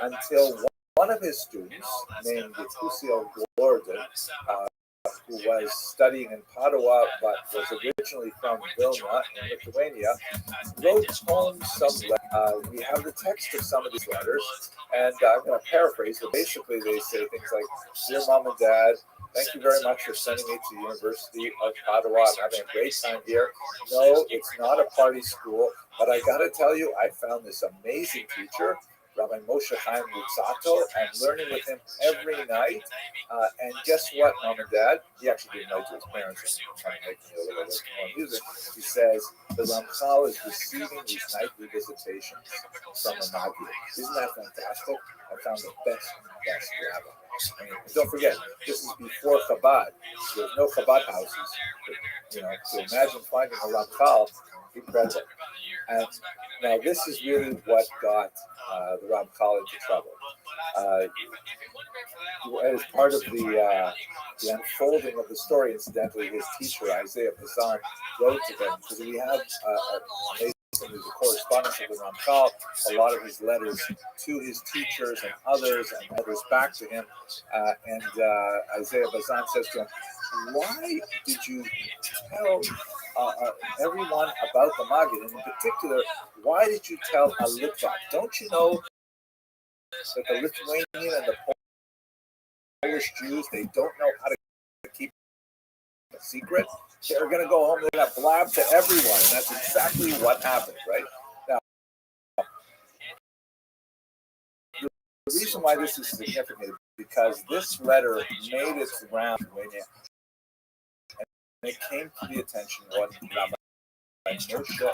until one of his students, named Rothschild, who was studying in Padua but was originally from Vilna in Lithuania, wrote home some letters. We have the text of some of these letters, and I'm going to paraphrase, but basically they say things like, "Dear Mom and Dad, thank you very much for sending me to the University of Padua. I'm having a great time here. No, it's not a party school, but I got to tell you, I found this amazing teacher, Rabbi Moshe Chaim Lutzato, and learning with him every night. And guess what, Mom and Dad?" He actually didn't write to his parents. I'm trying to make me a little bit more music. He says, "The Ramchal is receiving these nightly visitations from a Magid. Isn't that fantastic? I found the best rabbi." And don't forget, this is before Chabad. There's no Chabad houses. But, to imagine finding a Ramchal, incredible. And now this is really what got the Ramchal into trouble. As part of the unfolding of the story, incidentally, his teacher, Isaiah Pazan, wrote to them, because we have the correspondence of the Ramchal, a lot of his letters to his teachers and others, and letters back to him. And Isaiah Bazan says to him, "Why did you tell everyone about the Maggid? And in particular, why did you tell a Litvak? Don't you know that the Lithuanian and the Polish Jews, they don't know how to keep a secret? They're going to go home, they're going to blab to everyone." And that's exactly what happened, right? Now, the reason why this is significant is because this letter made its round in Lithuania, and it came to the attention of Rabbi Moshe Chagiv.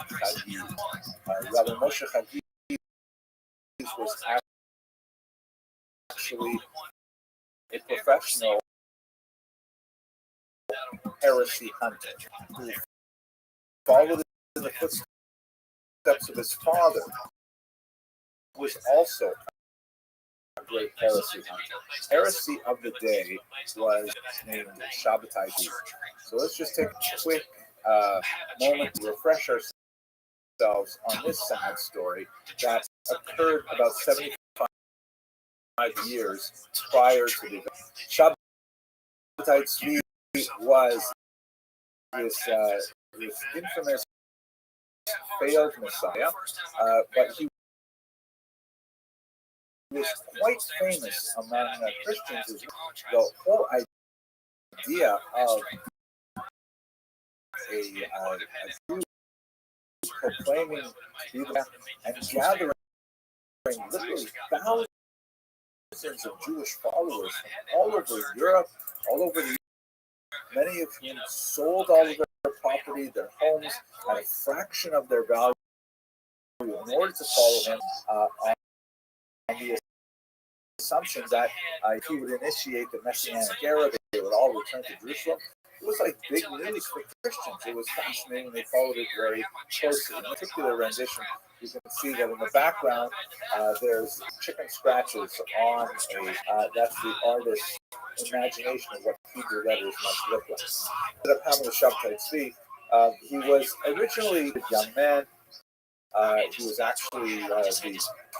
Rabbi Moshe Chagiv was actually a professional heresy hunter who followed in the footsteps of his father, who was also a great heresy hunter. Heresy of the day was named Shabbatai Jew. So let's just take a quick moment to refresh ourselves on this sad story that occurred about 75 years prior to the event. Shabbatai Jew was this infamous failed Messiah, but he was quite famous among Christians. The whole idea of a Jew proclaiming and gathering literally thousands of Jewish followers from all over Europe, all over the many of whom sold all of their property, their homes, at a fraction of their value in order to follow him on the assumption that he would initiate the Messianic era, they would all return to Jerusalem. It was like big news for Christians. It was fascinating. They followed it very closely. In a particular rendition, you can see that in the background, there's chicken scratches on that's the artist's imagination of what Hebrew letters must look like. Instead of having a Shabbatai Tzvi, he was originally a young man. He was actually the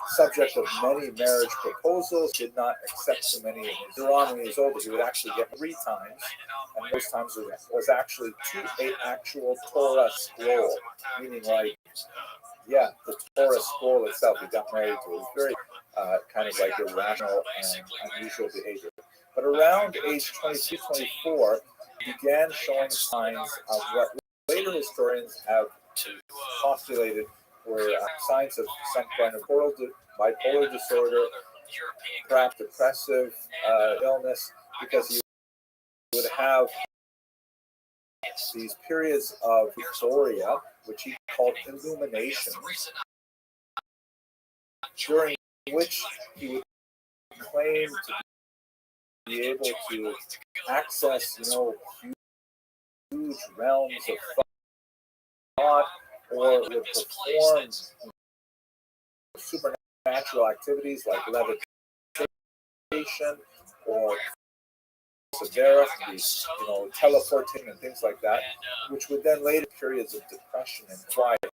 subject of many marriage proposals, did not accept so many. Later on, when he was older, he would actually get 3 times, and most times it was actually to an actual Torah scroll, meaning like, the Torah scroll itself. He got married to. It was very kind of like irrational and unusual behavior. But around age 22, 24, he began showing signs of what later historians have postulated were signs of some kind of bipolar disorder, perhaps depressive illness, because he would have these periods of euphoria, which he called illuminations, during which he would claim to be able to access, huge realms of thought, or would perform supernatural activities like levitation or teleporting and things like that, which would then later periods of depression and quiet.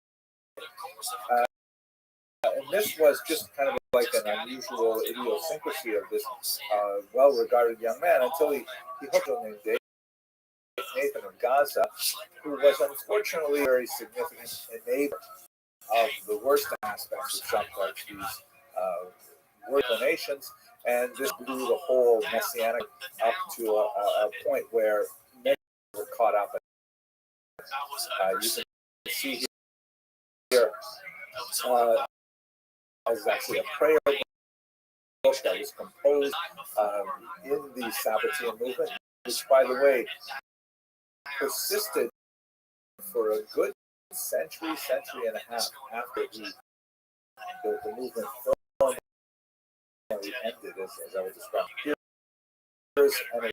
And this was just kind of like an unusual idiosyncrasy of this well-regarded young man until he hooked on named Nathan of Gaza, who was unfortunately a very significant enabler of the worst aspects of Shabbat's work donations, and this blew the whole messianic up to a point where many were caught up. You can see here as actually a prayer book that was composed in the Sabbatean movement, which, by the way, persisted for a good century and a half after the movement formally ended, as I would describe. Here's an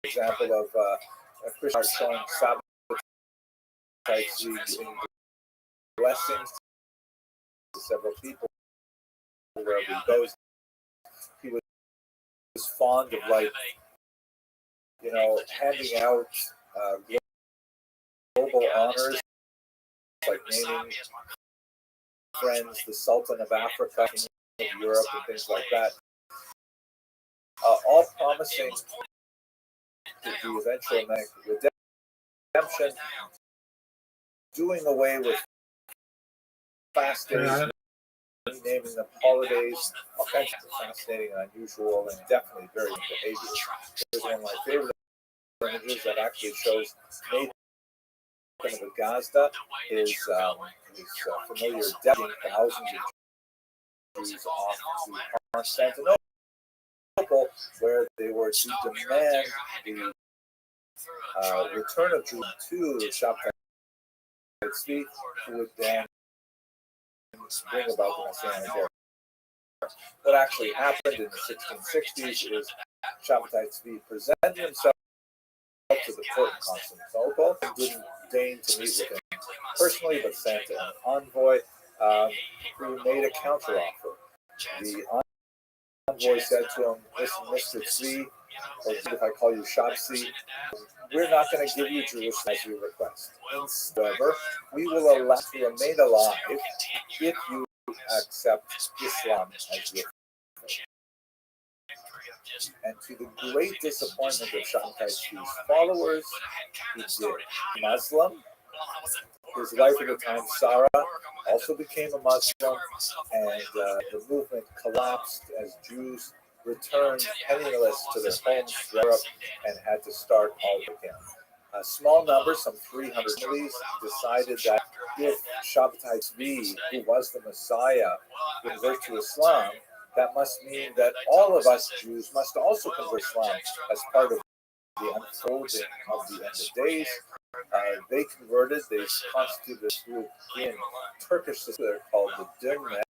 example of a Christian showing Sabbath in blessings to several people wherever he goes. He was fond of, like, handing out global honors, like naming friends the Sultan of Africa, King of Europe, and things like that. All promising the eventual redemption, doing away with fast days, renaming them holidays, all kinds of fascinating and unusual and definitely very behavior. Here's one of my favorite images that actually shows Nathan of Gaza, his familiar deathing thousands of Jews off to Constantinople, where they were to demand the return of Jews to Shabtai Tzvi, who would then bring about the Messianic era. What actually happened in the 1660s is Shabtai Tzvi presented himself to the court in Constantinople and didn't deign to meet with him personally, but sent an envoy who made a counteroffer. The envoy said to him, "Listen, Mr. Tzvi, or if I call you Shabsi, we're not going to give you Jerusalem as you request. However, we will allow you to remain alive if you accept Islam as your faith." And to the great disappointment of Shabtai Tzvi's followers, he did. Muslim. His wife at the time, Sarah, also became a Muslim, and the movement collapsed as Jews returned penniless to their homes in Europe and had to start all again. A small number, some 300 families, decided that if Shabtai Tzvi, who was the Messiah, would convert to Islam, that must mean that all of us Jews must also convert to Islam as part of the unfolding of the end of days. They converted. They constituted this group in Turkish society called the Dinmet,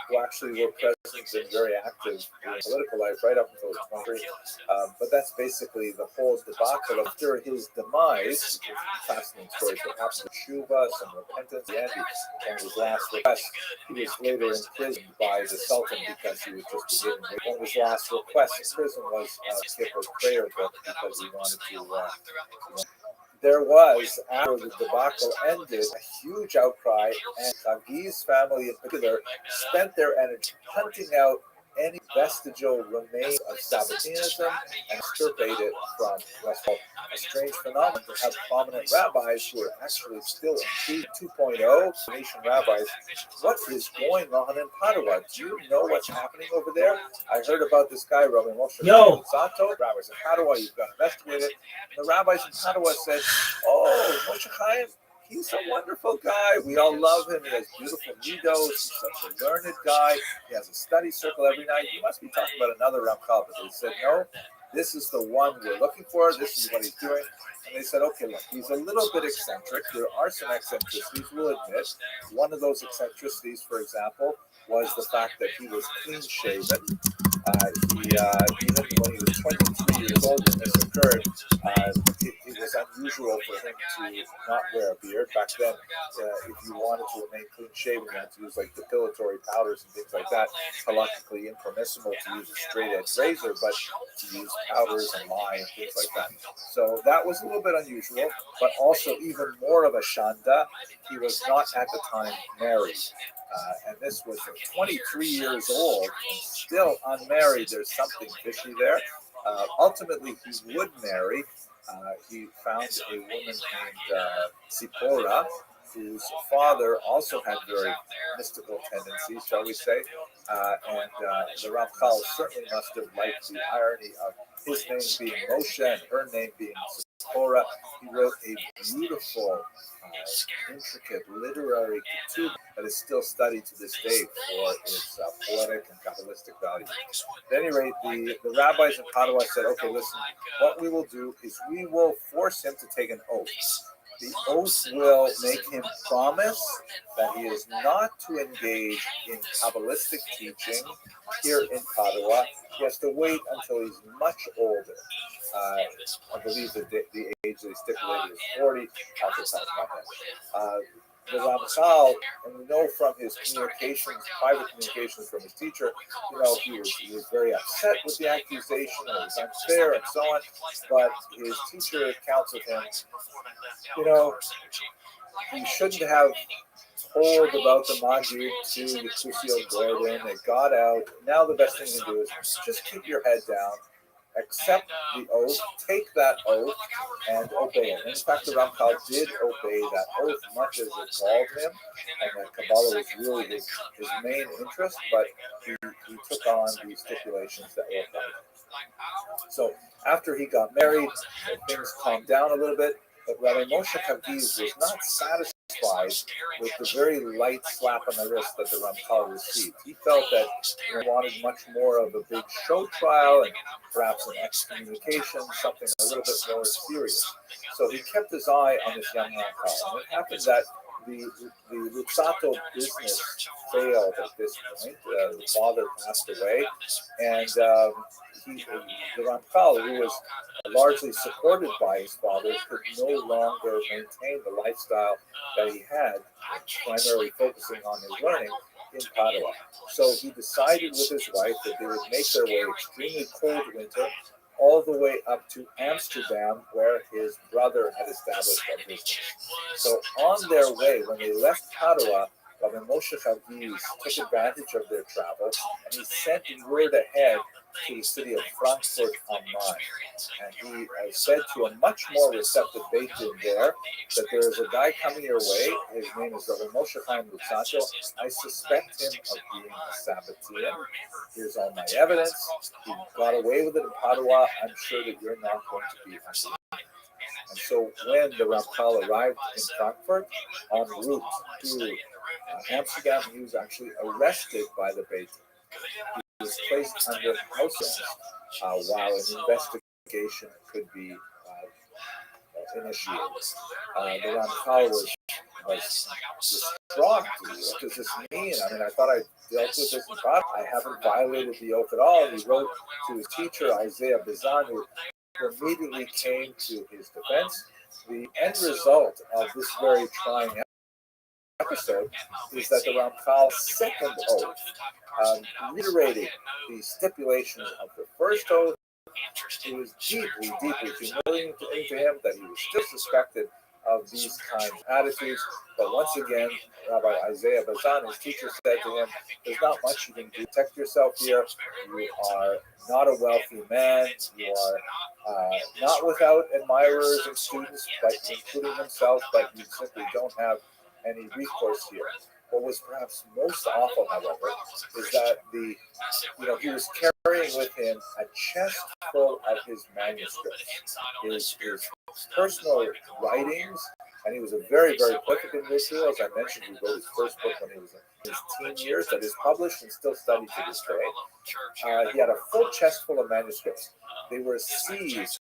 who actually were present and very active in political life right up until the 20th. But that's basically the whole debacle. After his demise, fascinating stories that happened with Shuba, some repentance, and on his last request, he was later imprisoned by the Sultan because he was just forgiven. One of his last requests in prison was skip a prayer book because he wanted to. There was, after the debacle ended, a huge outcry, and Chagi's family in particular spent their energy hunting out any vestigial remains of Sabbateanism and extirpate it from what's called a strange phenomenon to have prominent rabbis who are actually still in 2.0, nation rabbis. What is going on in Padua? Do you know what's happening over there? I heard about this guy, Rabbi Moshe Sato, rabbis in Padua. You've got to investigate it. The rabbis in Padua said, "Oh, Moshe Chaim, he's a wonderful guy. We all love him. He has beautiful middos. He's such a learned guy. He has a study circle every night. You must be talking about another Ramchal." But they said, "No, this is the one we're looking for. This is what he's doing." And they said, "Okay, look, he's a little bit eccentric. There are some eccentricities, we'll admit. One of those eccentricities, for example, was the fact that he was clean-shaven. Even when he was 23 years old when this occurred, it was unusual for him to not wear a beard. Back then, if you wanted to remain clean-shaven, you had to use like depilatory powders and things like that. Halachically impermissible to use a straight-edge razor, but to use powders and lye and things like that. So that was a little bit unusual, but also even more of a shanda. He was not at the time married. And this was the 23 years old and still unmarried. There's something fishy there. Ultimately, he would marry. He found a woman named Zipporah, whose father also had very mystical tendencies, shall we say. And the Ramchal certainly must have liked the irony of his name being Moshe and her name being Zipporah. He wrote a beautiful, intricate literary ketub that is still studied to this day for its poetic and Kabbalistic value. At any rate, the rabbis in Padua said, okay, listen, what we will do is we will force him to take an oath. The oath will make him promise that he is not to engage in Kabbalistic teaching here in Padua. He has to wait until he's much older. I believe that the age that he stipulated is 40. I'll just talk about that. The Ramchal, and we know from his communications, private communications from his teacher, he was very upset with the accusation, and it was unfair and so on. But his teacher counsels him, he shouldn't have told about the Magid to Yusuf Gordon. It got out. Now the best thing to do is just keep your head down, accept the oath, take that oath, and obey it. And in fact, the Ramchal did obey that oath much as it called him, and that Kabbalah was really his main interest, but he took on these stipulations that were applied. So after he got married, things calmed down a little bit, but Rabbi Moshe Kaviz was not satisfied with the very light slap on the wrist that the Ramchal received. He felt that he wanted much more of a big show trial and perhaps an excommunication, something a little bit more serious. So he kept his eye on this young Ramchal. And it happened that the Luzzatto business failed at this point. The father passed away, and the Ramchal, who was largely supported by his father, could no longer maintain the lifestyle that he had, primarily focusing on his learning in Padua. So he decided with his wife that they would make their way extremely cold winter all the way up to Amsterdam, where his brother had established a business. So on their way, when they left Padua, Rabbi Moshe Chaviz took advantage of their travel, and he sent word ahead to the city of Frankfurt am Main. And he said to a much more receptive Beit Din there that there is a guy coming your way. His name is Rabbi Moshe Chaim Luzzatto. I suspect him of being a Sabbatean. Here's all my evidence. He got away with it in Padua. I'm sure that you're not going to be happy. And so when the Ramchal arrived in Frankfurt, en route to Amsterdam, he was actually arrested by the Beit Din. He was placed under house arrest while an investigation could be initiated. The Ramchal was distraught. What does this mean? I mean, I thought I dealt with this in Prague. I haven't violated the oath at all. He wrote to his teacher, Isaiah Bazan, who immediately came to his defense. The end result of this very trying episode is that the Ramchal's second oath, reiterating the stipulations of the first oath, it was deeply, deeply humiliating to him that he was still suspected of these kinds of attitudes. But once again, Rabbi Isaiah Bazan, his teacher, said to him, there's not much you can do to protect yourself here. You are not a wealthy man. You are not without admirers and students, but including himself, but you simply don't have any recourse here. What was perhaps most awful, however, is that he was carrying with him a chest full of his manuscripts, his personal writings, and he was a very, very prolific individual. As I mentioned, he wrote his first book when he was in his teen years that is published and still studied to this day. He had a full chest full of manuscripts. They were seized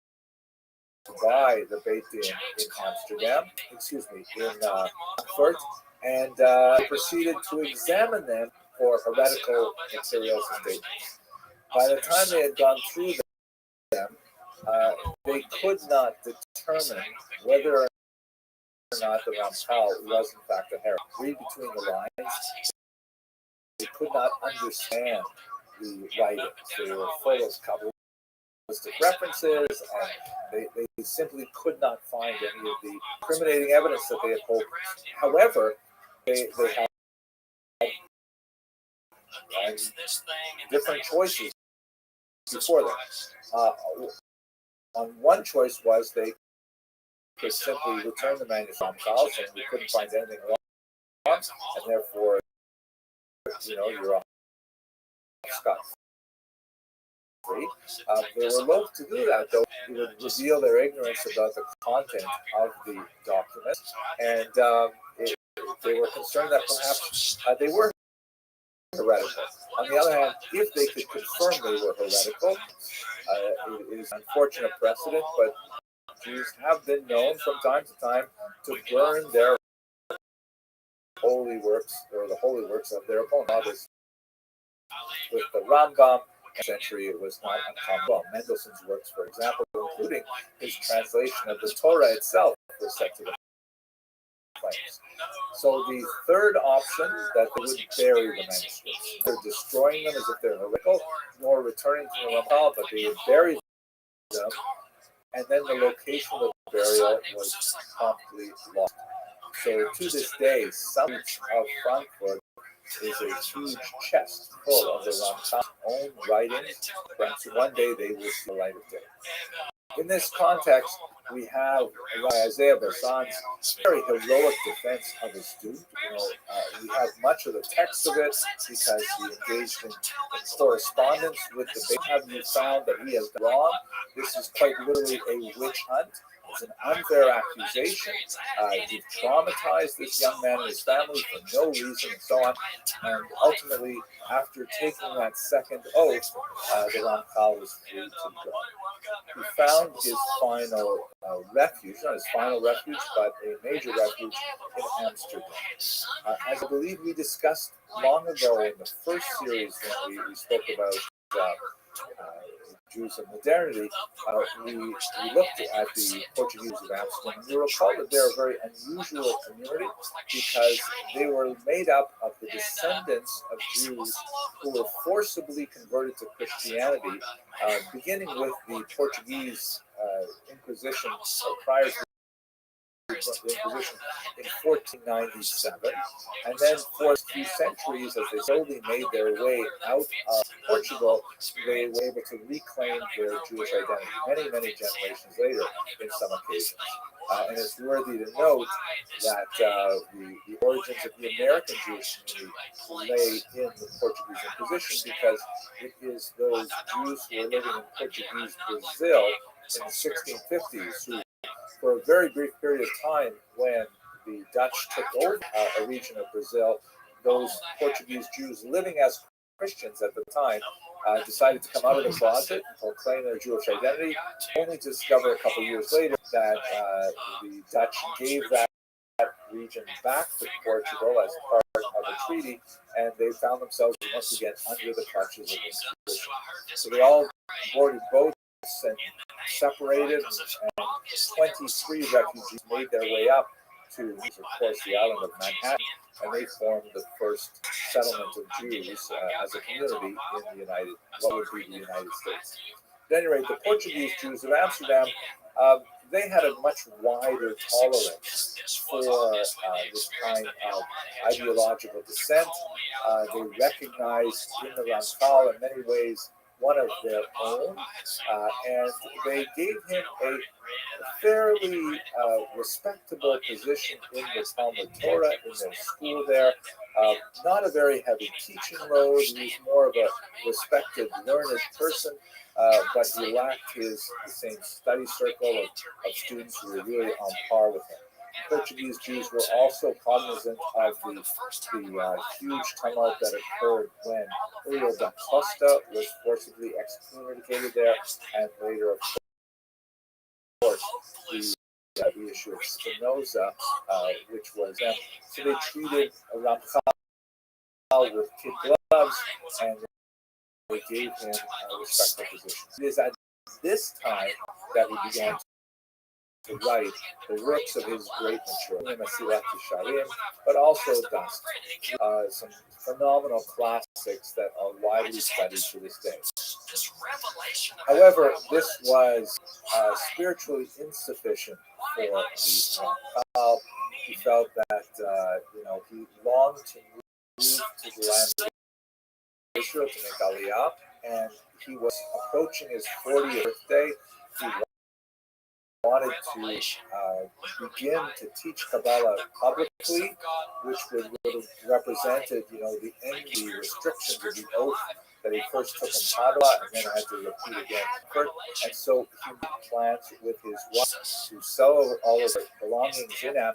by the Beit Din in Amsterdam, in Frankfurt, and proceeded to examine them for heretical materials and statements. By the time they had gone through them, they could not determine whether or not the Ramchal was in fact a heretic. Read between the lines. They could not understand the writings. They were full of Kabbalistic references, and they simply could not find any of the incriminating evidence that they had pulled. However, they had and different choices before that. On one choice was they could simply return the manuscript files, and we couldn't find anything wrong, and therefore, you're off scot free. They were loath to do that, though it would reveal their ignorance about the content of the document, and they were concerned that perhaps they were heretical. On the other hand, if they could confirm they were heretical, it is an unfortunate precedent, but Jews have been known from time to time to burn their holy works, or the holy works of their opponents. With the Rambam century, it was not uncommon. Well, Mendelssohn's works, for example, including his translation of the Torah itself, were set to the flames. So the third option, that they would bury the manuscripts. They're destroying them as if they're heretical, nor returning to the Rambam, but they would bury them, and then the location of the burial was promptly lost. So to this day, some of Frankfurt is a huge chest full of the Ramchal's own writings. Perhaps one day they will see the light of day. In this context, we have Isaiah Bassan's very heroic defense of his student. We have much of the text of it because he engaged in correspondence with the big. Have you found that he has done wrong? This is quite literally a witch hunt. It's an unfair accusation. You've traumatized this young man and his family for no reason, and so on. And ultimately, after taking that second oath, the Ramchal was free to go. He found his final refuge, not his final refuge, but a major refuge in Amsterdam. As I believe we discussed long ago in the first series when we spoke about Jews of modernity, we looked at the Portuguese of Amsterdam. You recall that they're a very unusual community because they were made up of the descendants of Jews who were forcibly converted to Christianity, beginning with the Portuguese Inquisition, prior to the Inquisition in 1497, and then for a few centuries, as they slowly made their way out of Portugal, they were able to reclaim their Jewish identity many generations later in some occasions. And it's worthy to note that the origins of the American Jewish community lay in the Portuguese Inquisition, because it is those Jews who were living in Portuguese Brazil in the 1650s who, for a very brief period of time, when the Dutch took over a region of Brazil, those Portuguese Jews living as Christians at the time decided to come out of the closet and proclaim their Jewish identity, only to discover a couple of years later that the Dutch gave that region back to Portugal as part of a treaty, and they found themselves once again under the clutches of Inquisition. So they all boarded boats and separated, and 23 refugees made their way up to, of course, the island of Manhattan, and they formed the first settlement of Jews as a community in what would be the United States. At any rate, the Portuguese Jews of Amsterdam, they had a much wider tolerance for this kind of ideological dissent. They recognized in the Ramchal, in many ways, one of their own, and they gave him a fairly respectable position in the Talmud Torah, in their school there. Not a very heavy teaching load. He was more of a respected, learned person, but he lacked the same study circle of students who were really on par with him. Portuguese Jews were also cognizant of the huge tumult that occurred when Rio da Costa was forcibly excommunicated there, and later, of course, the issue of Spinoza, which was them. So they treated Ramchal with kid gloves, and they gave him a respectful position. It is at this time that he began to write the works of his great maturity, but also Dust, some phenomenal classics that are widely studied to this day. However, this was spiritually insufficient for the Ramchal. He felt that he longed to move to the land Israel to make Aliyah, and he was approaching his 40th birthday. He wanted to begin to teach Kabbalah publicly, which would have represented, the end, the restrictions of the oath that he first took in Padua and then had to repeat again. And so he made plans with his wife to sell all of his belongings in Amsterdam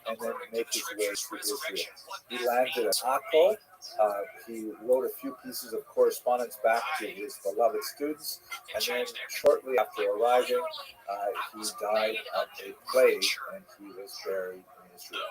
and then make his way to Israel. He landed at Akko. He wrote a few pieces of correspondence back to his beloved students, and then shortly after arriving, he died of a plague, and he was buried in Israel.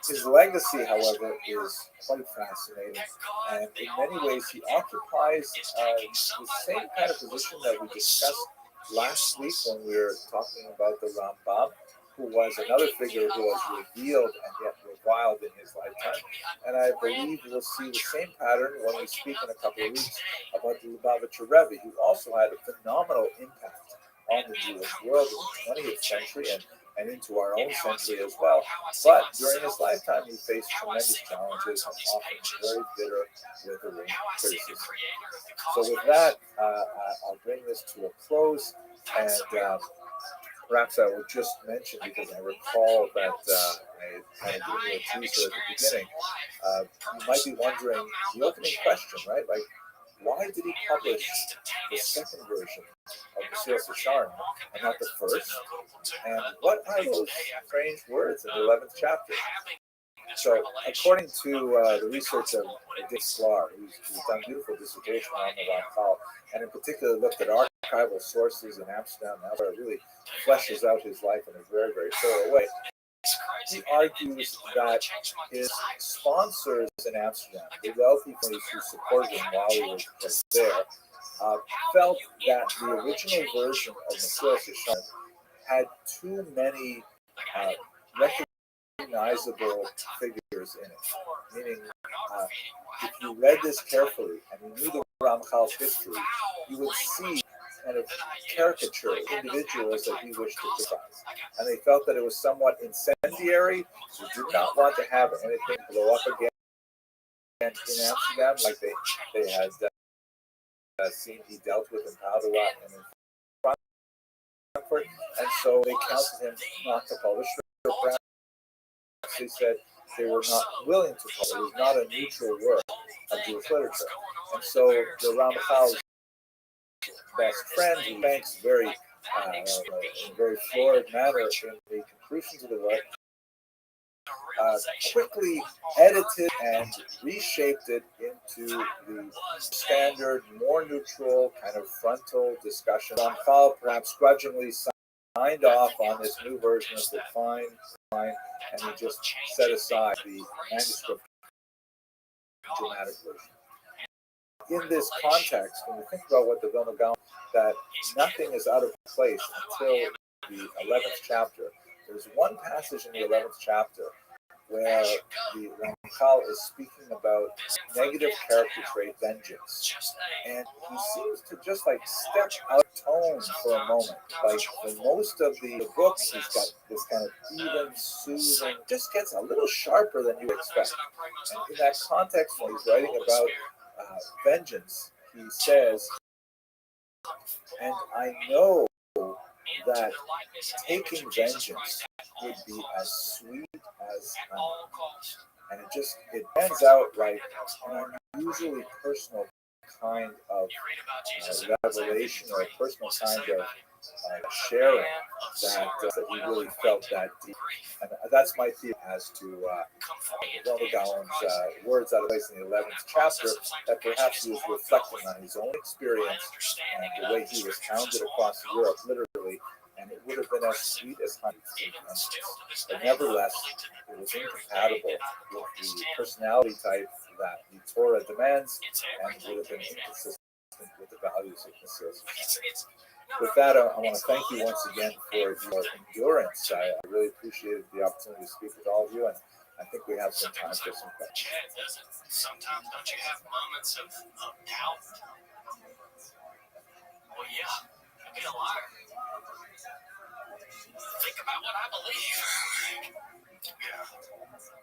His legacy, however, is quite fascinating, and in many ways he occupies the same kind of position that we discussed last week when we were talking about the Rambam, who was another figure who was revealed and yet reviled in his lifetime. And I believe we'll see the same pattern when we speak in a couple of weeks about the Lubavitcher Rebbe, who also had a phenomenal impact on the Jewish world in the 20th century and into our own century as well. But during his lifetime, he faced tremendous challenges and often very bitter with the range of criticism. So with that, I'll bring this to a close, and perhaps I will just mention, because I recall that I kind of gave you a teaser at the beginning, you might be wondering the opening question, right? Like, why did he publish the second version of Mesilas Yesharim and not the first? And what are those strange words in the 11th chapter? So, according to the research of Dick Sklar, who's done a beautiful dissertation on the Rothschild, and in particular looked at archival sources in Amsterdam and elsewhere, really fleshes out his life in a very, very thorough way. He argues that his sponsors in Amsterdam, the wealthy families who supported him while he was there, felt that the original version of Mesilas Yesharim had too many recognizable figures in it. Meaning, if you read this carefully and you knew the Ramchal's history, you would see kind of caricature individuals that he wished to criticize. And they felt that it was somewhat incendiary. They did not want to have anything blow up again in Amsterdam like they had seen he dealt with in Padua and in Frankfurt. And so they counseled him not to publish. They said they were not willing to publish. It was not a neutral work of Jewish literature. And so the Ramchal's best friend, who thanks in a very florid manner in the conclusions of the work, quickly edited and reshaped it into the standard, more neutral, kind of frontal discussion. Ramchal perhaps grudgingly signed off on this new version of the fine, and he just set aside the manuscript dramatic version. In this context, when we think about what the Vilna Gaon, that nothing is out of place until the 11th chapter. There's one passage in the 11th chapter where the Ramchal is speaking about negative character trait vengeance. And he seems to just like step out of tone for a moment. Like for most of the books, he's got this kind of even, soothing, just gets a little sharper than you expect. And in that context, when he's writing about vengeance, he says, and I know that taking vengeance would be as sweet as honey. And it ends out like an unusually personal kind of revelation or a personal kind of sharing that he really felt that deep. And that's my theory as to Vilna Gaon's words out of place in the 11th chapter, that perhaps he was reflecting on his own experience and the way he was hounded across Europe, literally, and it would have been as sweet as honey. But nevertheless, it was incompatible with the personality type that the Torah demands, and would have been inconsistent with the values of Mesilas Yesharim. With that, I want to thank you once again for your endurance. I really appreciated the opportunity to speak with all of you, and I think we have some time for some questions. Sometimes don't you have moments of doubt? Well, yeah, I'd be a liar. Think about what I believe. Yeah.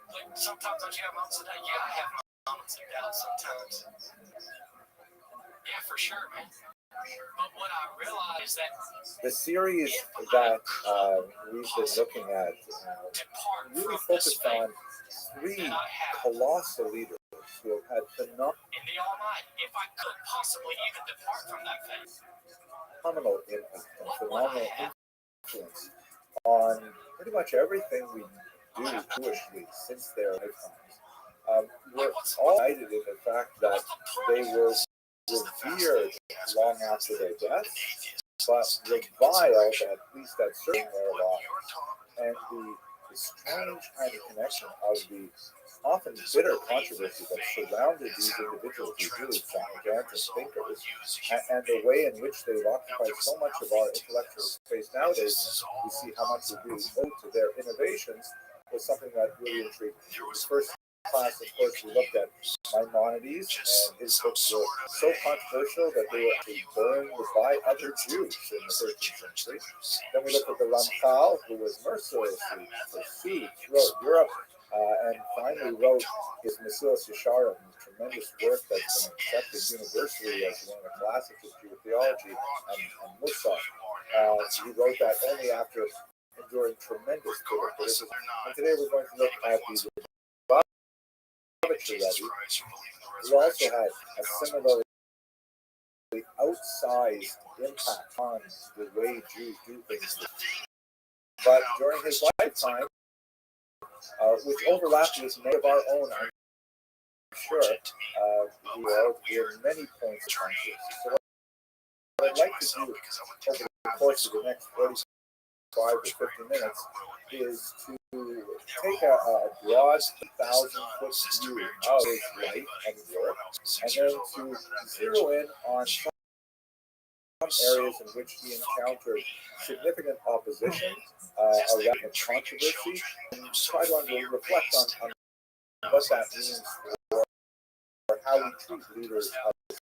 Like, sometimes don't you have moments of doubt? Yeah, I have moments of doubt sometimes. for sure, man. But what I realized that the series that we've been looking at really focused on three colossal leaders who have had phenomenal in the Almighty, if I could possibly even depart from that faith, impact and phenomenal influence on pretty much everything we do Jewishly since their lifetimes. We're all united in the fact that they were revered long after their death, but reviled at least at certain their lives. And the strange kind of connection of the often bitter controversy that surrounded these individuals, these really gigantic thinkers, and the way in which they've occupied so much of our intellectual space nowadays, we see how much we really owe to their innovations, was something that really intrigued me. The first class, of course, we looked at Maimonides, and his books were so controversial that they were actually burned by other Jews in the 13th century. Then we looked at the Rothschild, who was mercilessly pursued throughout Europe, and finally wrote his Mesilas Yesharim, tremendous work that's been accepted universally as one of the classics of Jewish theology, and Mussar. He wrote that only after enduring tremendous criticism. And today we're going to look at the Rabbi, who also had a similarly outsized impact on the way Jews do things. But during his lifetime, which overlapped with many of our own, I'm sure, he wrote in many points of controversy. So what I'd like to do over the course of the next 45 or 50 minutes is to take a broad 1,000-foot view of his life and work, and then to zero in on some areas in which he encountered significant opposition, around controversy, and try to reflect on what that means for how we treat leaders of this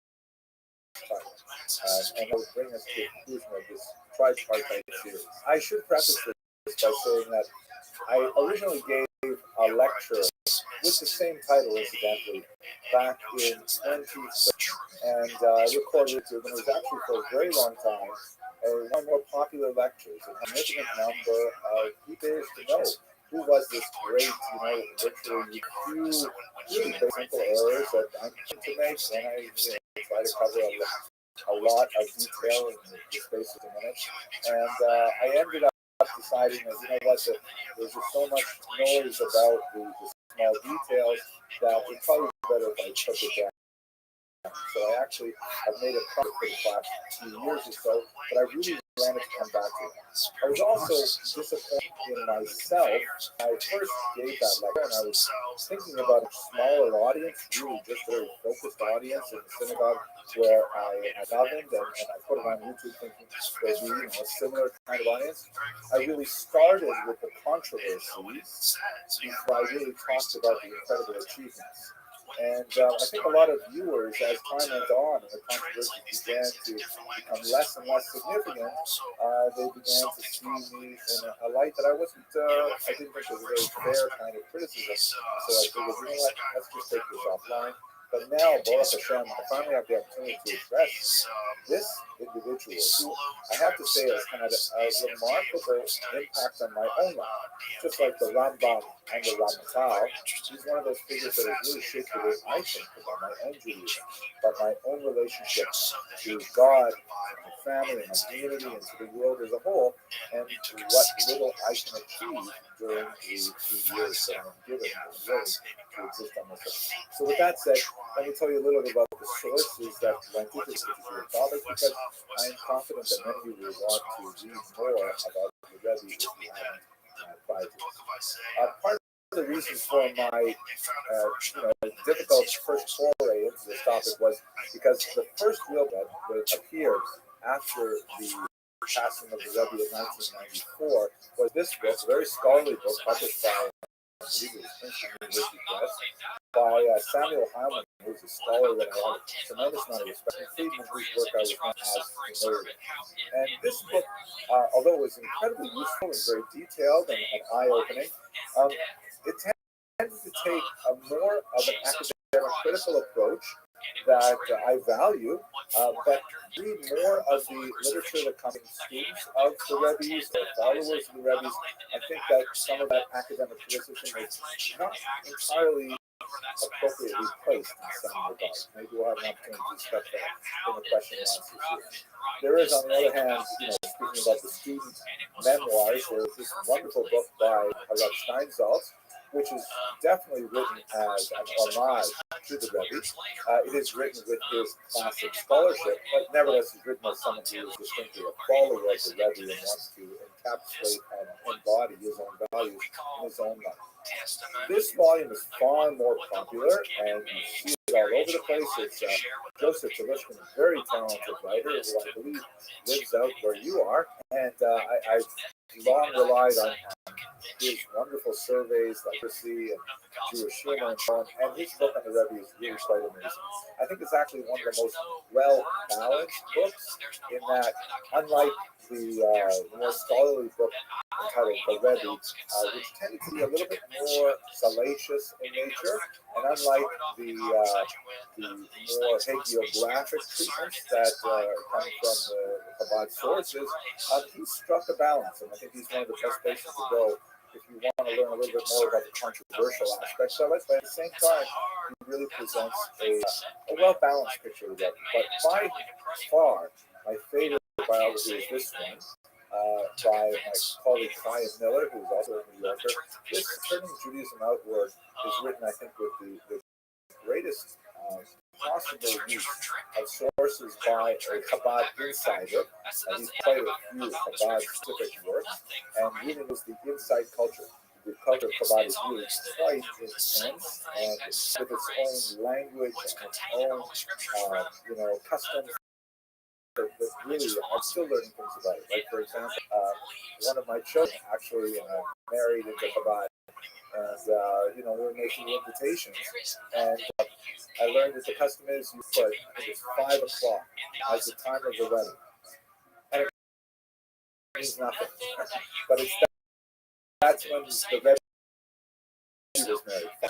time. And that will bring us to the conclusion of this tripartite series. I should preface this by saying that I originally gave a lecture with the same title, incidentally, back in 2013, and I recorded it, and it was actually for a very long time one of the more popular lectures, and a significant number of people to know who was this great, virtually few really simple errors that I'm going to make, and I try to cover a lot of detail in the space of a minute, and I ended up deciding that, there's just so much noise about the small details that it's probably better if I took it down. So I actually have made a project for the past 2 years or so, but I really wanted to come back to it. I was also disappointed in myself. I first gave that lecture, and I was thinking about a smaller audience, really just a very focused audience in the synagogue where I governed, and I put it on YouTube thinking there'd be a similar kind of audience. I really started with the controversies before I really talked about the incredible achievements. And I think a lot of viewers, as time went on and the controversies began to become less and less significant, they began to see me in a light that I didn't think was a very fair kind of criticism. So I figured, what, let's just take this offline. But now, Baruch Hashem, I finally have the opportunity to address this individual who I have to say has had a remarkable impact on my own life. Just like the Rambam and the Ramchal, he's one of those figures that has really shaped the way I think about my own Judaism, about my own relationship to God, and my family, and my community, and to the world as a whole, and what little I can achieve during the 2 years that I'm given and willing to exist on this earth. So with that said, let me tell you a little bit about the sources that went into this particular topic, because I am confident that many of you will want to read more about the Rabbi if you haven't tried to. Part of the reason for my difficult first foray into this topic was because the first real book that appeared after the passing of the Rabbi in 1994 was this book, a very scholarly book published by Princeton University Press, by Samuel Heilman, who's a scholar that I have a tremendous amount of respect, and Friedman, whose work I was not as familiar with. And this book, although it was incredibly useful and very detailed and eye-opening, it tended to take a more of an academic critical approach that I value, but read more of the literature that comes from students of the Rebbe's or followers of the Rebbe's. I think that some of that academic criticism is not entirely appropriately placed in some regards. Maybe we'll have an opportunity to discuss that in the question and answers here. There is, on the other hand, speaking about the student memoirs, there is this wonderful book by Rothschild, which is definitely written as an homage to the Rebbe. It is written with his classic scholarship, but nevertheless is written as someone who is distinctly a follower of the Rebbe and wants to encapsulate and embody his own values in his own life. This volume is far more popular, and you see it all over the place. It's Joseph Chilishkin, a very talented writer, who I believe lives out where you are, and I've long relied on his wonderful surveys, literacy, and Jewish humor, and so on. And his book on the Rebbe is really quite amazing. I think it's actually one of the most well-balanced books in that, unlike the more scholarly book entitled The Rebbe, which tended to be a little bit more salacious in nature, and unlike the more hagiographic treatments that come from the Chabad sources, he struck a balance, and I think he's one of the best places to go if you want to learn a little bit more about the controversial aspects of it. But at the same time, he really presents a well-balanced picture of the Rebbe. But by far, my favorite biography is this one, by my colleague Chaim Miller, who's also a New Yorker. This Turning Judaism Outward is written, I think, with the greatest possible use of sources by a Chabad insider. He's quite a few Chabad-specific works, and really was the inside culture. The culture of Chabad is really quite intense, and with its own language and its own, customs. But really, I'm still learning things about it. Like, for example, one of my children actually married into Chabad, and we were making the invitations, and I learned that the custom is you put 5 o'clock as the time of the wedding, and it means nothing, but that's when the Rebbe was married. Yeah,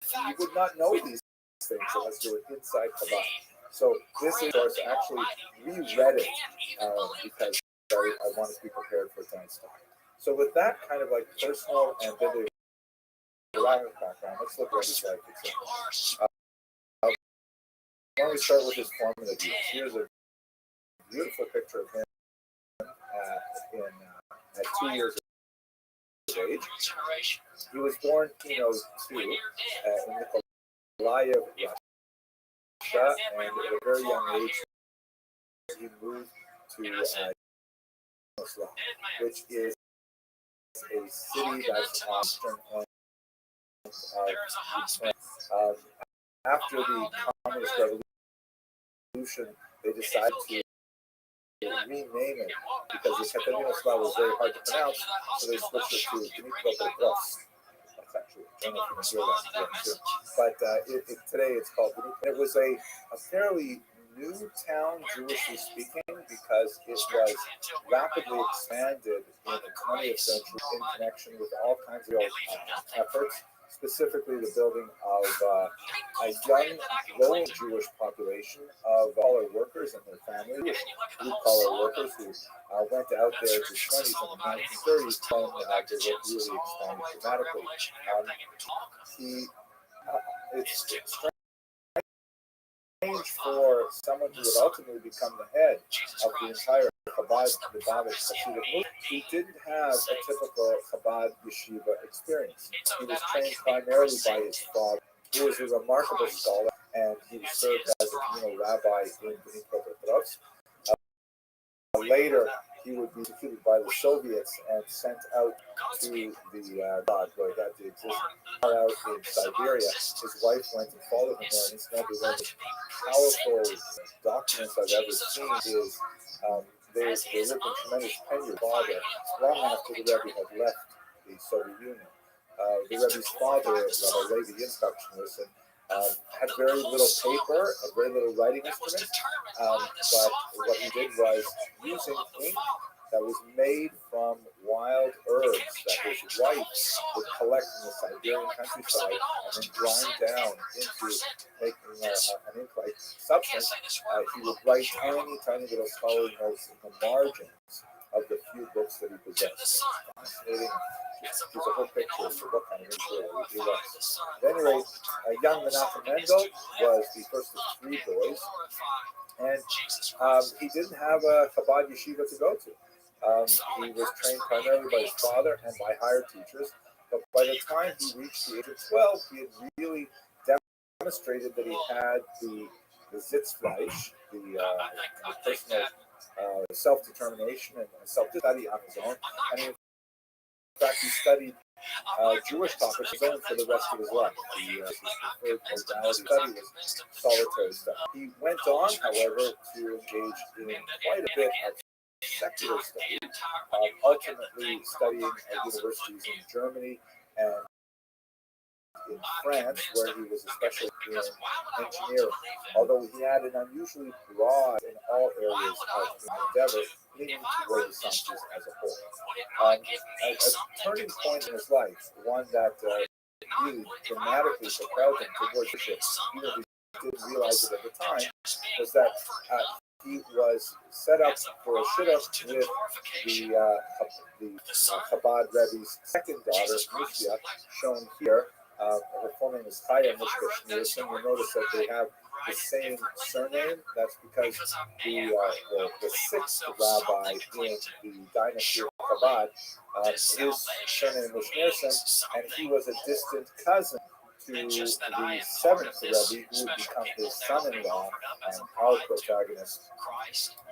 so you would not know these things unless you were inside Chabad. So this is, of course, actually reread it because I wanted to be prepared for tonight's talk. So with that kind of like personal and biblical background, let's look at his life itself. Why don't we start with his formative years? Here's a beautiful picture of him at 2 years of age. He was born in 1902 in Nikolaev, Russia, and at a very young age, he moved to which is a city that's on the eastern end. After the Communist Revolution, they decided to rename it because the Katalinoslav was very hard to pronounce, so they switched it to Dnipropetrovsk. That's actually, I don't know if you can hear that too. But today it's called Dnipropetrovsk. It was a fairly new town, Jewishly speaking, because it was rapidly expanded in the 20th century in connection with all kinds of efforts, specifically the building of a young, growing Jewish population of collar workers and their families, blue-collar workers who went out there to the 20s and the 1930s when the work really expanded dramatically. It's strange for someone who would ultimately become the head of the entire Chabad Hasidic movement. He didn't have a typical Chabad yeshiva experience. He was trained primarily by his father, who was a remarkable scholar, and he served as a communal rabbi in Dnipropetrovsk. Later, he would be executed by the Soviets and sent out to the God, where that did exist, out in Siberia. His wife went and followed him there, and incidentally, one of the powerful documents I've ever seen is they lived in tremendous penury. Father, long after the Rebbe had left the Soviet Union, the Rebbe's father, Rabbi Levi Yitzchak, had very little paper and very little writing instruments, but what he did was, using ink that was made from wild herbs that his wife would collect in the Siberian countryside and then grind down into making an ink-like substance. He would write tiny, tiny little scholarly notes in the margins of the few books that he possessed. Fascinating. There's a whole picture of what kind of insurer he was. At any rate, young Menachem Mendel was the first of three boys, and he didn't have a Chabad yeshiva to go to. He was trained primarily by his father and by hired teachers, but by the time he reached the age of 12, he had really demonstrated that he had the Sitzfleisch, the personal self-determination and self-study on his own, and in fact, he studied Jewish topics his own for the rest of his life. His preferred modality study was solitary study. He went on, however, to engage in quite a bit of secular study, ultimately studying at universities in Germany and in France, where he was especially in engineering. Although he had an unusually broad in all areas of human endeavor, leaning toward the sciences as a whole. A turning point in his life, one that really dramatically propelled him towards leadership, even if he didn't realize it at the time, was that he was set up for a shidduch with the Chabad Rebbe's second daughter, Mishya, shown here. Her full name is Chaya Mishka Schneerson. You'll notice that they have the same surname. That's because the sixth rabbi in the dynasty of Chabad, his surname was Schneerson, and he was a distant cousin to the seventh Rabbi, who would become his son-in-law and our protagonist,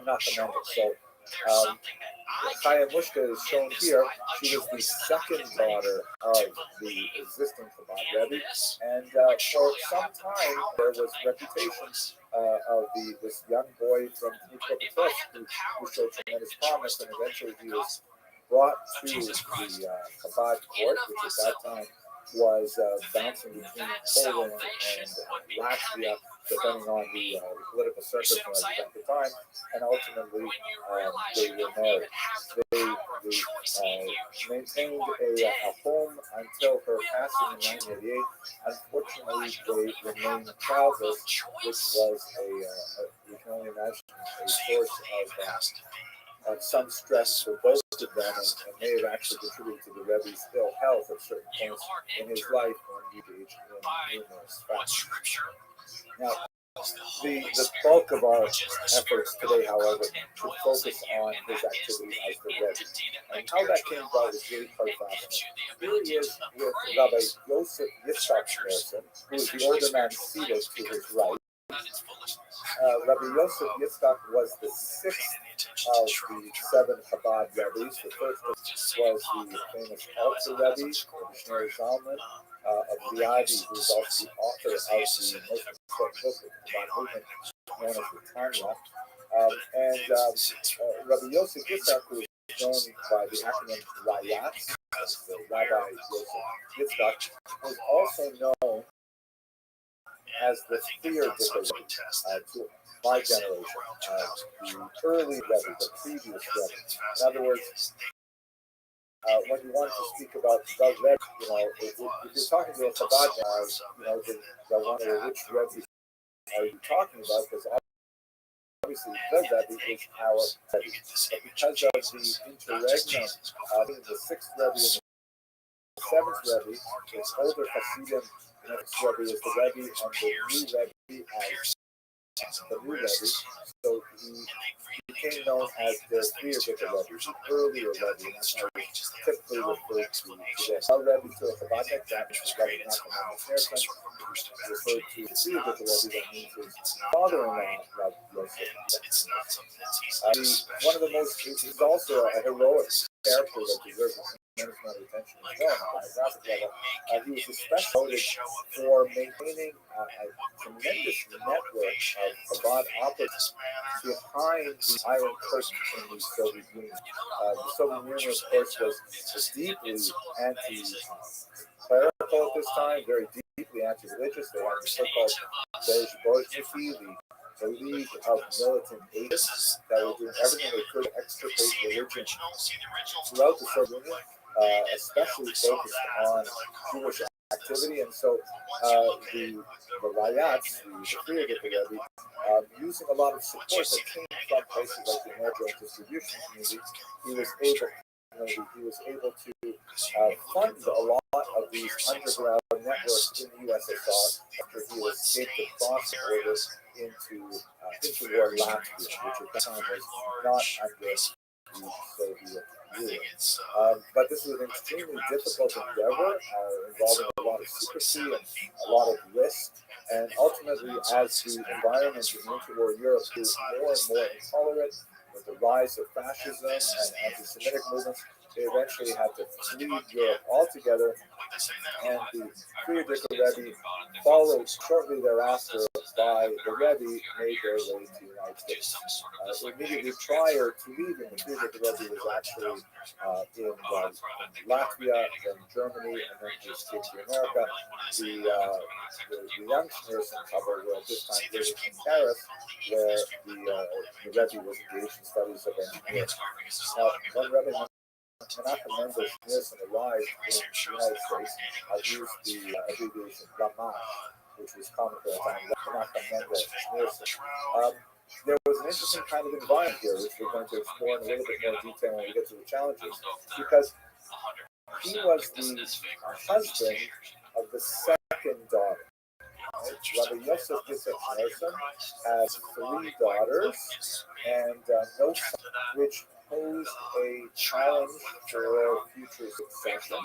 Menachem Mendel. So, Chaya Mushka is shown here. She was the second daughter of the existing Chabad Rebbe, and for some time there was reputation of this young boy from Tnikopetov who showed tremendous promise, and eventually he was brought to the Chabad court, which at that time was bouncing between Poland and Latvia, depending on the political circumstances at the time, and ultimately they were married. They maintained a home until her passing in 1988. Unfortunately, they remained childless, which was you can only imagine, a source of some stress for both of them, and may have actually contributed to the Rebbe's ill health at certain points in his life when he engaged in numerous facts. Now, the bulk of our efforts today, however, should focus on his activity as the Rebbe. And how that came about is really quite fascinating. Here he is with Rabbi Yosef Yitzchak Schneerson, who is the older man seated to his right. Rabbi Yosef Yitzchak was the sixth of the seven Chabad Rebbes. The first was the famous Alter Rebbe, Mishnah Zalman of Liadi, who is also the author of the most important book of the Chabad movement, known as the Tanya. Rabbi Yosef Yitzchak, who is known by the acronym Rayatz, the Rabbi Yosef Yitzchak, was also known as the fear vicar to my generation, the early Rebbe, the previous Rebbe. In other words, when you want to speak about the Rebbe, if you're talking to a Chabad, they'll wonder which Rebbe are you talking about, because obviously the Rebbe is our Rebbe. But because of the interregnum, the sixth Rebbe and the seventh Rebbe, it's older Hasidim. The next Rebbe is the Rebbe, and the new Rebbe as the new Rebbe. So he became known as the Fear Vicar Rebbe, the earlier Rebbe, and that's how we typically refer to today. Our Rebbe to a Chabadnik, that means Rebbe Nachman Schneerson, referred to the Fear Vicar Rebbe, that means his father-in-law, Rabbi Yosef. One of the most, he's also a heroic character that deserves tremendous amount of attention as well on the biographic level. He was especially noted for maintaining a tremendous network of Chabad operatives behind the Iron Curtain in the Soviet Union. The Soviet Union, of course, was deeply anti-clerical at this time, very deeply anti-religious. They had the so-called Bolsheviki, the a league of militant agents that were doing everything they could to extirpate religion throughout the Soviet Union, especially focused on Jewish activity. And so the Rayats, the Free Rebbe, using a lot of support that came from places like the American distribution community, he was able to fund a lot of these underground networks in the USSR after he escaped across the border into war Latvia, which at the time was not under the Soviet rule. But this was an extremely difficult endeavor involving a lot of secrecy and a lot of risk. And ultimately, as the environment in interwar Europe grew more and more intolerant, with the rise of fascism and anti-Semitic movements, they eventually had to flee Europe altogether. And the Friedrich Rebbe, followed shortly thereafter by the Rebbe, made their way to the United States. Immediately prior to leaving, the Friedrich Rebbe was actually in Latvia, then Germany, and then he escaped to America. The young Schneerson couple were at this time living in Paris, where the Rebbe was engaged in studies of engineering. Now, when Rebbe Menachem Mendel Schneerson arrived in the United States, used the abbreviation Rabbi, which was common for the time, Menachem Mendel Schneerson. There was an interesting kind of environment here, which we're going to explore in a little bit more detail when we get to the challenges, because he was the husband of the second daughter. Rabbi Yosef Yitzhak Schneerson had 3 daughters and no son, which posed a challenge for future succession,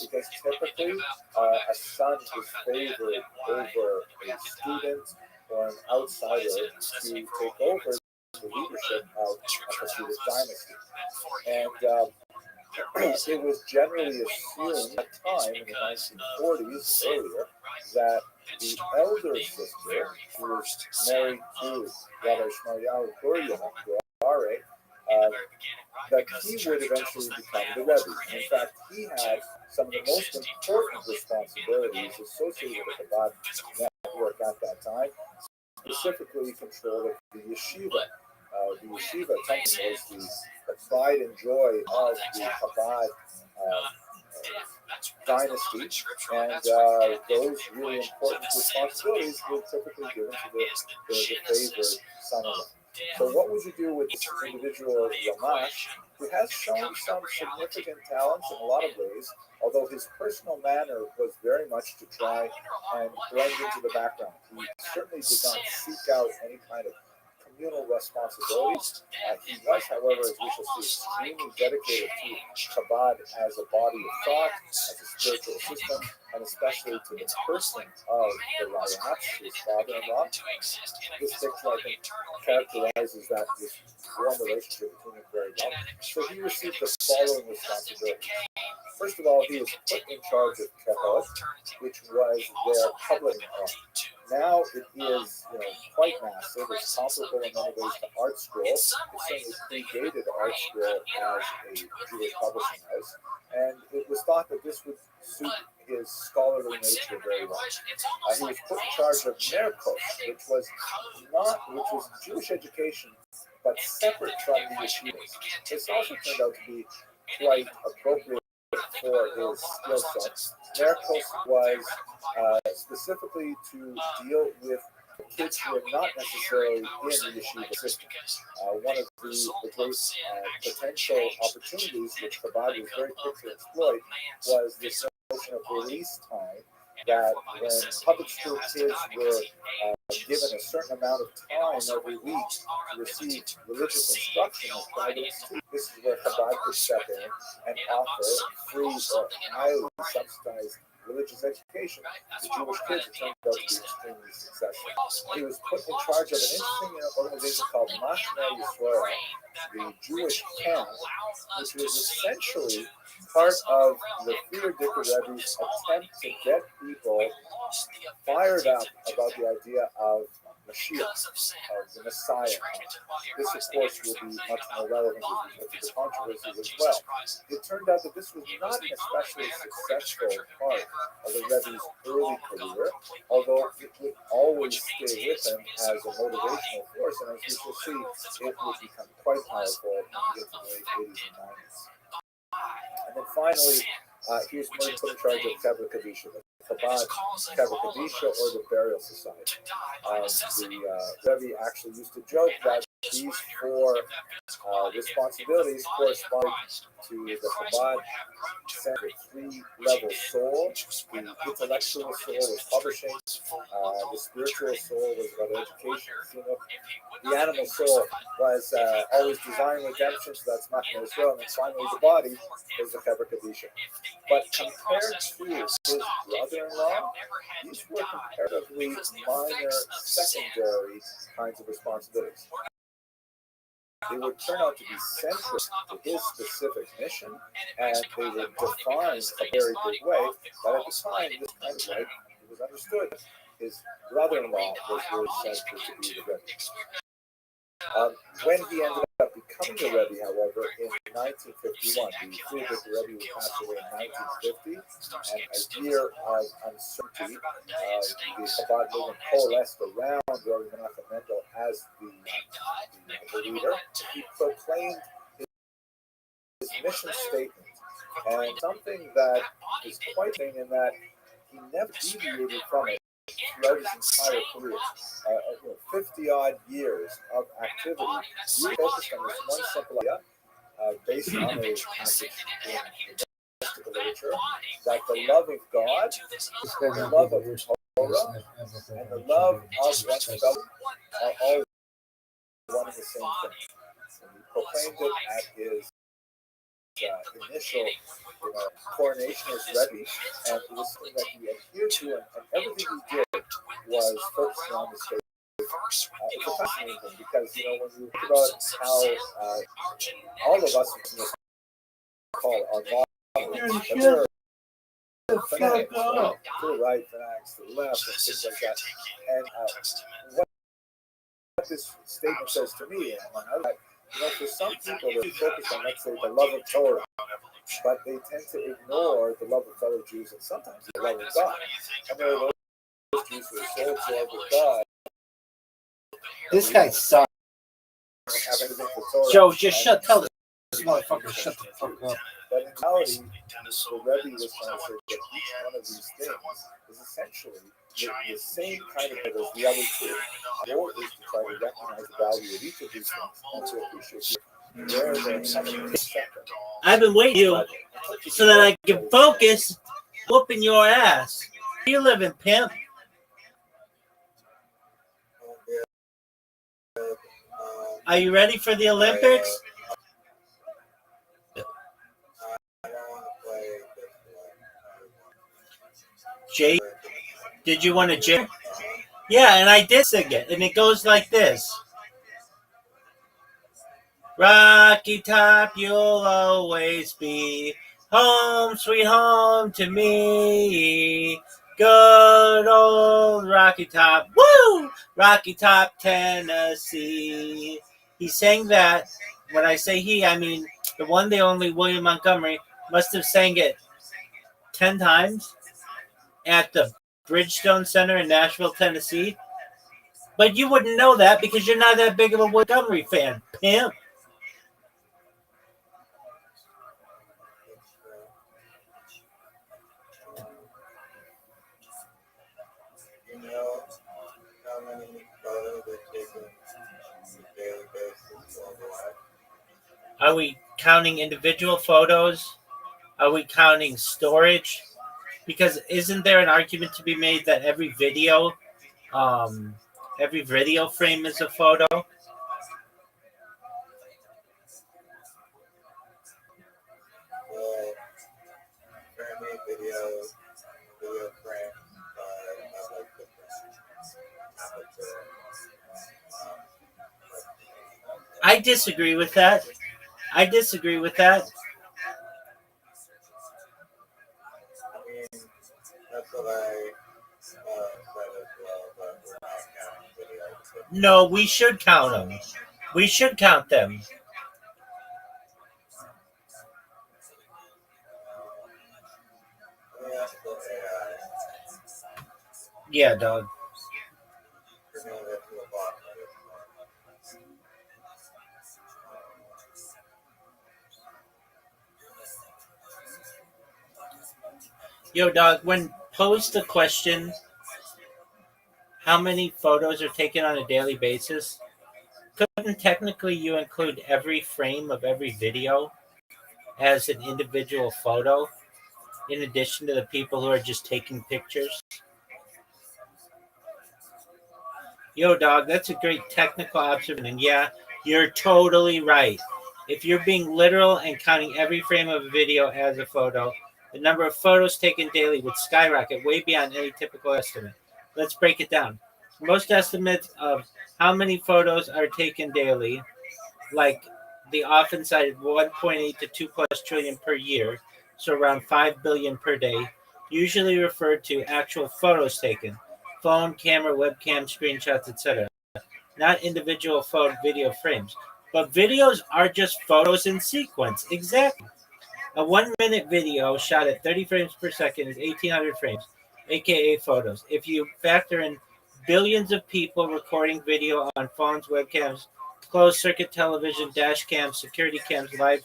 because typically a son is favored over a student or an outsider to take over the leadership of a Hasidic dynasty. And it was generally assumed at the time, in the 1940s, earlier, that the elder sister, who was married to Rabbi Shmaryahu Gurya, that he would eventually become the Rebbe. In fact, he had some of the most important responsibilities associated with the Chabad network at that time, specifically control of the yeshiva. The yeshiva technically was the pride and joy of the Chabad dynasty, and those really important responsibilities were typically given to the favored son-in-law. So what would you do with this individual Yamash, who has shown some significant talents in a lot of ways, although his personal manner was very much to try and blend into the background. He certainly did not seek out any kind of communal responsibilities. He was, however, as we shall see, extremely dedicated to Chabad as a body of thought, as a spiritual system, and especially to the person of the Rayats, his father-in-law. This picture, I think, characterizes this warm relationship between them very well. So he received the following responsibilities. First of all, he was put in charge of Kehot, which was their public art. Now it is, quite massive. It's comparable in many ways to Art Scroll. It certainly predated Art Scroll as a Jewish publishing house, and it was thought that this would suit his scholarly nature very well. He was put in charge of Merkos, which was Jewish education, but separate from the yeshivas. This also turned out to be quite appropriate for his skill set. Merkos was specifically to deal with kids who are not necessarily in the yeshiva system. One of the great potential opportunities which Chabad was very quick to exploit was this notion of release time, that when public school kids were given a certain amount of time every week to receive religious instruction as private institutions, this is where Chabad could step in and offer free or highly subsidized religious education to Jewish kids. It turned out to be extremely successful. He was put in charge of an interesting organization called Machne Yisrael, the Jewish camp, which was essentially part of the Friedrich Rebbe's attempt to get people fired up about the idea of Mashiach, of the Messiah. This, of course, will be much more relevant with the controversies as well. It turned out that this was not an especially successful part of the Rebbe's early career, although it would always stay with him as a motivational force, and as we shall see, it would become quite powerful when we get to the late 80s and 90s. And then finally, here's Murray put in charge of Kever Kadisha, the Chabad Kever Kadisha, or the Burial Society. The Rebbe actually used to joke that these four responsibilities correspond to the Chabad center three-level soul. The intellectual soul was publishing, the spiritual soul was about education, the animal soul was always desiring redemption, so that's Machne Yisrael, and then finally the body is the Kever Kadisha. But compared to his brother-in-law, these were comparatively minor, secondary kinds of responsibilities. They would turn out to be central to his specific mission, and they would define a very big way. But at the time, this kind of like it was understood. His brother-in-law was really central to be the Rebbe. When he ended up becoming the Rebbe, however, in 1951, the Frierdiker Rebbe would pass away in 1950, and a year of uncertainty, the Chabad movement coalesced around Rabbi Menachem Mendel as the leader. He proclaimed his mission statement, and something that is quite interesting in that he never deviated from it throughout his entire career. 50-odd years of activity, really focused on this one simple idea, based on a passage in mystical literature, that the love of God, the love of Torah, and the love of one's fellow are all one and the same thing. And he proclaimed it at his initial coronation as Rebbe, and it was something that he adhered to, and everything he did was focusing on the state. It's a fascinating thing because, when you think about how all of us in this call are models, that there are fanatics, right? To the right, fanatics to the left, and things like that. And what this statement says to me, and for some people, they're focused on, let's say, the love of Torah, but they tend to ignore the love of fellow Jews and sometimes the love of God. And there are those Jews who are so absorbed with God. This guy sucks. Joe, just tell this motherfucker shut the fuck up. But in reality, the Rebbe was trying to say that each one of these things is essentially the same kind of thing as the other two. The goal is to try to recognize the value of each of these things and to appreciate where they're coming from. I've been waiting you so that I can focus whooping your ass. Where you living, pimp? Are you ready for the Olympics? Jay, did you want to jam? Yeah, and I did sing it, and it goes like this. Rocky Top, you'll always be home, sweet home to me. Good old Rocky Top, woo! Rocky Top, Tennessee. He sang that. When I say he, I mean the one, the only William Montgomery must have sang it 10 times at the Bridgestone Center in Nashville, Tennessee. But you wouldn't know that because you're not that big of a Montgomery fan, pimp. How many photos are taken on a daily basis worldwide? Are we counting individual photos? Are we counting storage? Because isn't there an argument to be made that every video frame is a photo? Well, currently video frames are like I disagree with that. I mean, that's what I said as well, but we're not counting video. No, we should count them. We should count them. Yeah, dog. Yo, dog, when posed the question, how many photos are taken on a daily basis? Couldn't technically you include every frame of every video as an individual photo in addition to the people who are just taking pictures? Yo, dog, that's a great technical observation. And yeah, you're totally right. If you're being literal and counting every frame of a video as a photo, the number of photos taken daily would skyrocket way beyond any typical estimate. Let's break it down. Most estimates of how many photos are taken daily, like the often cited 1.8 to 2 plus trillion per year, so around 5 billion per day, usually refer to actual photos taken, phone, camera, webcam, screenshots, etc., not individual photo video frames. But videos are just photos in sequence. Exactly. A 1 minute video shot at 30 frames per second is 1,800 frames, aka photos. If you factor in billions of people recording video on phones, webcams, closed circuit television, dash cams, security cams, live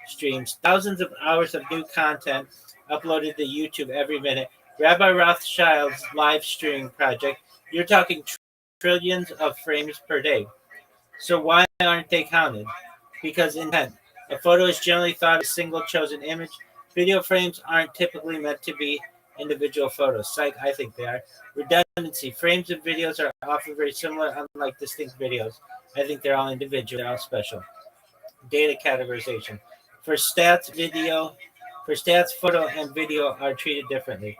streams, thousands of hours of new content uploaded to YouTube every minute, Rabbi Rothschild's live streaming project, you're talking trillions of frames per day. So why aren't they counted? Because intent. A photo is generally thought of as a single chosen image. Video frames aren't typically meant to be individual photos. Psych, I think they are. Redundancy. Frames of videos are often very similar, unlike distinct videos. I think they're all individual, they're all special. Data categorization. For stats, photo and video are treated differently.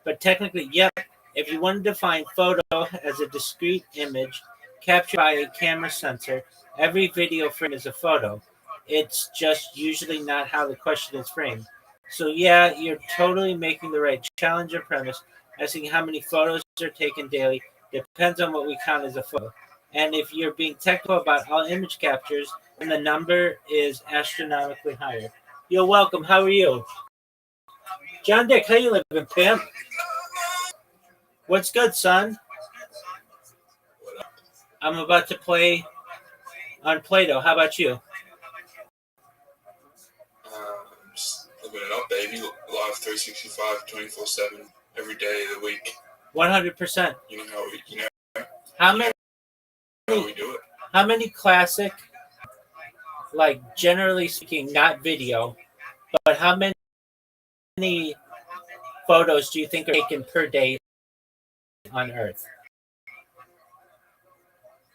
But technically, yep, if you want to define photo as a discrete image captured by a camera sensor, every video frame is a photo. It's just usually not how the question is framed. So yeah, you're totally making the right challenge or premise. Asking how many photos are taken daily depends on what we count as a photo. And if you're being technical about all image captures, then the number is astronomically higher. You're welcome. How are you? John Dick, how you living, pimp? What's good, son? I'm about to play on Play-Doh. How about you? Just living it up, baby. Live 365, 24/7, every day of the week. 100%. You know how How many? we do it. How many classic, like generally speaking, not video, but how many photos do you think are taken per day on Earth?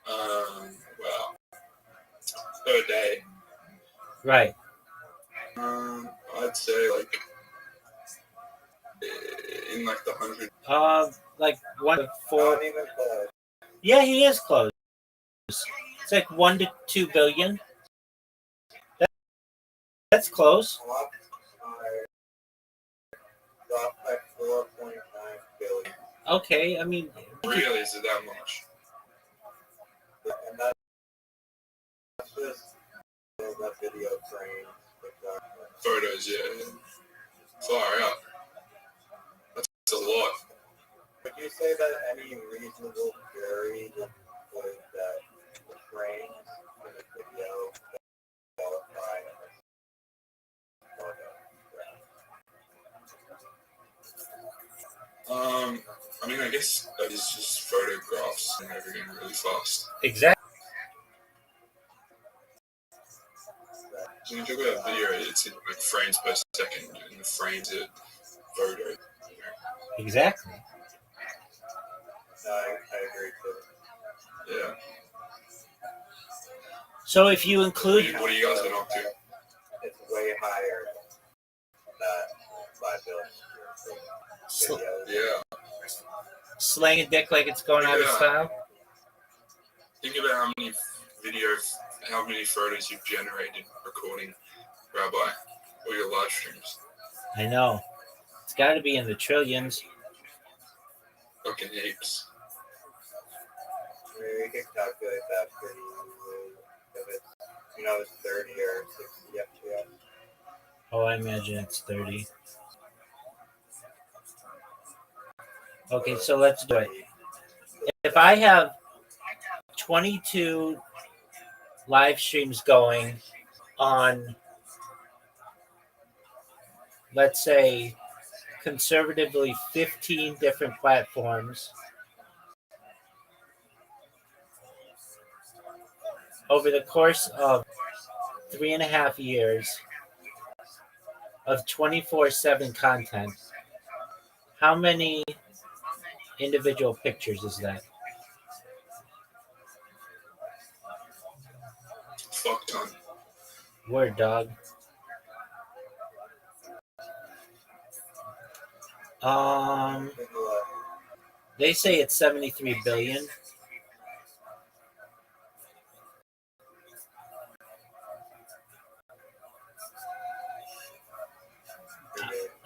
Well, per day. Right. I'd say like in like the 100. Like 1 to 4. Yeah, he is close. It's like 1 to 2 billion. That's close. Okay, I mean, Really, is it that much? And that's just video frames. Photos, yeah. Far out. That's a lot. Would you say that any reasonable jury would that the frames in the video qualify as photo? I mean, I guess that is just photographs and everything really fast. exactly. So when you talk about video, it's in like frames per second, and the frames are photo. You know? Exactly. I agree too. Yeah. So if you include, What are you guys been up to? It's way higher than 5 billion. Yeah. Slang a dick like it's going out of style. Think about how many photos you've generated recording Rabbi or your live streams. I know. It's got to be in the trillions. Fucking heaps. You can calculate that pretty easily if it's, it's 30 or 60 FPS. Oh, I imagine it's 30. Okay, so let's do it. If I have 22 live streams going on, let's say, conservatively 15 different platforms over the course of 3.5 years of 24/7 content, how many individual pictures is that? Fuck ton. Word, dog. They say it's 73 billion.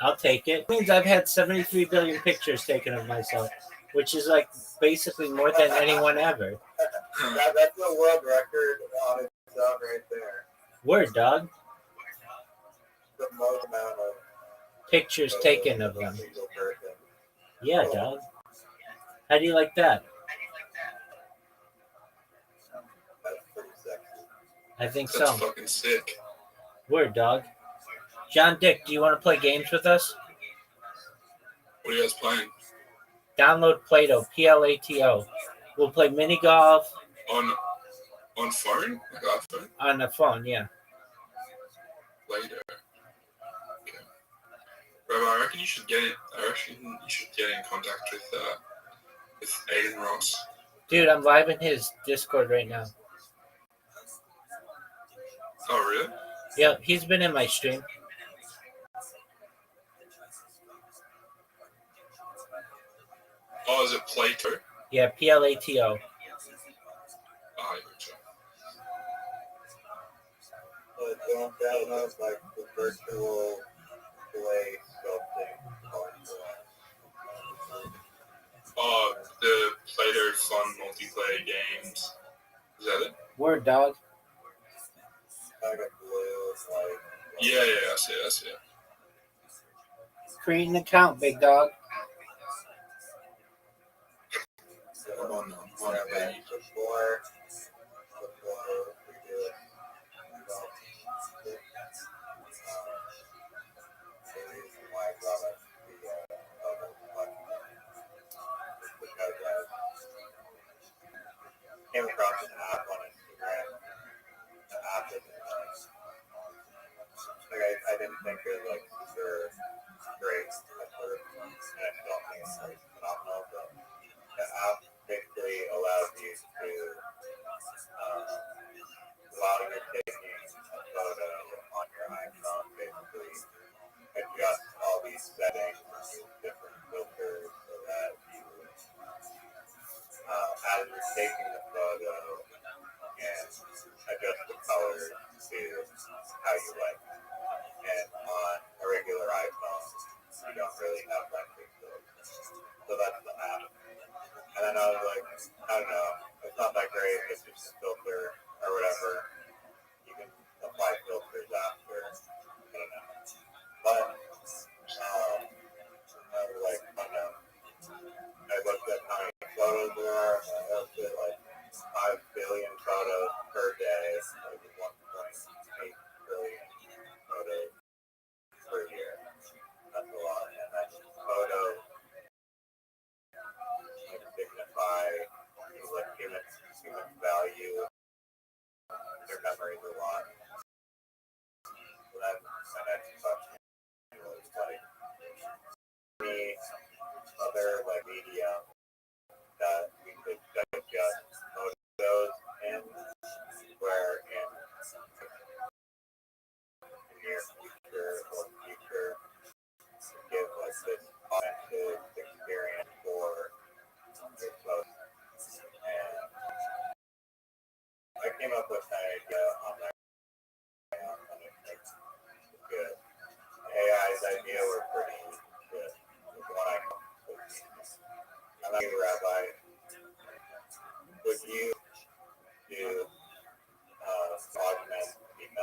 I'll take it. It means I've had 73 billion pictures taken of myself, which is like basically more than anyone ever. That's the world record on its own right there. Word, dog. The most amount of Pictures taken of a them. single person. Yeah, dog. How do you like that? That's pretty sexy. I think That's so. fucking sick. Word, dog. John Dick, do you want to play games with us? What are you guys playing? Download Plato, Plato. We'll play mini golf On phone? Like iPhone? on the phone, yeah. Later. Okay. Rabbi, I reckon you should get in contact with Aiden Ross. Dude, I'm live in his Discord right now. Oh, really? Yeah, he's been in my stream. Oh, is it Plato? Yeah, Plato. Oh, I gotcha. But don't download like the virtual play sculpting hardware. Oh, the Plato fun multiplayer games. Is that it? Word, dog. Like a blue, like. Yeah, I see it. Create an account, big dog. I'm on Before we do it, the reason why I brought up the other one is because I came across an app on Instagram. The app is I didn't think it was like super great at first, and I still don't think it's like phenomenal. But the app basically allows you to, while you're taking a photo on your iPhone, basically adjust all these settings and use different filters so that you, as you're taking the photo, and adjust the colors to how you like. And on a regular iPhone, you don't really have that capability. So that's the app. And then I was like, I don't know, it's not that great, it's just a filter or whatever. You can apply filters after, I don't know. But, I was like, I don't know. I looked at how many photos there are, and I looked at like 5 billion photos per day, like 1.8 billion photos per year. That's a lot. And that photo like signify like it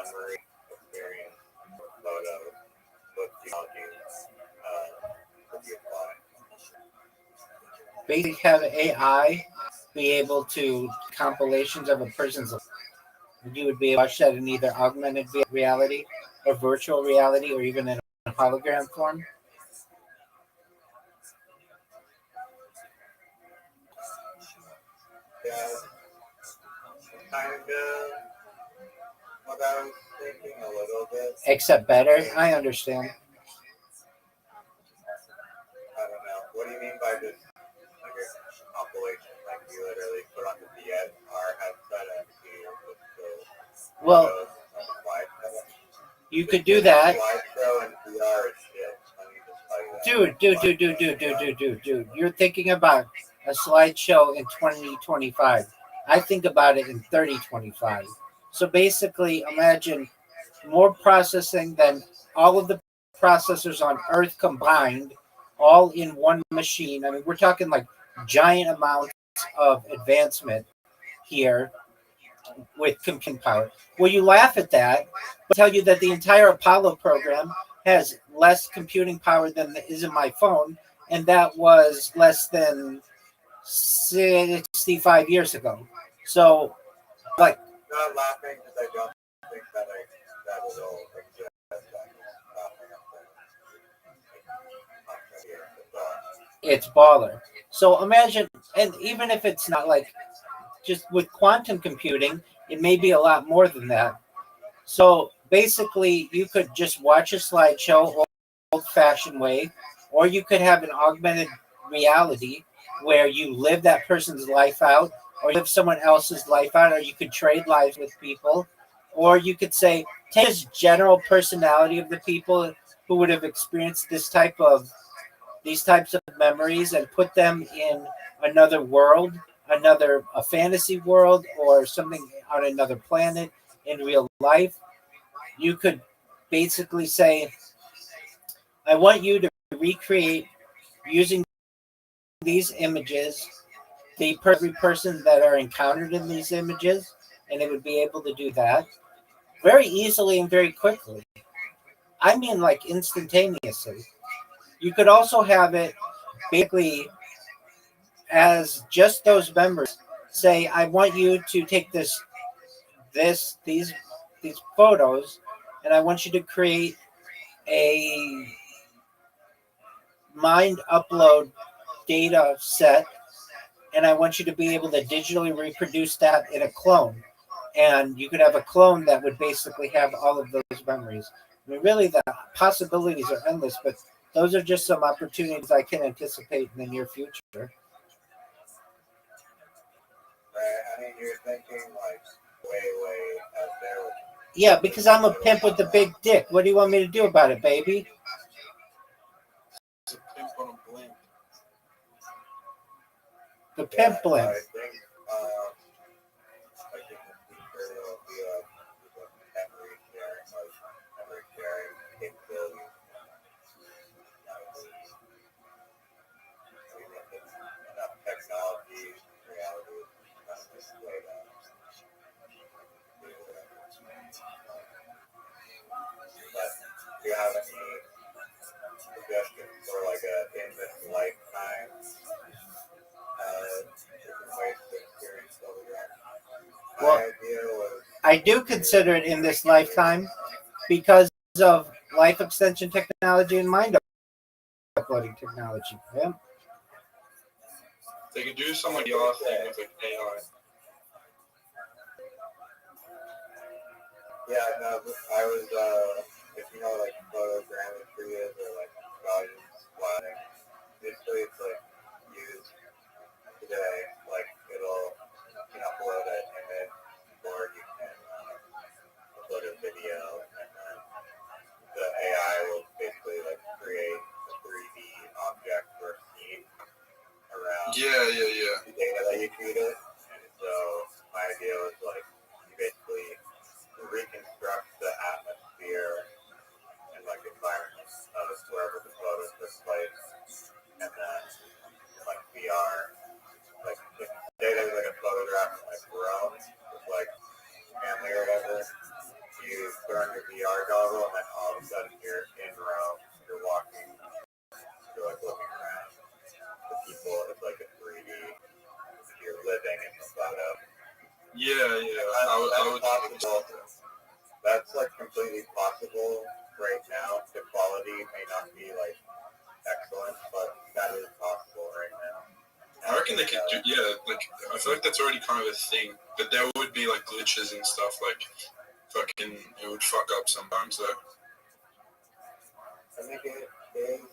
memory, experience, photo, what technologies could you apply? Basically, have AI be able to compilations of a person's life. You would be able to watch that in either augmented reality or virtual reality or even in a hologram form. Yeah, kind of what I was thinking a little bit. Except better. I understand. I don't know. What do you mean by this? Like a compilation, like you literally put on the VR headset and see the Well, photos on the slideshow. you could do that. Slideshow and VR is shit. Let me just tell you that. Dude. You're thinking about a slideshow in 2025. I think about it in 3025. So basically, imagine more processing than all of the processors on Earth combined, all in one machine. I mean, we're talking like giant amounts of advancement here with computing power. Well, you laugh at that, but tell you that the entire Apollo program has less computing power than is in my phone, and that was less than 65 years ago. So, like, Not laughing because I don't think that that will exist. it's baller. So imagine, and even if it's not like just with quantum computing, it may be a lot more than that. So basically, you could just watch a slideshow old-fashioned way, or you could have an augmented reality where you live that person's life out, or live someone else's life out, or you could trade lives with people, or you could say take this general personality of the people who would have experienced these types of memories and put them in another world, another a fantasy world, or something on another planet in real life. You could basically say, I want you to recreate using these images every person that are encountered in these images, and it would be able to do that very easily and very quickly. I mean, like instantaneously. You could also have it basically as just those members say, I want you to take these photos, and I want you to create a mind upload data set, and I want you to be able to digitally reproduce that in a clone. And you could have a clone that would basically have all of those memories. I mean, really, the possibilities are endless, but those are just some opportunities I can anticipate in the near future. Right? I mean, you're thinking like way out there. Yeah, because I'm a pimp with the big dick. What do you want me to do about it, baby? It's a pimp on a blimp. The pimp blimp. I think in the future there'll be memory sharing capabilities. Enough technology, reality, kind of this way to do whatever. But do you have any suggestions for like in this lifetime different ways to experience hologram? Well, My idea was I do consider it in this lifetime because of life extension technology and mind uploading technology. Yeah. They could do some like y'all thing with like AI. yeah, no, I was if you know like photogrammetry is or like Gaussian splatting, basically it's like used today, like you can upload an image or you can upload a video and then the AI will basically like create a 3D object or scene around Yeah. the data that you treated. And so my idea was like you basically reconstruct the atmosphere and like environment of wherever the photos took place, and then like VR, like if data is like a photograph of like Rome with like family or whatever, you VR goggle, and then all of a sudden you're in Rome, you're walking, you're like looking around. The people, it's like a 3D. You're living in the photo. Yeah. I would possible. That's like completely possible right now. The quality may not be like excellent, but that is possible right now. I reckon they could do, like, I feel like that's already kind of a thing, but there would be, like, glitches and stuff, like, fucking, it would fuck up sometimes, though. I think it is,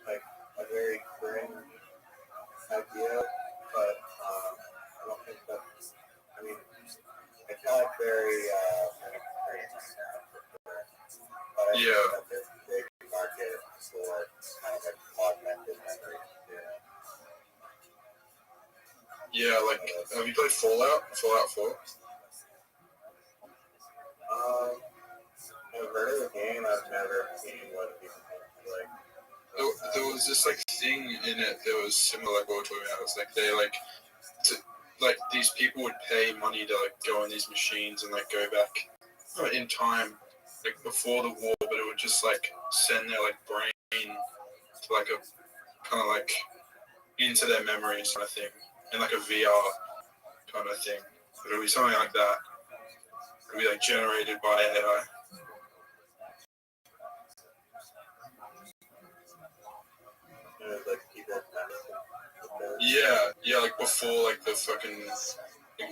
like, a very cringe idea, but, I don't think that's, I mean, it's not very, extreme right now, for sure. But I think that there's a big market for kind of, like, augmented memories, too. Yeah, like, have you played Fallout? Fallout 4? I've heard of the game. I've never seen what people like. There was this, like, thing in it that was similar, like, what we're talking about. It was, like, they, like, these people would pay money to, like, go in these machines and, like, go back in time, like, before the war, but it would just, like, send their, like, brain to, like, a, kind of, like, into their memories kind of thing. In like a VR kind of thing. But it'll be something like that. It'll be like generated by AI. Like people yeah, like before like the fucking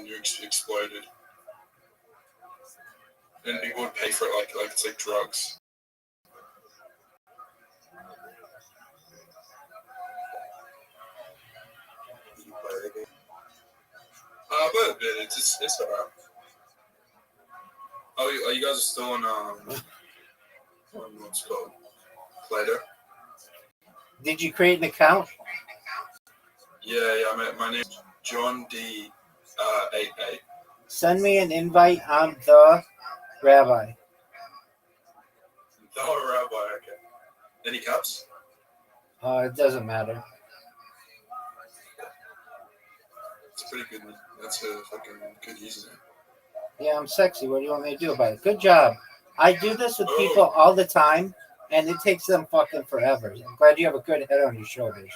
nukes exploded. And people would pay for it like it's like drugs. A little bit. It's alright. Oh, you guys are still on what's it called? Play-Doh? Did you create an account? Yeah. My name's John D. 88. Send me an invite. I'm the Rabbi. The Rabbi. Okay. Any caps? It doesn't matter. It's pretty good. That's a fucking good username. Yeah, I'm sexy. What do you want me to do about it? Good job. I do this with people all the time, and it takes them fucking forever. I'm glad you have a good head on your shoulders.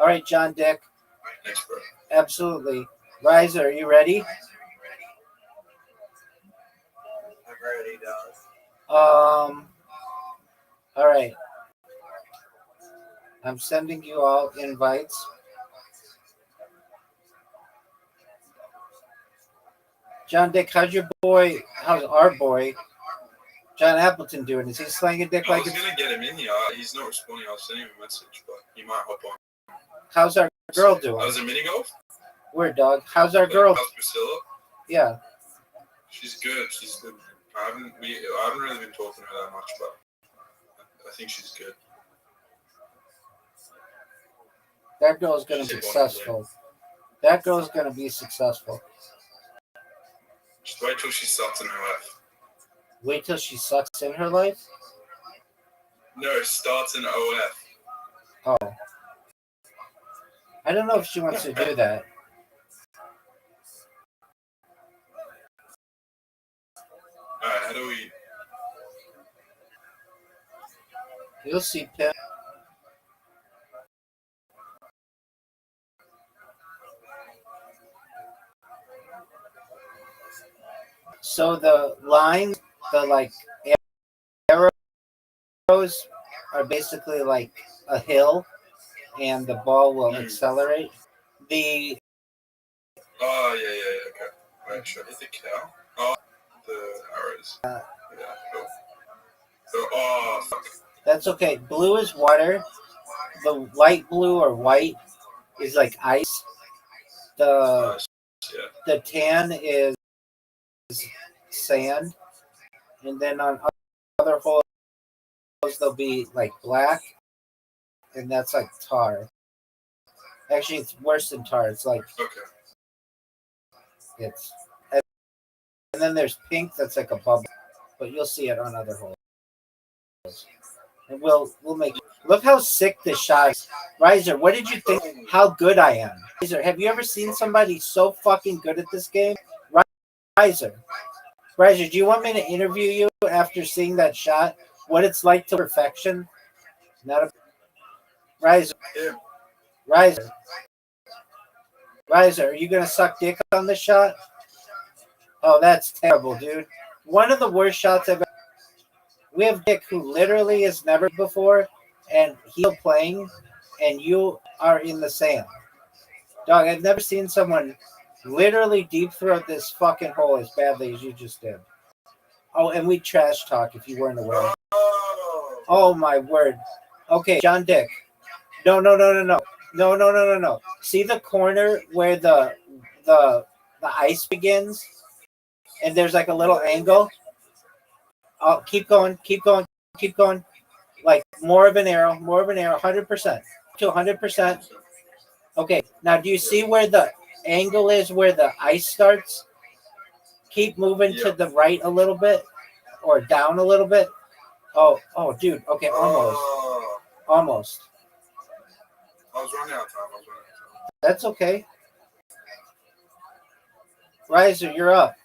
All right, John Dick. Thanks, bro. Absolutely. Riser, are you ready? I'm ready, Dallas. All right. I'm sending you all invites. John Dick, how's our boy, John Appleton doing? Is he slanging dick I like was going to get him in here. He's not responding. I was sending him a message, but he might hop on. How's our girl doing? I was in mini golf. Weird, dog. How's our girl? How's Priscilla? Yeah. She's good. I haven't really been talking to her that much, but I think she's good. That girl's going to be successful. That girl's going to be successful. Just wait till she sucks in her life. Wait till she sucks in her life? No, starts in OF. Oh. I don't know if she wants to do that. Alright, how do we... You'll see, Pim. So the lines, the like arrows are basically like a hill, and the ball will accelerate. The okay. Wait, should I hit the cow? Oh, the arrows. Yeah, cool. So, fuck. That's okay. Blue is water. The light blue or white is like ice. The tan is sand, and then on other holes they'll be like black, and that's like tar. Actually, it's worse than tar. It's like it's, and then there's pink that's like a bubble, but you'll see it on other holes. And we'll make. Look how sick this shot is. Riser, what did you think? How good I am. Riser, have you ever seen somebody so fucking good at this game? Riser. Riser, do you want me to interview you after seeing that shot? What it's like to perfection? Not a Riser. Yeah. Riser. Riser, are you gonna suck dick on this shot? Oh, that's terrible, dude. One of the worst shots I've ever. We have Dick who literally has never before, and he's playing, and you are in the sand. Dog, I've never seen someone literally deep throat this fucking hole as badly as you just did. Oh, and we trash talk if you weren't aware. Oh. Oh my word. Okay, John Dick. No, no, no, no, no. No, no, no, no, no. See the corner where the ice begins? And there's like a little angle. Oh, keep going, keep going, keep going. Like more of an arrow, 100%. To 100%. Okay, now do you see where the angle is where the ice starts? Keep moving to the right a little bit or down a little bit. Oh, dude. Okay, almost. Oh. Almost. I was running out of time. That's okay. Riser, you're up.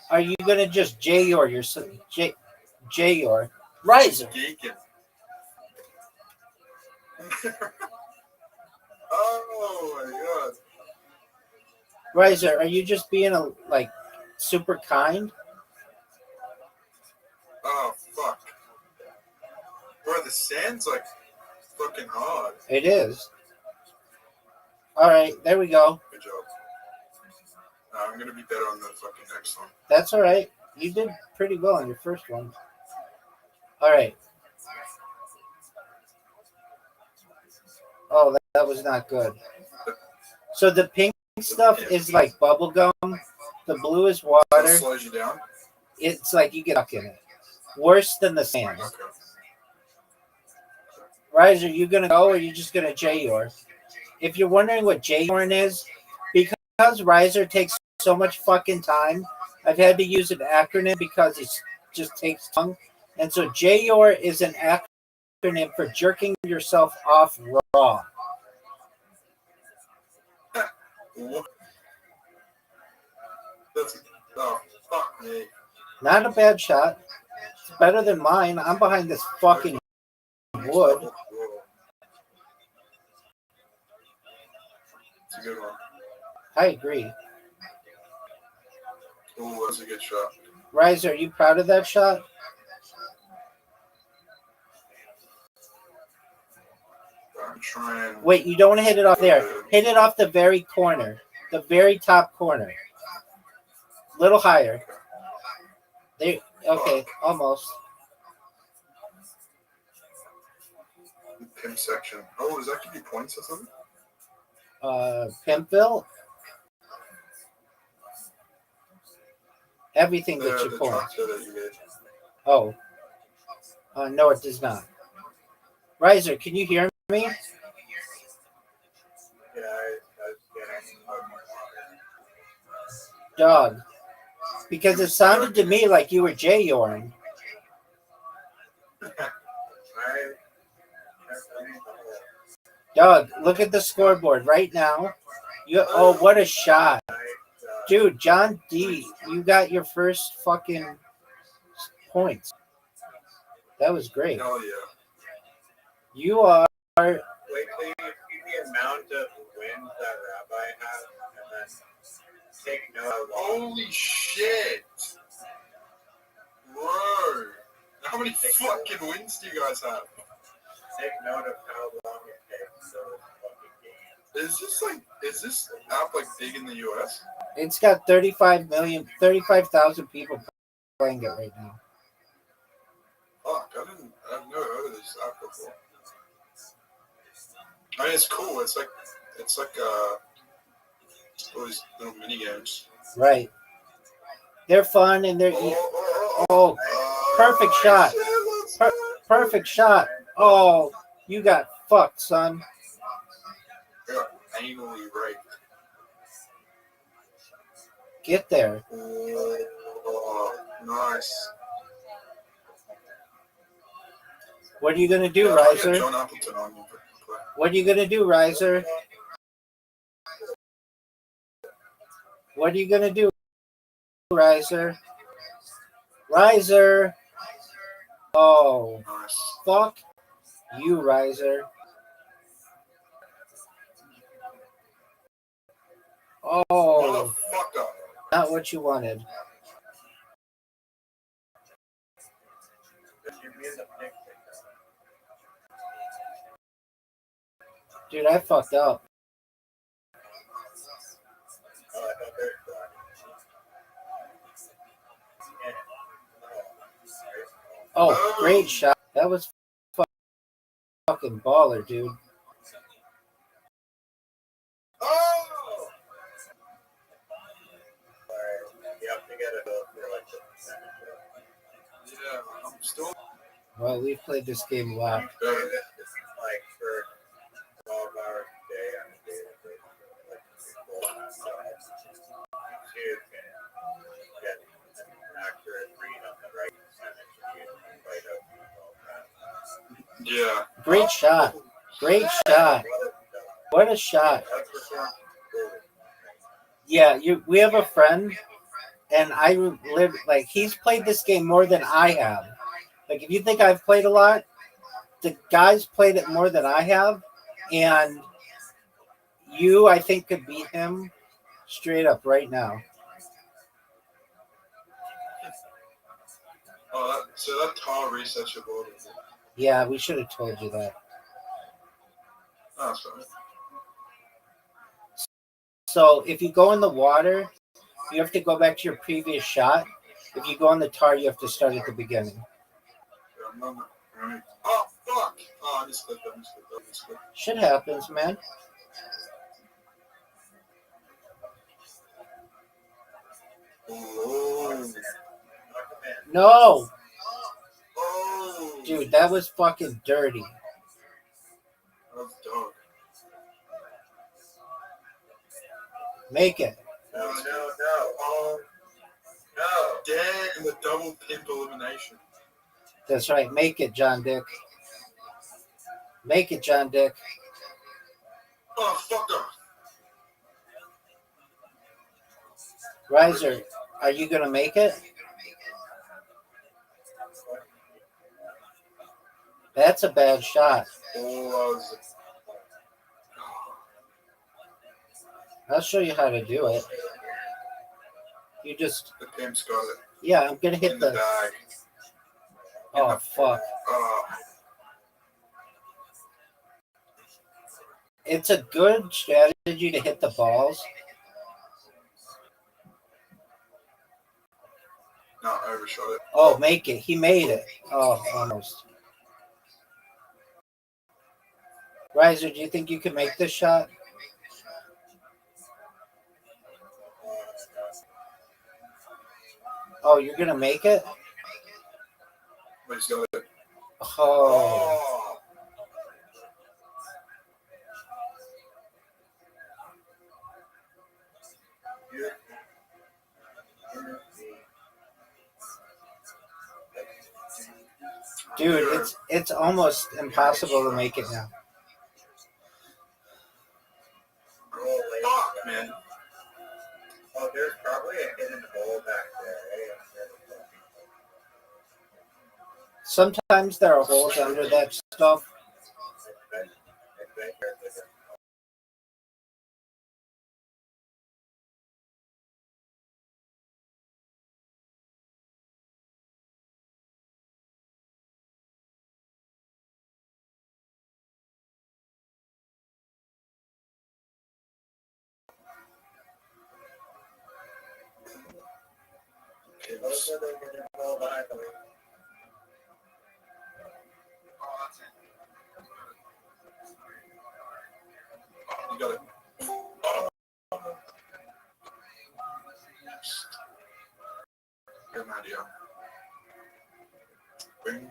Are you going to just J-Yor yourself? J-Yor. Riser. Geeking. Oh my god. Riser, are you just being super kind? Oh fuck. Bro, the sand's like fucking hard. It is. All right, there we go. Good job. I'm gonna be better on the fucking next one. That's all right. You did pretty well on your first one. All right. Oh, that was not good. So the pink stuff is like bubble gum. The blue is water. That slows you down? It's like you get stuck in it. Worse than the sand. Okay. Riser, you gonna go or are you just gonna J-Yor? If you're wondering what J-Yorn is, because Riser takes so much fucking time, I've had to use an acronym because it just takes time. And so J-Yor is an acronym for jerking yourself off raw. What? That's, oh, fuck me. Not a bad shot. It's better than mine. I'm behind this fucking wood. It's a good one. I agree. Oh, that's a good shot. Riser, are you proud of that shot? I'm trying. Wait, you don't want to hit it off there. Hit it off the very corner. The very top corner. Little higher. There. Okay, almost. Pimp section. Oh, does that give you points or something? Pimpville? Everything gets you The points. tractor that you made. Oh. No, it does not. Riser, can you hear me? Yeah, Dog. Because it sounded to me like you were J-Yoring. Dog, look at the scoreboard right now. Oh, what a shot. Dude, John D, you got your first fucking points. That was great. Hell yeah. You are. Wait till you see the amount of wins that Rabbi has, and then take note of Holy shit. Bro. How many fucking wins do you guys have? take note of how long it takes. So it's fucking game. Is this app like big in the US? It's got 35,000 people playing it right now. Fuck, I've never heard of this app before. I mean, it's cool. It's like all these little mini games. Right. They're fun and they're perfect shot. Perfect shot. Oh, you got fucked, son. I got anally raped. Get there. Oh, nice. What are you gonna do, I get Riser? John Appleton on you. What are you gonna do, Riser? What are you gonna do, Riser? Riser. Oh, Nice. fuck you, Riser. Oh, Motherfucker. not what you wanted. Dude, I fucked up. Oh, great shot. That was fucking baller, dude. Oh! Yeah, I'm still. Well, we've played this game a lot. Yeah. Great shot. Great shot. What a shot. Yeah, we have a friend, and I live like he's played this game more than I have. Like, if you think I've played a lot, the guy's played it more than I have, and you, I think, could beat him straight up right now. Oh, so that tile resets your board. Yeah, we should have told you that. Oh, that's fine. So if you go in the water, you have to go back to your previous shot. If you go on the tar, you have to start at the beginning. Right. Oh, fuck! Oh, I missed it. Shit happens, man. Oh. No! Oh. Dude, that was fucking dirty. That was dog. Make it. No. Oh. No. Damn, the double pimp elimination. That's right. Make it, John Dick. Make it, John Dick. Oh, fucker. Riser, are you going to make it? That's a bad shot. Oh, I'll show you how to do it. You just... the pimp's got it. Yeah, I'm going to hit in the bag. Oh, fuck. Oh. It's a good strategy to hit the balls. No, I overshot it. Oh, make it. He made it. Oh, almost. Riser, do you think you can make this shot? Oh, you're going to make it? But he's got it. Oh. Dude, it's almost impossible to make it now. Fuck, man. Oh, there's probably a hidden hole back there. Sometimes there are holes under that stuff. You got it. Good idea. Bing.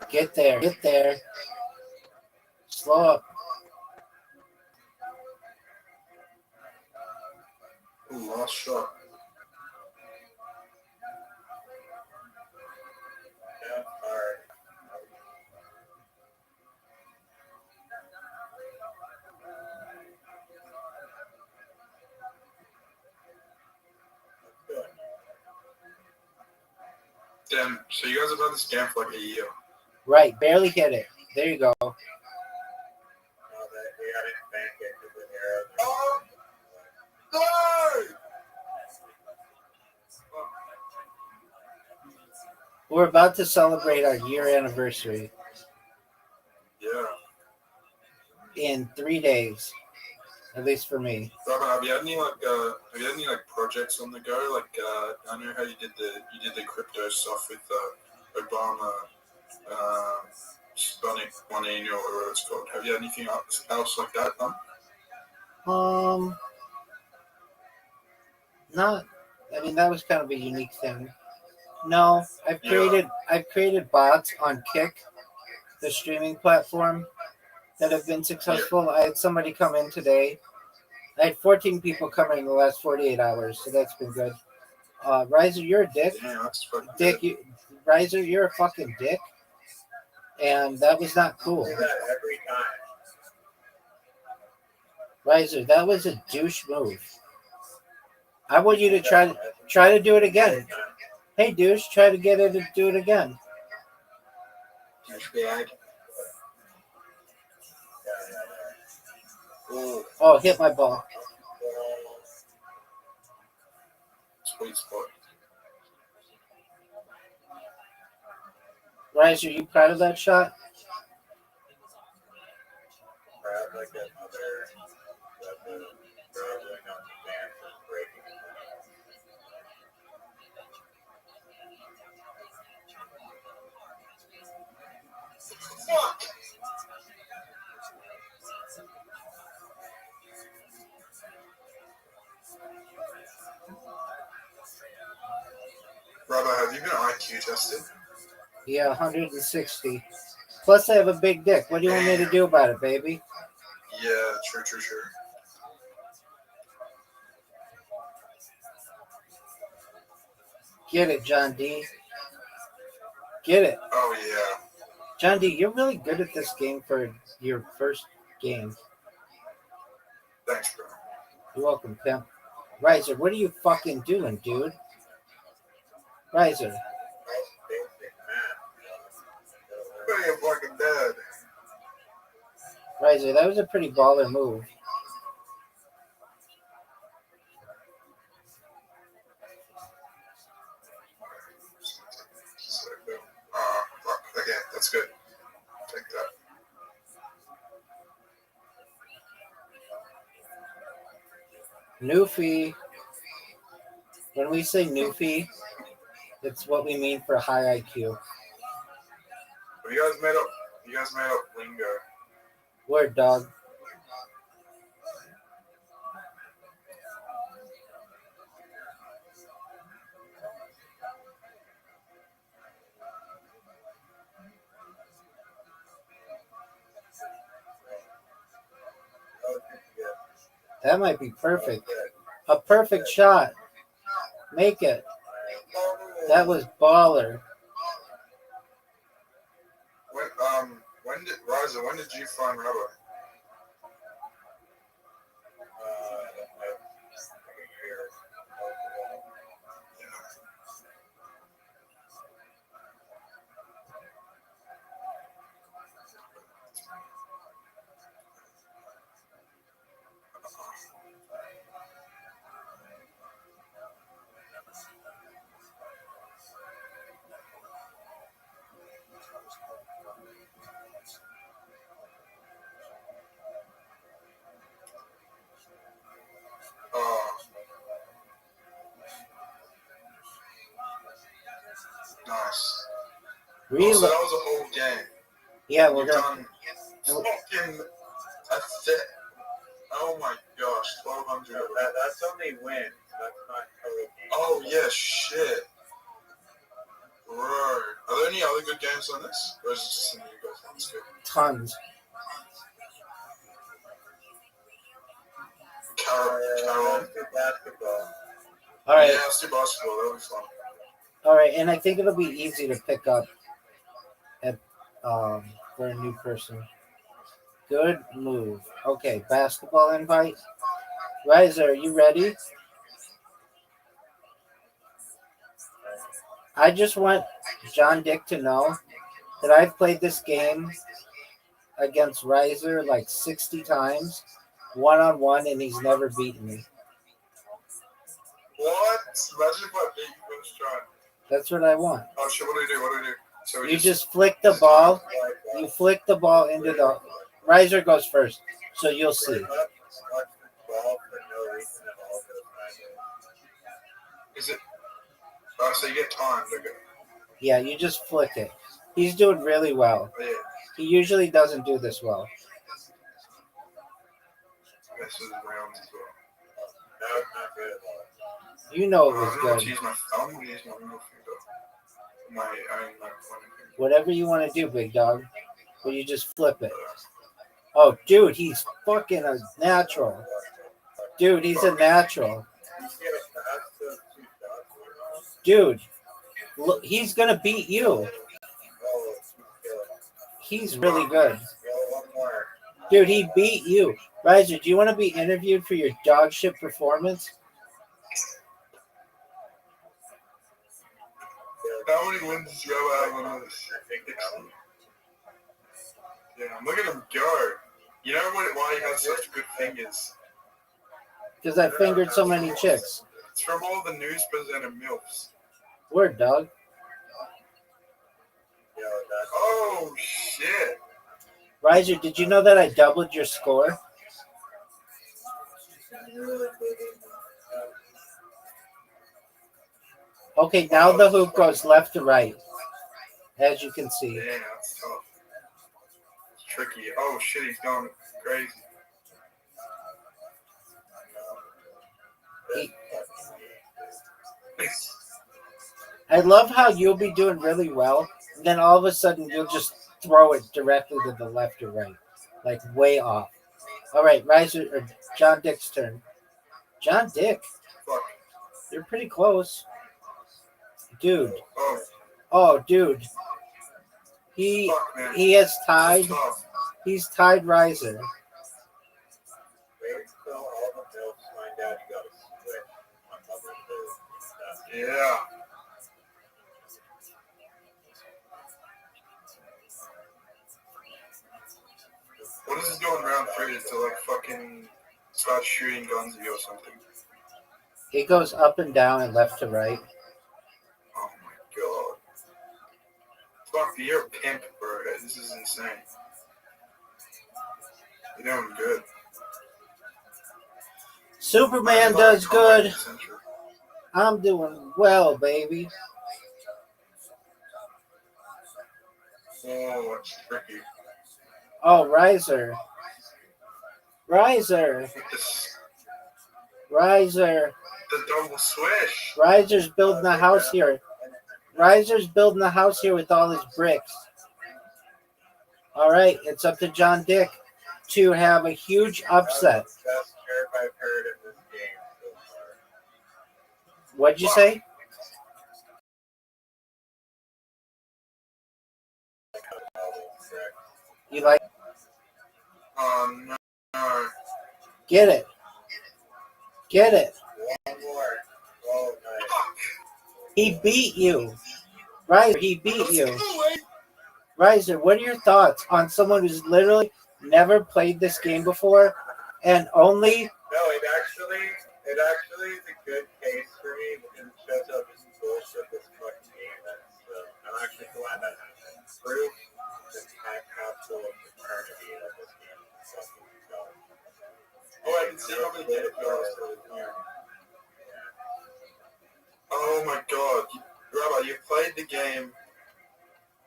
Get there. Get there. Slow up. Ooh, last shot. Yeah, hard. Damn. So you guys have had this game for like a year. Right, barely hit it. There you go. We're about to celebrate our year anniversary Yeah. in 3 days, at least for me. Robin, have you had any projects on the go? Like I know how you did the crypto stuff with Obama, Sonic 180 or whatever it's called. Have you had anything else like that done? Not. I mean, that was kind of a unique thing. No, I've Yeah. created bots on Kick, the streaming platform, that have been successful. I had somebody come in today. I had 14 people come in the last 48 hours, so that's been good. Riser, you're a dick. Yeah, that's fucking Dick, good. Riser, you're a fucking dick. And that was not cool. Do that every time. Riser, that was a douche move. I want you to try to do it again. Hey, douche, try to get it to do it again. Douchebag. Oh, hit my ball. Sweet spot. Riser, you proud of that shot? Like that other girl doing on the dance and breaking. Fuck! Rabbi, have you been IQ tested? Yeah, 160. Plus, I have a big dick. What do you want me to do about it, baby? Yeah, true. Get it, John D. Get it. Oh yeah. John D, you're really good at this game for your first game. Thanks, bro. You're welcome, pimp. Riser, what are you fucking doing, dude? Riser. Hey, I'm fucking dead. Riser, that was a pretty baller move. Fuck. Okay, that's good. Take that. Newfie. When we say Newfie, it's what we mean for high IQ. You guys made up lingo. Word, dog. That might be perfect. A perfect shot. Make it. That was baller. When did you find Rabbi? Nice. Really? So that was a whole game. Yeah, we're You've done. done fucking. That's it. Oh my gosh, 1,200. That's only wins. That's not total games. Oh yeah, shit. Bro, are there any other good games on this? Or is it just something you guys want to do? Tons. Carol. Let's do basketball. All right. Yeah, let's do basketball. That'll be fun. All right, and I think it'll be easy to pick up at for a new person. Good move. Okay, basketball invite. Riser, are you ready? I just want John Dick to know that I've played this game against Riser like 60 times, one-on-one, and he's never beaten me. What? Imagine if I beat you first try. That's what I want. Oh shit! What do we do? What do we do? So we You just flick the ball. You flick the ball into the... Riser goes first, so you'll see. Is it? Oh, so you get time. Okay. Yeah, you just flick it. He's doing really well. Oh, yeah. He usually doesn't do this well. This is round as well. You know it I was don't know what to good. use my thumb or use my middle finger. My pointing finger. Whatever you want to do, big dog. But you just flip it. Oh, dude, he's fucking a natural. Dude, he's a natural. Dude, look, he's going to beat you. He's really good. Dude, he beat you. Riser, do you want to be interviewed for your dog shit performance? How many wins does Rabbi have on this? Yeah, look at him go. You know why he has such good fingers? Because I fingered so many chicks. It's from all the news presenter MILFs. Word, dog. Oh, shit. Riser, did you know that I doubled your score? Okay, now the hoop goes left to right, as you can see. Yeah, that's tough. It's tricky. Oh, shit, he's going crazy. I love how you'll be doing really well, and then all of a sudden you'll just throw it directly to the left or right, like way off. All right, Riser or John Dick's turn. John Dick, Fuck. you're pretty close, dude. Oh, Oh, dude, he fuck, man. he has tied. That's tough. He's tied Riser. Yeah. What is this doing round 3 to like fucking start shooting guns at you or something? It goes up and down and left to right. Oh my god. Fuck, you're a pimp, bro. This is insane. You're doing good. Superman does good. I'm doing well, baby. Oh, it's tricky. Oh, Riser. Riser. With this, Riser. the double swish. Riser's building a house here. Riser's building a house here with all his bricks. All right, it's up to John Dick to have a huge upset. Best chirp I've heard in this game so far. What'd you say? You like? No. No. Get it. Get it. One more. Oh, nice. He beat you. Riser, he beat you. Riser, what are your thoughts on someone who's literally never played this game before and only... No, it actually is a good case for me because it shows how just bullshit this fucking game is. I'm actually glad that happened. Proof the time capsule of eternity of this game. Oh, I can see how many did it goes. Oh my god. Rabbi, you played the game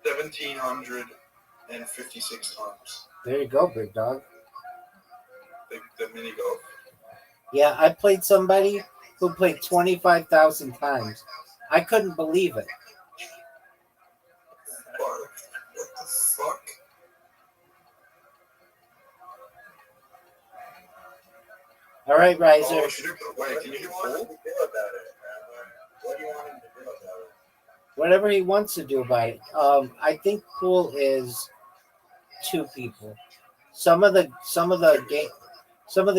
1,756 times. There you go, big dog. The mini golf. Yeah, I played somebody who played 25,000 times. I couldn't believe it. What the fuck? All right, Riser. Oh, should you, wait, can you do What do you pool? want him to do about it, Rabbi? What do you want him to do about it? Whatever he wants to do about it. I think pool is 2 people. Some of the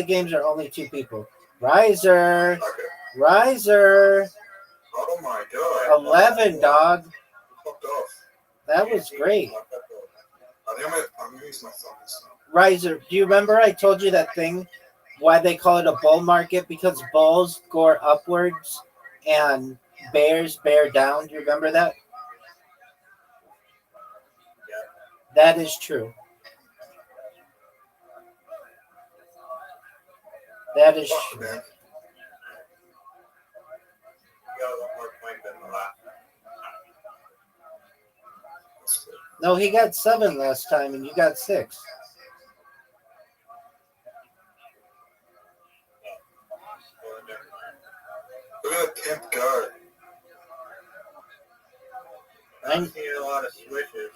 games are only 2 people. Riser. Okay. Riser. Oh my god. 11, dog. Fucked off. That was great. I think I'm gonna use my thumb this time. Riser, do you remember I told you that thing? Why they call it a bull market? Because bulls go upwards and bears bear down. Do you remember that? That is true. That is Fuck, true. man. You got a lot more point than the last. That's good. No, he got 7 last time, and you got 6. Look at the pimp guard. I'm seeing a lot of switches.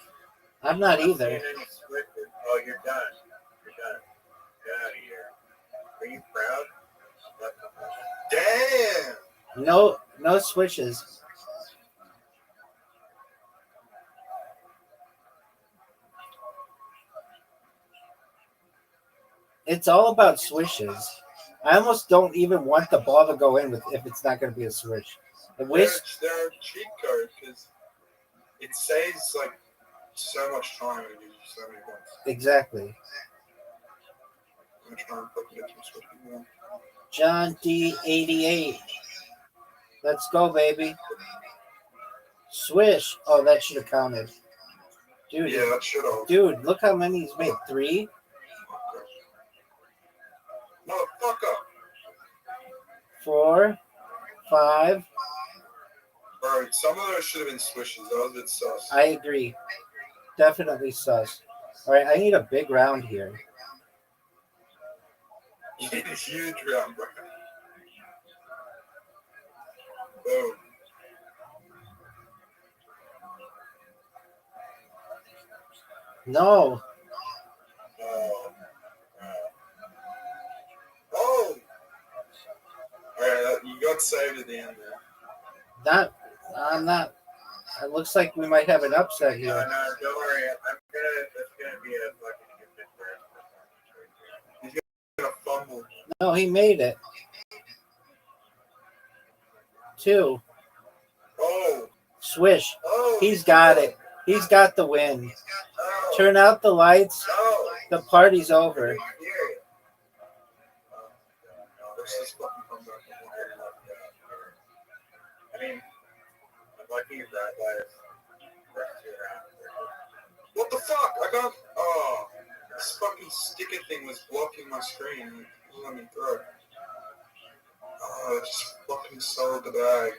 I'm not I'm either. seeing any switches. Oh, you're done. You're done. Get out of here. Are you proud? Damn! No switches. It's all about swishes. I almost don't even want the ball to go in with if it's not going to be a swish. The whisk, They're a cheat code because it saves like so much time and gives you so many points. exactly. I'm gonna try and fucking get some switch more. John D88. Let's go, baby. Swish. Oh, that should have counted. Dude, Yeah, that should have. dude, look how many he's made. 3? Motherfucker! 4, 5. Alright, some of those should have been swishes. That was a bit sus. I agree. Definitely sus. All right, I need a big round here. Huge round, bro. Boom. No. Oh! Alright, you got saved at the end there. I'm not. It looks like we might have an upset No, here. don't worry. It's gonna be a fucking stupid He's gonna fumble. No, he made it. 2. Oh! Swish. Oh! He's got it. He's got the win. Oh! Turn out the lights. No! The party's over. Let's just fucking come back and look at it. I mean, I'm lucky that was first 2 rounds. What the fuck? I got. Oh! This fucking sticker thing was blocking my screen and it wouldn't let me throw. Oh, I just fucking sold the bag.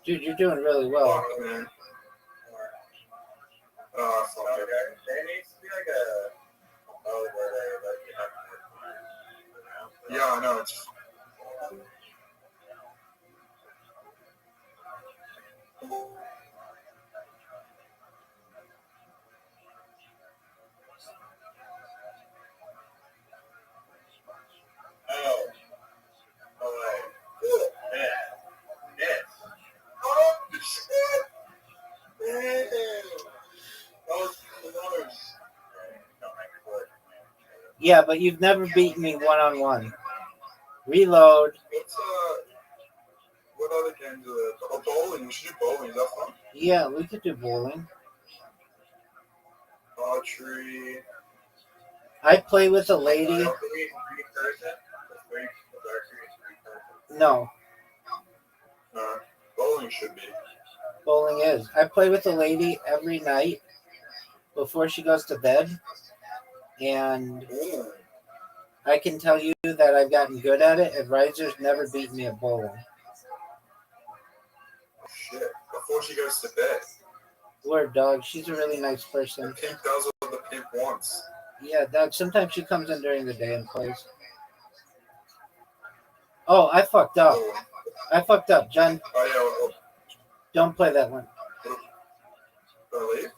Dude, you're doing really well. Fuck, man. Oh, fuck. Okay. There needs to be like a mode where they like you have to Yeah, I know. It's. Oh. Oh, wait. Yeah. Yes. Oh, shit! Damn! That was close. Yeah, but you've never beaten me one-on-one. Reload. What's, what other games are there? Oh, bowling. We should do bowling. Is that fun? Yeah, we could do bowling. Archery. I play with a lady. No, Bowling should be. bowling is. I play with a lady every night before she goes to bed. And Ooh. I can tell you that I've gotten good at it. And Riser's never beaten me at bowling. Shit. Before she goes to bed. Word, dog. She's a really nice The person. pimp does what the pimp wants. Yeah, dog. Sometimes she comes in during the day and plays. Oh, I fucked up. Oh, I fucked up. John, oh don't play that one. yeah. Do I leave?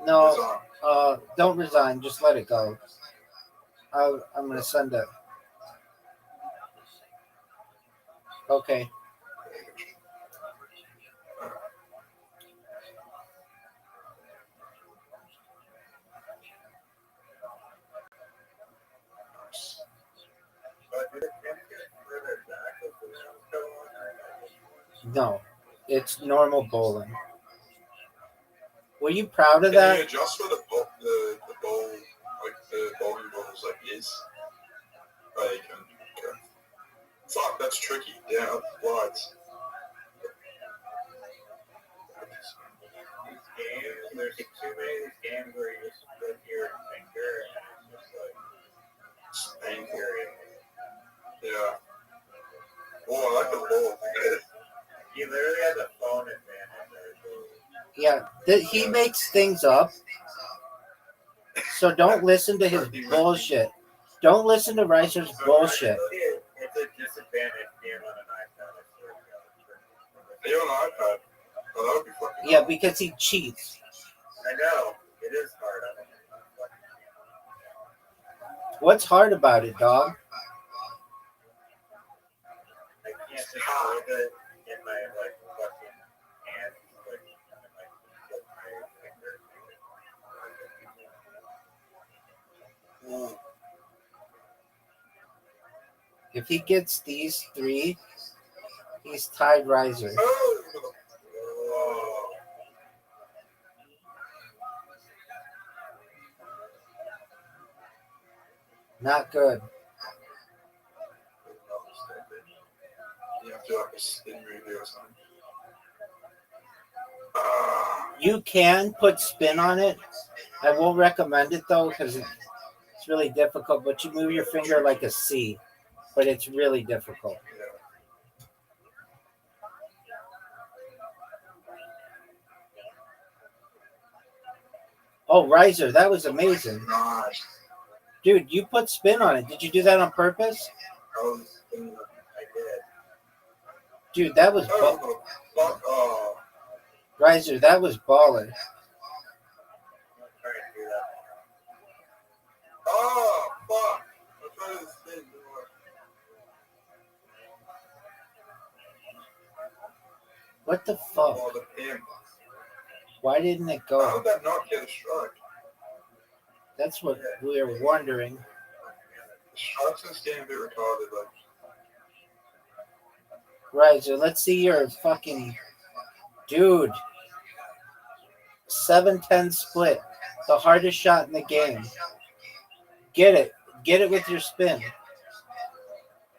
No, It's on. don't resign. Just let it go. I'm going to send it. Okay. No. It's normal bowling. Were you proud of Can you that? adjust for the bowl, like the bowling balls, like is? Like, okay. Fuck, that's tricky. Yeah, what? These games, there's too many of these games where you just put your finger and it's just like Painful. Yeah. Oh, I like the ball. he literally has a phone advantage there. Yeah, he makes things up. So don't listen to his bullshit. Don't listen to Reiser's bullshit. It's a disadvantage being on an iPad. I swear to God. Are you on an iPad? Oh, that would be fucking Yeah, hard. because he cheats. I know. It is hard. I don't know. What's hard about it, dog? I can't just hold it in my like fucking hand, like with my finger. Ooh. If he gets these three, he's tied Reiser. Oh. Not good. You have to like a spin movie or something. You can put spin on it. I won't recommend it though because it's really difficult. But you move your finger like a C, but it's really difficult. Yeah. Oh, Reiser, that was amazing, Nice. dude. You put spin on it. Did you do that on purpose, I did. dude? That was Oh, fuck. Oh. Reiser. That was baller. Oh, fuck. I'm trying to spin more. What the fuck? Oh, the pimp. Why didn't it How go? did that not get a strike? That's what we were wondering. The strikes in this game a bit retarded, like. Reiser, let's see your fucking dude. 7-10 split. The hardest shot in the game. Get it. Get it with your spin.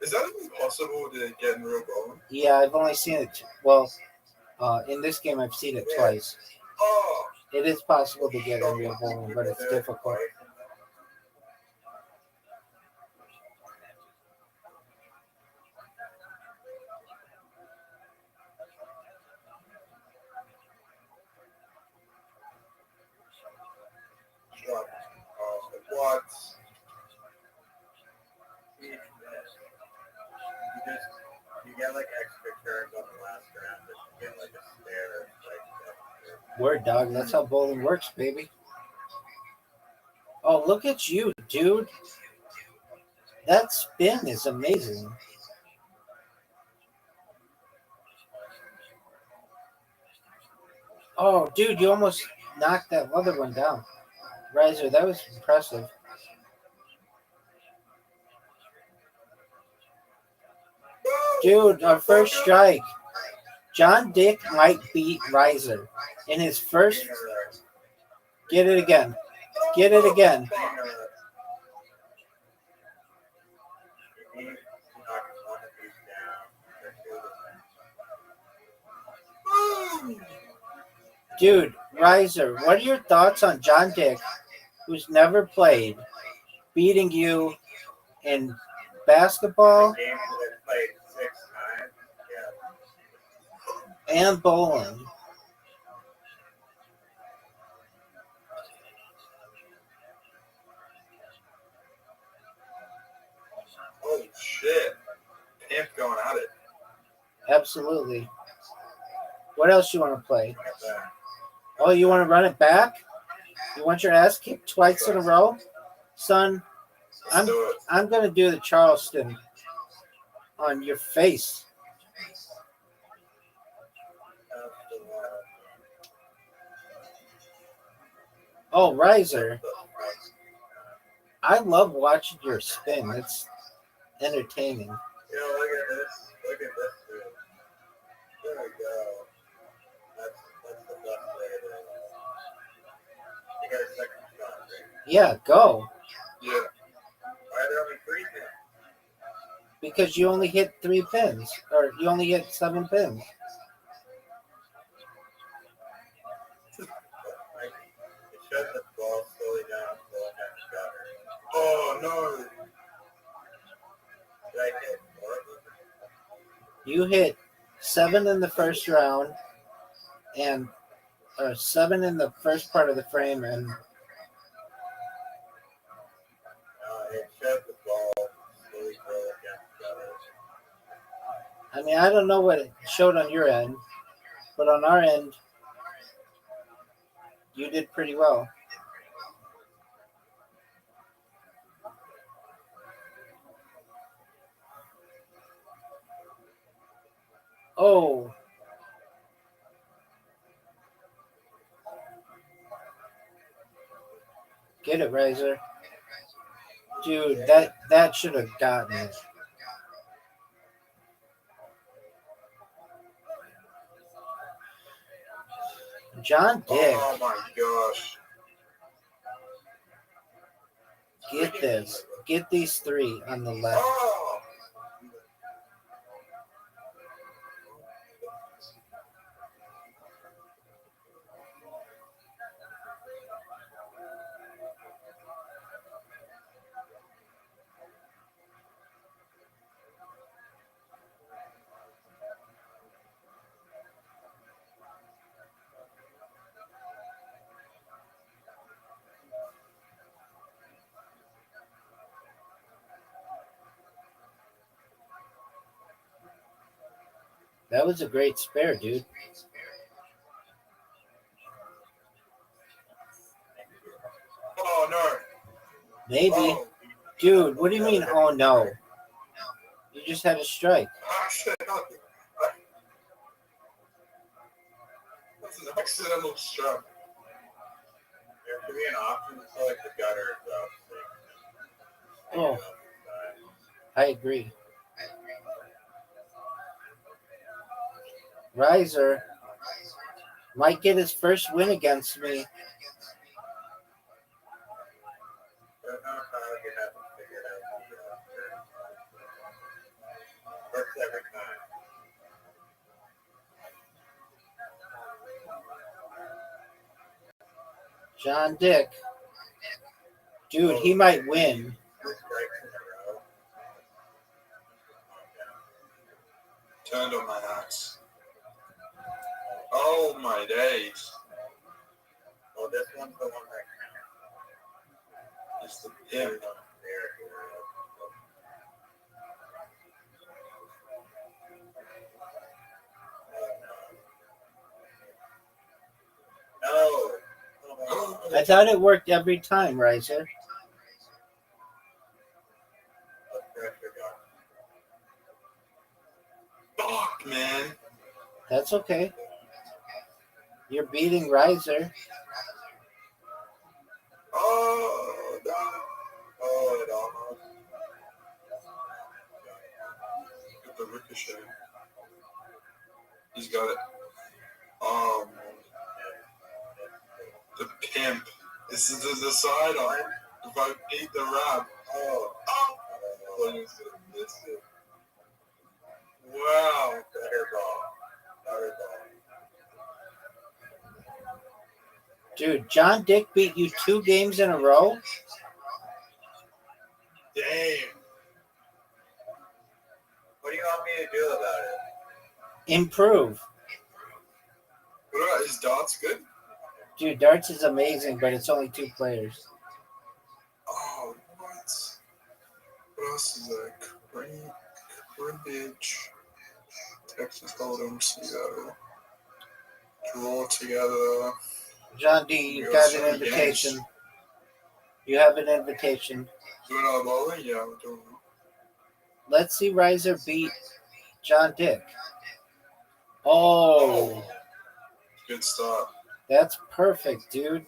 Is that even possible to get in real bowling? Yeah, I've only seen it. Well, in this game, I've seen it twice. Oh! It is possible to get in real bowling, but it's difficult. Strike. What? You get like extra turns on the last round, but you get like a spare. Word, dog. That's how bowling works, baby. Oh, look at you, dude. That spin is amazing. Oh, dude, you almost knocked that other one down. Reiser, that was impressive. Dude, our first strike. John Dick might beat Reiser in his first. Get it again. Get it again. Dude, Reiser, what are your thoughts on John Dick, who's never played, beating you in basketball and bowling? Oh shit. Pimp going at it. Absolutely. What else you want to play? Oh, you want to run it back? You want your ass kicked twice in a row? Son, Let's do it. I'm going to do the Charleston on your face. Oh, Reiser. I love watching your spin. It's entertaining. Look at this. Look at this, dude. There we go. get a second shot, right? Yeah, go. Yeah. Why are there only 3 pins? Because you only hit 3 pins. Or you only hit 7 pins. Like, it shows the ball slowly down the gutter. Oh no. Did I hit 4 of them? You hit 7 in the first round and 7 in the first part of the frame, and It shows the ball slowly roll against the gutter. I mean, I don't know what it showed on your end, but on our end, you did pretty well. Oh. Get it, Razor. Dude, that should have gotten it. John Dick, Oh my gosh. get this. Get these 3 on the left. Oh. That was a great spare, dude. Oh no. Maybe. Oh. Dude, what do you mean, oh no? You just had a strike. That's an accidental strike. There should be an option to select the gutter. Oh, I agree. Riser might get his first win against me. I don't know how you have to figure out the works every time. John Dick. Dude, he might win. 2 strikes in a row. Turned on my axe. Oh my days. Well, this one's the one that It's the pimp. counts. No. I thought it worked every time, Riser. Fuck, man. That's okay. You're beating Riser. Oh, no. Oh, it almost. Get the ricochet. He's got it. Oh, man. The pimp. This is the sidearm. If I beat the Rab. Oh. Oh. I was gonna miss it. Wow. Better ball. Better ball. Dude, John Dick beat you 2 games in a row? Damn. What do you want me to do about it? Improve. What about his darts good? Dude, darts is amazing, but it's only 2 players. Oh, what? What else is there? Cribbage. Texas Hold'em, Seattle. Draw together. John D, We you got got so an many invitation. games. You have an invitation. Do another bowling? Yeah, we're doing it. Let's see Riser beat John Dick. Oh, Good start. that's perfect, dude.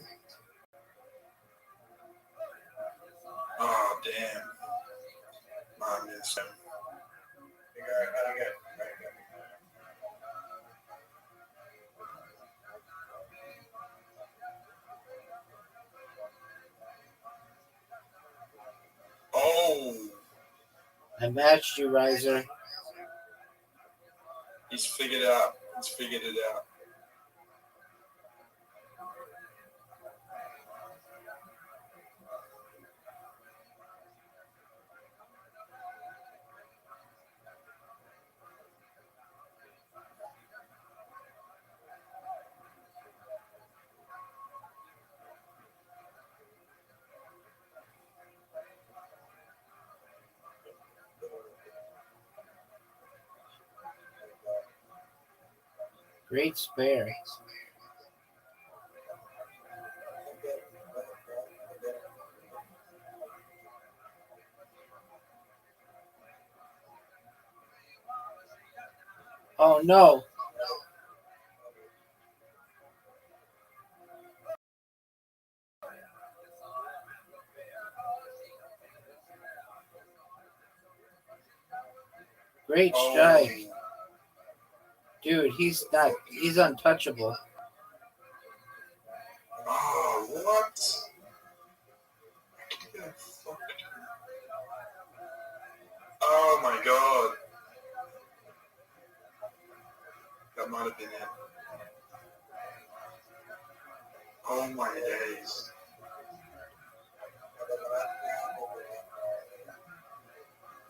Oh, damn. I missed him. Figure out how to get it. I matched you, Riser. He's figured out. He's figured it out. Great spare. Oh no. Great strike. Dude, he's untouchable. Oh, what? Oh my god. That might have been it. Oh my days.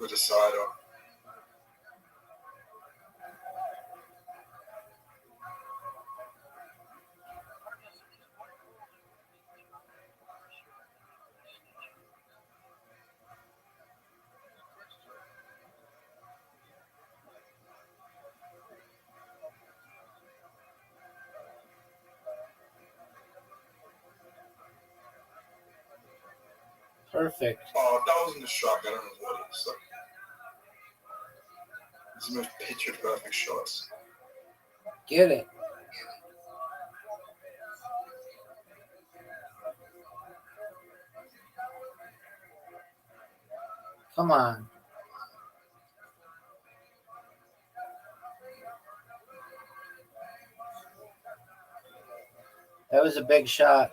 The decider. Perfect. Oh, if that wasn't a strike, I don't know what it is. Like, it's the most picture perfect shots. Get it. Come on. That was a big shot.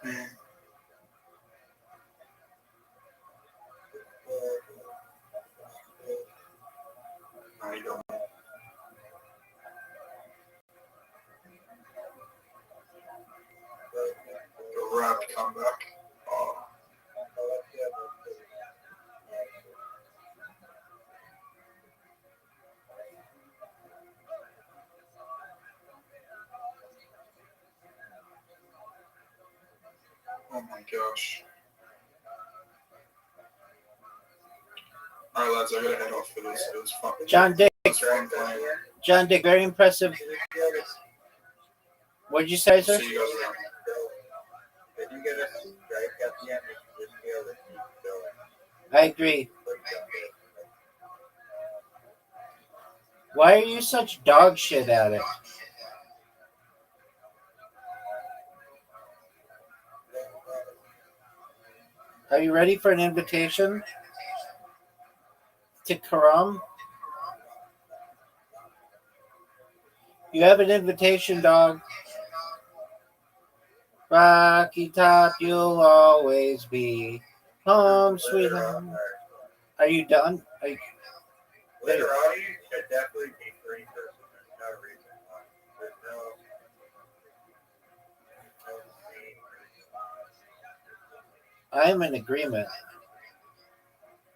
Man. I don't. A wrap comeback. Oh. Oh my gosh. Alright, lads, I gotta head off for this. It was fun. John Dick. It was fun playing. John Dick, very impressive. What did you say, sir? See you guys around. I agree. Why are you such dog shit at it? Are you ready for an invitation to Karam? You have an invitation, dog. Rocky Top, you'll always be home, sweet home. Are you done? Are you... Later on, you should definitely be free person. There's no reason why. There's no I am in agreement.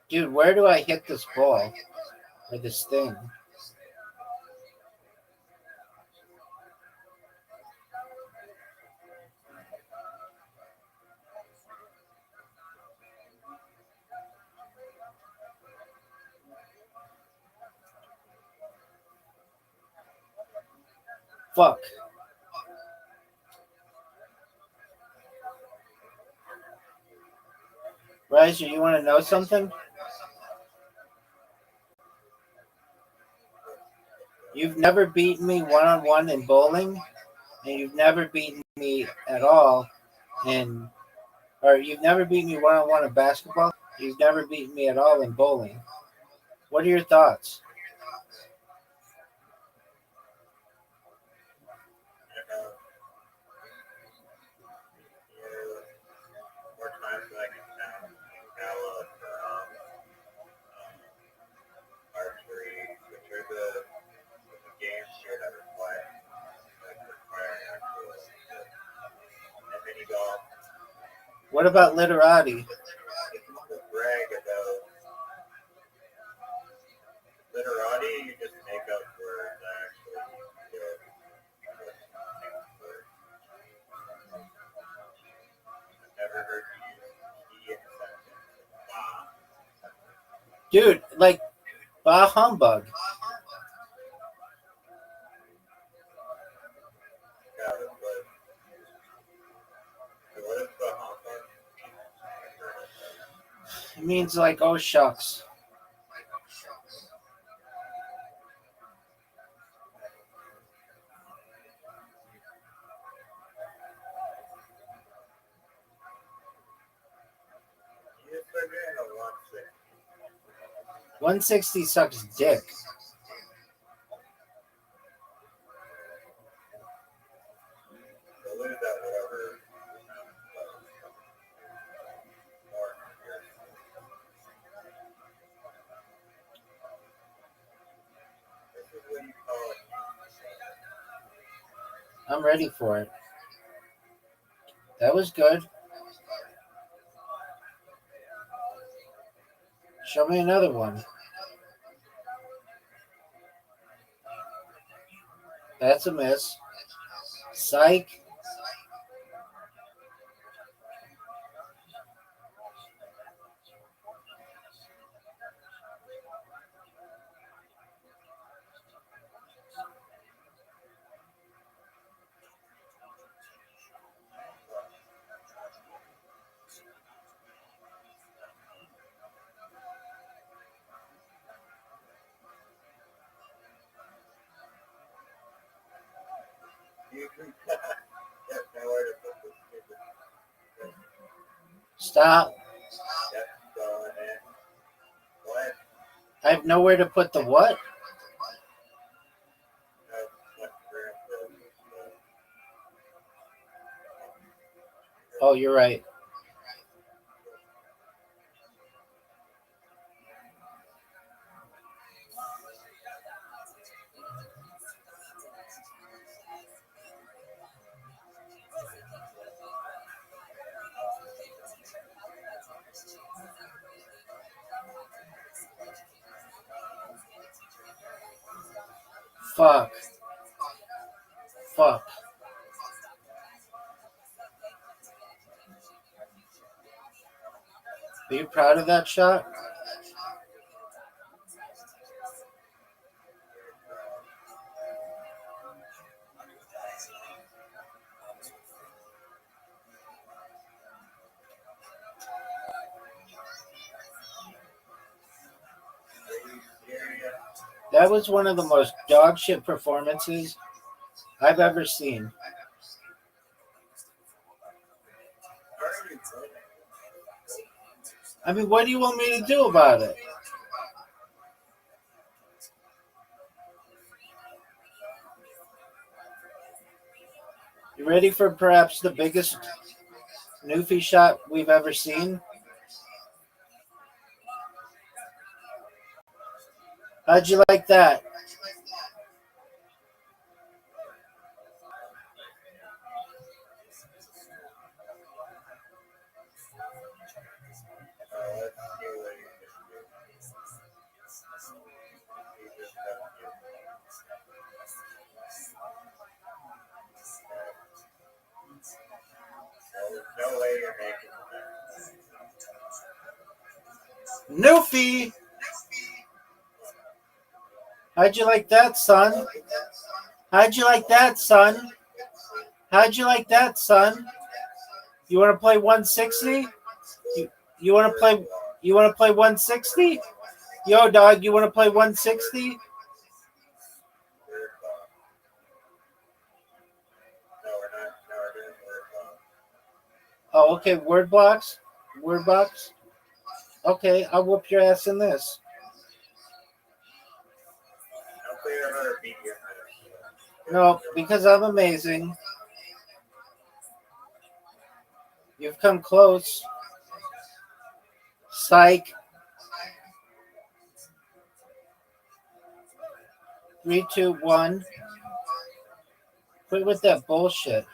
Dude, where do I hit this ball? Or this thing? Fuck. Riser, you want to know something? You've never beaten me one-on-one in bowling, and you've never beaten me at all in, or you've never beaten me one-on-one in basketball. You've never beaten me at all in bowling. What are your thoughts? And, more times than I can count. Gala for archery, which are the games here that require actual and mini golf. What about literati? If you want to brag about literati, you just make up words actually. I've never heard you use he in a sentence. Wow. Dude, like, bah humbug. Yeah, but what is the humbug? It means like, oh shucks. You just start getting a 160. 160 sucks dick. So lose that whatever more here. This is what you call it. I'm ready for it. That was good. Show me another one. That's a miss. Psych. You can have nowhere to put this stupid Stop. Yep, going in. What? I have nowhere to put the what? That's for Oh, you're right. Fuck. Fuck. Are you proud of that shot? That was one of the most dog shit performances I've ever seen. I mean, what do you want me to do about it? You ready for perhaps the biggest Newfie shot we've ever seen? How'd you like that? No way you're making Newfie! How'd you like that, son? How'd you like that, son? How'd you like that, son? You want to play 160? You want to play? You want to play 160? Yo, dog, you want to play 160? Oh, okay. Word blocks. Word box. Okay, I'll whoop your ass in this. I'll figure out how to beat your ass. No, because I'm amazing. You've come close. Psych. 3, 2, 1. Quit with that bullshit.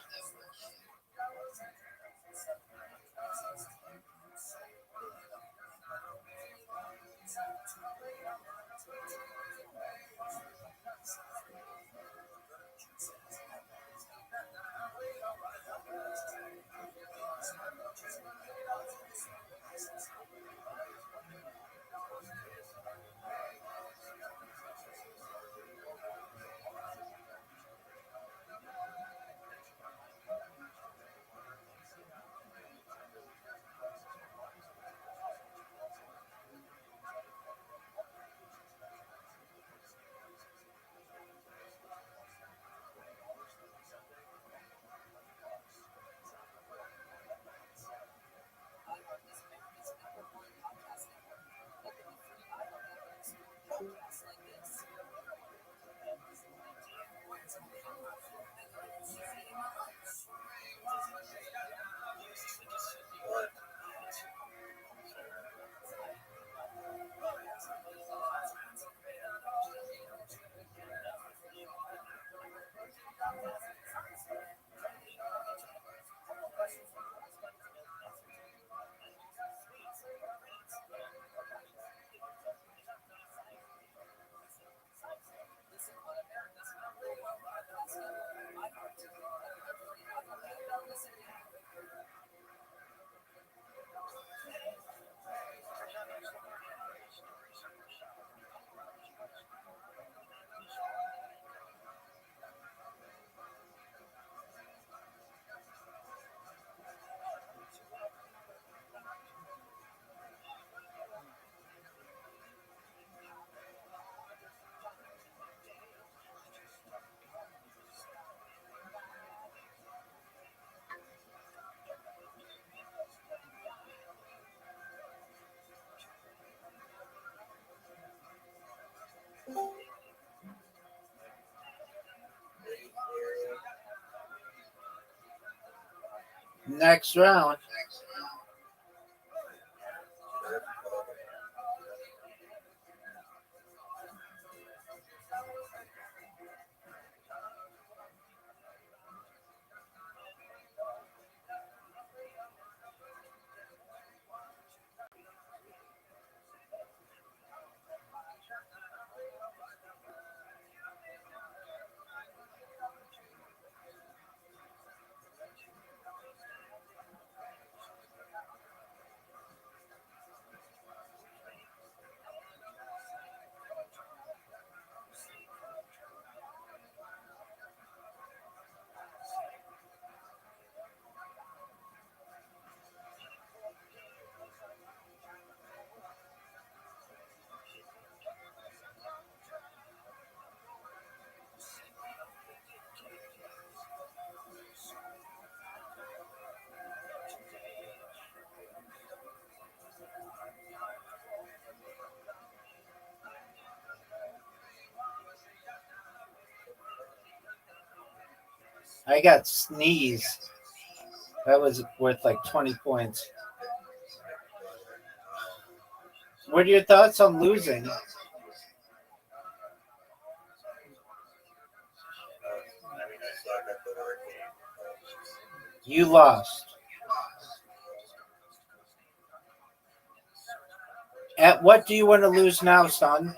Next round. I got sneeze. That was worth like 20 points. What are your thoughts on losing? You lost. At what do you want to lose now, son?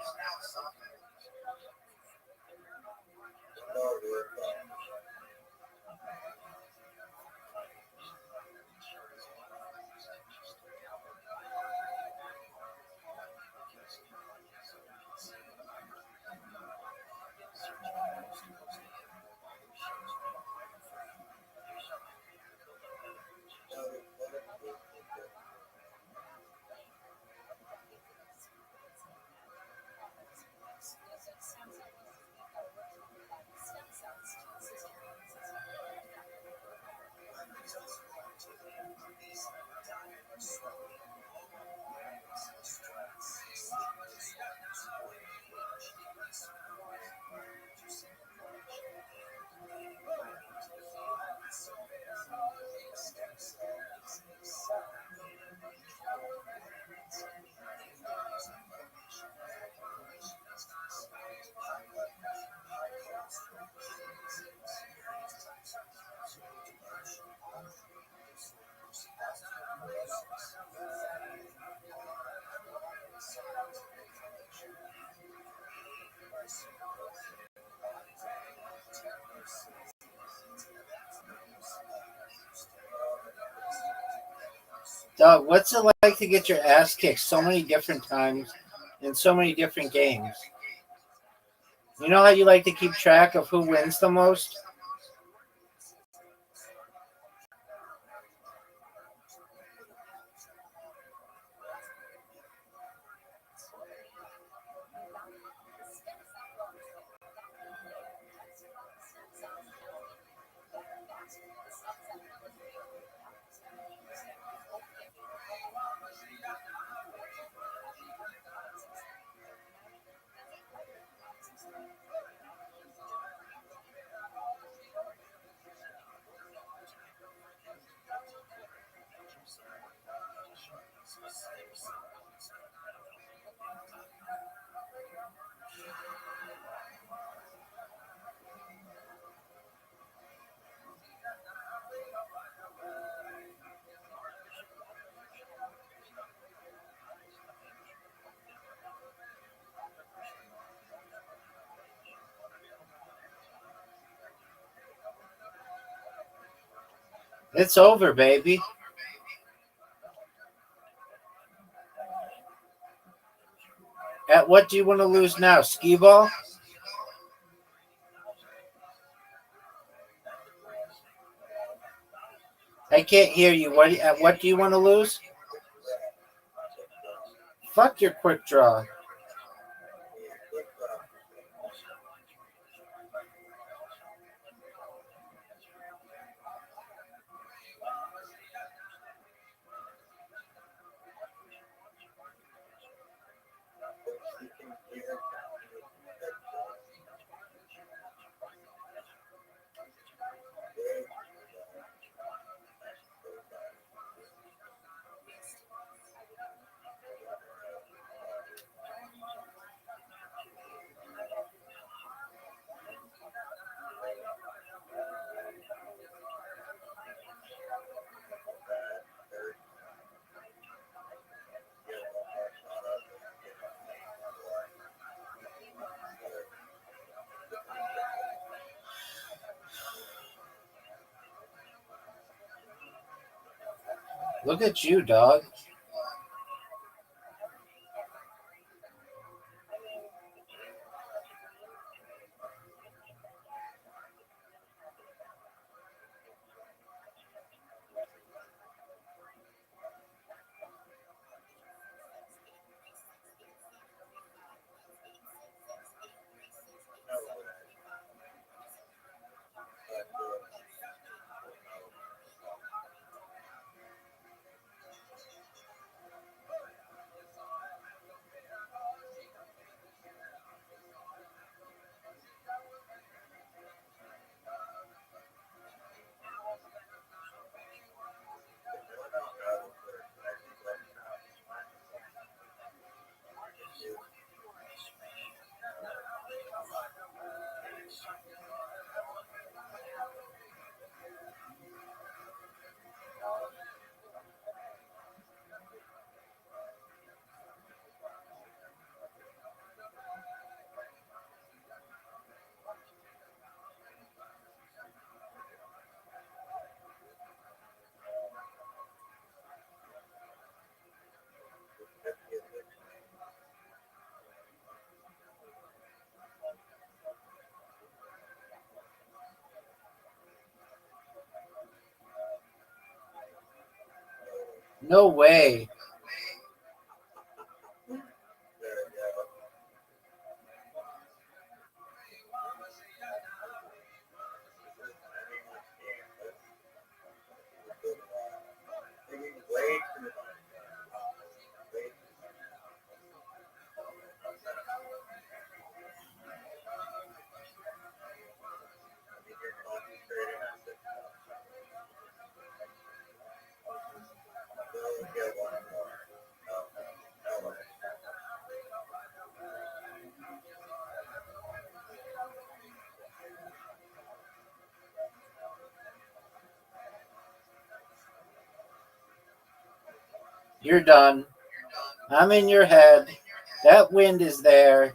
Dog, what's it like to get your ass kicked so many different times in so many different games? You know how you like to keep track of who wins the most? It's over, baby. At what do you want to lose now? Skee ball? I can't hear you. At what do you want to lose? Fuck your quick draw. Look at you, dog. No way. You're done. I'm in your head. That wind is there.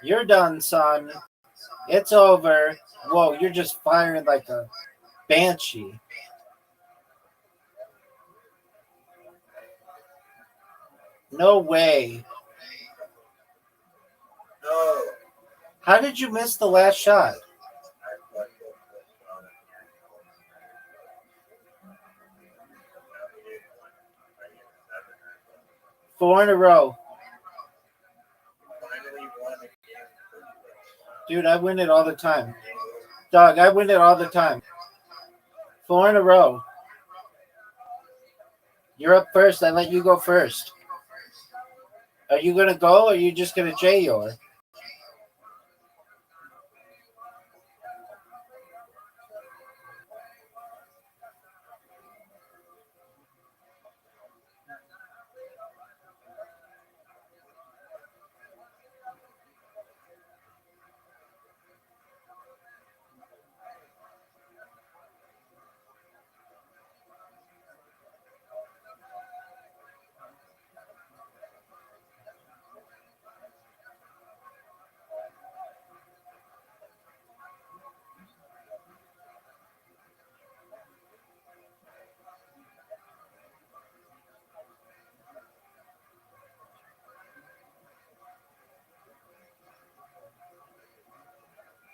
You're done, son. It's over. Whoa, you're just firing like a banshee. No way. No. How did you miss the last shot? Four in a row. Finally won a game. Dude, I win it all the time. Dog, I win it all the time. Four in a row. You're up first. I let you go first. Are you going to go or are you just going to J your?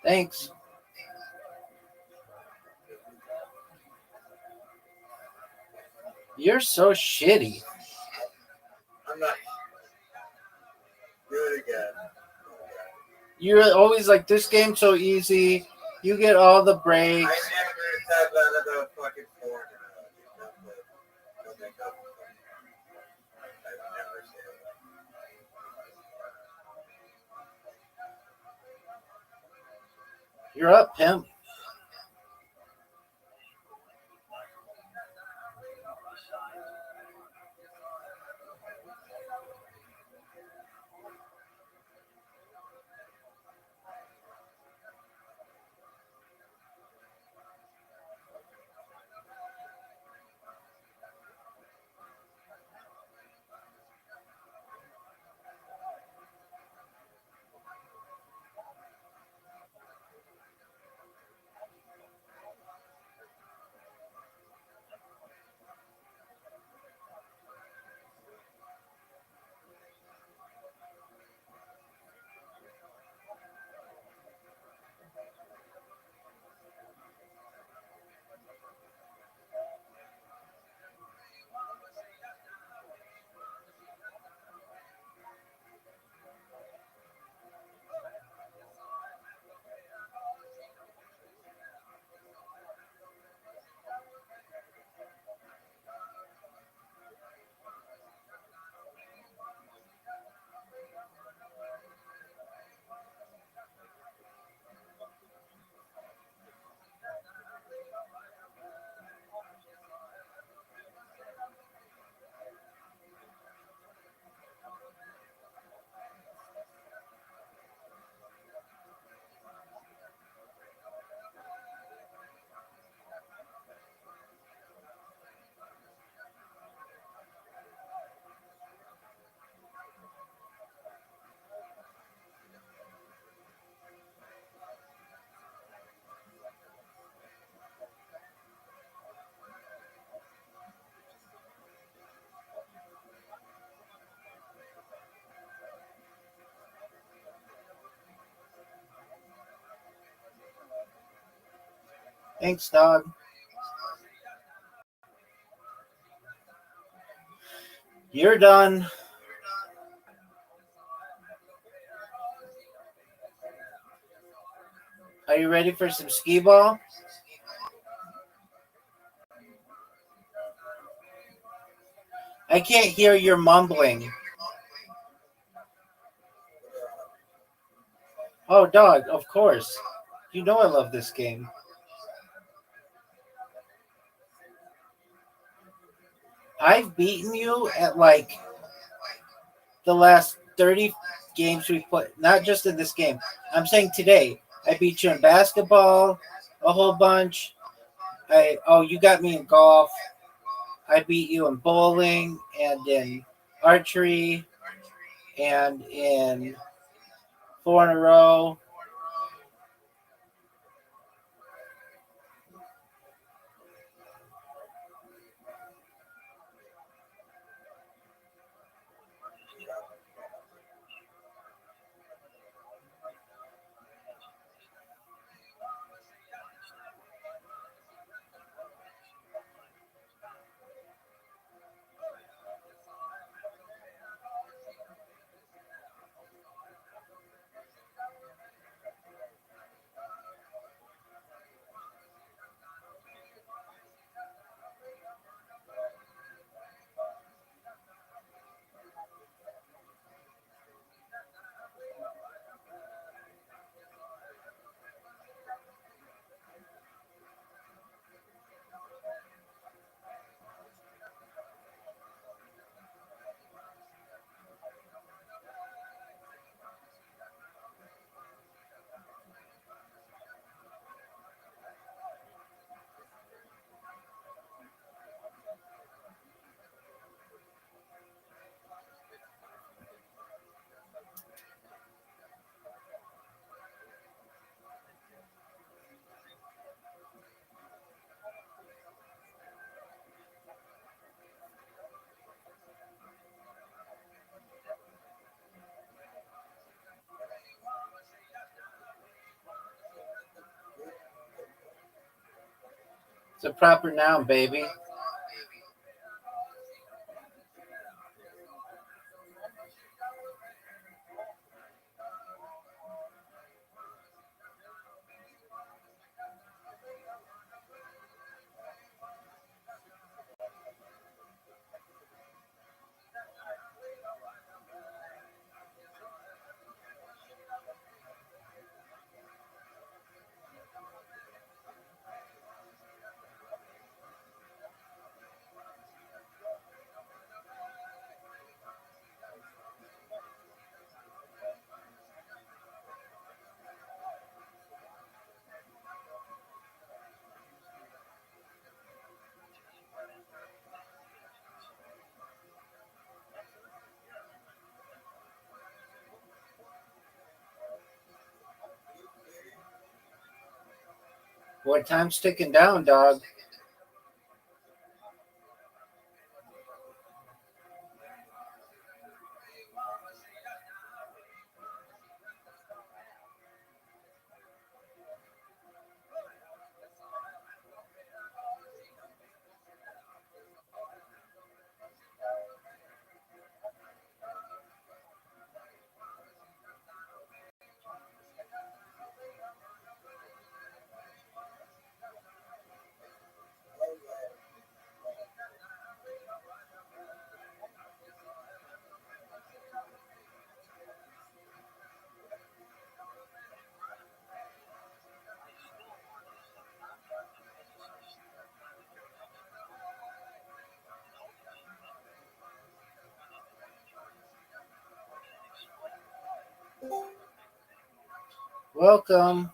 Thanks. You're so shitty. I'm not. Do it again. You're always like, this game's so easy. You get all the I breaks. never said that about fucking four. I've never said You're up, pimp. Thanks, dog. You're done. Are you ready for some skee ball? I can't hear your mumbling. Oh, dog, of course. You know I love this game. I've beaten you at like the last 30 games we played, not just in this game. I'm saying today. I beat you in basketball a whole bunch. You got me in golf. I beat you in bowling and in archery and in four in a row. It's a proper noun, baby. Boy, time's ticking down, dog. Welcome.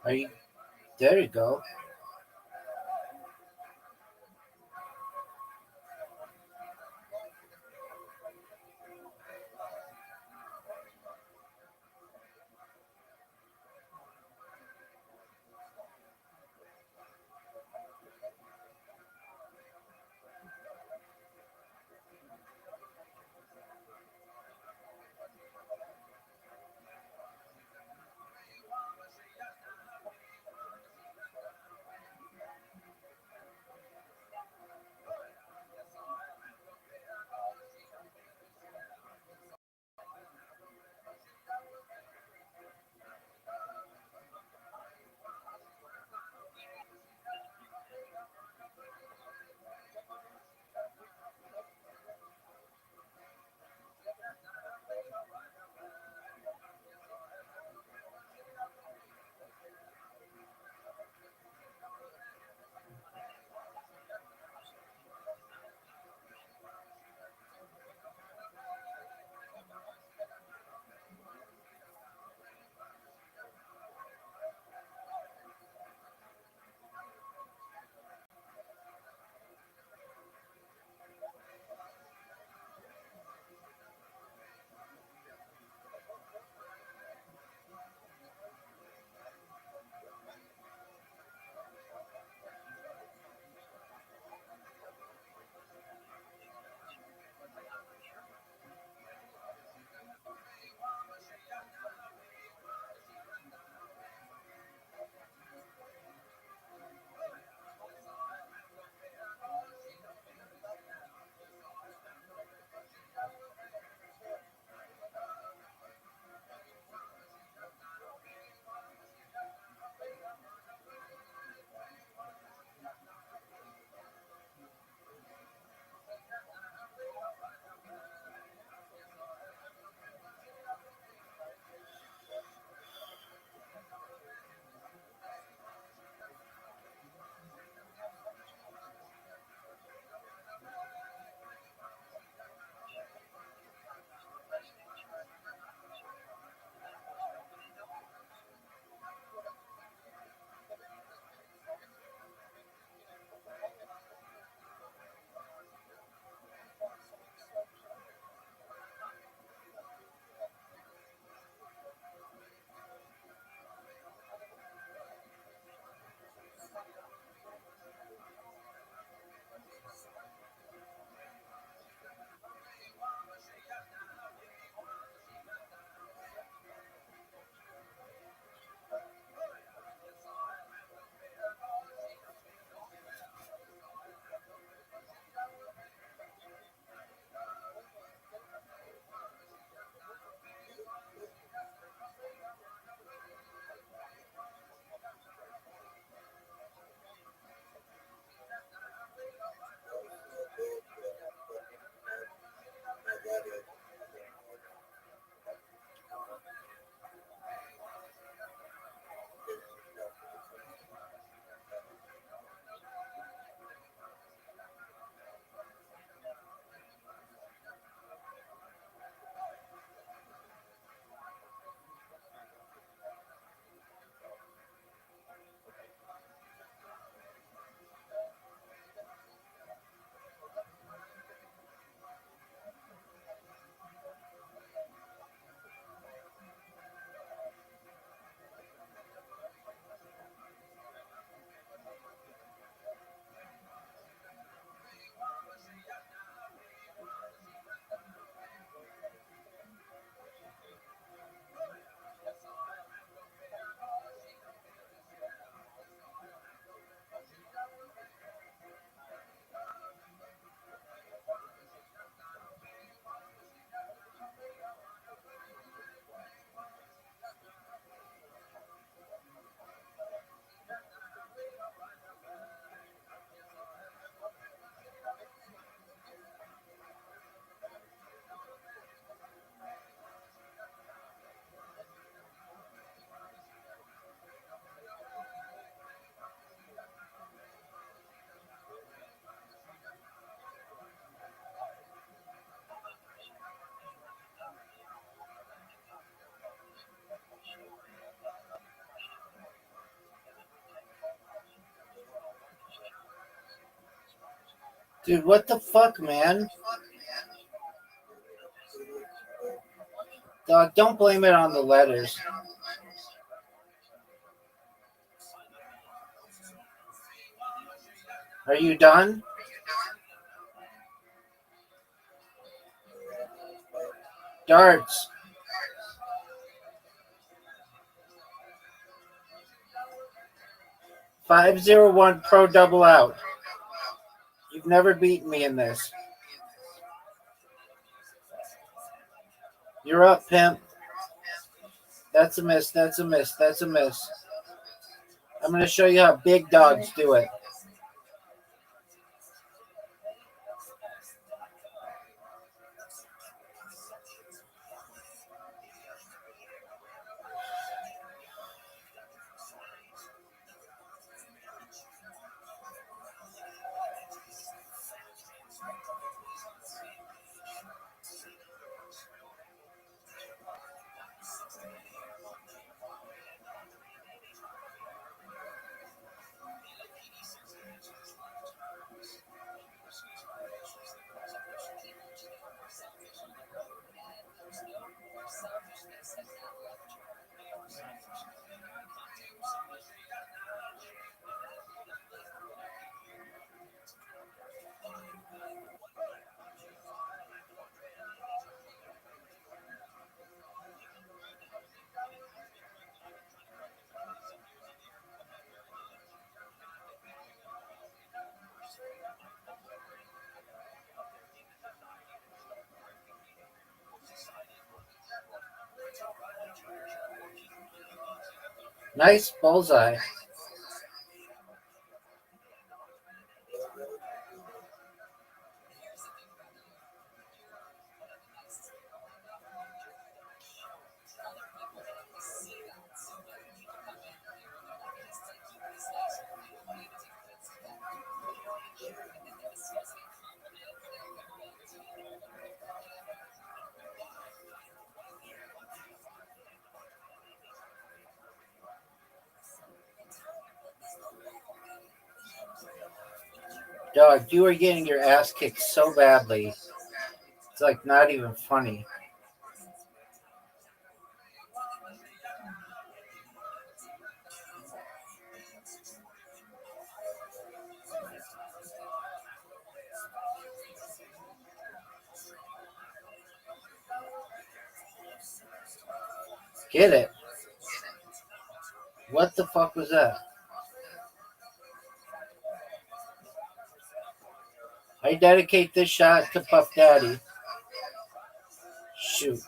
Are you? There you go. Dude, what the fuck, man? Dog, don't blame it on the letters. Are you done? Darts. 501 pro double out. You've never beaten me in this. You're up, pimp. That's a miss. That's a miss. That's a miss. I'm going to show you how big dogs do it. Nice bullseye. Dog, you are getting your ass kicked so badly. It's like not even funny. Get it. What the fuck was that? I dedicate this shot to Puff Daddy. Shoot.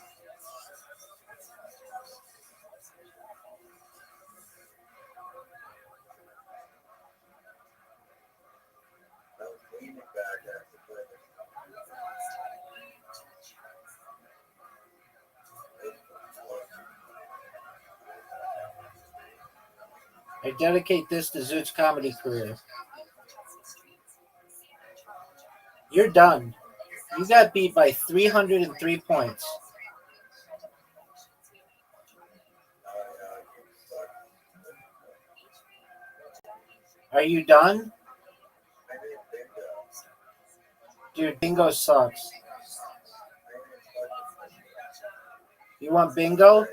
I dedicate this to Zoot's comedy career. You're done. You got beat by 303 points. Are you done? Dude, bingo sucks. You want bingo?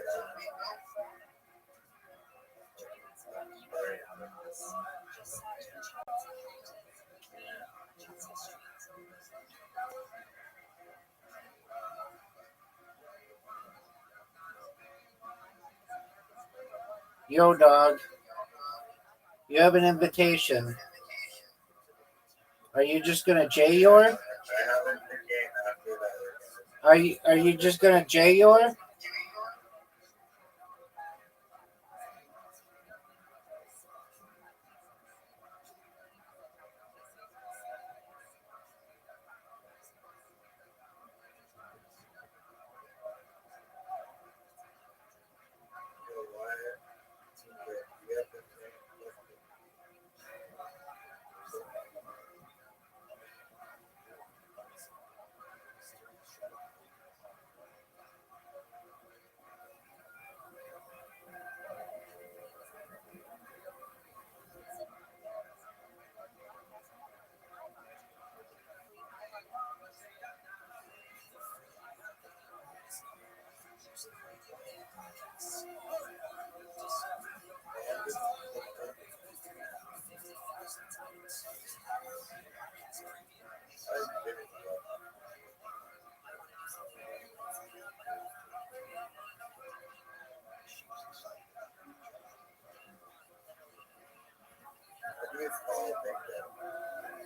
Yo, dog. You have an invitation. Are you just gonna J-Yor? Are you just gonna J-Yor?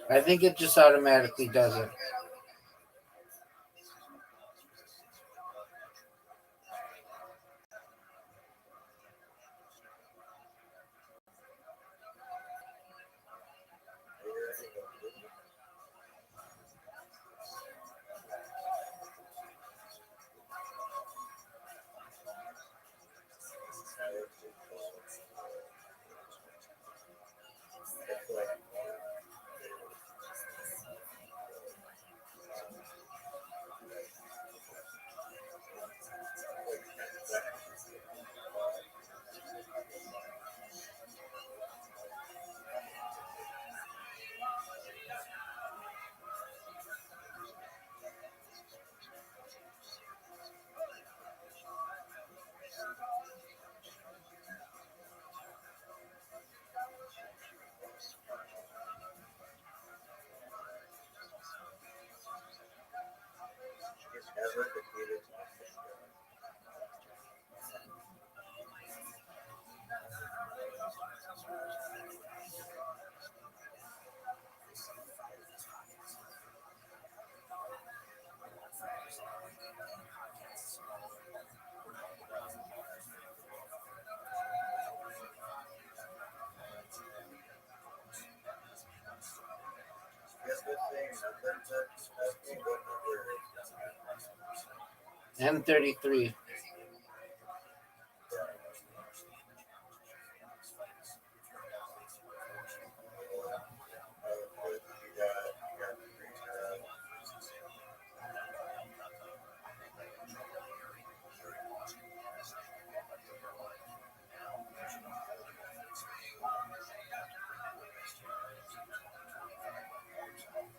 I think it just automatically does it. M33.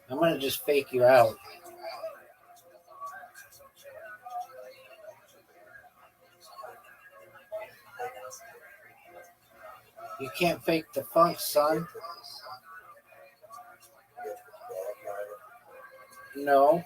I'm gonna just fake you out. You can't fake the funk, son. No.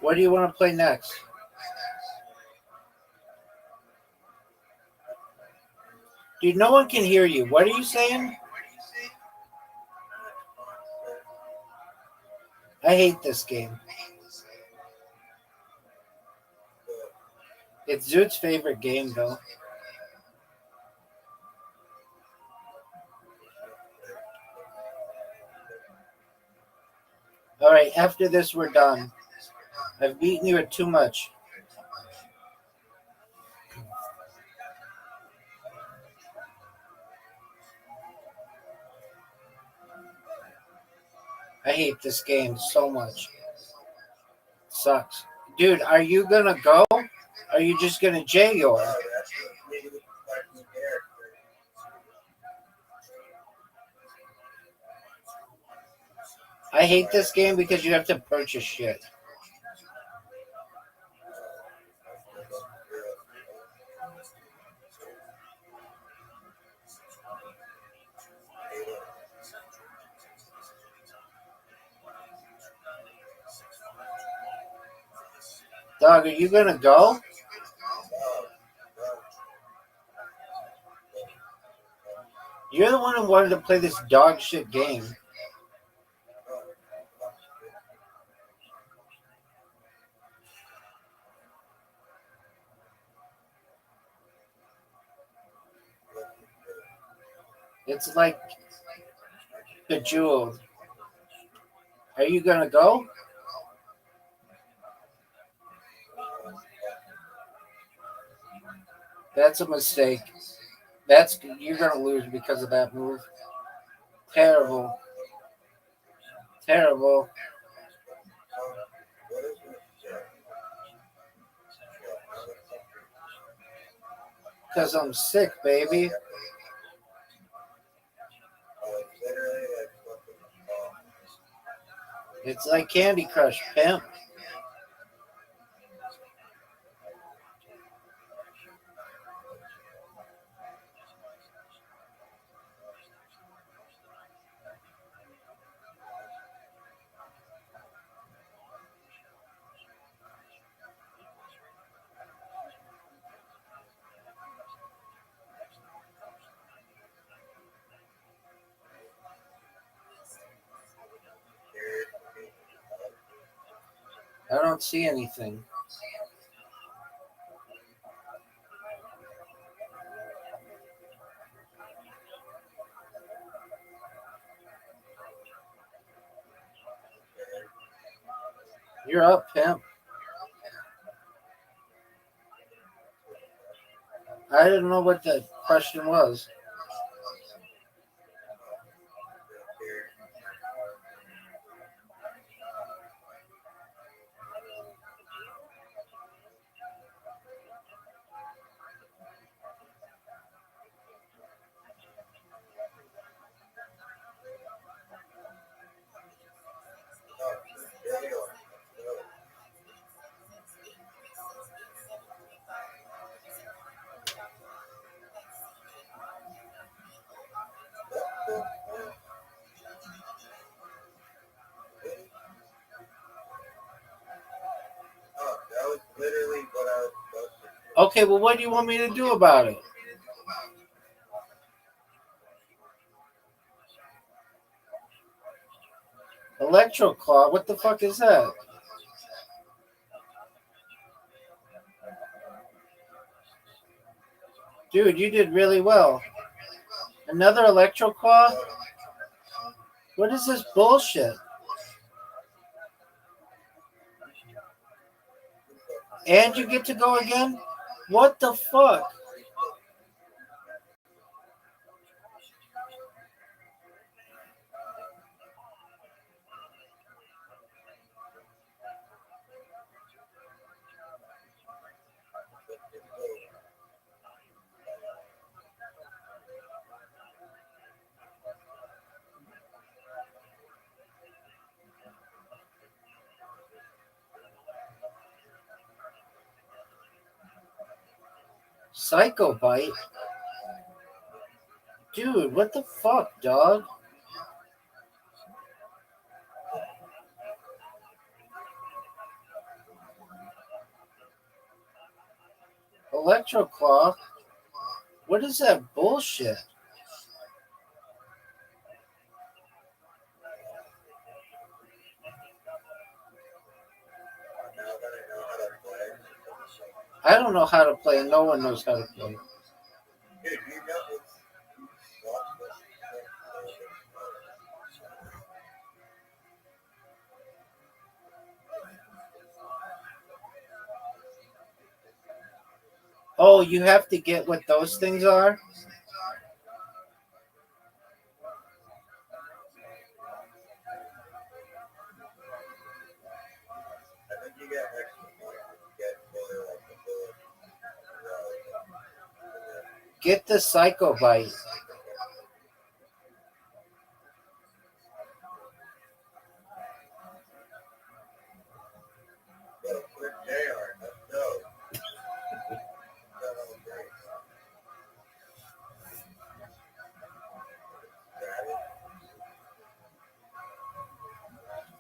What do you want to play next? Dude, no one can hear you. What are you saying? I hate this game. It's Zoot's favorite game, though. All right, after this, we're done. I've beaten you at too much. I hate this game so much. Sucks. Dude, are you going to go? Are you just going to J-Yor? I hate this game because you have to purchase shit. Dog, are you gonna go? You're the one who wanted to play this dog shit game. It's like Bejeweled. Are you gonna go? That's a mistake. You're gonna lose because of that move. Terrible. Terrible. Because I'm sick, baby. It's like Candy Crush, pimp. I don't see anything. You're up, pimp. I didn't know what the question was. Okay, well, what do you want me to do about it? Electro Claw? What the fuck is that? Dude, you did really well. Another Electro Claw? What is this bullshit? And you get to go again? What the fuck? Psycho Bite? Dude, what the fuck, dog? Electro Claw? What is that bullshit? I don't know how to play. No one knows how to play. Oh, you have to get what those things are? Get the Psycho Bite.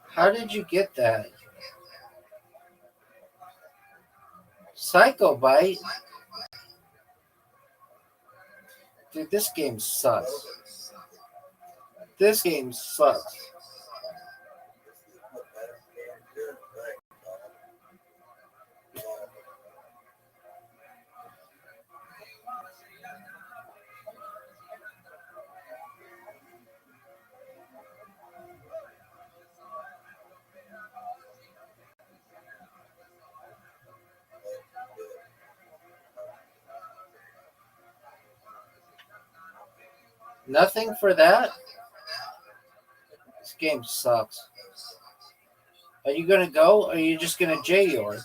How did you get that? Psycho Bite. Dude, this game sucks. This game sucks. Nothing for that? This game sucks. Are you gonna go or are you just gonna J your?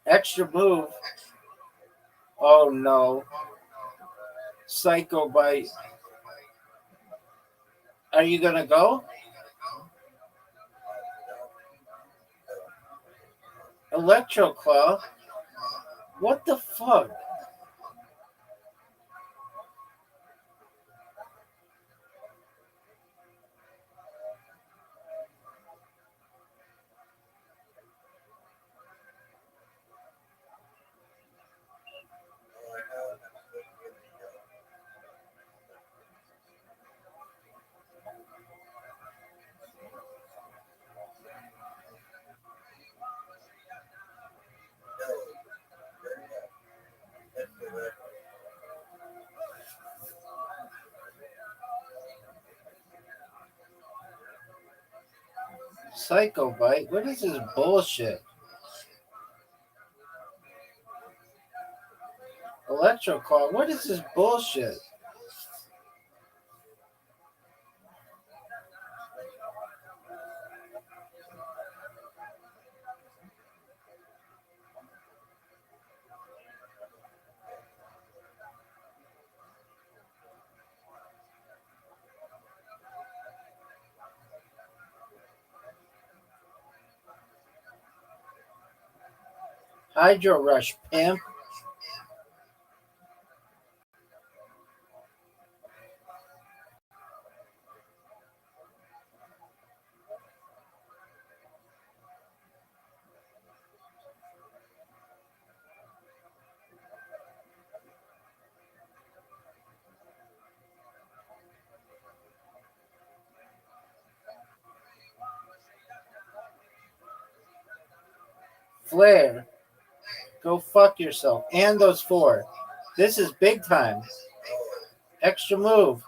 Extra move. Oh no. Psycho Bite. Are you gonna go? Electro Claw? What the fuck? Psycho Bite? What is this bullshit? Electro Claw? What is this bullshit? Hydro Rush, pimp. Flare. Go fuck yourself. And those four. This is big time. Extra move.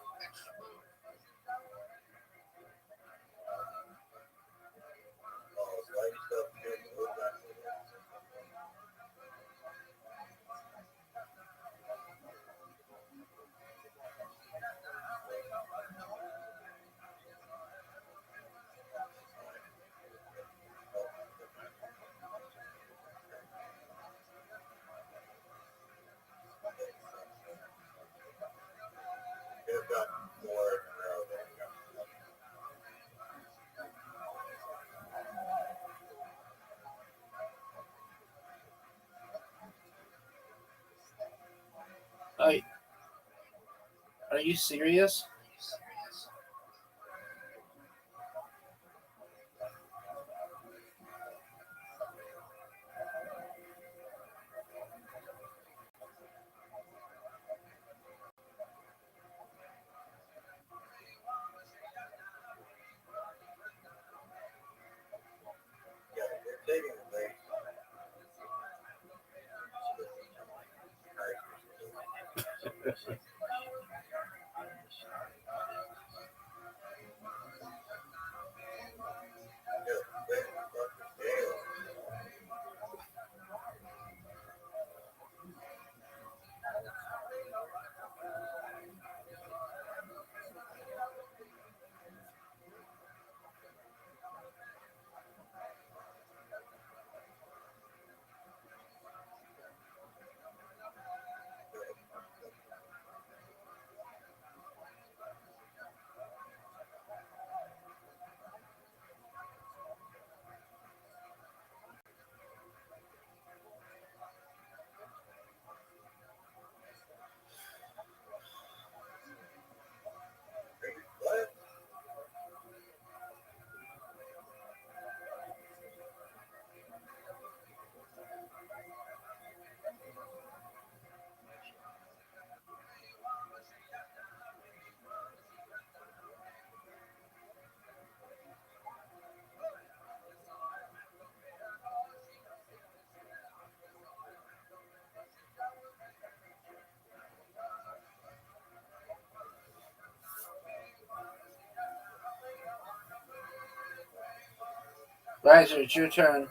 Are, are you serious? Riser, it's your turn.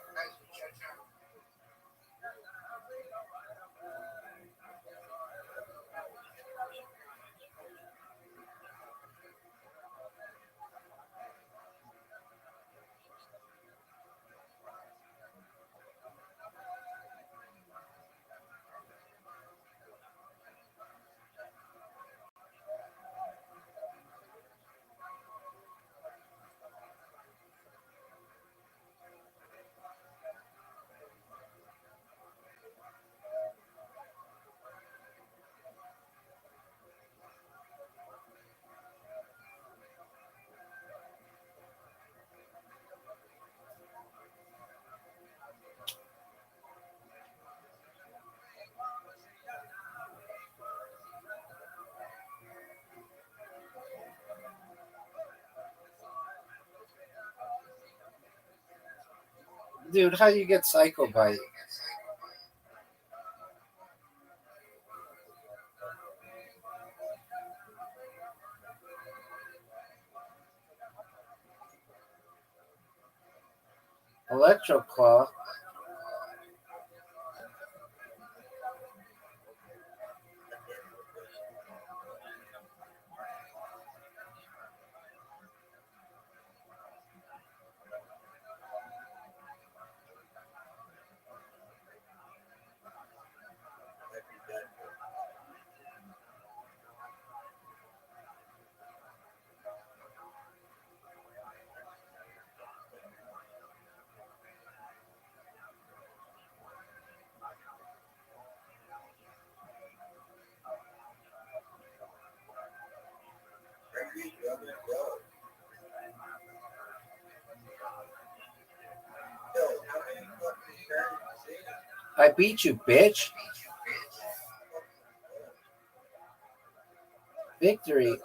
Dude, how you get Psycho Bite? Electro Claw. I beat you, bitch. Victory.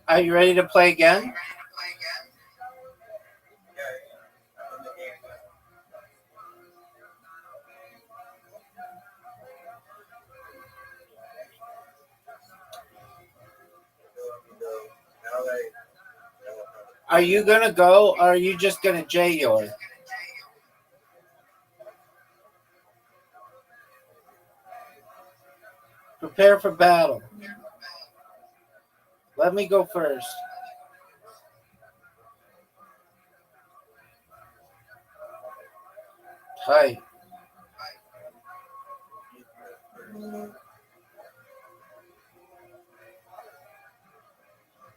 Are you ready to play again? Are you gonna go, or are you just gonna J yours? Prepare for battle. Let me go first. Hi.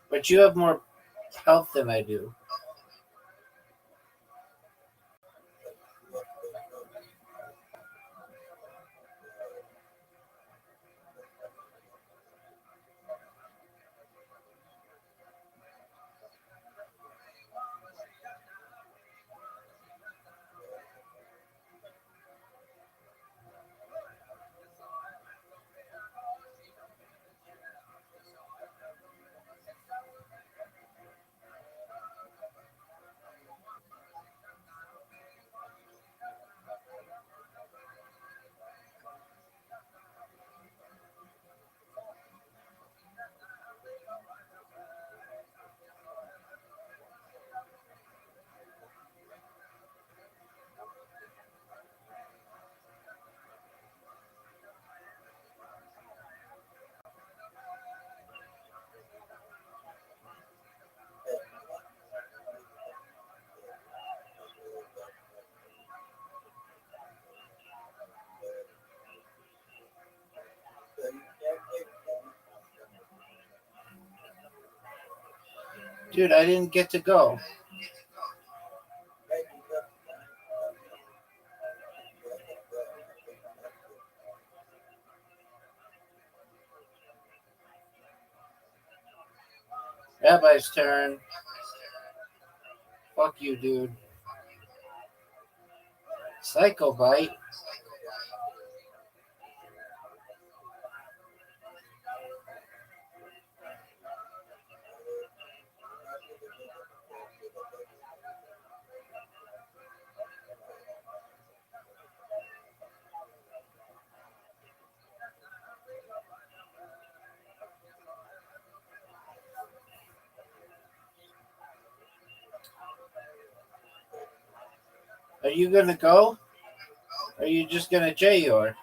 But you have more health than I do. Dude, I didn't get to go. Rabbi's turn. Fuck you, dude. Psycho Bite. Are you gonna go? Or are you just gonna J or?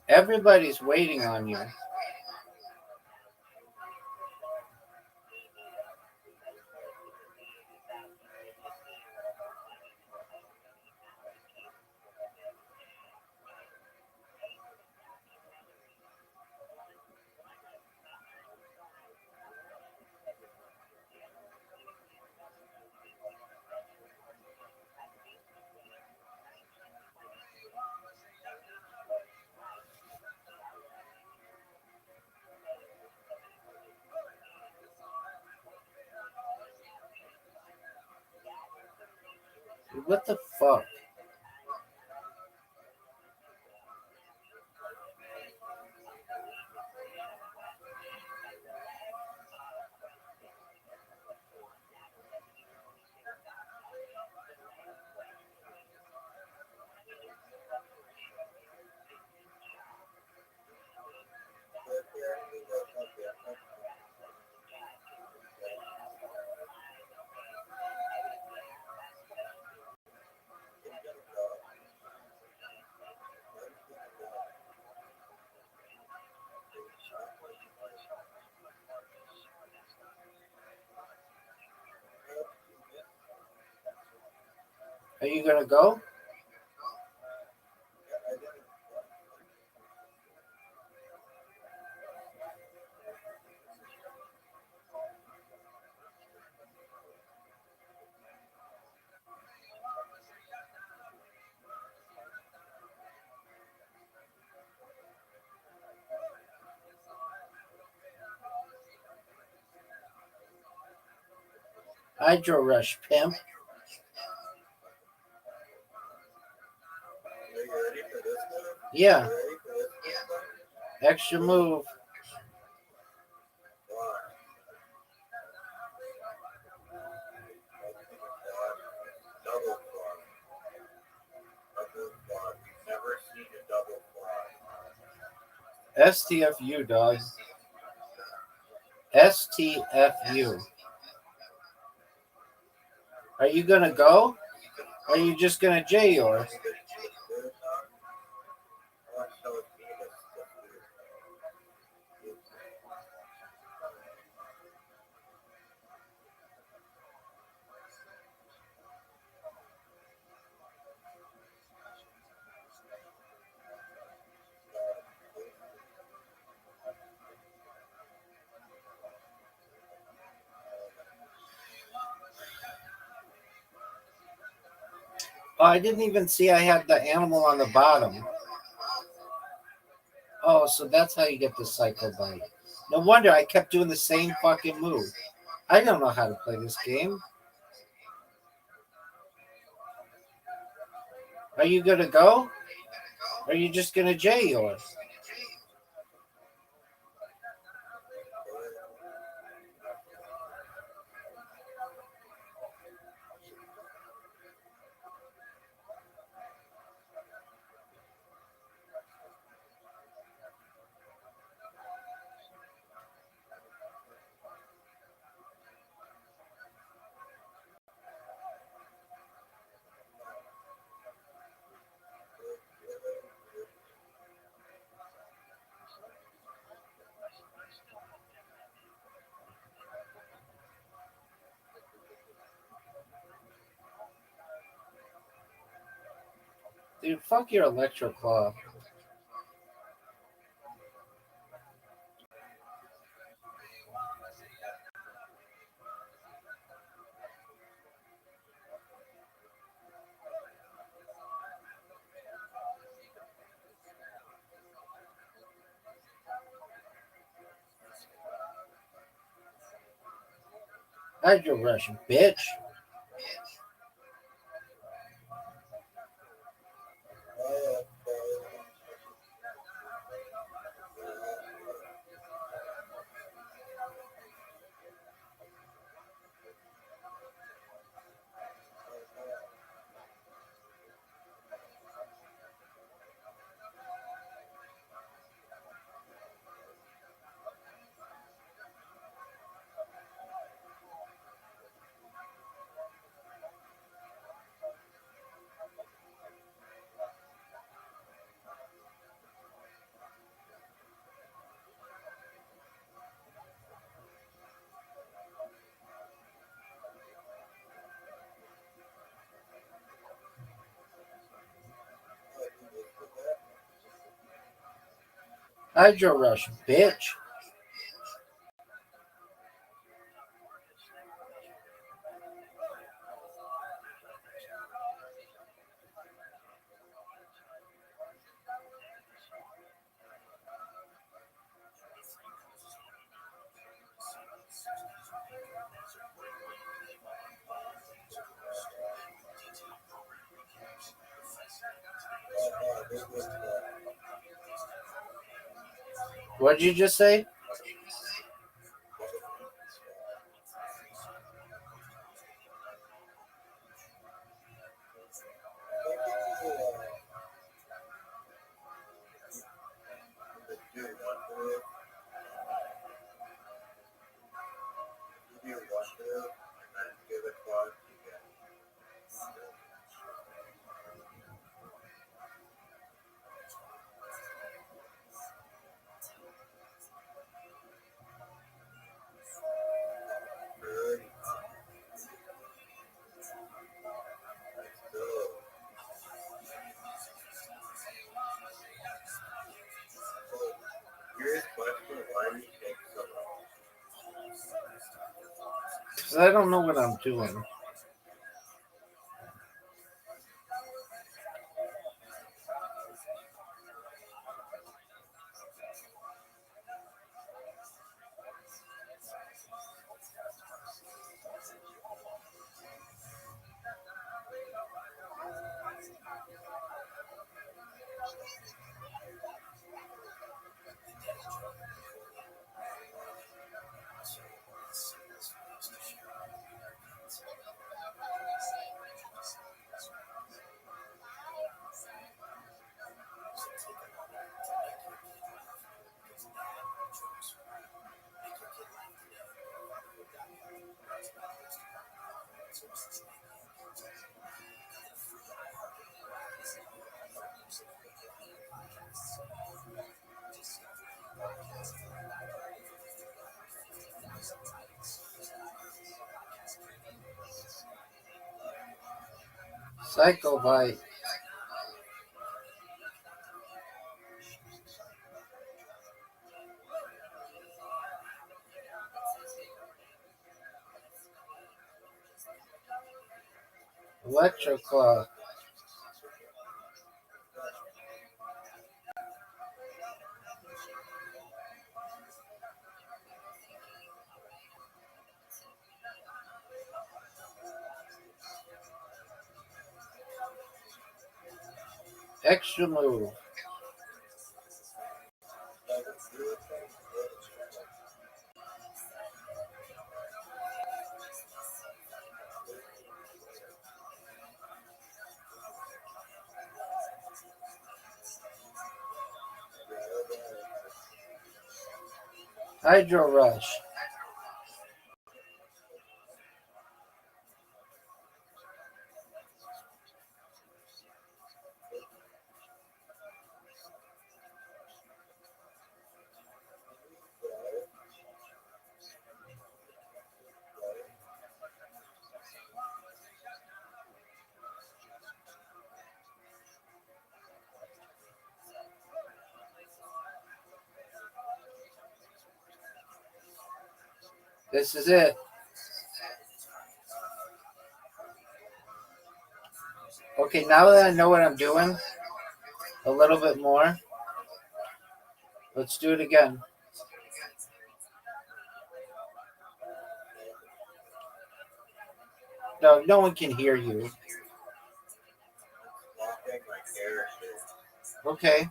Everybody's waiting on you. What the fuck? Are you gonna go? Hydro Rush, pimp. Yeah. Extra move. STFU, dog. STFU. Are you gonna go? Or are you just gonna J or? Oh, I didn't even see I had the animal on the bottom. Oh, so that's how you get the Psycho Bite. No wonder I kept doing the same fucking move. I don't know how to play this game. Are you gonna go? Or are you just gonna J yours? Dude, fuck your Electro Claw. Hydro Rush, bitch. Hydro rush, bitch. What did you just say? Because I don't know what I'm doing. Psycho bite. Electroclaw. Extra move. Hydro rush. This is it. Okay, now that I know what I'm doing a little bit more, let's do it again. No, no one can hear you. Okay.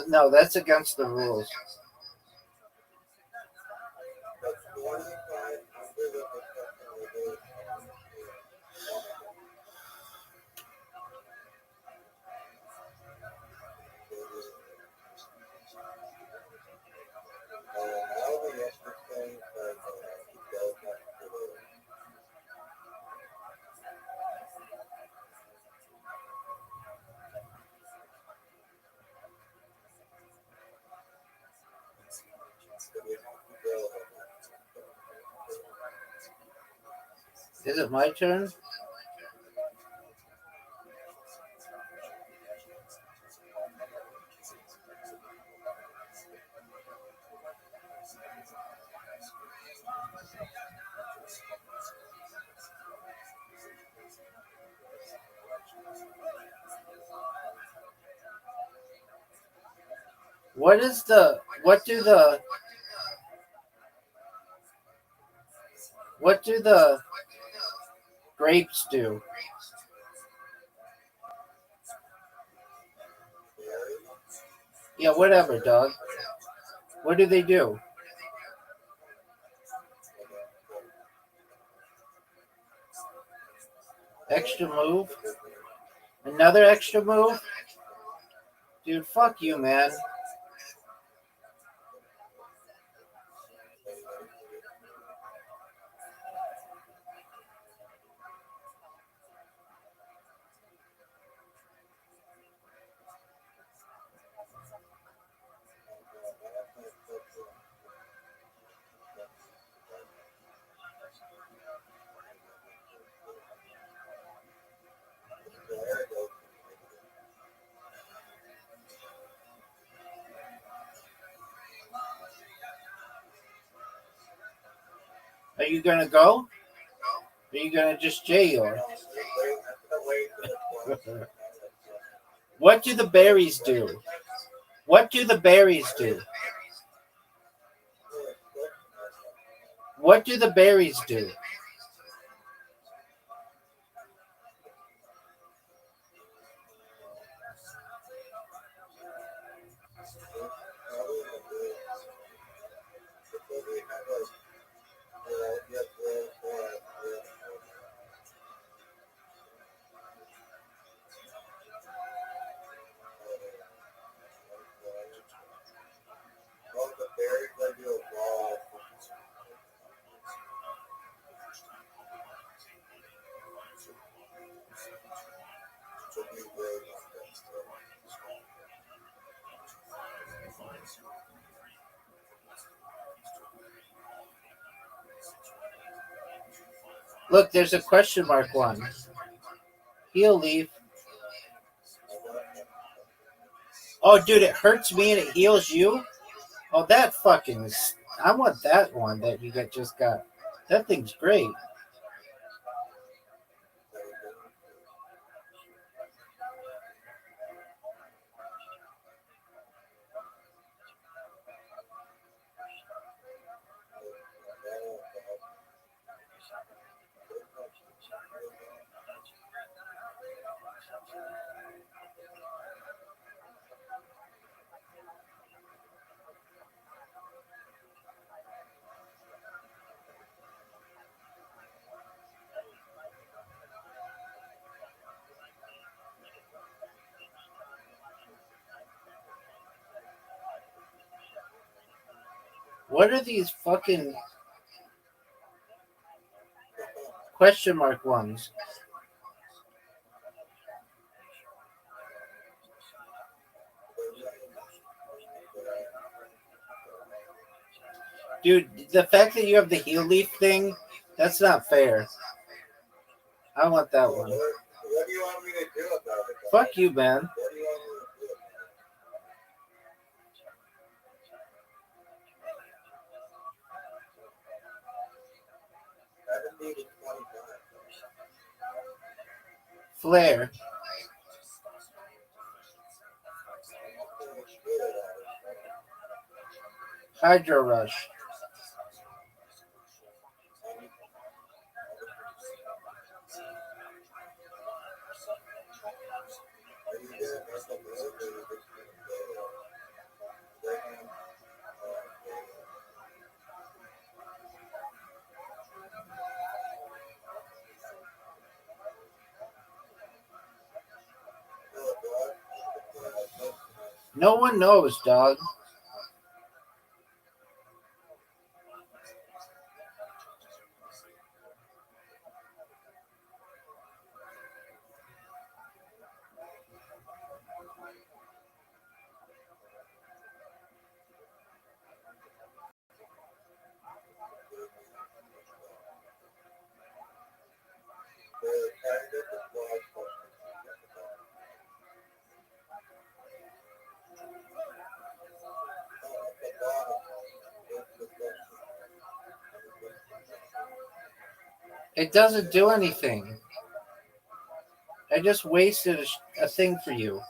No, that's against the rules. Is it my turn? What do the grapes do? Yeah, whatever, dog. What do they do? Extra move? Another extra move? Dude, fuck you, man. Are you gonna go? Are you gonna just jail? What do the berries do? What do the berries do? What do the berries do? Look, there's a question mark one. He'll leave. Oh, dude, it hurts me and it heals you? Oh, that fucking is... I want that one that you just got. That thing's great. What are these fucking question mark ones? Dude, the fact that you have the heel leaf thing, that's not fair. I want that one. What do you want me to do about it? Fuck you, man. What do you want me to do? I haven't needed 25. Flare. Hydro Rush. No one knows, dog. It doesn't do anything. I just wasted a thing for you.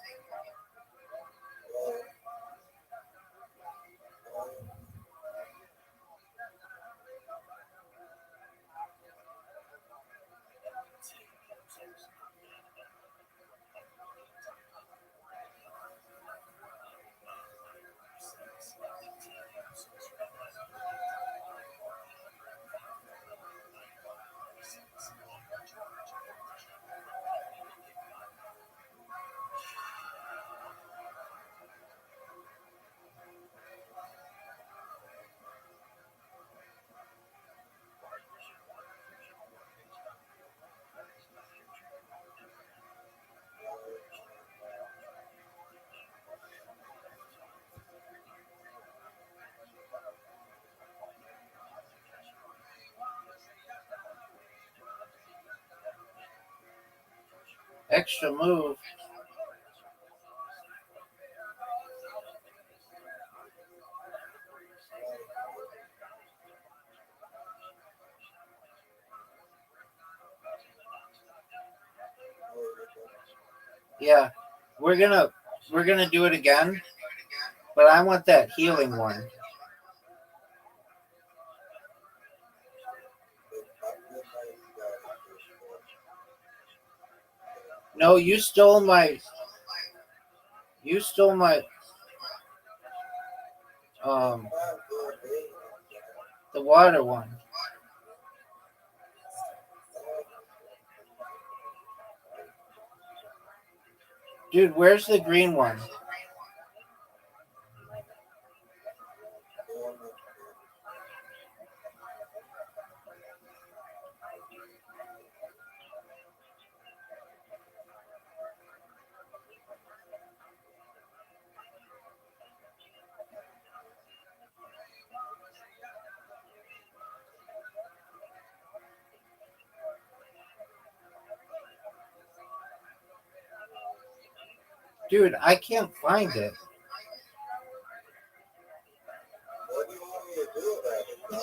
Extra move. Yeah, we're gonna do it again, but I want that healing one. No, you stole my um the water one. Dude, where's the green one? Dude, I can't find it.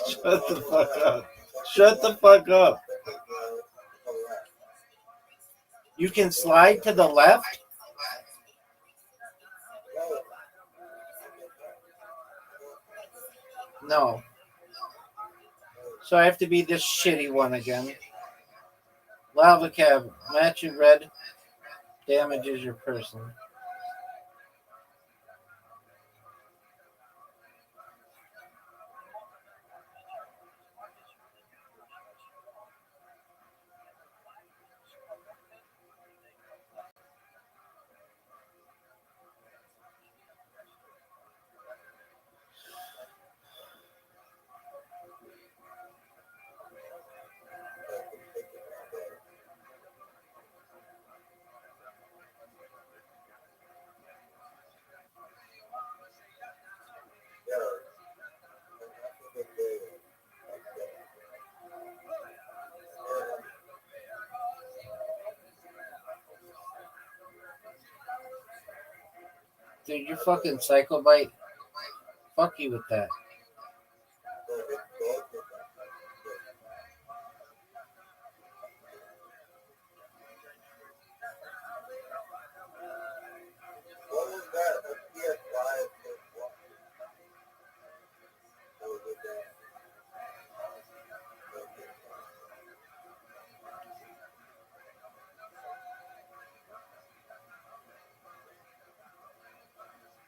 Shut the fuck up. Shut the fuck up. You can slide to the left? No. So I have to be this shitty one again. Lava cab. Match in red. Damages your person. Dude, you fucking psycho bite. Fuck you with that.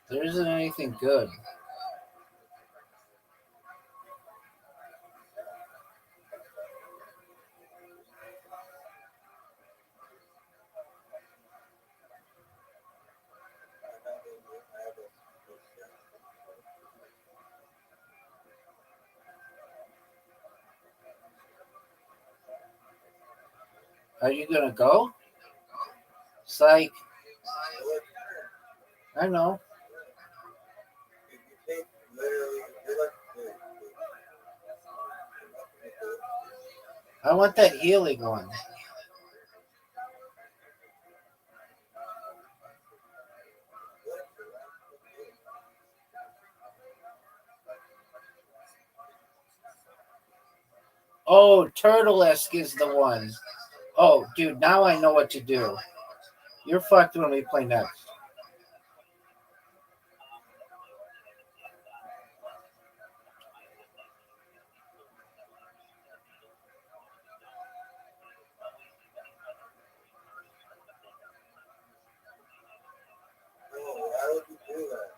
There isn't anything good. Are you gonna go? Psych. I know. You take literally, you're like I want that healing one. Oh, Turtlesque is the one. Oh, dude, now I know what to do. You're fucked when we play next. why would you do that?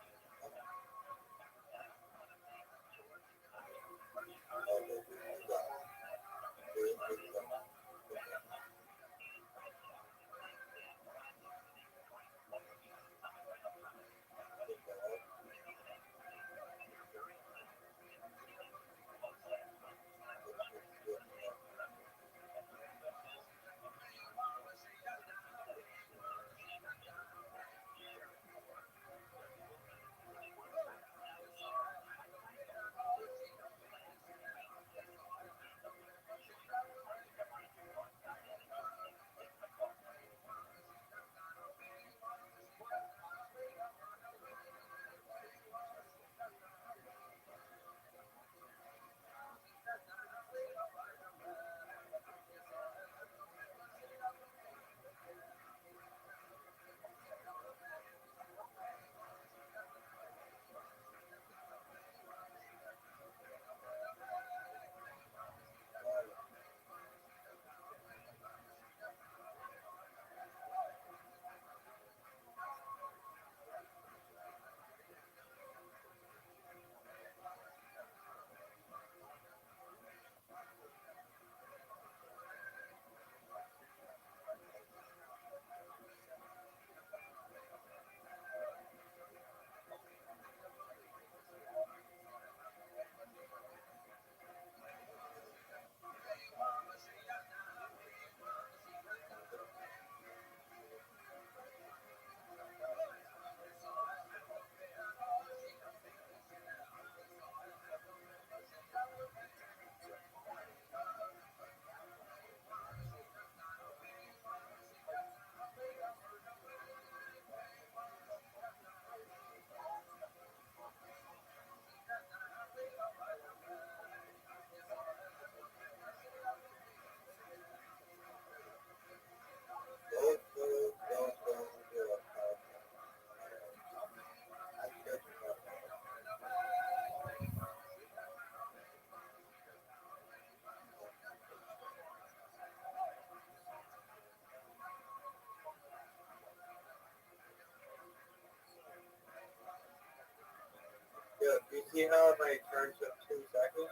Yeah, you see how my turn took 2 seconds?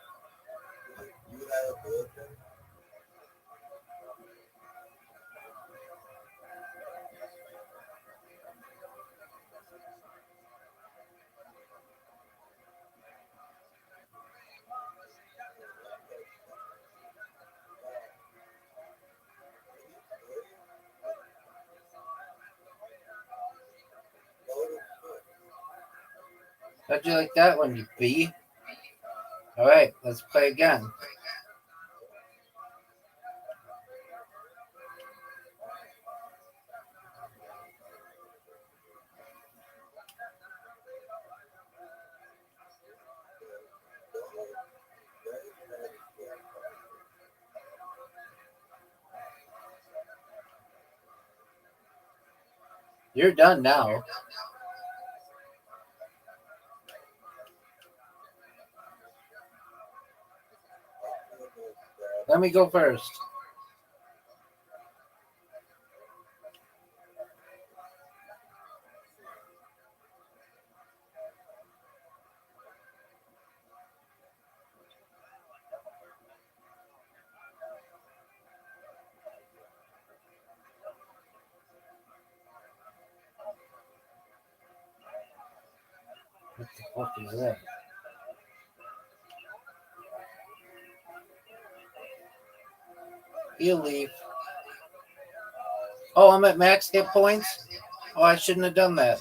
You had a bulletin? How'd you like that one, you bee? All right, let's play again. You're done now. Let me go first. What the fuck is that? He'll leave. Oh, I'm at max hit points. Oh, I shouldn't have done that.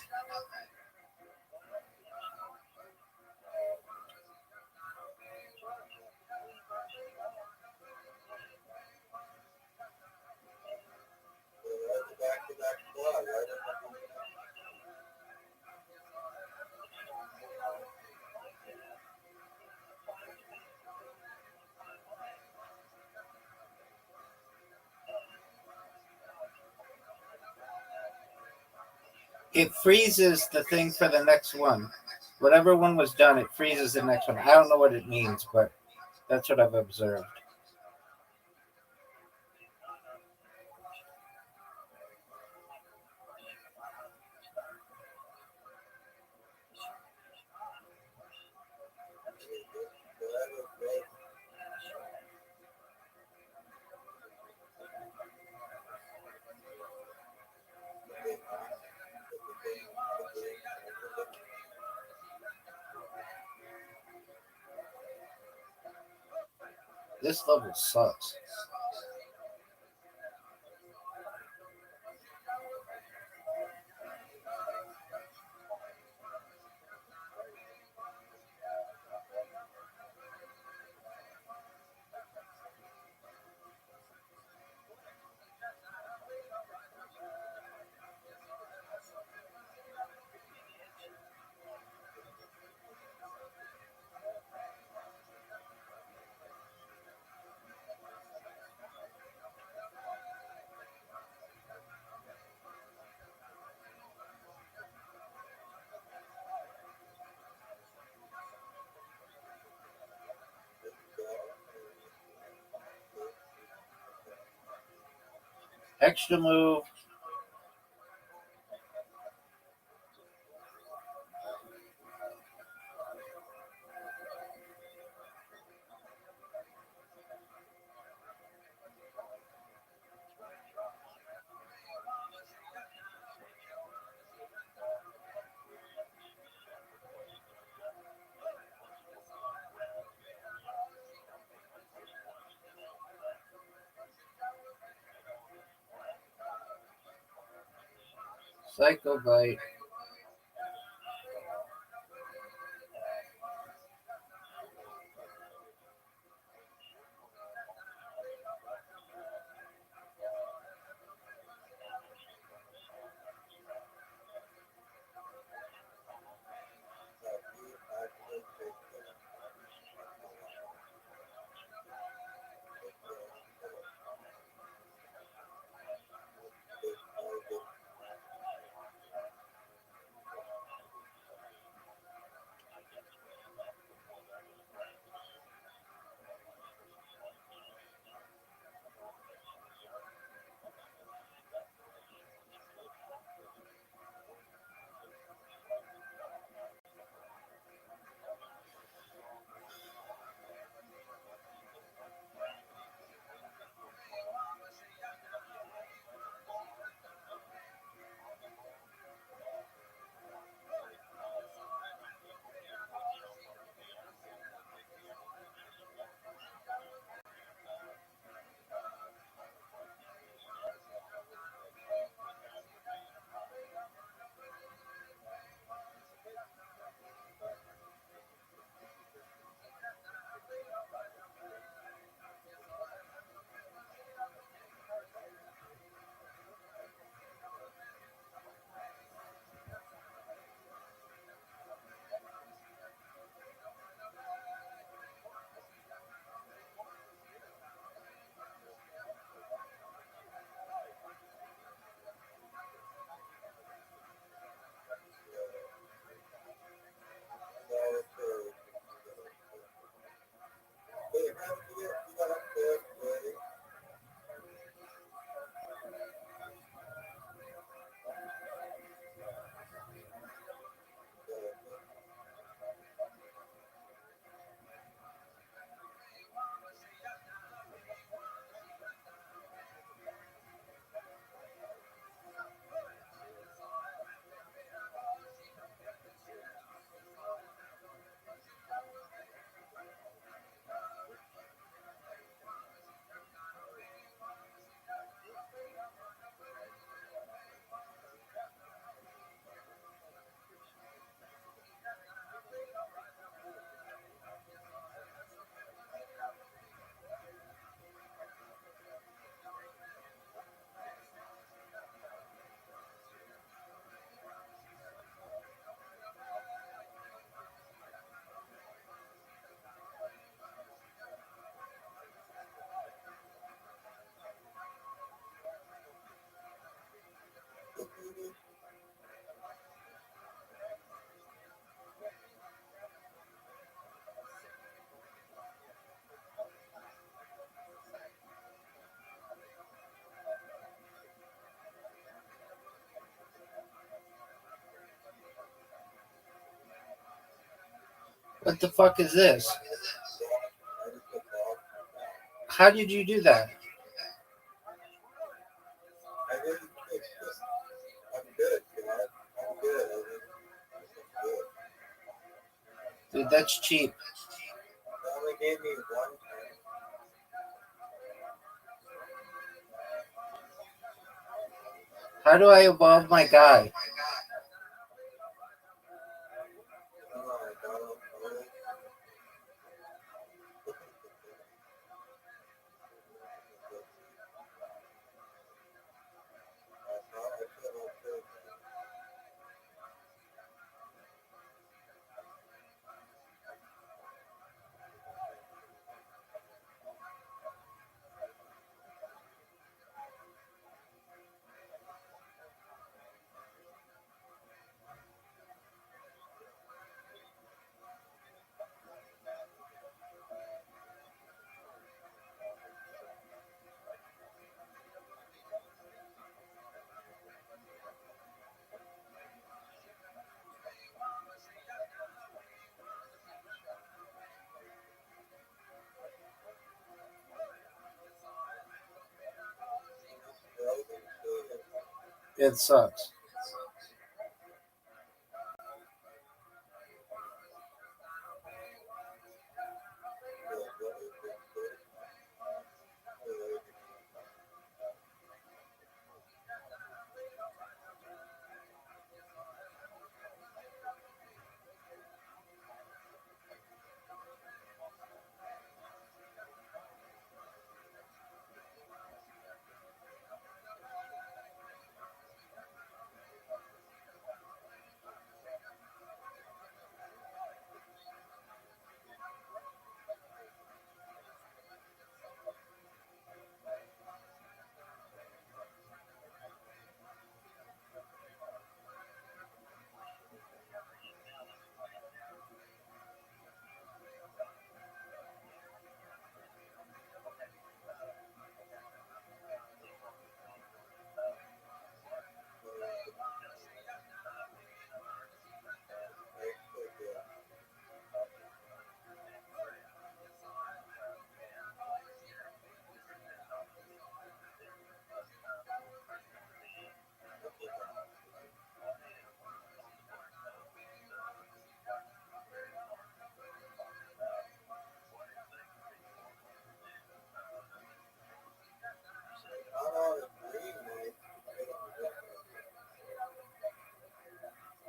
It freezes the thing for the next one. Whatever one was done, it freezes the next one. I don't know what it means, but that's what I've observed. This level sucks. Extra move. Psycho bite. What the fuck is this? How did you do that? I didn't fix this. I'm good, guys. I'm good. Dude, that's cheap. They only gave me one time. How do I evolve my guy? Oh, I don't know. It sucks.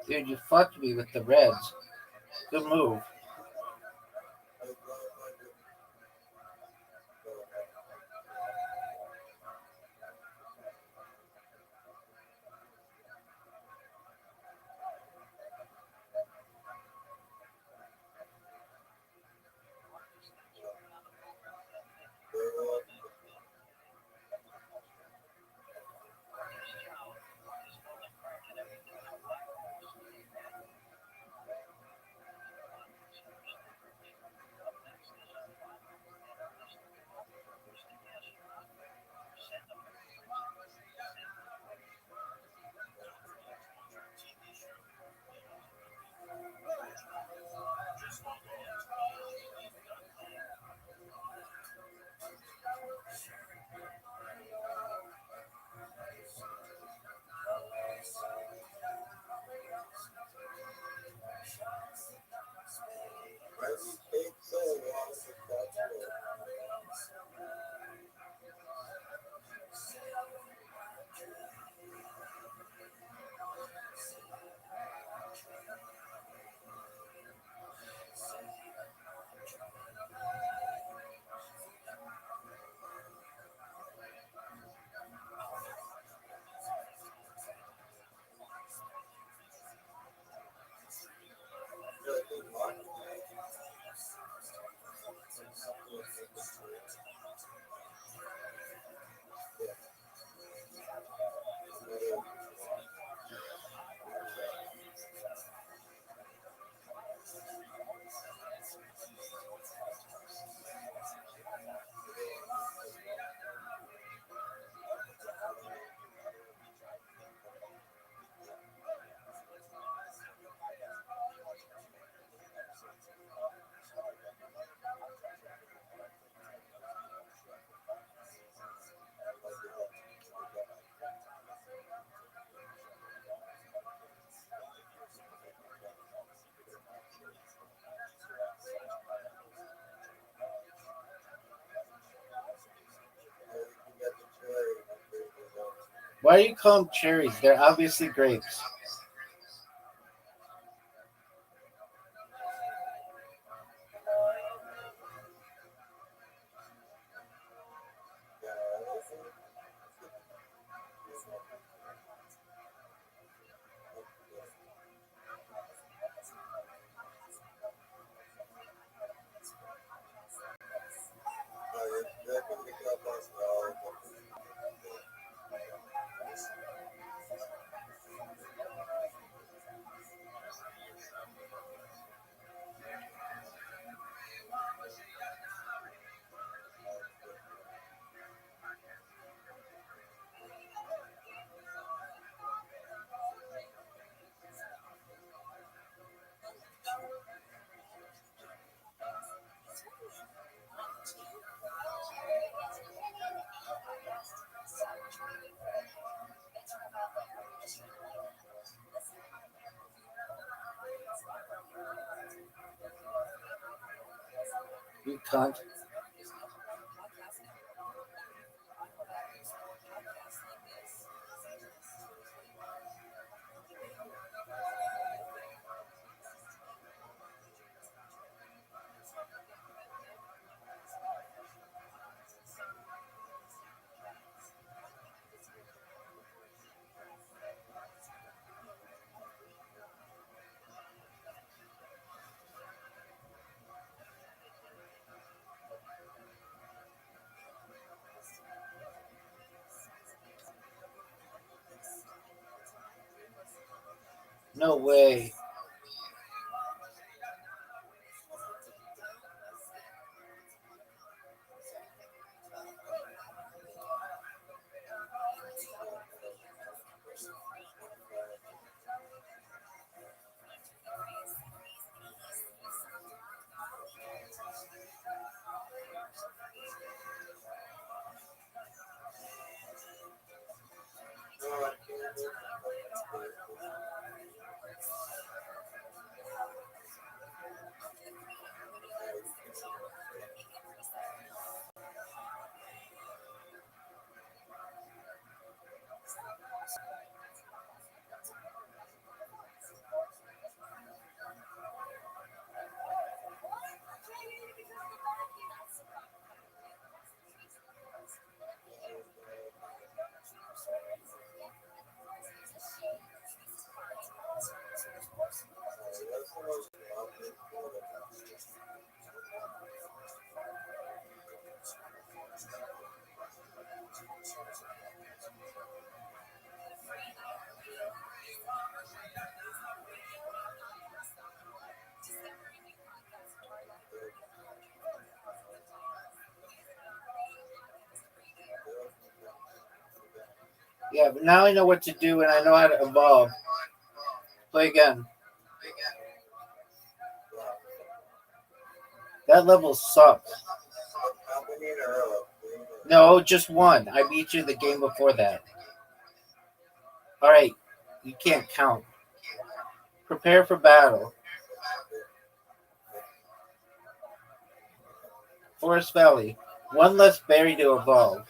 Dude, you fucked me with the reds. Good move. Why do you call them cherries? They're obviously grapes. You cunt. No way. Yeah, but now I know what to do and I know how to evolve. Play again. That level sucks. No, just one. I beat you the game before that. Alright, you can't count. Prepare for battle. Forest Valley. One less berry to evolve.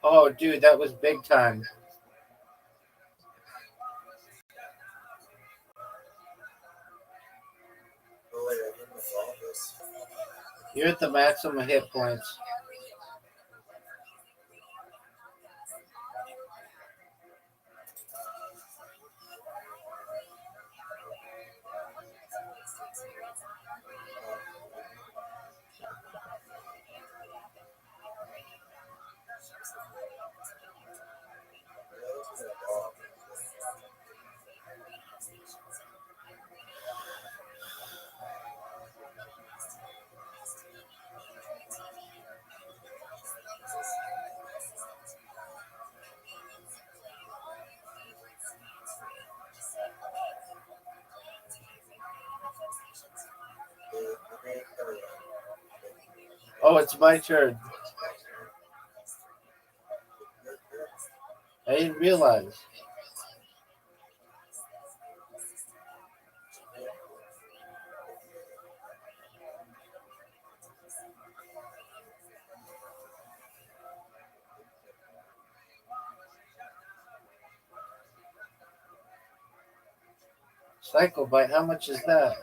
Oh, dude, that was big time. You're at the maximum hit points. Oh, it's my turn. I didn't realize. Cycle bite, how much is that?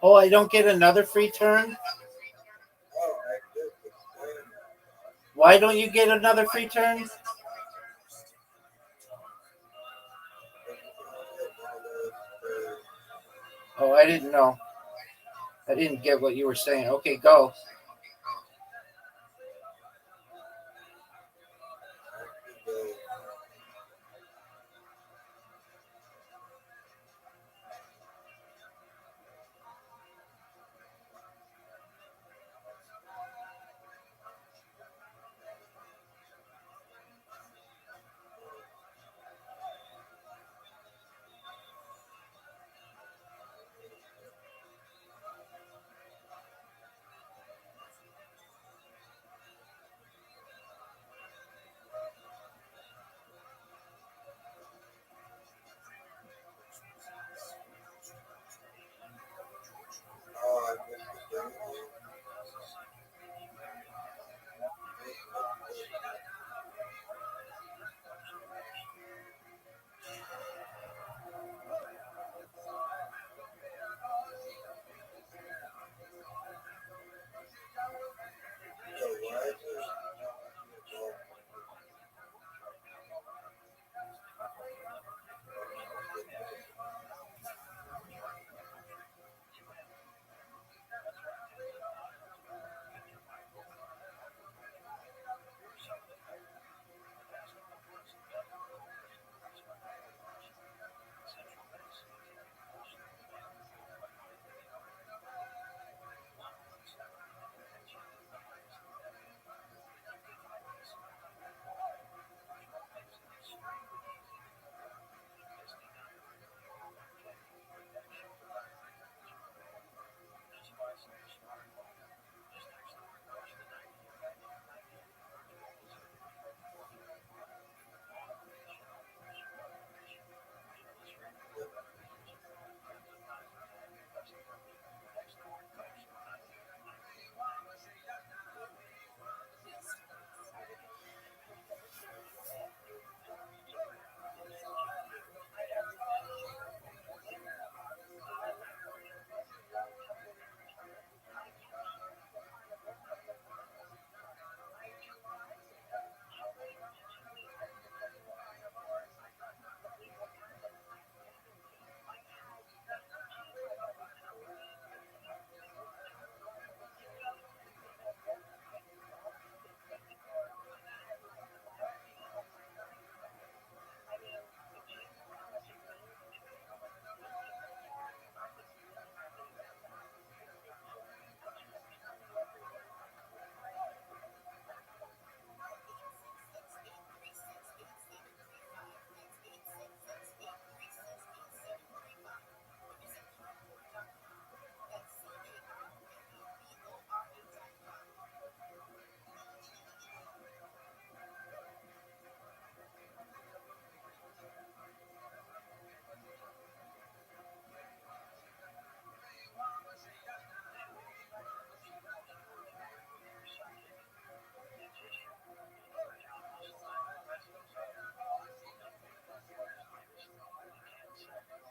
Oh, I don't get another free turn? Why don't you get another free turn? Oh, I didn't know. I didn't get what you were saying. Okay, go.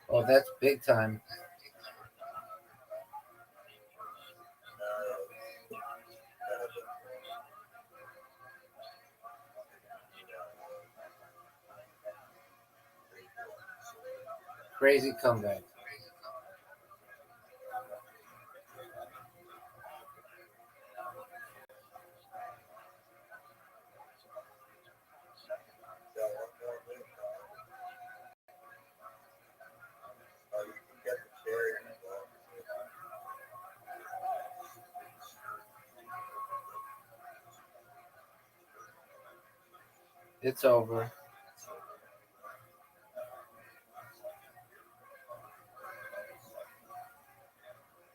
Oh, that's big time. Crazy comeback. You can get the cherry. It's over.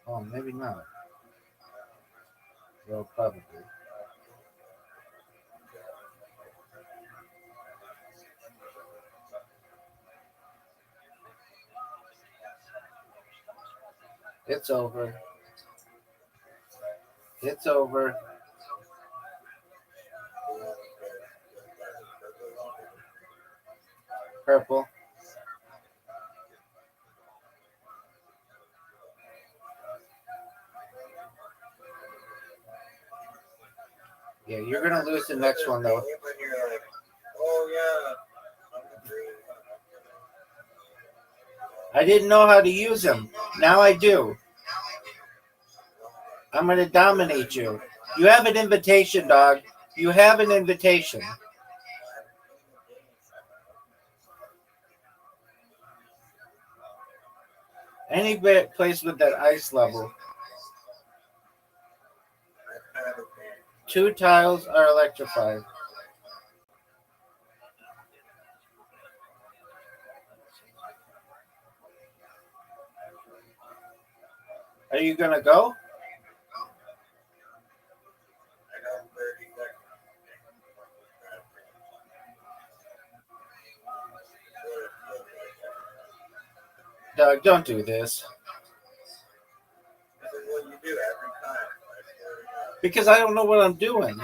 Oh, maybe not. Well, probably. It's over. It's over. Purple. Yeah, you're gonna lose the next one though. When you're like, oh yeah, I'm the green one. I didn't know how to use them. Now I do. I'm gonna dominate you. You have an invitation, dog. You have an invitation. Any place with that ice level. 2 tiles are electrified. Are you gonna go? I got 30 seconds. Doug, don't do this. This is what you do every time. Because I don't know what I'm doing.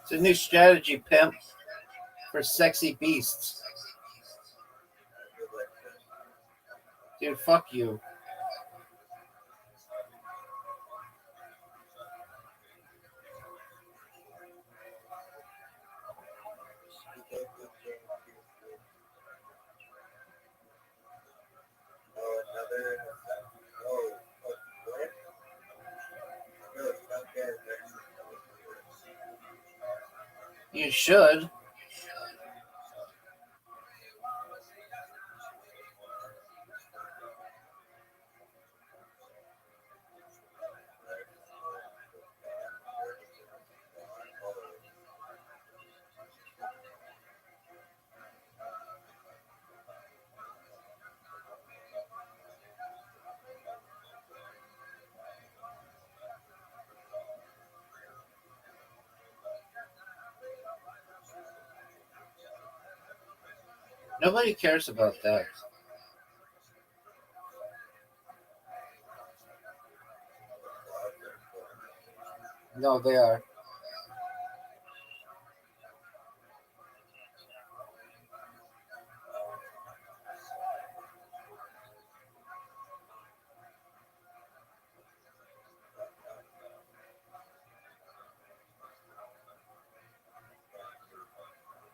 It's a new strategy, pimp, for sexy beasts. Dude, fuck you. You should. Nobody cares about that. No, they are.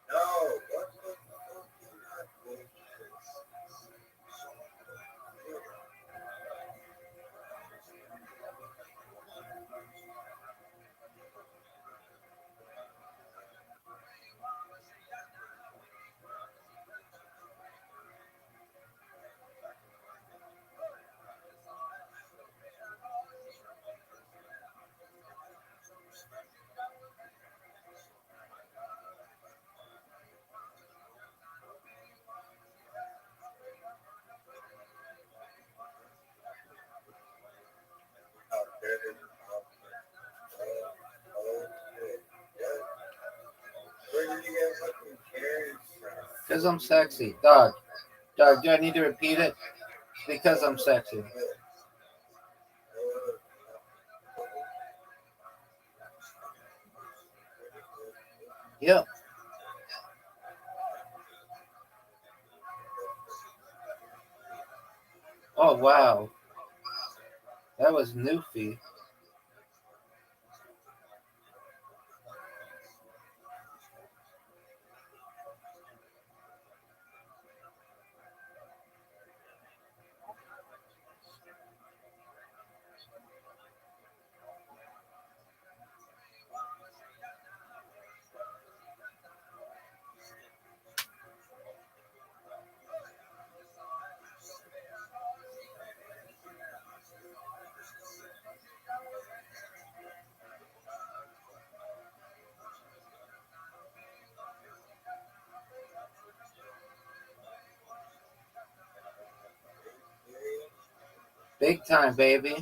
No, Because I'm sexy. Dog. Dog, do I need to repeat it? Because I'm sexy. Yep. Oh, wow. That was Newfie. Big time, baby.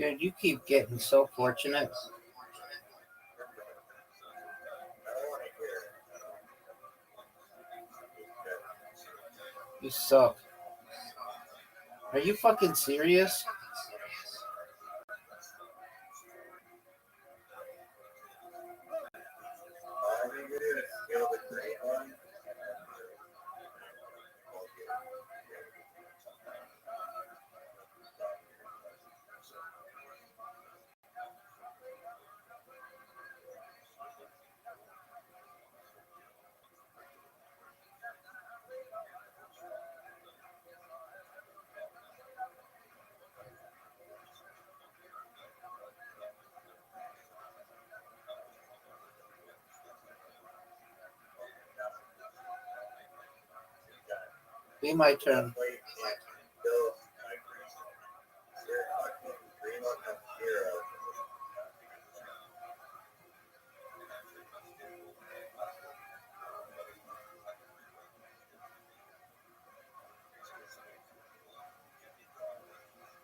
Dude, you keep getting so fortunate. You suck. Are you fucking serious? Be my turn.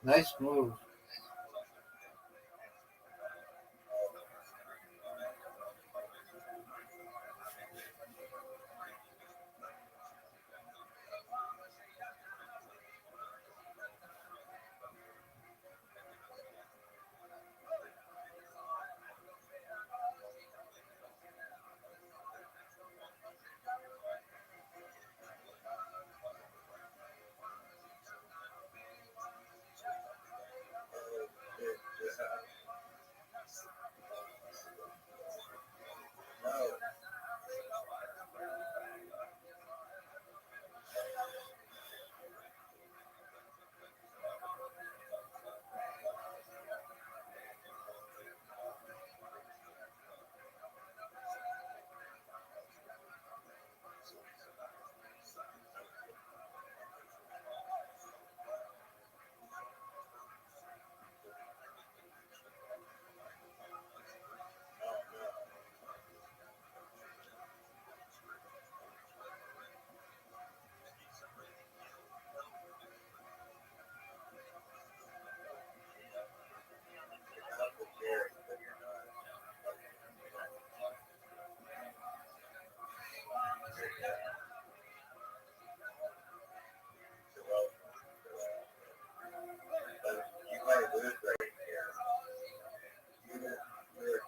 Nice move. lose right here. You're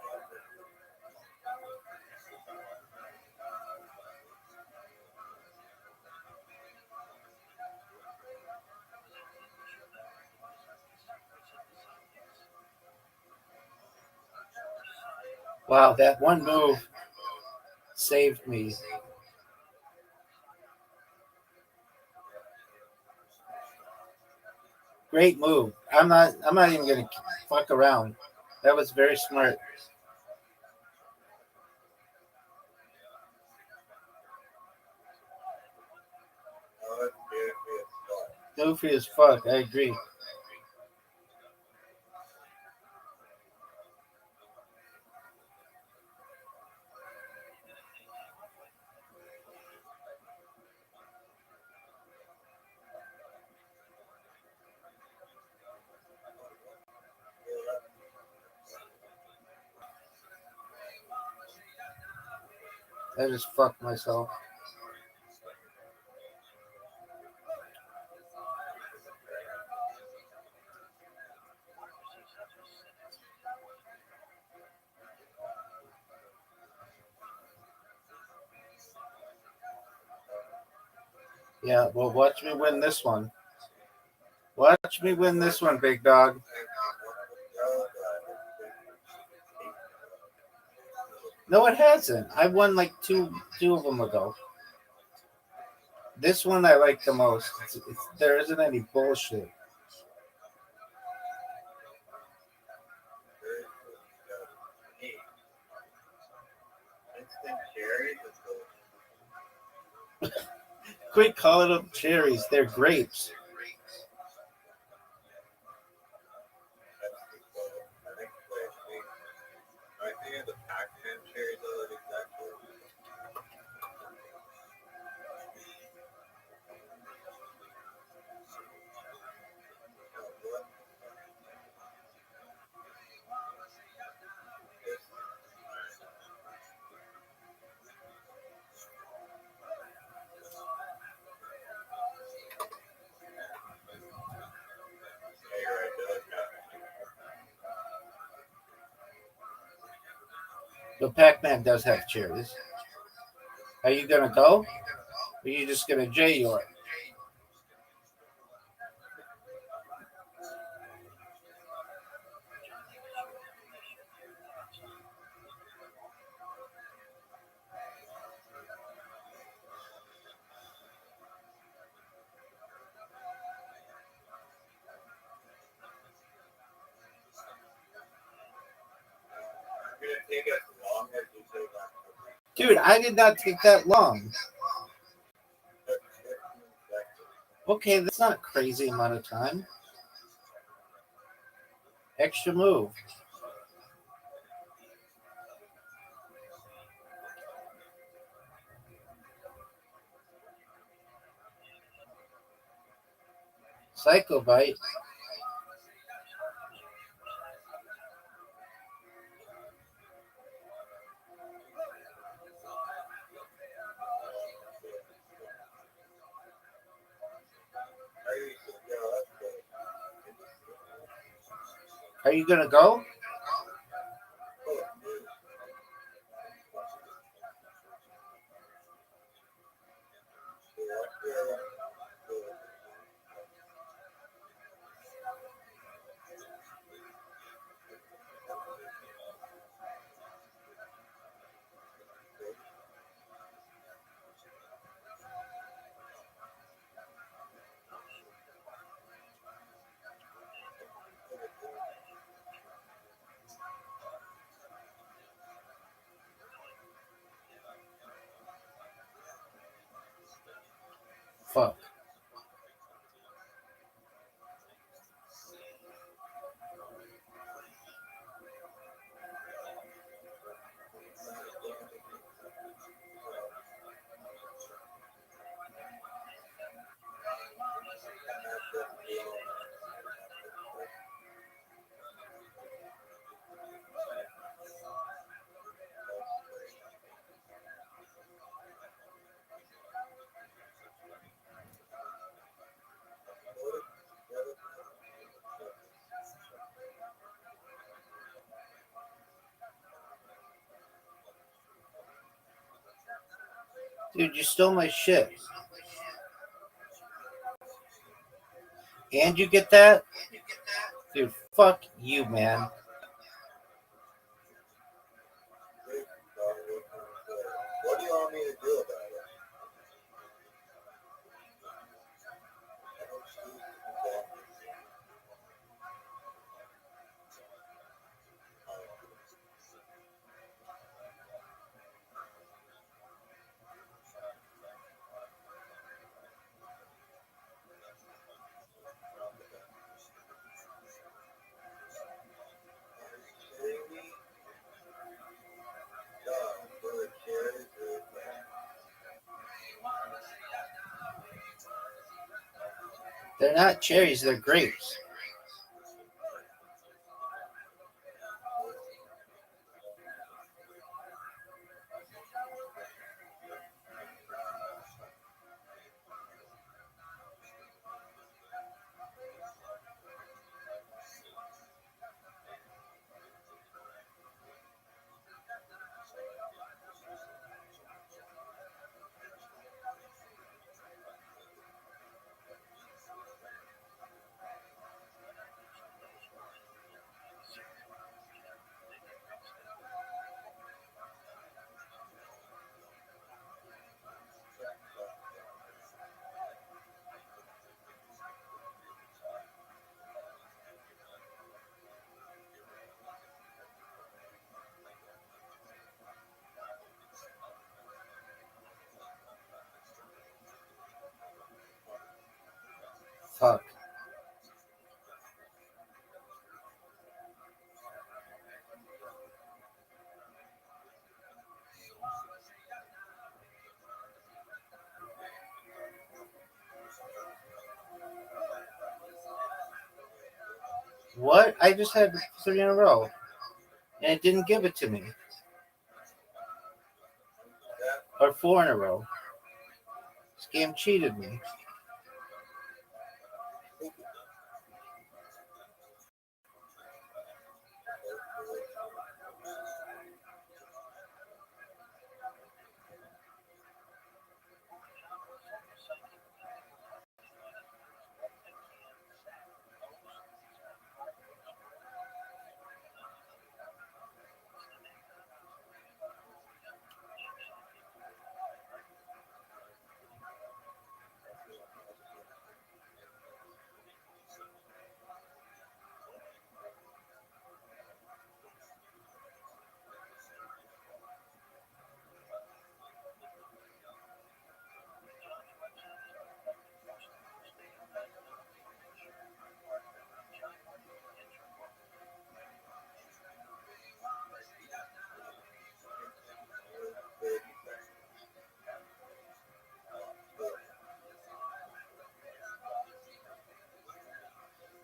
Wow, that one move saved me. Great move. I'm not even gonna fuck around. That was very smart. Goofy as fuck. I agree. I just fucked myself. Yeah, well, watch me win this one. Watch me win this one, big dog. No, it hasn't. I won like two of them ago. This one I like the most. There isn't any bullshit. Quit calling them cherries. They're grapes. The Pac-Man does have cherries. Are you gonna go? Or are you just gonna J your? Dude, I did not take that long. Okay, that's not a crazy amount of time. Extra move. Psycho bite. Are you gonna go? Dude, you stole my shit. And you get that? Dude, fuck you, man. What do you want me to do about it? I don't choose to condemn you. Are you kidding me? God, for a cherry good man. They're not cherries, they're grapes. Fuck. What? I just had 3 in a row. And it didn't give it to me. Or 4 in a row. This game cheated me.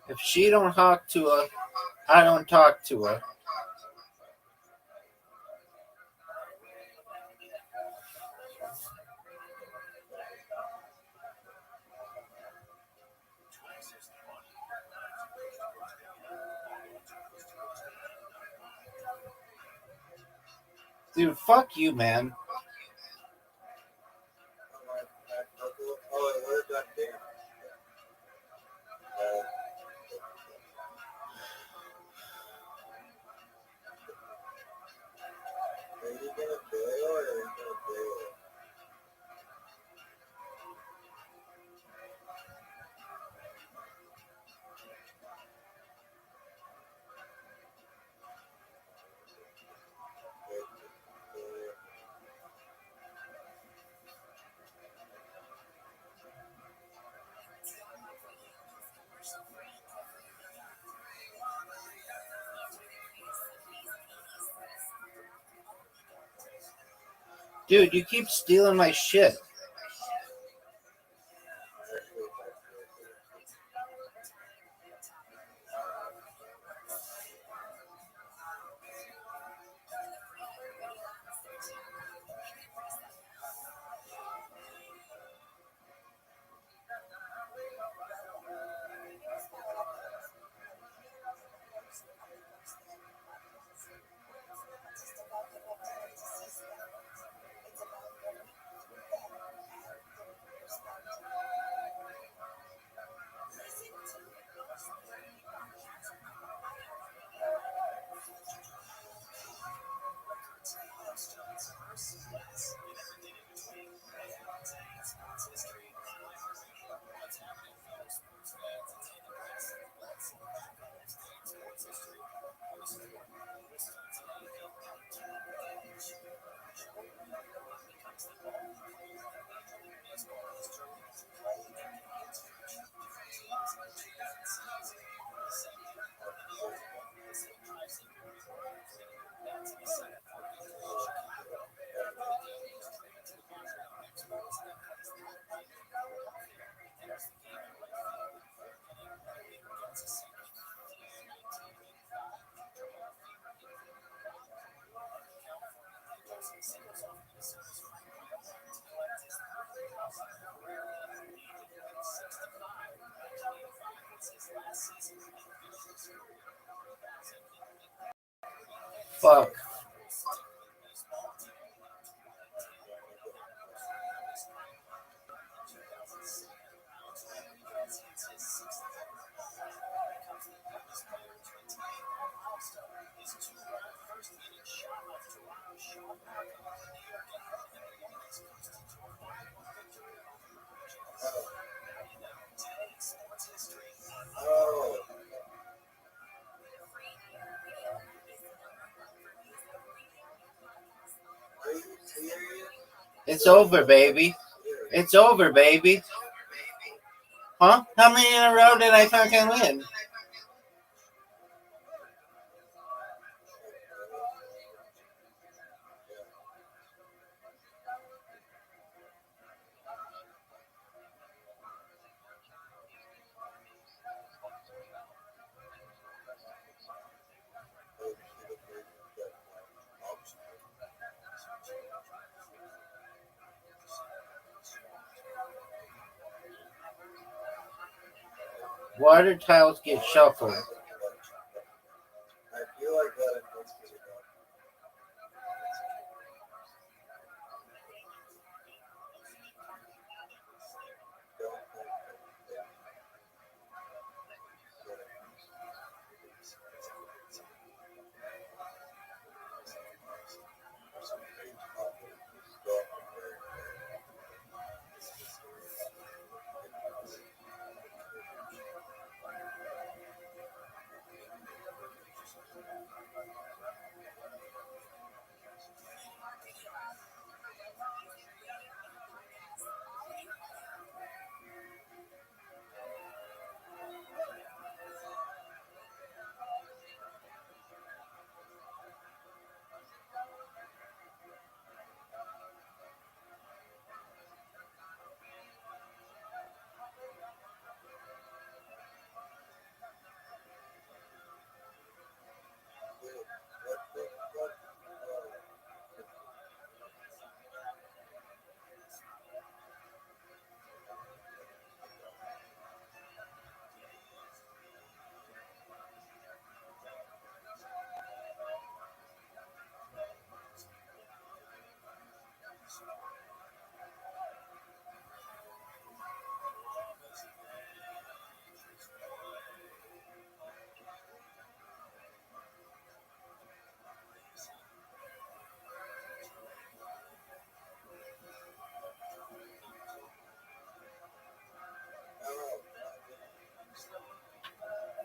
If she don't talk to her, I don't talk to her. Dude, fuck you, man. Oh, where's that thing? Are you gonna bail or are you gonna bail? Dude, you keep stealing my shit. Fuck. Oh, are you serious? It's over, baby. It's over, baby. Huh? How many in a row did I fucking win? Water tiles get shuffled. I feel like that is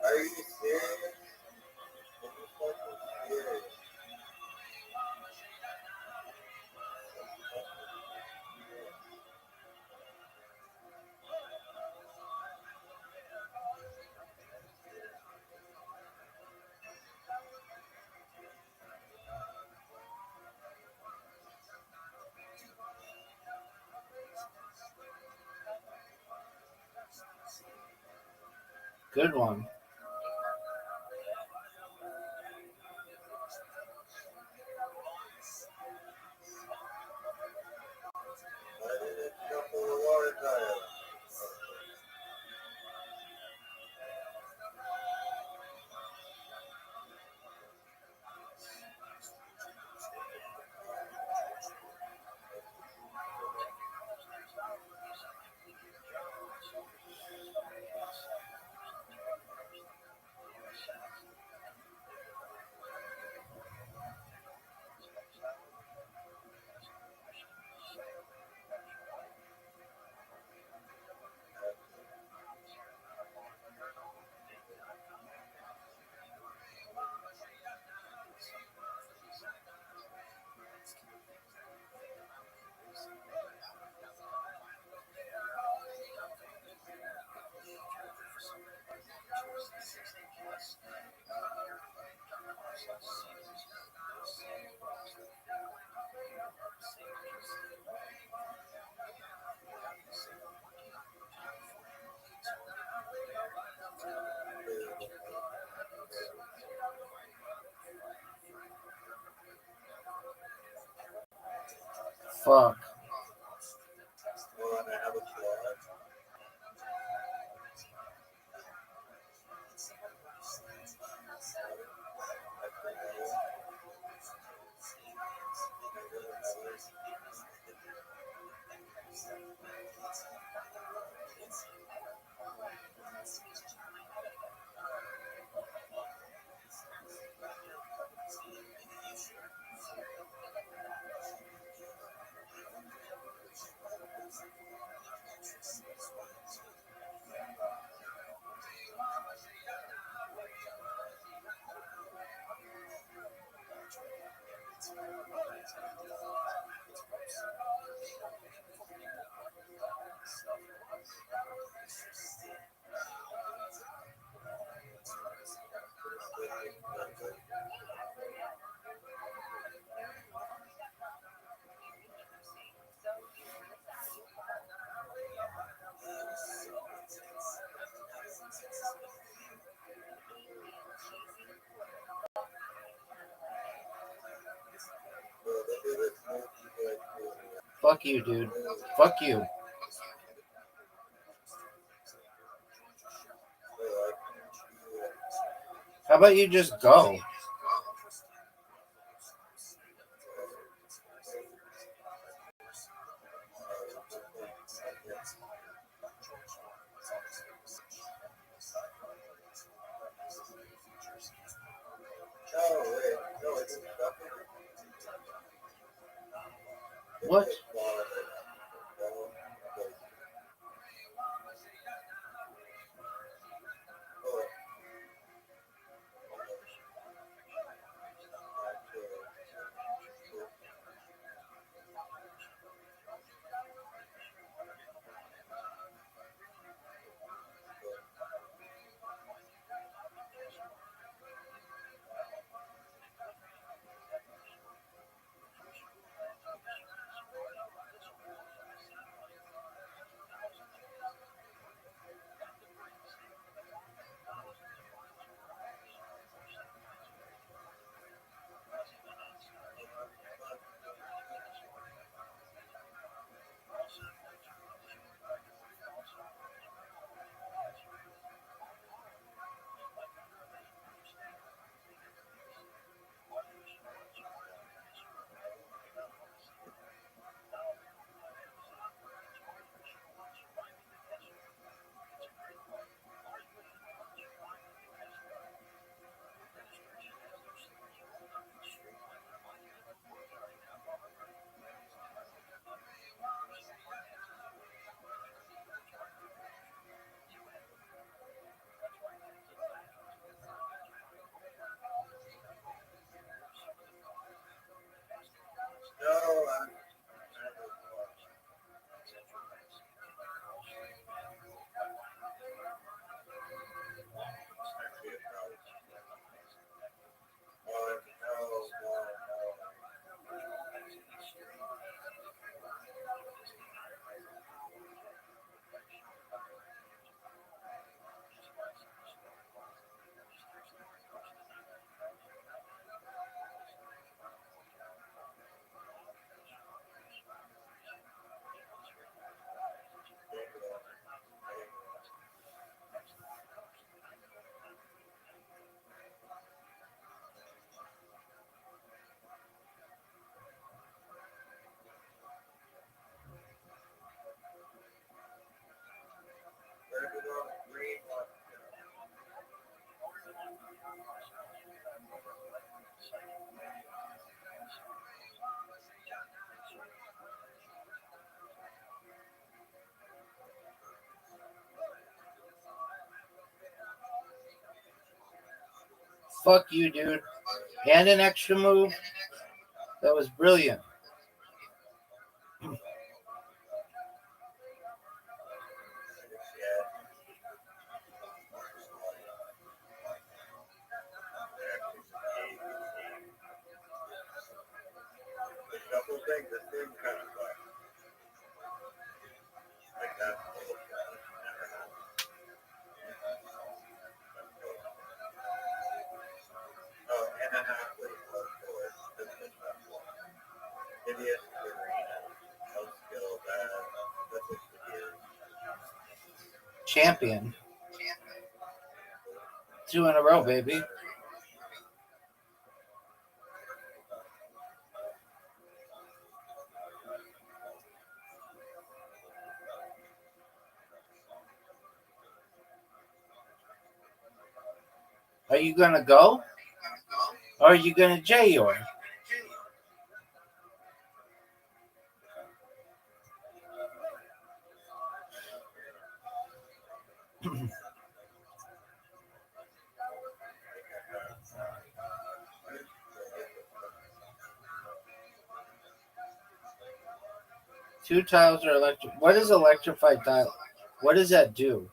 Are you serious? Are you fucking serious? Good one. Why did it shuffle the water tile? Fuck. Well, and I have a slot. Fuck you, dude. Fuck you. How about you just go? What? Fuck you, dude. And an extra move. That was brilliant. Champion. 2 in a row, baby. Are you gonna go? Or are you gonna J-Yor? Two tiles are electric. What is electrified tile? What does that do?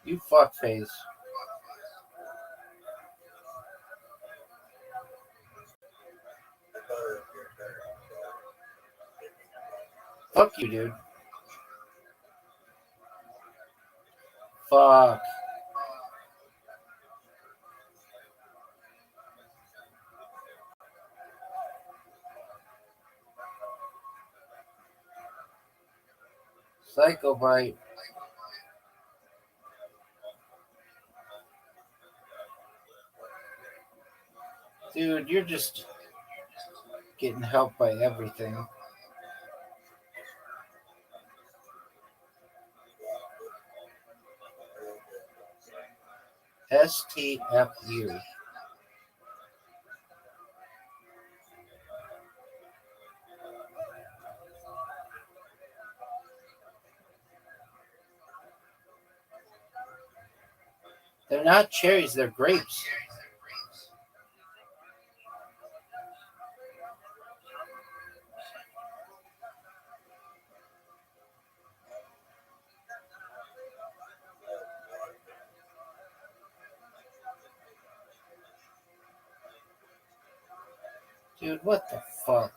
You fuckface. Fuck you, dude. Fuck. Psycho bite. Dude, you're just getting helped by everything. STFU. They're not cherries, they're grapes. Dude, what the fuck?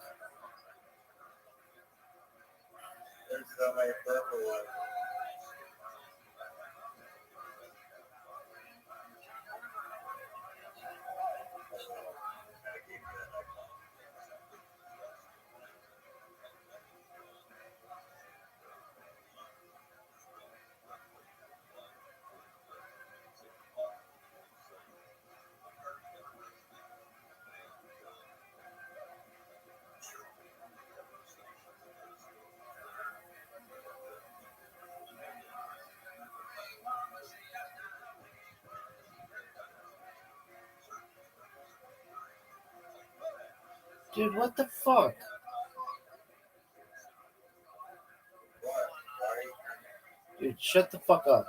Dude, what the fuck? Dude, shut the fuck up.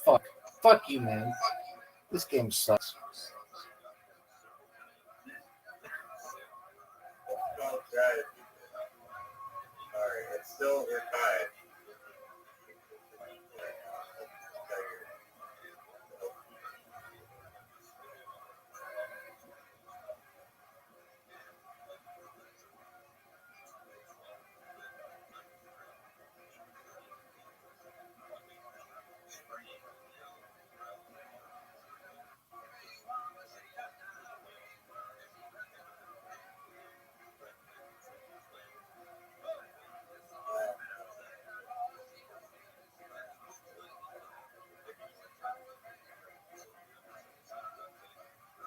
Fuck. Fuck you, man. This game sucks. It's still we're tied.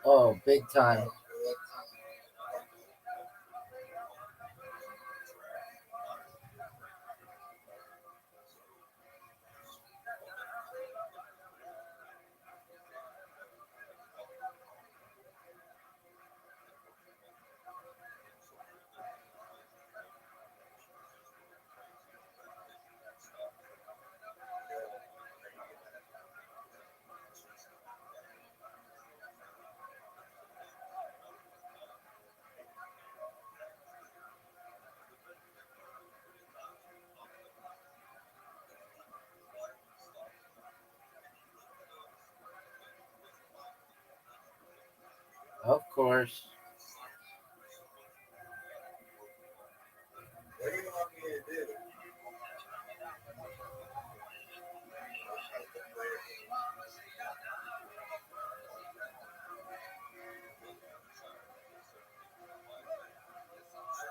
Oh, big time. Of course. What do you want me to do?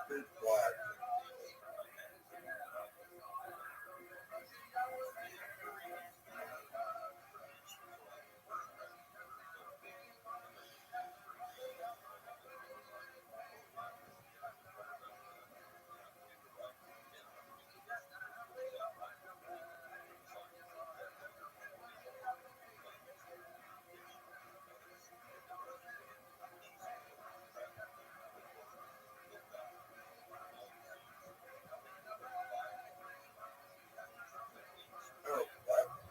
Good flag. Oh, what?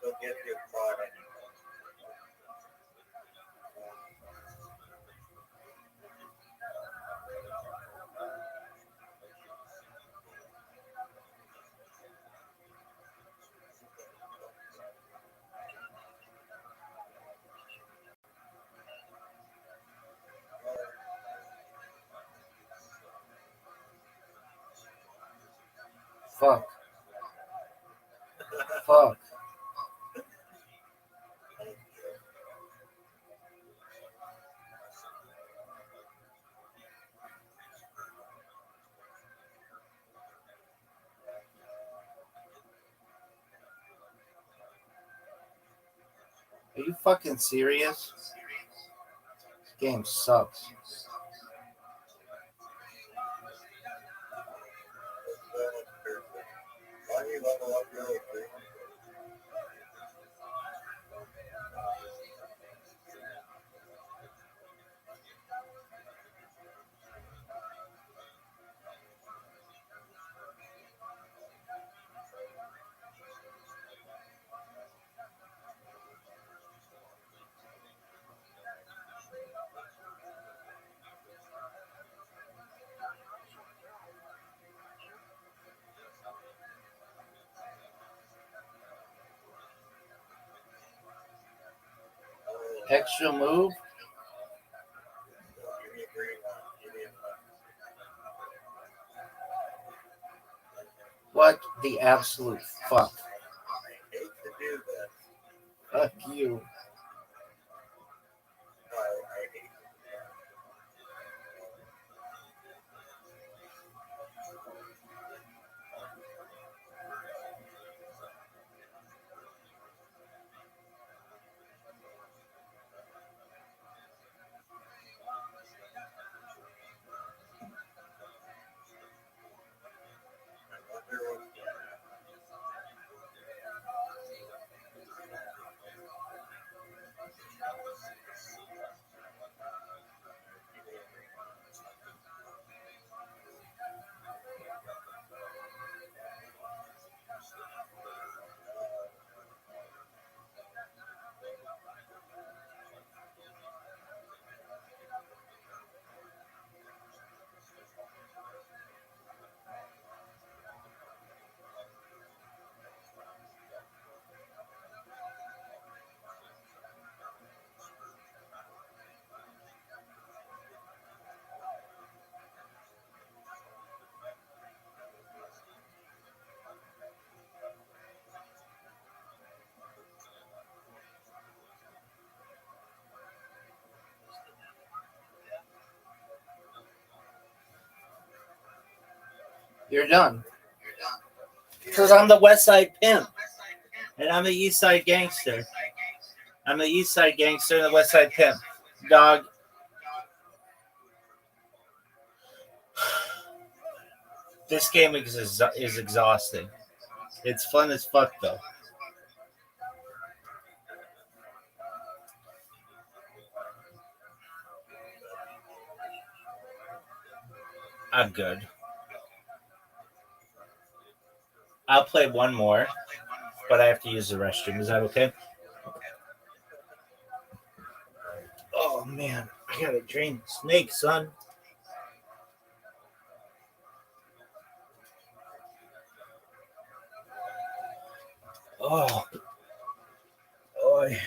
So get your product. Fuck. Fuck. Are you fucking serious? This game sucks. Why do you level up really quick? Extra move? Give me a green one. Give me a What the absolute fuck? I hate to do this. Fuck you. I hate I wonder what's You're done. Because I'm the West Side pimp. And I'm the East Side gangster. I'm the East Side Gangster and the West Side Pimp. Dog. This game is exhausting. It's fun as fuck, though. I'm good. I'll play one more, but I have to use the restroom. Is that okay? Oh, man. I gotta drain the snake, son. Oh. Boy.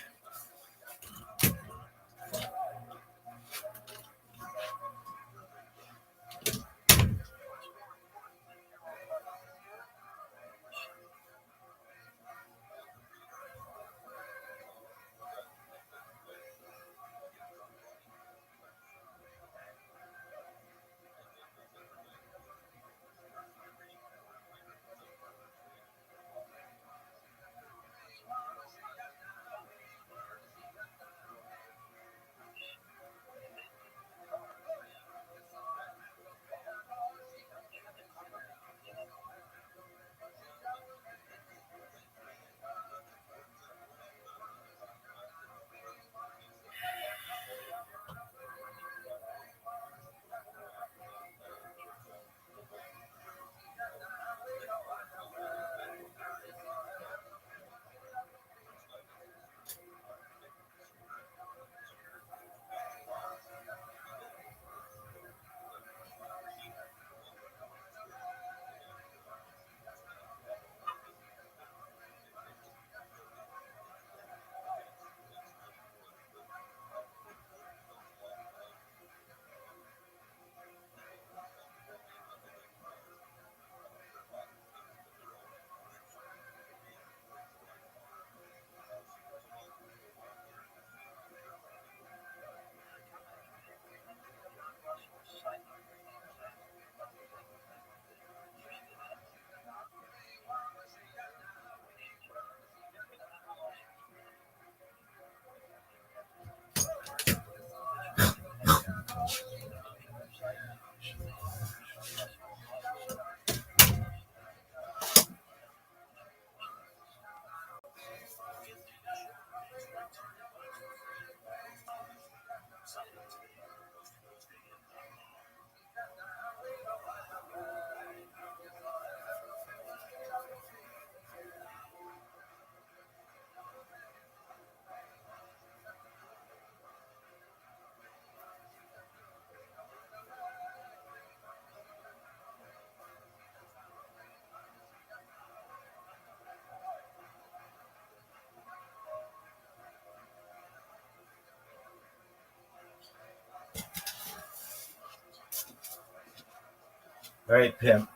All right, Pimp.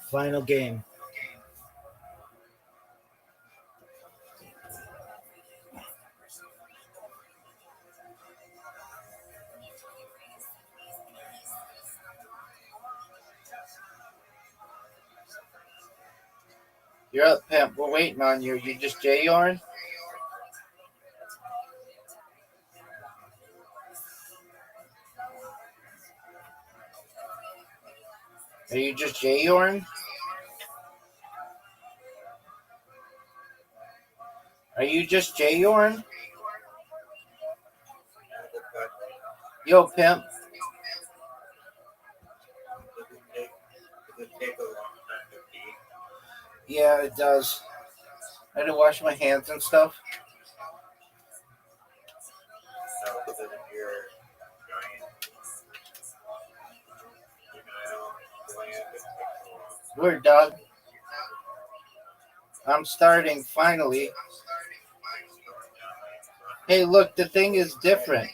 Final game. You're up, Pimp. We're waiting on you. You just J-Yarn? Are you just J-Yarn? Are you just J-Yarn? Yo, Pimp. Yeah, it does. I had to wash my hands and stuff. Word, dog. I'm starting, finally. Hey, look, the thing is different.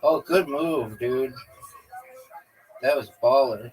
Oh, good move, dude. That was baller.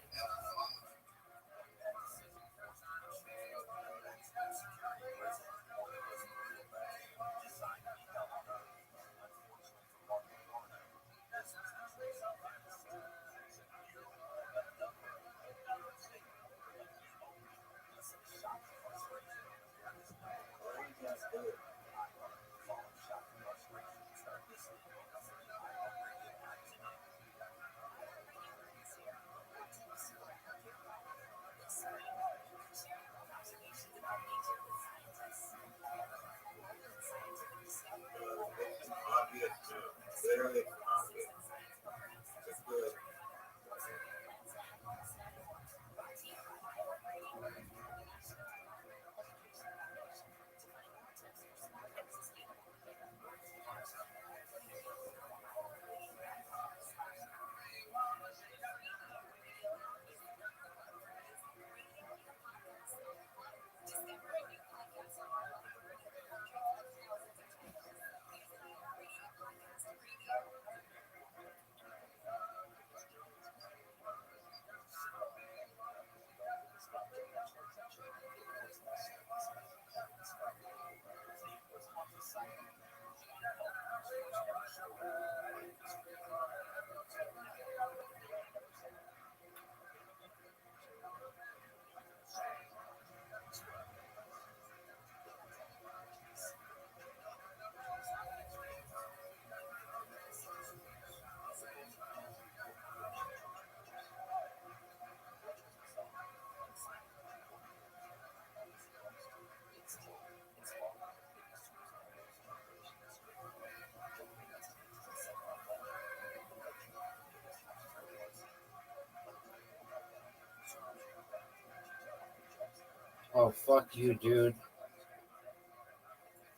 Oh, fuck you, dude.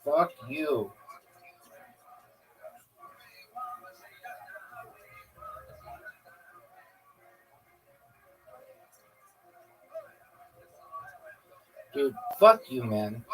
Fuck you. Dude, fuck you, man.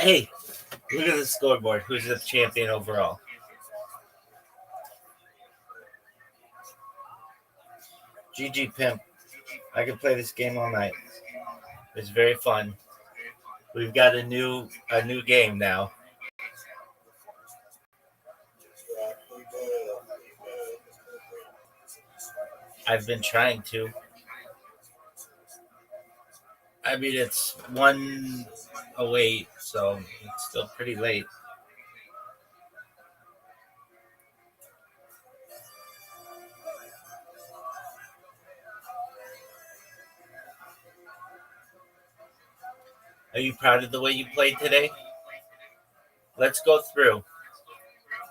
Hey, look at the scoreboard. Who's the champion overall? GG Pimp. I can play this game all night. It's very fun. We've got a new game now. I've been trying to. I mean, it's 1:08, so it's still pretty late. Are you proud of the way you played today? Let's go through.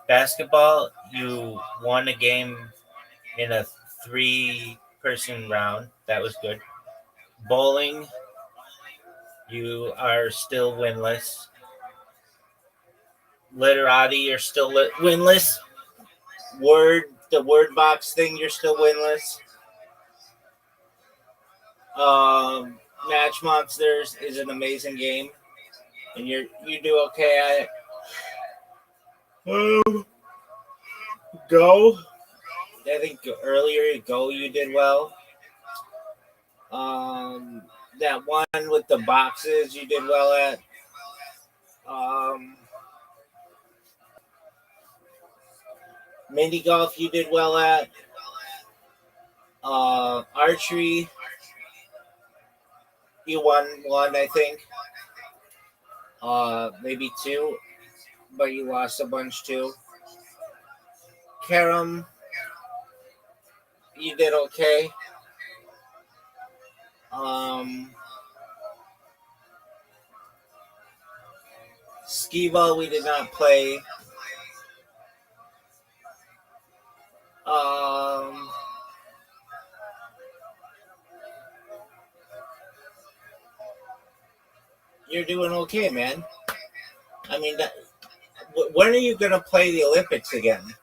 Basketball, you won a game in a 3-person round. That was good. Bowling, you are still winless. Literati, you're still winless. The word box thing, you're still winless. Match Monsters is an amazing game, and you do okay at it. Go. I think earlier Go you did well. That one with the boxes you did well at. Mini golf you did well at. Archery you won one, I think. Maybe two, but you lost a bunch too. Carom, you did okay. Skee ball we did not play. You're doing okay, man. I mean, when are you gonna play the Olympics again?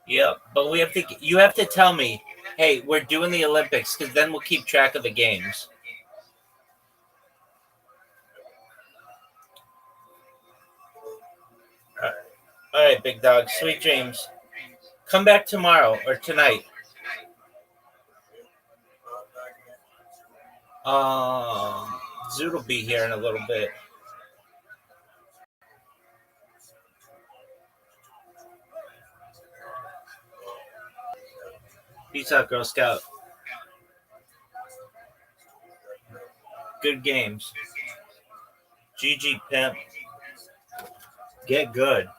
Yeah, but we have to. You have to tell me, hey, we're doing the Olympics, because then we'll keep track of the games. All right, big dog. Sweet dreams. Come back tomorrow or tonight. Zoot will be here in a little bit. Peace out, Girl Scout. Good games. GG Pimp. Get good.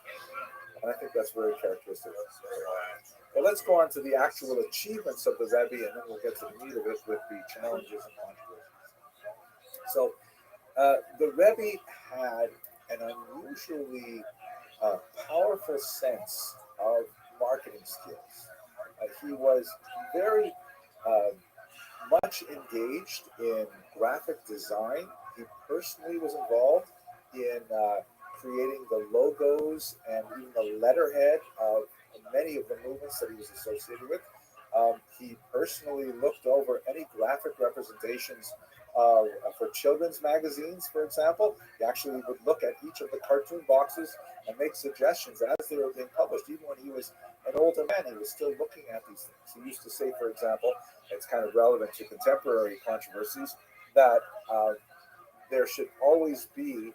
And I think that's very characteristic. Well, let's go on to the actual achievements of the Rebbe, and then we'll get to the meat of it with the challenges and controversies. So, the Rebbe had an unusually powerful sense of marketing skills. He was very much engaged in graphic design. He personally was involved in creating the logos and even the letterhead of many of the movements that he was associated with. He personally looked over any graphic representations for children's magazines, for example. He actually would look at each of the cartoon boxes and make suggestions as they were being published. Even when he was an older man, he was still looking at these things. He used to say, for example, it's kind of relevant to contemporary controversies, that there should always be,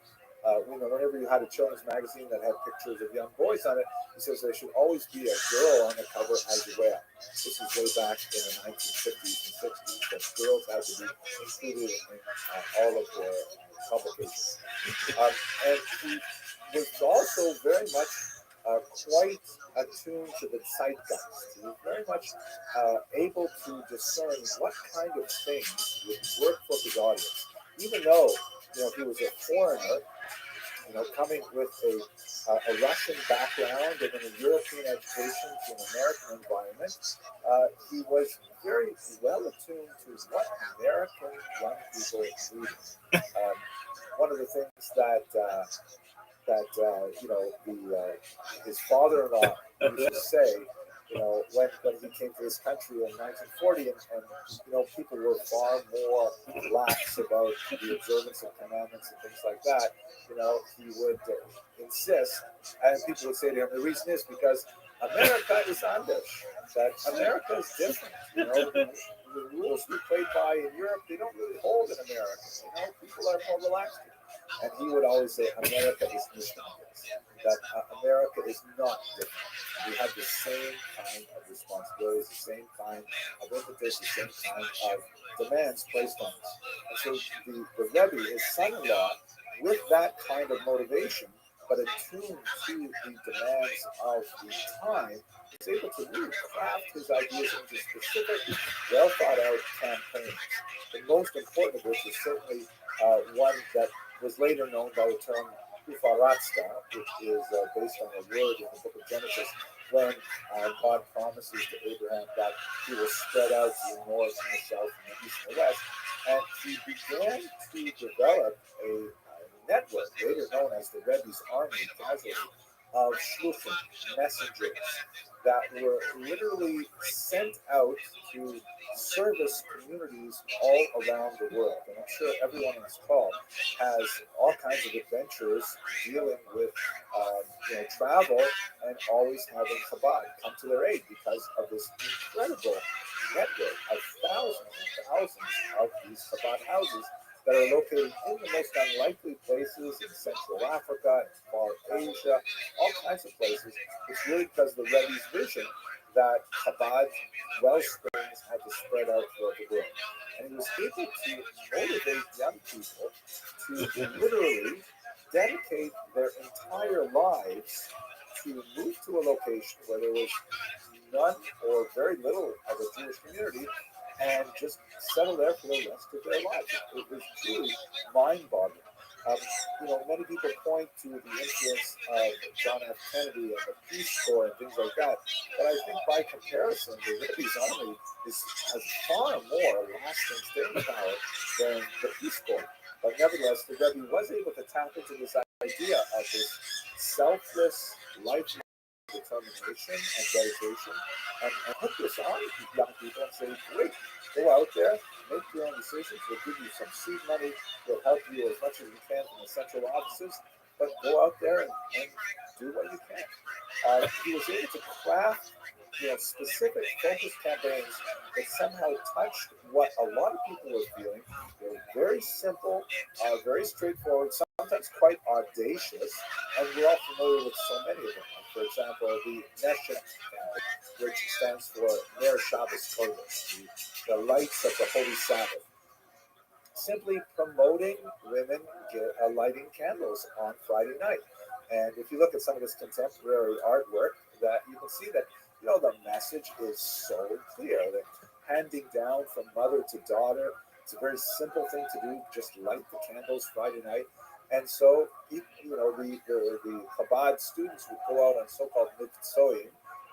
whenever you had a children's magazine that had pictures of young boys on it, he says there should always be a girl on the cover as well. This is way back in the 1950s and 60s, that girls had to be included in all of their publications. And he was also very much quite attuned to the zeitgeist. He was very much able to discern what kind of things would work for his audience. Even though he was a foreigner, coming with a Russian background and in a European education to an American environment, he was very well attuned to what American young people needed. One of the things that that his father-in-law used to say, when he came to this country in 1940, and people were far more lax about the observance of commandments and things like that. He would insist, and people would say to him, the reason is because America is English, that America is different. The rules we play by in Europe, they don't really hold in America. People are more relaxed. And he would always say, America is different. That America is not different. We have the same kind of responsibilities, the same kind of impetus, the same kind of demands placed on us. And so the Rebbe, his son-in-law, with that kind of motivation, but attuned to the demands of the time, was able to really craft his ideas into specific, well-thought-out campaigns. The most important of which is certainly one that was later known by the term Ufaratsta, which is based on a word in the book of Genesis, when God promises to Abraham that he will spread out to the north and the south and the east and the west. And he began to develop a network, later known as the Rebbe's Army, of shluchim, messengers, that were literally sent out to service communities all around the world. And I'm sure everyone on this call has all kinds of adventures dealing with travel, and always having Chabad come to their aid because of this incredible network of thousands and thousands of these Chabad houses that are located in the most unlikely places in Central Africa, in Far Asia, all kinds of places. It's really because of the Rebbe's vision that Chabad wellsprings had to spread out throughout the world. And he was able to motivate young people to literally dedicate their entire lives to move to a location where there was none or very little of a Jewish community, and just settle there for the rest of their lives. It was truly mind-boggling. Many people point to the influence of John F. Kennedy and the Peace Corps and things like that, but I think by comparison, the Rebbe's Army has far more lasting staying power than the Peace Corps. But nevertheless, the Rebbe was able to tap into this idea of this selfless life determination and dedication, and put this on young people and say, great, go out there, make your own decisions, we'll give you some seed money, we'll help you as much as we can from the central offices, but go out there and do what you can. He was able to craft specific focus campaigns that somehow touched what a lot of people were feeling. They were very simple, very straightforward, sometimes quite audacious, and we're all familiar with so many of them. For example, the Neshet campaign, which stands for Ner Shabbos Kodesh, the lights of the Holy Sabbath. Simply promoting women lighting candles on Friday night. And if you look at some of this contemporary artwork, that you can see that the message is so clear, that handing down from mother to daughter, it's a very simple thing to do, just light the candles Friday night. And so, the Chabad students would go out on so-called mitzvoim,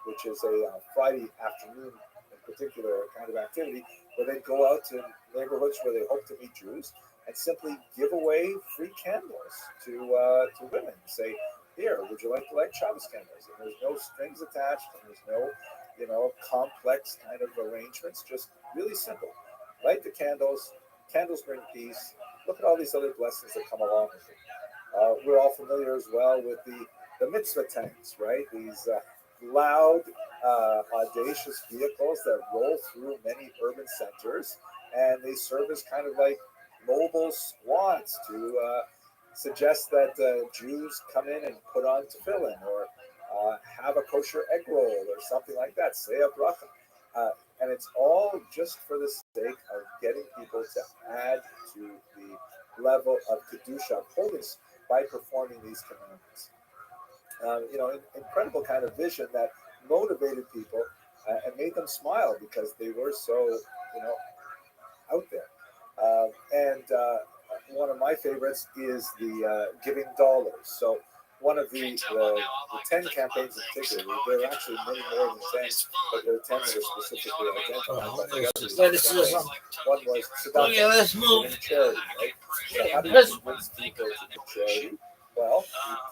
which is a Friday afternoon in particular kind of activity, where they go out to neighborhoods where they hope to meet Jews and simply give away free candles to women. Say, here, would you like to light Shabbos candles? And there's no strings attached, and there's no, complex kind of arrangements. Just really simple. Light the candles. Candles bring peace. Look at all these other blessings that come along with it. We're all familiar as well with the mitzvah tanks, right? These loud, audacious vehicles that roll through many urban centers, and they serve as kind of like mobile squads to suggest that Jews come in and put on tefillin, or have a kosher egg roll, or something like that, say a bracha. And it's all just for the sake of getting people to add to the level of kedusha, of holiness, by performing these commandments. Incredible kind of vision that motivated people and made them smile because they were so, out there. And one of my favorites is the giving dollars. So one of the 10 campaigns in particular, there are actually many more than 10, but there are 10 that are specifically identified. One was let's move. Charity, right? So how do you convince people to do charity? Well,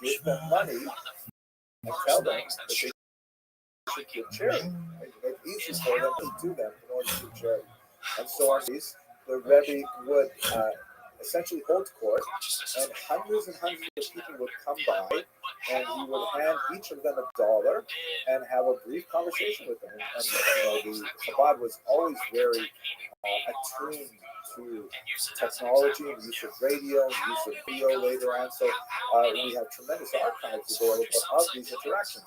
you give them money and tell them that they should give charity. Make it easy for them to do them in order to give charity. And so on these, the Rebbe would essentially hold court, and hundreds of people would come by, and he would hand each of them $1 and have a brief conversation with them. And the Chabad was always very attuned to technology and use of radio and use of video later on. So we have tremendous archives available of these interactions.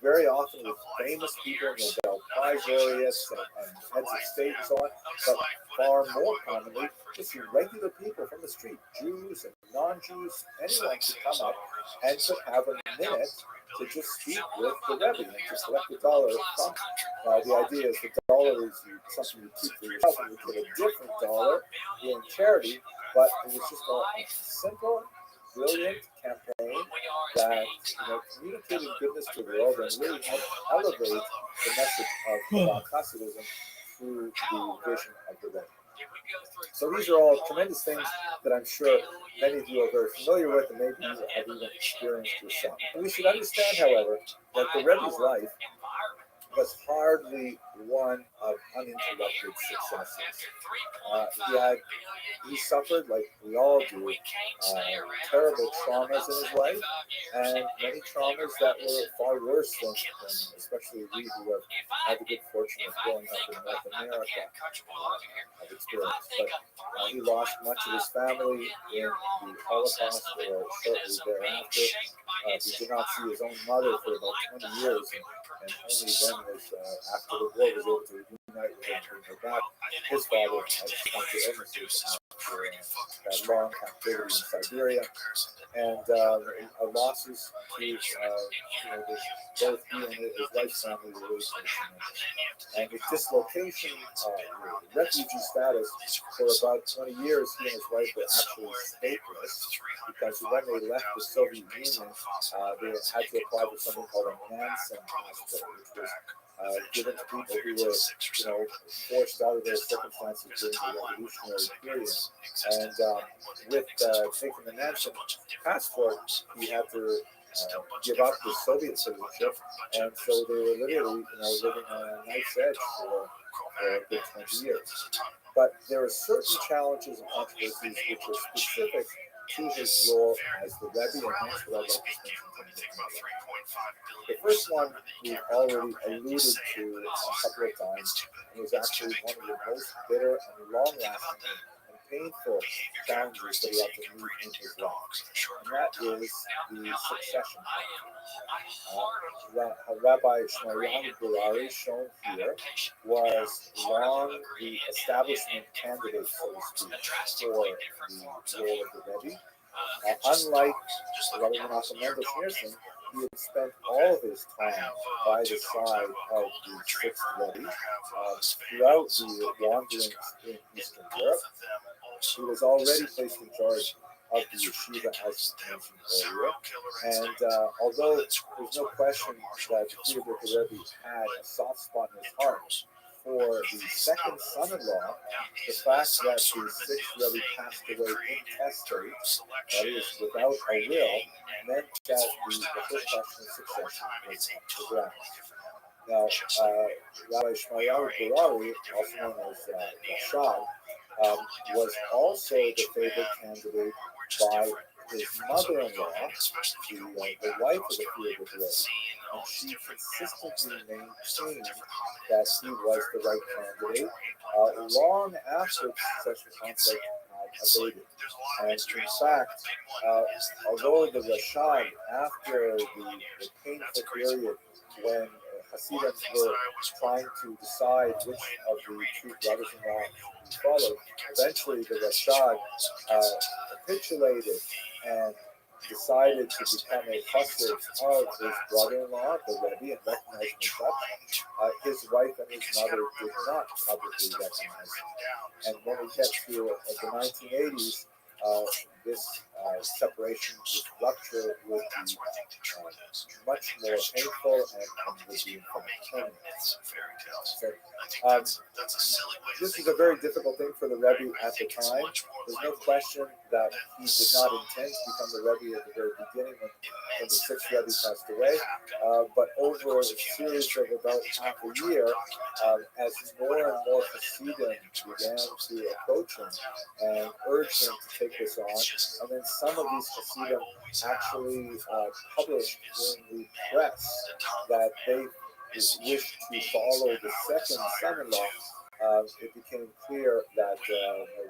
Very often with famous people, Nobel Prize laureates and heads of state and so on, but far more commonly, just regular people from the street, Jews and non-Jews, anyone could come up and could have a minute to just speak with the Rebbe and to collect $1 from him. Now, the idea is the $1 is something you keep for yourself, and you get a different $1 doing charity, but it was just a simple, brilliant campaign that communicated goodness to the world and really helped elevate the message of Chabad Hasidism through the vision of the Rebbe. So these are all tremendous things that I'm sure many of you are very familiar with, and maybe you have even experienced yourself. And we should understand, however, that the Rebbe's life was hardly one of uninterrupted successes. He suffered, like we all do, terrible traumas in his life, and many traumas that were far worse than especially we who have had the good fortune of growing up in North America have experienced. But he lost much of his family in the Holocaust or shortly thereafter. He did not see his own mother for about 20 years, and only then was, after the war, was able to reunite with her and bring her back. His father had come to illnesses after that long captivity in Siberia, and losses to both he and his wife's family were really tremendous. And his dislocation, refugee status, for about 20 years, he and his wife were actually stateless, because when they left the Soviet Union, they had to apply for something called a Nansen passport, which was given to people who were, forced out of their circumstances during the revolutionary period. And with taking the Nansen passport, he had to give up his Soviet citizenship, and so they were literally, living on a knife's edge for a good 20 years. But there are certain challenges and controversies which are specific to his role as the Rebbe, and that's what I'd like to spend some time with. The first one we've already alluded to a couple of times, and was actually one of the most bitter and long-lasting and painful challenges that he had to meet in his life, and that is the succession plan. Rabbi Shmuley Gurari, shown here, was long the establishment candidate, so to speak, for the role of the Rebbe. Unlike Rabbi Menachem Mendel Schneerson, he had spent all of his time by the side of the sixth Rebbe throughout the wanderings in Eastern Europe. He was already placed in charge of the yeshiva, as mentioned earlier, and although there's no question that the Rebbe had a soft spot in his heart for the second son-in-law, the fact that the sixth Rebbe passed away intestate, that is, without a will, meant that the first question of succession was up to ground. Now, Rabbi Shmuley Gurari, also known as Rothschild, was also the favored candidate by his mother-in-law, the wife of the Rebbe, and she consistently maintained that he was the right candidate long after the succession conflict had abated. And in fact, although the Rashad, after the painful period when Hasidim were trying to decide which of the two brothers-in-law to follow, eventually the Rashad capitulated and decided to become a hostage of his brother-in-law, the Rebbe, and recognized him as such. His wife and his mother did not publicly recognize him. And when we get to the 1980s, this separation, this rupture would be much more painful and would be permanent. So, this is a very difficult thing for the Rebbe at the time. There's no question that he did not intend to become the Rebbe at the very beginning when the sixth Rebbe passed away. But over a series of about half a year, as more and more Hasidim began to approach him and urge him to take this on, and then some of these Hasidim actually published in the press that they wished to follow the second son-in-law. It became clear that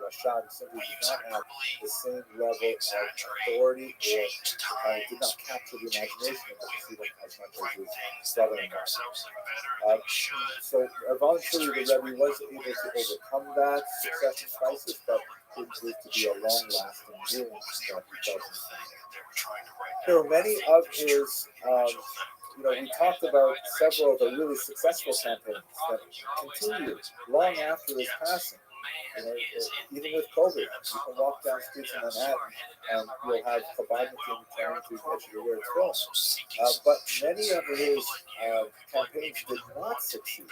Rothschild simply did not have the same level of authority or did not capture the imagination of the Hasidim as much as his brother-in-law. So eventually the Rebbe was able to overcome that succession crisis, but it proved to be a long-lasting wound that he felt inside. There were many of his we talked about several of the really successful campaigns that continued long after his passing. Even with COVID, you can walk down streets in Manhattan and you'll have Chabadnikim trying to get you to wear clothes. But many of his campaigns did not succeed,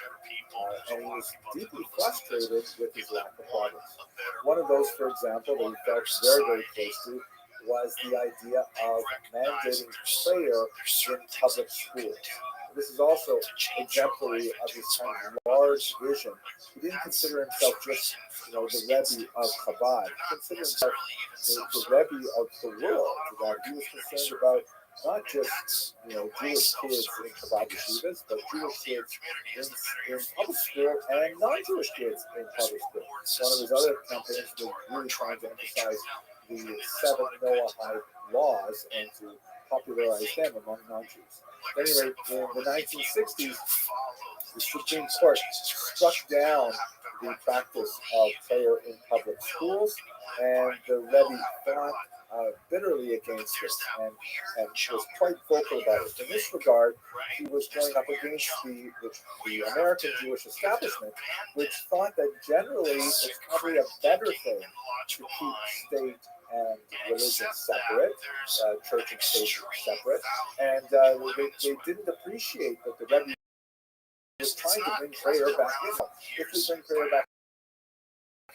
and he was deeply frustrated with his lack of progress. One of those, for example, that he felt very, very close to was the idea of mandating prayer in public schools. This is also exemplary of his kind of large vision. He didn't consider himself just, the Rebbe of Chabad. He considered himself the Rebbe of the world. That he was concerned about not just, Jewish kids in Chabad yeshivas, but Jewish kids in public school and non-Jewish kids in public school. One of his other campaigns was really trying to emphasize the 7 Noahide laws and to popularize them among non-Jews. Anyway, in the 1960s, the Supreme Court struck down the practice of prayer in public schools, and the Rebbe fought bitterly against it and was quite vocal about it. In this regard, he was going up against the American Jewish establishment, which thought that generally it's probably a better thing to keep state and religion separate, church and state separate, and they didn't appreciate that the Rebbe was trying to bring prayer back in. If we bring prayer back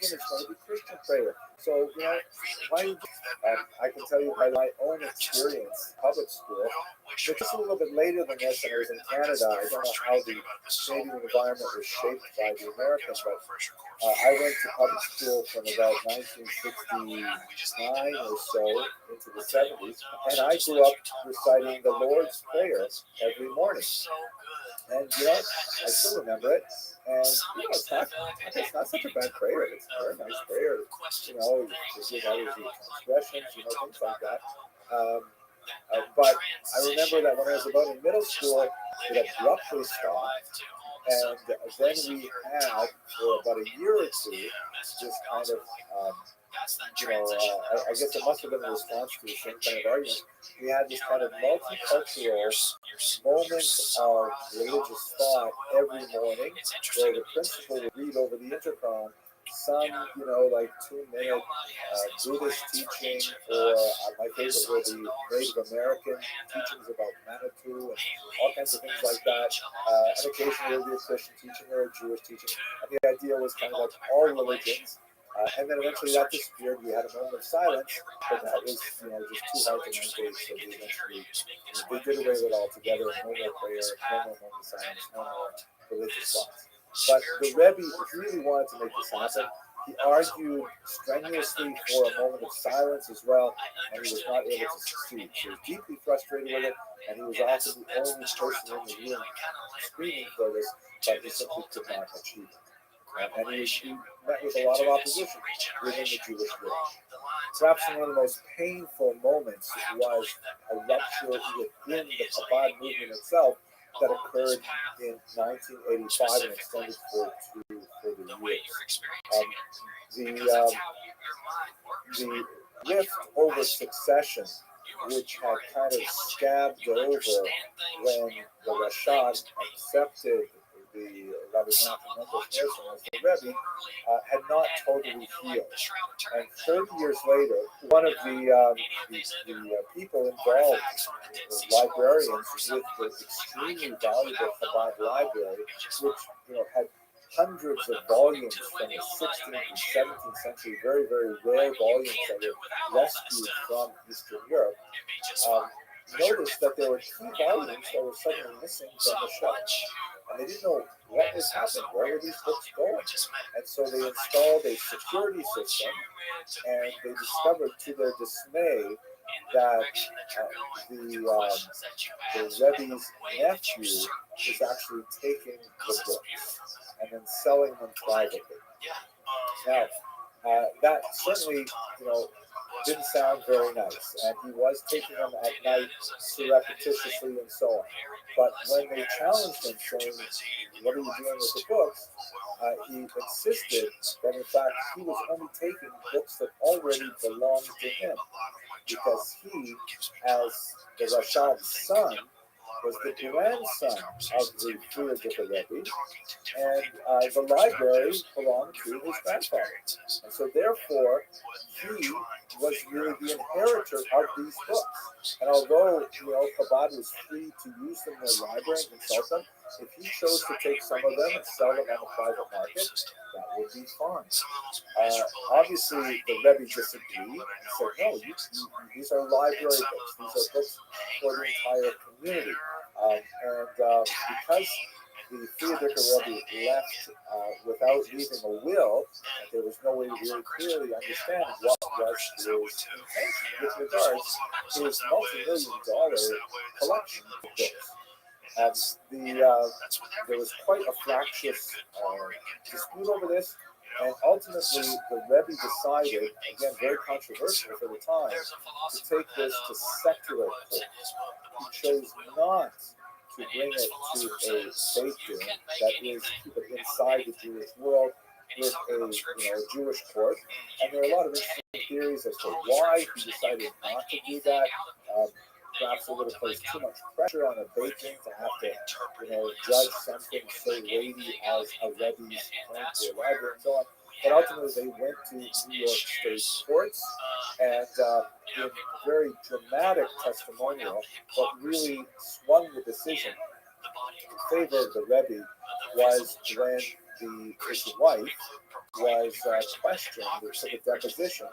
in, it's going to be Christian prayer. So, I can tell you by my own experience, public school, just a little bit later than this, and I was in Canada. I don't know how the Canadian environment was shaped by the Americans, but I went to public school from about 1969 or so into the 70s, and I grew up reciting the Lord's Prayer every morning. And I still remember it. And it's not such a bad prayer. It's a very nice prayer. Forgive others your transgressions, things like that. But I remember that when I was about in middle school, it abruptly stopped. And then we had, for about a year or two, this kind of, I guess it must have been a response to the same kind of argument. We had this kind of multicultural moment of religious thought every morning, where the principal would read over the intercom some, 2-minute Buddhist teaching, or my favorite were the Native American teachings about Manitou and all kinds of things like that. And occasionally there would be a Christian teaching or a Jewish teaching. And the idea was kind of like all religions. And then eventually that disappeared. We had a moment of silence, but that was, just too hard to maintain. So we eventually they did away with it altogether. No more prayer, no more moment of silence, no more religious thoughts. But the Rebbe really wanted to make this happen. He argued strenuously for a moment of silence as well, and he was not able to succeed. He was deeply frustrated with it, and he was often the only person in the room screaming for this, but he simply could not achieve it. And he met with a lot of opposition within the Jewish world. Perhaps one of the most painful moments was a rupture within the Chabad movement itself that occurred in 1985 and extended for 2 years. The rift over succession, which had kind of scabbed over when the Rothschild accepted the Rabbi Menachem Mendel Schneerson as the Rebbe, had not totally healed. And 30 years later, one of the people involved, librarians with the extremely valuable Chabad library, which had hundreds of volumes from the 16th and 17th century, very, very rare volumes that were rescued from Eastern Europe, noticed that there were key volumes that were suddenly missing from the shelf. And they didn't know what was happening, where were these books going? And so they installed a security system, and they discovered to their dismay that the Rebbe's nephew was actually taking the books and then selling them privately. Now, that certainly, didn't sound very nice, and he was taking them at night surreptitiously and so on. But when they challenged him, saying, "What are you doing with the books?" He insisted that in fact he was only taking books that already belonged to him, because he, as the Rothschild's son, was the grandson of the Friedrich Rebbe, and the library belonged to his grandfather. And so therefore, he was really the inheritor of these books. And although, Chabad was free to use them in their library and consult them, if he chose to take some of them and sell them on the private market, that would be fine. Obviously, the Rebbe disagreed and said, no, these are library books. These are books for the entire community. Because the Friedrich Rebbe left without leaving a will, there was no way to really clearly understand what was his intention with regards to his multi-million-dollar collection of books. There was quite a fractious dispute over this, and ultimately the Rebbe decided, again very controversial for the time, to take this to secular court. He chose not to bring it to a Beit Din, that is, keep it inside the Jewish world with a Jewish court. And there are a lot of interesting theories as to why he decided not to do that. Perhaps it would have placed too much pressure on a Beit Din to have to, judge something so weighty as a Rebbe's claim to a library and so on. But ultimately, they went to New York State courts, and in very dramatic testimonial, what really swung the decision in favor of the Rebbe was when his wife was questioned or took a deposition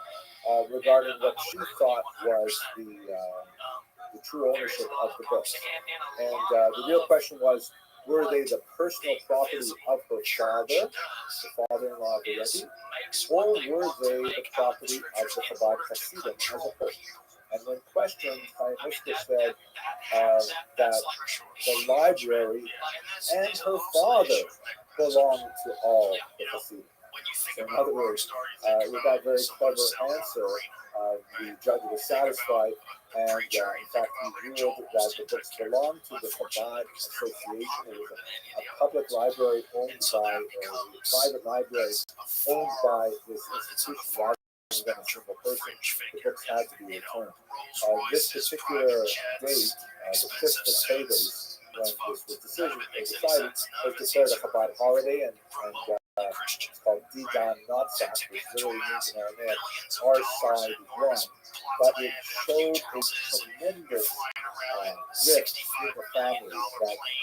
regarding what she thought was the true ownership of the books. And the real question was, were they the personal property of her father, the father-in-law of the Rebbe, or were they the property of the Chabad Hasidim as a whole? And when questioned, Chaim Husker said that the library and her father belonged to all the Hasidim. So in other words, with that very clever answer, the judge was satisfied, and in fact he ruled that the books belonged to the Chabad Association. It was a public library owned by a private library owned by this institution rather than a single person. The books had to be returned. This particular date, the 5th of Teves, when this decision was decided, was declared a Chabad holiday, and it's called Didan Natsach, which literally means in Aramaic, our side won. But it showed a tremendous rift in the families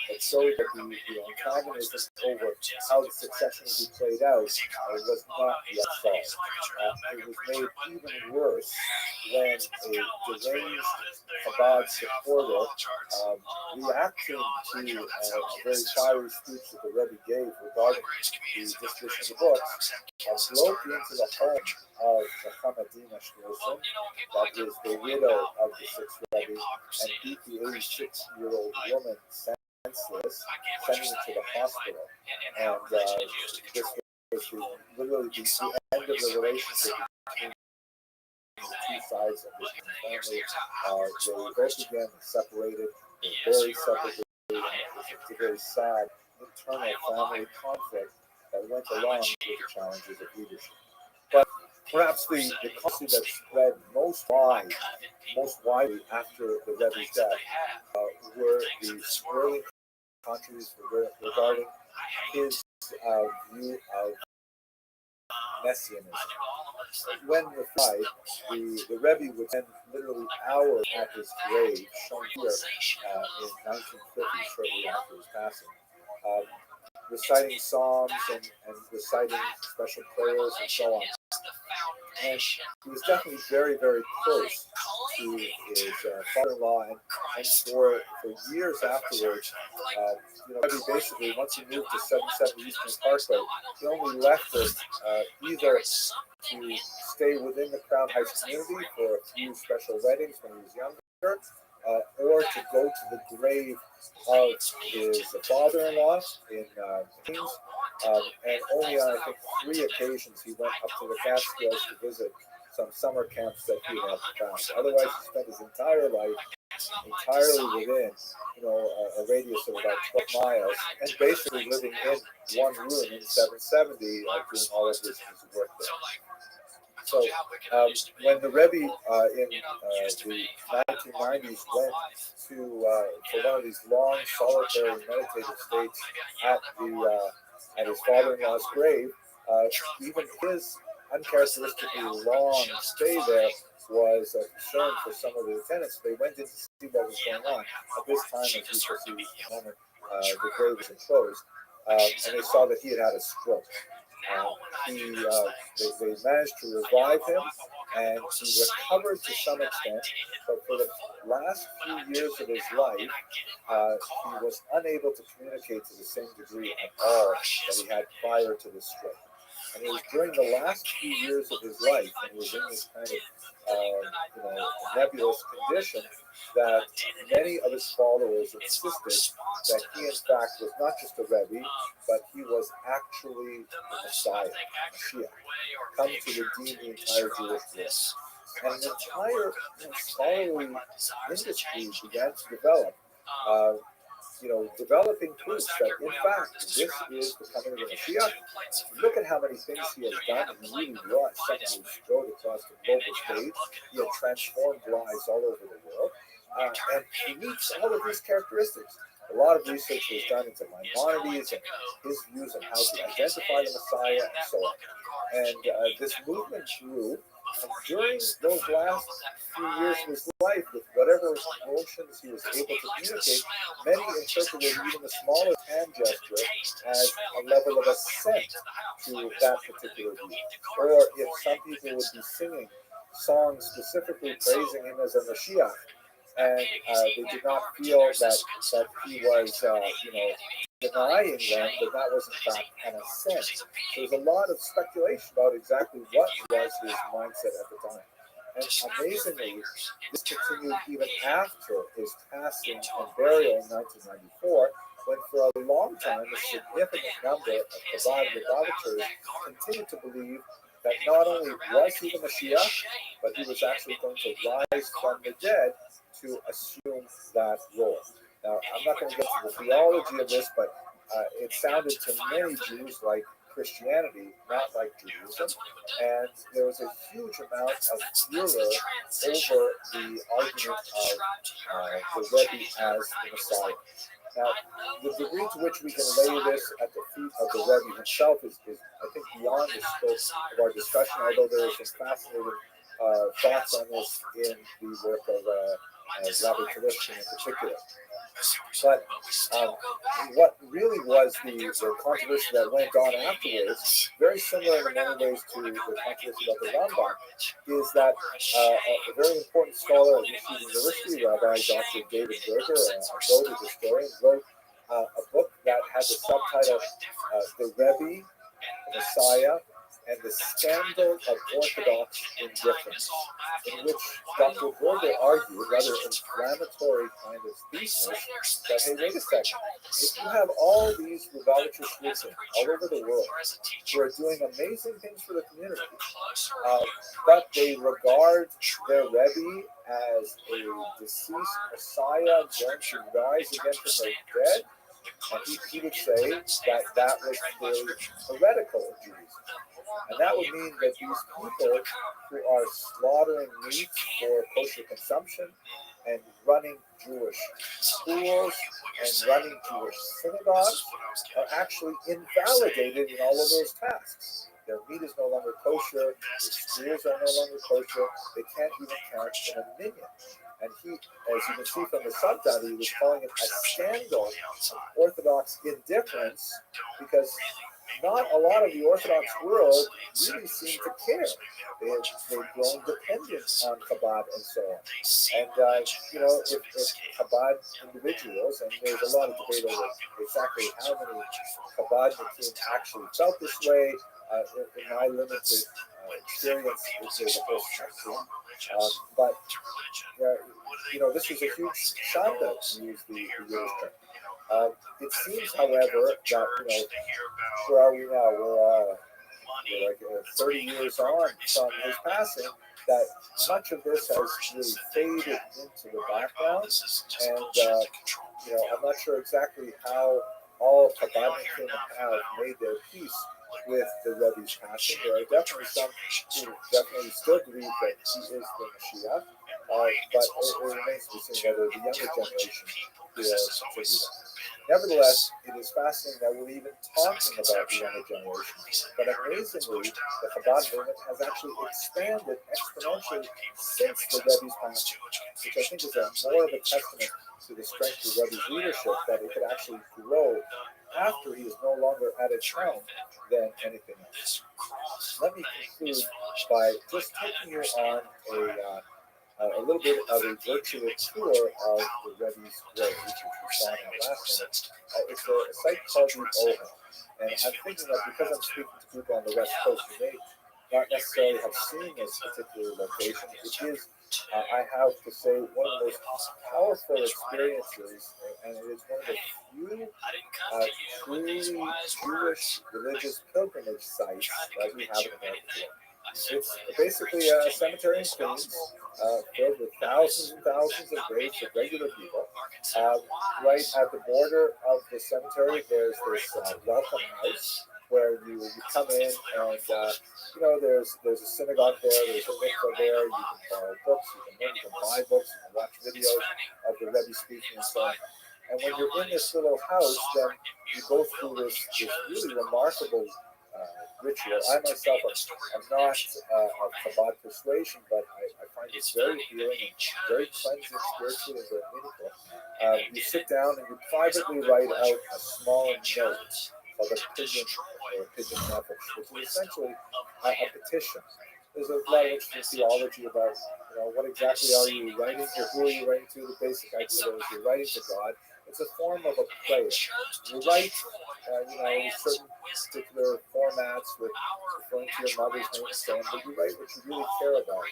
that showed that the antagonism over how the succession would be played out was not yet solved. It was made even worse when a deranged Chabad supporter, reacting to a very fiery speech that the Rebbe gave regarding the disposition of the books, broke into the home of the Hamadina Schneerson, that is the widow of the 6th Rebbe, and beat the 86-year-old woman senseless, sending her to the hospital. And this was literally the end of the relationship between the two sides of this family. They were both again separated, very separated. It was a very sad internal family conflict that went along with the challenges of leadership. But perhaps the controversy that spread most widely after the Rebbe's death were the swirling controversies regarding his view of messianism. When the fight, the Rebbe would spend literally hours at his grave, shown here in 1950, shortly after his passing, um, reciting psalms and reciting special prayers and so on. And he was definitely very, very close to his father-in-law, and for years afterwards, Rabbi basically, once he moved to 770 Eastern Parkway, he only left us either to stay within the Crown Heights community for a few special weddings when he was younger, or to go to the grave of his father-in-law in Queens. And only on, I think, 3 occasions he went up to the Catskills to visit some summer camps that he had found. Otherwise, he spent his entire life entirely within, a radius of about 12 miles, and basically living in one room in 770, doing all of his work there. So when the Rebbe in the 1990s went to for one of these long, solitary, meditative states at his father-in-law's grave, even his uncharacteristically long stay there was a concern for some of the attendants. They went in to see what was going on. At this time, as you can see in the moment, the grave was enclosed, and they saw that he had a stroke. They managed to revive him, and he recovered to some extent, but for the last few years of his life, he was unable to communicate to the same degree at all that he had prior to this stroke. And it was during the last few years of his life, when he was in this kind of nebulous condition, that many of his followers insisted that he, in fact, was not just a Rebbe, but he was actually the Messiah, Mashiach, come to redeem the entire Jewish world. And an entire scholarly industry began to develop, developing proofs that, in fact, this is the coming of the Mashiach. Look at how many things he has done. He really was someone who strode across the global stage. He had transformed lives all over the world. And he meets all of these characteristics. A lot of research was done into Maimonides and his views on how to identify the Messiah and so on. And this movement grew. And during those last few years of his life, with whatever emotions he was able to communicate, many interpreted even the smallest hand gesture as a level of assent to that particular view. Or if some people would be singing songs specifically praising him as a Mashiach, and they did not feel that he was, denying them, but that was in fact an assent. So there's a lot of speculation about exactly what was his mindset at the time. And amazingly, this continued even after his passing and burial in 1994, when for a long time a significant number of Chabad Lubavitchers continued to believe that not only was he the Mashiach, but he was actually going to rise from the dead to assume that role. Now, I'm not going to get to the theology of this, but it sounded to many Jews like Christianity, not like Judaism. And there was a huge amount of furor over the argument of the Rebbe as the Messiah. Now, the degree to which we can lay this at the feet of the Rebbe himself is I think, beyond the scope of our discussion, although there are some fascinating thoughts on this in the work of Rabbi Kalishkin in particular. But what really was the controversy that went on afterwards, very similar in many ways to the controversy about the Rambam, is that a very important scholar at UC University, Rabbi Dr. David Berger, a noted historian, wrote a book that had the subtitle The Rebbe, the Messiah, and the Scandal of Orthodox Indifference, in which Dr. Berger argued, rather inflammatory kind of thesis, that, hey, wait a second, if you have all these Lubavitcher Shluchim all over the world who are doing amazing things for the community, but they regard their Rebbe as a deceased Messiah going to rise again from the dead, and he would say that was clearly heretical in Judaism. And that would mean that these people who are slaughtering meat for kosher consumption, and running Jewish schools and running Jewish synagogues are actually invalidated in all of those tasks. Their meat is no longer kosher, their schools are no longer kosher, they can't even count in a minyan. And he, as you can see from the subtitle, he was calling it a scandal of Orthodox indifference because not a lot of the Orthodox world really seem to care. They've grown dependent on Chabad and so on. And, if Chabad individuals, and there's a lot of debate over exactly how many Chabad actually felt this way, in my limited experience, there's a whole spectrum. But this is a huge shanda, to use the Yiddish term. It seems, however, that where are we now? We're like 30 years on from his passing. That much of this has really faded into the background, and I'm not sure exactly how all Chabadnikim have made their peace with the Rebbe's passing. There are definitely some who definitely still believe that he is the Mashiach, but it remains to be seen whether the younger generation will continue that. Nevertheless, it is fascinating that we're even talking about the younger generation. But amazingly, the Chabad movement has actually expanded exponentially since the Rebbe's passing, which I think is more of a testament to the strength of the Rebbe's leadership, that it could actually grow after he is no longer at its helm than anything else. Let me conclude by just taking you on a little bit of a virtual tour of the Rebbe's grave, which we saw in our last minute. It's a site called the Ohel. And I'm thinking that because I'm speaking to people on the West Coast, you may not necessarily have seen this particular location. It is, I have to say, one of the most powerful experiences, and it is one of the few truly Jewish religious pilgrimage sites that we have in America. It's basically a cemetery in Queens, filled with thousands and thousands of graves of regular people. Right at the border of the cemetery, there's this welcome house where you come in, and there's a synagogue there, there's a mikvah there. You can borrow books, you can learn, you can buy books, you can watch videos of the Rebbe speaking and so on. And when you're in this little house, then you go through this really remarkable ritual. I myself am not of Chabad persuasion, but I find it very healing and very cleansing spiritually and very meaningful. You sit down and you privately write out a small note called a pigeon or a pigeon nefesh, which is essentially a petition. There's a lot of interesting theology about what exactly are you writing or who are you writing to. The basic idea is you're writing to God. It's a form of a prayer. You write, in certain particular formats with referring to your mother's name and so on, but you write what you really care about,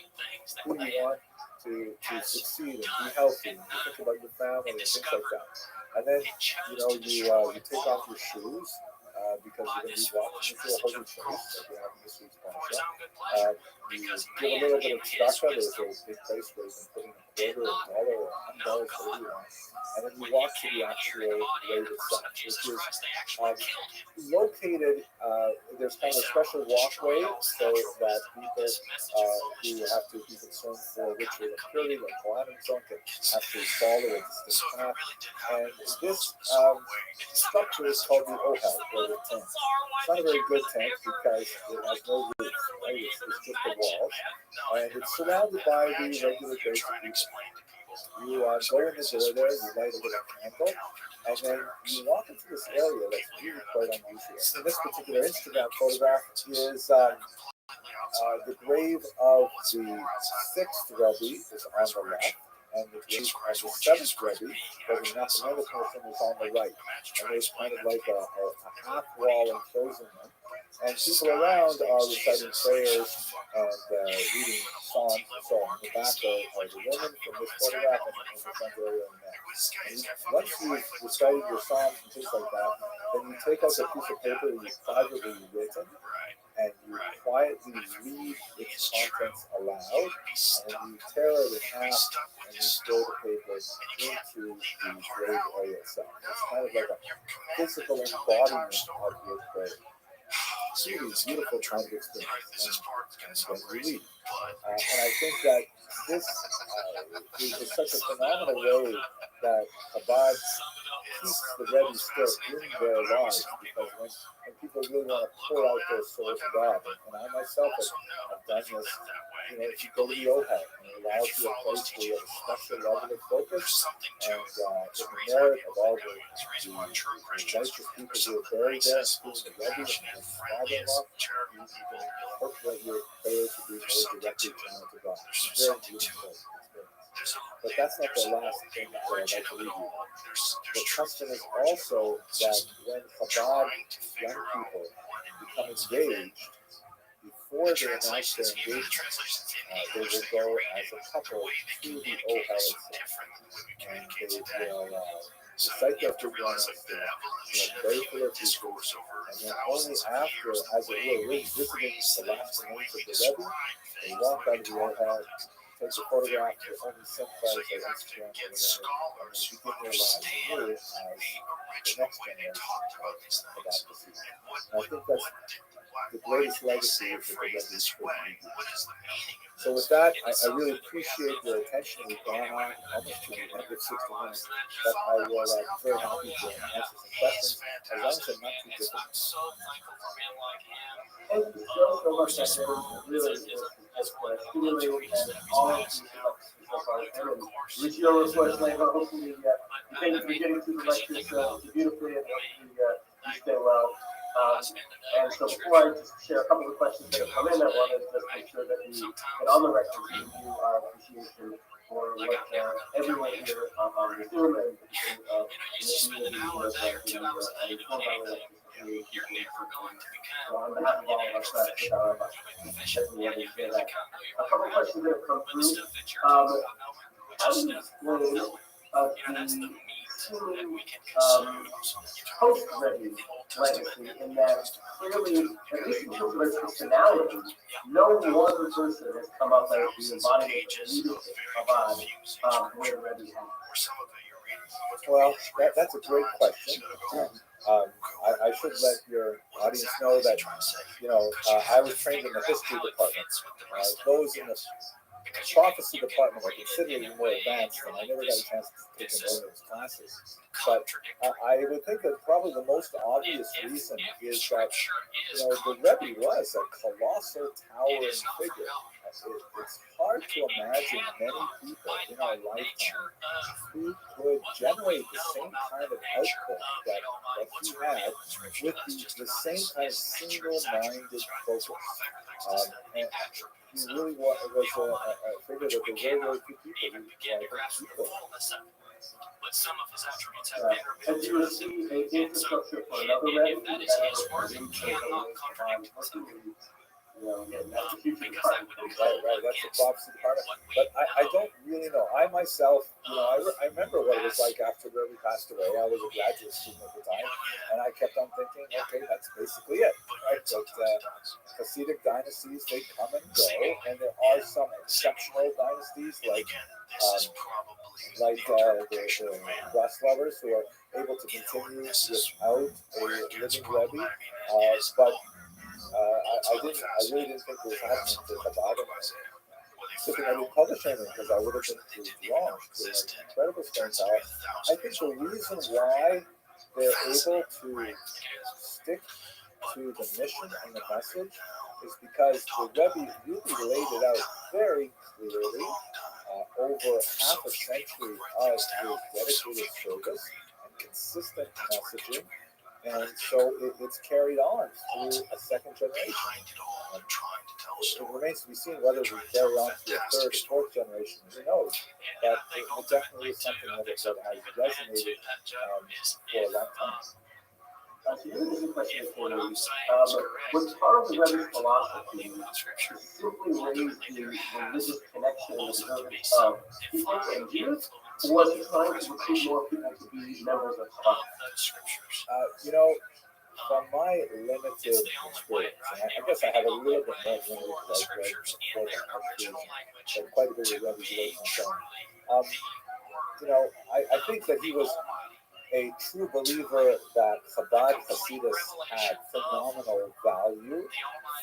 who you want to succeed and be healthy, and you think about your family and things like that. And then, you take off your shoes, because you're going to be walking into a holy place, like we have in this week's parasha. You give a little bit of tzedakah. There's a big place where you can put in a quarter, $1, or $100, whatever you want. And then you walk to the actual grave itself, which is located, there's kind of a special walkway so that people who have to be concerned for ritual impurity, like Kohen and so on, can actually follow a distinct path. And this structure is called the Ohel, or the tent. It's not a very good tent because it has no roof, right? It's just the walls. And it's surrounded by the regular basic people. You go in the door there, you light a little candle, and then you walk into this area that's really quite unusual. In this particular Instagram photograph is the grave of the sixth Rabbi is on the left, and the grave of the seventh Rabbi, or the another person, is on the right. And there's kind of like a half wall enclosing them. And people around are reciting prayers and reading psalms and so on. In the back are the women from this photograph and the front area and that. And once you've recited your psalms and things like that, then you take out a piece of paper that you've privately written, and you quietly read its contents aloud, and then you tear it in half and you throw the paper into the grave area itself. It's kind of like a physical embodiment of your prayer. really beautiful kind of experience when you leave. And I think that this is such a phenomenal way that Chabad keeps the Rebbe still in their lives, because when people really want to pour out their soul to God, and I myself have done this, if you go to the Ohel, and it allows you a place where you have a special level of focus, and in the merit of all the righteous people who are buried there, including the Rebbe and his father-in-law, you can incorporate your prayers to be more directly channeled to God. It's very beautiful experience. But that's not the last thing that I'd like to leave you with. The custom is also that when Chabad young people become engaged, before they announce their engagement, they will go as a couple to the Ohel itself. And they will recite their Figueroas there, pray for their futures, and then only after, as it were, revisiting the last remains of the Rebbe, they walk out of the Ohel, take a photograph, they only sent by their Instagram or whatever, and they begin their lives anew as the next generation of that deceased. And I think that's the greatest legacy of the Rebbe could be. So with that, I really appreciate your attention. We've gone on almost to the end of 60 minutes, but I will be very happy to answer some questions, as long as they're not too difficult. Thank you so much, Dr. Really, it's stimulating and all of the so far. And with your request, hopefully, thank you for getting through the lectures beautifully, and hopefully you stay well. And so before I just share a couple of questions that have come in, I wanted to just make sure that we get on the record to give you our appreciation for what everyone here on the Zoom and in the community was informed by the lectures. So on behalf of all of us, definitely want to share that. A couple of questions that have come through. How do you explain the post-Rebbe legacy in that clearly, at least in terms of its personality, no one person has come up as the embodiment of leadership of the way the Rebbe has? Well, that's a great question. I should let your audience know that, I was trained in the history department. Those in the prophecy department are considerably more advanced, and I never got a chance to take any of those classes. But I would think that probably the most obvious reason is that, the Rebbe was a colossal, towering figure. It's hard to imagine many people in our lifetime who could generate the same kind of output that he had with the same kind of single-minded focus. And he really was a figure that there were very, very few people who equal. And do you see an infrastructure for another Rebbe that that's the future part. Right, that's the prophecy part. But I don't really know. I myself, I remember what it was like after Rabbi passed away. I was a graduate student at the time, and I kept on thinking, okay, that's basically it, right? But Hasidic dynasties, they come and go, and there are some exceptional dynasties like the Rothschilds, who are able to continue without a living Rebbe, but I really didn't think it was happening to Chabad. So I didn't publish anything because I would have been too wrong. It's incredible strength power. I think the reason why they're able to stick to the mission and the message is because the Rebbe really laid it out very clearly over half a century of his dedicated service and consistent messaging. And so it's carried on through a second generation. It remains to be seen whether we carry on to a third or fourth generation. Who knows? But it definitely is something that has resonated for a long time. So here's a question for you. Was part of the Rebbe's philosophy to simply raise the religious connection and observance of people and Jews, or was he trying to recruit more people to be members of Chabad? From my limited experience, and I guess I have a little bit more limited but quite a bit of Rebbe's relations. I think that he was a true believer that Chabad Hasidus had phenomenal value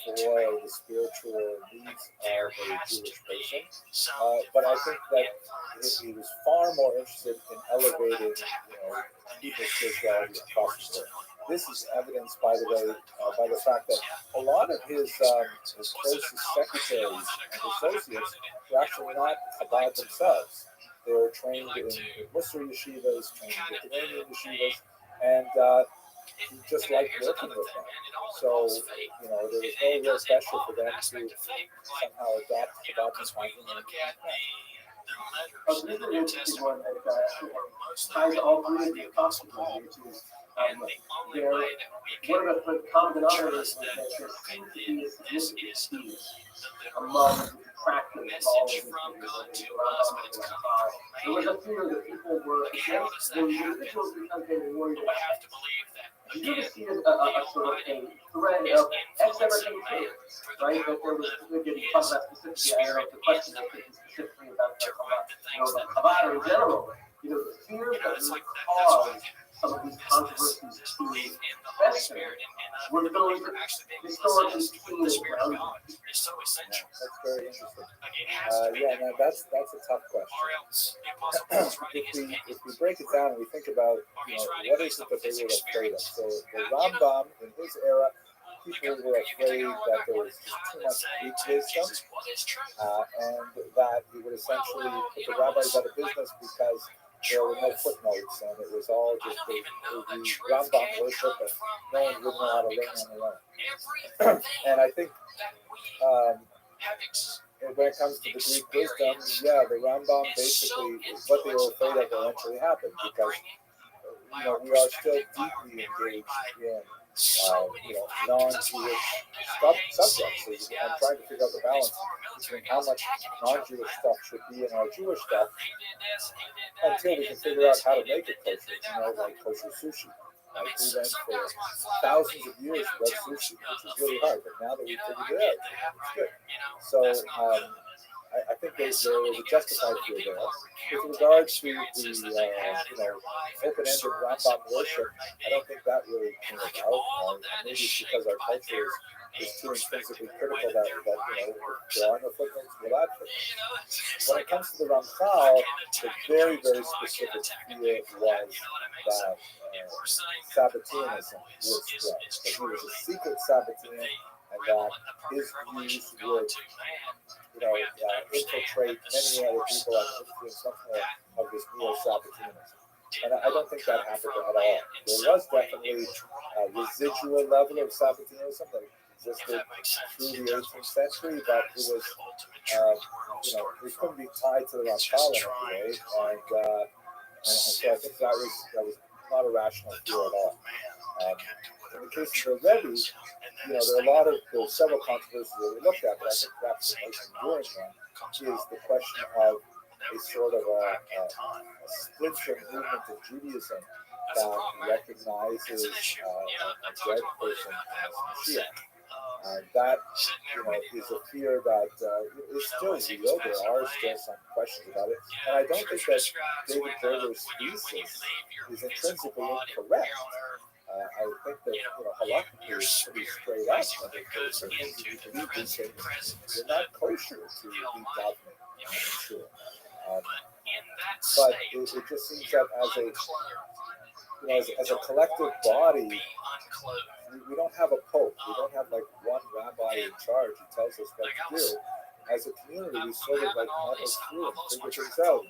for the spiritual needs of a Jewish person. But I think that he was far more interested in elevating, people's spirituality across the world. This is evidenced, by the way, by the fact that a lot of his closest secretaries and associates were actually not Chabad themselves. They were trained in Musar yeshivas, trained in Lithuanian yeshivas, and he just liked working with them. So, there was no real pressure for them to somehow adopt Chabad mentality. This is an interesting one that ties all three of the apostles, which is one of the common denominators is that there seems to be a significant peace among the detractors of all of these things. There was a fear that people were against the individuals because they were worried about it. Did you ever see a sort of a thread of ex-Everton fear, right? That there was, again, you talk about specifically, I don't know if the question is specifically about Chabad or in general, the fear that would cause some of these controversies to fester were those that historically seen as grounded. That's very interesting. That's a tough question. If we break it down and we think about, what is it that they were afraid of? So the Rambam in his era, people were afraid that there was too much Greek wisdom, and that he would essentially put the rabbis out of business because there were no footnotes, and it was all just the Rambam worship, and no one would know how to learn on their own. And I think when it comes to the Greek wisdom, the Rambam basically, what they were afraid of eventually happened, because we are still deeply engaged in non-Jewish subjects. I'm trying to figure out the balance between how much non-Jewish stuff should be in our Jewish stuff until we can figure out how to make it kosher, like kosher sushi. We went for thousands of years without sushi, which is really hard, but now that we've figured it out, it's good. So I think there was a justified fear there. With regards to the open-ended Rambam worship, I don't think that really came about. Maybe it's because our culture is too intrinsically critical that there are no footnotes, we'll add footnotes. When it comes to the Ramchal, the very, very specific fear was that Sabbateanism would spread. That he was a secret Sabbatean, and that his views would infiltrate many other people and influence something of this neo-Sabbateanism. And I don't think that happened at all. There was definitely a residual level of Sabbateanism that existed through the 18th century, but it was, it couldn't be tied to the Rothschild in any way. And so I think that was not a rational fear at all. In the case of the Rabbi, there are several controversies that we looked at, but I think perhaps the most enduring one is the question of a sort of a splinter movement of Judaism that recognizes a dead person as Mashiach. That is a fear that is still real. There are still some questions about it, and I don't think that David Berger's thesis is intrinsically incorrect. I think that halachically is pretty straight up. I think there's certain things you believe these things. They're not kosher to be dogmatic, I'm sure. But it just seems that as a collective body, we don't have a pope. We don't have like one rabbi in charge who tells us what to do. As a community, we sort of like muddle through and figure things out.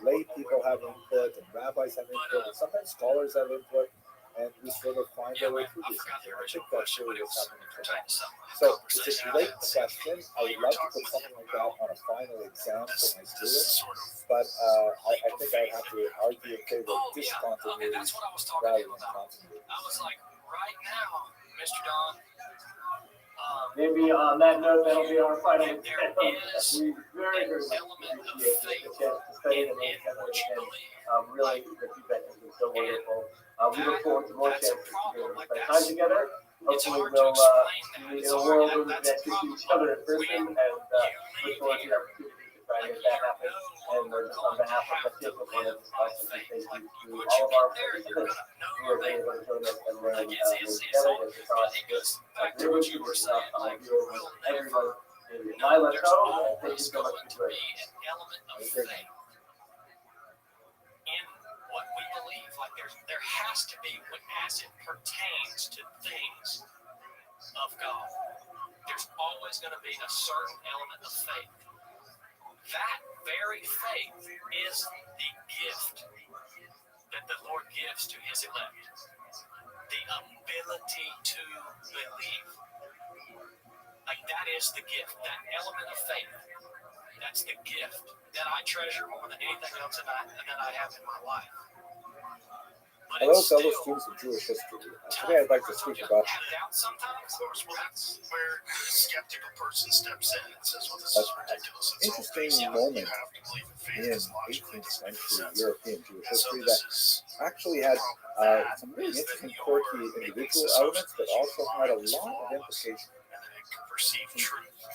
Lay people have input, and rabbis have input, and sometimes scholars have input, and we sort of find our way through these things. And I think that's really what's happening tonight. So it's a great question. I would love to put something like that on a final exam for my students, but I think I have to argue in favor of discontinuity rather than continuity. Maybe on that note, that'll be our final exam. We very, very much appreciate the chance to study the name and really the feedback has been so wonderful. We look forward to more chances to be able to spend time together. Hopefully we'll be in a world where we can actually see each other in person, and look forward to the opportunity to try make that happen. And on behalf of the people, I want to also say thank you to all of our participants who are going to join us and learn with Kelly and across this really super stuff. Everyone in my let's go. Thank you so much for joining us. In what we believe, like there has to be, as it pertains to things of God, there's always going to be a certain element of faith. That very faith is the gift that the Lord gives to his elect. The ability to believe. Like that is the gift, that element of faith. That's the gift that I treasure more than anything else that I have in my life. But hello, fellow students of Jewish history. Today I'd like to speak about sometimes, of course, well, that's where the skeptical person steps in and says, well, this is ridiculous. an interesting moment in 18th century European Jewish history that actually had some really interesting, quirky individual elements, but also had a lot of implications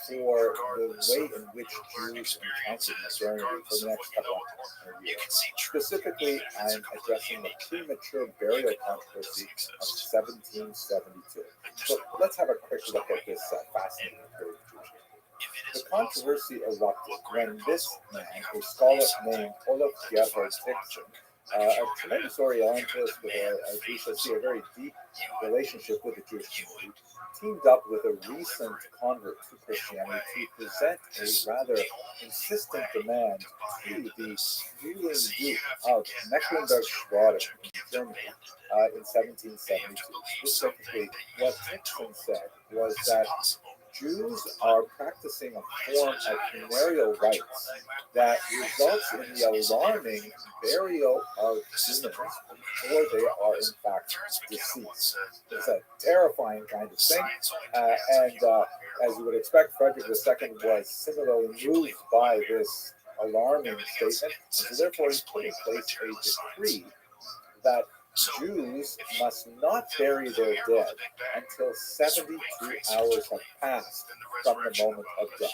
for the way in which Jews encountered modernity for the next couple of years. Specifically, I'm addressing the premature burial controversy of 1772. So let's have a quick look at this fascinating period of Jewish history. The controversy erupted when this man, a scholar named Olaf Gerhard Dixon, a tremendous Orientalist with, as we shall see, a very deep relationship with the Jewish community, teamed up with a recent convert to Christianity to present a rather insistent demand to the ruling Duke of Mecklenburg-Schwerin in Germany in 1772. Specifically, what Dixon said was that Jews are practicing a form of funereal rites that results in the alarming burial of humans before they are in fact deceased. It's a terrifying kind of thing, and as you would expect, Frederick II was similarly moved by this alarming statement, and so therefore he put in place a decree that Jews must not bury their dead until 72 hours have passed from the moment of death.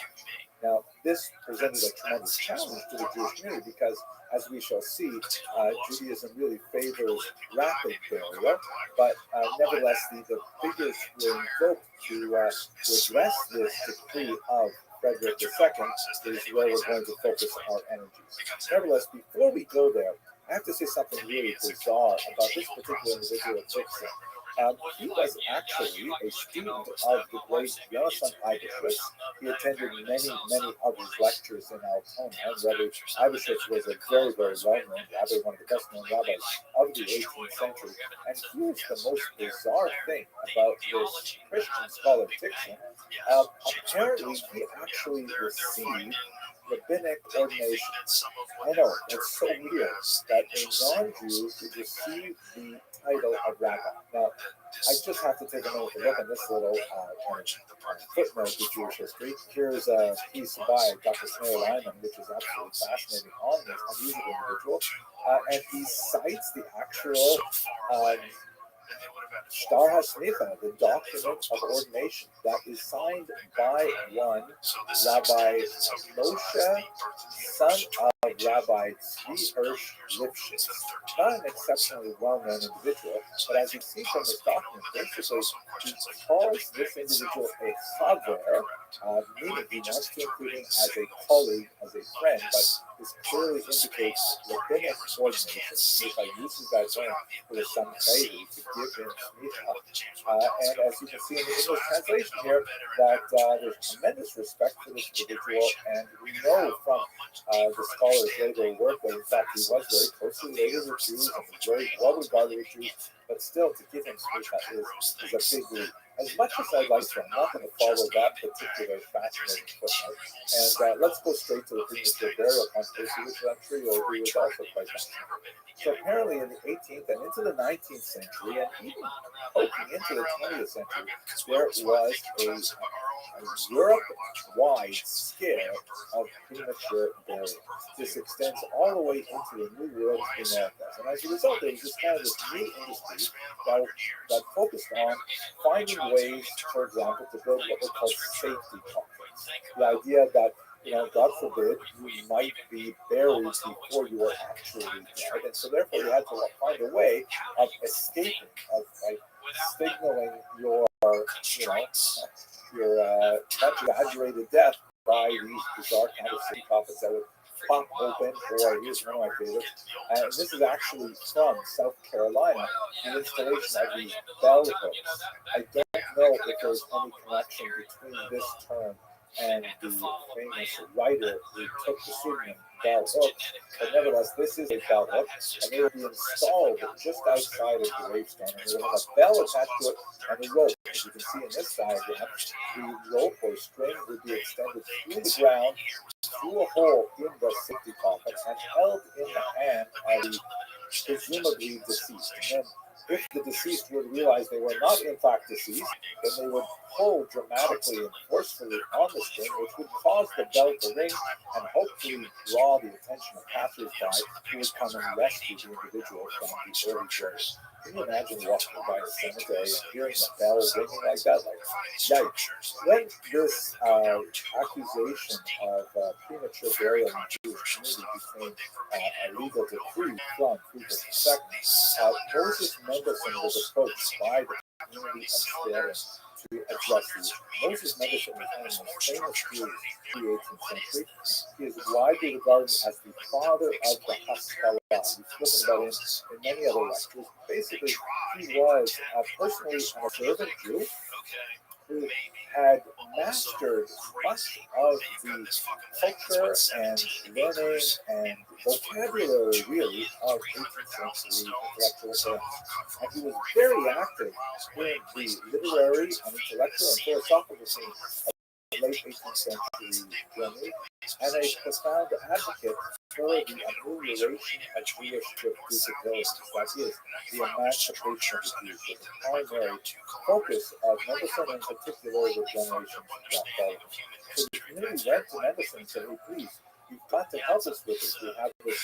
Now, this presented a tremendous challenge to the Jewish community because, as we shall see, Judaism really favors rapid burial, but nevertheless, the figures were invoked to address this decree of Frederick II is where we're going to focus our energies. Nevertheless, before we go there, I have to say something really bizarre about this particular individual, Dixon. He was actually a student of the great Jonathan Eibishitz. He attended many of his lectures in Altona, and Rabbi Eibishitz was a very, very well-known rabbi, one of the best-known rabbis of the 18th century. And here's the most bizarre thing about this Christian scholar Dixon. Apparently, he actually received rabbinic ordination. I know, it's so weird that a non-Jew would receive the title of rabbi. Now, I just have to take a moment to look at this little footnote to Jewish history. Here's a piece by Dr. Sneer Lyman, which is absolutely fascinating on this unusual individual. And he cites the actual Shtar HaSmicha, the document of ordination that is signed by one Rabbi Moshe, son of Rabbi Tzvi Hirsch Lipschitz. Not an exceptionally well-known individual, but as you see from this document, basically he calls this individual a chaver, meaning he wants to include him as a colleague, as a friend, but this clearly indicates rabbinic ordination. Smicha uses that term with some favor to give him smicha. And as you can see in the English translation here, that there's tremendous respect for this individual, and we know from the scholar's later work that in fact he was very closely related with Jews and was very well regarded with Jews, but still to give him smicha is a big leap. As much as I'd like to, I'm not going to follow that particular fascinating footnote. And let's go straight to the premature burial controversy, which I'm sure you'll agree with also quite fascinating. So apparently in the 18th and into the 19th century, and even poking into the 20th century, there was a Europe-wide scare of premature burial. This extends all the way into the New World of the Americas. And as a result, there was this kind of this new industry that focused on finding ways, for example, to build what were called safety coffins. The idea that God forbid, you might be buried before you were actually dead, and so therefore you had to find a way of escaping, of like signaling your, much exaggerated death by these bizarre kind of city coffins that would pop open, or here's one of my favorites, and this is actually from South Carolina, the installation of these bell hooks. I don't know if there's any connection between this term and the famous writer who took the pseudonym Bell Hooks, but nevertheless, this is a bell hook, and they will be installed just outside of the gravestone, and they will have a bell attached to it and a rope. As you can see in this diagram, the rope or string would be extended through the ground, through a hole in the safety coffin, and held in the hand of the presumably deceased. And then, if the deceased would realize they were not in fact deceased, then they would pull dramatically and forcefully on the string, which would cause the bell to ring and hopefully draw the attention of passersby who would come and rescue the individual from the early grave. Can you imagine walking by a cemetery and hearing the bell ringing like that? Like, yikes. When this accusation of premature burial in the Jewish community became a legal decree from Friedrich II, Moses Mendelssohn was approached by the community of Sterling to address these. Moses Mendelssohn was one of the most famous Jews in the 18th century. He is widely regarded as the father of the Haskalah. We've spoken about him in many other lectures. Basically, he was personally an observant Jew who had mastered much of the culture and learning and vocabulary, really, of 18th century intellectual terms. And he was very active in the literary and intellectual and philosophical scene of late 18th century Germany, and a profound advocate for the amelioration of Jewish disabilities, that is, the emancipation of the Jews, was the primary focus of Mendelssohn, in particular the generations that followed. So the community went to Mendelssohn and said, hey, please, you've got to help us with this. We have this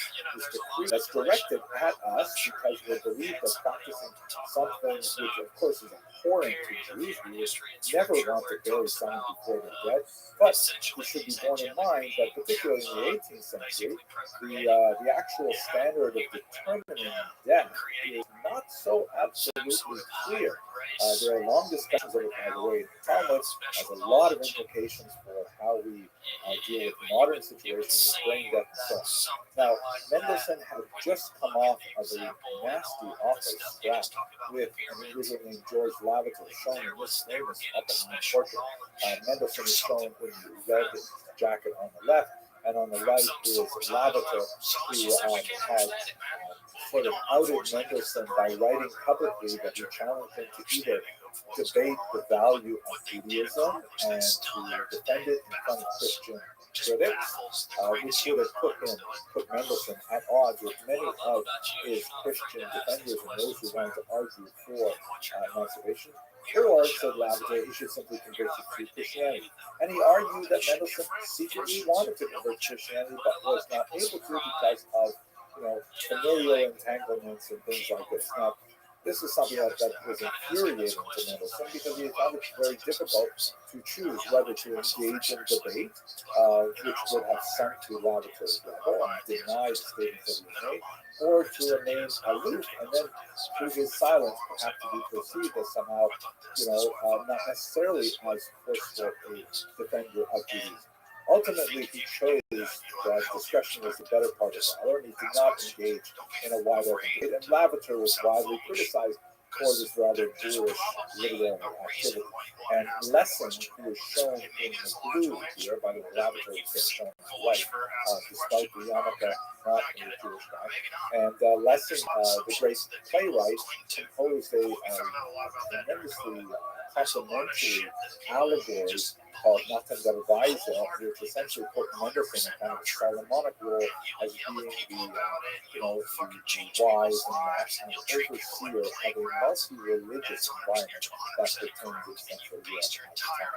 decree that's directed at us because we believe that practicing something which, of course, is abhorrent to Jews. We would never want to bury someone before they're dead. But we should be borne in mind that, particularly in the 18th century, the actual standard of determining death is not so absolutely clear. There are long discussions of it, by the way. The Talmud has a lot of implications for how we deal with modern situations of brain death and so on. Now, Mendelssohn had just come off of a nasty office scrap with an individual named George Lavater, shown in this famous up-and-down portrait. Mendelssohn is shown in the red jacket on the left, and on the right is Lavater, who had sort of outed Mendelssohn by writing publicly that he challenged him to either debate the value of Judaism and to defend it in front of Christian critics, which would have put Mendelssohn at odds with many of his Christian defenders and those who wanted to argue for emancipation. Or, said Lavater, he should simply convert to Christianity. And he argued that Mendelssohn secretly wanted to convert to Christianity, but was not able to because of familial entanglements and things like this. Now, this is something that was infuriating to Mendelssohn because he found it very difficult to choose whether to engage in debate, which would have sunk to Lavater's level and deny the statements that he made, or to remain aloof and then through his silence perhaps to be perceived as somehow, not necessarily as forceful a defender of Judaism. Ultimately, he chose that discretion was the better part of valor, and he did not engage in a wide open debate. And Lavater was widely criticized for this rather Jewish literary activity. And Lessing, who is shown in the blue here, by the way, Lavater is shown in white, despite the yarmulke not being a Jewish guy. And Lessing, the great playwright, composed a tremendously complimentary allegory called Natan der Weise, which essentially put Mendelssohn in kind of a Solomonic role as being the wise and overseer of a multi-religious environment that pertained to Central Europe at the time.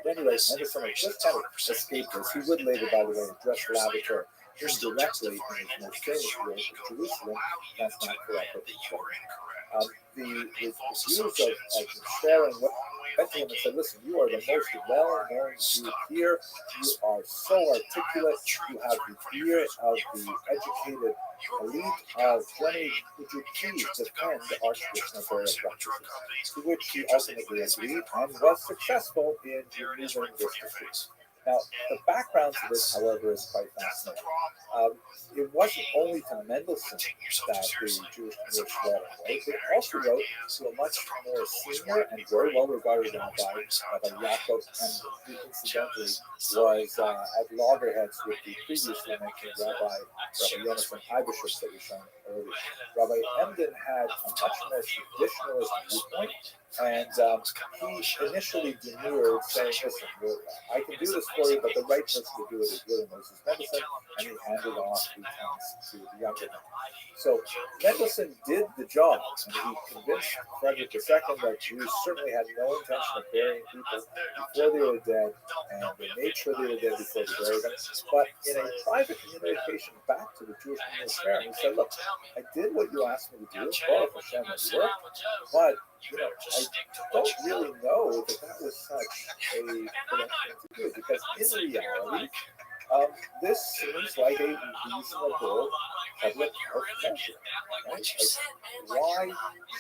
At any rate, Mendelssohn had just kind of escaped this. He would later, by the way, address Lavater indirectly in his most famous work of Jerusalem. That's not correct, but the views of sharing what went to him and said, listen, you are the most well-known Jew here. You are so articulate. You have the ear of the educated elite of Germany. Would you please defend our traditional burial practices? To which he ultimately agreed and was successful in removing this dispute. Now, the background to this, however, is quite fascinating. It wasn't only to Mendelssohn that the Jewish community wrote. It also wrote to a much more senior and very well-regarded rabbi, Rabbi Yaakov, and who incidentally was at loggerheads with the previously mentioned Rabbi Yonason Eibishus that we shown earlier. Rabbi Emden had a much more traditionalist viewpoint, and he initially demurred, saying, listen, I can do this for you, but the right person to do it is really Moses Mendelssohn, and he handed off the task to the younger man. So Mendelssohn did the job, and he convinced Frederick II that Jews certainly had no intention of burying people before they were dead, and they made sure they were dead before they buried them. But in a private communication back to the Jewish community fair, he said, look, I did what you asked me to do, Baruch Hashem, it worked, but I don't really know that was such a good thing to do, because in reality, this seems like a reasonable public health measure, right? Like, why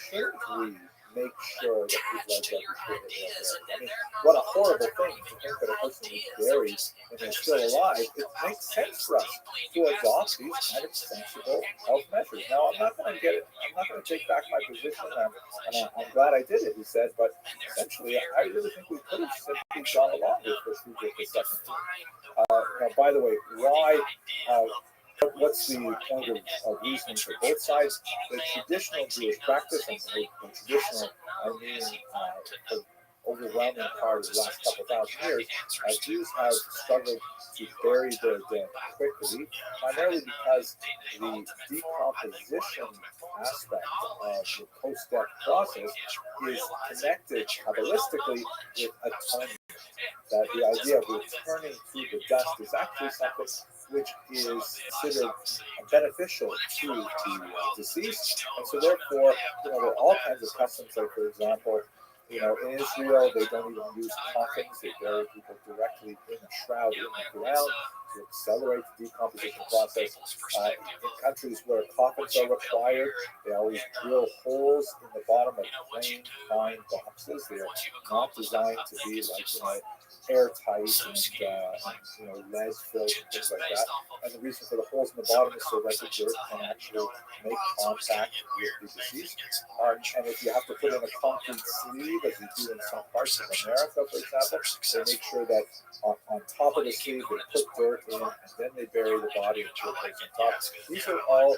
shouldn't we make sure that people like that before they're buried? I mean, what a horrible thing to think that a person is buried and they're still alive. It makes sense for us to adopt these kind of sensible health measures. Now, I'm not going to take back my position, and I'm glad I did it, he said, but essentially, I really think we could have simply gone along with this Frederick II. Now, by the way, why? What's the point of reasoning for both sides? The traditional Jewish practice, and the traditional, I mean, the overwhelming part of the last couple thousand years, Jews have struggled to bury their dead quickly, primarily because the decomposition aspect of the post-death process is connected kabbalistically with atonement. That the idea of returning to the dust is actually something which is considered beneficial to the deceased, and so therefore, there are all kinds of customs. Like, for example, in Israel, they don't even use coffins; they bury people directly in a shroud in the ground to accelerate the decomposition process. In countries where coffins are required, they always drill holes in the bottom of plain pine boxes. They are not designed to be like airtight and lead filled and things like that. And the reason for the holes in the bottom is so that the dirt can actually make contact with the deceased. And if you have to put in a concrete sleeve, as we do in some parts of America, for example, they make sure that on top of the sleeve they put dirt in, and then they bury the body until it goes on top. These are all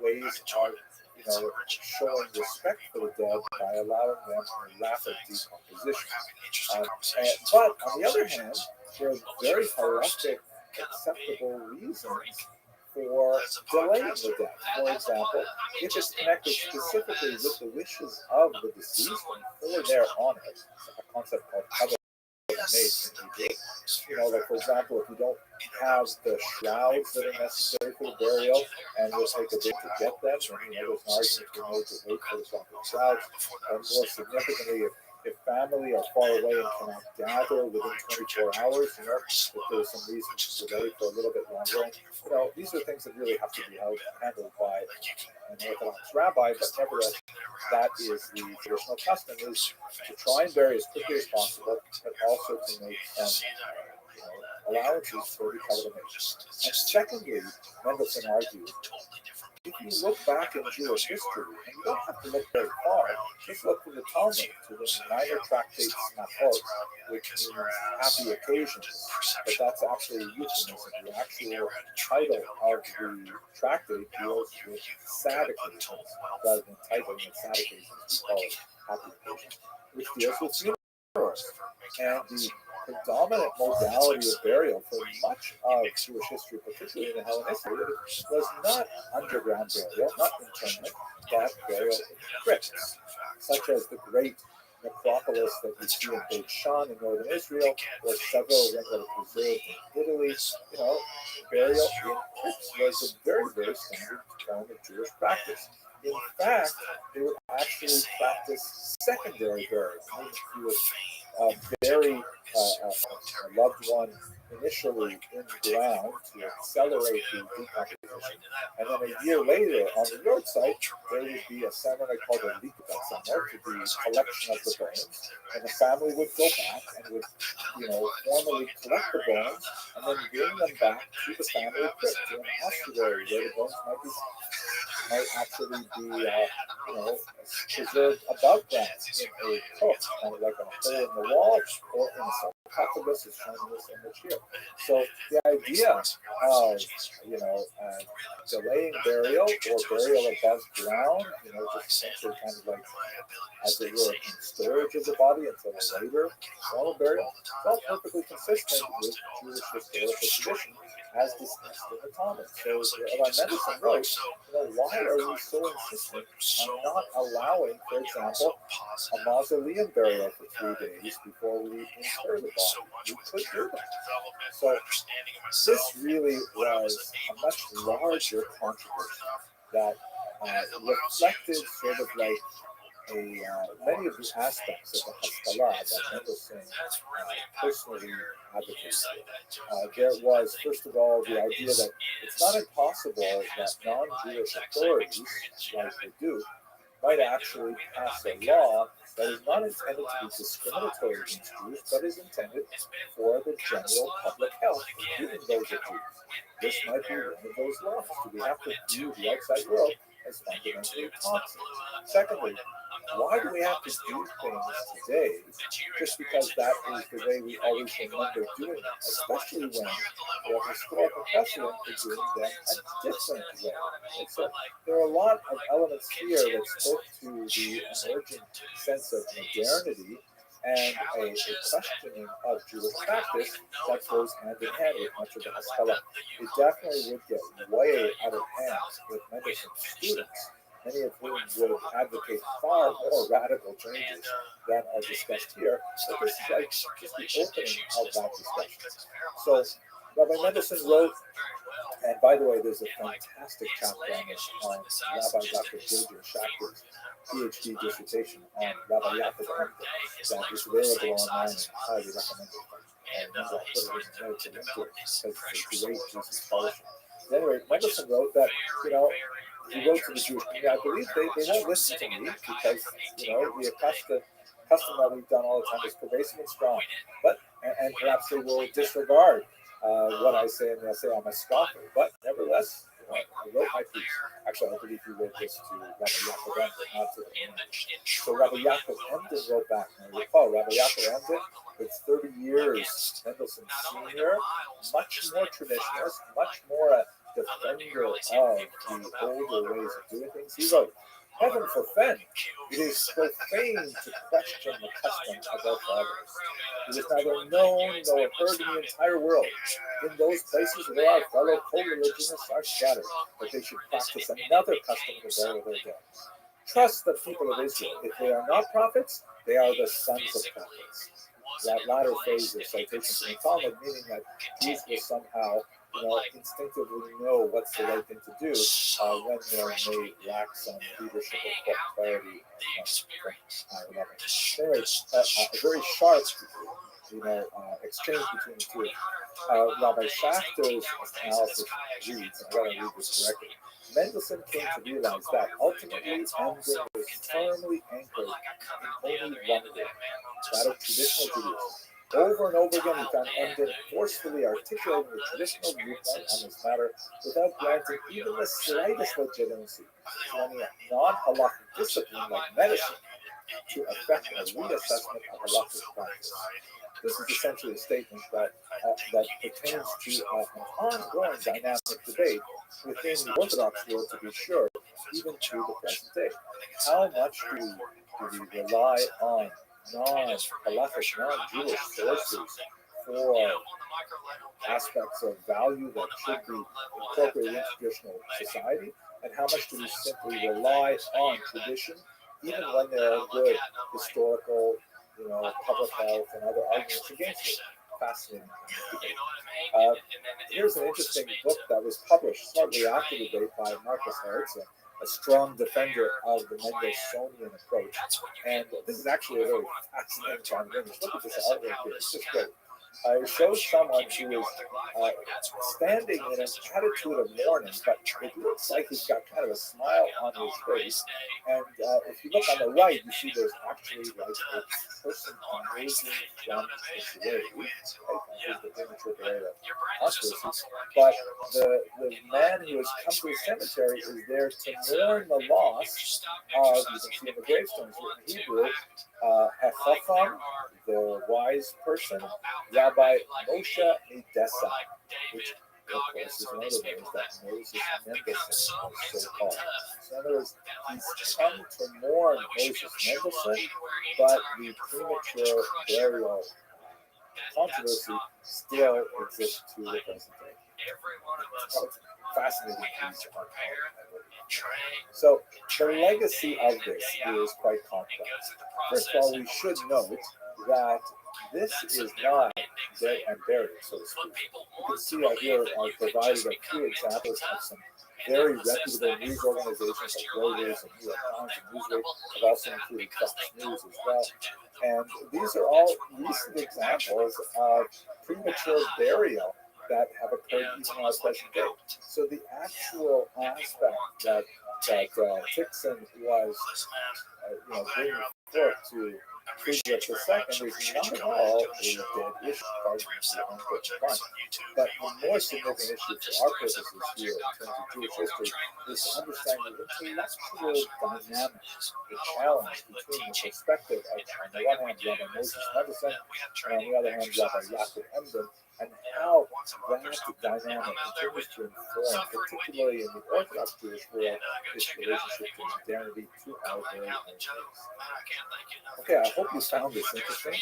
ways of showing respect for the dead by allowing them rapid decomposition. But on the other hand, there are very halachic, acceptable reasons for delaying the death. For example, if it's connected specifically with the wishes of the deceased before they're on it, a concept called like, for example, if you don't have the shrouds that are necessary for the burial, and will take a bit to get them, and there's an argument to be made to wait for the shrouds, and more significantly, if family are far away and cannot gather within 24 hours, if there's some reason to delay for a little bit longer, these are things that really have to be handled by an Orthodox rabbi, but nevertheless, that is the traditional custom, is to try and bury as quickly as possible, but also to make some allowances for the covenant. And secondly, Mendelssohn argued, if you look back in Jewish history, and you don't have to look very far, just look from the Talmud to the minor tractate Snachot, which means happy occasions, but that's actually a euphemism. The actual title of the tractate deals with sad occasions, rather than titling it sad occasions, we call it happy occasions, which deals with funerals. And the predominant modality of burial for much of Jewish history, particularly in the Hellenistic period, was not underground burial, not internment, but burial in crypts, such as the great necropolis that we see in Beit Shan in northern Israel, or several of them that are preserved in Italy. Burial in crypts was a very, very standard form of Jewish practice. In fact, they would actually practice secondary burial. You would bury a loved one initially in the ground to accelerate the decomposition, and then a year later on the roadside there would be a ceremony called a likut summer, to the collection of the bones, and the family would go back and would, formally collect the bones and then bring them back to the family crypt, to an ossuary where the bones might actually be, preserved above ground in a crypt, kind of like a hole in the wall or in a sarcophagus, is shown in this image here. So the idea of, delaying burial or burial above ground, just essentially kind of like, as it were, in storage of the body until a later form of burial, it's all perfectly consistent with Jewish historical tradition, as discussed in the Talmud. So Rabbi Mendelssohn wrote, why are we so insistent on not allowing, for example, a mausoleum burial for 3 days before we inter the body? We could do that. So this really was a much larger controversy that reflected sort of like many of the aspects of the Haskalah that Mendelssohn personally advocated. There was, first of all, the idea that it's not impossible that non-Jewish authorities, like they do, might actually pass a law that is not intended to be discriminatory against Jews, but is intended for the general public health, including those of Jews. This might be one of those laws. Do we have to view the outside world as fundamentally toxic? Secondly, why do we have to do things today just because that is the way we always remember doing them, especially when we have historical precedent for doing them a different way? And so there are a lot of elements here that spoke to the emergent sense of modernity and a questioning of Jewish practice that goes hand in hand with much of the Haskalah. It definitely would get way out of hand with Mendelssohn's students, many of whom would advocate far more radical changes than are discussed here. But this is like just the opening of that discussion. So Rabbi Mendelssohn wrote, and by the way, there's a fantastic chapter on this on Rabbi Dr. J.J. Schachter's PhD dissertation on Rabbi Yaakov Emden that is available online and highly recommended. And I'll put it in the notes and link to it because it's a great piece of scholarship. Anyway, Mendelssohn wrote that, he wrote to the Jewish community, I believe they won't listen to me because, the custom that we've done all the time is pervasive and strong. But, and perhaps they will disregard what I say and they'll say I'm a scoffer. But nevertheless, I wrote my piece. Actually, I believe he wrote this to Rabbi Yaakov Emden, not to the So Rabbi Yaakov Emden wrote back. Now recall, Rabbi Yaakov Emden, with 30 years Mendelssohn's senior, much more traditionalist, much more a defender of the older ways of doing things. He wrote, "Heaven forfend, it is profane to question the customs of our fathers. It is neither known nor heard in the entire world. In those places where our fellow co-religionists are scattered, that they should practice another custom in the burial of their dead. Trust the people of Israel. If they are not prophets, they are the sons of prophets." That latter phrase is citation from the Talmud, meaning that Jews will somehow, instinctively know what's the right thing to do when they may lack some leadership or clarity from higher level. Anyway, a very sharp, exchange between the two. Rabbi Schachter's analysis reads, I'm going to read this directly. Mendelssohn came to realize that ultimately Emden was firmly anchored in only one way, that of traditional Judaism. Over and over again, he found Emden forcefully articulating the traditional viewpoint on this matter without granting even the slightest legitimacy to any non-halakhic discipline like medicine to effect a reassessment of halakhic practice. This is essentially a statement that pertains to an ongoing dynamic debate within the Orthodox world, to be sure, even to the present day. How much do we rely on non-halakhic, non-Jewish sources for aspects of value that should be incorporated into traditional society, and how much do we simply rely on tradition, even when there are good historical, public health and other arguments against it? fascinating. Here's an interesting book that was published shortly after the debate by Marcus Hertz, a strong defender of the Mendelssohnian approach. And this is actually a very fascinating conversation. Look at this artwork here. It's just great. It shows someone who is standing in an attitude of mourning, but it looks like he's got kind of a smile on his face. And if you look on the right, you see there's actually like a person emerging from the grave. Right? The premature burial of but the man who has come to the cemetery is there to mourn the loss of, you can see in the gravestones in Hebrew, Hachacham, the wise person, Rabbi Moshe Edessa, which of course is one of the ways that Moses Mendelssohn was so called. So in other words, he's come to mourn Moses Mendelssohn, but the premature burial controversy still exists to the present day. It's fascinating. So the legacy of this is quite complex. First of all, we should note that this is not dead and buried, so to speak. You can see out here I've provided a few examples of some very reputable news organizations like Reuters and New York Times and Newsweek. I've also included Fox News as well. And these are all recent examples of premature burial that have occurred even on the present day. So the actual aspect that Tixon was bringing forth to Friedrich II is not at all a dead issue, but the more significant issue for our purposes here in terms of Jewish history is to understand the intellectual dynamics, the challenge between the perspective of, on the one hand, Rabbi Moses Mendelssohn, and on the other hand, Rabbi Yaakov Emden, and how that dynamic continues to inform, particularly in the Orthodox Jewish world, this relationship to modernity to our very own days. Okay, I hope you found this interesting. If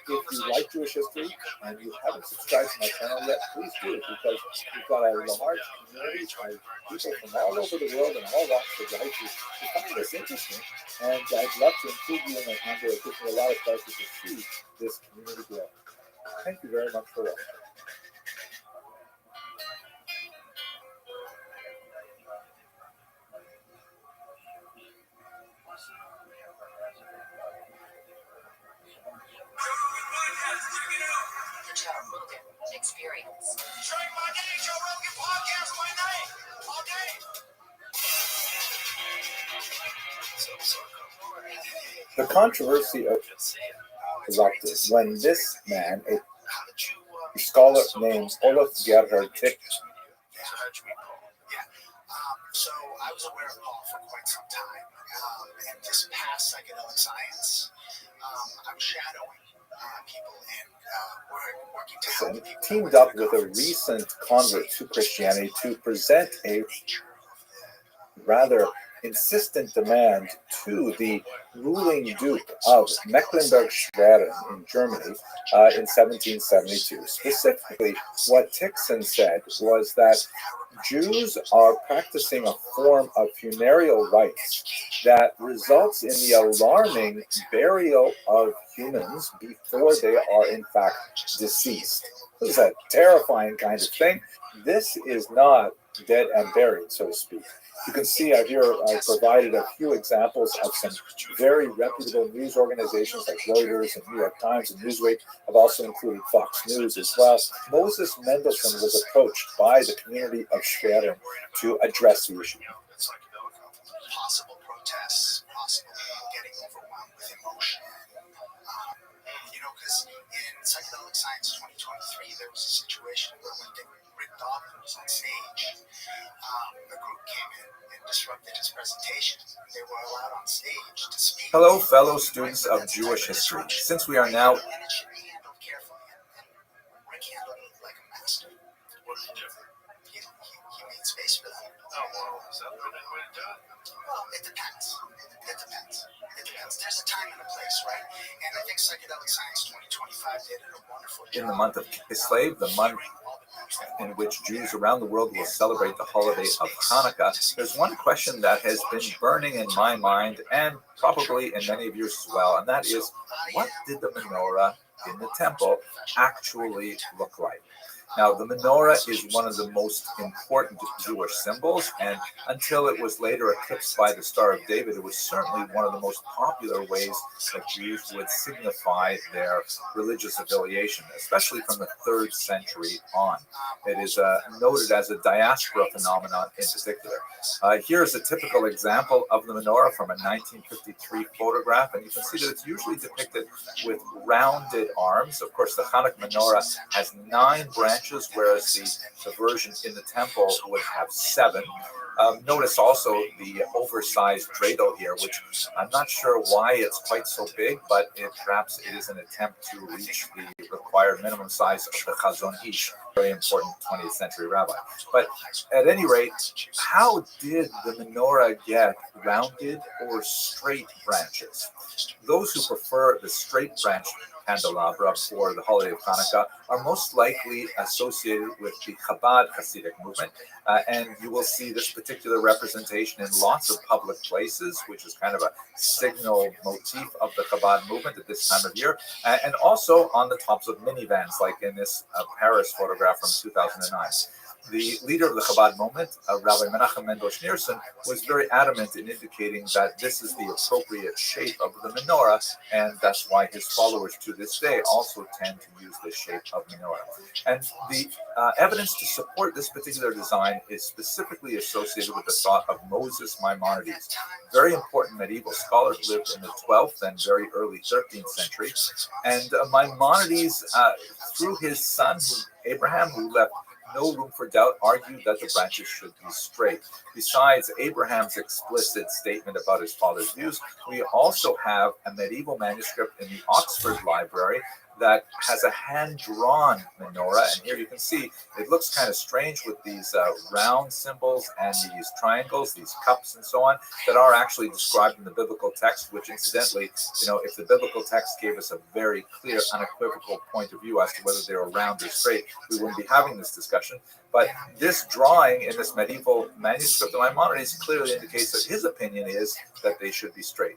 you like Jewish history and you haven't subscribed to my channel yet, please do, because we've got a large community of people from all over the world and all walks of life who find this interesting, and I'd love to include you in my number. It gives me a lot of pleasure to see this community grow. Thank you very much for watching. The Joe Rogan Experience. Drink my day, Joe Rogan Podcast my night, all day. The controversy erupted when this man, a scholar named Olaf Gerhard Tick. So I was aware of Paul for quite some time. And this past psychedelic science, I was shadowing people and working to help people. Teamed up with a recent convert to Christianity to present a rather insistent demand to the ruling Duke of Mecklenburg-Schwerin in Germany in 1772. Specifically, what Tixon said was that Jews are practicing a form of funereal rites that results in the alarming burial of humans before they are in fact deceased. This is a terrifying kind of thing. This is not dead and buried, so to speak. You can see out here I provided a few examples of some very reputable news organizations like Reuters and New York Times and Newsweek. I've also included Fox News as well. Moses Mendelssohn was approached by the community of Schwerin to address the issue. Possible protests, possible people getting overwhelmed with emotion. Because in Psychedelic Science 2023, there was a situation where when Rick Doblin was on stage, the group came in and disrupted his presentation. They were allowed on stage to speak. Hello, fellow students of Jewish history. Since we are now... And it should be handled carefully. And Rick handled it like a master. What did he do? He made space for them. Oh, wow. Is that the right way to do it? Well, it depends. It depends. There's a time and a place, right? And I think Psychedelic Science 2025 did a wonderful job. In the month of Kislev, the month in which Jews around the world will celebrate the holiday of Hanukkah, there's one question that has been burning in my mind and probably in many of yours as well, and that is, what did the menorah in the temple actually look like. Now, the menorah is one of the most important Jewish symbols, and until it was later eclipsed by the Star of David, it was certainly one of the most popular ways that Jews would signify their religious affiliation, especially from the 3rd century on. It is noted as a diaspora phenomenon in particular. Here's a typical example of the menorah from a 1953 photograph, and you can see that it's usually depicted with rounded arms. Of course, the Hanukkah menorah has 9 branches, whereas the version in the temple would have 7. Notice also the oversized dreidel here, which I'm not sure why it's quite so big, but perhaps it is an attempt to reach the required minimum size of the Chazon Ish, very important 20th century rabbi. But at any rate, how did the menorah get rounded or straight branches? Those who prefer the straight branch candelabra for the holiday of Hanukkah are most likely associated with the Chabad Hasidic movement, and you will see this particular representation in lots of public places, which is kind of a signal motif of the Chabad movement at this time of year, and also on the tops of minivans, like in this Paris photograph from 2009. The leader of the Chabad movement, Rabbi Menachem Mendel Schneerson, was very adamant in indicating that this is the appropriate shape of the menorah, and that's why his followers to this day also tend to use this shape of menorah. And the evidence to support this particular design is specifically associated with the thought of Moses Maimonides, very important medieval scholar who lived in the 12th and very early 13th century. And Maimonides, through his son Abraham, who left no room for doubt, argued that the branches should be straight. Besides Abraham's explicit statement about his father's views, we also have a medieval manuscript in the Oxford Library that has a hand-drawn menorah, and here you can see it looks kind of strange with these round symbols and these triangles, these cups and so on, that are actually described in the biblical text, which incidentally, if the biblical text gave us a very clear, unequivocal point of view as to whether they were round or straight, we wouldn't be having this discussion. But this drawing in this medieval manuscript of Maimonides clearly indicates that his opinion is that they should be straight.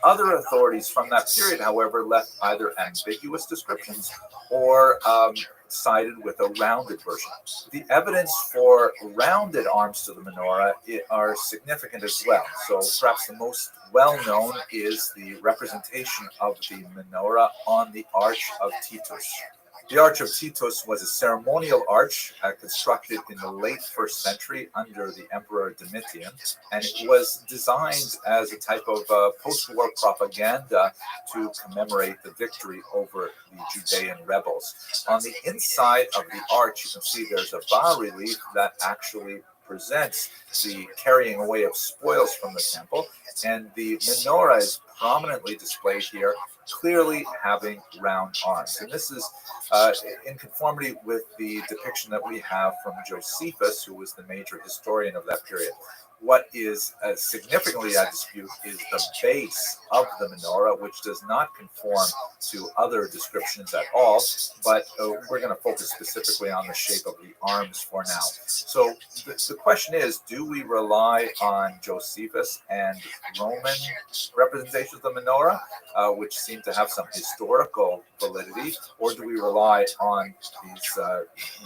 Other authorities from that period, however, left either ambiguous descriptions or sided with a rounded version. The evidence for rounded arms to the menorah are significant as well. So perhaps the most well-known is the representation of the menorah on the Arch of Titus. The Arch of Titus was a ceremonial arch constructed in the late 1st century under the Emperor Domitian, and it was designed as a type of post-war propaganda to commemorate the victory over the Judean rebels. On the inside of the arch, you can see there's a bas-relief that actually presents the carrying away of spoils from the temple, and the menorah is prominently displayed here, clearly having round arms. And this is in conformity with the depiction that we have from Josephus, who was the major historian of that period. What is significantly at dispute is the base of the menorah, which does not conform to other descriptions at all, but we're going to focus specifically on the shape of the arms for now. So the question is, do we rely on Josephus and Roman representations of the menorah, which seem to have some historical validity, or do we rely on these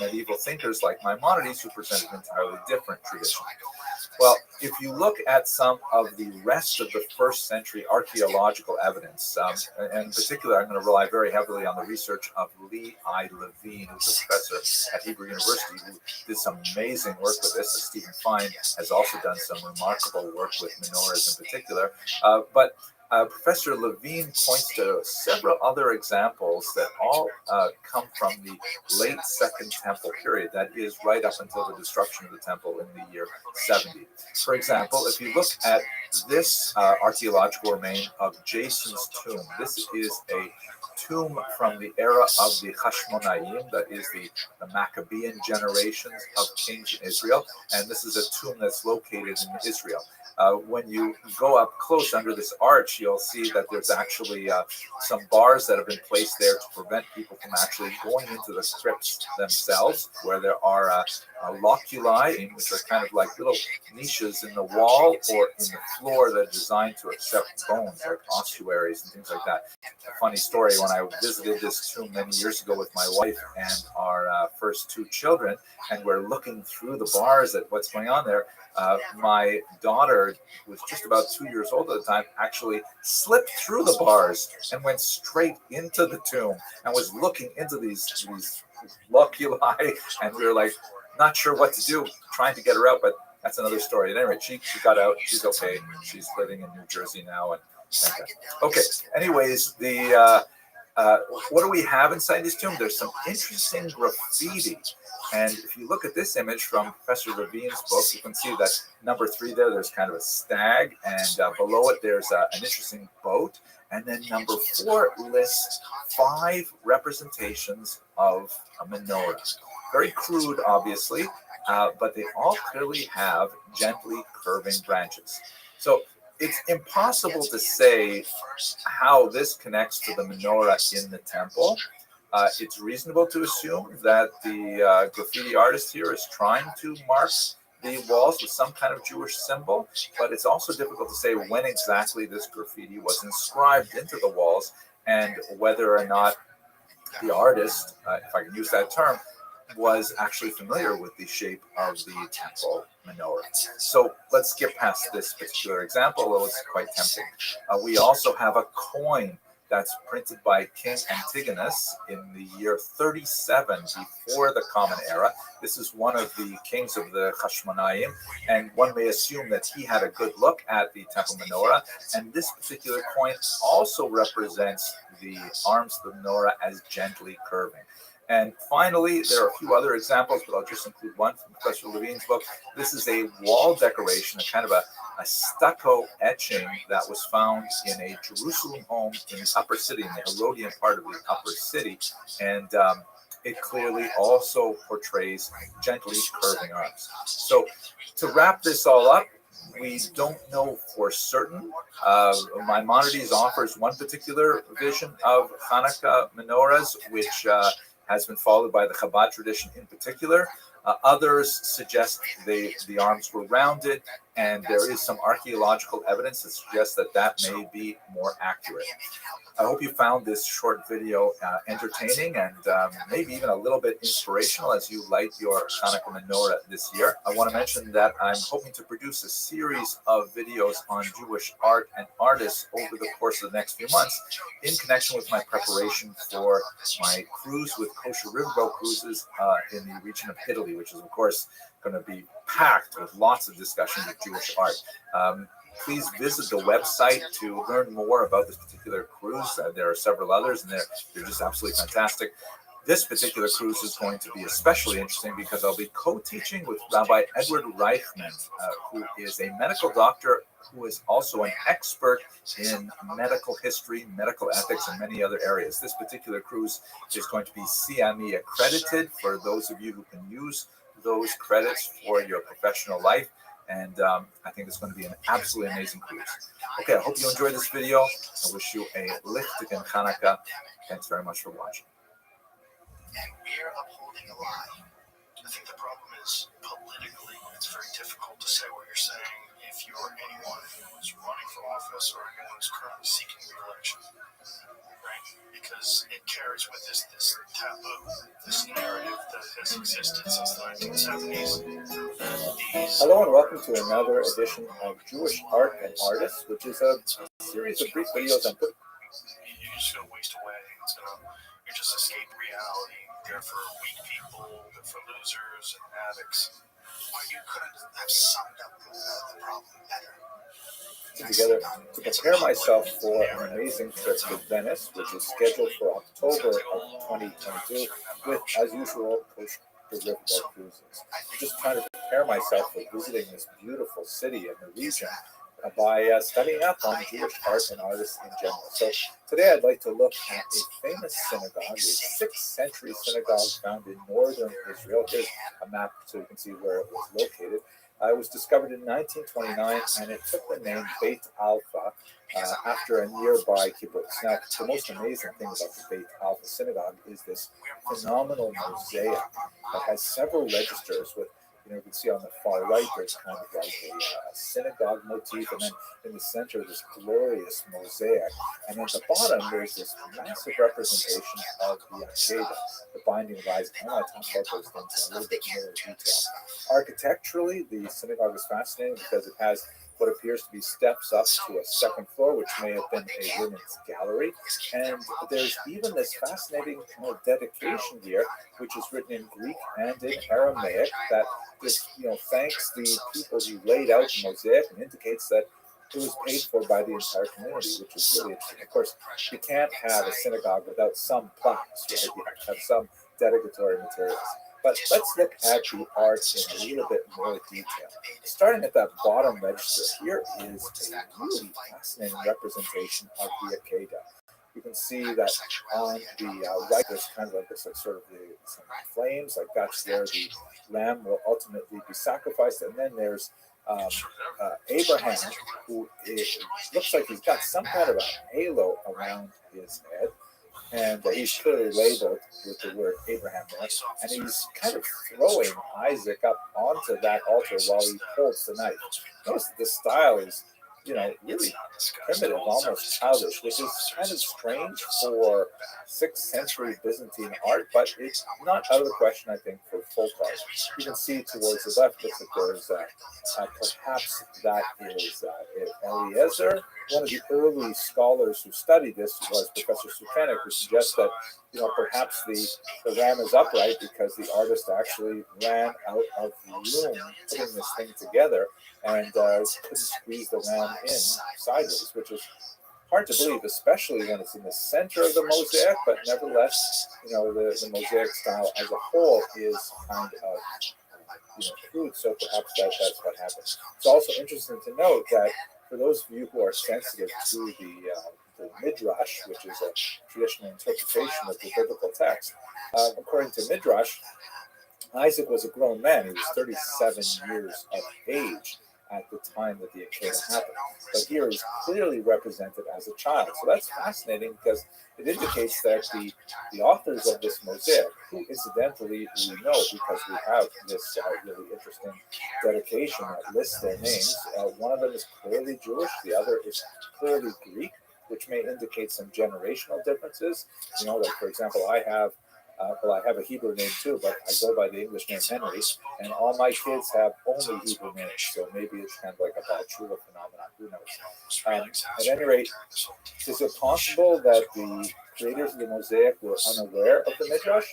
medieval thinkers like Maimonides, who presented an entirely different tradition? Well, if you look at some of the rest of the 1st century archaeological evidence, and in particular, I'm going to rely very heavily on the research of Lee I. Levine, who's a professor at Hebrew University, who did some amazing work with this. Stephen Fine has also done some remarkable work with menorahs in particular. But Professor Levine points to several other examples that all come from the late 2nd Temple period, that is right up until the destruction of the temple in the year 70. For example, if you look at this archaeological remain of Jason's tomb, this is a tomb from the era of the Hashmonaim, that is the Maccabean generations of kings in Israel, and this is a tomb that's located in Israel. When you go up close under this arch, you'll see that there's actually some bars that have been placed there to prevent people from actually going into the crypts themselves, where there are loculi, which are kind of like little niches in the wall or in the floor that are designed to accept bones, like ossuaries and things like that. A funny story, when I visited this tomb many years ago with my wife and our first two children, and we're looking through the bars at what's going on there, my daughter, who was just about 2 years old at the time, actually slipped through the bars and went straight into the tomb and was looking into these loculi, and we were like, not sure what to do, trying to get her out, but that's another story. At any rate, she got out. She's okay. She's living in New Jersey now. And okay. Anyways, what do we have inside this tomb? There's some interesting graffiti. And if you look at this image from Professor Levine's book, you can see that number 3 there, there's kind of a stag. And below it, there's an interesting boat. And then number 4 lists 5 representations of a menorah. Very crude, obviously, but they all clearly have gently curving branches. So it's impossible to say how this connects to the menorah in the temple. It's reasonable to assume that the graffiti artist here is trying to mark the walls with some kind of Jewish symbol, but it's also difficult to say when exactly this graffiti was inscribed into the walls and whether or not the artist, if I can use that term, was actually familiar with the shape of the temple menorah. So let's skip past this particular example, although it's quite tempting. We also have a coin that's printed by King Antigonus in the year 37 before the Common Era. This is one of the kings of the Hashmonaim, and one may assume that he had a good look at the temple menorah. And this particular coin also represents the arms of the menorah as gently curving. And finally, there are a few other examples, but I'll just include one from Professor Levine's book. This is a wall decoration, a kind of a stucco etching that was found in a Jerusalem home in the upper city, in the Herodian part of the upper city. And it clearly also portrays gently curving arms. So to wrap this all up, we don't know for certain. Maimonides offers one particular vision of Hanukkah menorahs, which has been followed by the Chabad tradition in particular. Others suggest the arms were rounded, and there is some archaeological evidence that suggests that that may be more accurate. I hope you found this short video entertaining and maybe even a little bit inspirational as you light your Hanukkah menorah this year. I want to mention that I'm hoping to produce a series of videos on Jewish art and artists over the course of the next few months in connection with my preparation for my cruise with Kosher Riverboat Cruises in the region of Italy, which is, of course, going to be packed with lots of discussions of Jewish art. Please visit the website to learn more about this particular cruise. There are several others, and they're just absolutely fantastic. This particular cruise is going to be especially interesting because I'll be co-teaching with Rabbi Edward Reichman, who is a medical doctor who is also an expert in medical history, medical ethics, and many other areas. This particular cruise is going to be CME accredited for those of you who can use those credits for your professional life. And I think it's going to be an absolutely amazing cruise. Okay, I hope you enjoyed this video. I wish you a lichtigen Hanukkah. Thanks very much for watching. And we're upholding a lie. I think the problem is politically, it's very difficult to say what you're saying if you're anyone who is running for office or anyone who's currently seeking re-election, right? Because it carries with this taboo, this narrative that has existed since the 1970s. Hello and welcome to another edition of Jewish Art and Artists, which is a series of brief videos on You're just going to waste away. You're just escape reality. They're for weak people, they're for losers and addicts. Or you couldn't have summed up the problem better. together to prepare myself for an amazing trip to Venice, which is scheduled for October of 2022 with, as usual, Kosher Riverboat Cruises. I'm just trying to prepare myself for visiting this beautiful city and the region by studying up on Jewish art and artists in general. So today I'd like to look at a famous synagogue, a 6th century synagogue found in northern Israel. Here's a map so you can see where it was located. It was discovered in 1929, and it took the name Beit Alpha after a nearby kibbutz. Now, the most amazing thing about the Beit Alpha synagogue is this phenomenal mosaic that has several registers with, you can see on the far right, there's kind of like a synagogue motif, and then in the center, this glorious mosaic. And at the bottom, there's this massive representation of the Akedah, the binding of Isaac. I want to talk about those things in a little bit more detail. Architecturally, the synagogue is fascinating because it has what appears to be steps up to a second floor, which may have been a women's gallery. And there's even this fascinating dedication here, which is written in Greek and in Aramaic, that this, thanks the people who laid out the mosaic and indicates that it was paid for by the entire community, which is really interesting. Of course, you can't have a synagogue without some plaques, right? You have to have some dedicatory materials. But let's look at the art in a little bit more detail. Starting at that bottom register, here is a really fascinating representation of the Akedah. You can see that on the right, there's kind of like this, sort of some flames, like that's where the lamb will ultimately be sacrificed. And then there's Abraham, who looks like he's got some kind of a halo around his head. And he's clearly labeled with the word Abraham there. And he's kind of throwing Isaac up onto that altar while he holds the knife. Notice that the style is, really primitive, almost childish, which is kind of strange for 6th century Byzantine art, but it's not out of the question, I think, for folk art. You can see towards the left, looks like there's perhaps that is Eliezer. One of the early scholars who studied this was Professor Sukenik, who suggests that perhaps the ram is upright because the artist actually ran out of room putting this thing together and couldn't squeeze the ram in sideways, which is hard to believe, especially when it's in the center of the mosaic. But nevertheless, the mosaic style as a whole is kind of crude, so perhaps that's what happened. It's also interesting to note that for those of you who are sensitive to the Midrash, which is a traditional interpretation of the biblical text, according to Midrash, Isaac was a grown man. He was 37 years of age at the time that the Akedah happened. But here he's clearly represented as a child. So that's fascinating because it indicates that the authors of this mosaic, who incidentally we know because we have this really interesting dedication that lists their names, one of them is clearly Jewish, the other is clearly Greek, which may indicate some generational differences. Like for example, I have a Hebrew name too, but I go by the English name Henry, and all my kids have only Hebrew names, so maybe it's kind of like a Balchula phenomenon, who knows. At any rate, is it possible that the creators of the mosaic were unaware of the Midrash?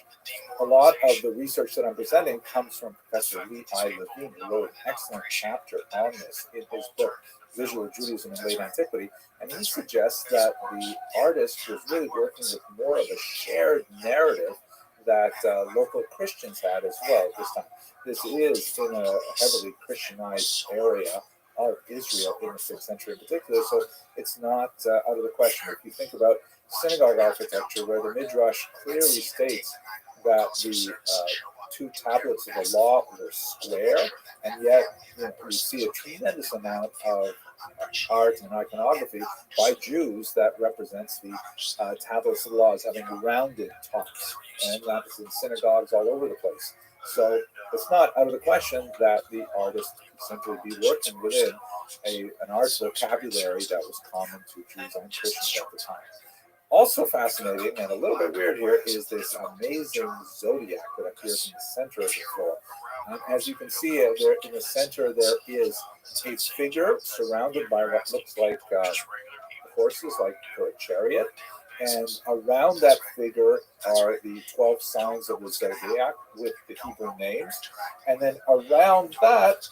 A lot of the research that I'm presenting comes from Professor Lee I. Levine, who wrote an excellent chapter on this in his book, Visual Judaism in Late Antiquity, and he suggests that the artist was really working with more of a shared narrative that local Christians had as well at this time. This is in a heavily Christianized area of Israel in the 6th century in particular, so it's not out of the question. If you think about synagogue architecture, where the Midrash clearly states that the two tablets of the law were square, and yet you see a tremendous amount of art and iconography by Jews that represents the tablets of the law as having rounded tops, and that's in synagogues all over the place. So it's not out of the question that the artist could simply be working within an art vocabulary that was common to Jews and Christians at the time. Also fascinating and a little bit weird here is this amazing zodiac that appears in the center of the floor. As you can see, there in the center there is a figure surrounded by what looks like horses, like for a chariot. And around that figure are the 12 signs of the zodiac with the Hebrew names. And then around that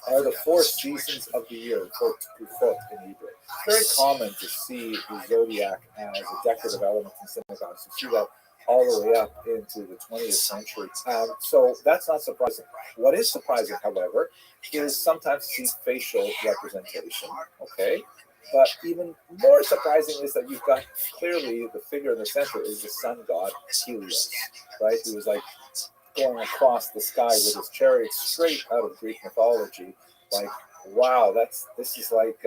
are the 4 seasons of the year, Kufot in Hebrew. It's very common to see the zodiac as a decorative element in synagogues. You see that all the way up into the 20th century. So that's not surprising. What is surprising, however, is sometimes to see facial representation. Okay. But even more surprising is that you've got clearly the figure in the center is the sun god Helios, right? Who is like going across the sky with his chariot straight out of Greek mythology. Like, wow, this is like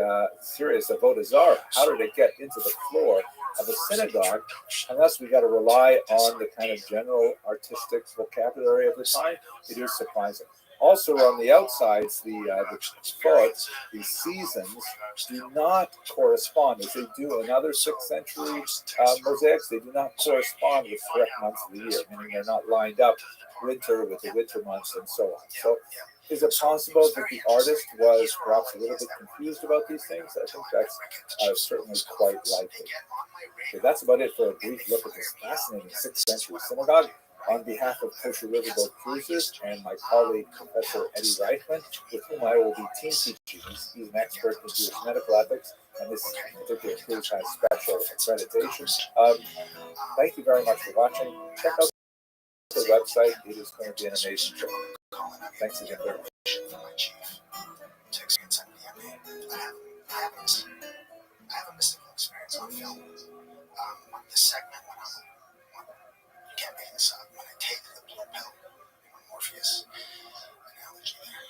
serious avodah zarah. How did it get into the floor of a synagogue? Unless we got to rely on the kind of general artistic vocabulary of the time, it is surprising. Also, on the outsides, the foot, the seasons do not correspond, as they do in other 6th century mosaics. They do not correspond with correct months of the year, meaning they're not lined up winter with the winter months and so on. So, is it possible that the artist was perhaps a little bit confused about these things? I think that's certainly quite likely. Okay, that's about it for a brief look at this fascinating 6th century synagogue. On behalf of Kosher Riverboat Cruises and my colleague, Professor Eddie Reichman, with whom I will be team teaching. He's an expert in Jewish medical ethics, and this particular cruise has special accreditation. Thank you very much for watching. Check out the website. It is going to be an amazing trip. Thanks again very much. I have a mystical experience on film. The segment when you can't make this up, when I take the blue pill, Morpheus analogy there.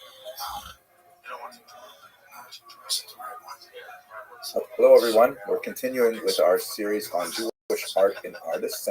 Hello, everyone. We're continuing with our series on Jewish art and artists.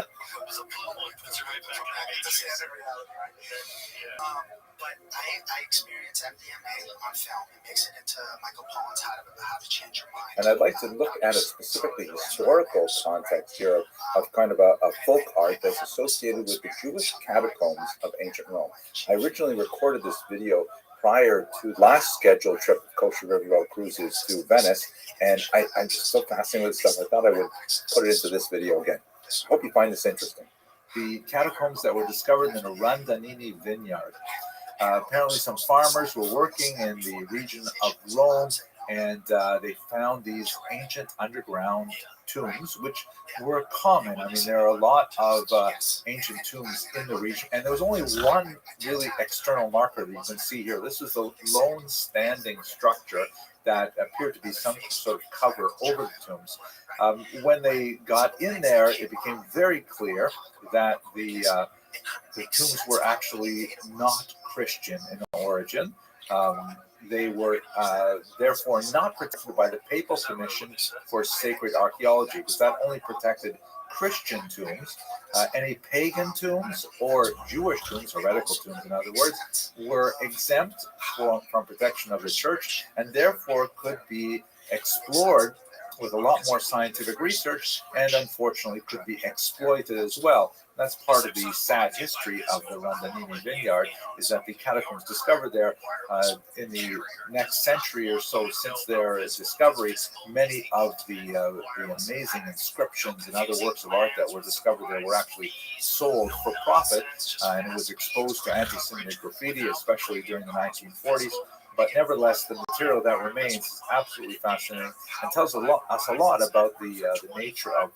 But I experience MDMA on film and mix it into Michael Pollan's How to Change Your Mind. And I'd like to look at a specifically historical context here of kind of a folk art that's associated with the Jewish catacombs of ancient Rome. I originally recorded this video prior to last scheduled trip of Kosher Riverboat Cruises to Venice, and I'm just so fascinated with stuff. I thought I would put it into this video again. I hope you find this interesting. The catacombs that were discovered in a Randanini vineyard. Apparently some farmers were working in the region of Rome, and they found these ancient underground tombs, which were common. I mean, there are a lot of ancient tombs in the region, and there was only one really external marker that you can see here. This is a lone standing structure that appeared to be some sort of cover over the tombs. When they got in there, it became very clear that the tombs were actually not Christian in origin. They were therefore not protected by the Papal Commission for Sacred Archaeology, because that only protected Christian tombs. Any pagan tombs or Jewish tombs, heretical tombs in other words, were exempt from protection of the church, and therefore could be explored with a lot more scientific research, and unfortunately could be exploited as well. That's part of the sad history of the Randanini vineyard, is that the catacombs discovered there in the next century or so since their discovery, many of the amazing inscriptions and other works of art that were discovered there were actually sold for profit, and it was exposed to anti-Semitic graffiti, especially during the 1940s. But nevertheless, the material that remains is absolutely fascinating and tells us a lot about the nature of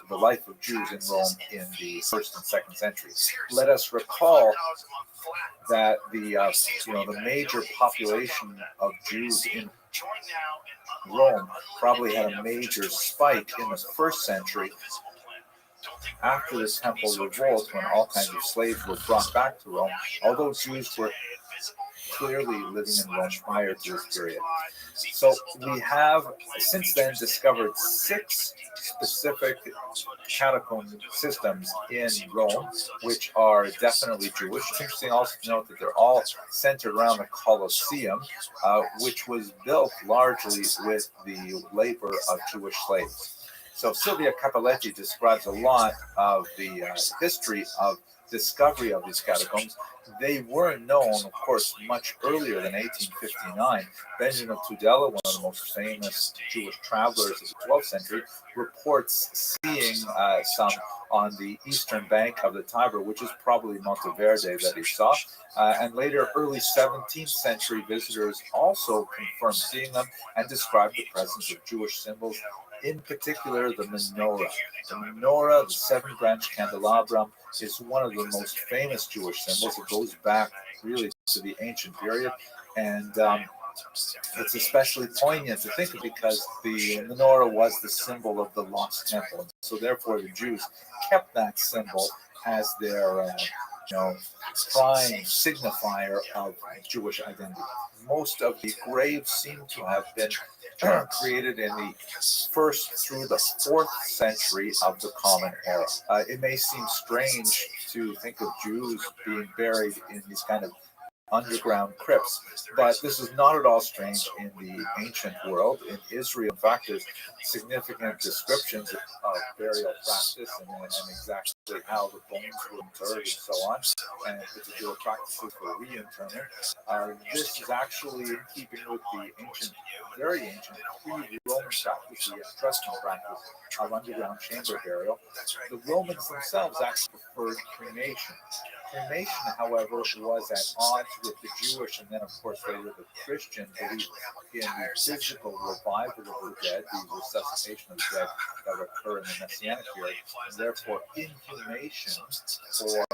the life of Jews in Rome in the 1st and 2nd centuries. Let us recall that the major population of Jews in Rome probably had a major spike in the 1st century after the Temple Revolt, when all kinds of slaves were brought back to Rome, although Jews were clearly living in Rome prior to this period. So we have since then discovered 6 specific catacomb systems in Rome, which are definitely Jewish. It's interesting also to note that they're all centered around the Colosseum, which was built largely with the labor of Jewish slaves. So Silvia Cappelletti describes a lot of the history of discovery of these catacombs. They were known, of course, much earlier than 1859. Benjamin of Tudela, one of the most famous Jewish travelers of the 12th century, reports seeing some on the eastern bank of the Tiber, which is probably Monteverde that he saw. And later, early 17th century visitors also confirmed seeing them and described the presence of Jewish symbols, in particular the menorah. The menorah, the 7-branch candelabrum, is one of the most famous Jewish symbols. It goes back really to the ancient period, and it's especially poignant to think of because the menorah was the symbol of the lost temple. So therefore the Jews kept that symbol as their prime signifier of Jewish identity. Most of the graves seem to have been created in the 1st through the 4th century of the Common Era. It may seem strange to think of Jews being buried in these kind of underground crypts, but this is not at all strange in the ancient world. In Israel, in fact, there's significant descriptions of burial practice and exactly how the bones were interred and so on, and particular practices for reinterment. This is actually in keeping with the ancient, very ancient pre-Roman practice, the Etruscan practice of underground chamber burial. The Romans themselves actually preferred cremation. Cremation, however, was at odds with the Jewish and then, of course, later the Christian belief in the physical revival of the dead, the resuscitation of the dead that would occur in the Messianic period, and therefore inhumation or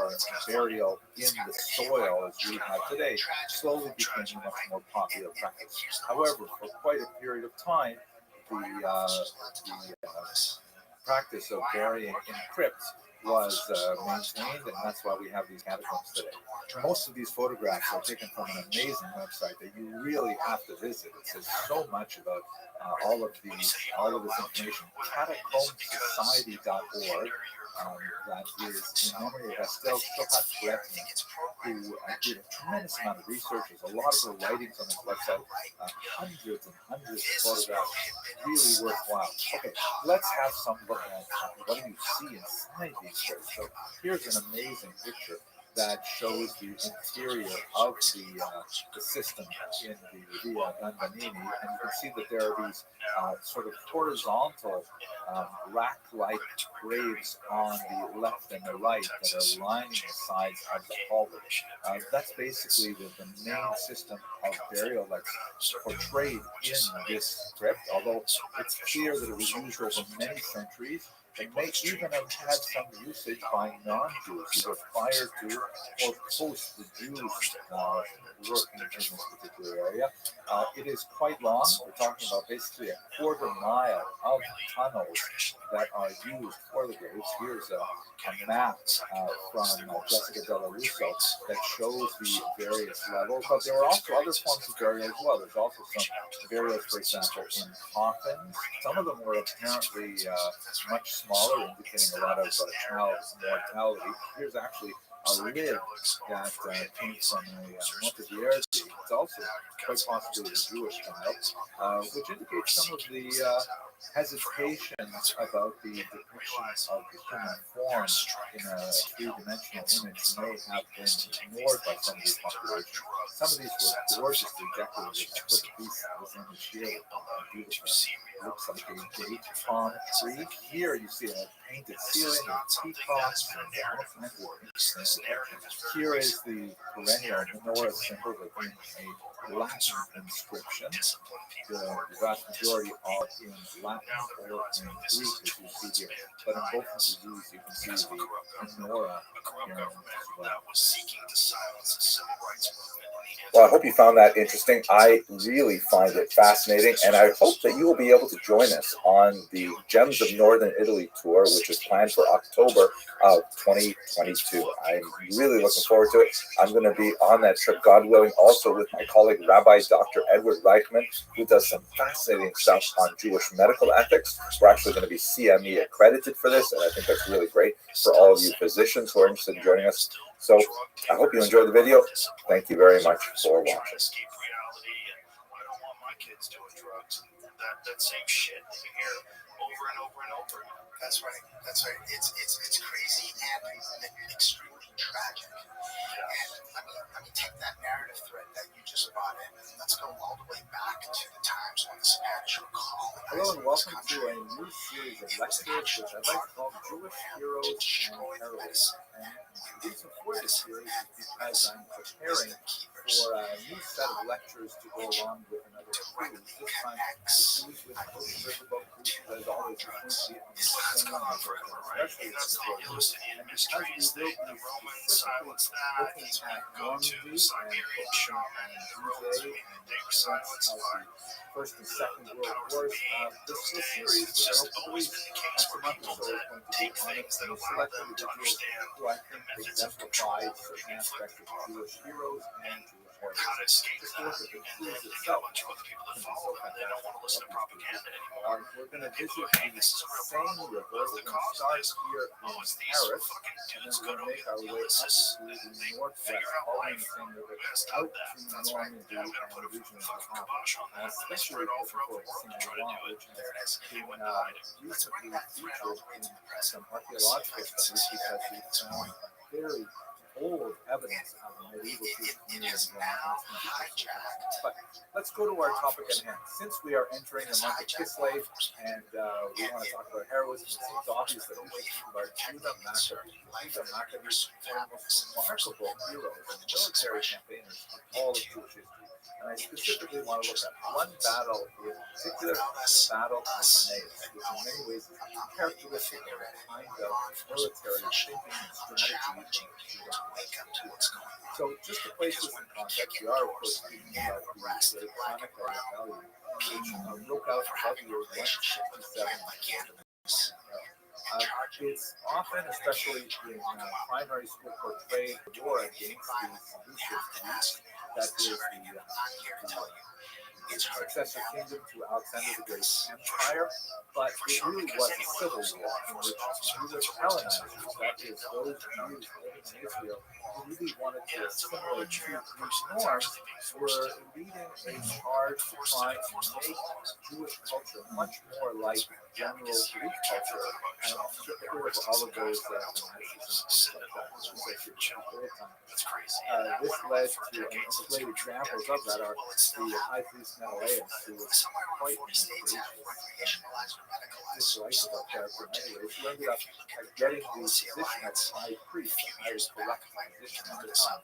burial in the soil, as we have today, slowly became a much more popular practice. However, for quite a period of time, the practice of burying in crypts was maintained, and that's why we have these catacombs today. Most of these photographs are taken from an amazing website that you really have to visit. It says so much about all of this information. Catacombsociety.org. That is in memory of Estelle Chohat, who did a tremendous amount of research. There's a lot of her writings on this website, hundreds and hundreds of photographs, really worthwhile. Okay, let's have some look at what do you see inside these crypts. So here's an amazing picture that shows the interior of the system in the Via Gandamini, and you can see that there are these sort of horizontal rack-like graves on the left and the right that are lining the sides of the hallway. That's basically the main system of burial that's portrayed in this crypt, although it's clear that it was used over many centuries. It may even have had some usage by non-Jews, either prior to or post the Jews working in this particular area. It is quite long. We're talking about basically a quarter mile of tunnels that are used for the graves. Here's a map from Jessica Della Russo that shows the various levels, but there are also other forms of burial as well. There's also some burials, for example, in coffins. Some of them were apparently much smaller, indicating a lot of child mortality. Here's actually a lid that came from a Monteverdi. It's also quite possibly a Jewish child, which indicates some of the hesitations about the depiction of the human form in a three-dimensional image may have been ignored by some of these populations. Some of these were gorgeously decorated. Look at these image here. Beautiful. Looks like a date palm tree. Here you see a painted ceiling with peacocks and all kinds of interesting. Here is the perennial menorah symbol within a Latin inscription. The vast majority are in Latin or in Greek, as you see here. But in both of these, you can see the menorah here as well. Well, I hope you found that interesting. I really find it fascinating, and I hope that you will be able to join us on the Gems of Northern Italy tour, which is planned for October of 2022. I'm really looking forward to it. I'm going to be on that trip, God willing, also with my colleague, Rabbi Dr. Edward Reichman, who does some fascinating stuff on Jewish medical ethics. We're actually going to be CME accredited for this, and I think that's really great for all of you physicians who are interested in joining us. So I hope you enjoyed the video. Thank you very much for watching. That same shit that you hear over and over and over. That's right. That's right. It's crazy and extremely tragic. And let me take that narrative thread that you just brought in, and let's go all the way back to the times when the Spanish were colonizing. Hello and welcome to a new series of lectures which I'd like to call Jewish Heroes and Heroes. And the reason for this series is because I'm preparing for a new set of lectures to go along with another cruise. This time, the cruise with Ocean Riverboat Cruise, as always, the cruise be on the same river, especially the Florida. And because we will be specifically looking at Normandy and focusing on D-Day and events of the First and Second World Wars, this whole series, which I hope to release once a month or so, is going to be on a select individuals who I think exemplify certain aspects of Jewish heroes and Jewish heritage. Just to look at the cruise itself, it's going to be so fantastic. We're going to visit the Seine River. We're going to start here in Paris, and then we're going to make our way up to the northwest, following the Seine River, out to Normandy and the region of the Havre. Especially looking forward to seeing Iran, which has been recently featured in some archaeological studies because we found very old evidence of a medieval Jewish community. But let's go to our topic at hand. Since we are entering the month of Kislev and we want to talk about heroism, it seems obvious that we should talk about Judah Maccabee. Judah Maccabee is one of the most remarkable heroes and military campaigners of all of Jewish history. And I specifically want to look at one battle in particular, the Battle of Emmaus, which in many ways is characteristic of the kind of military thinking and strategy of Judah. So just to place this in context, we are of course speaking about the Hanukkah rebellion, which broke out about the year 167. It's often, especially in primary school, portrayed war against the Seleucid Greece, that is the successor kingdom to Alexander the Great's empire, but it really was a civil war in which Jewish Hellenizers, that is, those Jews living in Israel who really wanted to assimilate to Greek norms, were leading a charge to try and make Jewish culture much more like general Greek culture and strip it rid of all of those fanaticism and things like that. This led to, and some great examples of that are the high priest Menelaus, who was quite an dislikable character in many ways, who ended up getting the position of high priest, the highest corrupt position at the time,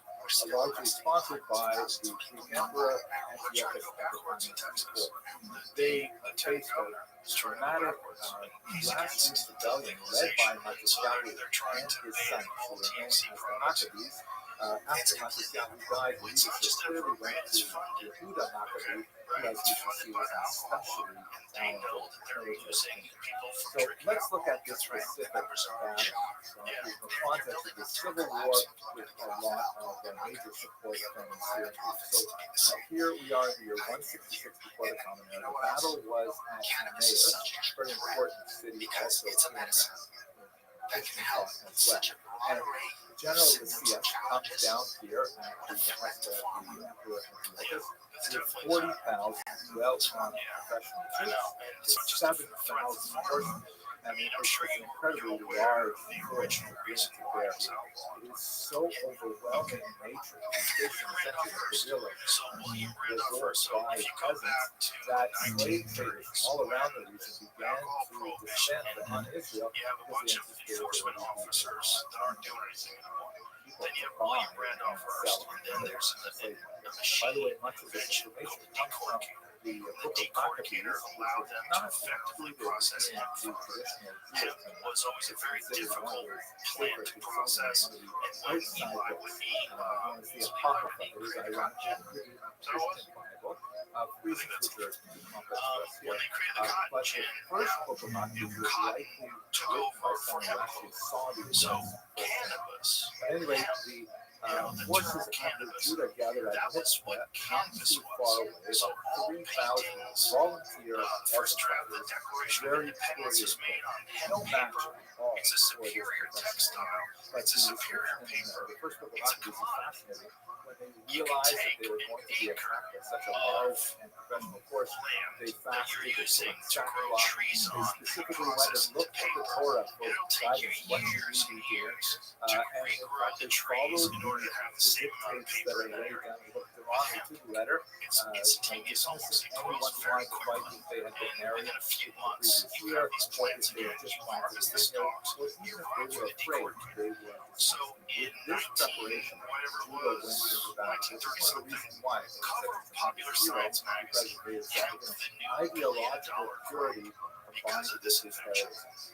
largely sponsored by the Greek emperor Antiochus Epiphanes IV. They faced a dramatic last rebellion led by Maccabee and his sons, who were known as the Maccabees. After Maccabee died, the leadership clearly went to Yehuda Maccabee, who, as you can see, was especially talented. So let's look at this specific battle in the context of the Civil War with a lot of major support from Syria. So here we are in the year 166 before the Common Era. The battle was at Emmaus, a very important city also in as well. And General Lysias comes down here at the behest of the Emperor Antiochus with 40,000 well-armed professional troops, 7,000 horsemen. I mean, it's an incredibly large force to bring to bear here. It is so overwhelming in nature, facing essentially a guerrilla resource by peasants, that slave traders all around the region began to descend on Israel because they anticipated officers that aren't doing anything anymore. Then you have William Randolph Hearst, and then there's the machine. By the way, much of this information comes from the Book of Maccabees, allowed them to effectively process him for him was always a very difficult plant to process, and Eli would be the Apocrypha, it is ironically the Christian Bible, reasons which are too complex for us here. But the first Book of Maccabees was likely written by someone who actually saw the events. But anyway, the forces under Judah gathered at Mitzvah, not too far away, about 3,000 volunteer firefighters, very poorly equipped, no match at all. It's a superior textile. It's a superior paper. The first Book of Maccabees is fascinating. When they realized that they were going to be attacked by such a large and professional force, they fasted, they put on sackcloth, they specifically went and looked at the Torah for guidance, what should we be doing, and in fact they followed the dictates that are laid down, looked them responded to the letter. It's instantaneous almost. It Anyone grows who very wanted to fight quickly. if they had been And married within a few the months, previous you year, have these or plants if they again. had just You planted harvest the the vineyard, stalks. or You even if crop they them were and afraid, decorticate they them. were So with in this preparation, whatever it Judah went was, into battle. This is one of the 1930 reasons why it's cover of Popular Science magazine, because hemp the new ideological $1 billion purity because of this invention.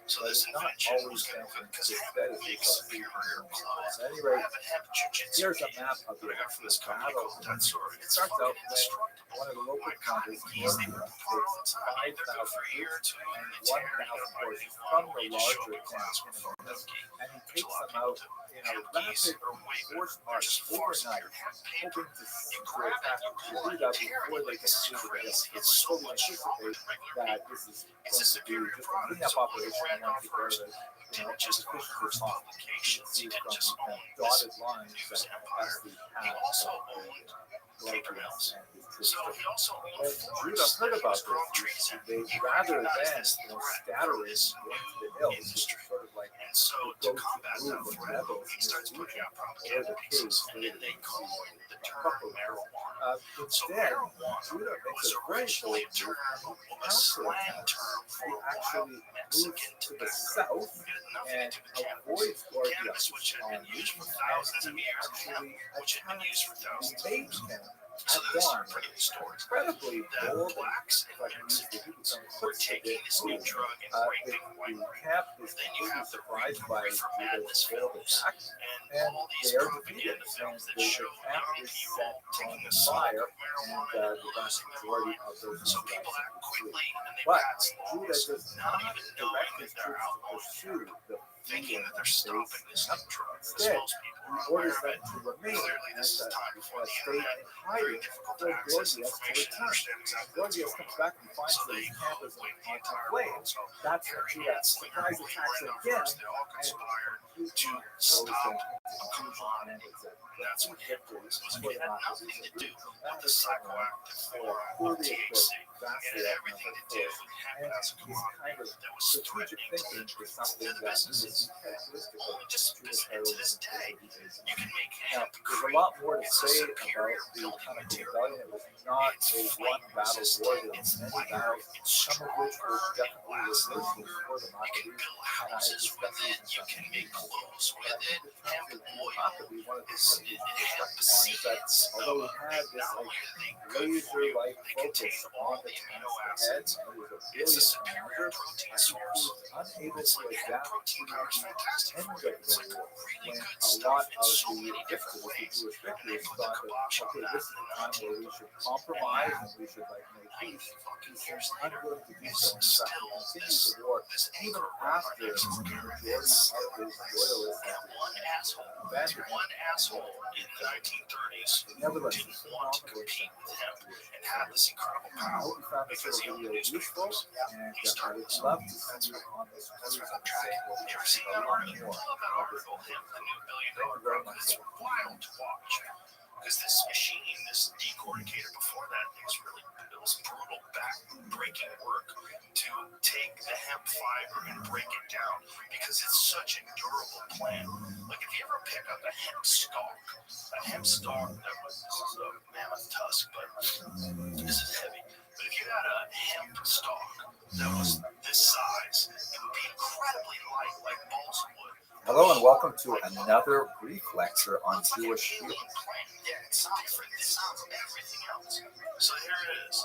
So but this it's not invention always was going to been because hemp aesthetically makes superior clothes. At any I rate, have a hemp jujitsu here's a kit map of that the I got from this company battle. called Dead Sword. It It's starts out fucking when indestructible. one of the local My God, planters, these they rip apart all the time. They go for a year or two and they tear. You gotta find a new one, or you just show up in class with photo key. and he There's a takes lot of them people out do. in a Hemp geese rapid are way better. force They're march just far overnight, superior. Hemp paper, hoping to you grab it, attack you pull it, Judah you tear before it. they Like, can this is see the crazy. hill. It's so much stronger than regular That paper. this is It's a superior just a product. cleanup So operation. whoever ran it and off first you know, didn't just own efficient Hearst response. Publications. He See didn't from just own this dotted lines news that empire. the He path also of owned the paper mills. and his troops. So he also owned When Judah forests heard that he about was growing this, trees in. they He rather recognized than this threat scattering from this into the new hills, which is industry. sort of like And so the to go-to combat that move of threat, rebels he in starts this putting region, out or propaganda the pieces, caves and then they coined the term Buffalo. marijuana. So Instead, marijuana Judah makes was a very originally bold a move term, and a slang term he for wild actually Mexican moves to the tobacco. south It had nothing and to do with cannabis. avoids Gorgias. Cannabis, which had been used for thousands of years, and hemp, which had been used for thousands of years. So these are pretty good stories. Incredibly That bold. blacks and Mexicans were taking this new drug and raping white The women. camp is Then you have the surprised by Reaper Madness Judah's films attack, and all these they are propaganda films that the show camp young is people set taking on a smoke fire, of marijuana and the vast losing their majority mind. of those So people act quickly and they But pass Judah laws, does not not even direct knowing his that they're troops to outlawing pursue heroin, the thinking that they're stopping this new drug. As Instead, most people he are aware orders of them it. to remain Clearly, this is and time before the stay internet. in Very hiding difficult to for access Gorgias to information and return. understand exactly what's Gorgias going comes on. back and finds So that they his camp is wait the on entire flames. world. So That's when Harry Judah Hansen and surprise Rabbi attacks ran off again first. They all and conspired to completely stop throws a them commodity. And that's what hemp was. It had nothing to do with the psychoactive form of THC. It had everything to do with hemp as a commodity that was threatening to the businesses. Just to this day, you can make Now, hemp there's a cream. lot more to It's a say about superior the building Chemical material. Rebellion. It was not It's a flame one battle war. resistant, There it's were many lighter, battles, it's some of which stronger, were it definitely lasts reversing longer. for the You can Maccabees. build And I houses with discussed it, this you can make clothes but with I think it. the Hemp terms of oil Maccabee, one of the is things it hemp is that seeds. although he had this Not like only are they good for you, laser-like they focus contain on all the the amino task ahead, acids. and he was a It's a brilliant superior commander, protein he source. was unable It's to like hemp adapt protein to powder is the fantastic end for of you. the It's like war, really when good a stuff lot in of so the many different victims, the ways. Jewish And they victors, put the thought that, kibosh on okay, that this is in the the time where we 1930s. should And compromise now, and we should like make 90 peace. fucking He years seems later, unwilling to do it's so. In fact, still he continues this the war even anchor around our after necks. the majority It's of still his this. loyalists And one asshole, abandoned him. one asshole in the 1930s Nevertheless, didn't it's want to phenomenal. compete with hemp and have this incredible I power hope you found this because he little owned the video useful, newspapers. and He I started would this. love to That's see you right. on this That's cruise right. on I'm the tracking. same You ever location. seen A that lot article? more I love that about this. article, hemp, the new Thank $1 you very drug. much. It's wild to watch. Because this machine, this decorticator before that, it was brutal back-breaking work to take the hemp fiber and break it down because it's such a durable plant. Like if you ever pick up a hemp stalk that was a mammoth tusk, but this is heavy. But if you had a hemp stalk that was this size, it would be incredibly light, like balsa wood. Hello and welcome to another brief lecture on It's like Jewish an heroes. alien plant. Yeah, it's different. It sounds everything else. So here it is.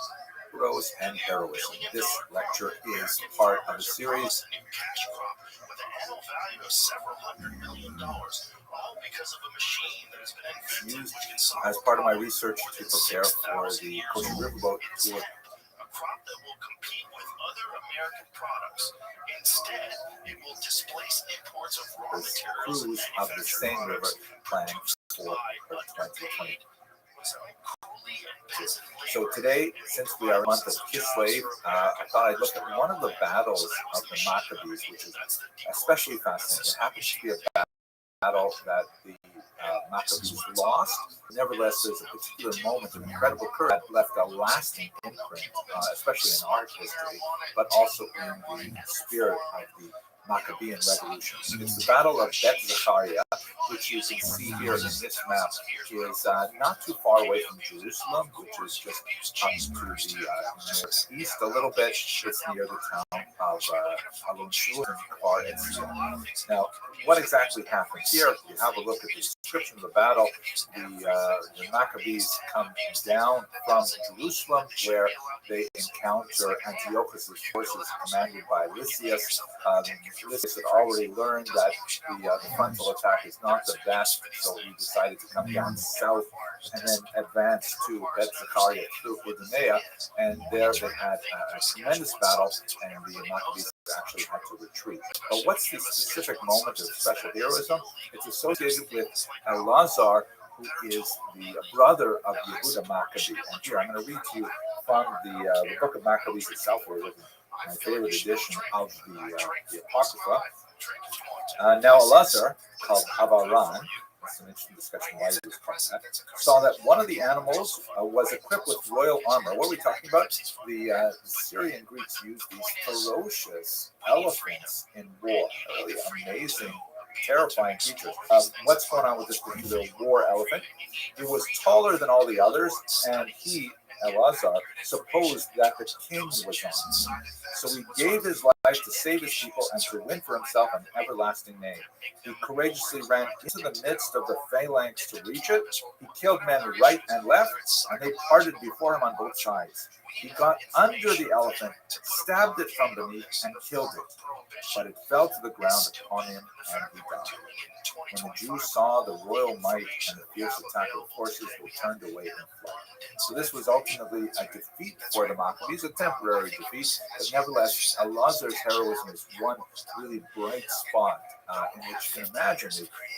Heroes and heroism. This lecture is part of a series A new cash crop with an annual value of several $100 million, all because of a machine that has been invented used which can solve as part of my a problem research more to than prepare for 6,000 the years Coastal old. Riverboat It's tour. hemp, a crop that will compete with other American products. Instead, it will displace imports of raw This materials and cruise of the manufactured same river products planned produced for by 2020. unpaid So today, since we are in the month of Kislev, I thought I'd look at one of the battles of the Maccabees, which is especially fascinating. It happens to be a battle that the Maccabees lost. Nevertheless, there's a particular moment of incredible courage that left a lasting imprint, especially in art history, but also in the spirit of the Maccabean revolution. It's the Battle of Bet Zechariah, which you can see here in this map, is not too far away from Jerusalem, which is just up to the northeast a little bit. It's near the town of Alon Shul and Kfar Etzion. Now, what exactly happened here? If you have a look at the description of the battle, the Maccabees come down from Jerusalem, where they encounter Antiochus' forces commanded by Lysias. Lysias had already learned that the frontal attack is not the best, so he decided to come down south and then advance to Bet Zechariah through Idumea, and there they had a tremendous battle, and the Maccabees actually had to retreat. But what's the specific moment of special heroism? It's associated with Elazar, who is the brother of Yehuda Maccabee. And here I'm going to read to you from the book of Maccabees itself, or my favorite edition of the Apocrypha. Now Elazar, called Avaran, that's an interesting discussion why he was called that, saw that one of the animals was equipped with royal armor. What are we talking about? The Syrian Greeks used these ferocious elephants in war. Really amazing, terrifying creatures. What's going on with this particular war elephant? It was taller than all the others, and he, Elazar, supposed that the king was on. So he gave his life to save his people and to win for himself an everlasting name. He courageously ran into the midst of the phalanx to reach it. He killed men right and left, and they parted before him on both sides. He got under the elephant, stabbed it from beneath, and killed it. But it fell to the ground upon him, and he died. When the Jews saw the royal might and the fierce attack of the forces, they turned away and fled. So this was ultimately a defeat for the Maccabees, a temporary defeat, but nevertheless, Elazar's heroism is one really bright spot in which you can imagine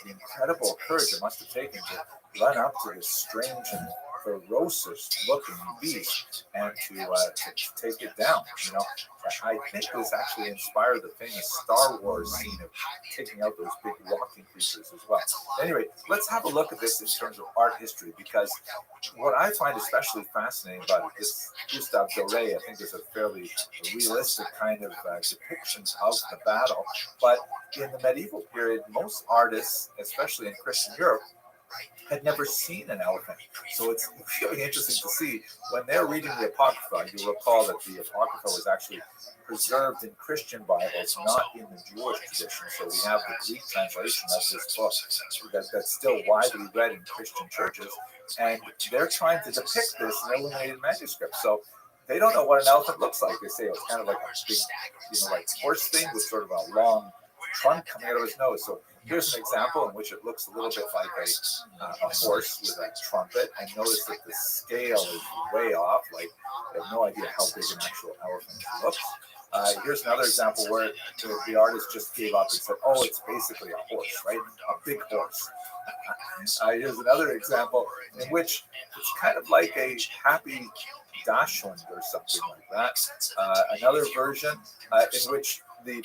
the incredible courage it must have taken to run up to this strange and ferocious looking beast and to take it down. You know, I think this actually inspired the famous Star Wars scene of taking out those big rocking creatures as well. Anyway, let's have a look at this in terms of art history, because what I find especially fascinating about it is Gustave Doré, I think, is a fairly realistic kind of depiction of the battle. But in the medieval period, most artists, especially in Christian Europe, had never seen an elephant. So it's really interesting to see when they're reading the Apocrypha. You'll recall that the Apocrypha was actually preserved in Christian Bibles, not in the Jewish tradition. So we have the Greek translation of this book that's still widely read in Christian churches. And they're trying to depict this in illuminated manuscripts. So they don't know what an elephant looks like. They say it's kind of like a big, like horse thing with sort of a long trunk coming out of his nose. So here's an example in which it looks a little bit like a horse with a trumpet. And notice that the scale is way off. Like, I have no idea how big an actual elephant looks. Here's another example where the artist just gave up and said, oh, it's basically a horse, right? A big horse. Here's another example in which it's kind of like a happy dachshund or something like that. Another version in which the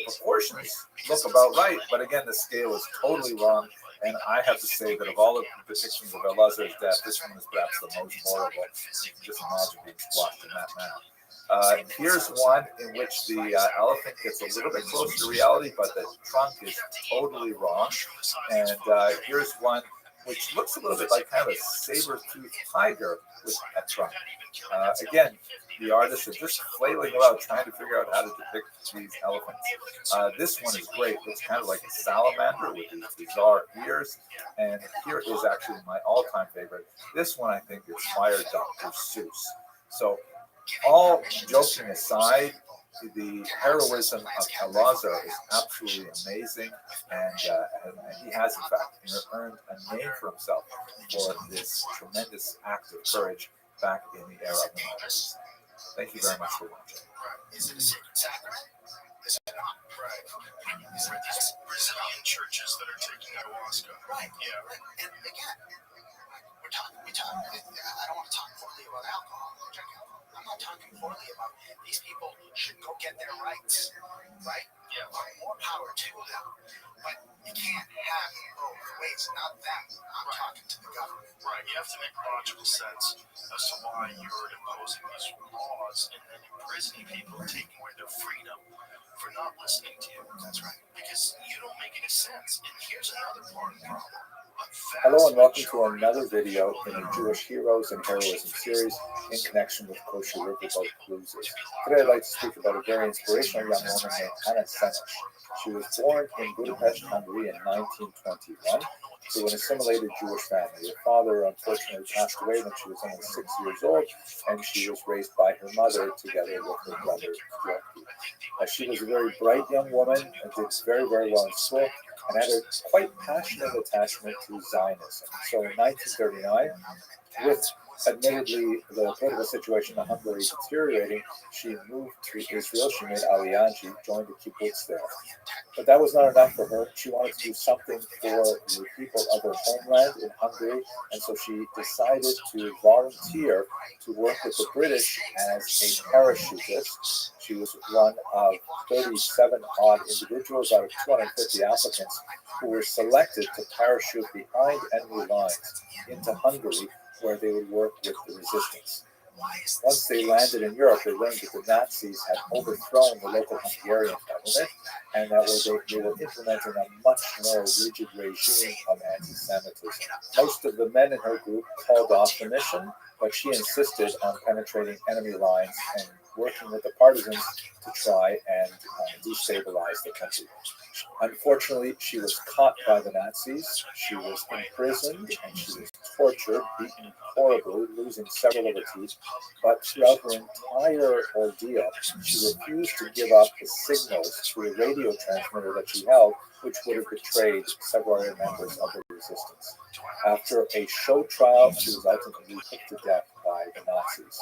proportions look about right, but again, the scale is totally wrong. And I have to say that of all the depictions of Elazar's death, this one is perhaps the most horrible. You can just imagine being squashed in that manner. Here's one in which the elephant gets a little bit closer to reality, but the trunk is totally wrong. And here's one which looks a little bit like kind of a saber-toothed tiger with a trunk. Again, the artists are just flailing about trying to figure out how to depict these elephants. This one is great. It's kind of like a salamander with these bizarre ears. And here is actually my all-time favorite. This one, I think, inspired Dr. Seuss. So, all joking aside, the heroism of Elazar is absolutely amazing, and he has, in fact, earned a name for himself for this tremendous act of courage back in the era of the Maccabees. Thank you very much for watching. Is it a sacred sacrament? Is it not? Right. These are these Brazilian churches that are taking ayahuasca. Right. Yeah. And again, we're talking. I don't want to talk poorly about alcohol. Drink alcohol. I'm not talking poorly about these people should go get their rights. Right. Yeah. More power to them. But you can't have it both ways. Not them. I'm talking to the government. Right. You have to make logical sense as to why you're imposing these laws and then imprisoning people and taking away their freedom for not listening to you. That's right. Because you don't make any sense. And here's another part of the problem. Hello and welcome to another video in the Jewish Heroes and Heroism series in connection with Kosher Riverboat Cruises. Today I'd like to speak about a very inspirational young woman named Hannah Senesh. She was born in Budapest, Hungary in 1921 to an assimilated Jewish family. Her father unfortunately passed away when she was only 6 years old, and she was raised by her mother together with her brother, Rabbi. She was a very bright young woman and did very, very well in school, and had a quite passionate attachment to Zionism. So in 1939, with admittedly the political situation in Hungary deteriorating, she moved to Israel. She made Aliyah, she joined the kibbutz there. But that was not enough for her. She wanted to do something for the people of her homeland in Hungary, and so she decided to volunteer to work with the British as a parachutist. She was one of 37 odd individuals out of 250 applicants who were selected to parachute behind enemy lines into Hungary, where they would work with the resistance. Once they landed in Europe, they learned that the Nazis had overthrown the local Hungarian government, and that they were implementing a much more rigid regime of anti-Semitism. Most of the men in her group called off the mission, but she insisted on penetrating enemy lines and working with the partisans to try and destabilize the country. Unfortunately, she was caught by the Nazis, she was imprisoned, and she was tortured, beaten horribly, losing several of her teeth. But throughout her entire ordeal, she refused to give up the signals through a radio transmitter that she held, which would have betrayed several other members of the resistance. After a show trial, she was ultimately put to death by the Nazis.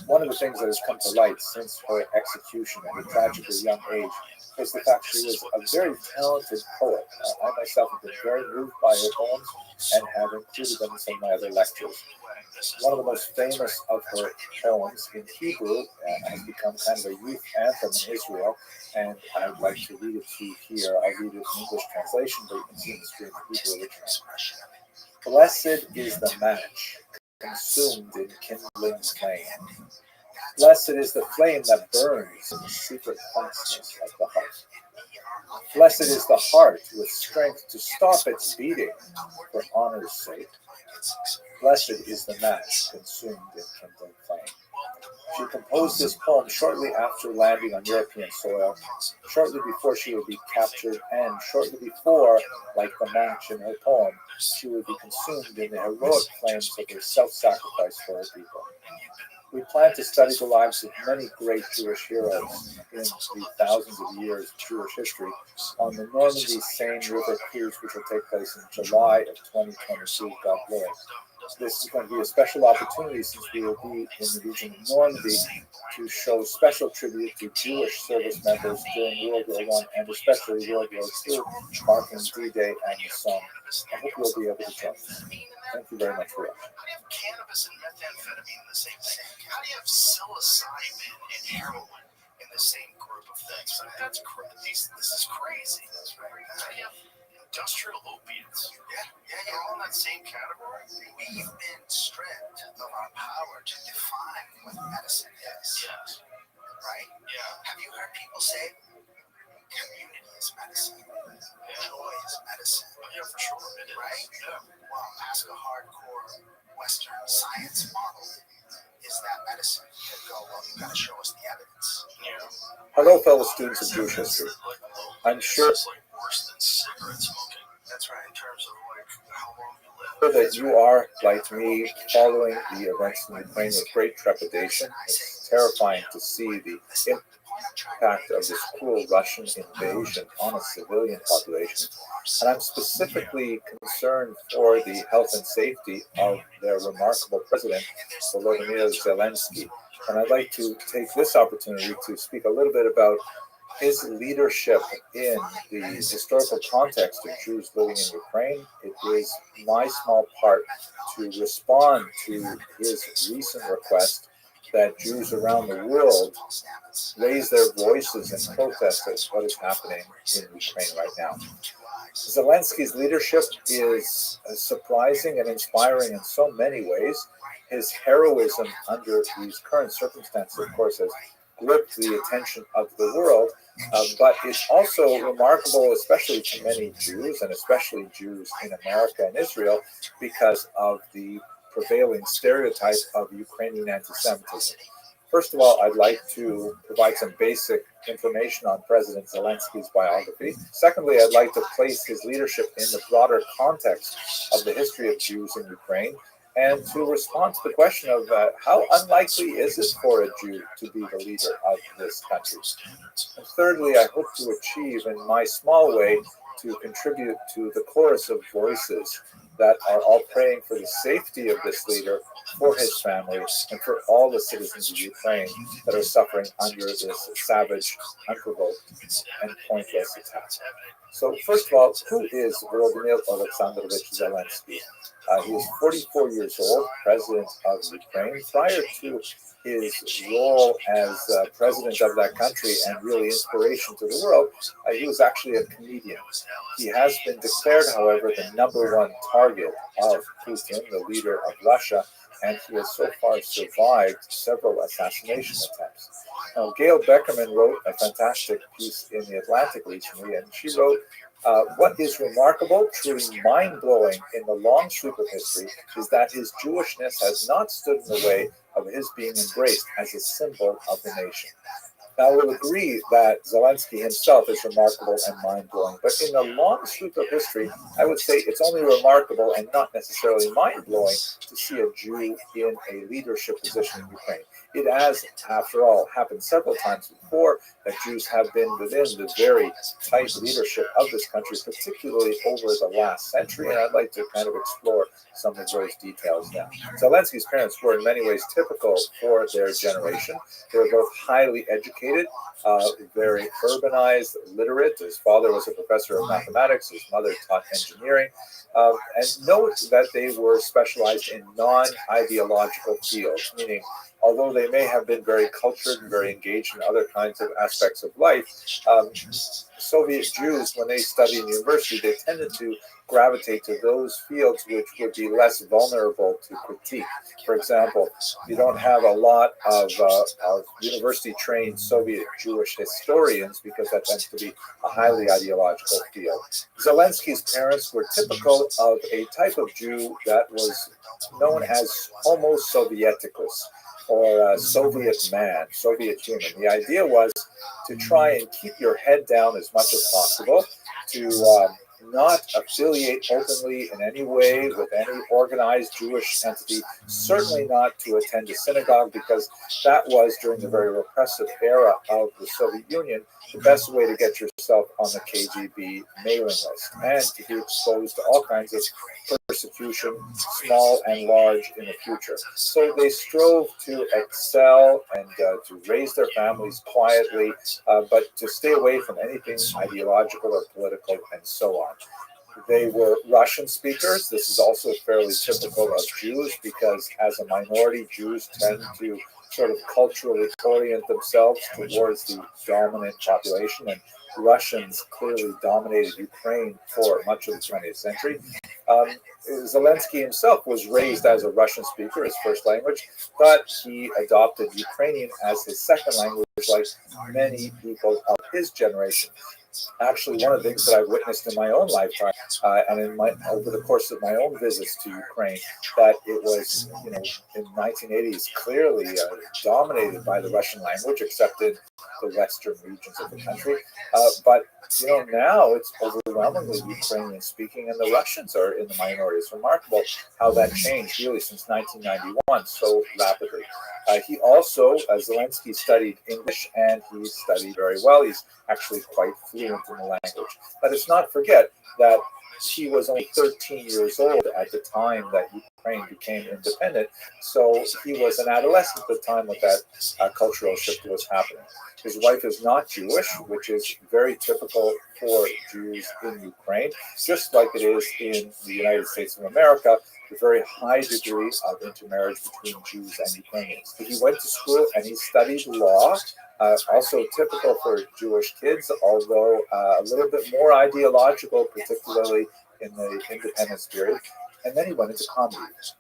One of the things that has come to light since her execution at a tragically young age is the fact she was a very talented poet. I myself have been very moved by her poems and have included them in some of my other lectures. One of the most famous of her poems in Hebrew has become kind of a youth anthem in Israel, and I'd like to read it to you here. I'll read it in English translation, but you can see in the screen the Hebrew original. Blessed is the match consumed in kindling flame. Blessed is the flame that burns in the secret fastness of the heart. Blessed is the heart with strength to stop its beating for honor's sake. Blessed is the match consumed in kindling flame. She composed this poem shortly after landing on European soil, shortly before she would be captured, and shortly before, like the match in her poem, she would be consumed in the heroic flames of her self-sacrifice for her people. We plan to study the lives of many great Jewish heroes in the thousands of years of Jewish history on the Normandy Seine River cruise, which will take place in July of 2022, God willing. This is going to be a special opportunity since we will be in the region of Normandy to show special tribute to Jewish service members during World War I and especially World War II, marking D-Day and the Somme. I hope you'll be able to join us. Thank you very much for watching. How do you have cannabis and methamphetamine in the same thing? How do you have psilocybin and heroin in the same group of things? That's this is crazy. That's right. How do you have industrial opiates? They're all in that same category. We've been stripped of our power to define what medicine is. Yes. Right? Yeah. Have you heard people say community is medicine? Joy is medicine. Oh, yeah, for sure. It is. Right? Yeah. Well, ask a hardcore Western science model. Is that medicine? They go, well, you got to show us the evidence. Yeah. Hello, fellow students of Jewish history. I'm sure It's like worse than cigarette smoking. That's right. In terms of like how long you live. that you are, like me, following the events in Ukraine with great trepidation. It's terrifying to see the impact of this cruel Russian invasion on a civilian population. And I'm specifically concerned for the health and safety of their remarkable president, Volodymyr Zelensky. And I'd like to take this opportunity to speak a little bit about his leadership in the historical context of Jews living in Ukraine. It is my small part to respond to his recent request that Jews around the world raise their voices in protest at what is happening in Ukraine right now. Zelensky's leadership is surprising and inspiring in so many ways. His heroism under these current circumstances, of course, has gripped the attention of the world. But it's also remarkable, especially to many Jews, and especially Jews in America and Israel, because of the prevailing stereotype of Ukrainian anti-Semitism. First of all, I'd like to provide some basic information on President Zelensky's biography. Secondly, I'd like to place his leadership in the broader context of the history of Jews in Ukraine, and to respond to the question of how unlikely is it for a Jew to be the leader of this country. And thirdly, I hope to achieve in my small way to contribute to the chorus of voices that are all praying for the safety of this leader, for his family, and for all the citizens of Ukraine that are suffering under this savage, unprovoked, and pointless attack. So first of all, who is Volodymyr Alexandrovich Zelensky? He is 44 years old, president of Ukraine. Prior to his role as president of that country and really inspiration to the world, he was actually a comedian. He has been declared, however, the #1 target of Putin, the leader of Russia, and he has so far survived several assassination attempts. Now, Gail Beckerman wrote a fantastic piece in The Atlantic recently, and she wrote, what is remarkable, truly mind-blowing in the long sweep of history is that his Jewishness has not stood in the way of his being embraced as a symbol of the nation. Now, we'll agree that Zelensky himself is remarkable and mind-blowing, but in the long sweep of history, I would say it's only remarkable and not necessarily mind-blowing to see a Jew in a leadership position in Ukraine. It has, after all, happened several times before that Jews have been within the very tight leadership of this country, particularly over the last century, and I'd like to kind of explore some of those details now. Zelensky's parents were in many ways typical for their generation. They were both highly educated, very urbanized, literate. His father was a professor of mathematics, his mother taught engineering. And note that they were specialized in non-ideological fields, meaning although they may have been very cultured and very engaged in other kinds of aspects of life, Soviet Jews, when they studied in university, they tended to gravitate to those fields which would be less vulnerable to critique. For example, you don't have a lot of university-trained Soviet Jewish historians because that tends to be a highly ideological field. Zelensky's parents were typical of a type of Jew that was known as Homo Sovieticus, or Soviet man, Soviet human. The idea was to try and keep your head down as much as possible, to not affiliate openly in any way with any organized Jewish entity, certainly not to attend a synagogue, because that was, during the very repressive era of the Soviet Union, the best way to get yourself on the KGB mailing list and to be exposed to all kinds of persecution, small and large, in the future. So they strove to excel and to raise their families quietly, but to stay away from anything ideological or political and so on. They were Russian speakers. This is also fairly typical of Jews because as a minority, Jews tend to sort of culturally orient themselves towards the dominant population, and Russians clearly dominated Ukraine for much of the 20th century. Zelensky himself was raised as a Russian speaker, his first language, but he adopted Ukrainian as his second language, like many people of his generation. Actually, one of the things that I've witnessed in my own lifetime and over the course of my own visits to Ukraine, that it was, in the 1980s, clearly dominated by the Russian language, except in the western regions of the country. But now it's overwhelmingly Ukrainian speaking, and the Russians are in the minority. It's remarkable how that changed really since 1991 so rapidly. He also, Zelensky, studied English, and he studied very well. He's actually quite fluent in the language. Let us not forget that he was only 13 years old at the time that Ukraine became independent, so he was an adolescent at the time when that cultural shift was happening. His wife is not Jewish, which is very typical for Jews in Ukraine, just like it is in the United States of America, a very high degree of intermarriage between Jews and Ukrainians. He went to school and he studied law, also typical for Jewish kids, although a little bit more ideological, particularly in the independence period. And then he went into comedy.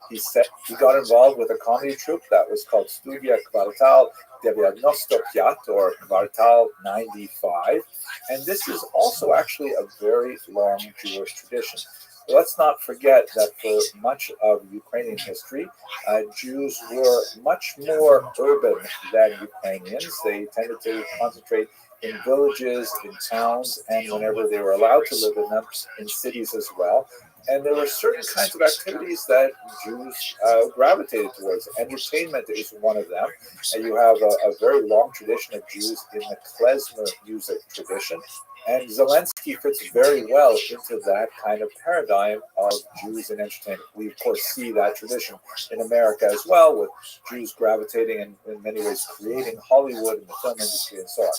He got involved with a comedy troupe that was called Studia Kvartal, 95 or Kvartal 95, and this is also actually a very long Jewish tradition. Let's not forget that for much of Ukrainian history, Jews were much more urban than Ukrainians. They tended to concentrate in villages, in towns, and whenever they were allowed to live in them, in cities as well. And there were certain kinds of activities that Jews gravitated towards. Entertainment is one of them. And you have a very long tradition of Jews in the klezmer music tradition. And Zelensky fits very well into that kind of paradigm of Jews in entertainment. We, of course, see that tradition in America as well, with Jews gravitating and in many ways creating Hollywood and the film industry and so on.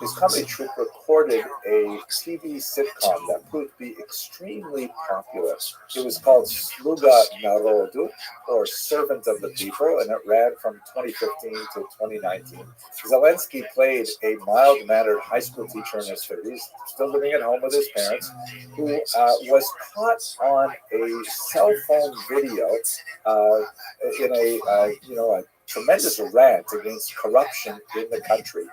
His comedy troupe recorded a TV sitcom that proved to be extremely popular. It was called Sluga Narodu, or Servant of the People, and it ran from 2015 to 2019. Zelensky played a mild-mannered high school teacher in his 50s, still living at home with his parents, who was caught on a cell phone video in a tremendous rant against corruption in the country.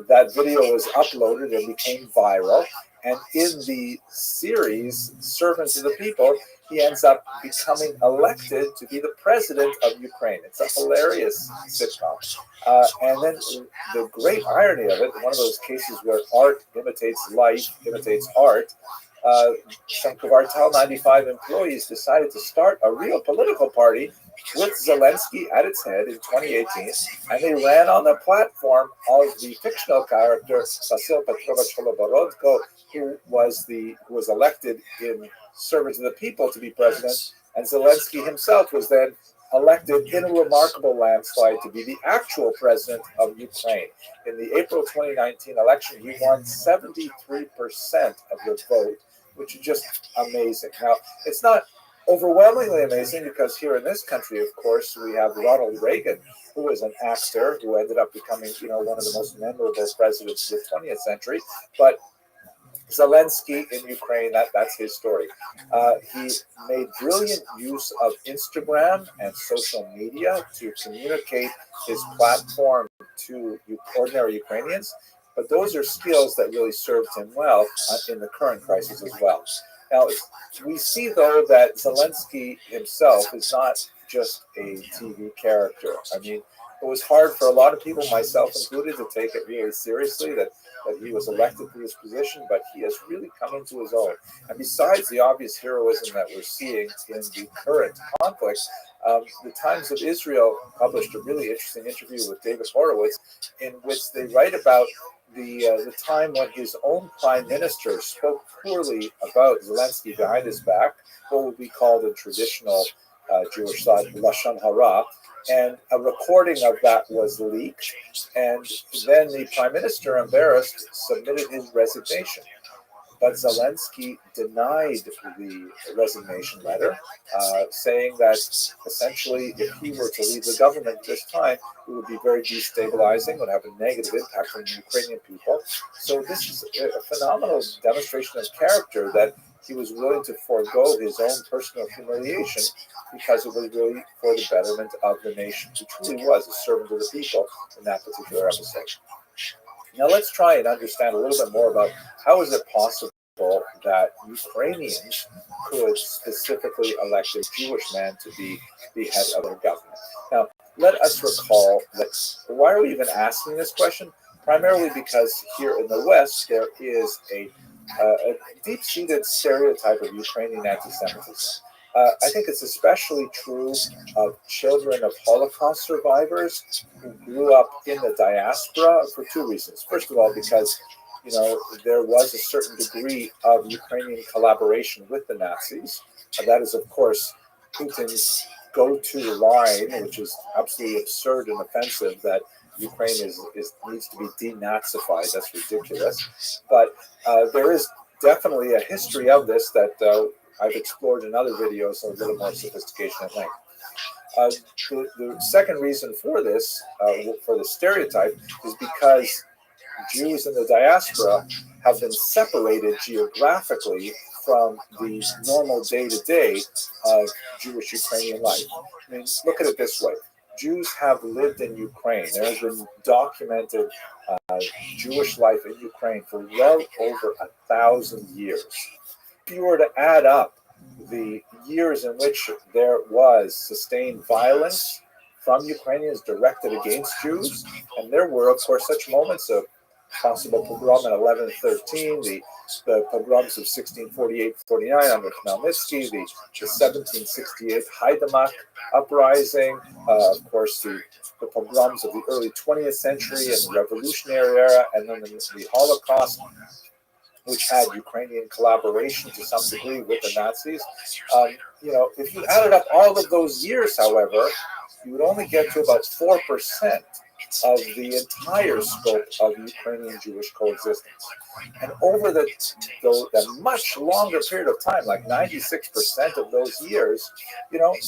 That video was uploaded and became viral. And in the series, Servants of the People, he ends up becoming elected to be the president of Ukraine. It's a hilarious sitcom. And then the great irony of it, one of those cases where art imitates life, imitates art, some Kvartal 95 employees decided to start a real political party with Zelensky at its head in 2018, and they ran on the platform of the fictional character Vasil Petrovich Holoborodko, who was elected in Servants of the People to be president, and Zelensky himself was then elected in a remarkable landslide to be the actual president of Ukraine. In the April 2019 election, he won 73% of the vote, which is just amazing. Now, it's not overwhelmingly amazing because here in this country, of course, we have Ronald Reagan, who was an actor who ended up becoming, one of the most memorable presidents of the 20th century. But Zelensky in Ukraine, that's his story. He made brilliant use of Instagram and social media to communicate his platform to ordinary Ukrainians. But those are skills that really served him well in the current crisis as well. Now, we see, though, that Zelensky himself is not just a TV character. I mean, it was hard for a lot of people, myself included, to take it really seriously that he was elected to this position, but he has really come into his own. And besides the obvious heroism that we're seeing in the current conflict, the Times of Israel published a really interesting interview with David Horowitz in which they write about the time when his own prime minister spoke poorly about Zelensky behind his back, what would be called in traditional Jewish thought, Lashon Hara, and a recording of that was leaked, and then the prime minister, embarrassed, submitted his resignation. But Zelensky denied the resignation letter, saying that essentially if he were to leave the government this time, it would be very destabilizing, would have a negative impact on the Ukrainian people. So this is a phenomenal demonstration of character that he was willing to forego his own personal humiliation because it was really for the betterment of the nation. He truly was a servant of the people in that particular episode. Now let's try and understand a little bit more about how is it possible that Ukrainians could specifically elect a Jewish man to be the head of their government. Now, let us recall that why are we even asking this question? Primarily because here in the West, there is a deep-seated stereotype of Ukrainian anti-Semitism. I think it's especially true of children of Holocaust survivors who grew up in the diaspora for two reasons. First of all, because there was a certain degree of Ukrainian collaboration with the Nazis. That is, of course, Putin's go-to line, which is absolutely absurd and offensive, that Ukraine needs to be denazified. That's ridiculous. But there is definitely a history of this that I've explored in other videos of a little more sophistication at length. The second reason for this, for the stereotype, is because Jews in the diaspora have been separated geographically from the normal day-to-day of Jewish Ukrainian life. I mean, look at it this way. Jews have lived in Ukraine. There has been documented Jewish life in Ukraine for well over 1,000 years. If you were to add up the years in which there was sustained violence from Ukrainians directed against Jews, and there were, of course, such moments of possible pogrom in 1113, the pogroms of 1648-49 under Khmelnytsky, the 1768 Haidamach uprising, of course, the pogroms of the early 20th century and the Revolutionary era, and then the Holocaust, which had Ukrainian collaboration to some degree with the Nazis. If you added up all of those years, however, you would only get to about 4% of the entire scope of Ukrainian Jewish coexistence. And over the much longer period of time, like 96% of those years,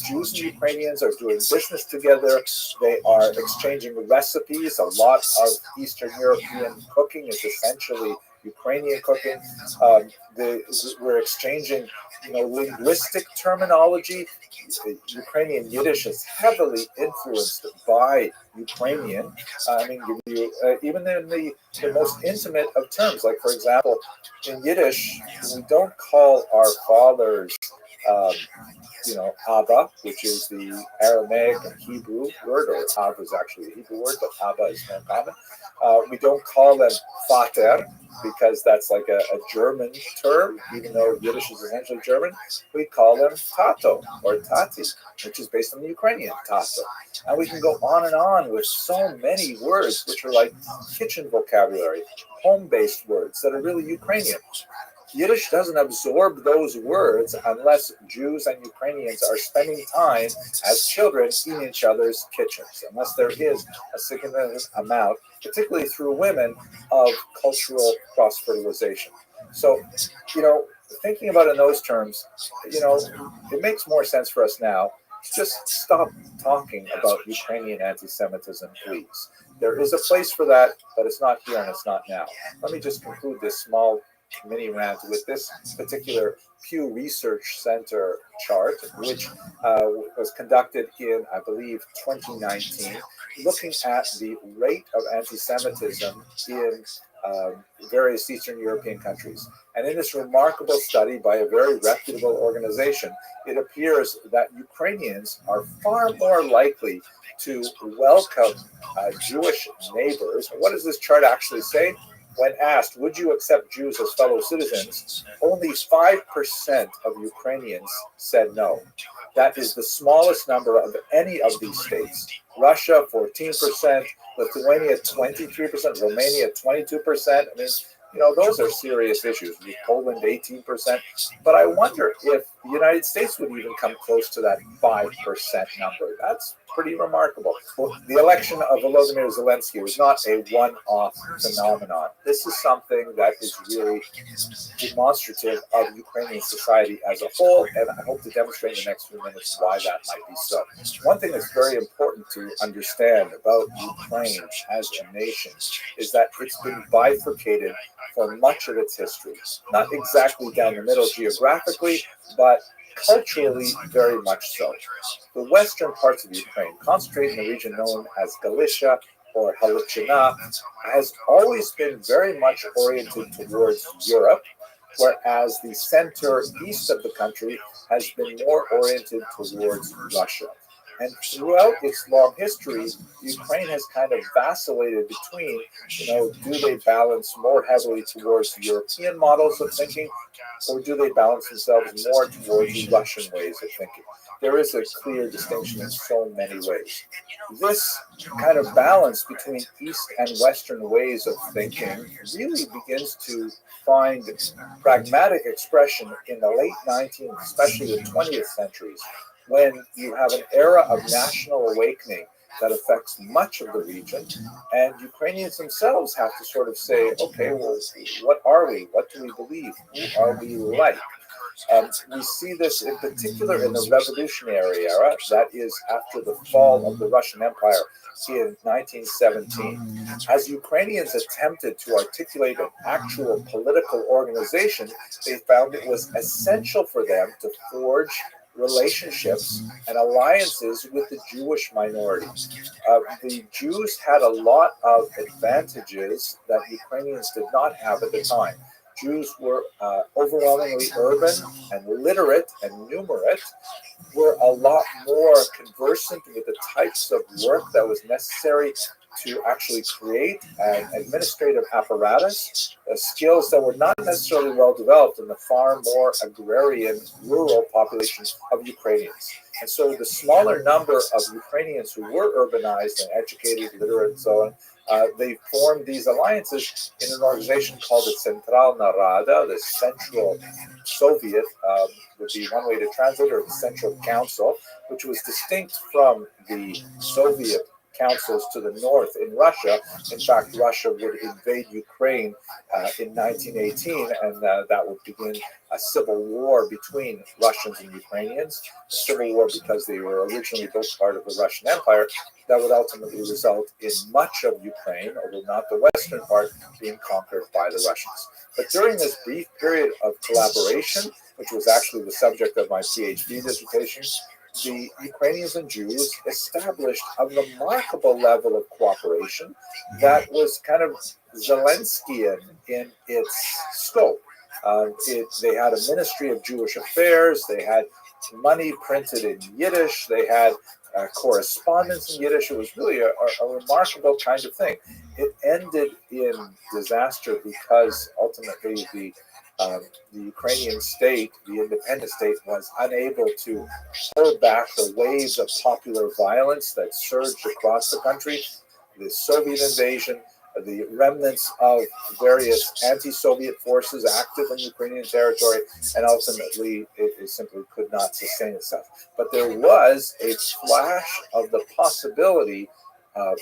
Jews and Ukrainians are doing business together. They are exchanging recipes. A lot of Eastern European cooking is essentially Ukrainian cooking. We're exchanging, linguistic terminology. Ukrainian Yiddish is heavily influenced by Ukrainian. Even in the most intimate of terms, like for example, in Yiddish, we don't call our fathers, Abba, which is the Aramaic and Hebrew word, or Abba is actually a Hebrew word, but Abba is more common. We don't call them Vater, because that's like a German term, even though Yiddish is essentially German. We call them Tato or Tati, which is based on the Ukrainian Tato. And we can go on and on with so many words which are like kitchen vocabulary, home-based words that are really Ukrainian. Yiddish doesn't absorb those words unless Jews and Ukrainians are spending time as children in each other's kitchens, unless there is a significant amount, particularly through women, of cultural cross-fertilization. So, thinking about it in those terms, it makes more sense for us now to just stop talking about Ukrainian anti-Semitism, please. There is a place for that, but it's not here and it's not now. Let me just conclude this small mini rant with this particular Pew Research Center chart, which was conducted in, I believe, 2019, looking at the rate of anti-Semitism in various Eastern European countries. And in this remarkable study by a very reputable organization, it appears that Ukrainians are far more likely to welcome Jewish neighbors. What does this chart actually say? When asked, would you accept Jews as fellow citizens, only 5% of Ukrainians said no. That is the smallest number of any of these states. Russia, 14%, Lithuania, 23%, Romania, 22%. Those are serious issues. Poland, 18%. But I wonder if the United States would even come close to that 5% number. That's pretty remarkable. Well, the election of Volodymyr Zelensky was not a one-off phenomenon. This is something that is really demonstrative of Ukrainian society as a whole, and I hope to demonstrate in the next few minutes why that might be so. One thing that's very important to understand about Ukraine as a nation is that it's been bifurcated for much of its history. Not exactly down the middle geographically, but culturally very much so. The western parts of Ukraine, concentrated in the region known as Galicia or Halichina, has always been very much oriented towards Europe, whereas the center east of the country has been more oriented towards Russia. And throughout its long history, Ukraine has kind of vacillated between, do they balance more heavily towards European models of thinking, or do they balance themselves more towards the Russian ways of thinking? There is a clear distinction in so many ways. This kind of balance between East and Western ways of thinking really begins to find pragmatic expression in the late 19th, especially the 20th centuries, when you have an era of national awakening that affects much of the region, and Ukrainians themselves have to sort of say, okay, well, what are we? What do we believe? Who are we like? We see this in particular in the revolutionary era, that is after the fall of the Russian Empire in 1917. As Ukrainians attempted to articulate an actual political organization, they found it was essential for them to forge relationships and alliances with the Jewish minority. The Jews had a lot of advantages that Ukrainians did not have at the time. Jews were overwhelmingly urban and literate and numerate, were a lot more conversant with the types of work that was necessary to actually create an administrative apparatus, skills that were not necessarily well developed in the far more agrarian, rural population of Ukrainians. And so the smaller number of Ukrainians who were urbanized and educated, literate, and so on, they formed these alliances in an organization called the Centralna Rada, the Central Soviet, would be one way to translate, or the Central Council, which was distinct from the Soviet councils to the north in Russia. In fact, Russia would invade Ukraine in 1918, and that would begin a civil war between Russians and Ukrainians. A civil war because they were originally both part of the Russian Empire that would ultimately result in much of Ukraine, although not the western part, being conquered by the Russians. But during this brief period of collaboration, which was actually the subject of my PhD dissertation, the Ukrainians and Jews established a remarkable level of cooperation that was kind of Zelenskian in its scope. They had a Ministry of Jewish Affairs, they had money printed in Yiddish, they had correspondence in Yiddish. It was really a remarkable kind of thing. It ended in disaster because ultimately the Ukrainian state, the independent state, was unable to hold back the waves of popular violence that surged across the country. The Soviet invasion, the remnants of various anti-Soviet forces active in Ukrainian territory, and ultimately it simply could not sustain itself. But there was a flash of the possibility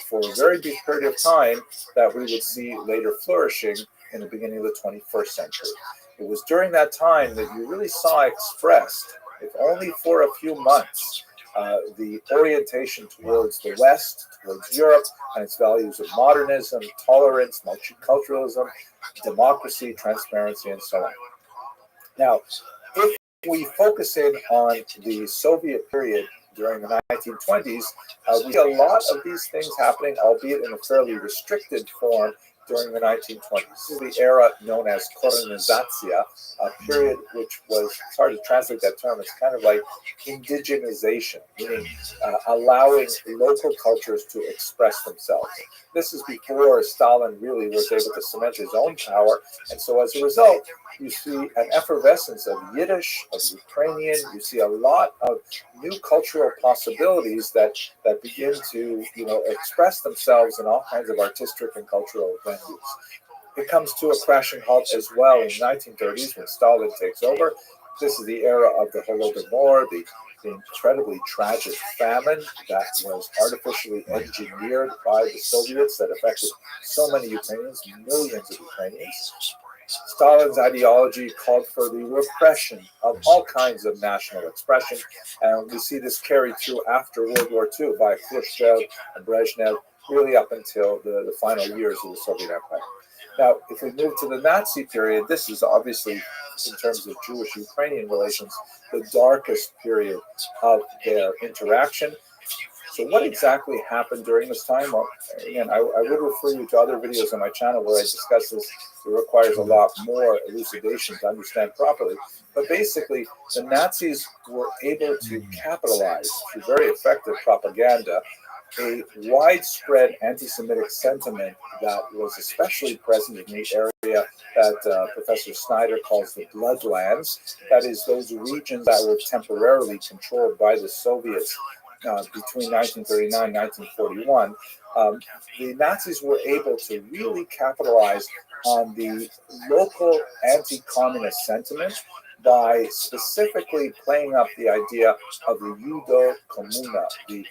for a very brief period of time that we would see later flourishing in the beginning of the 21st century. It was during that time that you really saw expressed, if only for a few months, the orientation towards the West, towards Europe, and its values of modernism, tolerance, multiculturalism, democracy, transparency, and so on. Now, if we focus in on the Soviet period during the 1920s, we see a lot of these things happening, albeit in a fairly restricted form, during the 1920s. This is the era known as Korenizatsiya, a period which was, it's hard to translate that term, it's kind of like indigenization, meaning allowing local cultures to express themselves. This is before Stalin really was able to cement his own power, and so as a result, you see an effervescence of Yiddish, of Ukrainian, you see a lot of new cultural possibilities that begin to, express themselves in all kinds of artistic and cultural venues. It comes to a crashing halt as well in the 1930s when Stalin takes over. This is the era of the Holodomor, the incredibly tragic famine that was artificially engineered by the Soviets that affected so many Ukrainians, millions of Ukrainians. Stalin's ideology called for the repression of all kinds of national expression, and we see this carried through after World War II by Khrushchev and Brezhnev, really up until the final years of the Soviet Empire. Now, if we move to the Nazi period, this is obviously, in terms of Jewish-Ukrainian relations, the darkest period of their interaction. So what exactly happened during this time? Well, again, I would refer you to other videos on my channel where I discuss this. It requires a lot more elucidation to understand properly. But basically, the Nazis were able to capitalize through very effective propaganda a widespread anti-Semitic sentiment that was especially present in the area that Professor Snyder calls the Bloodlands. That is, those regions that were temporarily controlled by the Soviets between 1939 and 1941. The Nazis were able to really capitalize on the local anti-communist sentiment by specifically playing up the idea of the Judo-Kommuna, the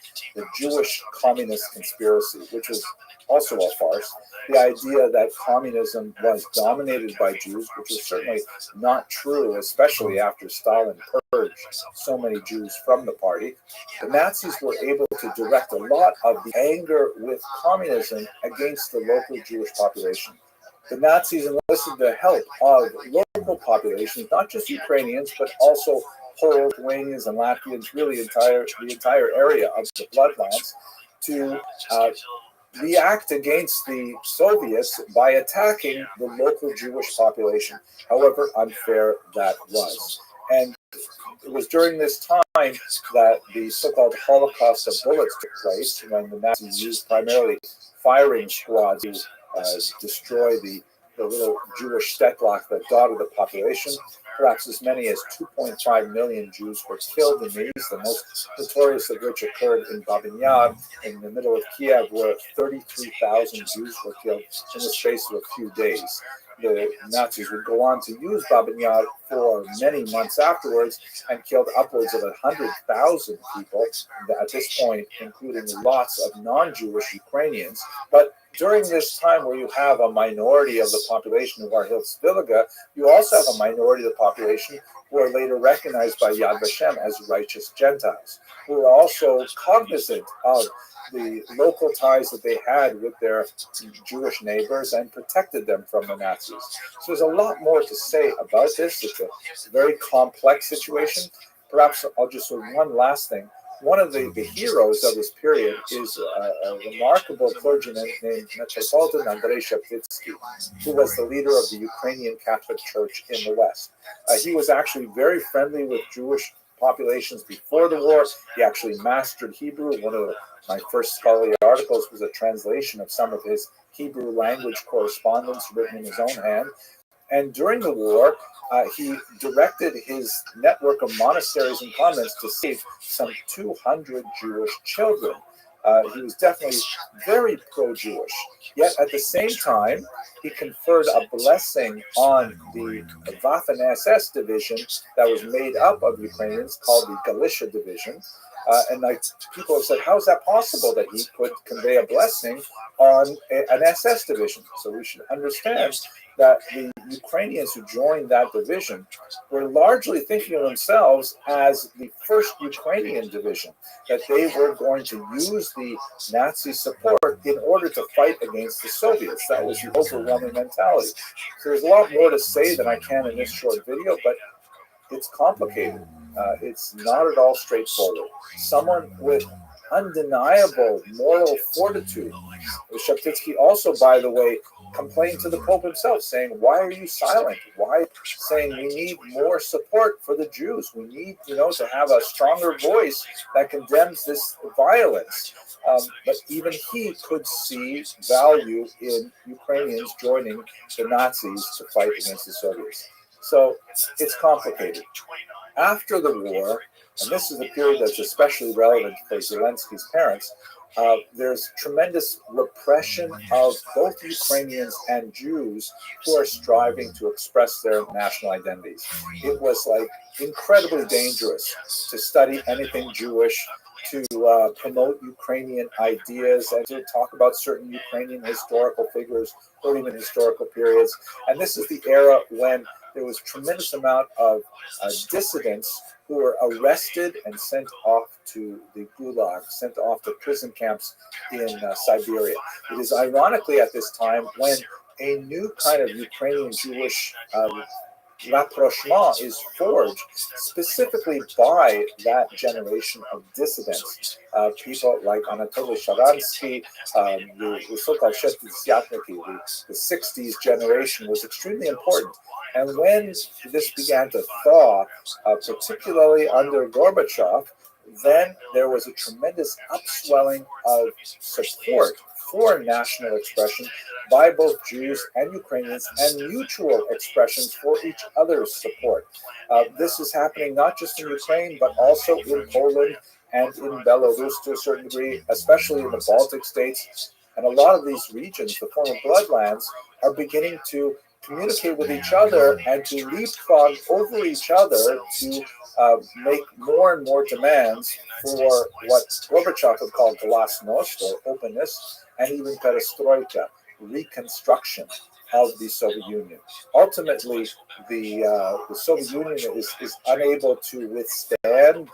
Jewish communist conspiracy, which was also a farce. The idea that communism was dominated by Jews, which was certainly not true, especially after Stalin purged so many Jews from the party. The Nazis were able to direct a lot of the anger with communism against the local Jewish population. The Nazis enlisted the help of local populations, not just Ukrainians, but also Poles, Lithuanians, and Latvians, really the entire area of the Bloodlands, to react against the Soviets by attacking the local Jewish population, however unfair that was. And it was during this time that the so-called Holocaust of bullets took place, when the Nazis used primarily firing squads to destroy the little Jewish Stetlach that dotted the population. Perhaps as many as 2.5 million Jews were killed in these, the most notorious of which occurred in Babin Yar, in the middle of Kiev, where 33,000 Jews were killed in the space of a few days. The Nazis would go on to use Babin Yar for many months afterwards and killed upwards of 100,000 people at this point, including lots of non-Jewish Ukrainians. But during this time where you have a minority of the population who are Hilfswillige, you also have a minority of the population who are later recognized by Yad Vashem as righteous Gentiles, who are also cognizant of the local ties that they had with their Jewish neighbors and protected them from the Nazis. So there's a lot more to say about this. It's a very complex situation. Perhaps I'll just say one last thing. One of the heroes of this period is a remarkable clergyman named Metropolitan Andrei Sheptitsky, who was the leader of the Ukrainian Catholic Church in the West. He was actually very friendly with Jewish populations before the war. He actually mastered Hebrew. One of my first scholarly articles was a translation of some of his Hebrew language correspondence written in his own hand. And during the war, he directed his network of monasteries and convents to save some 200 Jewish children. He was definitely very pro-Jewish. Yet at the same time, he conferred a blessing on the Waffen-SS division that was made up of Ukrainians called the Galicia division. And people have said, how is that possible that he could convey a blessing on an SS division? So we should understand that the Ukrainians who joined that division were largely thinking of themselves as the first Ukrainian division, that they were going to use the Nazi support in order to fight against the Soviets. That was the overwhelming mentality. So there's a lot more to say than I can in this short video, but it's complicated. It's not at all straightforward. Someone with undeniable moral fortitude. Sheptitsky also, by the way, complained to the Pope himself, saying, why are you silent? Why saying we need more support for the Jews? We need, to have a stronger voice that condemns this violence. But even he could see value in Ukrainians joining the Nazis to fight against the Soviets. So it's complicated. After the war, and this is a period that's especially relevant for Zelensky's parents, there's tremendous repression of both Ukrainians and Jews who are striving to express their national identities. It was incredibly dangerous to study anything Jewish, to promote Ukrainian ideas, and to talk about certain Ukrainian historical figures or even historical periods. And this is the era when there was a tremendous amount of dissidents who were arrested and sent off to the Gulag, sent off to prison camps in Siberia. It is ironically at this time when a new kind of Ukrainian Jewish rapprochement is forged specifically by that generation of dissidents. People like Anatoly Sharansky, the so-called Shestisyatniki, the 60s generation was extremely important. And when this began to thaw, particularly under Gorbachev, then there was a tremendous upswelling of support for national expression by both Jews and Ukrainians, and mutual expressions for each other's support. This is happening not just in Ukraine, but also in Poland and in Belarus to a certain degree, especially in the Baltic states. And a lot of these regions, the former bloodlands, are beginning to communicate with each other and to leapfrog over each other to make more and more demands for what Gorbachev would call glasnost, or openness, and even perestroika, reconstruction of the Soviet Union. Ultimately, the Soviet Union is unable to withstand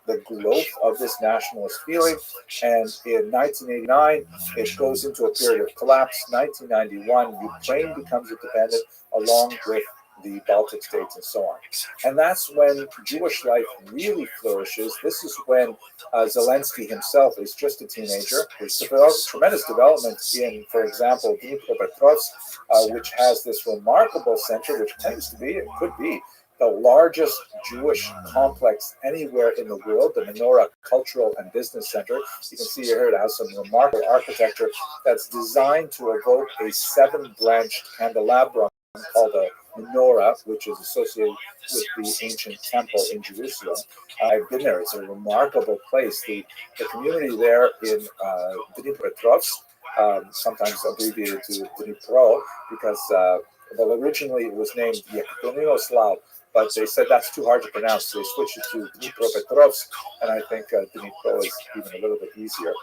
the growth of this nationalist feeling, and in 1989, it goes into a period of collapse. 1991, Ukraine becomes independent, along with the Baltic states, and so on. And that's when Jewish life really flourishes. This is when Zelensky himself is just a teenager. There's tremendous development in, for example, Dnipropetrovsk, which has this remarkable center, which claims to be, it could be, the largest Jewish complex anywhere in the world, the Menorah Cultural and Business Center. You can see here it has some remarkable architecture that's designed to evoke a 7-branched candelabrum called a menorah, which is associated with the ancient temple in Jerusalem. I've been there. It's a remarkable place. The community there in Dnipropetrovsk, sometimes abbreviated to Dnipro, because well, originally it was named Yekaterininoslav, but they said that's too hard to pronounce, so they switched it to Dnipropetrovsk, and I think Dnipro is even a little bit easier.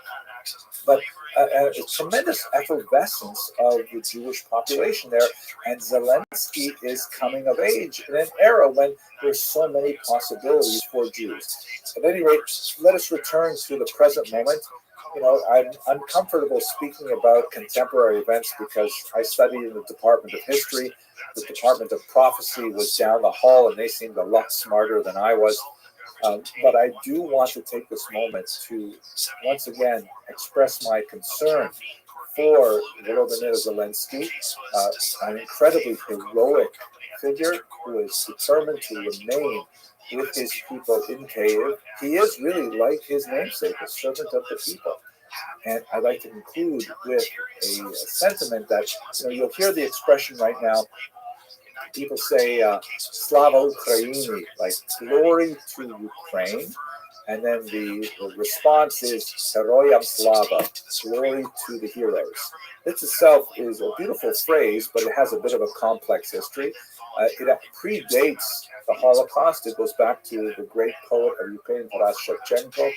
But a tremendous effervescence of the Jewish population there, and Zelensky is coming of age in an era when there's so many possibilities for Jews. At any rate, let us return to the present moment. You know, I'm comfortable speaking about contemporary events because I studied in the Department of History. The Department of Prophecy was down the hall, and they seemed a lot smarter than I was. But I do want to take this moment to once again express my concern for Volodymyr Zelensky, an incredibly heroic figure who is determined to remain with his people in Kyiv. He is really like his namesake, a servant of the people. And I'd like to conclude with a sentiment that, you know, you'll hear the expression right now. People say Slava Ukraini, like glory to Ukraine. And then the response is Heroyam Slava, glory to the heroes. This itself is a beautiful phrase, but it has a bit of a complex history. It predates the Holocaust. It goes back to the great poet of Ukraine, Taras Shevchenko,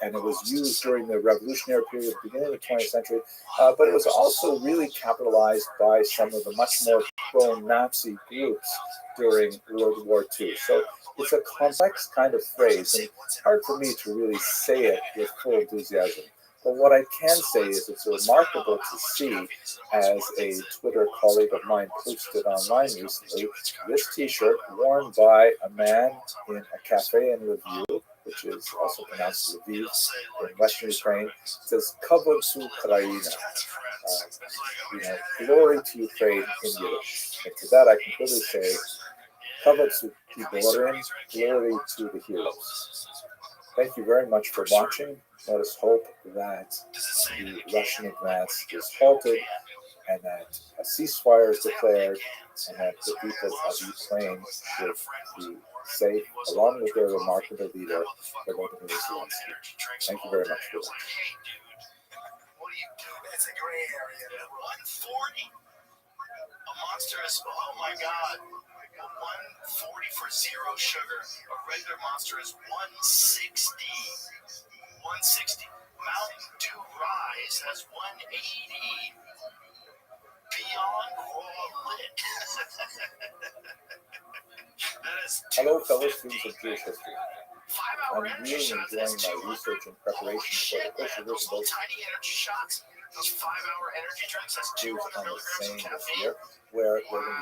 and it was used during the revolutionary period at the beginning of the 20th century. But it was also really capitalized by some of the much more pro-Nazi groups during World War II. So it's a complex kind of phrase, and it's hard for me to really say it with full enthusiasm. But what I can say is it's remarkable to see, as a Twitter colleague of mine posted online recently, this T-shirt worn by a man in a cafe in Lviv, which is also pronounced Lviv in Western Ukraine. It says "Kavod to Ukraina," glory to Ukraine in Yiddish. And to that I can clearly say, "Kavod to Giborim," glory to the heroes. Thank you very much for watching. Let us hope that the Russian advance is halted and that a ceasefire is declared and that the people of Ukraine should be safe, along with their remarkable leader, Volodymyr Zelensky. Thank you very much for watching. What do you do? It's a gray area. 140. A monster is, oh my God. 140 for zero sugar. A regular monster is 160. 160. Mountain Dew Rise has 180. Beyond Raw Lit. Hello, fellow students of Jewish history. I'm really enjoying my research and preparation for the course of this book. Those 5-hour energy drinks, that's 200 milligrams of caffeine. Year, where there are going to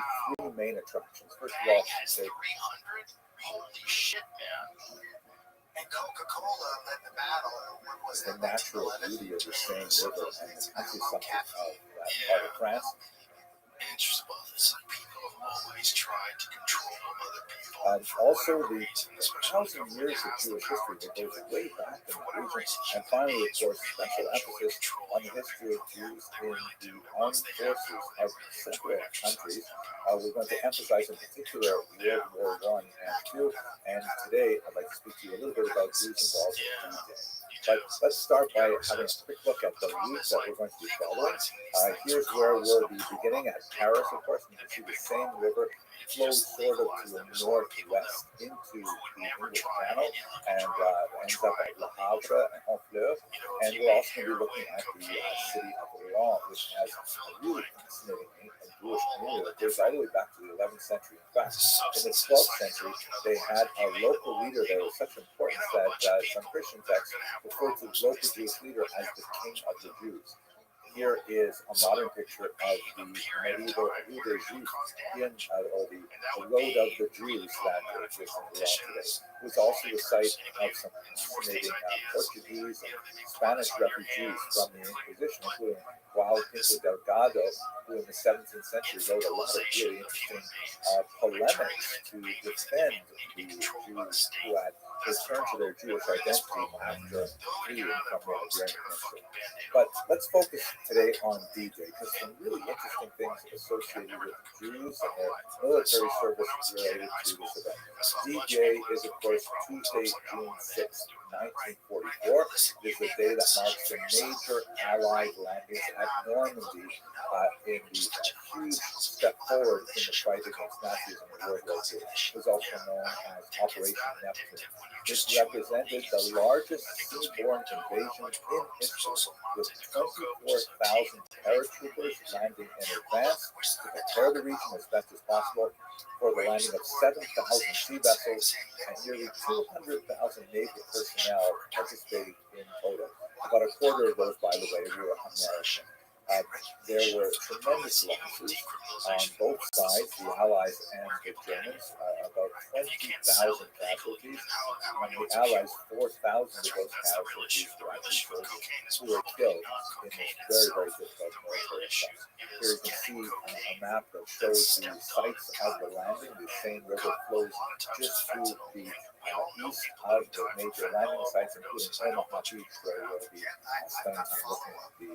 be 3 main attractions. First of all, has 300. Holy shit, man. And Coca-Cola led the battle. What was the natural beauty of the Seine River and the countryside of that part of France. Interesting. Well, it's like people have always tried to control other people. Also, the 1,000 years of Jewish history that goes way back in the region. And finally, of course, special emphasis on the history of Jews in the armed forces of several countries. We're going to emphasize in particular World War I and II. And today, I'd like to speak to you a little bit about Jews involved in D-Day. But let's start by having a quick look at the route that we're going to be following. Here's where we'll be beginning at Paris, of course. You can see the Seine River flows sort of to the northwest into the English Channel and ends up at Le Havre and Honfleur. And we're also going to be looking at the city of Rouen, which has a really fascinating Jewish community that goes all the way back to the 11th century. In fact, in the 12th century, they had a local leader that was such importance that some Christian texts refer to the local Jewish leader as the King of the Jews. here is a modern picture of the medieval Rue des Juifs or the Road of the Jews that exists in Iran today. It was also the site of some fascinating Portuguese and Spanish refugees from the Inquisition, including João Pinto Delgado, who in the 17th century wrote a lot of really interesting polemics to defend the Jews who had returned to their Jewish identity after fleeing from the Iberian Peninsula. But let's focus today on D-Day, because some really interesting things associated with Jews and their military service related to this event. D-Day is, of course, Tuesday, June 6, 1944. It is the day that marks the major Allied landings at Normandy in the huge step forward in the fight against Nazis in World War II. It was also known as Operation Neptune. This represented the largest seaborne invasion in history, with 24,000 paratroopers landing in advance to prepare the region as best as possible for the landing of 7,000 sea vessels and nearly 200,000 naval personnel participating in total. About a quarter of those, by the way, were American. There were tremendous losses on both sides, the Allies and the Germans, about 20,000 casualties. And the Allies, 4,000 of those casualties were actually soldiers who were killed in this very, very difficult military stuff. Here you can see a map that shows the sites of the landing. The Seine River flows just through the east of the major landing sites, including Omaha Beach, where we'll be spending time looking at the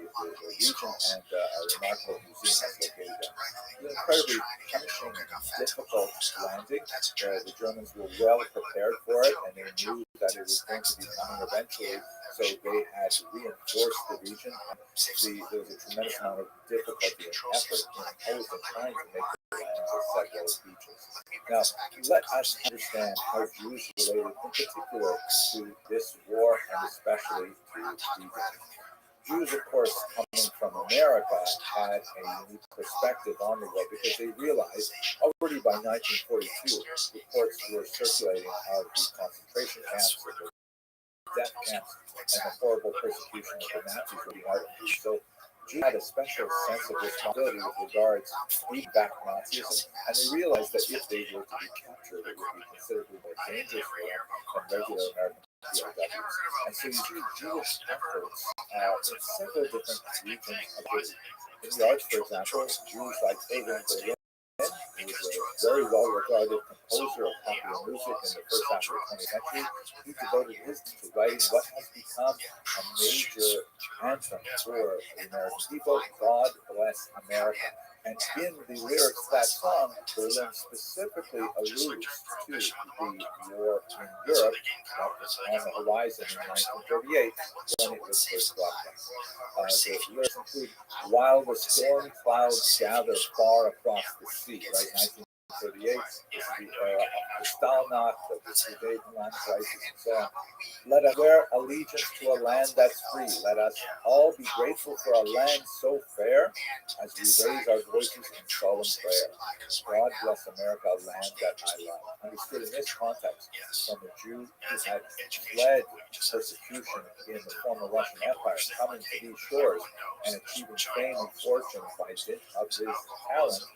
region and a remarkable museum that's located there. An incredibly punishing and difficult landing. The Germans were well prepared for it, and they knew that it was going to be coming eventually, so they had reinforced the region. There was a tremendous amount of difficulty and effort imposed in trying to make the landings at several beaches. Now, let us understand how Jews related in particular to this war and especially to D-Day. Jews, of course, coming from America, had a unique perspective on the war because they realized already by 1942, reports were circulating of the concentration camps, the death camps, and the horrible persecution of the Nazis leading out of these. So Jews had a special sense of responsibility with regards to beating back Nazism, and they realized that if they were to be captured, it would be considerably more dangerous for them than regular American POWs. And so you see Jewish efforts in several different regions of Italy. In the arts, for example, Jews like Irving Berlin, who was a very well-regarded composer of popular music in the first half of the 20th century, he devoted his to writing what has become a major anthem for the American people, God Bless America. And in the lyrics of that song, Berlin specifically alludes to the war in Europe that was on the horizon in 1938 when it was first broadcast. The lyrics include, while the storm clouds gather far across the sea, right? 1938, this is the Kristallnacht, the Sudetenland crisis, and so on. Let us wear allegiance to a land that's free. Let us all be grateful for a land so fair as we raise our voices in solemn prayer. God bless America, a land that I love. Understood in this context, from a Jew who had fled persecution in the former Russian Empire, coming to these shores and achieving fame and fortune by dint of his talent,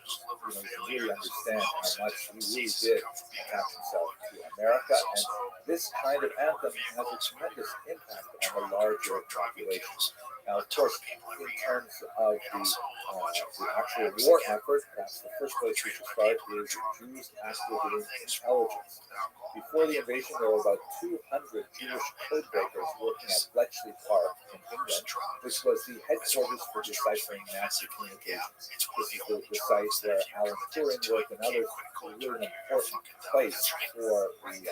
you can really understand how much he really did attach himself to America. And this kind of anthem has a tremendous impact on the larger population. Now, of course, in terms of the actual war effort, perhaps the first place we should start is Jews activating intelligence. Before the invasion, there were about 200 Jewish codebreakers working at Bletchley Park in England, which was the headquarters for deciphering Nazi communications. This is the site where Alan Turing worked and others were really an important place for the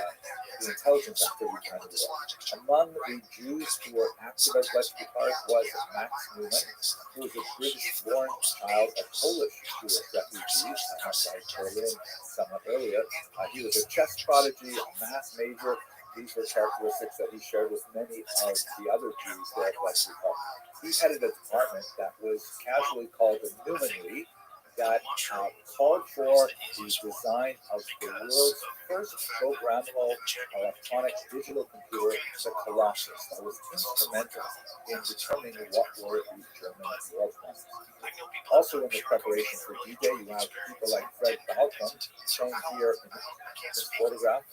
intelligence activity during the war. Among the Jews who were active at Bletchley Park was Max Newman, who was a British-born child of Polish Jewish refugees, outside Berlin somewhat earlier. He was a chess prodigy, a math major. These were characteristics that he shared with many of the other Jews there at Bletchley Park. He headed a department that was casually called the Newman League, that called for the design of the world's first programmable electronic digital computer, the Colossus, that was instrumental in determining what were the German war plans. Also in the preparation for D-Day, you have people like Fred Balcom, shown here in this photograph,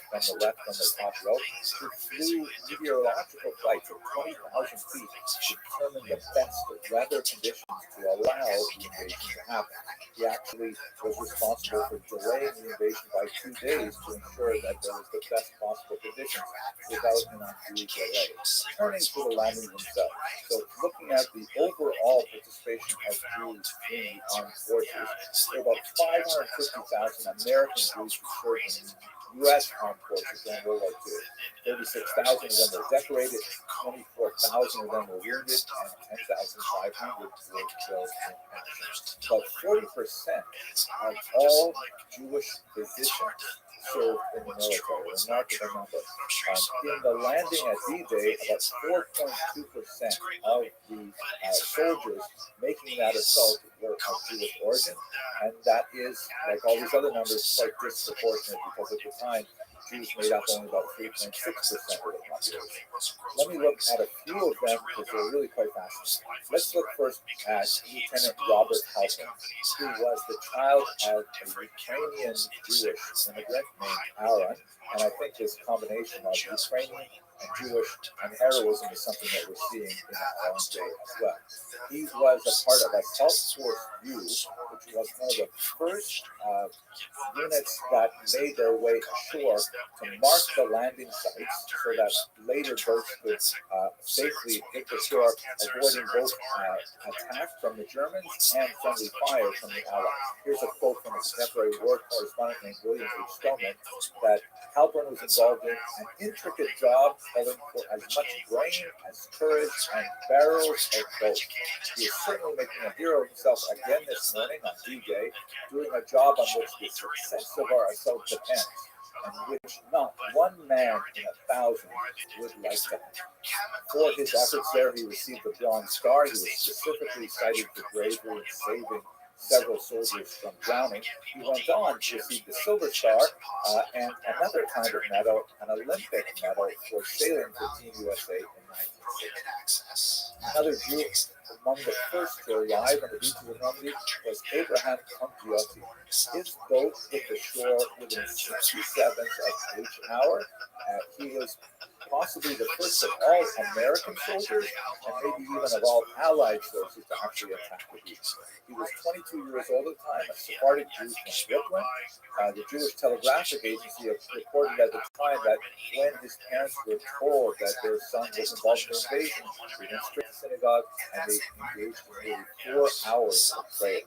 from the left on the top row, who flew meteorological flights of 20,000 feet to determine the best weather conditions to allow the invasion to happen. He actually was responsible for delaying the invasion by 2 days to ensure that there was the best possible conditions without an undue delay. Turning to the landing themselves, so looking at the overall participation of Jews in the armed forces, there were about 550,000 American Jews who served in the U.S. armed forces during World War II. 36,000 of them were decorated, 24,000 of them were wounded, and 10,500 were killed in action. About 40% of all Jewish physicians served in the military, a remarkable number. In the landing at D-Day, about 4.2% of the soldiers making that assault were of Jewish origin, and that is, like all these other numbers, quite disproportionate because at the time, Jews made up only about 3.6% of the population. Let me look at a few of them because they're really quite fascinating. Let's look first at Lieutenant Robert Halpern, who was the child of a Ukrainian Jewish immigrant named Aaron, and I think this combination of Ukrainian and Jewish and heroism is something that we're seeing in our own day as well. He was a part of a self-force view, which was one of the first units that made their way ashore to mark the landing sites so that later boats could safely hit the shore, avoiding both attack from the Germans and friendly fire from the Allies. Here's a quote from a contemporary war correspondent named William H. Stillman that Halpern was involved in an intricate job calling for as much brain as courage and barrels of both. He is certainly making a hero of himself again this morning on D-Day, doing a job on which the success of our assault depends, and which not one man in 1,000 would like to have. For his efforts there, he received the Bronze Star. He was specifically cited for bravery in saving several soldiers from drowning. He went on to receive the Silver Star and another kind of medal, an Olympic medal for sailing for Team USA in 1960. Another Jew among the first to arrive on the beaches of Normandy was Abraham Compiotti. His boat hit the shore within 60 seconds of each hour. He was possibly the first of all American soldiers, and maybe even of all Allied soldiers to actually attack the beach. He was 22 years old at the time, a Sephardic Jew from Brooklyn. The Jewish Telegraphic Agency reported at the time that when his parents were told that their son was involved in the invasion, they went straight to synagogue and they engaged in nearly 4 hours of prayer.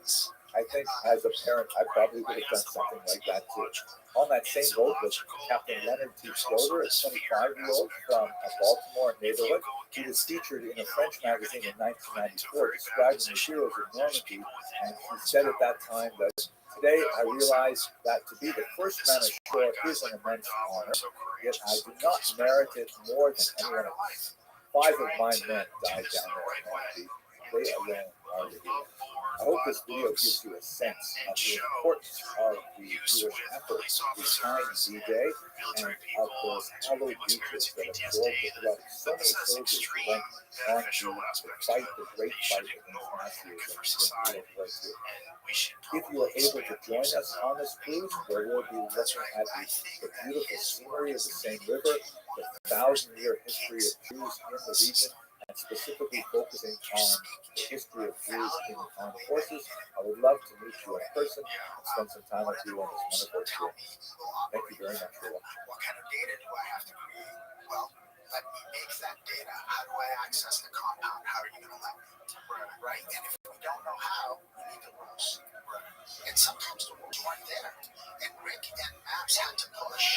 I think as a parent, I probably would have done something like that too. On that same boat was Captain Leonard T. Schroeder, a 25-year-old from a Baltimore neighborhood. He was featured in a French magazine in 1994 describing the heroes of Normandy, and he said at that time that today I realize that to be the first man ashore is an immense honor, yet I do not merit it more than anyone else. 5 of my men died down there in Normandy. They alone are the heroes. I hope this video gives you a sense of the importance of the Jewish effort behind D-Day and of those hallowed beaches that absorbed the blood of so many soldiers who went on to fight the great fight against Nazism in World War II. If you are able to join us on this cruise, where we'll be looking at the beautiful scenery of the same river, the 1,000-year history of Jews in the region, and specifically focusing on the history of Jews in the armed forces, I would love to meet you in person and spend some time with you on this wonderful experience. Thank you very much for watching. What kind of data do I have to create? Well, let me make that data. How do I access the compound? How are you going to let me? Right? And if we don't know how, we need the rules. And sometimes the rules weren't there. And Rick and Maps had to push,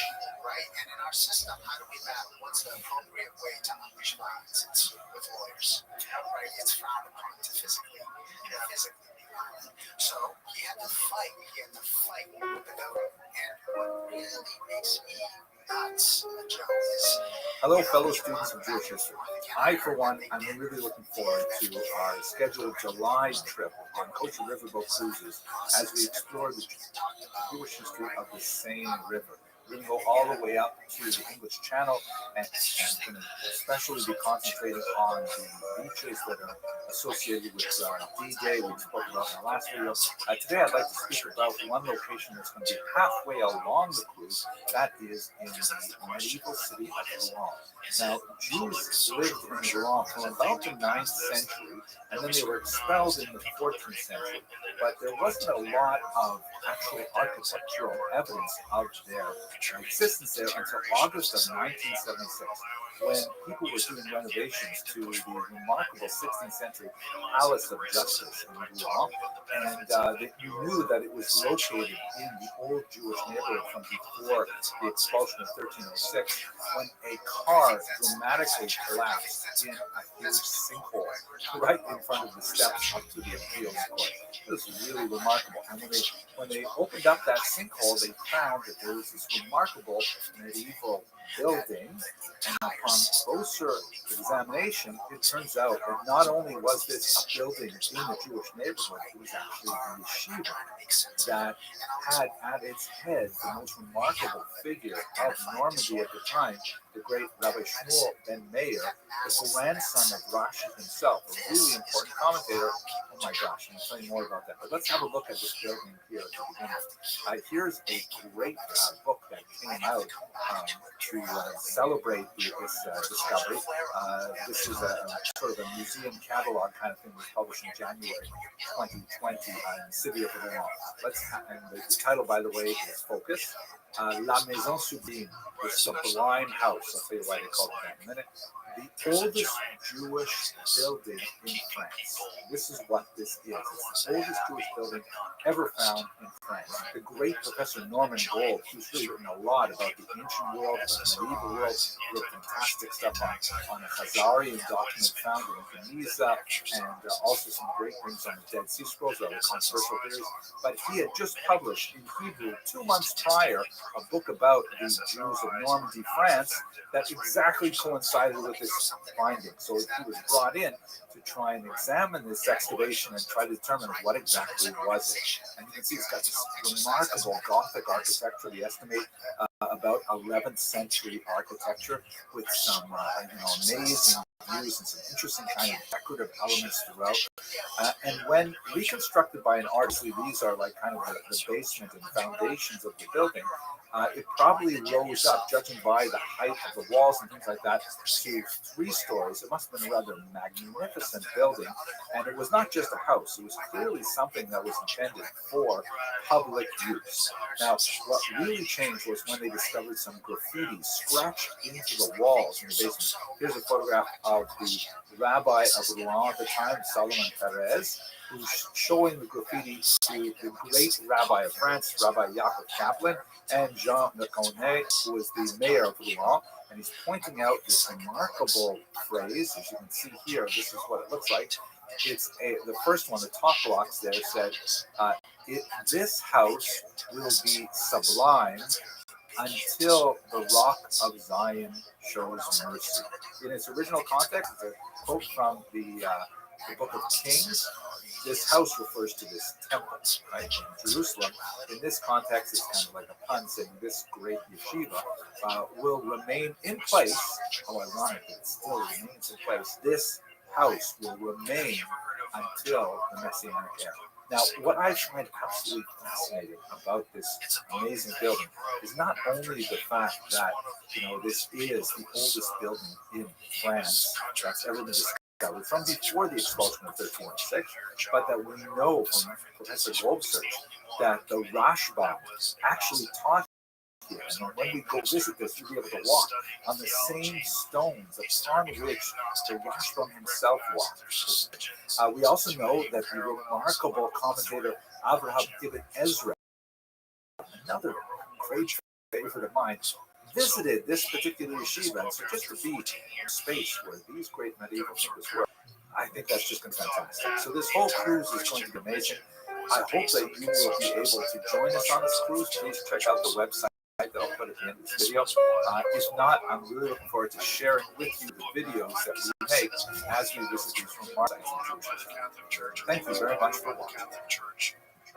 right? And in our system, how do we map? What's the appropriate way to unleash violence? It's with lawyers, right? It's frowned upon to physically be violent. So he had to fight. He had to fight with the government. And what really makes me Hello, fellow students of Jewish history. I, for one, am really looking forward to our scheduled July trip on Kosher Riverboat cruises as we explore the Jewish history of the same river. We're going to go all the way up to the English Channel and going to especially be concentrating on the beaches that are associated with D-Day, we spoke about in the last video. Today I'd like to speak about one location that's going to be halfway along the cruise. That is in the medieval city of Rouen. Now, Jews lived in Rouen from about the 9th century, and then they were expelled in the 14th century. But there wasn't a lot of actual architectural evidence of their existence there until August of 1976, when people were doing renovations to the remarkable 16th century Palace of Justice in Rouen, and you knew that it was located in the old Jewish neighborhood from before the expulsion of 1306, when a car dramatically collapsed in a huge sinkhole right in front of the steps up to the appeals court. It was really remarkable. And when they opened up that sinkhole, they found that there was this remarkable medieval building, and upon closer examination, it turns out that not only was this a building in the Jewish neighborhood, it was actually a yeshiva that had at its head the most remarkable figure of Normandy at the time, the great Rabbi ben Meir, the grandson of Rothschild himself, a really important commentator. Oh my gosh, I'm tell you more about that. But let's have a look at this building here at the beginning. Here's a great book that came out to celebrate this discovery. This is a sort of a museum catalog kind of thing. It was published in January 2020 in the city of Rouen. And the title, by the way, is Focus. La Maison Sublime, the sublime house. I'll tell you why they call it that in a minute. The oldest Jewish building in France. This is what this is. It's the oldest Jewish building ever found in France. The great Professor Norman Gold, who's really written a lot about the ancient world, the medieval world, wrote fantastic stuff on a Khazarian document found in Geniza, and also some great things on the Dead Sea Scrolls, rather controversial theories. But he had just published in Hebrew 2 months prior a book about the Jews of Normandy, France, that exactly coincided with this finding. So he was brought in to try and examine this excavation and try to determine what exactly was it. And you can see it's got this remarkable Gothic architecture. We estimate about 11th century architecture with some amazing views and some interesting kind of decorative elements throughout. And when reconstructed by an artist, these are like kind of the basement and foundations of the building. It probably rose up, judging by the height of the walls and things like that, to 3 stories. It must have been a rather magnificent building. And it was not just a house. It was clearly something that was intended for public use. Now, what really changed was when they discovered some graffiti scratched into the walls in the basement. Here's a photograph of the Rabbi of Rouen at the time, Solomon Perez, who's showing the graffiti to the great Rabbi of France, Rabbi Yaakov Kaplan, and Jean Leconnet, who was the mayor of Rouen, and he's pointing out this remarkable phrase. As you can see here, this is what it looks like. It's the first one, the top blocks there said, this house will be sublime until the rock of Zion shows mercy. In its original context, it's a quote from the Book of Kings. This house refers to this temple, right, in Jerusalem. In this context, it's kind of like a pun saying this great yeshiva will remain in place. How ironic that it still remains in place. This house will remain until the Messianic era. Now, what I find absolutely fascinating about this amazing building is not only the fact that, this is the oldest building in France that's ever been discovered from before the expulsion of 1306, but that we know from Professor Gold's search that the Rashba actually taught here. And when we go visit this, you'll be able to walk on the same stones upon which the Rashba himself walked. We also know that the remarkable commentator Avraham ibn Ezra, another great favorite of mine, visited this particular yeshiva. And so just to be in a space where these great medieval thinkers were, I think that's just been fantastic. So this whole cruise is going to be amazing. I hope that you will be able to join us on this cruise. Please check out the website. that I'll put at the end of this video. If not, I'm really looking forward to sharing with you the videos that we make as we visit these remarkable sites in Jewish. Thank you very much for watching.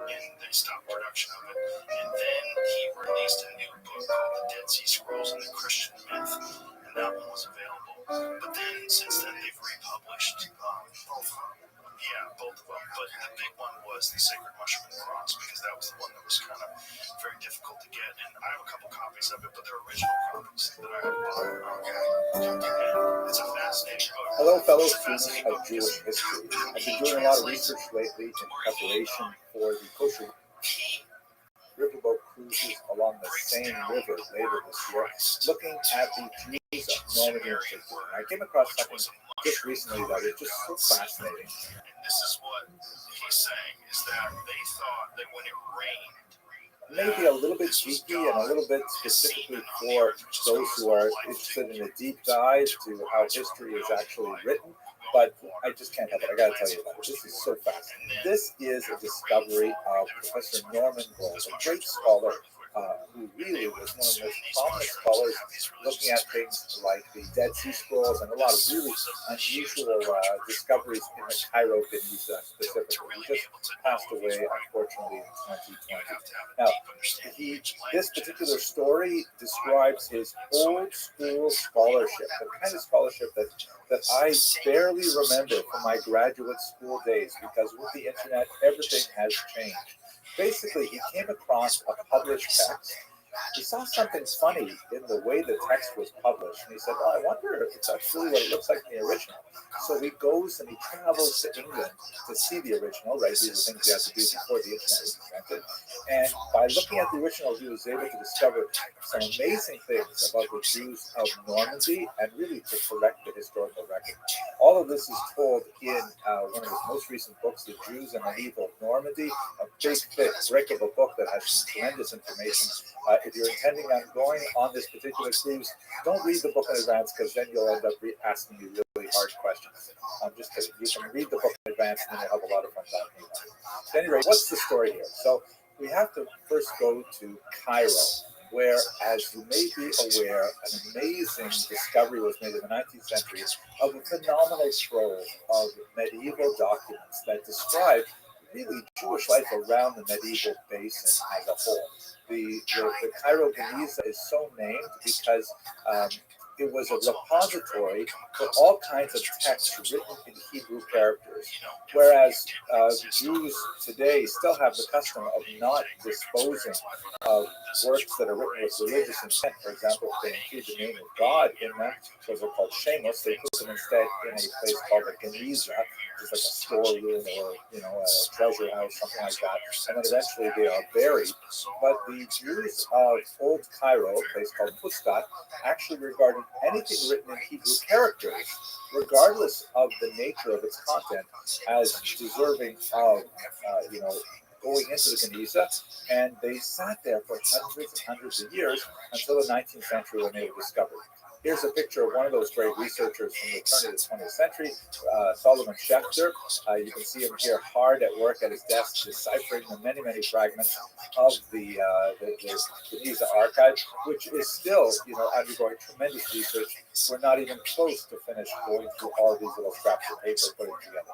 And they stopped production of it. And then he released a new book called The Dead Sea Scrolls and the Christian Myth, and that one was available. But then, since then, they've republished both of them. Yeah, both of them. But the big one was The Sacred Mushroom and Cross, because that was the one that was kind of very difficult to get. And I have a couple copies of it, but they're original copies that I have bought. Okay. And it's a fascinating book. Hello, fellow students of Jewish history. I've been doing a lot of research lately in preparation for the kosher riverboat cruises along the same river later this year, looking at the Jews of Normandy in particular. I came across something just recently that is just so fascinating. And this is what he's saying, is that they thought that when it rained, Maybe a little bit geeky and a little bit specifically for those who are interested in a deep dive to how history is actually written, but I just can't help it. I got to tell you about it. This is so fascinating. This is a discovery of Professor Norman Gold, a great scholar who really was one of the most prominent scholars looking at things like the Dead Sea Scrolls and a lot of really unusual discoveries in the Cairo Geniza specifically. He just passed away, unfortunately, in 2020. Now, this particular story describes his old school scholarship, the kind of scholarship that I barely remember from my graduate school days, because with the internet, everything has changed. Basically, he came across a published text. He saw something funny in the way the text was published, and he said, "Oh, I wonder if it's actually what it looks like in the original." So he goes and he travels to England to see the original, right? These are things you have to do before the internet was invented. And by looking at the original, he was able to discover some amazing things about the Jews of Normandy and really to correct the historical record. All of this is told in one of his most recent books, The Jews and Medieval Normandy, a big, thick brick of a book that has some tremendous information. If you're intending on going on this particular cruise, don't read the book in advance, because then you'll end up asking me really hard questions. I'm just kidding. You can read the book in advance and then you'll have a lot of fun talking about it. At any rate, what's the story here? So we have to first go to Cairo, where, as you may be aware, an amazing discovery was made in the 19th century of a phenomenal trove of medieval documents that describe really Jewish life around the medieval basin as a whole. The Cairo Geniza is so named because it was a repository for all kinds of texts written in Hebrew characters, whereas Jews today still have the custom of not disposing of works that are written with religious intent. For example, if they include the name of God in them, those are called shameless. They put them instead in a place called a Geniza, which is like a storeroom or a treasure house, something like that. And then eventually they are buried. But the Jews of Old Cairo, a place called Fustat, actually regarded anything written in Hebrew characters, regardless of the nature of its content, as deserving of, going into the Geniza, and they sat there for hundreds and hundreds of years until the 19th century when they were discovered. Here's a picture of one of those great researchers from the turn of the 20th century, Solomon Schechter. You can see him here hard at work at his desk, deciphering the many, many fragments of the Geniza archive, which is still, undergoing tremendous research. We're not even close to finished going through all these little scraps of paper putting together.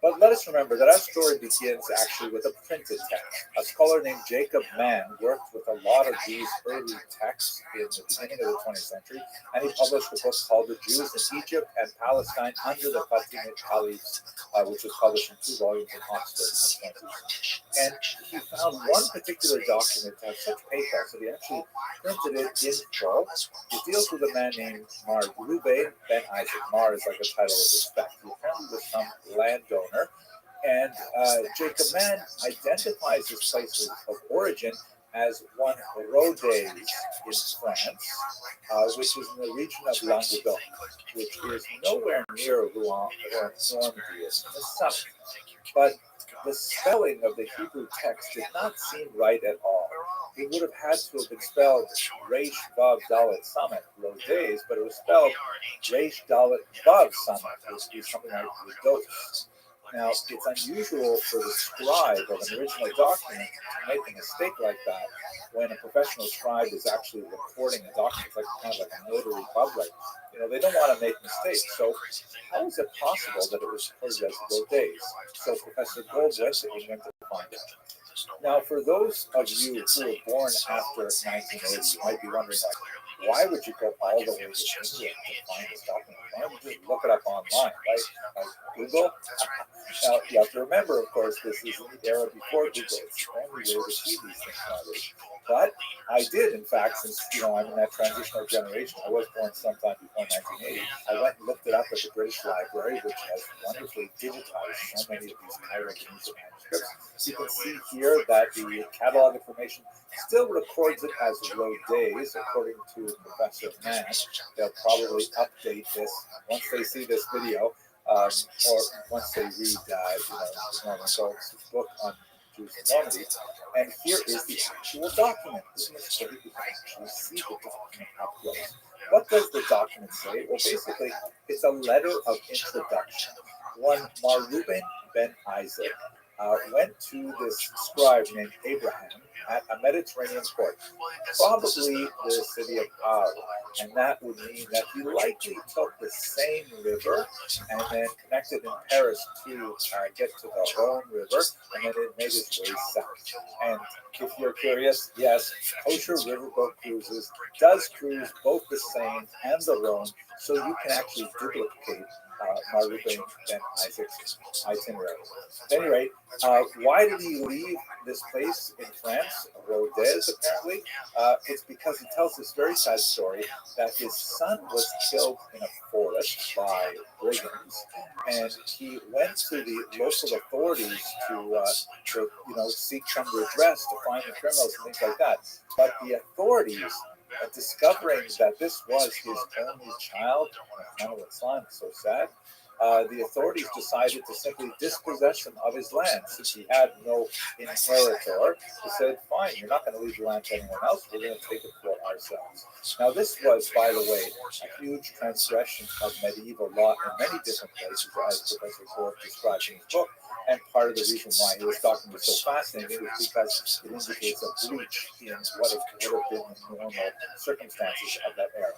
But let us remember that our story begins actually with a printed text. A scholar named Jacob Mann worked with a lot of these early texts in the beginning of the 20th century, and he published a book called The Jews in Egypt and Palestine under the Fatimid Caliphs, which was published in 2 volumes in Oxford in the 20s. And he found one particular document to have such pathos that he actually printed it in full. It deals with a man named Mar Ruben Ben Isaac. Mar is like a title of respect. He apparently was some landowner. And Jacob Mann identifies this place of origin as one Rodez in France, which is in the region of Languedoc, which is nowhere near Rouen or Normandy is in the south. But the spelling of the Hebrew text did not seem right at all. It would have had to have been spelled Reish Vav Dalet Samet, Rodez, but it was spelled Reish Dalet Vav Samet, which would be something like Rodez. Now, it's unusual for the scribe of an original document to make a mistake like that when a professional scribe is actually recording a document, like kind of like a notary public. They don't want to make mistakes. So how is it possible that it was recorded as wrote days? So Professor Gold went to England to find it. Now, for those of you who were born after 1980, you might be wondering, why would you go all the way to England to find this document? Why don't you just look it up online, right? Like Google? Now, you have to remember, of course, this is the era before Google. It's the only way to see these things nowadays. But I did, in fact, since I'm in that transitional generation, I was born sometime before 1980. I went and looked it up at the British Library, which has wonderfully digitized so many of these Cairo-Tunisian manuscripts. You can see here that the catalog information still records it as wrote days, according to Professor Mann. They'll probably update this once they see this video, or once they read, Norman Gold's book on Jews and Normandy. And here is the actual document. Isn't this great? You can actually see the document up close. What does the document say? Well, basically, it's a letter of introduction. One Reuben ben Isaac went to this scribe named Abraham at a Mediterranean port, probably the city of Ar, and that would mean that he likely took the same river and then connected in Paris to get to the Rhone River, and then it made its way south. And if you're curious, yes, Kosher Riverboat Cruises does cruise both the Seine and the Rhone, so you can actually duplicate Reuben ben Isaac's itinerary. At any rate, why did he leave this place in France, Rodez, apparently? It's because he tells this very sad story that his son was killed in a forest by brigands, and he went to the local authorities to seek some redress to find the criminals and things like that. But the authorities, discovering that this was his only child, it's so sad, the authorities decided to simply dispossess him of his land. Since he had no inheritor, they said, fine, you're not going to leave your land to anyone else, we're going to take it for ourselves. Now, this was, by the way, a huge transgression of medieval law in many different places, as Professor Gold described in his book, and part of the reason why he was talking was so fascinating was because it indicates a breach in what would have been the normal circumstances of that era.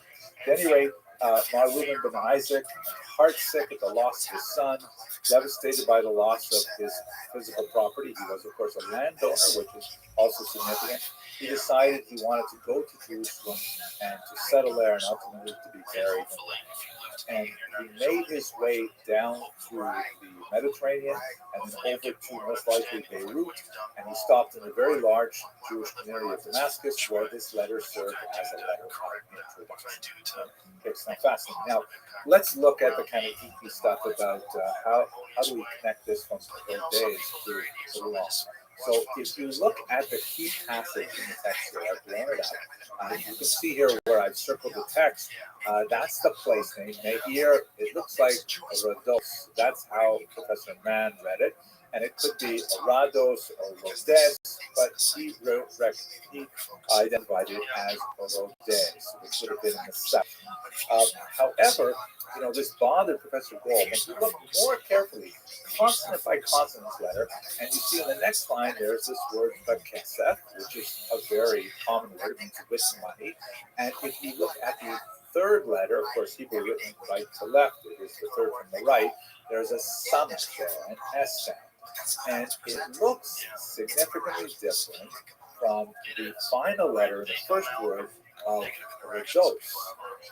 At any rate, Reuben ben Isaac, heartsick at the loss of his son, devastated by the loss of his physical property. He was, of course, a landowner, which is also significant. He decided he wanted to go to Jerusalem and to settle there and ultimately to be buried. And he made his way down through the Mediterranean and then over to most likely Beirut, and he stopped in a very large Jewish community of Damascus where this letter served as a letter of introduction. It's not fascinating. Now, let's look at the kind of geeky stuff about how do we connect this from those days to the law. So if you look at the key passage in the text here, I've blown it up. You can see here where I've circled the text. That's the place name. Now here, it looks like Rados. That's how Professor Mann read it. And it could be Rados or Rodes, but he identified it as Rodes, which would have been in the south. However, this bothered Professor Gold. If you look more carefully, consonant by consonant letter, and you see in the next line there's this word Bakesef, which is a very common word, it means with money. And if you look at the third letter, of course, Hebrew written right to left, it is the third from the right, there's a summit there, an S sound. And it looks significantly different from the final letter in the first word of Rados.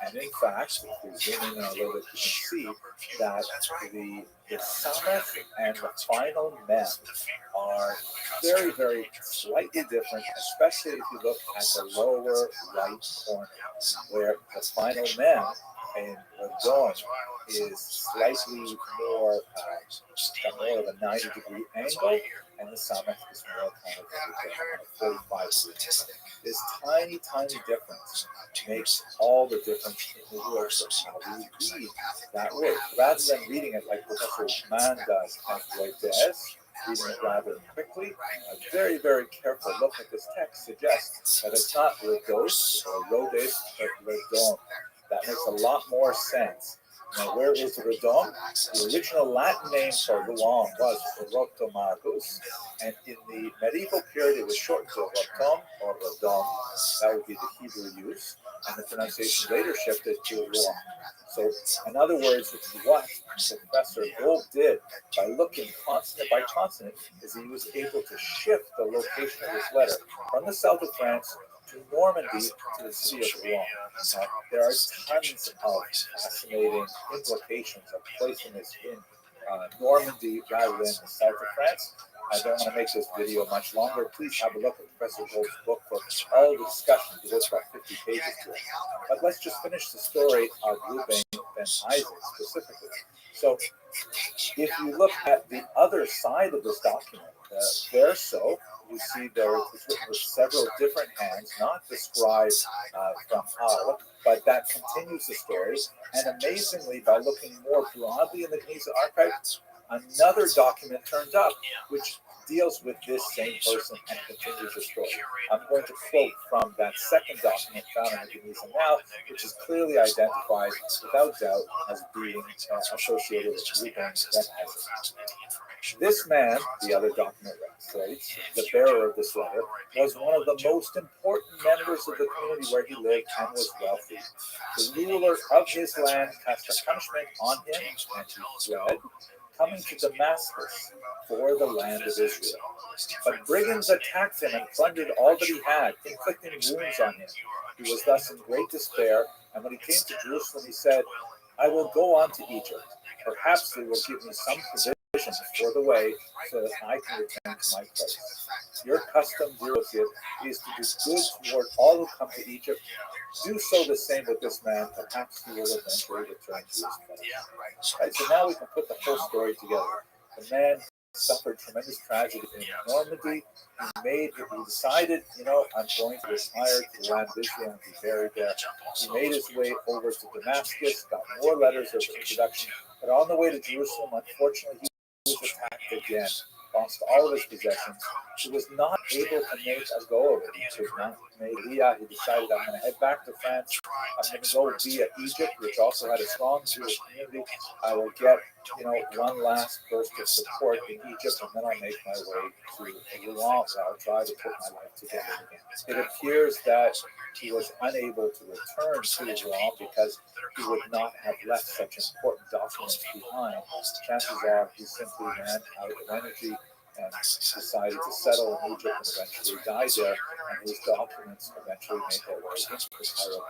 And in fact, if we zoom in a little bit, you can see that the summit and the final mem are very, very slightly different, especially if you look at the lower right corner, where the final mem in Radon is slightly more of a 90-degree angle, and the summit is more kind of a 45-degree angle. This tiny difference makes all the difference in the world of how we read that word. Rather than reading it like Professor Mann does as Rodes, reading it rather quickly, a very, very careful look at this text suggests that it's not Rodos or Rhodes, but Radon. That makes a lot more sense. Now, where is Rodon? The original Latin name for Rouen was Rotomagus, and in the medieval period it was shortened to Roton or Rodon. That would be the Hebrew use, and the pronunciation later shifted to Rouen. So, in other words, what Professor Gold did by looking consonant by consonant is he was able to shift the location of this letter from the south of France to Normandy to the city of Rouen. There are tons of fascinating implications of placing this in Normandy rather than the south of France. I don't want to make this video much longer. Please have a look at Professor Gold's book for all the discussion. It goes about 50 pages to it. But let's just finish the story of Ruben ben Isaac specifically. So if you look at the other side of this document, verso, you see there it's written with several different hands, not described from Al, but that continues the story. And amazingly, by looking more broadly in the Geniza archive, another document turns up, which deals with this same person and continues the story. I'm going to quote from that second document found in the Geniza now, which is clearly identified without doubt as being associated with Ruben ben Isaac. This man, the other document states, the bearer of this letter, was one of the most important members of the community where he lived and was wealthy. The ruler of his land cast a punishment on him, and he fled, coming to Damascus for the land of Israel. But brigands attacked him and plundered all that he had, inflicting wounds on him. He was thus in great despair, and when he came to Jerusalem, he said, I will go on to Egypt. Perhaps they will give me some provision for the way so that I can return to my place. Your custom, dear Lucian, is to do good toward all who come to Egypt. Do so the same with this man. Perhaps he will eventually return to his place. Right, so now we can put the whole story together. The man suffered tremendous tragedy in Normandy. He decided, I'm going to retire to the land of Israel and be buried there. He made his way over to Damascus, got more letters of introduction, but on the way to Jerusalem, unfortunately, he was attacked again, lost all of his possessions. He was not able to make a go of it. He could not make Leah. He decided, I'm going to head back to France. I'm going to go via Egypt, which also had a strong Jewish community. I will get, one last burst of support in Egypt, and then I'll make my way to Rouen. I'll try to put my life together again. It appears that he was unable to return to Rouen because he would not have left such important documents behind. Chances are he simply ran out of energy and decided to settle in Egypt and eventually died there, and his documents eventually made their way into Cairo.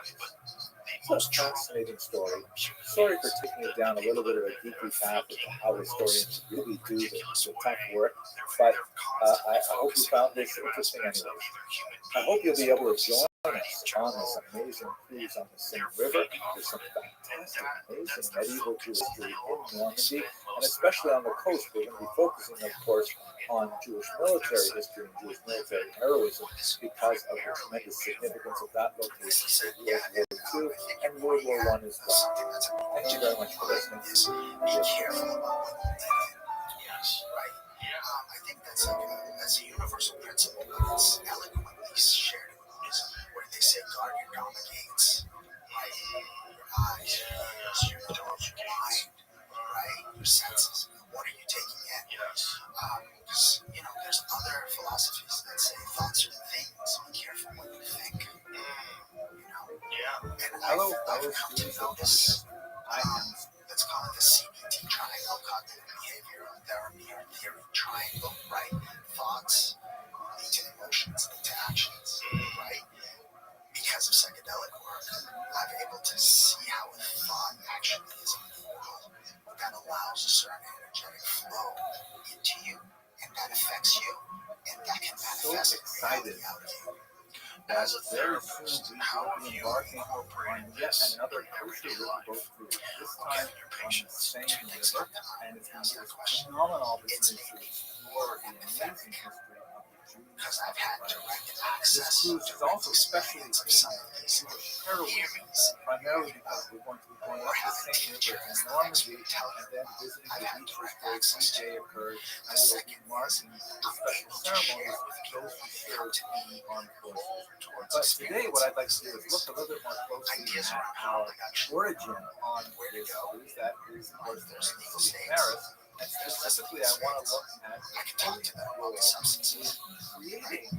It's a fascinating story. Sorry for taking it down a little bit of a geeky path into how historians really do the tough work, but I hope you found this interesting anyways. I hope you'll be able to join us on this amazing cruise on the Seine River. There's some fantastic, amazing medieval Jewish history in Normandy, and especially on the coast. We're going to be focusing, of course, on Jewish military history and Jewish military heroism because of the tremendous significance of that location for World War II and World War I as well. Thank you very much for listening. Be careful about what you let in. Yes. Right. I think that's a universal principle, but it's eloquently shared in Buddhism, where they say guard your dharma gates, right? Your eyes, your ears, your nose, your mind, right? Your senses. What are you taking in? Yes. Because, there's other philosophies that say thoughts are things. Be careful what you think. Yeah. And I've come to notice, let's call it the CBT triangle, cognitive behavioral therapy or theory triangle, right? Thoughts lead to emotions, lead to actions, right? Because of psychedelic work, I'm able to see how a thought actually is a portal that allows a certain energetic flow into you, and that affects you, and that can manifest reality out of you. As a therapist, how have you incorporated this into your everyday life? This time Your patients on the to same river, and it's answer the question. phenomenal It's opportunity to explore the amazing history of because I've had direct This access cruise is also especially of themed some of these Jewish heroism, theories. primarily because we're going to be going up the same river in Normandy and then visiting the beaches where D-Day occurred, and we will be marking the special ceremonies of those who served in the armed forces. But today, what I'd like to do is look a little bit more closely at our origin on this cruise. That is, of course, the city of Paris. And specifically, I want to look at Napoleon's role in creating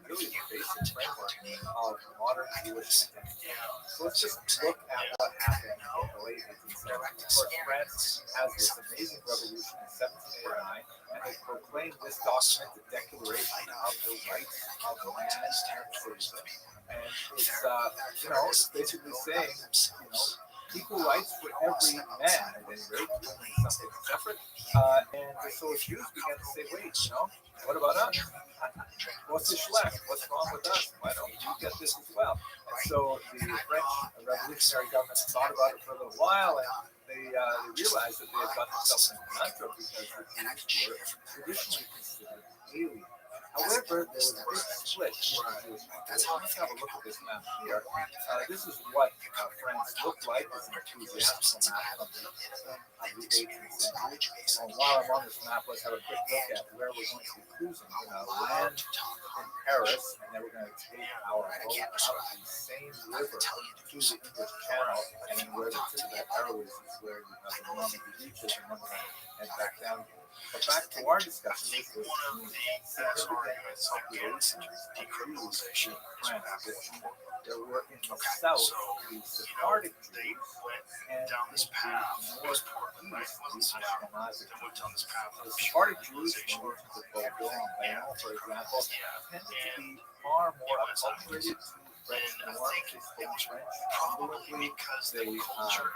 really the basic framework of modern Jewish identity. So let's just look at what happened in the late 18th century. Of course, France has this amazing revolution in 1789, and they proclaimed this document the Declaration of the Rights of Man and Citizen. And it's basically saying, equal rights for every man, at any rate, something separate. And so Jews began to say, wait, what about us? What's the schlecht? What's wrong with us? Why don't we get this as well? And so the French revolutionary government thought about it for a little while, and they realized that they had gotten themselves in a conundrum because the Jews were traditionally considered alien. However, there was a big split in the Jewish population. Let's have a look at this map here. This is what France looked like as an ecclesiastical map of the 18th century. And while I'm on this map, let's have a quick look at where we're going to be cruising. We're going to land in Paris, and then we're going to take our boat up the same river to the English Channel, and then where the tip of that arrow is where you have the Normandy beaches, and then we're going to head back down here. But back to our discussion, this was significant populations of Jews in France. There were in the south the Sephardic Jews, and in the northeast the Ashkenazic Jews. The Sephardic Jews, from regions of Bordeaux and Bayonne, for example, tended to be far more acculturated to French norms. They spoke French fluently. They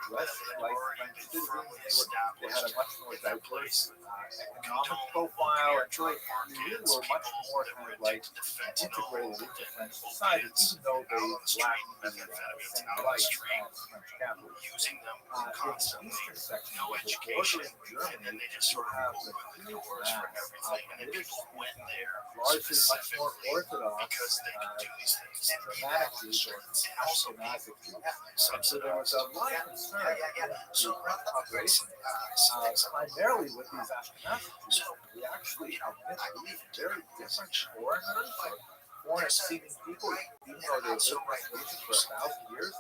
dressed like French citizens. They had a much more diverse economic profile, and so they really were much more kind of like integrated into French society, even though they lacked the same rights as French Catholics. In the eastern section of the bordering Germany, you have the huge mass of Yiddish-speaking, largely much more Orthodox Germanic Jews or Ashkenazic Jews. And so there was a lot of concern in the French population, primarily with these Ashkenazic Jews. We actually admit these very different foreigners or foreign-seeming people, even though they lived in this region for 1,000 years,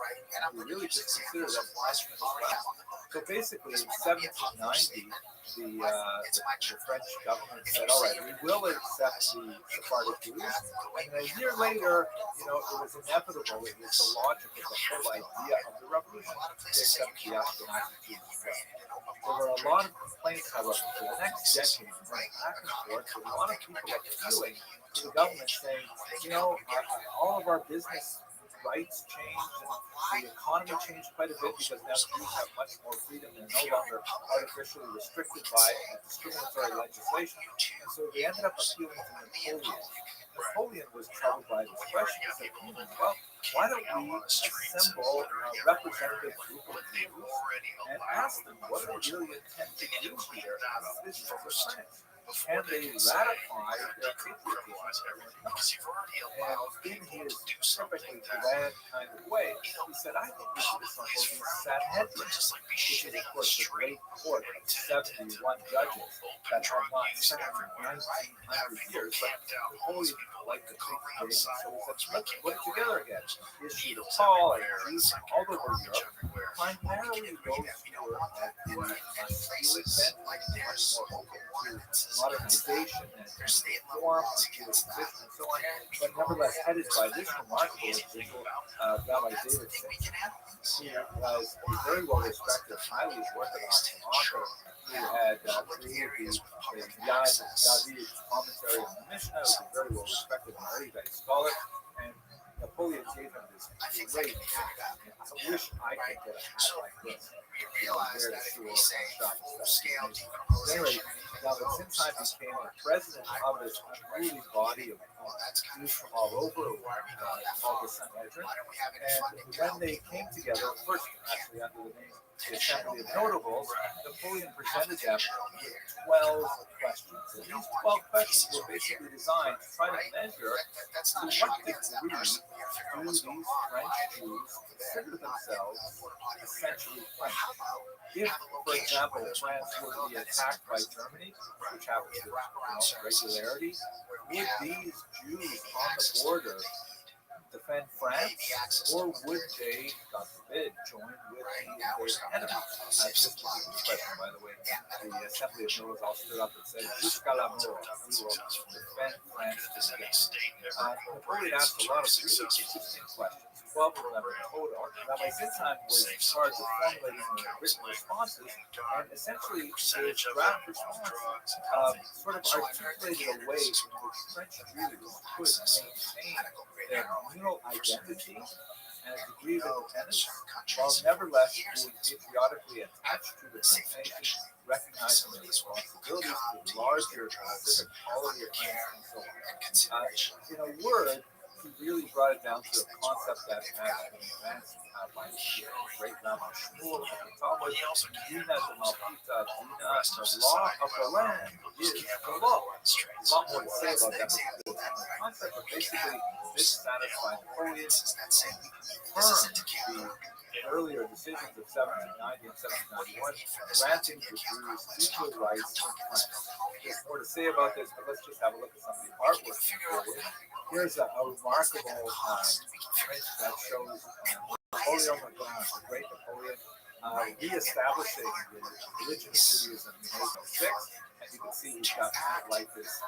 we really just consider them Frenchmen as well. So basically, in 1790, the French government said, all right, we will accept the Sephardic Jews. And a year later, it was inevitable. It was the logic of the whole idea of the revolution to accept the Ashkenazi Jews as well. There were a lot of complaints, however, for the next decade, going back and forth, with a lot of people appealing to the government saying, all of our business rights changed and the economy changed quite a bit because now Jews have much more freedom. They're no longer artificially restricted by discriminatory legislation. And so they ended up appealing to Napoleon. Napoleon was troubled by this question. He said, well, why don't we assemble a representative group of Jews and ask them what do they really intend to do here as citizens of France? And they ratified their patriotism. And in his perfectly grand kind of way, he said, I think we should assemble the Sanhedrin, which is, of course, the great court of 71 judges that have not sat for 1,900 years, but Napoleon liked to think big, so he said, let's put it together again. He issued a call, and Jews all over Europe, primarily those who were at the Hasidic bent, much more open to modernization and reform of Jewish tradition and so on, but nevertheless headed by this remarkable individual, Rabbi David Simpson, who was a very well-respected, highly orthodox author who had created the Yad David commentary on the Mishnah. He was a very well-respected and erudite scholar, and Napoleon gave him this great hat. I wish I could get a hat like this. Realize that if we say full-scale Anyway, now that since I became the president of this unruly body of Jews from all over, called the Sanhedrin, and when they came together, first actually under the name the Assembly of Notables, Napoleon presented them with 12 questions. And these 12 questions were basically designed to try to measure to what degree do these French Jews consider themselves essentially French. If, for example, France were to be attacked by Germany, which happens with regularity, would these Jews on the border defend France, or would they, God forbid, join with their enemy? This particular question, by the way, the Assembly of Notables all stood up and said, "Jusqu'à la mort, we will defend France to the death." Napoleon asked a lot of really interesting questions, 12 of them in total. Rabbi Sitzan was in charge of formulating the written responses, and essentially his draft response sort of articulated a way in which French Jews could maintain their communal identity and a degree of independence, while nevertheless being patriotically attached to the French nation, recognizing their responsibilities to the larger civic quality of France and so on. In a word, he really brought it down to a concept that has been advanced by the great Rabbi Shmuel of the Talmud, Dina de Malchita, Dina, the law of the land is the law. There's a lot more to say about that concept, but basically this satisfied Napoleon and he confirmed the earlier decisions of 1790 and 1791, granting the Jews equal rights in France. There's more to say about this, but let's just have a look at some of the artwork. Here's a remarkable print that shows Napoleon, the great Napoleon, reestablishing the religion of Judaism in 1806. And you can see he's got kind of like this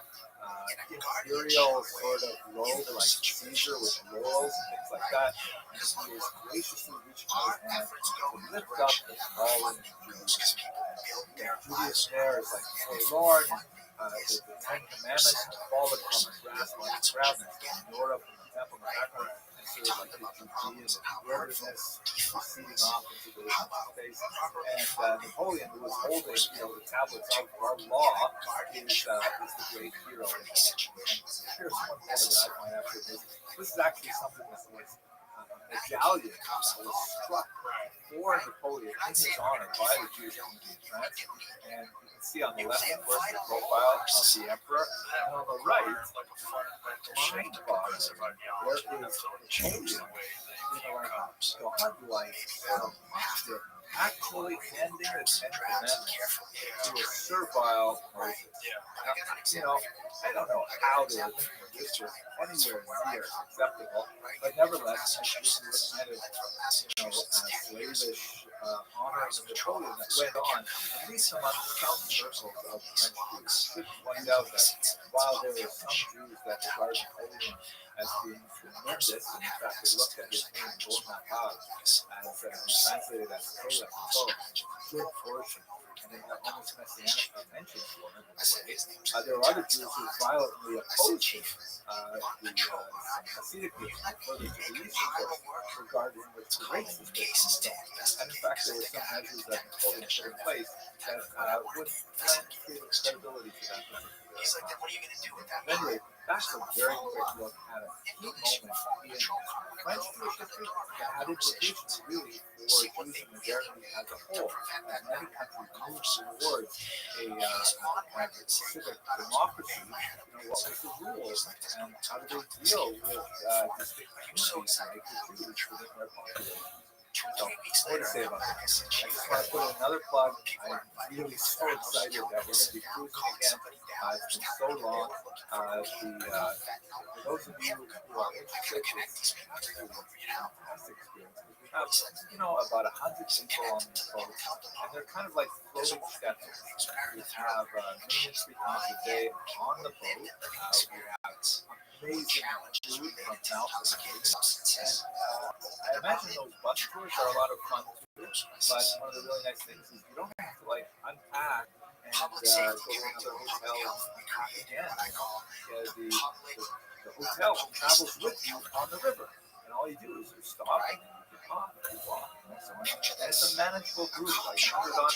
imperial sort of robe, like Caesar with laurels and things like that. And he is graciously reaching out his hand to lift up the fallen Jews. Judaism there is like forlorn. The Ten Commandments have fallen from a grasp on the ground. There's Nora from the temple in the background. And sort of like the Judean wilderness receding off into the space. And Napoleon, who was holding the tablets of our law, is the great hero. And here's one photo that I find absolutely amazing. This is actually something that was a medallion that was struck for Napoleon in his honor by the Jewish community in France. And you can see on the left, of course, the profile of the emperor. And on the right, behind the bottom, there is Napoleon in a godlike posture, actually handing the Ten Commandments to a servile Moses. Now, I don't know how this was anywhere near acceptable, but nevertheless, this was kind of, slavish honoring of Napoleon that went on, at least among some circles of French Jews. I should point out that while there were some Jews that regarded Napoleon as being tremendous, and in fact they looked at his name, Bonaparte, as translated as Caleb, good fortune, and they had almost messianic attention for him in a way. There were other Jews who violently opposed him. The Hasidic groups further to the east, of course, regarded him with great suspicion. And in fact, there were some measures that Napoleon put in place that would lend credibility to that particular. He's like, then what are you going to do with that? Anyway, that's a very quick look at a key moment in French Jewish history that had implications really for Jews and modernity as a whole. As many countries moved towards a civic democracy, what was the rules and how did they deal with distinct communities like the Jews within their population? So, more to say about that. I just want to put in another plug. I'm really so excited that we're going to be cruising again. It's been so long. For those of you who are interested, it's actually a fantastic experience. We have, about 100 people on these boats, and they're kind of like floating sketches. We have meetings 3 times a day on the boat. We have amazing food from mouth to mouth. And I imagine those bus tours are a lot of fun too. But one of the really nice things is you don't have to unpack and go to another hotel and pack again. The hotel travels with you on the river. and all you do is you stop and you talk, you walk, so on. And it's a manageable group, like 100 odd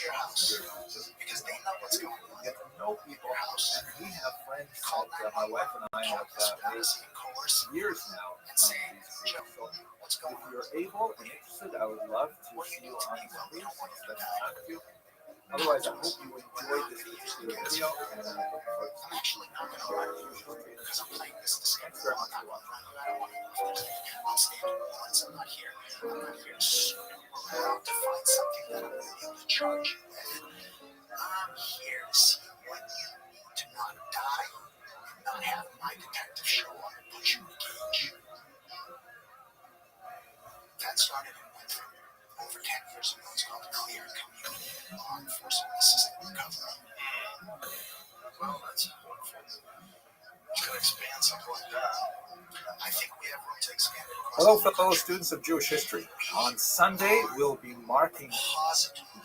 just because they know what's going on. get to know people, and we have friends that my wife and I have made years now from these groups. So if you're able and interested, I would love to see you on these groups and spend time with you. Otherwise, I hope you enjoyed this particular video, and I look forward to Actually, not going to run because I'm playing this the same. Thanks very much for watching. I'm standing once. I'm not here. I'm not here to snoop around to find something that I'm willing to charge you with. I'm here to see what you need to not die and not have my detective show up and put you in a cage. That started and went from over 10 years ago. It's called Clear Community Law Enforcement Assistant Recovery. Well, that's wonderful. Just gotta expand something like that. I think we have room to expand it across. Hello, fellow students of Jewish history. On Sunday, we'll be marking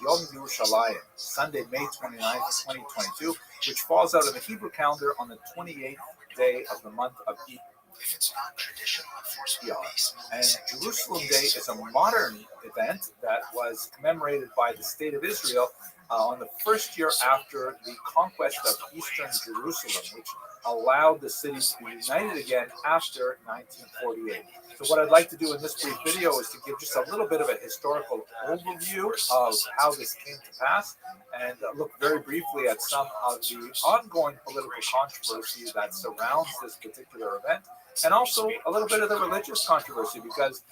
Yom Yerushalayim, Sunday, May 29th, 2022, which falls out of the Hebrew calendar on the 28th day of the month of Iyar. If it's not traditional enforcement based, And Jerusalem Day is a modern event that was commemorated by the State of Israel on the first year after the conquest of Eastern Jerusalem, which allowed the city to be united again after 1948. So what I'd like to do in this brief video is to give just a little bit of a historical overview of how this came to pass, and look very briefly at some of the ongoing political controversy that surrounds this particular event, and also a little bit of the religious controversy, because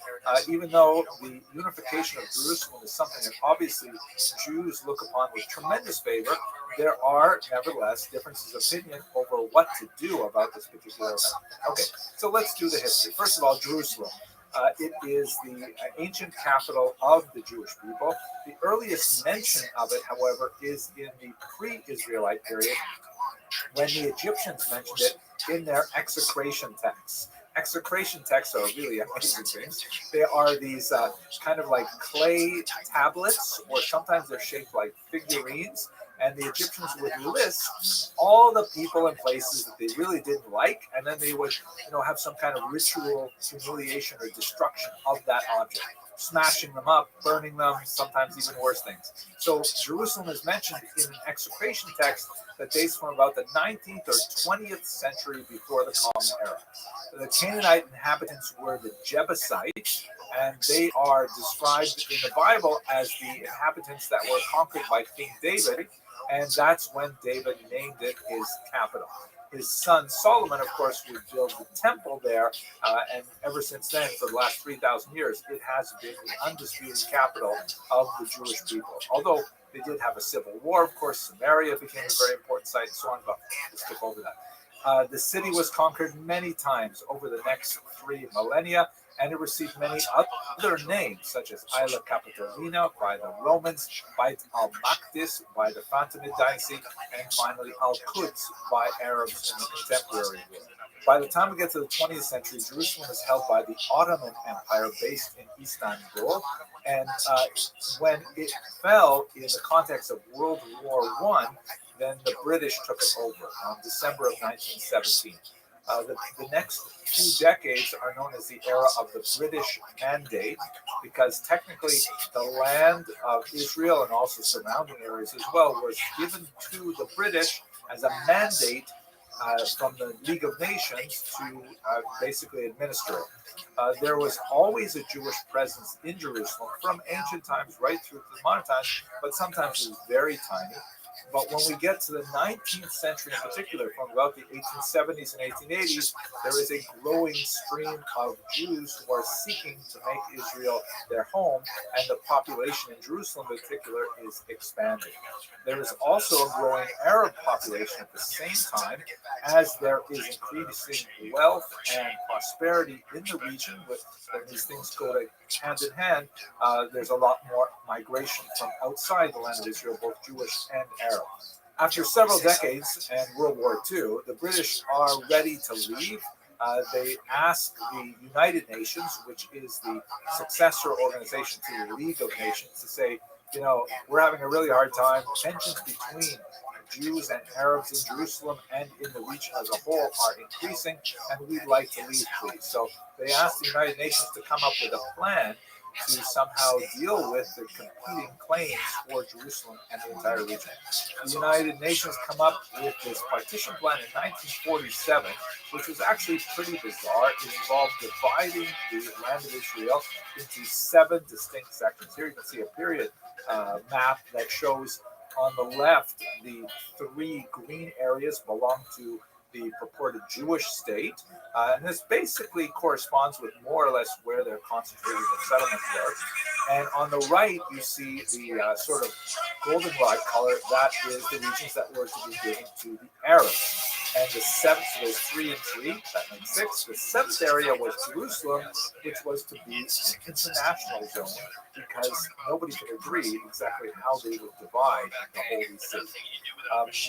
even though the unification of Jerusalem is something that obviously Jews look upon with tremendous favor, there are nevertheless differences of opinion over what to do about this particular event. Okay, so let's do the history. First of all, Jerusalem. It is the ancient capital of the Jewish people. The earliest mention of it, however, is in the pre-Israelite period, when the Egyptians mentioned it in their execration texts. Execration texts are really amazing things. They are these kind of like clay tablets, or sometimes they're shaped like figurines, and the Egyptians would list all the people and places that they really didn't like, and then they would, have some kind of ritual humiliation or destruction of that object, smashing them up, burning them, sometimes even worse things. So Jerusalem is mentioned in an execration text that dates from about the 19th or 20th century before the Common Era. The Canaanite inhabitants were the Jebusites, and they are described in the Bible as the inhabitants that were conquered by King David, and that's when David named it his capital. His son Solomon, of course, would build the temple there, and ever since then, for the last 3,000 years, it has been the undisputed capital of the Jewish people. Although they did have a civil war, of course, Samaria became a very important site, and so on, but we'll skip over that. The city was conquered many times over the next 3 millennia, and it received many other names, such as Isla Capitolina by the Romans, Beit al-Maqdis by the Fatimid dynasty, and finally Al-Quds by Arabs in the contemporary world. By the time we get to the 20th century, Jerusalem is held by the Ottoman Empire based in Istanbul, and when it fell in the context of World War I, then the British took it over on December of 1917. The next few decades are known as the era of the British Mandate, because technically the land of Israel and also surrounding areas as well was given to the British as a mandate from the League of Nations to basically administer it. There was always a Jewish presence in Jerusalem from ancient times right through to the modern times, but sometimes it was very tiny. But when we get to the 19th century in particular, from about the 1870s and 1880s, there is a growing stream of Jews who are seeking to make Israel their home, and the population in Jerusalem in particular is expanding. There is also a growing Arab population at the same time, as there is increasing wealth and prosperity in the region. When these things go hand in hand, there's a lot more migration from outside the land of Israel, both Jewish and Arab. After several decades and World War II, the British are ready to leave. They ask the United Nations, which is the successor organization to the League of Nations, to say, we're having a really hard time. Tensions between Jews and Arabs in Jerusalem and in the region as a whole are increasing, and we'd like to leave, please. So they asked the United Nations to come up with a plan to somehow deal with the competing claims for Jerusalem and the entire region. The United Nations come up with this partition plan in 1947, which was actually pretty bizarre. It involved dividing the land of Israel into 7 distinct sections. Here you can see a period map that shows on the left the 3 green areas belong to the purported Jewish state. And this basically corresponds with more or less where they're concentrated the settlements were. And on the right, you see the sort of goldenrod color. That is the regions that were to be given to the Arabs. And the 7th, so there's 3 and 3, that makes 6. The 7th area was Jerusalem, which was to be an international zone because nobody could agree exactly how they would divide the Holy City.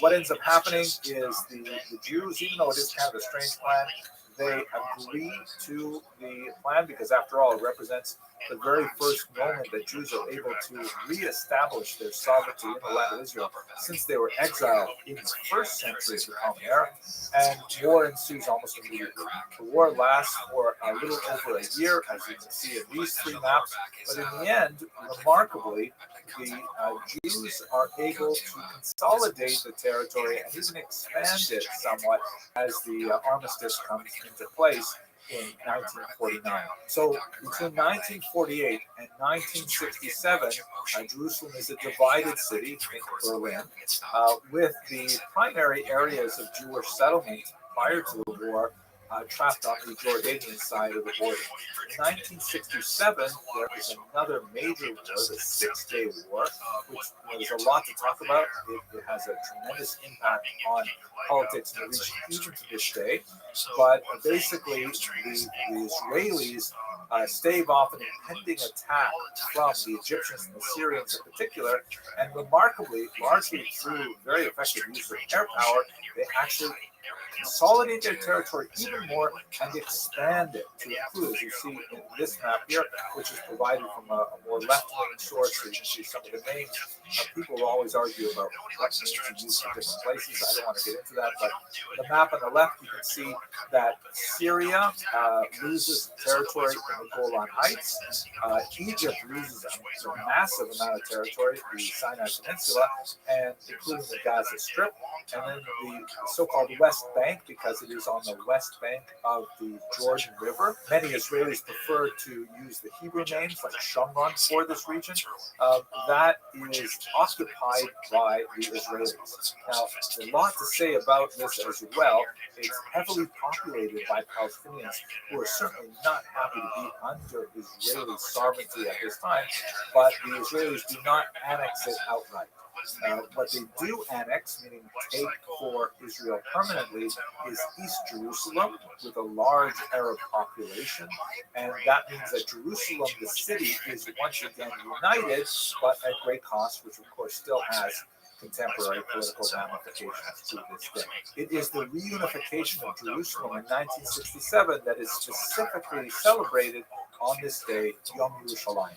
What ends up happening is the Jews, even though it is kind of a strange plan, they agree to the plan because, after all, it represents the very first moment that Jews are able to reestablish their sovereignty in the land of Israel since they were exiled in the first century of the Common Era, and war ensues almost immediately. The war lasts for a little over a year, as you can see in these 3 maps, but in the end, remarkably, the Jews are able to consolidate the territory and even expand it somewhat as the armistice comes into place in 1949. So between 1948 and 1967, Jerusalem is a divided city, think Berlin, with the primary areas of Jewish settlement prior to the war trapped on the Jordanian side of the border. In 1967, there was another major war, the 6-Day War, which there's a lot to talk about. It has a tremendous impact on politics in the region even to this day. But basically, the Israelis stave off an impending attack from the Egyptians and the Syrians in particular, and remarkably, largely through very effective use of air power, they actually consolidate their territory even more and expand it to include, as you see in this map here, which is provided from a more left-wing source. So you can see some of the names. People will always argue about what names are used in different places. I don't want to get into that, but the map on the left, you can see that Syria loses territory in the Golan Heights. Egypt loses a massive amount of territory, the Sinai Peninsula, and including the Gaza Strip, and then the so-called West Bank, because it is on the west bank of the Jordan River. Many Israelis prefer to use the Hebrew names like Shomron for this region. That is occupied by the Israelis. Now, there's a lot to say about this as well. It's heavily populated by Palestinians who are certainly not happy to be under Israeli sovereignty at this time, but the Israelis do not annex it outright. What they do annex, meaning take for Israel permanently, is East Jerusalem with a large Arab population. And that means that Jerusalem, the city, is once again united, but at great cost, which of course still has contemporary political ramifications to this day. It is the reunification of Jerusalem in 1967 that is specifically celebrated on this day, Yom Yerushalayim.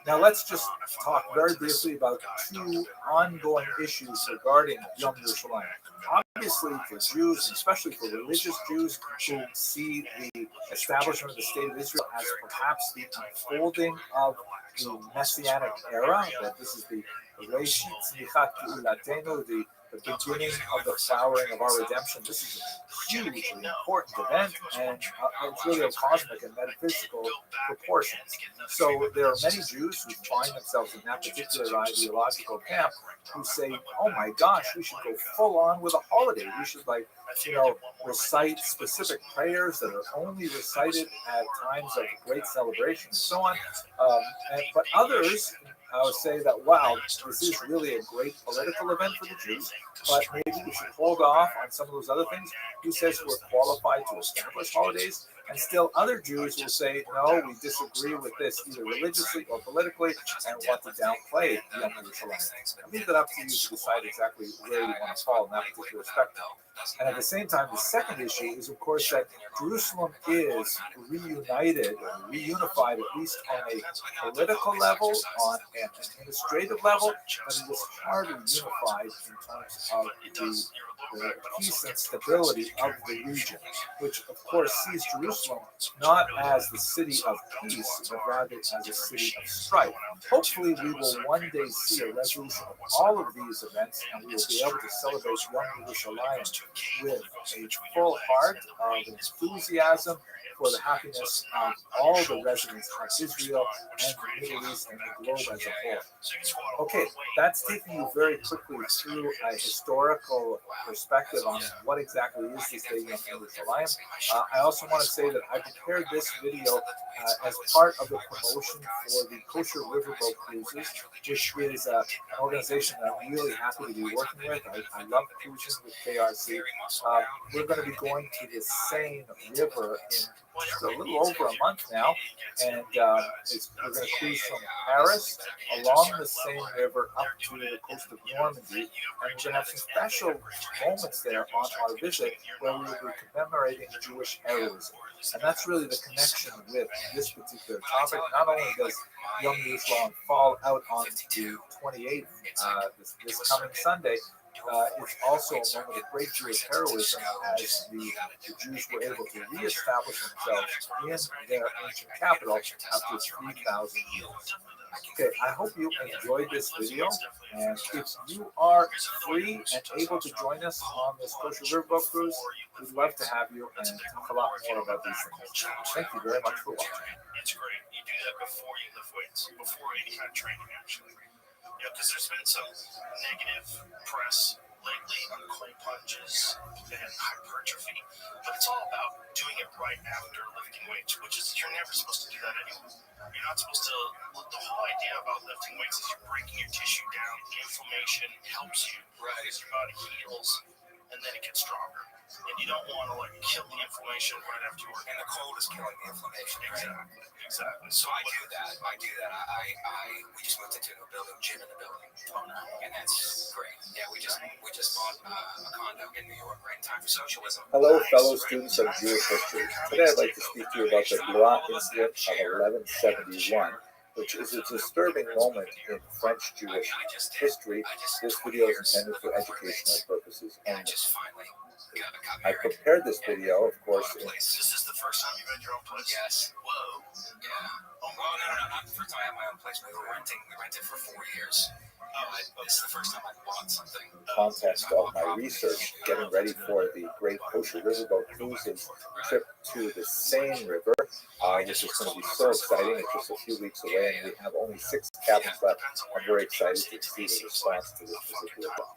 Now let's just talk very briefly about 2 ongoing issues regarding Yom Yerushalayim. Obviously, for Jews, especially for religious Jews who see the establishment of the State of Israel as perhaps the unfolding of the Messianic era, that this is the Reshit Tzmichat Geulatenu, the beginning of the flowering of our redemption. This is a hugely important event, and it's really of cosmic and metaphysical proportions. So there are many Jews who find themselves in that particular ideological camp who say, oh my gosh, we should go full on with a holiday. We should, recite specific prayers that are only recited at times of great celebration and so on. But others say that, wow, this is really a great political event for the Jews, but maybe we should hold off on some of those other things. Who says we're qualified to establish holidays? And still other Jews will say, no, we disagree with this either religiously or politically and want to downplay Yom Yerushalayim. I'll leave that up to you to decide exactly where you want to fall in that particular spectrum. And at the same time, the second issue is, of course, that Jerusalem is reunited or reunified, at least on a political level, on an administrative level, but it is hardly unified in terms of the peace and stability of the region, which, of course, sees Jerusalem not as the city of peace, but rather as a city of strife. Hopefully, we will one day see a resolution of all of these events, and we will be able to celebrate Yom Yerushalayim with a full heart of enthusiasm for the happiness of all the residents of Israel and the Middle East and the globe as a whole. Okay, that's taking you very quickly through a historical perspective on what exactly is this day Yom Yerushalayim. I also want to say that I prepared this video as part of the promotion for the Kosher Riverboat Cruises, which is an organization that I'm really happy to be working with. I love cruising with KRC. We're going to be going to the Seine River in just a little over a month now, and we're going to cruise from Paris along the Seine River up to the coast of Normandy, and we're going to have some special moments there on our visit where we will be commemorating Jewish heroism. And that's really the connection with this particular topic. Not only does Yom Yerushalayim fall out on the 28th, this coming Sunday, it's also a moment of great Jewish heroism as the Jews were able to reestablish themselves in their ancient capital after 3,000 years. Okay, I hope you enjoyed this video, and if you are free and able to join us on this Kosher Riverboat Cruise, we'd love to have you and talk a lot more about these things. Thank you very much for watching. It's great. You do that before you lift weights, before any kind of training, actually. Yeah, because there's been some negative press lately on cold plunges and hypertrophy, but it's all about doing it right after lifting weights, which is you're never supposed to do that anyway. You're not supposed to. The whole idea about lifting weights is you're breaking your tissue down. Inflammation helps you, right? As your body heals, and then it gets stronger. And you don't want to kill the inflammation right after you work. And the cold is killing the inflammation. Exactly. Exactly. So I do that. We just moved into a building, gym in the building. Oh no. And that's great. Yeah, we just bought a condo in New York right in time for socialism. Hello, fellow students of Jewish history. Today I'd like to speak to you about the Blois incident of 1171, which is a disturbing moment in French Jewish history. This video is intended for educational purposes only. I prepared this video, of course. This is the first time you've had your own place? Yes. Whoa. Yeah. Oh, well, no, not the first time I had my own place. We rented for 4 years. This is the first time I bought something. Context of my research, getting ready for the Great Kosher Riverboat Cruises trip to the Seine River, which is going to be so exciting. It's just a few weeks away, and we have only 6 cabins left. I'm very excited to see the response to this particular book.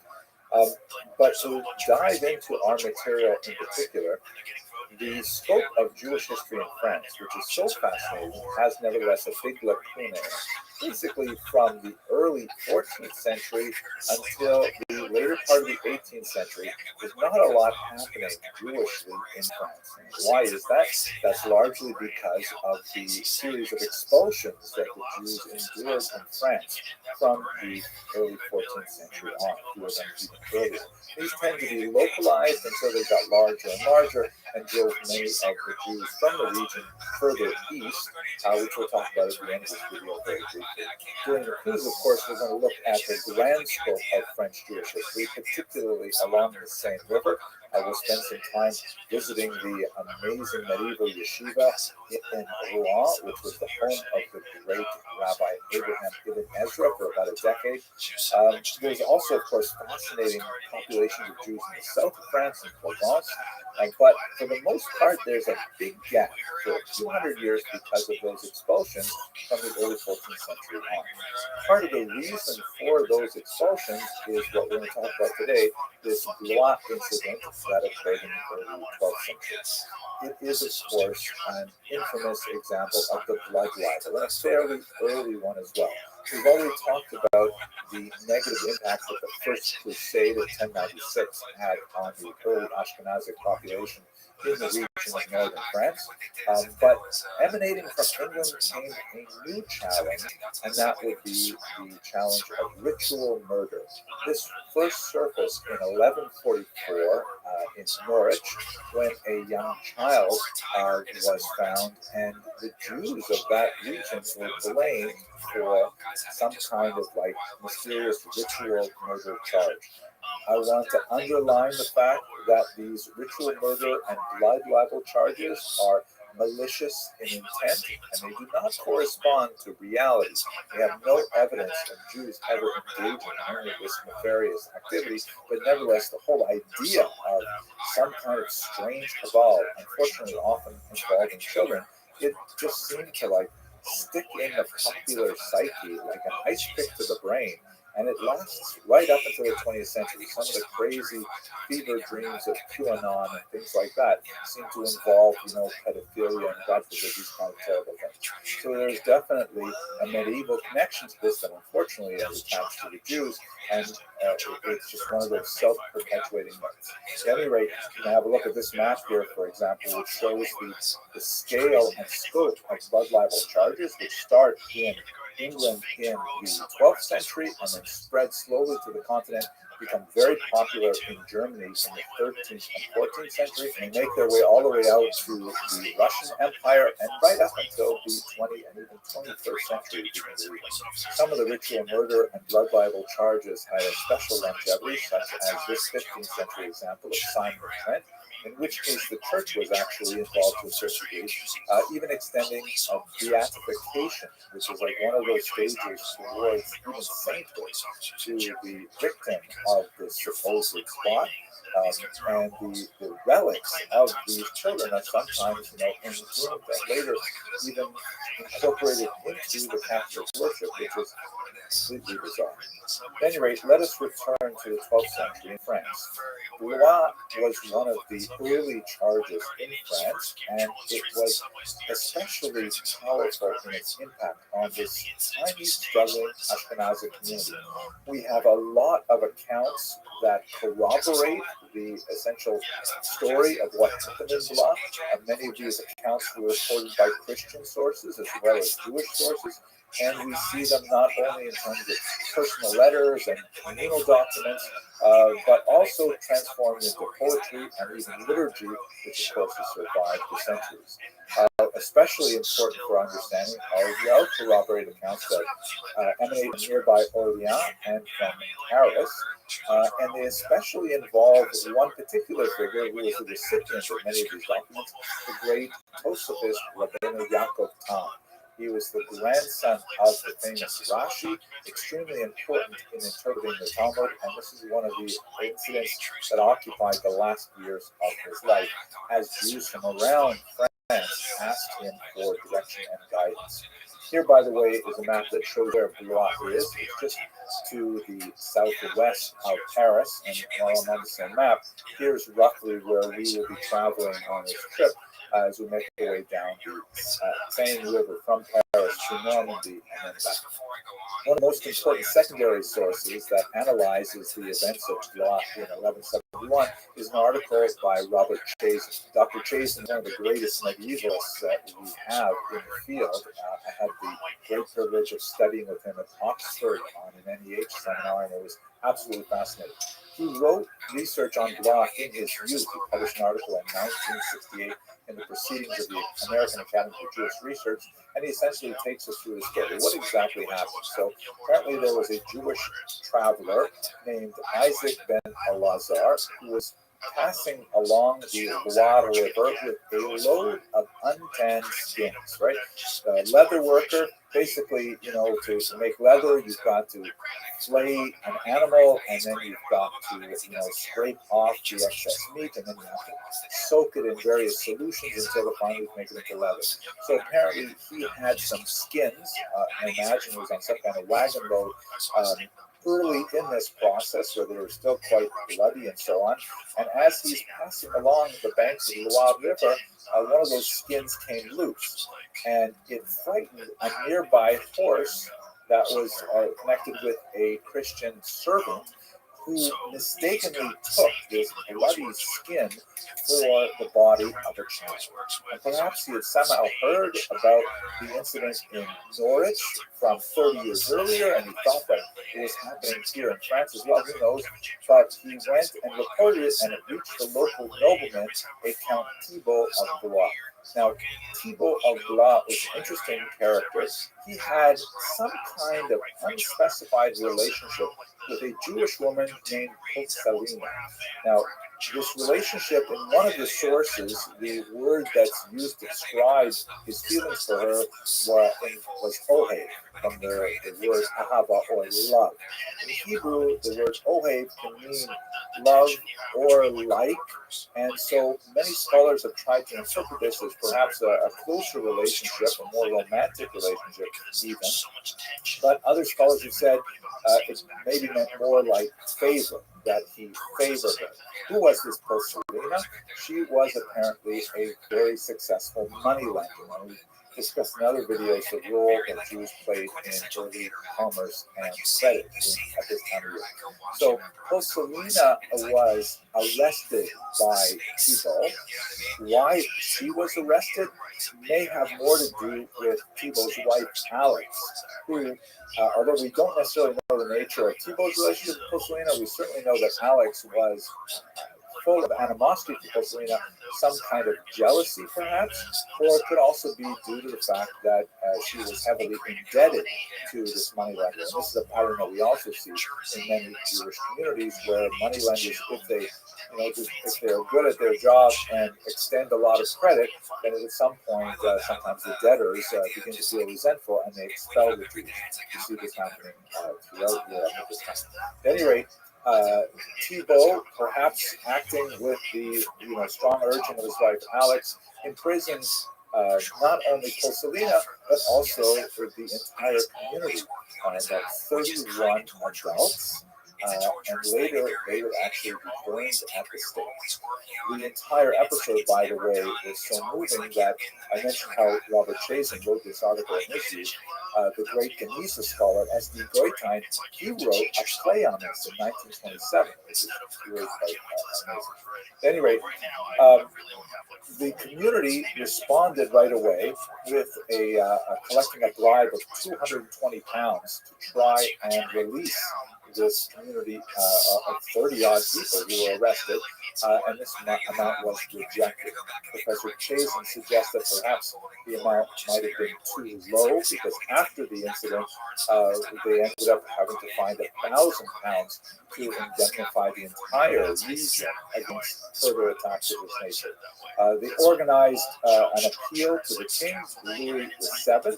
But to dive into our material in particular, the scope of Jewish history in France, which is so fascinating, has nevertheless a big lacuna. Basically, from the early 14th century until the later part of the 18th century, there's not a lot happening Jewishly in France. And why is that? That's largely because of the series of expulsions that the Jews endured in France from the early 14th century on, few of them even earlier. These tend to be localized until they got larger and larger and drove many of the Jews from the region further east, which we'll talk about at the end of this video very briefly. During the cruise, of course, we're going to look at the grand scope of French Jewish history, particularly along the Seine River. I will spend some time visiting the amazing medieval yeshiva in Rouen, which was the home of the great Rabbi Abraham Ibn Ezra for about a decade. There's also, of course, fascinating populations of Jews in the south of France and Provence. But for the most part, there's a big gap for 200 years because of those expulsions from the early 14th century on. Part of the reason for those expulsions is what we're going to talk about today, this Blois incident that occurred in the early 12th century. It is, of course, an infamous example of the blood libel, and a fairly early one as well. We've already talked about the negative impact that the First Crusade in 1096 had on the early Ashkenazic population in the region of northern France. But emanating from England came a new challenge, and that would be the challenge of ritual murder. This first surfaced in 1144 in Norwich, when a young child was found, and the Jews of that region were blamed for some kind of like mysterious ritual murder charge. I want to underline the fact that these ritual murder and blood libel charges are malicious in intent, and they do not correspond to reality. We have no evidence of Jews ever engaging in any of this nefarious activity, but nevertheless, the whole idea of some kind of strange cabal, unfortunately often involving children, it just seemed to like stick in the popular psyche like an ice pick to the brain. And it lasts right up until the 20th century. Some of the crazy fever dreams of QAnon and things like that seem to involve, pedophilia and God forbid these kind of terrible things. So there's definitely a medieval connection to this that unfortunately is attached to the Jews, and it's just one of those self-perpetuating myths. At any rate, you can have a look at this map here, for example, which shows the scale and scope of blood libel charges, which start in England in the 12th century and then spread slowly to the continent, become very popular in Germany in the 13th and 14th century, and make their way all the way out to the Russian Empire and right up until the 20th and even 21st century. Some of the ritual murder and blood libel charges had a special longevity, such as this 15th century example of Simon of Trent, in which case the church was actually involved to a certain degree, even extending a beatification, which is like one of those stages towards even sainthood to the victim of this supposed plot. And the relics of these children are sometimes, inhumed and later even incorporated into the Catholic worship, which is completely bizarre. At any rate, let us return to the 12th century in France. Blois was one of the early charges in France, and it was especially powerful in its impact on this tiny, struggling Ashkenazi community. We have a lot of accounts that corroborate the essential story of what happened in Blois. Many of these accounts were reported by Christian sources as well as Jewish sources, and we see them not only in terms of personal letters and communal documents, but also transformed into poetry and even liturgy, which of course has survived for centuries. Especially important for understanding are well corroborated accounts that emanate from nearby Orleans and from Paris, and they especially involve one particular figure who was the recipient of many of these documents, the great Tosafist Rabbi Yaakov Tam. He was the grandson of the famous Rashi, extremely important in interpreting the Talmud, and this is one of the incidents that occupied the last years of his life, as Jews from around France asked him for direction and guidance. Here, by the way, is a map that shows where Blois is. It's just to the southwest of Paris, and while I'm on the same map, here's roughly where we will be traveling on this trip as we make our way down the Seine River from Paris to Normandy and then back. One of the most important secondary sources that analyzes the events of Blois in 1171 is an article by Robert Chazen. Dr. Chazen is one of the greatest medievalists that we have in the field. I had the great privilege of studying with him at Oxford on an NEH seminar, and it was absolutely fascinating. He wrote research on Blois in his youth. He published an article in 1968 in the Proceedings of the American Academy for Jewish Research, and he essentially takes us through the story. What exactly happened? So apparently there was a Jewish traveler named Isaac ben Elazar who was passing along the Loire River with a load of untanned skins, right? Leather worker, basically, to make leather, you've got to flay an animal, and then you've got to, scrape off the excess meat, and then you have to soak it in various solutions until it finally make it into leather. So apparently he had some skins, I imagine it was on some kind of wagon load, early in this process where they were still quite bloody and so on. And as he's passing along the banks of the Loire River, one of those skins came loose, and it frightened a nearby horse that was connected with a Christian servant who mistakenly took this bloody skin for the body of a child. And perhaps he had somehow heard about the incident in Norwich from 30 years earlier, and he thought that it was happening here in France as well, who knows. But he went and reported it, and it reached the local nobleman, a Count Thibault of Blois. Now, Thibault of Blois was an interesting character. He had some kind of unspecified relationship with a Jewish woman named Rothschild. Now, this relationship, in one of the sources, the word that's used to describe his feelings for her was ohev, from the word ahava, or love. In Hebrew, the word ohev can mean love or like, and so many scholars have tried to interpret this as perhaps a closer relationship, a more romantic relationship even. But other scholars have said it maybe meant more like favor, that he favored her. Who was this Proserpina? She was apparently a very successful moneylender. We discussed in other videos the role that Jews played in early commerce and credit at this time of year. So Proserpina was arrested by Thibault. Why she was arrested may have more to do with Thibault's wife, Alex, who, although we don't necessarily know the nature of Thibault's relationship with Proserpina, we certainly know that Alex was full of animosity to Proserpina, some kind of jealousy perhaps, or it could also be due to the fact that she was heavily indebted to this moneylender. And this is a pattern that we also see in many Jewish communities, where moneylenders, if they're good at their job and extend a lot of credit, then at some point, sometimes the debtors begin to feel resentful and they expel the Jews. You see this happening throughout Europe at this time. At any rate, Thibault, perhaps acting with the strong urging of his wife Alex, imprisons not only Proserpina, but also for the entire community. About 31 adults, and later they would actually be burned at the stake. The entire episode, by the way, is so moving that I mentioned how Robert Chazen wrote this article in History. The great Genesa scholar S.D. Goitein, he wrote a play on this in 1927, which is really quite amazing. At any rate, the community responded right away with collecting a bribe of £220 to try and release this community of 30-odd people who were arrested, and this amount was rejected. Professor Chazen suggests that perhaps the amount might have been too low, because after the incident, they ended up having to find £1,000 to indemnify the entire region against further attacks of this nature. They organized an appeal to the king, Louis VII,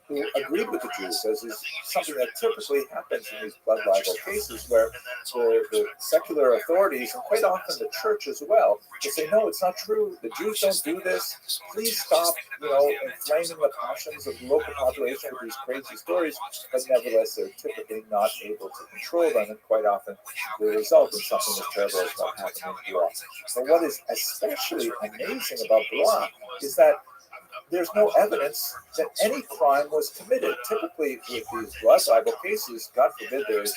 who agreed with the Jews, as is something that typically happens in these blood libel cases, where the secular authorities, and quite often the church as well, will say, no, it's not true, the Jews don't do this, please stop, inflaming the passions of the local population with these crazy stories, but nevertheless, they're typically not able to control them, and quite often they result in something as terrible as what happened in Blois. But what is especially amazing about Blois is that there's no evidence that any crime was committed. Typically, with these blood libel cases, God forbid there's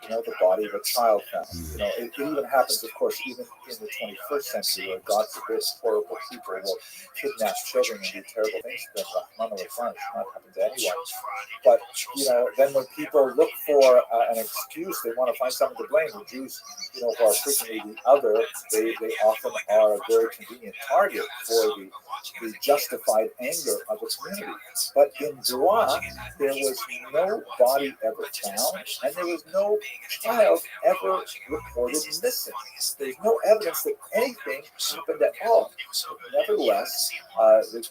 the body of a child found. It even happens, of course, even in the 21st century, where God forbid horrible people will kidnap children and do terrible things to them. Rahman al-Rahman, it should not happen to anyone. But then when people look for an excuse, they want to find someone to blame. The Jews, who are frequently the other, they often are a very convenient target for the justified anger of the community. But in Blois, there was no body ever found, and there was no child ever reported missing. There's no evidence that anything happened at all. Nevertheless, the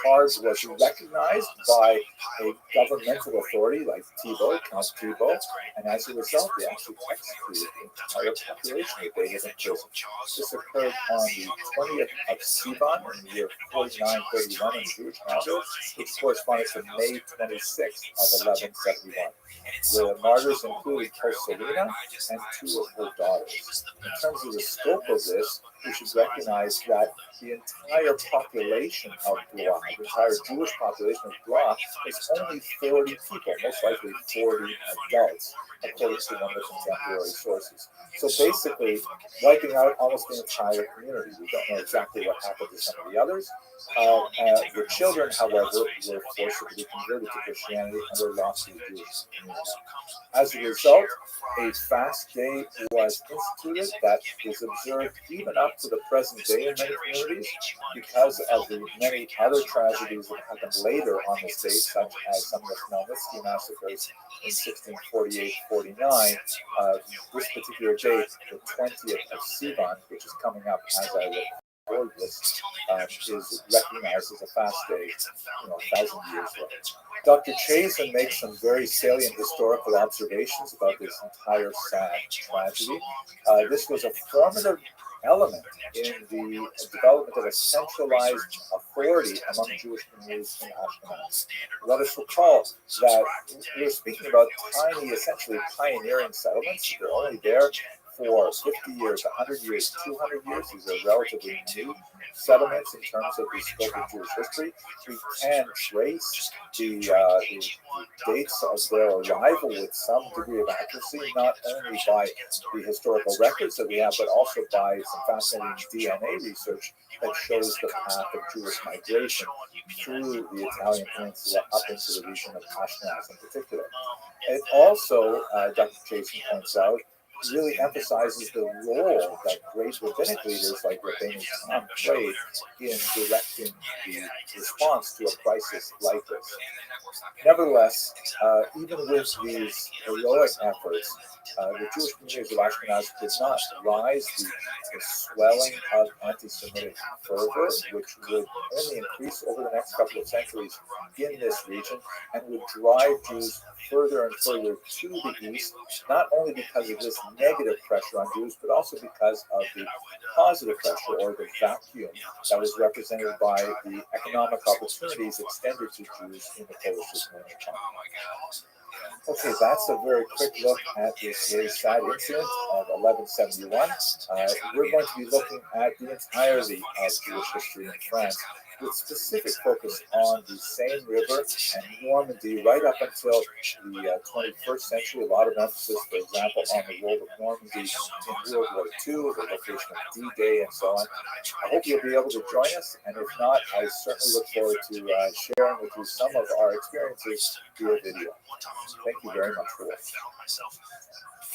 charge was recognized by a governmental authority like Thibault, Count Thibault, and as a result, they actually executed the entire population that they had in prison. This occurred on the 20th of Sivan in the year 4931 in Jewish calendar, which corresponded to May 26th of 1171. The martyrs included Proserpina and two of her daughters. In terms of the scope of this, we should recognize that the entire population of Blois, the entire Jewish population of Blois, is only 40 people, most likely 40 adults, according to one of the contemporary sources. So basically, wiping out almost the entire community. We don't know exactly what happened to some of the others. The children, however, were forcibly converted to Christianity and were lost to the Jewish community. As a result, a fast day was instituted that is observed even up to the present day in many communities because of the many other tragedies that happened later on this day, such as some of the Khmelnytsky massacres in 1648-49. This particular date, the 20th of Sivan, which is coming up as I record this, is recognized as a fast day, 1,000 years later. Dr. Chazen makes some very salient historical observations about this entire sad tragedy. This was a formative element in the development of a centralized authority among Jewish communities in Ashkenaz. Let us recall that we're speaking about tiny, essentially pioneering settlements. They're only there for 50 years, 100 years, 200 years. These are relatively new settlements in terms of the scope of Jewish history. We can trace the dates of their arrival with some degree of accuracy, not only by the historical records that we have, but also by some fascinating DNA research that shows the path of Jewish migration through the Italian peninsula up into the region of Ashkenaz in particular. It also, Dr. Chazen points out, really emphasizes the role that great rabbinic leaders like Rabbi Tam played in directing the response to a crisis like this. Nevertheless, even with these heroic efforts, the Jewish communities of Ashkenaz did not rise to the swelling of anti-Semitic fervor, which would only increase over the next couple of centuries in this region and would drive Jews further and further to the east, not only because of this negative pressure on Jews, but also because of the positive pressure or the vacuum that was represented by the economic opportunities extended to Jews in the Polish community. Okay, that's a very quick look at this very sad incident of 1171. We're going to be looking at the entirety of Jewish history in France, with specific focus on the Seine River and Normandy right up until the 21st century. A lot of emphasis, for example, on the role of Normandy in World War II, the location of D-Day, and so on. I hope you'll be able to join us, and if not, I certainly look forward to sharing with you some of our experiences via video. Thank you very much for watching.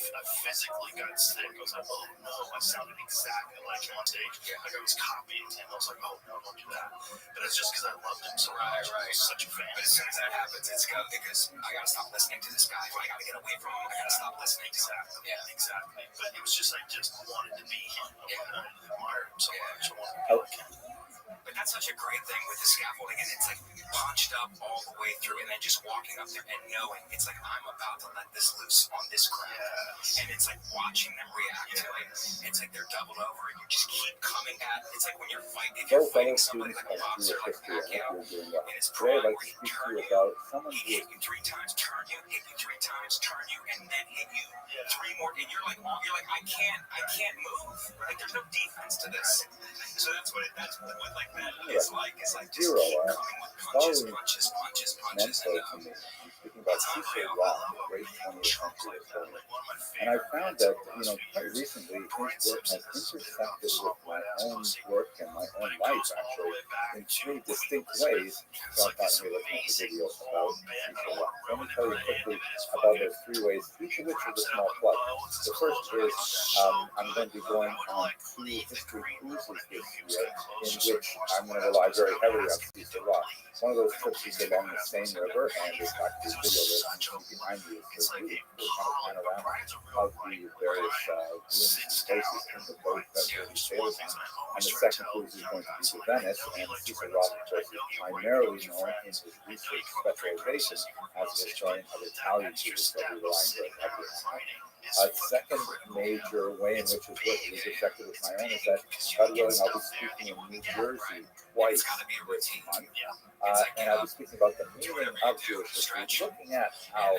I physically got sick. I was like, oh no, I sounded exactly like him on stage. Like I was copying him. I was like, oh no, don't do that. But it's just because I loved him so much. I was such a fan. But as soon as that happens, it's because I gotta stop listening to this guy. I gotta get away from him. I gotta stop listening to him. Yeah, exactly. But it was just, I just wanted to be him. I admired him so much. I wanted to be like him. But that's such a great thing with the scaffolding, and it's like punched up all the way through, and then just walking up there and knowing it's like I'm about to let this loose on this crowd, and it's like watching them react to it. It's like they're doubled over, and you just keep coming at it. It's like when you're fighting, if you're fighting somebody like a boxer, like Pacquiao, and it's Today I'd prime, like to speak to turn you you, about someone who hit you 3 times, turn you, hit you 3 times, turn you, and then hit you 3 more, and you're like, I can't move. Like there's no defense to this. So that's what like that is like. It's like just keep coming with punches, and I'm speaking about Cecil Roth, the great 20th century historian. And I found that, quite recently, his work has intersected with my own work and my own life, actually, in 3 distinct ways. So I thought, hey, let's make a video about Cecil Roth. Let me tell you quickly about those 3 ways, each of which is a small plug. The first is I'm going to be going on 2 history cruises this year, in which I'm going to rely very heavily on Cecil Roth. One of those trips is along the Seine River, and in fact, the video that you see behind you is a really cool kind of panorama of the various ruins and places in the boat that will be sailed on. And the second cruise is going to be to Venice, and Cecil Roth, of course, is primarily known in his research specialization as a historian of Italian Jews, so we rely very heavily on him. Second major way in which his work is intersected with my own is that, God willing, I'll be speaking in New Jersey twice this month. And I'll be speaking about the meaning of Jewish history, looking at how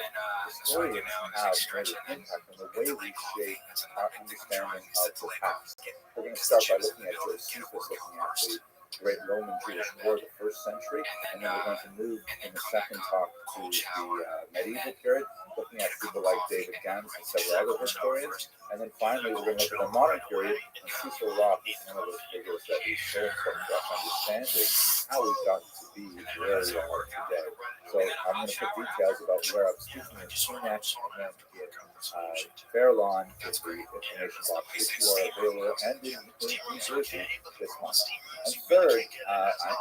historians have made an impact on the way we shape our understanding of the past. We're going to start by looking at Josephus, looking at the Great Roman Jewish War of the first century, and then we're going to move in the second talk to the medieval period, looking at people like David Gans and several other historians, and then finally we're going to look at the modern period, and Cecil Roth is one of those figures that is so important to us understanding how we got to be where we are today. So I'm going to put details about where I'm speaking in Phoenix and in Fair Lawn in the information box if you are available, and in New Jersey this month. And third,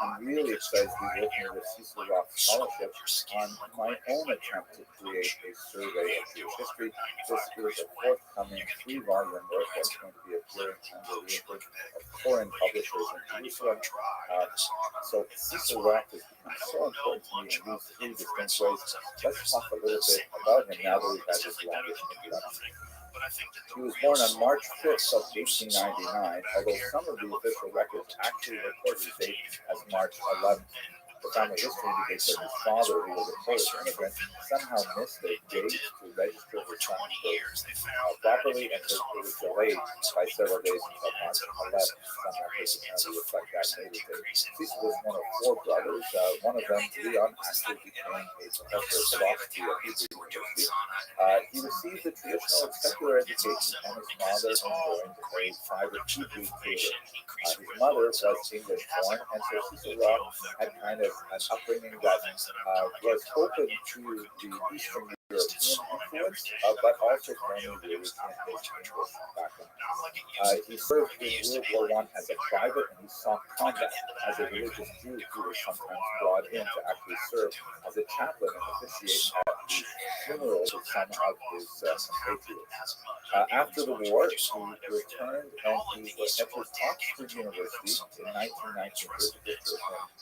I'm really excited to be working with Cecil Roth Scholarship on my own attempt to create a survey of Jewish history. This is a forthcoming 3-volume work that's going to be appearing under the influence of foreign publishers in Jerusalem. So Cecil Roth has become so important to me in these 3 distinct ways. Let's talk a little bit about him now that we've had this longest introduction. He was born on March 5th of 1899, although some of the official records actually record his date as March 11th. The family history indicates that his father, who was a Polish immigrant, somehow missed the date to register his son's birth properly, and so it was delayed by several days until March 11th. Some records apparently reflect that later date. Cecil was one of 4 brothers. One of them, Leon, actually became a professor of philosophy at Hebrew University. He received the traditional secular education, and his father joined a private Hebrew tutor. His mother was English-born, and so Cecil Roth had kind of an upbringing that was open to the Eastern European influence, but also firmly rooted in his English background. He served in World War I as a private, and he saw combat as a religious Jew who was sometimes brought in to actually serve as a chaplain and officiate at the funerals of some of his compatriots. After the war, he returned and he entered Oxford University in 1919 with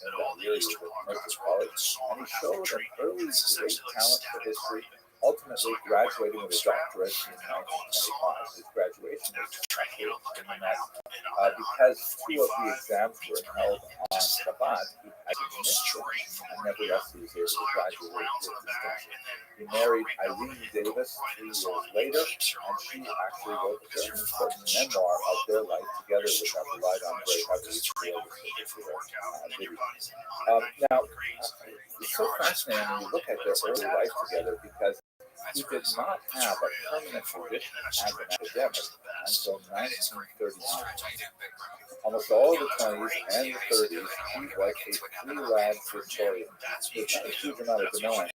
a Mercer College, and he showed an early great talent for history, ultimately graduating with a doctorate in 1925. His graduation was actually because 2 of the exams were held on Shabbat. He had missed it, and nevertheless he was able to graduate with distinction. He married Irene Davis 3 years later, and she actually wrote a very important memoir of their life together, which I relied on very heavily for this particular video. Now, it's so fascinating when you look at their early life together, because he did not have a permanent position as an academic until 1939. Almost all of the 20s and the 30s, he was a freelance historian. There's not a huge amount of demand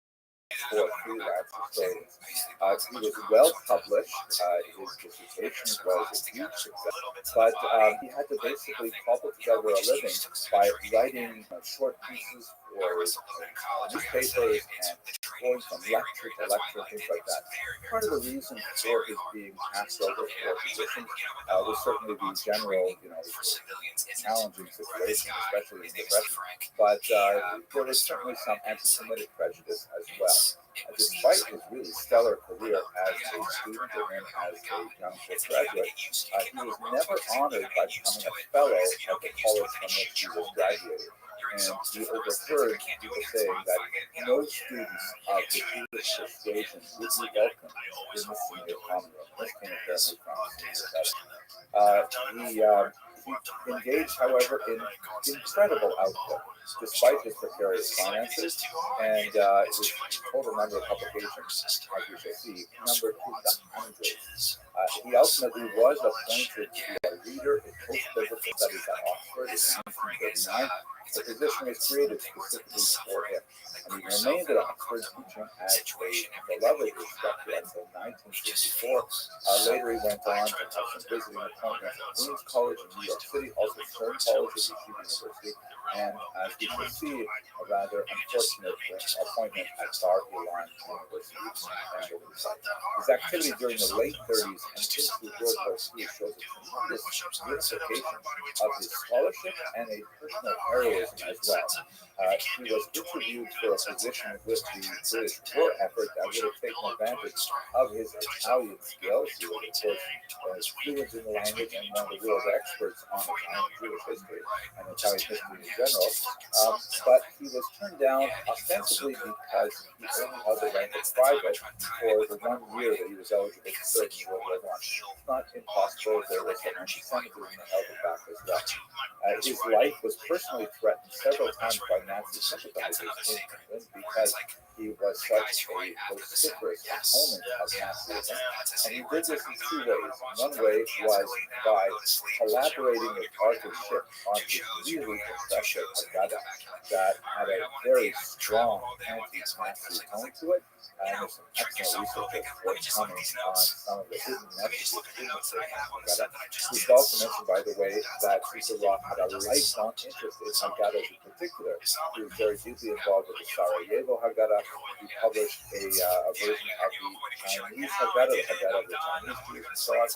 for freelance historians. He was well published. His dissertation was a huge success, but he had to basically cobble together a living by writing short pieces for newspapers and going from lecture to lecture, things like that. Part of the reason for his being passed over for positions was certainly the general, challenging situation, especially in the press. But there was certainly some anti-Semitic prejudice as well. Despite his really stellar career as a student and then as a young postgraduate, he was never honored by becoming a fellow at the college from which he was graduated. And he overheard people saying that no students of the Jewish persuasion would be welcome in the senior commonwealth. This came apparently from senior he engaged, however, in incredible output, despite his precarious finances, and his total number of publications, as we shall see, numbered into the hundreds. He ultimately was appointed to be a reader in post-biblical studies at Oxford in 1939. The position was created specifically for him, and he remained at Oxford teaching as a beloved instructor until 1954. Later, he went on to have some visiting appointments at Queen's College in New York City, also Stern College at Yeshiva University, and as we shall see, rather unfortunate appointment at Dar Ilan University. His activity during the late 30s and into World War II shows a tremendous unification of his scholarship and a personal heroism as well. He was interviewed for a position with the British war effort that would have taken advantage of his Italian skills. He was, of course, fluent in the language and one of the world experts on Italian Jewish history and Italian history in general. But he was turned down ostensibly because he only held the rank of private for the 1 year that he was eligible to serve in World War I. It's not impossible. There was some anti-Semitism that held him back as well. His life was personally threatened several times by Nazi sympathizers in England because he was such a vociferous opponent of Nazism. And he did this in two ways. One way was by collaborating with Arthur Schiff on his really impressive Haggadah that had a very strong anti-Nazi tone to it. And there's some excellent research forthcoming on some of the hidden messages in the Haggadah. We should also mention, by the way, that Cecil Roth had a lifelong interest in Haggadah in particular. He was very deeply involved with the Sarajevo Haggadah. He published a version of the Chinese Haggadah, the Haggadah of the Chinese Jews and so on,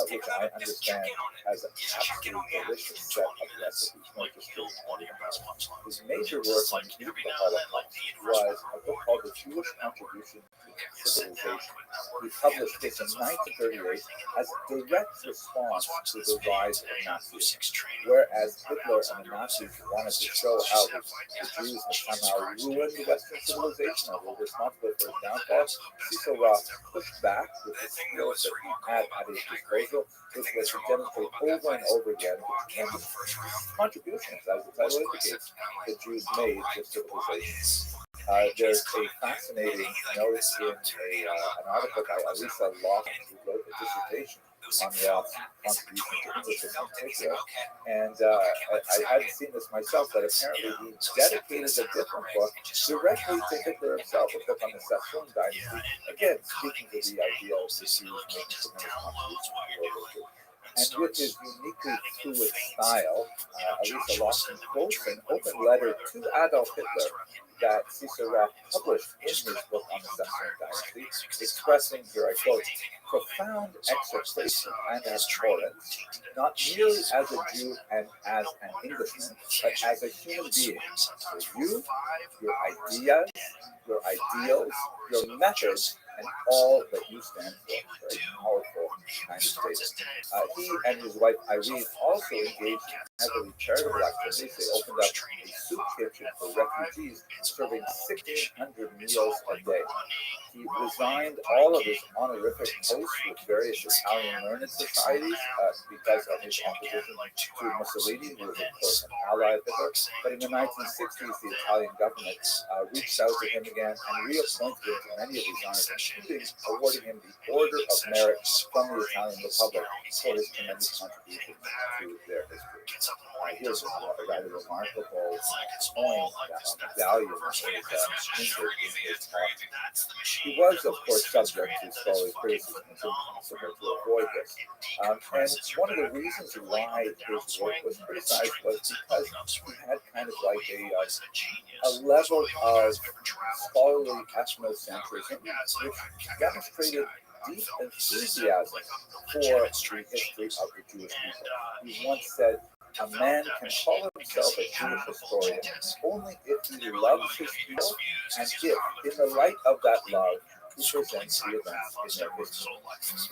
which I understand has an absolutely delicious set of recipes, not just his major work on the Holocaust was a book called The Jewish Contribution to Civilization. He published this in 1938 as a direct response to the rise of Nazism. Whereas Hitler and the Nazis wanted to show how the Jews had somehow ruined Western civilization and were responsible for its downfall, Cecil Roth pushed back with the skills that he had at his disposal, which was to demonstrate over and over again the contributions, as the title indicates, the Jews made to civilization. There's a fascinating note in an article by Elisa Lawson, who wrote a dissertation on Roth's contribution to English in particular. And I hadn't seen this myself, but apparently he dedicated a different book directly to Hitler himself, a book on the Sassoon dynasty, again, speaking to the idea of the Jews making tremendous contributions to World War II. And with his uniquely fluid style, Elisa Lawson quotes an open letter to Adolf Hitler that Cecil Roth published in his book on the Sassoon dynasty, expressing, here I quote, profound execration and abhorrence, not merely as a Jew and as an Englishman, but as a human being, for you, your ideas, your ideals, your methods, and all that you stand for. Very powerful kind of statement. He and his wife Irene also engaged in heavily charitable activities. They opened up a soup kitchen for refugees, serving 1,600 meals a day. He resigned all of his honorific posts with various Italian learned societies because of his opposition to Mussolini, who was, of course, an ally of Hitler. But in the 1960s, the Italian government reached out to him again and reappointed him to many of these honors, including awarding him the Order of Merit from the Italian Republic for his tremendous contribution to their history. Here's a rather remarkable coin, medallion that was minted in his talk. He was, of course, subject to scholarly criticism. It's impossible to avoid this. And one of the reasons why his work was criticized was because he had kind of like a level of scholarly ethnocentrism, which demonstrated deep enthusiasm for the history of the Jewish people. He once said, a man can call himself a Jewish historian only if he loves his people and if, in the light of that love, he presents the events in their history.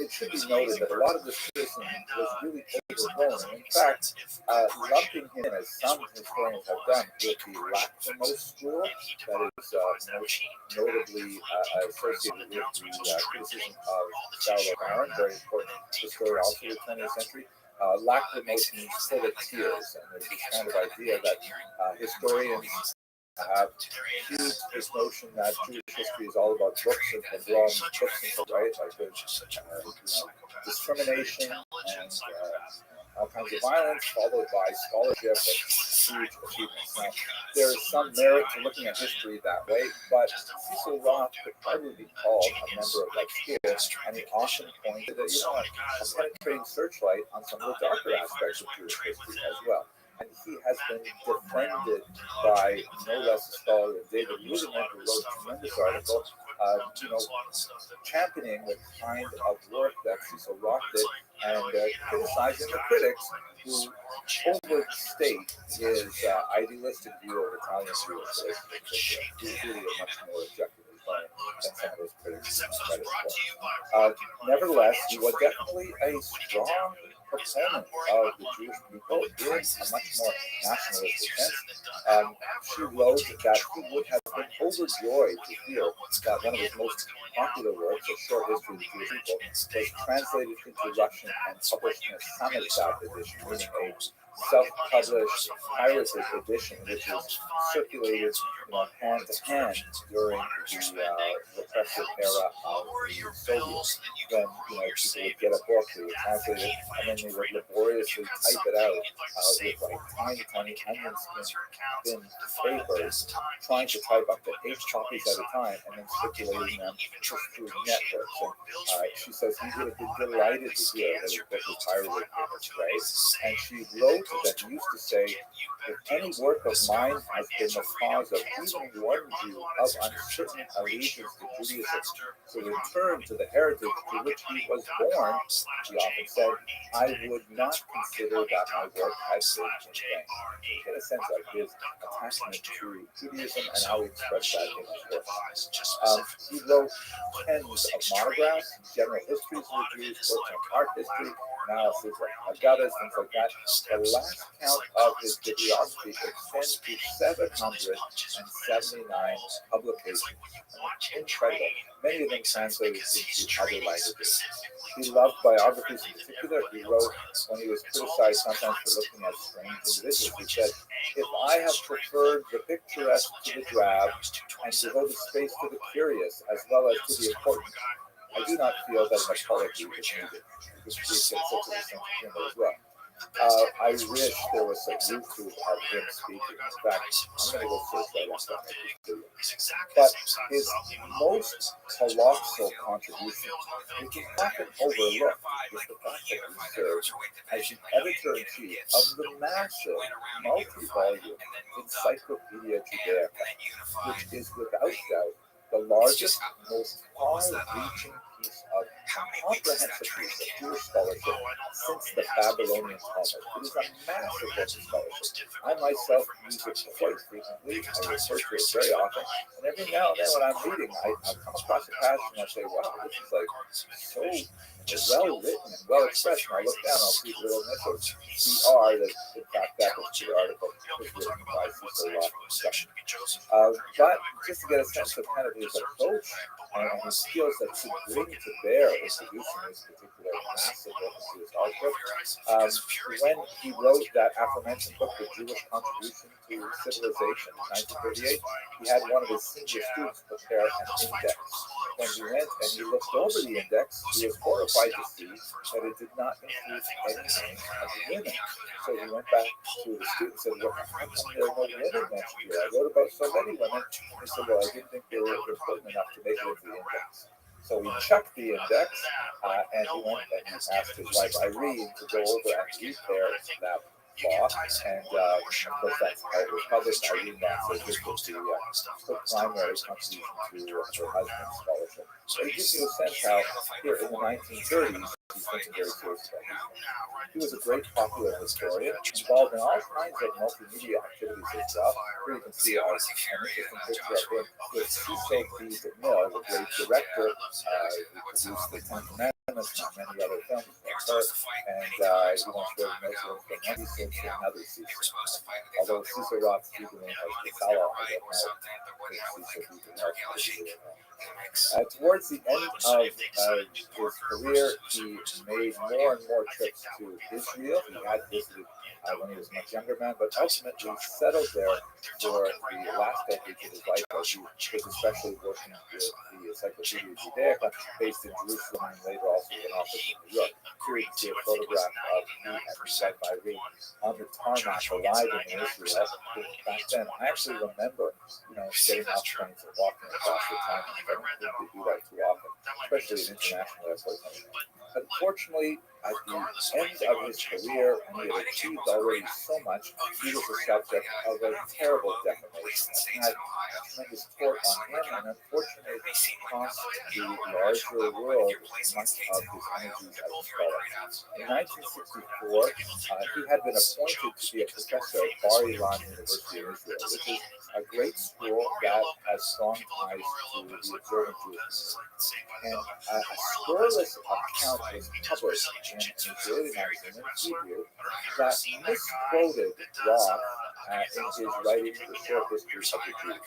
It should be noted that a lot of this criticism was really overblown, and in fact, lumping him, as some historians have done, with the Lachrymose school, that is most notably associated with the criticism of Saulo Baron, very important historian also of the 20th century. Lachrymose means full of tears, and there's this kind of idea that historians have used this notion that Jewish history is all about books and drawing books and right, like discrimination and all kinds of violence, followed by scholarship and huge achievements. Now, there is some merit to looking at history that way, but Cecil Roth could probably be called a member of that school, and he often pointed at, a penetrating searchlight on some of the darker aspects of Jewish history as well. and he has been defended by no less a scholar than David Ruderman, who wrote a tremendous article, championing the kind of work that Cecil Roth did and criticizing the critics who overstate his idealistic view of Italian Jewish relations. He's really a much more objective than some of those critics credit for. Nevertheless, he was definitely a strong proponent of the Jewish people in a much more nationalistic sense. She wrote that he would have been overjoyed to hear that one of his most popular works, A Short History of the Jewish People, was translated into Russian and published in a Samizdat edition, meaning a self-published pirated edition, which is circulated hand to hand during the repressive era of the Soviets. When people would get a book, they would translate it, and then they would laboriously type it out with like tiny onion skin thin papers, trying to type up to 8 copies at a time, and then circulating them just through networks. And she says he would have been delighted to hear that his book was pirated in this way. And she wrote that he used to say, if any work of mine has been the cause of even one Jew of uncertain allegiance to Judaism to return to the heritage to which he was born, he often said, I would not consider that my work had been in vain. You get a sense of his attachment to Judaism and how he expressed that in his work. He wrote tens of monographs, general histories of the Jews, works on art history, analysis of Haggadahs, things like that. The last count of his bibliography extends to 779 publications. Incredible. Many of them translated into other languages. He loved biographies in particular. He wrote, when he was criticized sometimes for looking at strange individuals, he said, if I have preferred the picturesque to the drab and devoted space to the curious as well as to the important, I do not feel that an apology is needed. Which gets such a sense of humor as well. I wish there was some YouTube of him speaking. In fact, I'm going to go search that up. But his most colossal contribution, which is often overlooked, is the fact that he served as the editor-in-chief of the massive, multi-volume Encyclopedia Judaica, which is without doubt the largest, most far-reaching piece of comprehensive piece of Jewish scholarship since the Babylonian Talmud. It is a massive work of scholarship. I myself use it quite frequently. I refer to it very often. And every now and then when I'm reading, I come across a passage and I say, wow, this is like so well written and well expressed. And I look down and I'll see the little initials, CR, that in fact that particular article was written by Cecil Roth. But just to get a sense of kind of his approach and his skills that should bring to bear in producing this particular massive work of Jewish scholarship, when he wrote that aforementioned book, The Jewish Contribution to Civilization, in 1938, he had one of his senior students prepare an index. When he went and he looked over the index, he was horrified to see that it did not include anything of women. So he went back to the student and said, well, how come there are no women mentioned here? I wrote about so many women. He said, well, I didn't think they were important enough to make it into the index. So he checked the index, and he went and he asked his wife Irene to go over and repair that law, and of course that's how it was published. Irene said this was the primary contribution to her husband's scholarship. So it gives you a sense how here in the 1930s, he's thinking very seriously about it. He was a great popular historian, involved in all kinds of multimedia activities as well. Here you can see an interesting picture of him with Cecil B. DeMille, the great director who produced the Ten Commandments and many other films like her, and he once wrote a note from one Cecil to another Cecil. Although Cecil Roth's legal name was Casala, I don't know if Cecil B. DeMille. Towards the end of his career, he made more and more trips to Israel. He had visited when he was a much younger man, but ultimately settled there for the last decade of his life, as he was especially working with the Encyclopedia Judaica, based in Jerusalem, and later also in office in New York. Here you can see a photograph of he and his wife Irene on the tarmac arriving in Israel. Back then, I actually remember, getting off trains and walking across the tarmac. I don't think they do that too often, especially in international airports. Unfortunately, at the end of his career, and he had achieved already so much, he was the subject of a terrible defamation that had tremendous tort on him, and unfortunately cost the larger world much of his energies as a scholar. In 1964, he had been appointed to be a professor at Bar Ilan University in Israel, which is a great school that has strong ties to the observant Jewish community. And a scurrilous account was published in an Israeli magazine in Hebrew that misquoted Roth in his writing The Short History of the Jews.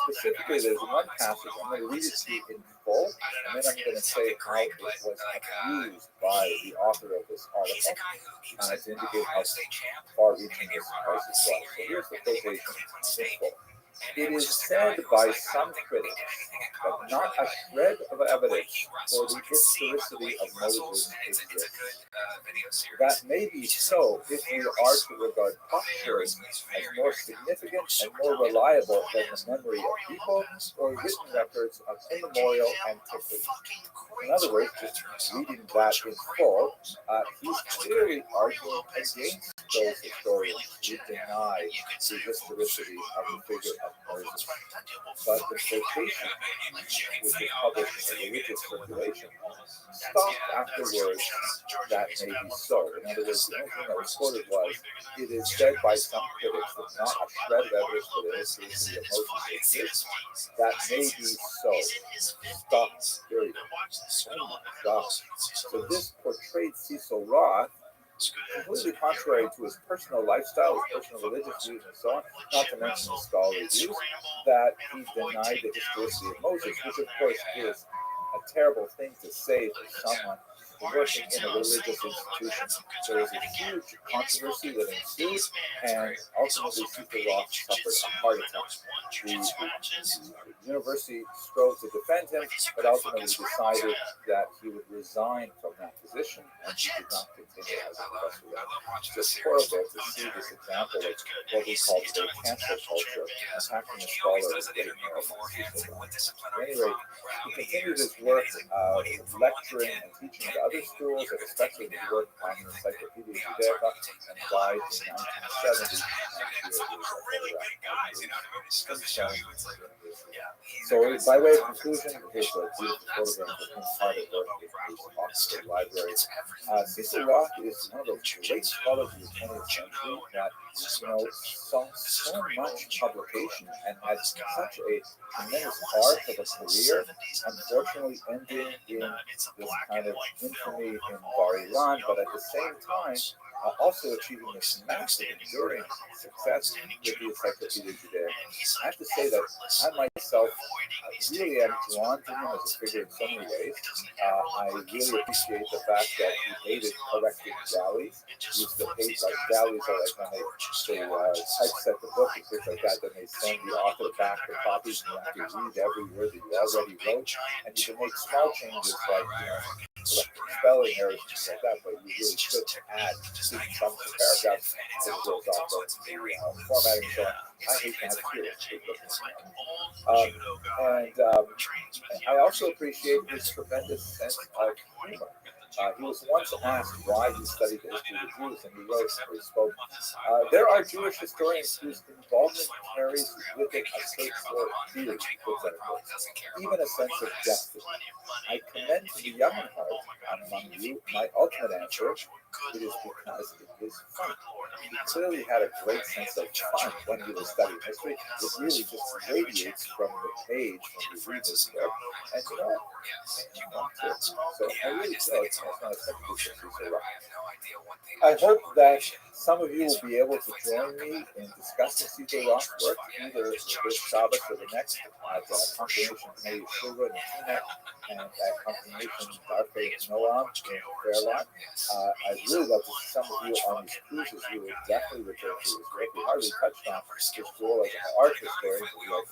Specifically, there's one passage, I'm going to read it to you in full, and then I'm going to say how it was abused by the author of this article to indicate how far-reaching this was as well. So here's the quotation in full. It is said by some critics that not a shred of evidence for the historicity of Moses exists. That may be so if we are to regard potsherds as more significant and more reliable than the memory of people or written records of immemorial antiquity. In other words, just reading that in full, he's clearly arguing against those historians who deny the historicity of the figure of Moses. But the quotation, which is published in a religious circulation, stopped after words that may be so. In other words, the only thing that was quoted was, it is said by some critics that not a shred of evidence for the historicity of Moses exists. That may be so. Stop, period. Oh my God. So this portrayed Cecil Roth completely contrary to his personal lifestyle, his personal religious views, and so on, not to mention his scholarly views, that he denied the historicity of Moses, which of course is a terrible thing to say for someone working in a religious institution. There was a huge controversy that ensued, and ultimately Cecil Roth suffered a heart attack. The university strove to defend him, but ultimately decided that he would resign from that position, and he did not continue as a professor there. It's just horrible to see this example of what we call today cancel culture, attacking a scholar and getting Cecil Roth. At any rate, he continued his work lecturing and teaching at other schools, especially his work on the Encyclopedia Judaica, and died in 1970. So, by way of conclusion, here's a beautiful photograph of him hard at work in the Oxford Library. Cecil Roth is one of those great scholars of the 20th century that saw so much publication and had such a tremendous arc of a career, unfortunately ending in this kind of infamy in Bar Ilan, but at the same time also achieving this massive enduring success with the Encyclopedia Judaica. I have to say that I myself really am drawn to him as a figure in so many ways. I really appreciate the fact that he hated correcting galleys. He used to hate, like, galleys are like when they typeset the book and things like that, then they send the author back the copies and you have to read every word that you already wrote, and you can make small changes like, correcting spelling errors and things like that, but you really should add some paragraphs to the goes off of formatting and so on. I hate that too. And I also appreciate his tremendous sense of humor. He was once asked why he studied the history of the Jews, and he wrote, or he spoke, there are Jewish historians whose involvement carries with it a search for truth, even a sense of destiny. I commend to the young in heart among you my ultimate answer. It is because it is fun. He clearly had a great sense of fun when he was studying history. It really just radiates from the page when you read this book. And so I really feel it's not a second history so right. I hope that some of you will be able to join me in discussing Cecil Roth's work, either this Shabbos or the next, at Confirmation Committee Shulva in Teaneck, and at Confirmation Darfei Noam in Fairlawn. I'd really love to see some of you on these cruises. We will definitely return to his work. We hardly touched on his role as an art historian, but we have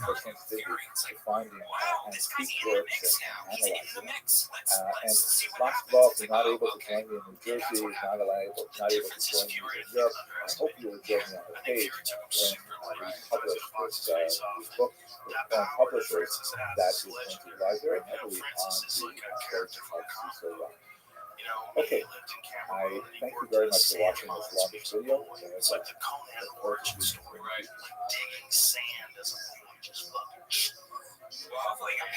more sensitivity to finding antique works and analyzing them. And last of all, if you're not able to join me in New Jersey, not able to join me in Europe, I hope you will join me on the page when we publish this book with foreign publishers that is going to rely very heavily on the approach of Cecil Roth. Okay, I thank you very much for watching this long video. It's like the Conan origin story, right? Like digging sand as a boy, just fucking. Well, hopefully he got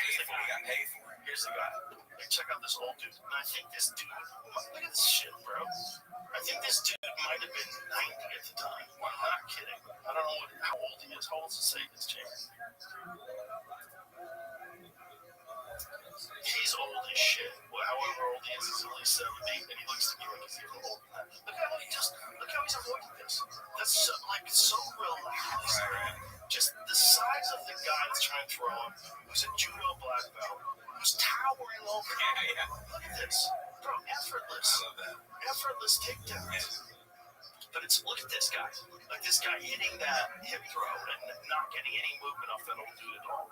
paid for it. Here's the guy. Like, check out this old dude. And I think this dude, look at this shit, bro. I think this dude might have been 90 at the time. I'm not kidding. I don't know how old he is. How old does it say this, James? He's old as shit. Well, however old he is, he's at least 70, and he looks to me like he's even older than that. Look how he's avoiding this. That's so, like, so relaxed. Just the size of the guy that's trying to throw him, who's a judo black belt, who's towering over him. Look at this. Bro, effortless. I love that. Effortless takedowns. But it's, look at this guy. Like, this guy hitting that hip throw and not getting any movement off that old dude at all.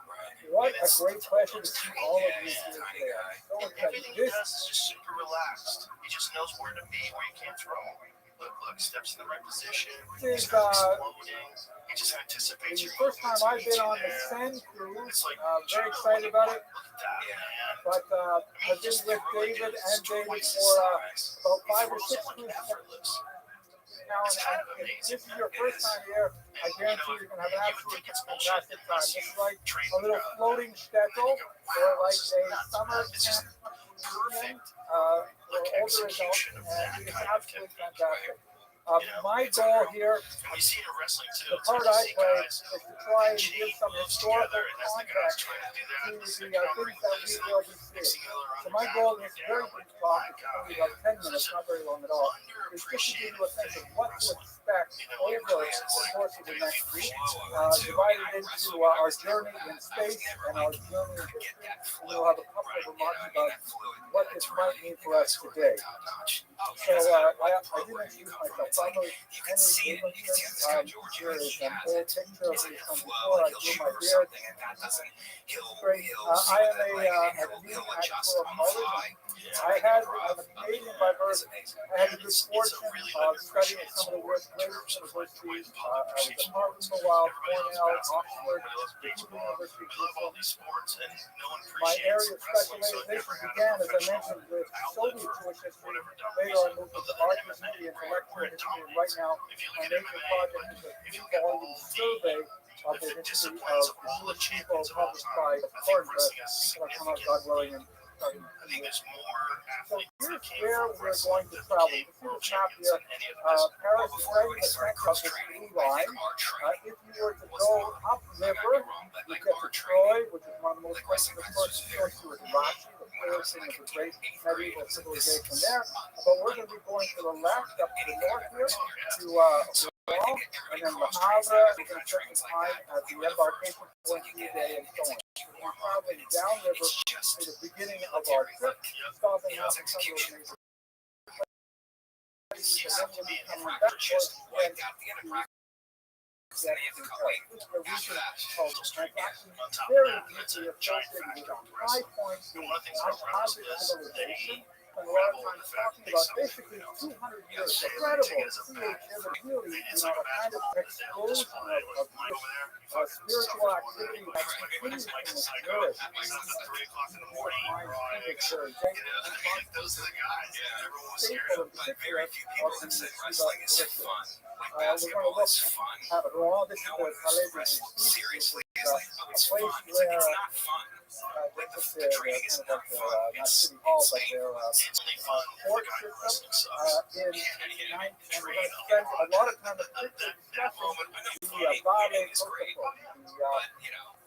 What a great pleasure to see all of you here tiny today. guy. So And excited. everything he does is just super relaxed. He just knows where to be, where you can't throw him. Look, steps in the right position. This is He's not exploding. He just anticipates the your first time movements and I've been meets you on the there. Send cruise. It's like Very excited about it. Look at that, man. But I've been with David and David for about 5 or 6 cruises now. And if this is your first time here, I guarantee you're going to have an absolutely fantastic time. This is like a little floating shtetl or like a summer camp reunion for older adults, and it's absolutely fantastic. My goal here, And we see it in wrestling too. the part I play, is to try and give some historical context to the things that we will be seeing. So my goal in this very brief talk, it's only about 10 minutes, not very long at all, is just to give you a sense of what to expect over the course of the next week, divided into our journey in space and our journey in history, and we'll have a couple of remarks about what this might mean for us today. So I didn't introduce myself. I'm Henry Davidson. Here is an old picture of me from before I grew my beard. Great. I am a youth actual college. I had, I'm a Canadian by birth. I had the good fortune of studying at some of the world's greatest universities. I was at Harvard for a while, Cornell, Oxford, University of Bristol. My area of specialization began, as I mentioned, with Soviet Jewish history. Later I moved into art history, intellectual history, and right now my major project is a 3-volume survey of the history of the Jewish people published by Harvard. That'll come out, God willing, in starting so here's where we're going to travel. You see the map here. Paris is right in the center of the blue line. If you were to go upriver, you get to Troy, which is one of the most famous, of course, to Rothschild, the first thing of the great medieval civilization there. But we're going to be going to the left, up to the north here, to Wall, and then the Havre. We're going to spend some time at the embarkation point today and so on. We're traveling downriver to the beginning of our trip, stopping off in some of those major places, and then we'll be coming back towards the end. This is a region called Transaction, very deeply associated with high points in composite civilization. And a lot of times talking about basically 200 years, incredible creativity, really, a kind of explosion of spiritual activity that continues to nourish. Those are the guys. Yeah, everyone was scared of, but very few people that said wrestling is fun. Like basketball is fun. No seriously, it's like, oh, it's fun. It's like, it's not fun. Like the training is not fun. It's City Hall, but insane. their It's fun. court system in night, and we're going to spend a lot of time discussing the Vale Protocol, the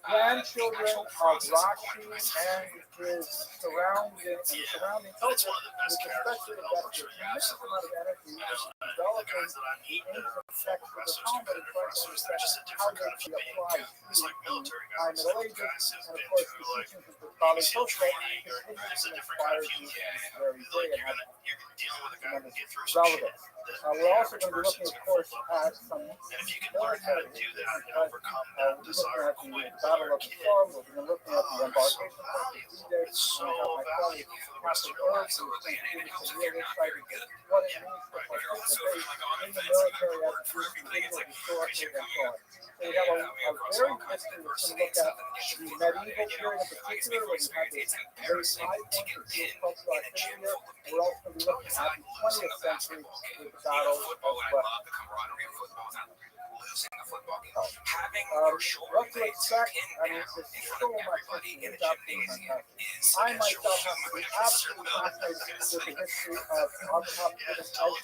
grandchildren of Rothschild and his surrounding culture, which especially invested a tremendous amount of energy in developing ancient sects of the Talmud and trying to understand how they can be applied to the High Middle Ages, and of course the teachings of the Vale Protocol continue to inspire you to this very day and have tremendous relevance. We're also going to be looking, of course, at some military issues. We're looking at the Battle of the Somme, we're going to look at the embarkation point there. so And I have my colleague, valuable for the rest Captain of your Irv, life. who's going to give And you it helps some if real you're not insight very into good. what it Yeah, means to right. If you're also participate like on in the offense, you have military to as work a for group, everything. It's like historically, because you're and coming so up on. So we have a across very all good kinds of history. We're going to adversity look and stuff, at and you have to the think about it. medieval And you know, period in I can particular, speak from where we had experience. this It's very embarrassing high to point get of pinned Jewish cultural in a gym activity here. full of We're people. also going to be looking It's at not the losing 20th a century basketball game. with the You know, battles football, as and I well. love the camaraderie of football. It's not losing a football game. Oh. Having your shoulder What to blades expect? pinned I mean, down there's in front so of much everybody history. in a It's absolutely gymnasium fantastic. is I against your myself will. have to be It's absolutely fascinated with the history of Abraham Ezra, a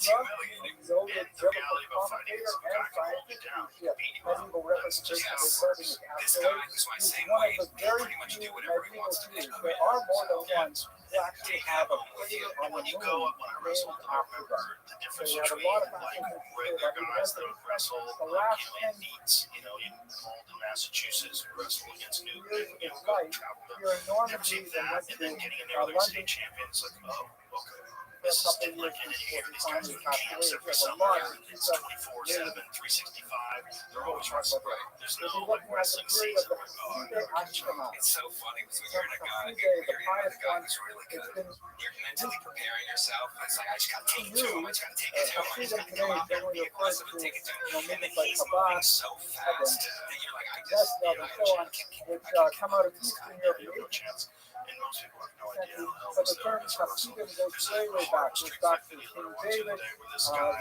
noted biblical commentator and scientist whose medieval representation of his building is absolute. He's one of the very few medieval Jews. There are more than one who actually have a crater on the moon named after them. So you have a lot of fascinating history about the events that he spent the last 10 years You know, involved in Massachusetts and wrestle against Newton of and, his life here in Normandy and went and to then getting in there like London state champions, like, oh, okay. for a couple of years before he finally passed away. He has a lot to keep us 24/7, 365. They're always talk wrestling. about Right. There's We'll be no like looking at the wrestling period season. of the Hasidic Ashkenaz. It's so funny because when So you're in a guy, Hasidic, the you're in pious a guy one, who's really it's good. been You're mentally preparing yourself. It's like I just gotta take it to him. I just gotta take it to him. I just Hasidim gotta today go out there and generally be referred aggressive to, and take it to him. And then movements like he's moving Chabad, so fast that you're like, I just, Breslov, and so on, which come out of Eastern Europe in the 18th and most people have no idea century. how But the this term Hasidim goes way, way back. It goes back to King David. The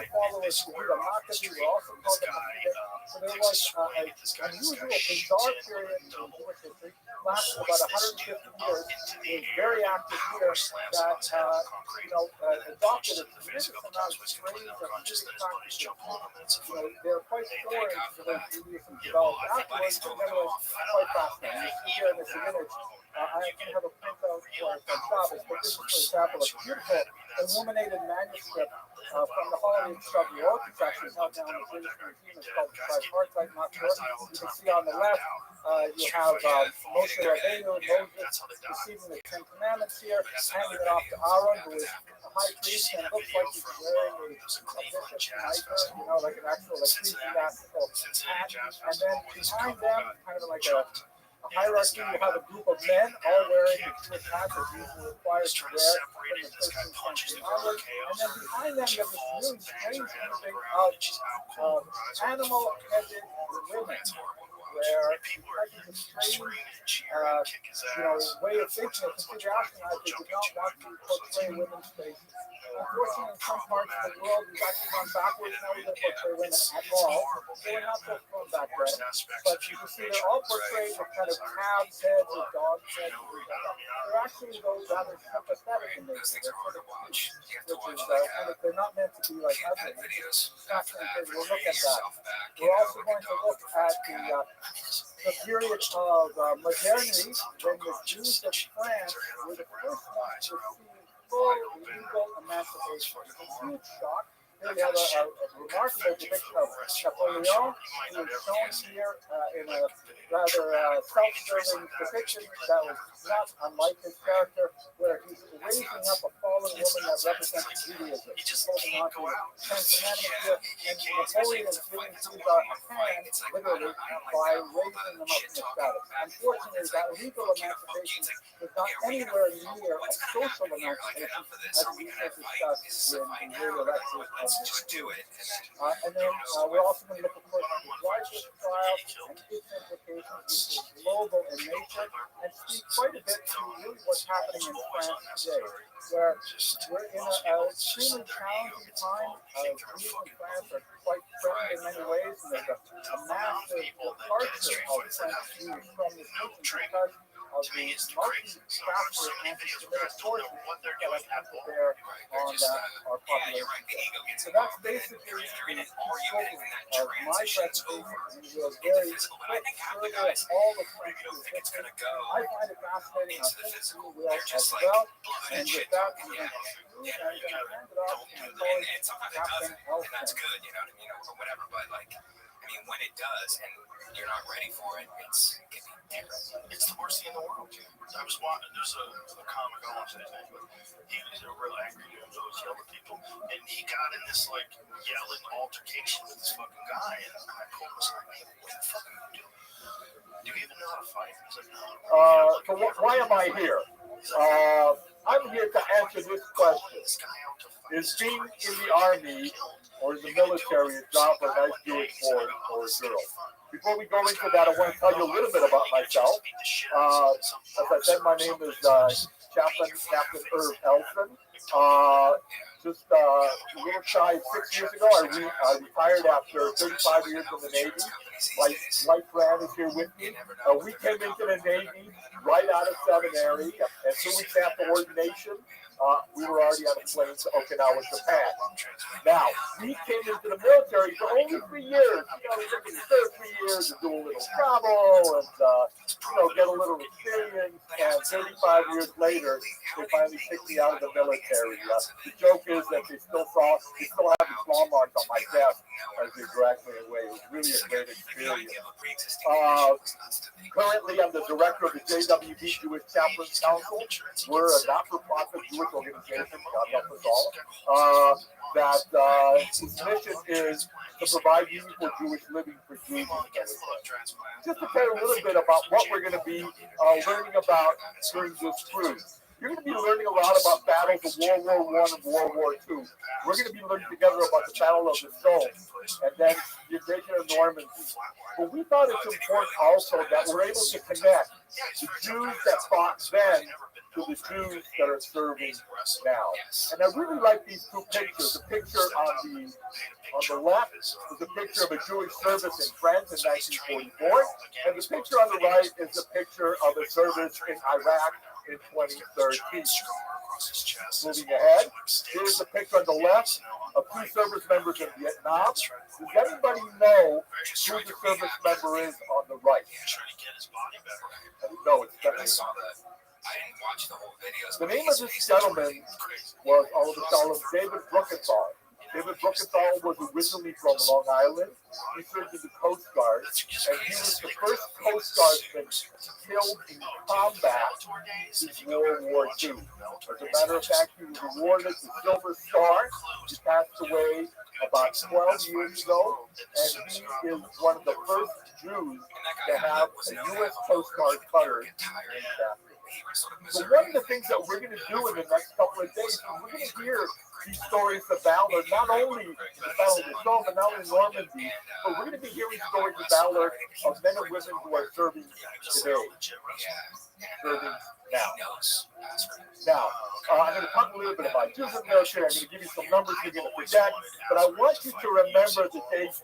followers of Yehuda Maccabee were also called the Hasidim. So there was an unusual, bizarre period in Jewish history, lasted about 150 years. It was very active here that, adopted a tremendous amount of strange and Hasidic practices. They're quite foreign to the Judaism developed afterwards, but nevertheless quite fascinating. You see here in this image, I actually have a printout for it from Shabbos, but this is, for example, a beautiful illuminated manuscript from the holiday of Shavuot. It's actually held down in the British Museum. It's called Tripartite, not sure. You can see on the left, you have Moshe Rabbeinu, Moses receiving the Ten Commandments here, handing it off to Aaron, who is a high priest, and it looks like he's wearing a bishop's mitre, like an actual ecclesiastical hat. And then behind them, kind of like a hierarchy, you have a group of men all wearing the Jewish hats as usually required to wear from the 13th century onward. And then behind them, you have this really strange grouping of animal-headed women, where because of the strange, way of thinking of Hasidic Ashkenaz, they did not want to portray women's faces. Unfortunately, in some parts of the world, we've actually gone backwards. Now we don't portray women at all. So we're not supposed to go back then. But you can see they're all portrayed with kind of calves' heads or dogs' heads. They're actually, though, rather sympathetic in nature. They're sort of cute, which is kind of, they're not meant to be like ugly. We'll look at that. We're also going to look at the period of modernity when the Jews of France were the first ones to receive full legal emancipation. It's a huge shock. Here we have a remarkable depiction of Napoleon, who is shown here in a rather self-serving depiction that was not unlike his character, where he's raising up a fallen woman that represents Judaism. He's holding on to the Ten Commandments here, and Napoleon is giving these a hand, literally, by raising them up in the status. Unfortunately, that legal emancipation was not anywhere near a social emancipation, as we have discussed in later lectures of Just do it. and then we're also going to look, of course, at the Dreyfus trial and its implications, which is global in nature, and speak quite a bit to really what's happening in France today, where we're in an extremely challenging time. Jews in France are quite threatened in many ways, and there's a massive departure of French Jews from this region because of the multi-factor anti-Semitic forces that have come to bear on our population. So that's basically the scope of my presentation. It was very quick survey of all the French Jewish history. I find it fascinating. I think you will as well. And with that, I'm going to hand it off to my colleague, Captain Elson. That's good, you know what I mean, or whatever. But like, I mean, when it does, and you're not ready for it, it's It's the worst thing in the world. I was watching. There's a comic I watched his name, but he was a real angry dude. Those yellow people, and he got in this like yelling altercation with this fucking guy, and I told him, "Hey, what the fuck are you doing? Do you even know how to fight?" He's like, "No." So why am I here? I'm here to answer this question. Is being in the army or in the military a job for a nice Jewish boy or a girl? Before we go into that, I want to tell you a little bit about myself. As I said, my name is Chaplain Captain Irv Elson. Just a little shy of 6 years ago, I retired after 35 years in the Navy. My wife Fran is here with me. We came into the Navy right out of seminary, and 2 weeks after ordination, we were already on a plane to Okinawa, Japan. Now, we came into the military for only 3 years. We took the first 3 years to do a little travel and, get a little experience. And 35 years later, they finally kicked me out of the military. The joke is that they still have the claw mark on my chest as they dragged me away. It was really a great experience. Currently, I'm the director of the JWD Jewish Chaplains Council. We're a not-for-profit Jewish organization, God help us all, whose mission is to provide meaningful Jewish living for Jews in the military. Just to tell you a little bit about what we're going to be learning about during this cruise. You're going to be learning a lot about battles of World War I and World War II. We're going to be learning together about the Battle of the Somme and then the invasion of Normandy. But we thought it's important also that we're able to connect the Jews that fought then to the Jews that are serving now. And I really like these two pictures. The picture on the left is a picture of a Jewish service in France in 1944, and the picture on the right is a picture of a service in Iraq in 2013. Moving ahead, here's a picture on the left of 2 service members in Vietnam. Does anybody know who the service member is on the right? No, it's definitely not. The name of this gentleman was David Bruckenthal. David Bruckenthal was originally from Long Island. He served in the Coast Guard, and he was the first Coast Guardsman killed in combat since World War II. As a matter of fact, he was awarded the Silver Star. He passed away about 12 years ago, and he is one of the first Jews to have a U.S. Coast Guard cutter named after. So one of the things that we're going to do in the next couple of days is we're going to hear these stories of valor, not only the Battle of the Somme, but not only Normandy, but we're going to be hearing stories of valor of men and women who are serving today, serving now. Now, I'm going to talk a little bit about Jews in the military. I'm going to give you some numbers you're going to forget, but I want you to remember the date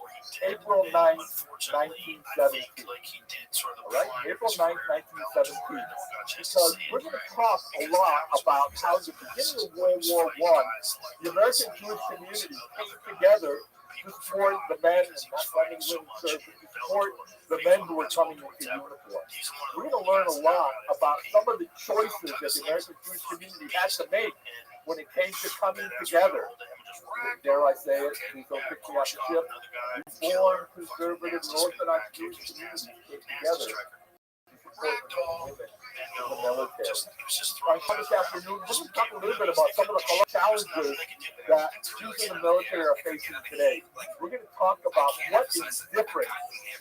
April 9th, 1917. All right, April 9th, 1917. Because we're going to talk a lot about how at the beginning of World War I, the American Jewish community came together to support the men and not letting women serve, to support the men who were coming into uniform. We're going to learn a lot about some of the choices that the American Jewish community had to make when it came to coming together. Dare I say it, please don't pick me off the ship. Reform, conservative, and Orthodox Jewish communities came together to support women in the military. This afternoon, we're going to talk a little bit about some of the challenges that Jews in the military are facing today. We're going to talk about what is different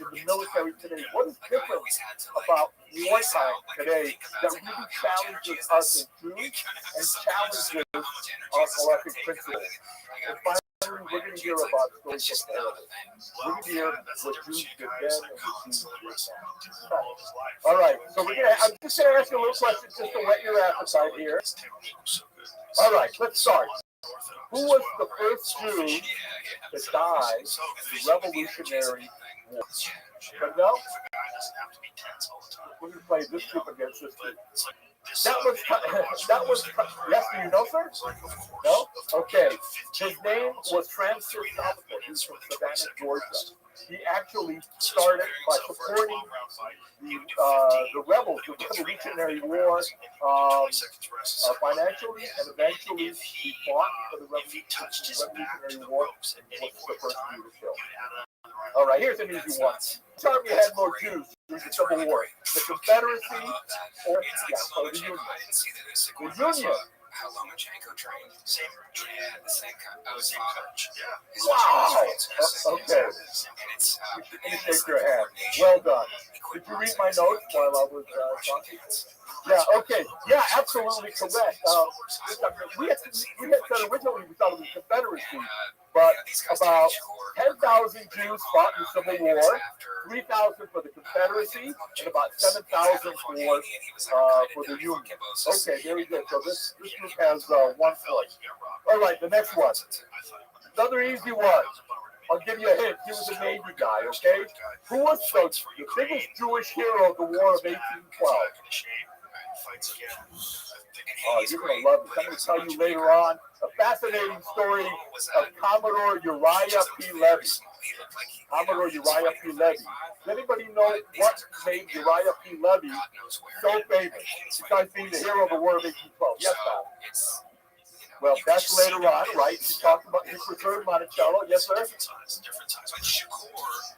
in the military today. What is different about wartime today that really challenges us as Jews and challenges our collective principles. And finally, we're going to hear about stories of parables. We're going to hear what Jews did then and what Jews did now. All right, so I'm just going to ask you a little question just to whet your appetite here. All right, let's start. Who was the first Jew to die in the Revolutionary War? No? We're going to play this group against this group. That was, yes, do you know, sir? No? Okay. His name was Francis Salvatore. He was from Savannah, Georgia. He actually started by supporting the rebels, the Revolutionary War, financially, and eventually he fought for the Revolutionary War and was the first Jew to kill. All right, here's an easy one. Which army had more Jews during the Civil War? The Confederacy or the Union? The Union. How Lomachenko trained. Same route. Yeah, the same kind. I was coach. Yeah. Wow. Okay. And it's Let me shake your hand. Well done. Did you read my notes while I was talking? Yeah, okay. Yeah, absolutely correct. We had said originally we thought it was Confederacy, but about 10,000 Jews fought in the Civil War, 3,000 for the Confederacy, and about 7,000 for the Union. Okay, very good. So this group has 1 point. All right, the next one. Another easy one. I'll give you a hint. He was a Navy guy, okay? Who was the biggest Jewish hero of the War of 1812? Oh, you're going to love this. I'm going to tell you later on a fascinating story of Commodore Uriah P. Levy. Commodore Uriah P. Levy. Does anybody know what made Uriah P. Levy so famous besides being the hero of the War of 1812? Yes, Bob. Well, that's later on, right? You talked about his return Monticello. Yes, sir?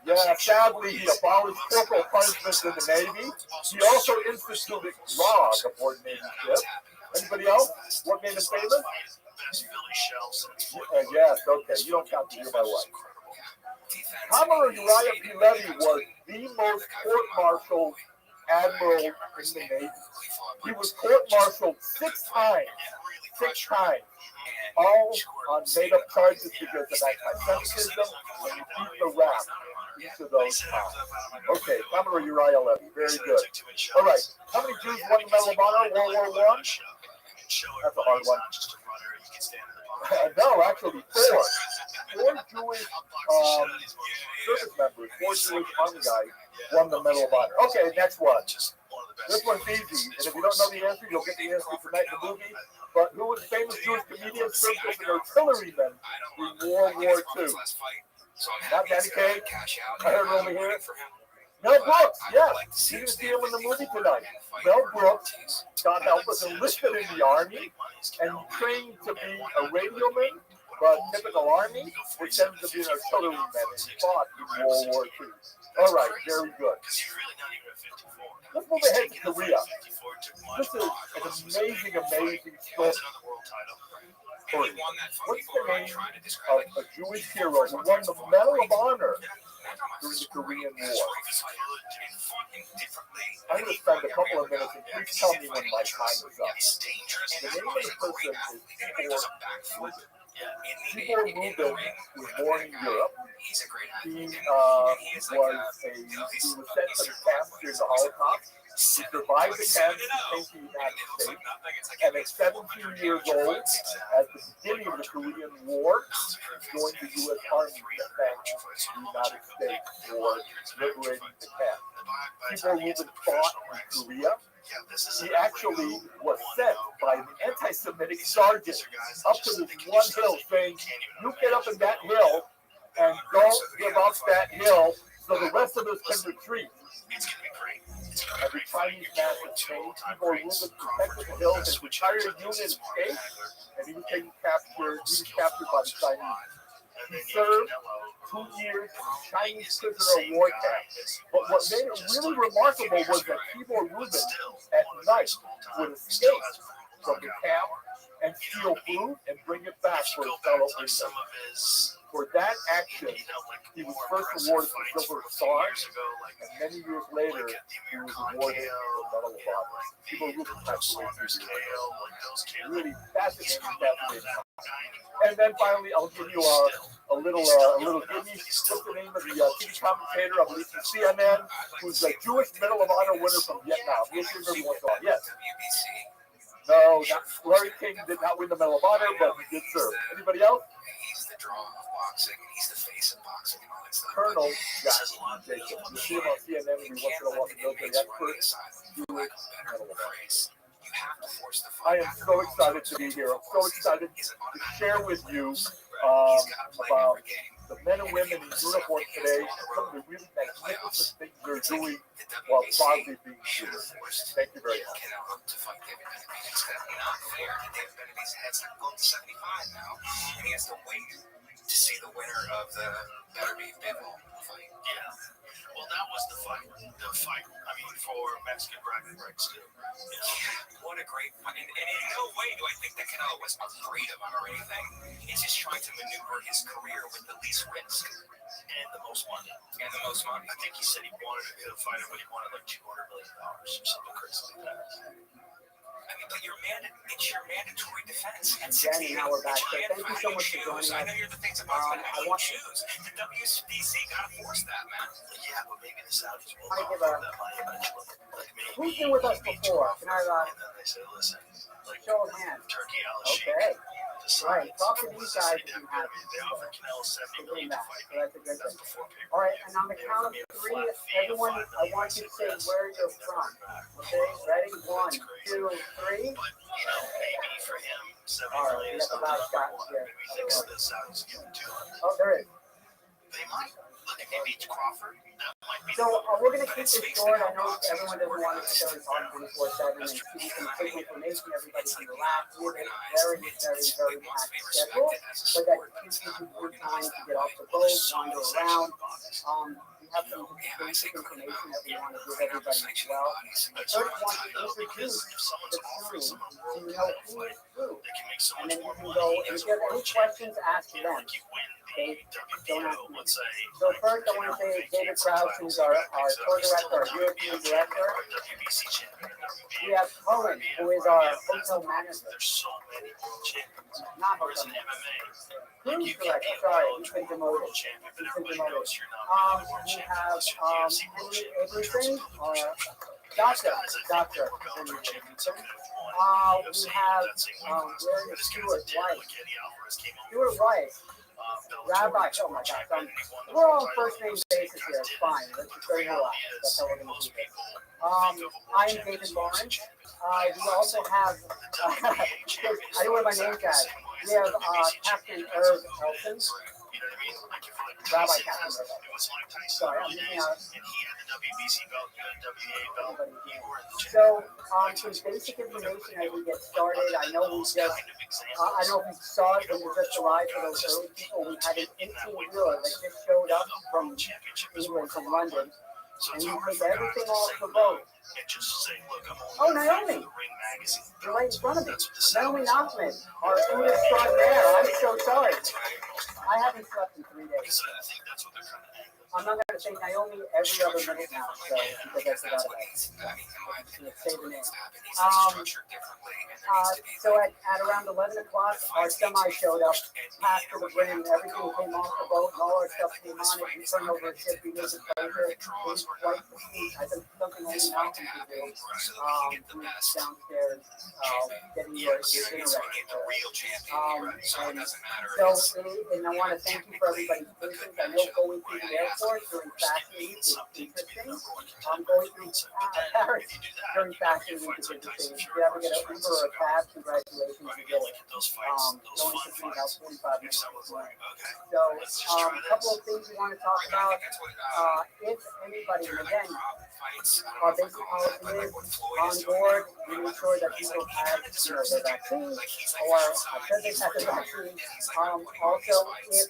Yeah, sadly, he abolished corporal punishments in the Navy. He also instituted grog aboard Navy ships. Anybody else? What made him famous? Yes, okay. You don't count to hear my wife. Commodore Uriah P. Levy was the most court-martialed admiral in the Navy. He was court-martialed 6 times. 6 times. All on made-up charges because of anti-Semitism and beat the rap each of those times. Okay, Commodore Uriah Levy. Very good. All right. How many Jews won the Medal of Honor in World War I? That's a hard one. No, actually 4. 4 Jewish service members, 4 Jewish army guys won the Medal of Honor. Okay, next one. This one's easy, and if you don't know the answer, you'll get the answer tonight in the movie. But who was famous Jewish comedian served as an artilleryman in World War II? Not Danny Kaye. I heard it over here. Mel Brooks, yes. You can see him in the movie tonight. Mel Brooks, God help us, enlisted in the Army and trained to be a radioman, but typical Army, which tends to be an artilleryman, and he fought in World War II. All right, very good. Let's move ahead to Korea. This is an amazing story. What's the name of a Jewish hero who won the Medal of Honor during the Korean War? I'm going to spend a couple of minutes and please tell me when my time is up. The name of the person is Tibor Rubin was born in Europe. He was sent to the camp during the Holocaust. He survived the camp, he came to the United States, and at 17 years old, at the beginning of the Korean War, joined the U.S. Army to thank the United States for liberating the camp. Tibor Rubin fought in Korea. He actually was sent by an anti-Semitic sergeant up to this one hill saying, you get up in that hill and don't give up that hill so the rest of us can retreat. As the Chinese massive changed, Tibor Rubin protected the hills, his entire unit escaped, and he was captured by the Chinese. He served 2 years in Chinese prisoner of war camp. But what made it really remarkable was that Tibor Rubin at night would escape from the camp and steal food and bring it back for his fellow prisoners. For that action, he was first awarded the Silver Star, and many years later, he was awarded the Medal of Honor. Tibor Rubin passed away 2 years ago. Really fascinating. And then finally, I'll give you a little gimme. What's the name of the TV commentator, I believe from CNN, who's a Jewish Medal of Honor winner from Vietnam? You'll see him every once in a while. Yes. No, Larry King did not win the Medal of Honor, but he did serve. Anybody else? He's the draw of boxing. He's the face of boxing and all that stuff. Colonel Jacob. You see him on CNN every once in a while. The military expert. Jewish Medal of Honor. I am so excited to be here. I'm so excited to share with you about the men and women in uniform today and some of the really magnificent things they're doing while proudly being Jewish. Thank you very much. Not fair. David Benavidez's head's not going to 75 now, and he has to wait to see the winner of the Better Beef Pitbull fight. Yeah. Well, that was the fight. The fight, I mean, for Mexican bragging rights, too. You know? What a great fight. And in no way do I think that Canelo was afraid of him or anything. He's just trying to maneuver his career with the least risk. And the most money. And the most money. I think he said he wanted to fight him, but he wanted like $200 million or something crazy like that. I mean, but it's your mandatory defense. At Danny, 68. now we're back. So And thank you so much for joining I us. know you're the things about but how I do you want- choose? The WBC gotta force that, man. Yeah, but maybe the Saudis will I give offer a- that money eventually. Like maybe, Who's been with us maybe before? Can I, and then they say, listen, like show of hands? Turkey al-Sheikh Okay. decides, Right, talk to what these does guys it say? if you have They offered Canelo $70 million to fight So me. that's a good That's thing. before pay-per-view. All right, and on the They count offered of me a three, flat fee of everyone, $5 I million. want you to say Yes. where you're Never from. heard back. Okay, ready? 1, That's crazy. 2, 3. But, you know, maybe for him, $70 All right, million we is got not the the last number shot one. here. Maybe he thinks the Saudis give him 200. Oh, there is. They might. Look, if he beats Crawford, that might be So the we're going to keep this short. I know everyone doesn't want to sit there and talk 24/7 and see some quick information. Everybody can relax. We have a very, very, very packed schedule, so that gives you some good time to get off the boat, wander around. We have some basic information that we want to give everybody as well. I first want to introduce if someone's the offering crew, someone so world you know title who fight, is who. they can make so And much then you more can money go, and as if a you have any world questions, champion. ask You know, them. like you win Okay, the don't ask WBO, me. let's say. So like, first, I you want know, to say vacate David some Crouch, titles, who's our he picks tour up, he's still director, our a European WBO director. champion, or WBC champion, or We have Cohen, who is our hotel manager. There's so many world champions. Not Whereas hotel in manager. MMA, like Cruise you can director, be a sorry, world he's been champion, demoted. world champion, but He's been everybody demoted. knows you're not really the world We champion have unless you're the UFC world Henry champion. In terms Avery, of public Doctor, guys, I think Doctor. they were Bellator champions who could have won We UFC have, that same weight class. where And is this guy's a Stuart did White? like Eddie Alvarez came over Stuart from White, Bellator, Rabbi, he's oh a my world gosh, champion, and he won the we're world on title first in name UFC. basis Guys here, it's did. fine, let's But just the very reality relaxed, is, that's how we're gonna most do this. people think of a I world am champion David as UFC Lawrence. champion. We also have, The WBA champion I didn't wear my name tag. We have Captain Irv Elton, You know what I mean? Like if like Rabbi Tyson Captain has, Irv. it was Mike Tyson Sorry, I'm early using days, our- and he had the WBC belt, you had the WBA belt, you were the champion. So, some basic information as we get started. I know we just, I don't know if you saw it when you just arrived for those early people. We had an 18-wheeler that just showed up from England, from London, So and it's we hard take for guys everything to off say the no boat. and just say, look, I'm Oh, only Naomi. the Ring Magazine. You're right in front of me. That's what the Naomi Saudis do. Nachman, our food extraordinaire. I'm so sorry. I haven't slept in 3 days. Because I think that's what they're trying to angle. I'm not going to say Naomi every other minute now, so because I forgot about it. Let's say the name. So at around 11 o'clock, our semi showed up, packed to the brim, everything came off the boat, and all our stuff came on it. We turned over a ship, we made the pleasure. It was quite the feat. I think something only mountain can do. Downstairs, getting your dinner ready. And I want to thank you for everybody's patience. I know going through the airport during fashion week is interesting. Going through Paris during fashion week is interesting. If you ever get an Uber or a cab, congratulations, you get it. Going to be about 45 minutes. So, a couple of things we want to talk about. If anybody, and again, our basic policy is on board, we make sure that people have, their vaccine, or said they have the vaccine. Also, if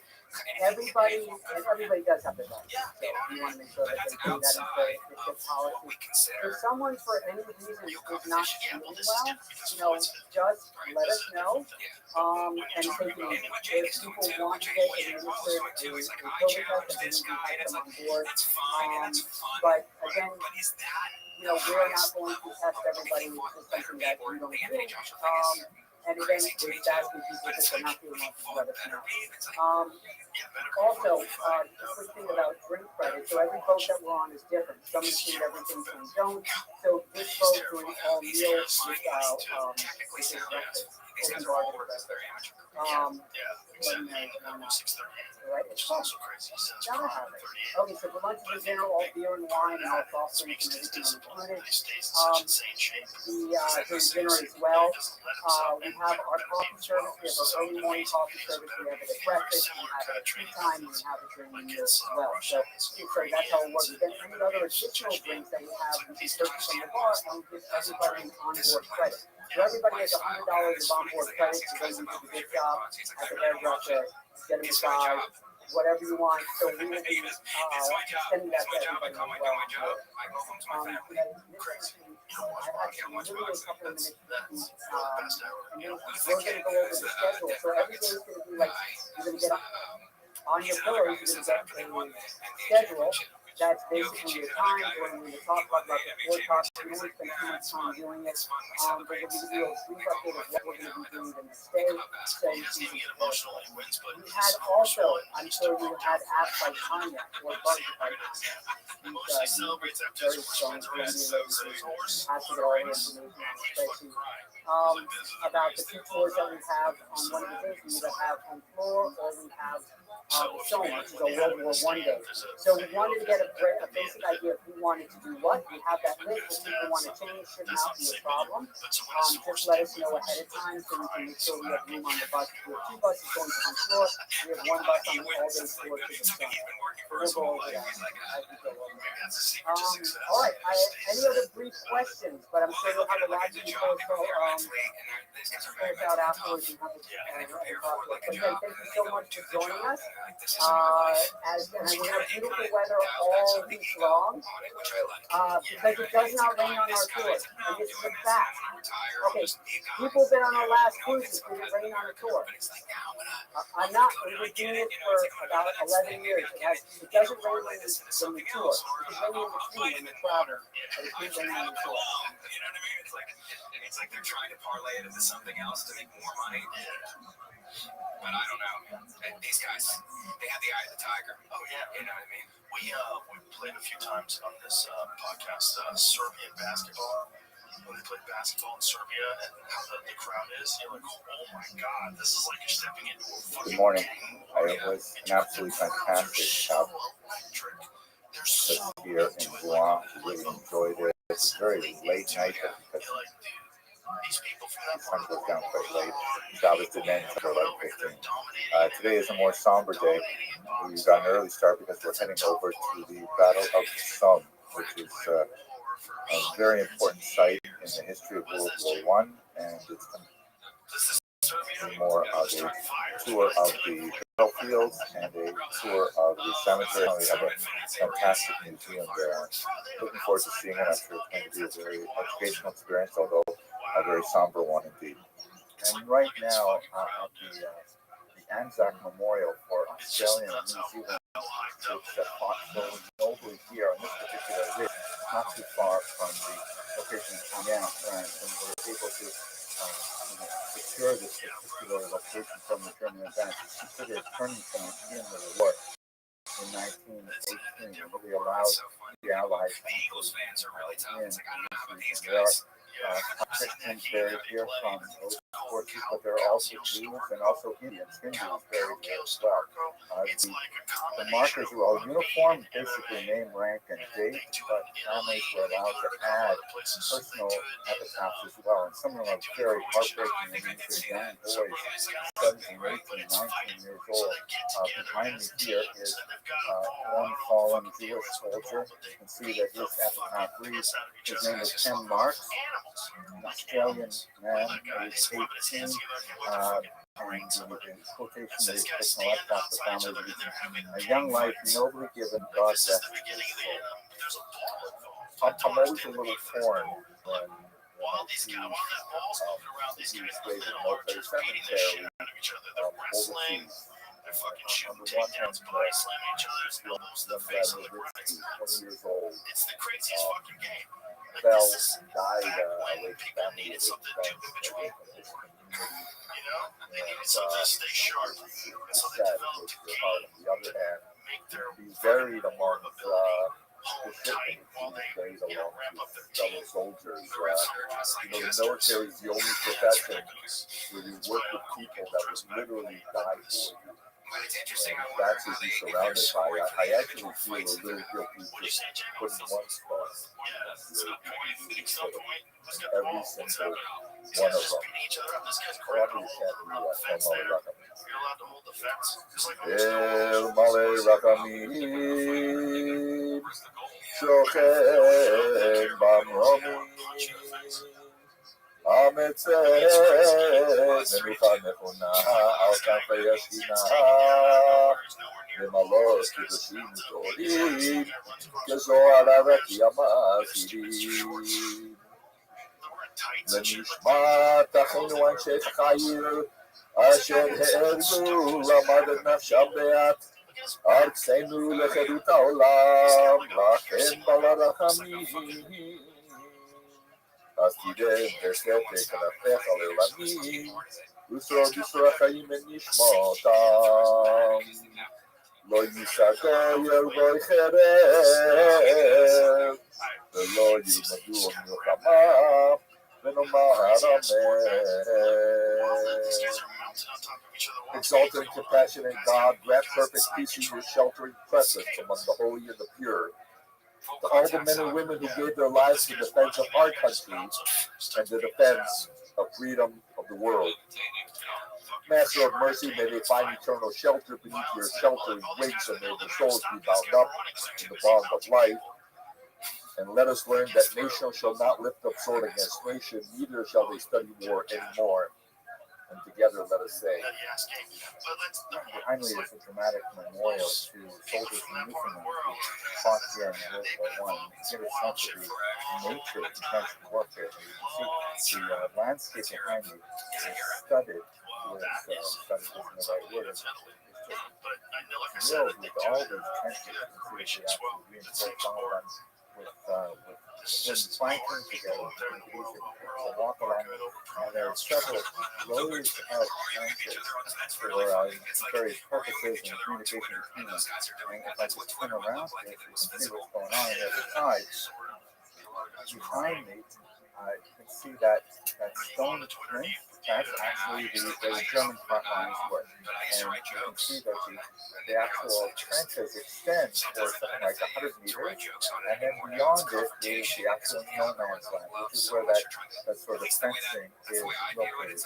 everybody, and everybody does have their vaccine, so we want to make sure that they do that in place. It's good policy. If someone for any reason is not feeling well, just let us know. And take it easy. If people want to get administered a COVID test, then we can have them on board. But again, we're not going to test everybody with something that we don't do. And again, we're just asking people if they're not feeling well to let us know. Also, the quick thing about drink credit, so every boat that we're on is different. Some include everything, some don't. So this boat doing all meals with breakfast, open bar breakfast. Right? Which is also crazy. Gotta have it. Okay, so for lunch and dinner, all beer and wine and all soft drinks and everything included. During dinner as well. We have our coffee service. We have our early morning coffee service. We have it at breakfast. We have it at tea time. And we have it during the meal as well. So that's how it works. Then any other additional drinks that we have, we can purchase from the bar and we give everybody an onboard credit. So everybody has $100 of onboard credit to go into the gift shop at the hairdresser get a massage, whatever you want. So we will be sending that to everybody as well. I actually literally a couple of minutes and then we're going to go over the schedule. So every day is going to be like, you're going to get on your pillows, you're going to get a schedule. That's basically your time when we talk about the four talks. We don't spend too much time doing it. But we're going to do a brief update of what we're going to be doing the next day. So you can get emotional. We had also, I'm sure you had asked by Tanya or Bug by Tanya. He celebrates very strong has to get all the information on especially about the two tours that we have on one of the days. We either have on floor or we have Shown, which is a World War I day. So we wanted to get a basic idea of who wanted to do what. We have that list. If people want to change, should not be a problem. Just let us know ahead of time so we can make sure we have room on the bus. We have two buses going to one floor. We have one bus on the all-day tour to the sun. We'll go over that as we go over. All right. Any other brief questions? But I'm sure you'll have a lot of people finish out afterwards and have a talk. But again, thank you so much for joining us. And we have beautiful weather all week long because it does not rain on our tour. And this is a fact. Okay, people have been on our last cruises because it rained on a tour. I'm not. We've been doing it for about 11 years. It doesn't rain when we tour. It's raining in between when we travel, but it keeps raining on the tour. You know what I mean? It's like they're trying to parlay it into something else to make more money. But I don't know. These guys, they have the eye of the tiger. Oh yeah, you know what I mean. We played a few times on this podcast Serbian basketball. When they played basketball in Serbia and how the crowd is, you're like, oh my god, this is like you're stepping into a fucking Good morning. game. It was an absolutely fantastic shop here in Blois. Really enjoyed it. It's a very late night because the sun goes down quite late. Shabbos didn't end until 11:15. Today is a more somber day. We got an early start because we're heading over to the Battle of the Somme, which is a very important site in the history of World War I, and it's more of a tour of the battlefields and a tour of the cemetery. We have a fantastic museum there. Looking forward to seeing it. I'm sure it's going to be a very educational experience, although a very somber one indeed. And right now at the Anzac Memorial for Australia and New Zealand, which fought so nobly here on this particular ridge, not too far from the location of Amiens, France, and we were able to secure this particular location from the German advance. It's considered a turning point in the war in 1918. It really allowed the Allies to win. There are Christians buried here from those forces, but there are also Jews and also Indians. Hindus buried here as well. The markers were all uniform, basically name, rank, and date, but families were allowed to add personal epitaphs as well. And some of them are very heartbreaking. And these are young boys, 17, 18, 19 years old. Behind me here is one fallen Jewish soldier. You can see that his epitaph reads, his name is Ken Marks, an Australian man who is 18. And in quotation, his personal epitaph, the family reads, a young life nobly given, God rest his soul. I'm always a little torn when these ways of military cemetery overseas. They're fucking shooting takedowns, body slamming each other's elbows to the face of the crowd. 20 years old. It's the craziest fucking game. Fell, died away from People family. needed something to do in between. You know? They needed something to stay sharp. And so they developed a game On the other hand, make their he's buried among hold tight while they buried ramp along up their fellow team. soldiers. The Red Soldiers, like The Castors. military is the only profession where you work with people that would literally die for you. But it's interesting. I And wonder that's how what they he's if they're surrounded scoring by. for I the actually individual feel fights a that little they're having. guilty just putting one spot Yeah, it's the point. It's the point. Let's get the every ball. What's single happening? These one guys of just them. beating each other up. This guy's However, grabbing you a can't hold be of the fence there. Rakami. You're allowed to hold the fence. There's like El almost no Male Rakami Shochen Bamromi המצא מנוחה נכונה על כנפי השכינה למלות קדושים וטהורים כזוהר הרקיע מאסירים לנשמת אחינו אנשי חיל אשר הערבו למוות נפשם מעט ארצנו לחירות העולם לכן בעל הרחמים אז תיתן וסתק כנפיך לעולמים ושרוד ישור החיים את נשמתם לא יישא גוי גוי חרב ולא ילמדו מלחמה ונאמר אמן. Exalted and compassionate God, grant perfect peace in your sheltering presence among the holy and the pure. To all the men and women who gave their lives in defense of our country and the defense of freedom of the world. Master of mercy, may they find eternal shelter beneath your sheltering wings, and may their souls be bound up in the bond of life. And let us learn that nation shall not lift up sword against nation, neither shall they study war anymore. And together let us say, behind me is a dramatic memorial to soldiers in Newfoundland who fought during World War I. Give a sense of the nature of defense warfare. You can see the landscape behind me is studded with, studded isn't the right word, it's just filled with all those trenches. You can see the actual reinforced all of them with when you find things together, it's easy to walk along, and there are several rows of trenches for various purposes and communication between them. And if I just turn around here, you can see what's going on every side. Behind me, you can see that stone trench. That's actually where the German front lines were. And you can see that the actual trenches extend for something like 100 meters. And then beyond it is the actual no man's land, which is where that sort of fencing is located.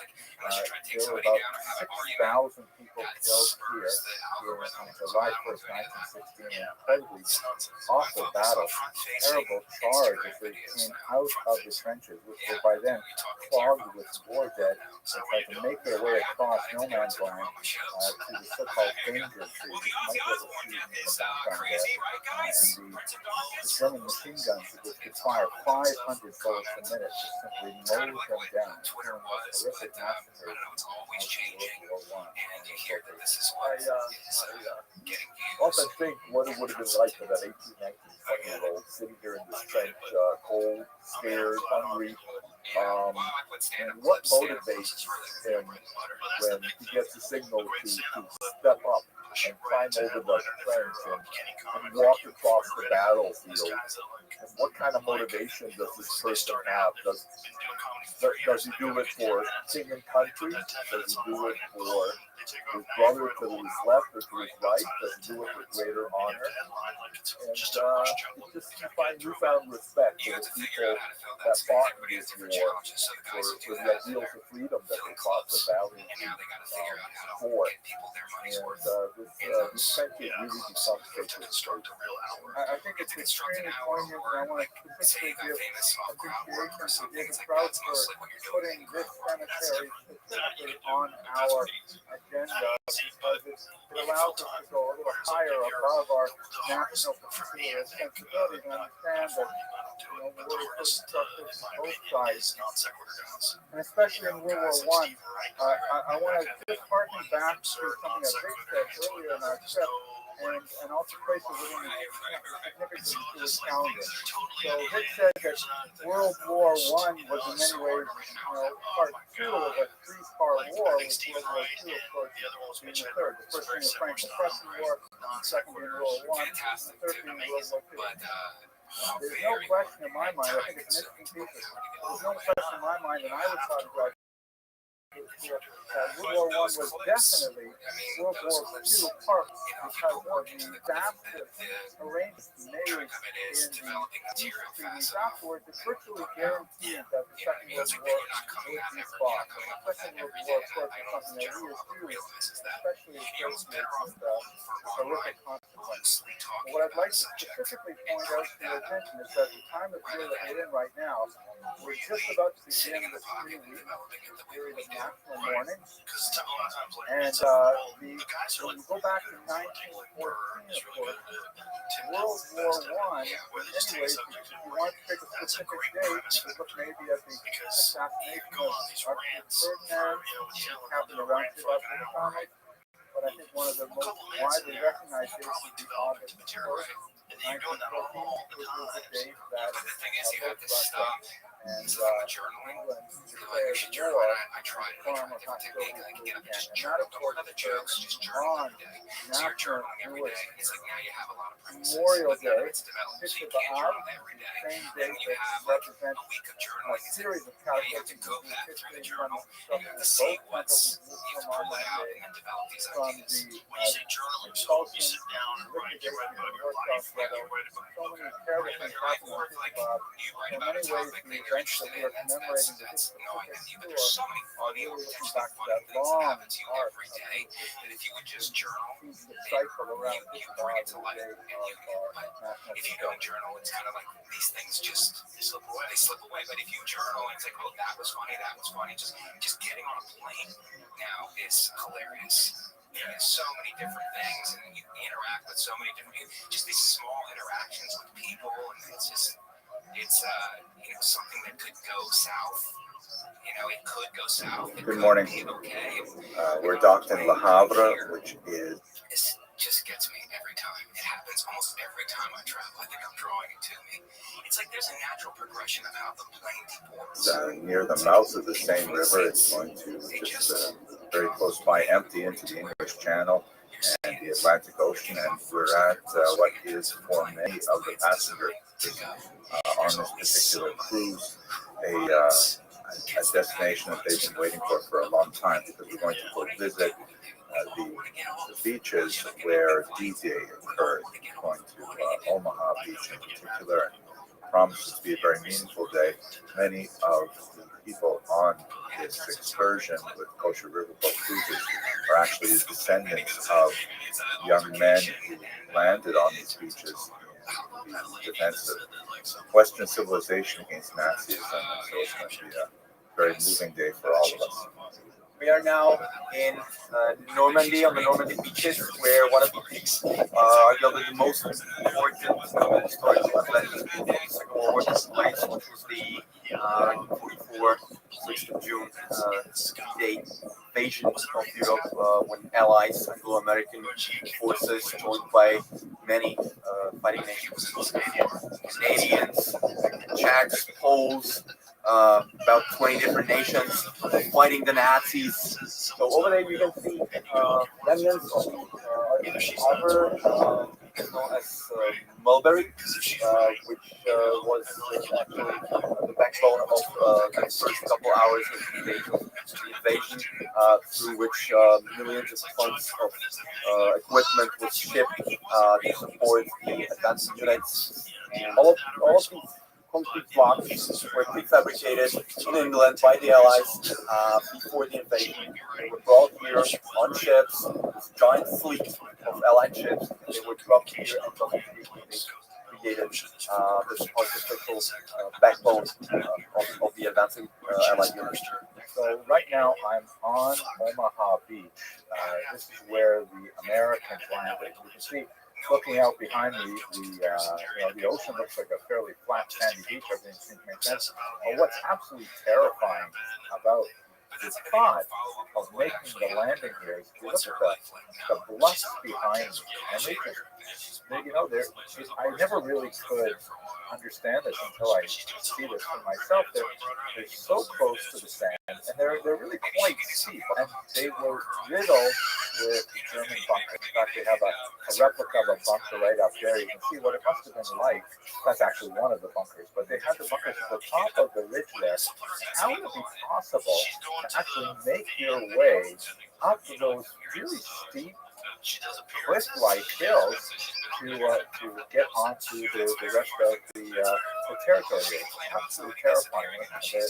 There were about 6,000 people killed here on July 1st, 1916. An incredibly awful battle. Terrible charge as they came out of the trenches, which were by then clogged with war dead. They tried to make their way across no man's land to the so-called danger tree. You might be able to see in the background there. And the German machine guns that could fire 500 bullets a minute just simply mowed them down. It was a horrific massacre of World War I. I often think what it would have been like for that 18, 19, 20-year-old sitting here in this trench, cold, scared, hungry. And what motivates him when he gets a signal to step up and climb over the trench and walk across the battlefield? And what kind of motivation does this person have? Does he do it for king and country? Does he do it for his brother to his left or to his right? Does he do it with greater honor? And you find newfound respect for the people that fought in this war, for the ideals of freedom that they fought so valiantly for. And this country really becomes sacred. I think it's extremely poignant, and I want to particularly give appreciation to David Trout for putting this cemetery specifically on our agenda, because it allows us to go a little higher above our national particular sensibilities and understand that the war is destructive on both sides, and especially in World War I want to just harken back to something that Rick said earlier in our trip, and also place it within the significance to his calendar. So Rick said that World War I was in many ways, part two of a three-part war, with World War II, of course, being the third. The first being the Franco-Prussian War, the second being World War I, and the third being World War II. There's no question in my mind, I think it's an interesting thesis, there's no question in my mind, and I was taught to World War I was definitely World War II part because of the adaptive arrangements made in the peace treaties afterwards. It virtually guaranteed that the Second World War would be fought. The Second World War, of course, is something that we as Jews, especially associate with horrific consequences. But what I'd like to specifically point out to your attention is that the time of year that we're in right now, we're just about to begin the 3-week period of national mourning. And when you go back to 1914, of course, World War I, anyways, if you want to pick a specific date, you could look maybe at the assassination of Archduke Ferdinand, happened around 2005. But I think one of the most widely recognized dates is the August 1st, 1914, which was the date that both Russia and England declared war on the hostility again. And that, of course, occurred on National Jewish Memorial Day, Tisha B'Av, the same date that represents a series of cataclysms in Jewish history from the destruction of both temples in Jerusalem on that day, from the expulsion, liquidation of the Orthodox ghetto, so many terrible things happened on Tisha B'Av. In many ways, the events that we are commemorating with this specific tour are really looking back to that long arc of the cycle around Tisha B'Av and the day of national if you don't journal, it's kind of like these things just they slip away. But if you journal, it's like, oh, that was funny. Just getting on a plane now is hilarious. There's so many different things, and you interact with so many different, just these small interactions with people, and it's something that could go south. It could go south. Good morning. Okay. We're docked in Le Havre, which is... This just gets me every time. It happens almost every time I travel. I think I'm drawing it to me. It's like there's a natural progression of how the plane deports. Near the mouth of the same river, it's going to just very close by empty into the English Channel and the Atlantic Ocean, and we're at what is for many of the passengers on this particular cruise a destination that they've been waiting for a long time, because we're going to go visit the beaches where D-Day occurred. We're going to Omaha Beach in particular, and promises to be a very meaningful day. Many of the people on this excursion with Kosher Riverboat Cruises are actually the descendants of young men who landed on these beaches in the defense of Western civilization against Nazism, and so it's going to be a very moving day for all of us. We are now in Normandy, on the Normandy beaches, where one of the peaks, arguably the most important historical event of the Second World War took place, which was the 1944 6th of June D-Day invasion of Europe, when Allies, Anglo-American forces, joined by many fighting nations, Canadians, Czechs, Poles, about 20 different nations fighting the Nazis. So over there you can see remnants of armor known as Mulberry, which was actually the backbone of the first couple hours of the invasion, through which millions of tons of equipment was shipped to support the advancing units. And all of these concrete blocks were prefabricated in England by the Allies before the invasion. They were brought here on ships, this giant fleet of Allied ships. They were dropped here and created this artificial backbone of the advancing Allied units. So right now I'm on Omaha Beach. This is where the Americans landed. You can see, looking out behind me, the ocean looks like a fairly flat, sandy beach. Everything seems to make sense. But what's absolutely terrifying about the thought of making the landing here is, you look at the bluffs behind me, and I never really could understand this until I see this for myself. They're so close to the sand, and they're really quite steep. And they were riddled with German bunkers. In fact, they have a replica of a bunker right up there. You can see what it must have been like. That's actually one of the bunkers, but they had the bunkers at the top of the ridge there. How would it be possible to actually make your way up those really steep cliff-like hills to get onto the rest of the territory? It's absolutely terrifying.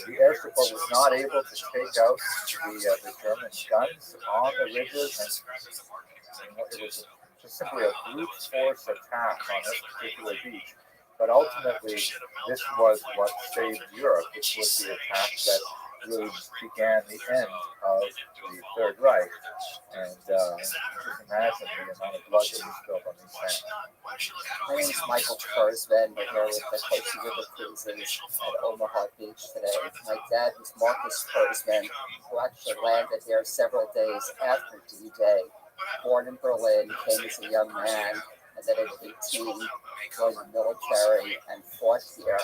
The air support was not able to take out the German guns on the ridges, and it was just simply a brute force attack on this particular beach. But ultimately, this was what saved Europe. This was the attack that really began the end of the Third Reich. And just imagine the amount of blood that was spilled on these sands. My name is Michael Kurzman. We're here with the Coastal River Cruises at Omaha Beach today. My dad was Marcus Kurzman, who actually landed here several days after D-Day. Born in Berlin, came as a young man, and then at 18 joined the military and fought here.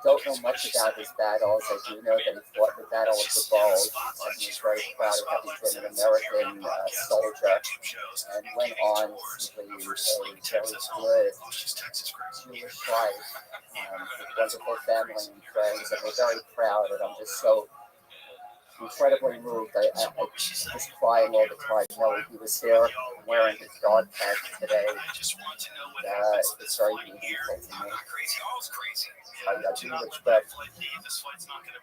Don't know much about his battles. I do know that he fought the Battle of the Bulge, and he's very proud of having been an American soldier, and went on to lead a very good Jewish life with wonderful family and friends, and we're very proud, and I'm just so incredibly moved. I was crying all the time knowing he was here wearing his dog tag today. It's very meaningful to me. I do expect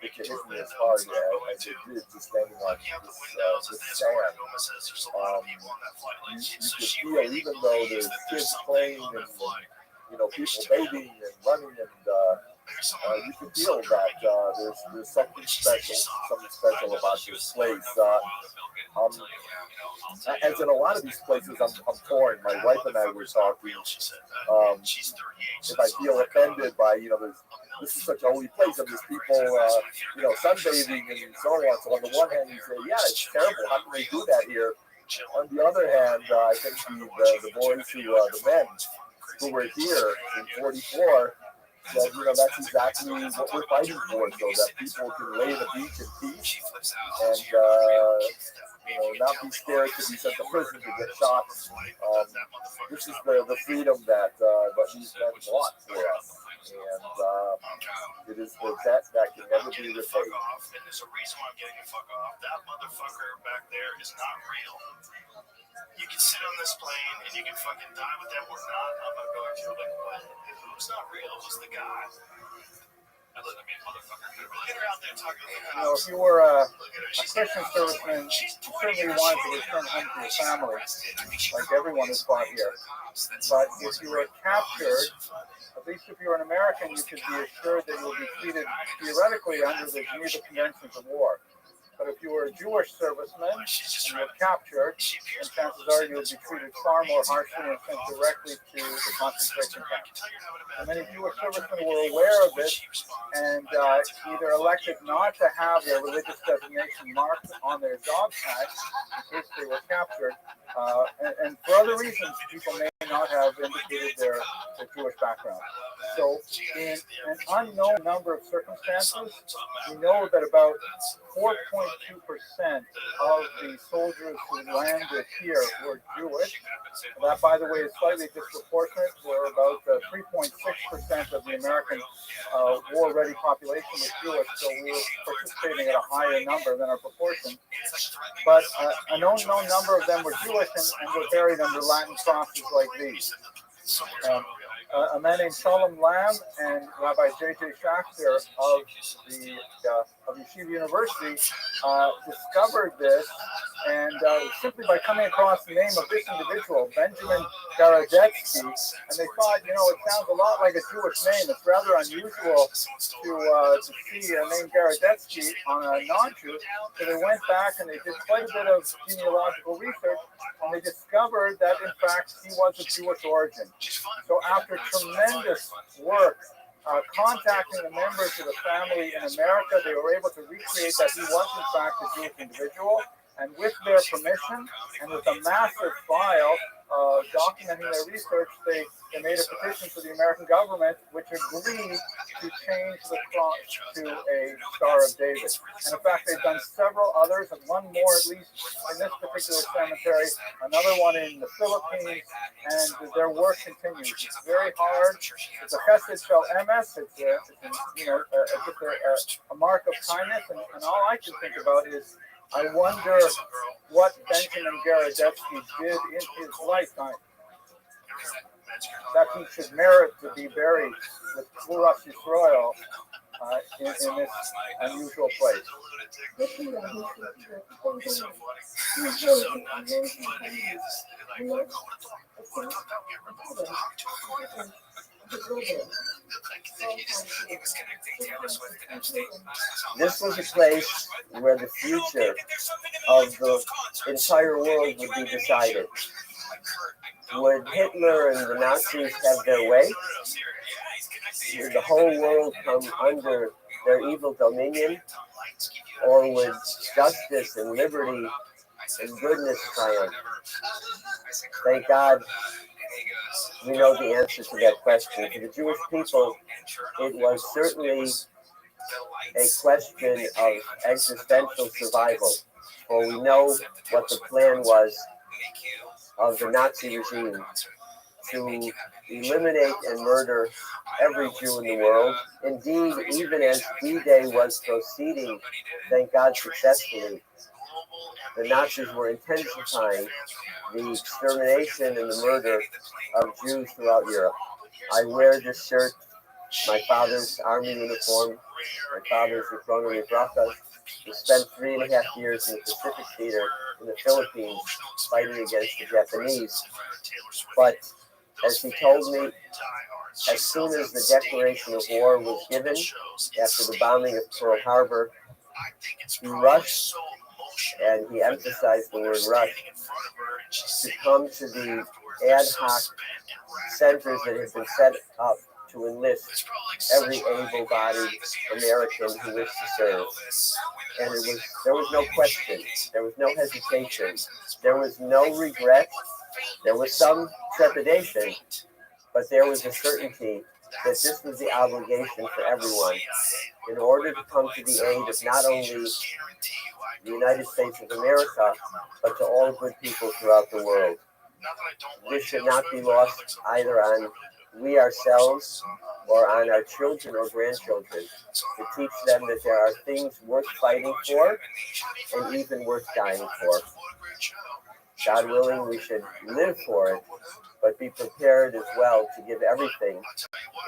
if you hit me as hard as you did just standing on this sand. You could feel, even though there's kids playing and people bathing and running, and you can feel that there's something special about this place. As in a lot of these places, I'm torn. My wife and I were talking. If I feel offended by, this is such a holy place, and there's people, sunbathing and so on. So on the one hand, you say, yeah, it's terrible. How can they do that here? On the other hand, I think the boys the men who were here in 44, said, that's exactly what we're fighting for, so that people can lay the beach in peace and not be scared to be sent to prison to get shot. This is the freedom that these men want for us, and it is the debt that can never be repaid. And there's a reason why I'm getting the fuck off. That motherfucker back there is not real. You can sit on this plane and you can fucking die with them or not. I'm not going to. Like, what? Who's not real? Who's the guy? If you were a Christian serviceman, you certainly wanted to return home to your family, like everyone is fought here. But if you were captured, at least if you're an American, you could be assured that you'll be treated theoretically under the Geneva Conventions of War. But if you were a Jewish serviceman and you were captured, then chances are you'll be treated far more harshly and sent directly to the concentration camp. And many Jewish servicemen were aware of this and either elected not to have their religious designation marked on their dog tags in case they were captured. And for other reasons, people may not have indicated their Jewish background. So in an unknown number of circumstances, we know that about 4.2% of the soldiers who landed here were Jewish. That, by the way, is slightly disproportionate. Where about 3.6% of the American war-ready population was Jewish, so we were participating at a higher number than our proportion. But an unknown number of them were Jewish and were buried under Latin crosses like these. A man named Shalom Lamb and Rabbi J.J. Schachter of Yeshiva University discovered this, and simply by coming across the name of this individual, Benjamin Garadetsky, and they thought, it sounds a lot like a Jewish name. It's rather unusual to see a name Garadetsky on a non-Jew. So they went back and they did quite a bit of genealogical research, and they discovered that, in fact, he was of Jewish origin. So after tremendous work, contacting the members of the family in America, they were able to recreate that he was in fact a Jewish individual, and with their permission and with a massive file documenting their research, they made a petition to the American government, which agreed to change the cross to a Star of David. And in fact, they've done several others, and one more at least in this particular cemetery, another one in the Philippines, and their work continues. It's very hard. It's a chesed shel emes. It's a mark of kindness, and all I can think about is, I wonder what Benjamin Gorodetsky did in his lifetime that he should merit to be buried with Kluras Yisrael in this unusual place. This was a place where the future of the entire world would be decided. Would Hitler and the Nazis have their way? Would the whole world come under their evil dominion? Or would justice and liberty and goodness triumph? Thank God we know the answer to that question. For the Jewish people, it was certainly a question of existential survival. For we know what the plan was of the Nazi regime, to eliminate and murder every Jew in the world. Indeed, even as D-Day was proceeding, thank God successfully, the Nazis were intensifying the extermination and the murder of Jews throughout Europe. I wear this shirt, my father's army uniform, my father's Zikrono Libracha. He spent 3.5 years in the Pacific Theater in the Philippines fighting against the Japanese. But as he told me, as soon as the declaration of war was given, after the bombing of Pearl Harbor, he rushed, and he emphasized the word rush, to come to the ad hoc centers that had been set up to enlist every able-bodied American who wished to serve. And there was no question, there was no hesitation, there was no regret, there was some trepidation, but there was a certainty that this was the obligation for everyone in order to come to the aid of not only the United States of America, but to all good people throughout the world. This should not be lost either on we ourselves or on our children or grandchildren, to teach them that there are things worth fighting for and even worth dying for. God willing, we should live for it, but be prepared as well to give everything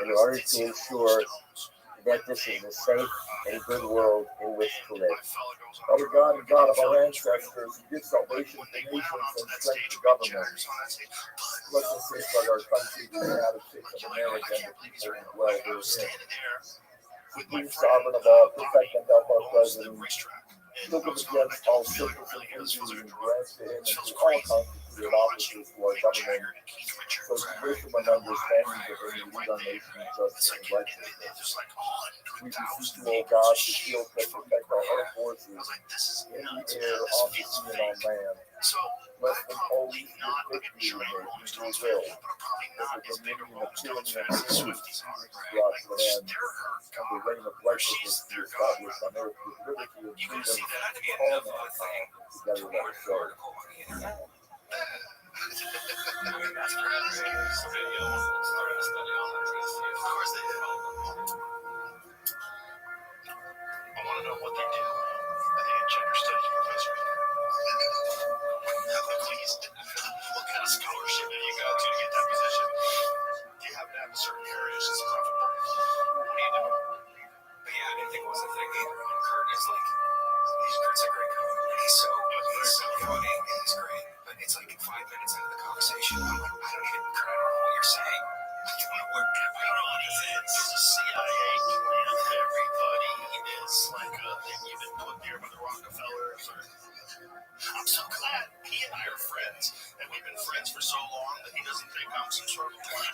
in order to ensure that this is a safe and good world in which to live. Father God and God of our ancestors, give salvation to nations and strength to governments. Bless and safeguard our country, the United States of America, and the people who dwell therein. Supreme sovereign of all, protect and help our president. Shield him against all sickness and injury, and grant to him and to all constituted officers who are government, so to wisdom and understanding that they may lead our nation in justice and righteousness. We beseech you, O God, to shield and protect our armed forces in the air, on the sea, and on land. Bless them always with victory in their Hebrew will, with the dominion of tyranny and peace throughout the land, and the reign of righteousness be established on earth with liberty and freedom for all mankind. Together let us go. I want to know what they do. I think a gender studies professor. Please, what kind of scholarship have you got to get that position? Do you have to have a certain heritage that's comfortable? What are you doing? But yeah, I didn't think it was a thing either. And Kurt is like, Kurt's a great coach. He's so funny and he's great. But it's like 5 minutes into the conversation, I'm like, I don't know what you're saying. I don't know what this is. It's a CIA plan. Everybody is like you've been put there by the Rockefellers. I'm so glad he and I are friends, and we've been friends for so long that he doesn't think I'm some sort of plan.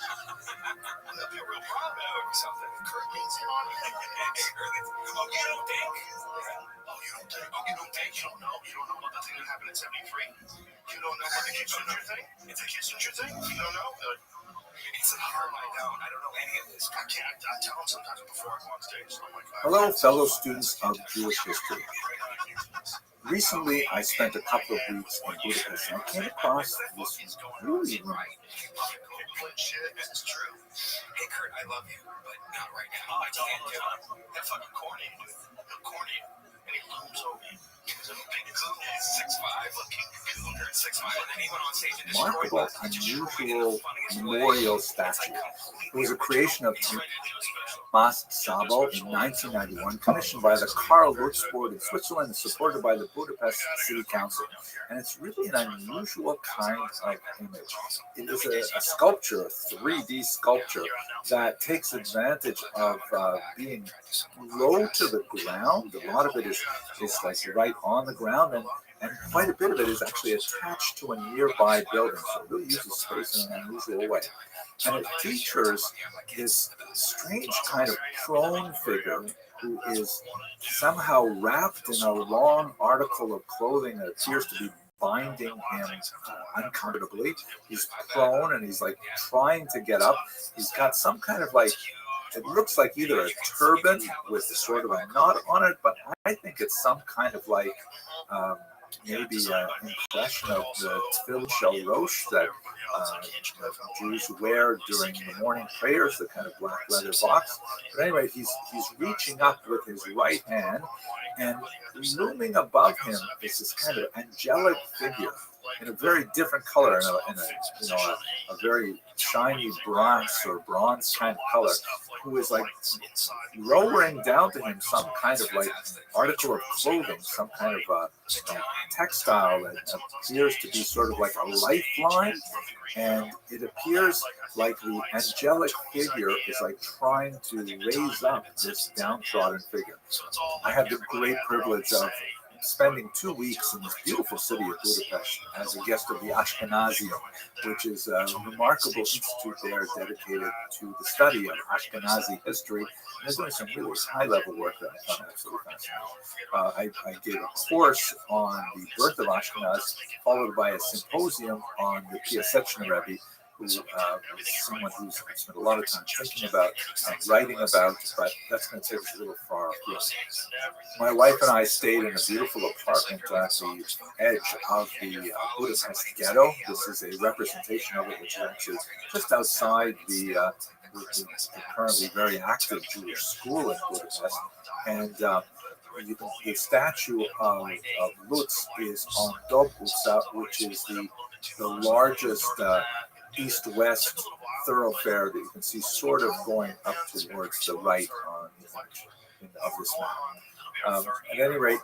That'd be a real problem. Something. Kurt leans in on me. Oh, you don't think? Oh, you don't think? Oh, you don't think? You don't know? You don't know about the thing that happened in '73? You don't know about the Kissinger thing? It's a Kissinger thing? You don't know? It's hard. I don't know any of this. I can't. I tell them sometimes before I go on stage. So I'm like, Hello, fellow students of Jewish history. Recently, I spent a couple of weeks in Budapest, and I came across this really This is true. Hey, Kurt, I love you, but not right now. I can't do it. That's fucking corny, dude. Corny. And he looms over you. He's a big coon. He's 6'5", looking gooner at 6'5", and then he went on stage and remarkable, unusual memorial statue. It was a creation of Tomas Sabo in 1991, commissioned by the Karl Lutz Board in Switzerland and supported by the Budapest City Council. And it's really an unusual kind of image. It is a sculpture, a 3D sculpture, that takes advantage of being low to the ground. A lot of it is like right on the ground, and quite a bit of it is actually attached to a nearby building. So it really uses space in an unusual way. And it features this strange kind of prone figure who is somehow wrapped in a long article of clothing that appears to be binding him uncomfortably. He's prone and he's like trying to get up. He's got some kind of like, it looks like either a turban with sort of a knot on it, but I think it's some kind of like maybe an impression of the tefillin shalosh that Jews wear during the morning prayers, the kind of black leather box. But anyway, he's reaching up with his right hand, and looming above him is this kind of angelic figure in a very different color, in a very shiny bronze kind of color, who is like lowering down to him some kind of like article of clothing, some kind of textile that appears to be sort of like a lifeline, and it appears like the angelic figure is like trying to raise up this downtrodden figure. I had the great privilege of spending 2 weeks in this beautiful city of Budapest as a guest of the Ashkenazium, which is a remarkable institute there dedicated to the study of Ashkenazi history. And they're doing some really high-level work that I found absolutely fascinating. I gave a course on the birth of Ashkenaz, followed by a symposium on the Piaseczna Rabbi, who is someone who's spent a lot of time thinking about and writing about, but that's going to take us a little far afield. My wife and I stayed in a beautiful apartment at the edge of the Budapest ghetto. This is a representation of it, which is actually just outside the currently very active Jewish school in Budapest. And the statue of Lutz is on Dobruca, which is the largest east-west thoroughfare that you can see sort of going up towards the right on the image of this map. At any rate,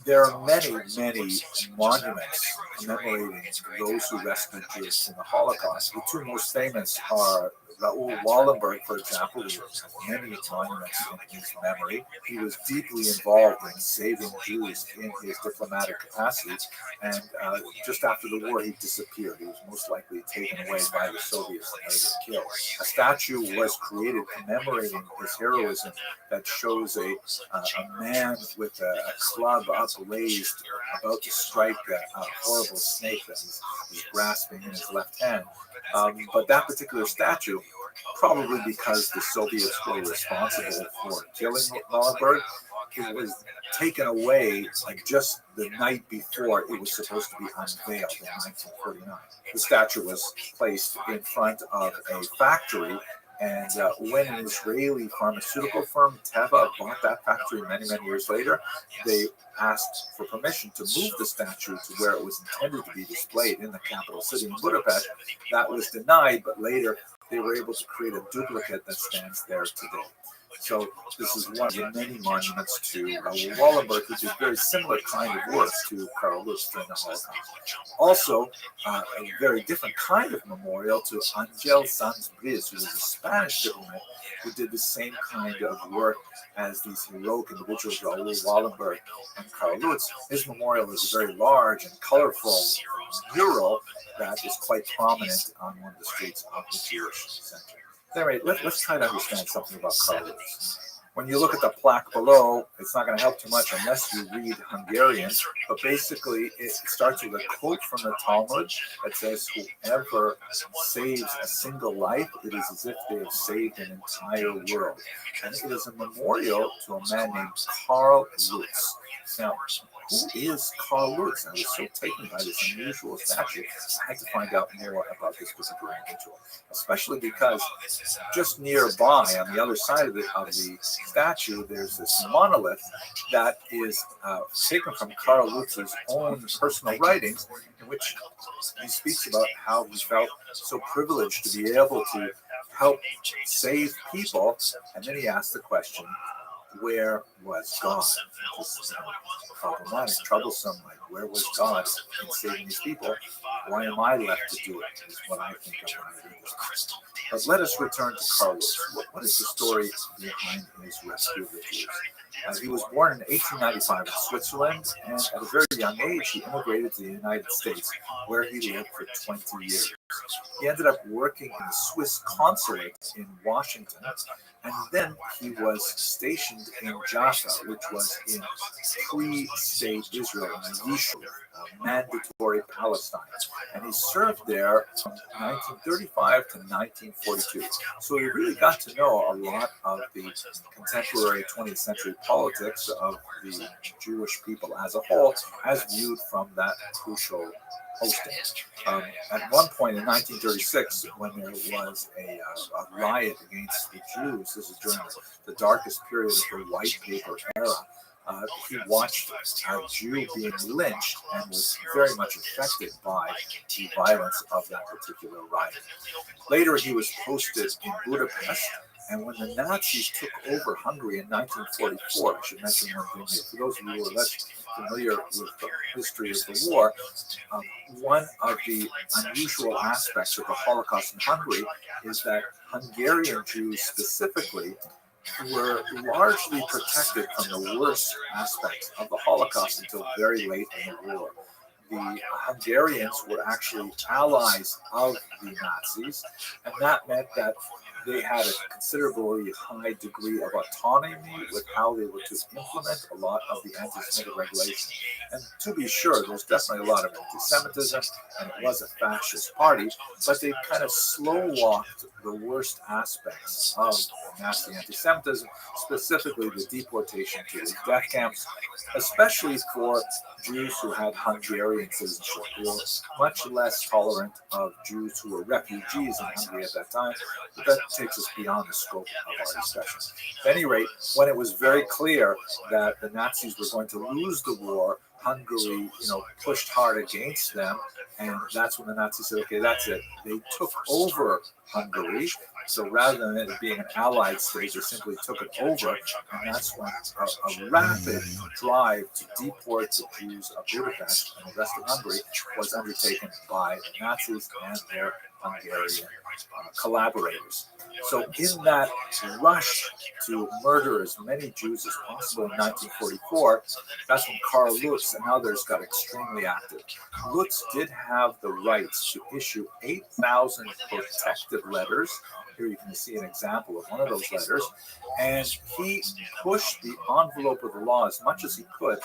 there are many, many monuments commemorating those who rescued Jews in the Holocaust. The two most famous are Raoul Wallenberg, for example, who has many monuments in his memory. He was deeply involved in saving Jews in his diplomatic capacity, and just after the war, he disappeared. He was most likely taken away by the Soviets and later killed. A statue was created commemorating his heroism that shows a man with a club upraised, about to strike a horrible snake that he's grasping in his left hand. But that particular statue, probably because the Soviets were responsible for killing Wallenberg, it was taken away like just the night before it was supposed to be unveiled in 1949. The statue was placed in front of a factory, and when an Israeli pharmaceutical firm, Teva, bought that factory many, many years later, they asked for permission to move the statue to where it was intended to be displayed in the capital city in Budapest. That was denied, but later they were able to create a duplicate that stands there today. So this is one of the many monuments to Raoul Wallenberg, which is very similar kind of work to Karl Lutz during the Holocaust. Also, a very different kind of memorial to Angel Sanz Briz, who was a Spanish diplomat who did the same kind of work as these heroic individuals, Raoul Wallenberg and Karl Lutz. His memorial is a very large and colorful mural that is quite prominent on one of the streets of the Jewish center. Anyway, let's try to understand something about Karl Lutz. When you look at the plaque below, it's not going to help too much unless you read Hungarian, but basically it starts with a quote from the Talmud that says, whoever saves a single life, it is as if they have saved an entire world. And it is a memorial to a man named Karl Lutz. Now, who is Karl Lutz? I was so taken by this unusual statue, I had to find out more about this particular individual, especially because just nearby, on the other side of the statue, there's this monolith that is taken from Karl Lutz's own personal writings, in which he speaks about how he felt so privileged to be able to help save people, and then he asked the question, where was God? This problematic, troublesome, like, where was God in saving these people? Why am I left to do it, is what I think of when I read this. But let us return to Karl Lutz. What is the story behind his rescue of the Jews? He was born in 1895 in Switzerland, and at a very young age, he immigrated to the United States, where he lived for 20 years. He ended up working in the Swiss consulate in Washington, and then he was stationed in Jaffa, which was in pre-state Israel, in Yishuv, mandatory Palestine. And he served there from 1935 to 1942. So he really got to know a lot of the contemporary 20th century politics of the Jewish people as a whole, as viewed from that crucial posting. At one point in 1936, when there was a riot against the Jews, this is during the darkest period of the white paper era, he watched a Jew being lynched and was very much affected by the violence of that particular riot. Later, he was posted in Budapest, and when the Nazis took over Hungary in 1944, I should mention one thing here. For those of you who are less familiar with the history of the war, one of the unusual aspects of the Holocaust in Hungary is that Hungarian Jews specifically were largely protected from the worst aspects of the Holocaust until very late in the war. The Hungarians were actually allies of the Nazis, and that meant that they had a considerably high degree of autonomy with how they were to implement a lot of the anti-Semitic regulations. And to be sure, there's definitely a lot of anti-Semitism, and it was a fascist party, but they kind of slow-walked the worst aspects of Nazi anti-Semitism, specifically the deportation to the death camps, especially for Jews who had Hungarian citizenship, who were much less tolerant of Jews who were refugees in Hungary at that time, but that takes us beyond the scope of our discussion. At any rate, when it was very clear that the Nazis were going to lose the war, Hungary, pushed hard against them, and that's when the Nazis said, okay, that's it. They took over Hungary, so rather than it being an allied state, they simply took it over, and that's when a rapid drive to deport the Jews of Budapest and the rest of Hungary was undertaken by the Nazis and their Hungarian collaborators. So in that rush to murder as many Jews as possible in 1944, that's when Karl Lutz and others got extremely active. Lutz did have the rights to issue 8,000 protective letters. Here you can see an example of one of those letters. And he pushed the envelope of the law as much as he could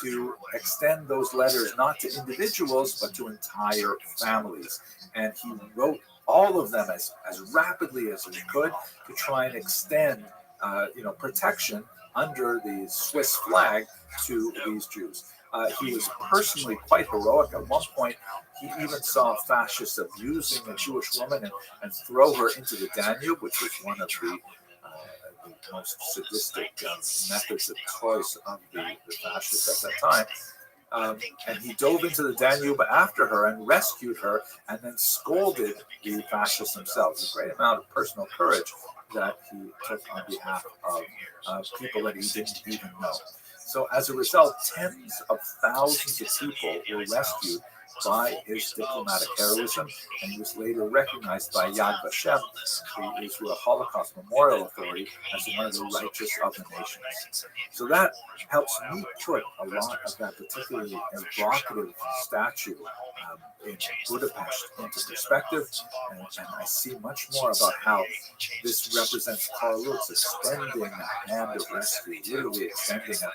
to extend those letters not to individuals, but to entire families. And he wrote all of them as rapidly as he could to try and extend protection under the Swiss flag to these Jews. He was personally quite heroic. At one point, he even saw fascists abusing a Jewish woman and throw her into the Danube, which was one of the most sadistic methods of choice of the fascists at that time. And he dove into the Danube after her and rescued her and then scolded the fascists themselves. A great amount of personal courage that he took on behalf of people that he didn't even know. So as a result, tens of thousands of people were rescued by his diplomatic heroism, and he was later recognized by Yad Vashem, the Israel Holocaust Memorial Authority, as one of the righteous of the nations. So that helps me put a lot of that particularly evocative statue in Budapest into perspective, and I see much more about how this represents Karl Lutz extending a hand of rescue, literally extending a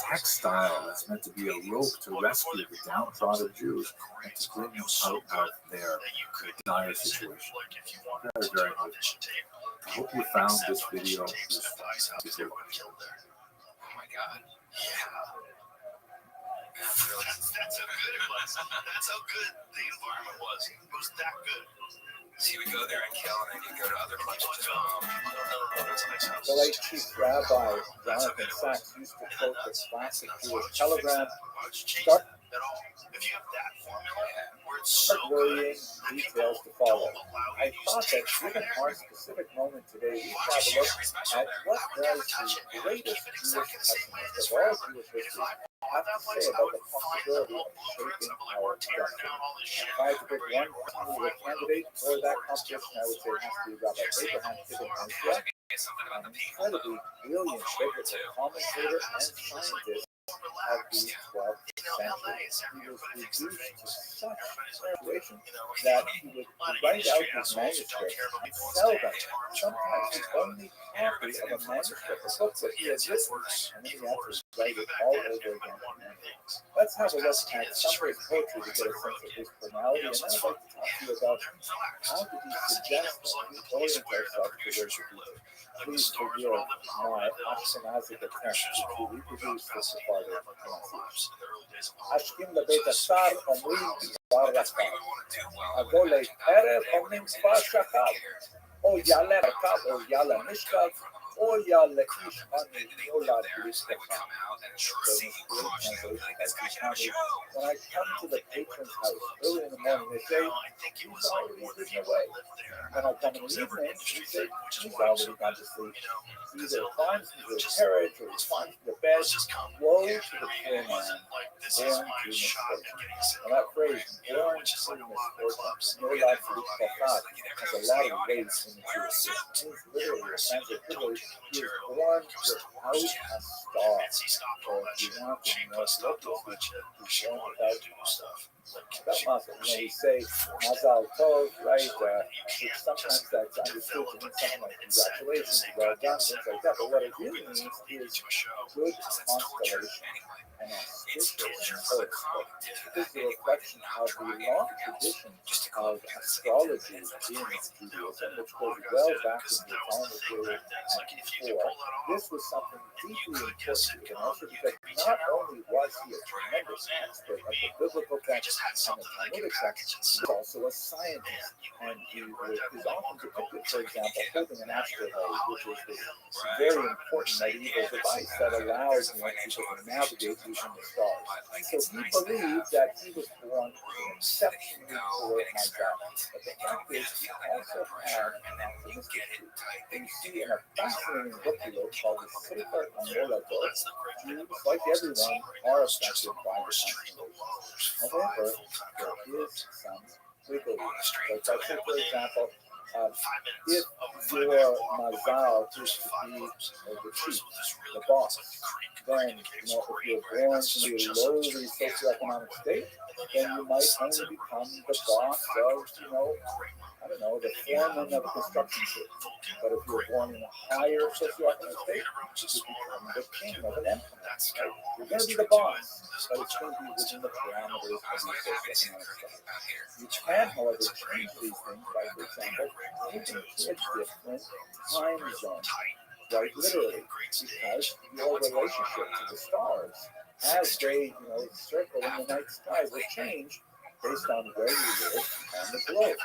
textile that's meant to be a rope to rescue the downtrodden Jews and to bring them out of their dire situation. Very, very moving. I hope you found this video useful. Oh my God. Yeah. That's how good it was. That's how good the environment was. It was that good. So you would go there and kill, and then you'd go to other places. The late Chief Rabbi Jonathan Sachs used to quote the classic Jewish telegram, start worrying, details to follow. I thought that given our specific moment today, we have a look at what does the greatest Jewish pessimist of all Jewish history have to say about the possibility of shaping our destiny. If I had to pick one particular candidate for that competition, I would say it has to be Rabbi Abraham Ibn Ezra, an incredibly brilliant biblical commentator and scientist of the 12th century. He was reduced to such situation that he would write out his manuscripts and sell them. Sometimes the only copy of a manuscript, a book that he had written, and then he had to write it all over again. Let's have a look at some of his poetry to get a sense of his personality, and then I'd like to talk to you about how did he suggest that we orient ourselves to worship people. Please forgive my Ashkenazic attempt to reproduce this farther pronunciation. Ashkim lebeit asar omrim bar rakab. Avo le'erev omrim kfar shakab. O yale rakab, o yale mishkav, o yale ish ani nolad b'rishkacham. When I come to the patron's house early in the morning, they say, he's already ridden away. When I come in the evening, they say, he's already gone to sleep. He either climbs into the carriage or he climbs into the bed. Woe to the poor man, born to misfortune. And that phrase, born to misfortune, no life for each has a lot of weight in the Jewish. It means literally, or translated literally, he is born without a star. Or if you want to know locally, he's born without stuff. That mazel, we say mazal tov, right? Which sometimes that's understood to mean something like congratulations, well done, things like that. But what it really means is good constellation and auspicious horoscope. This is a reflection of the long tradition of astrology in Judaism, which goes well back into the Talmud period and before. This was something deeply important to him, also because not only was he a tremendous expert of the biblical text and the Talmudic text, he was also a scientist. And he is often depicted, for example, holding an astrolabe, which is this very important medieval device that allows people to navigate using the stars. So he believed that he was born with an exceptionally poor Mazal. But the fact is, he also had an optimistic streak. And you see in a fascinating book he wrote called the Sefer HaMoladot, Jews, like everyone, are affected by the constellation. However, there is some wiggle room. Like I say, for example, if your Mazal is to be the chief, the boss, then, if you're born to be a lowly socioeconomic state, then you might only become the boss of, the foreman of a construction crew. But if you're born in a higher socioeconomic state, you become the king of an empire. Right? You're going to be the boss, but it's going to be within the parameters of your socioeconomic status. You can, however, change these things by, for example, making kids different time zones. Right, literally, because your relationship to the stars, as they, circle in the night sky, will change based on where you live on the globe.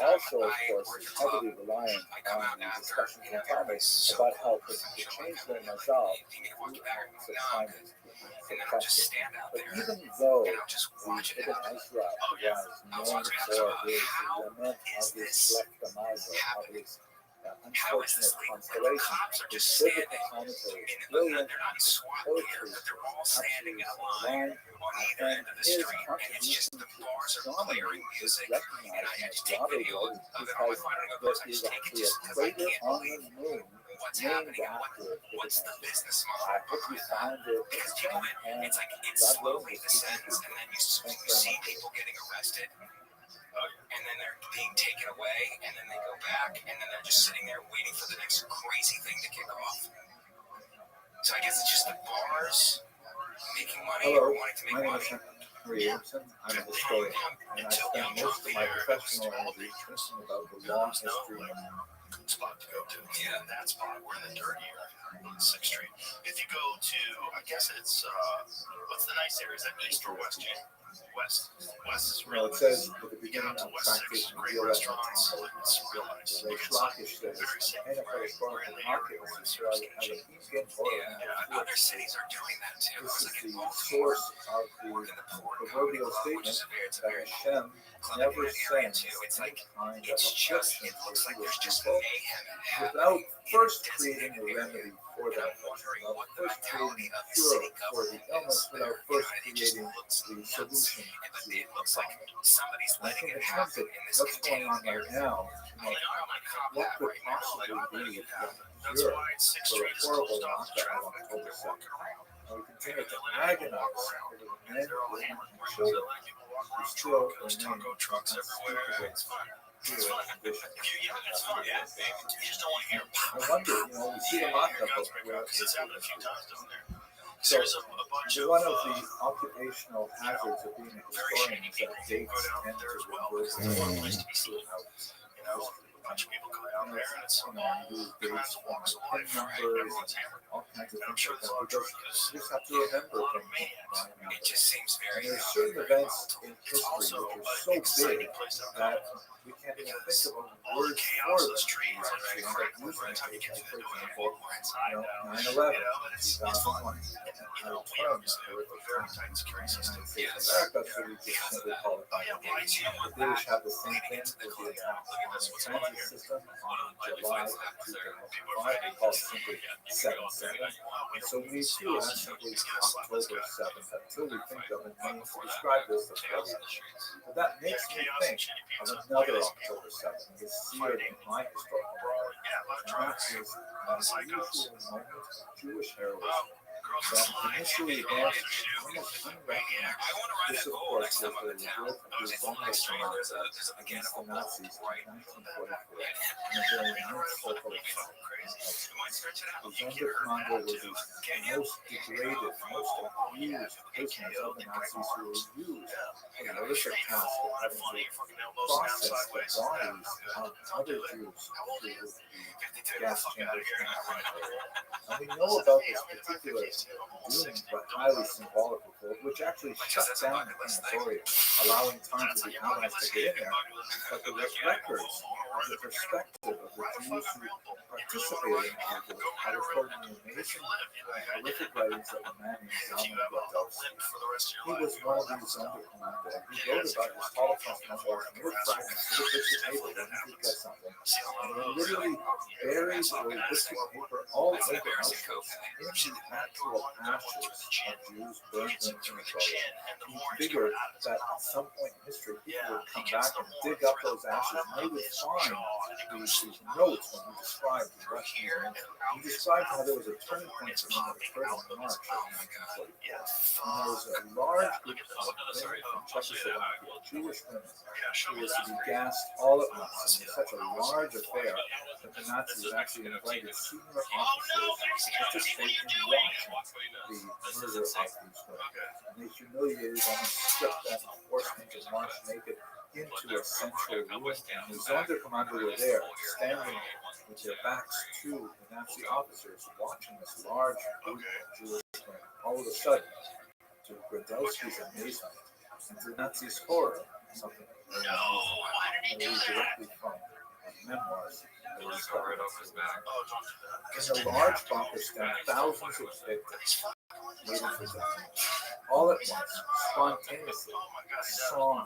Also, of course, is heavily reliant on the discussions in Talmud about how to change their mazal through acts of kindness. But even though the Ibn Ezra was known for his lament of his Shlech Damazah, of his How is this legal? The cops are just standing they're not in SWAT gear, but they're all standing in a line on either end of the street, and it's just the bars are blaring music. And I had to take video of it on my phone. Of course, I just take it just because I can't believe what's happening and what's the business model behind that. Because gentlemen, it's like it slowly descends, and then you see people getting arrested, and then they're being taken away, and then they go back, and then they're just sitting there waiting for the next crazy thing to kick off. So I guess it's just the bars making money or wanting to make money. I'm a historian, and I spend most of my professional energy thinking about the long history of spot to go to. Yeah, that spot. We're in the dirtier on 6th Street. If you go to, I guess it's, what's the nice area? Is that East or West, Jane? West. West is real nice. It says at the You get beginning out to of West 6, great restaurants. It's real nice. the Schlockish says, Very safe. and if I was We're in going to the area market, where this it's is where I have a weekend photo. Yeah, other cities are doing that too. I was This like is in the Baltimore, source of in the port, proverbial which is statement it's a that very Hashem Cleveland never area sends too. It's like kind of it's just affliction it looks to like his there's just people mayhem without happening first in a creating a designated remedy area. for And that I'm wondering affliction, what the first mentality creating of a the city cure for the government illness is without there. first It just creating looks the nuts. solution But to it the looks like problem. somebody's I letting think it in terms happen of in this what's going on contained right area. now, I mean, I'm on my cop what hat could right now. Like, I'm possibly letting be it happen. the That's cure why 6th for a Street is horrible closed off to lockdown on traffic. October They're 2nd? walking around. We continue to They're letting agonize people walk over the around. men, They're all women, hammered and brands. children They're letting people walk who around. still There's remain taco trucks everywhere. It's fun. It's fun. Yeah, it's fun. Yeah, you just don't want to hear I wonder, we see the mock-up of where it's happened a few times down there. So, There's a bunch of one of the occupational hazards of being a historian is that dates tend to reverse It's a fun place to be seen. A bunch of people go down there and it's use dates, walks of life. pin numbers, Everyone's hammered. all kinds of And I'm things sure like there's that. a lot of Because drunkards. you just have to remember A lot of things. maniacs. It just seems And very there's certain events in It's history also which an are so exciting big place to that go. we can't even Because think of all the words chaos for of the them. streets is very critical by the time you get to the For door. example, Inside out. 9/11, And it's fun. 2001. We obviously have a very tight security system. Yes. America, so we just simply call it Oh yeah, well, I see the British have the same thing with the attack Look at this, on what's the going on transit here? system on July of 2005. They call it simply 7/7. And so we too have simply October 7th until we think of a name to describe this as well. But that makes me think of another October 7th. It's seared in my historical memory. And that is an unusual moment of Jewish heroism that initially advanced almost unrecognized. This, of course, was the revolt of the Zombies against the Nazis in 1944 in the very ninth circle of the Zonder Commando were the most degraded, most abused prisoners of the Nazis who were used in the horrific task of having to process the bodies of other Jews through the gas chambers in the cemetery. And we know about this particular doomed but highly symbolic revolt, which actually shut down the crematorium, allowing time for the Allies to get in there. But the records of the perspective of the Jews who participated in the revolt are recorded in the amazing and horrific writings of a man named Zalman Gordowski. He was one of these Sonderkommando, and he wrote about his Holocaust memoirs in little fragments, little bits of paper when he did get something. And he literally buried the bits of paper all over Auschwitz in the actual ashes of Jews burned in crematorium. He figured that at some point in history, people would come back and dig up those ashes, and they would find these notes when he described the Russian. He described how there was a turning point for him that occurred in March of 1944. And there was a large group of women from Czechoslovakia, Jewish women, who was to be gassed all at once. And it was such a large affair that the Nazis actually invited senior officers to participate in watching the murder of these women. And they humiliated them and stripped them and forced them to march naked into a central room. And the Sonderkommando were there, standing with their backs to the Nazi officers, watching this large group of Jewish women. All of a sudden, to Grodowski's amazement and to the Nazis' horror, something directly from his memoirs that he discovered in the large bunker stand thousands of victims waiting for death. All at once, spontaneously, a song.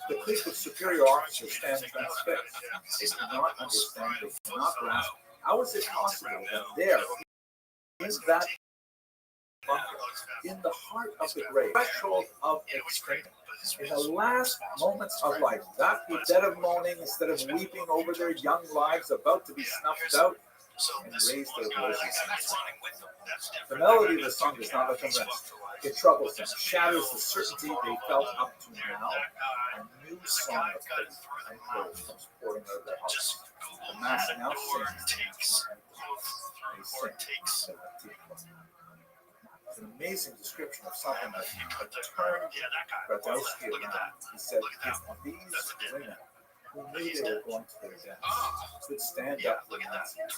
The clique of superior officers stands transfixed. They cannot understand, they cannot grasp. How is it possible that there, in that bunker, in the heart of the grave, threshold of extinction, in the last moments of life, that instead of moaning, instead of weeping over their young lives about to be snuffed out, and raise their voices in song. The melody of the song does not let them rest. It troubles them, shatters the certainty they felt up to now. A new song of faith and hope comes pouring out of their hearts. The mass now sings. They sing. It's an amazing description of something that turned Radowski around. He said, if these women who knew they were going to their deaths could stand up for the Nazis,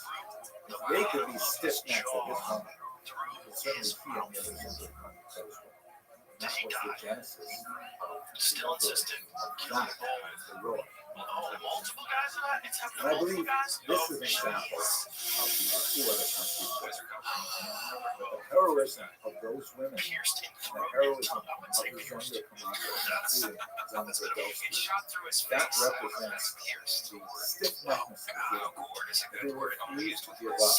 if they could be stiff-necked at this moment, certainly he and the others would come close. That was the genesis Still insistent. that heroic. And I believe this is an example of the two other countries. The heroism of those women, and the heroism of the younger commander, including Radowski, that represents the stiff-neckedness of the people. They refuse to give up.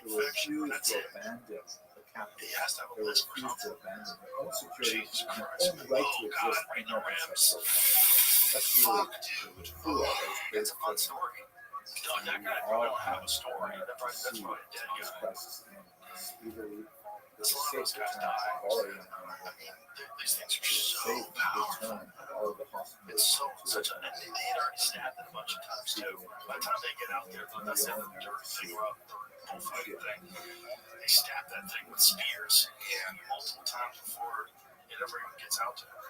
They refuse to abandon the captive. They refuse to abandon their own security and their own right to exist in their ancestral. That's really the true of this fun story. We all have a story to see this crisis end speedily. The safe return of all of them. These things are so powerful. It's such a. They had already stabbed it a bunch of times too. By the time they get out there, that's in the dirt, figure out the whole fighting thing. They stab that thing with spears, multiple times before it ever even gets out to her.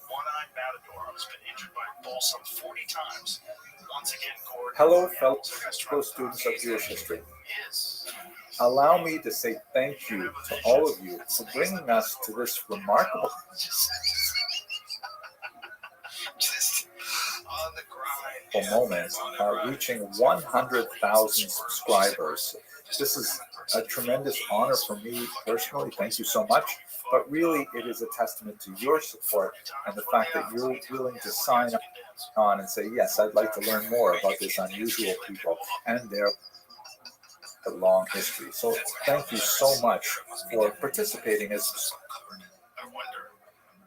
One-eyed matador has been injured by a bull some 40 times. Once again, Gordon. Hello, fellow students of Jewish history. Allow me to say thank you to all of you for bringing us to this remarkable moment, reaching 100,000 subscribers. This is a tremendous honor for me personally. Thank you so much. But really, it is a testament to your support and the fact that you're willing to sign on and say, yes, I'd like to learn more about this unusual people and their long history. So thank you so much for participating as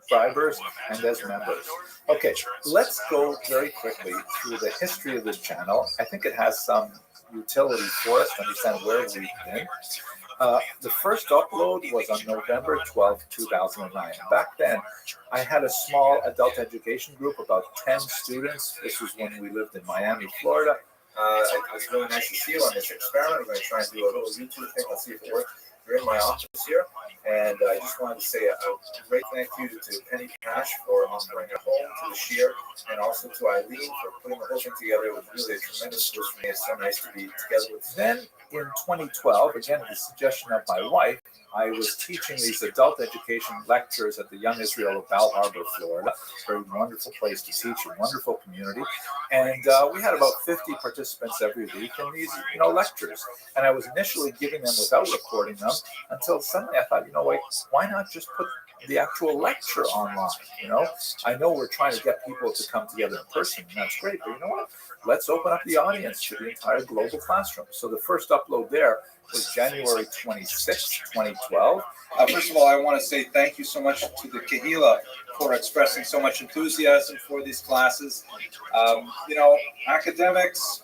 subscribers and as members. Okay, let's go very quickly through the history of this channel. I think it has some utility for us to understand where we've been. The first upload was on November 12, 2009. Back then, I had a small adult education group, about 10 students. This was when we lived in Miami, Florida. It was really nice to see you on this experiment. I'm going to try and do a little YouTube thing. Let's see if it works. You're in my office here. And I just wanted to say a great thank you to Penny Cash for bringing it home to the Shear, and also to Eileen for putting the whole thing together. It was really a tremendous boost for me. It's so nice to be together with you. Then in 2012, again, at the suggestion of my wife, I was teaching these adult education lectures at the Young Israel of Bal Harbor, Florida. It's a very wonderful place to teach, a wonderful community. And we had about 50 participants every week in these, lectures. And I was initially giving them without recording them until suddenly I thought, why not just put the actual lecture online? I know we're trying to get people to come together in person, and that's great, but you know what? Let's open up the audience to the entire global classroom. So the first upload there was January 26, 2012. First of all, I want to say thank you so much to the Kehila for expressing so much enthusiasm for these classes. Academics,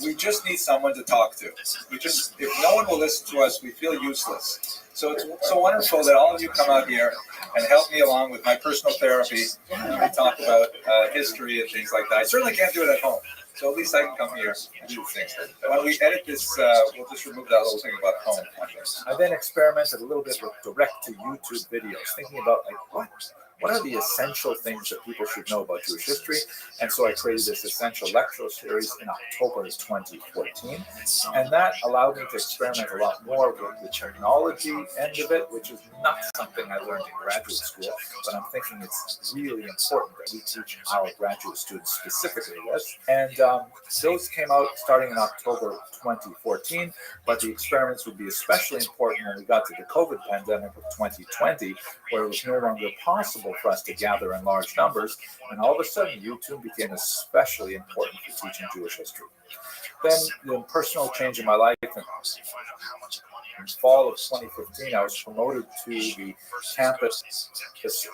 we just need someone to talk to. If no one will listen to us, we feel useless. So it's so wonderful that all of you come out here and help me along with my personal therapy and talk about history and things like that. I certainly can't do it at home. So at least I can come here and do things. When we edit this, we'll just remove that little thing about home. I then experimented a little bit with direct to YouTube videos, thinking about what are the essential things that people should know about Jewish history? And so I created this essential lecture series in October 2014. And that allowed me to experiment a lot more with the terminology end of it, which is not something I learned in graduate school, but I'm thinking it's really important that we teach our graduate students specifically this. And those came out starting in October 2014, but the experiments would be especially important when we got to the COVID pandemic of 2020, where it was no longer possible for us to gather in large numbers, and all of a sudden YouTube became especially important for teaching Jewish history. Then the personal change in my life, in fall of 2015, I was promoted to the campus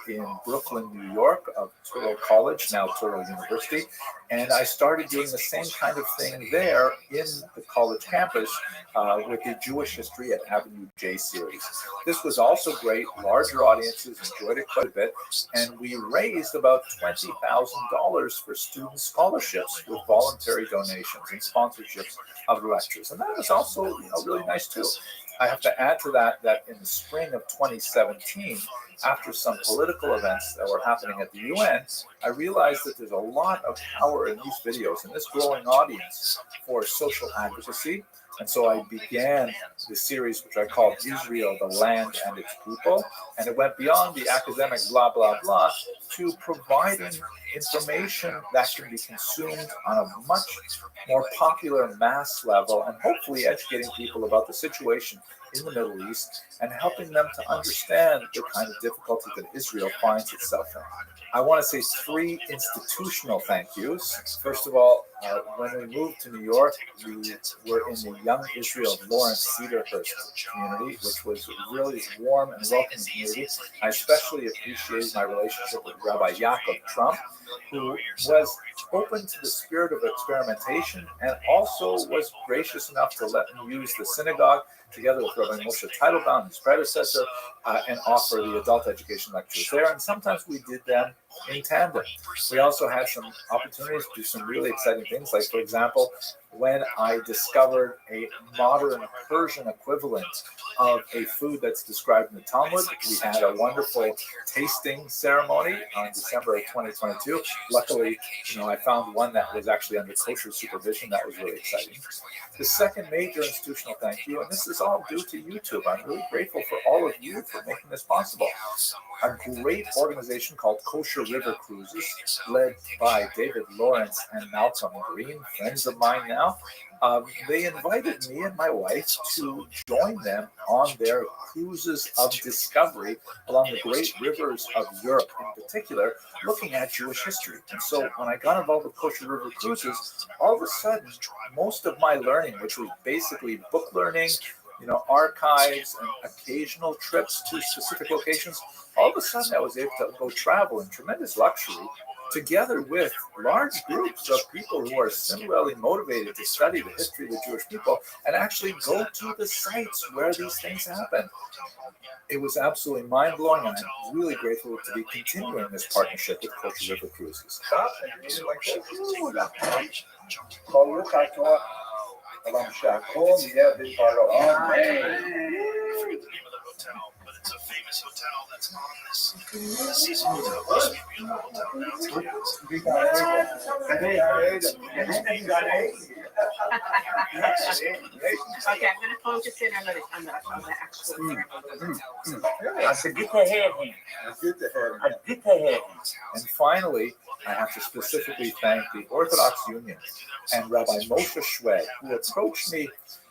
in Brooklyn, New York of Touro College, now Touro University, and I started doing the same kind of thing there in the college campus with the Jewish History at Avenue J series. This was also great. Larger audiences enjoyed it quite a bit, and we raised about $20,000 for student scholarships with voluntary donations and sponsorships of the lectures, and that was also really nice too. I have to add to that in the spring of 2017, after some political events that were happening at the UN, I realized that there's a lot of power in these videos and this growing audience for social advocacy. And so I began the series, which I called Israel, the Land and Its People. And it went beyond the academic blah, blah, blah to providing information that can be consumed on a much more popular mass level and hopefully educating people about the situation in the Middle East and helping them to understand the kind of difficulty that Israel finds itself in. I want to say 3 institutional thank yous. First of all, when we moved to New York, we were in the Young Israel of Lawrence Cedarhurst community, which was a really warm and welcoming community. I especially appreciated my relationship with Rabbi Yaakov Trump, who was open to the spirit of experimentation and also was gracious enough to let me use the synagogue together with Rabbi Moshe Teitelbaum, his predecessor, and offer the adult education lectures there. And sometimes we did them in tandem. We also had some opportunities to do some really exciting things, like, for example, when I discovered a modern Persian equivalent of a food that's described in the Talmud. We had a wonderful tasting ceremony on December of 2022. Luckily, I found one that was actually under kosher supervision. That was really exciting. The second major institutional thank you, and this is all due to YouTube. I'm really grateful for all of you for making this possible. A great organization called Kosher River Cruises, led by David Lawrence and Malcolm Green, friends of mine now. They invited me and my wife to join them on their cruises of discovery along the great rivers of Europe in particular, looking at Jewish history. And so when I got involved with Kosher River Cruises, all of a sudden, most of my learning, which was basically book learning, archives and occasional trips to specific locations, all of a sudden I was able to go travel in tremendous luxury together with large groups of people who are similarly motivated to study the history of the Jewish people and actually go to the sites where these things happen. It was absolutely mind-blowing, and I'm really grateful to be continuing this partnership with Kosher River Cruises. But it's a famous hotel that's on this season hotel. It used to be a beautiful hotel. Now it's Okay, I'm gonna focus in on the actual. And finally, I have to specifically thank the Orthodox Union and Rabbi Moshe Shwed, who approached me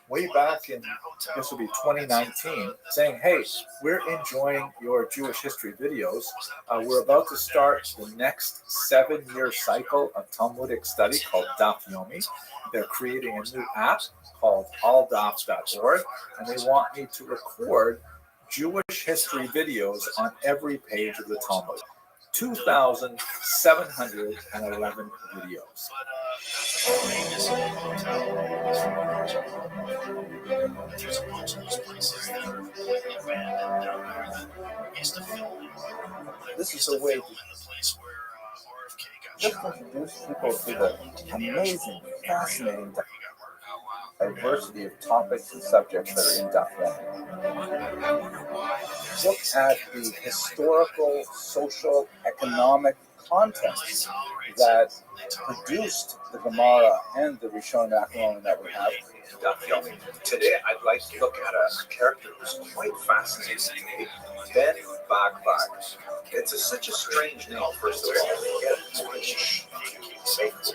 way back in, this will be 2019, saying, hey, we're enjoying your Jewish history videos. We're about to start the next 7-year cycle of Talmudic study called Daf Yomi. They're creating a new app called alldaf.org, and they want me to record Jewish history videos on every page of the Talmud. 2,711 videos. There's a bunch of those places that are abandoned down there that used to film. This is a way to place where RFK got introduce people to the amazing, fascinating. Oh, wow. diversity of topics and subjects that are in documentary. Look at the historical, social, economic context that produced the Gemara and the Rishon Acharon that we have. Today, I'd like to look at a character who's quite fascinating to me, Ben Bagbag. It's such a strange name, first of all.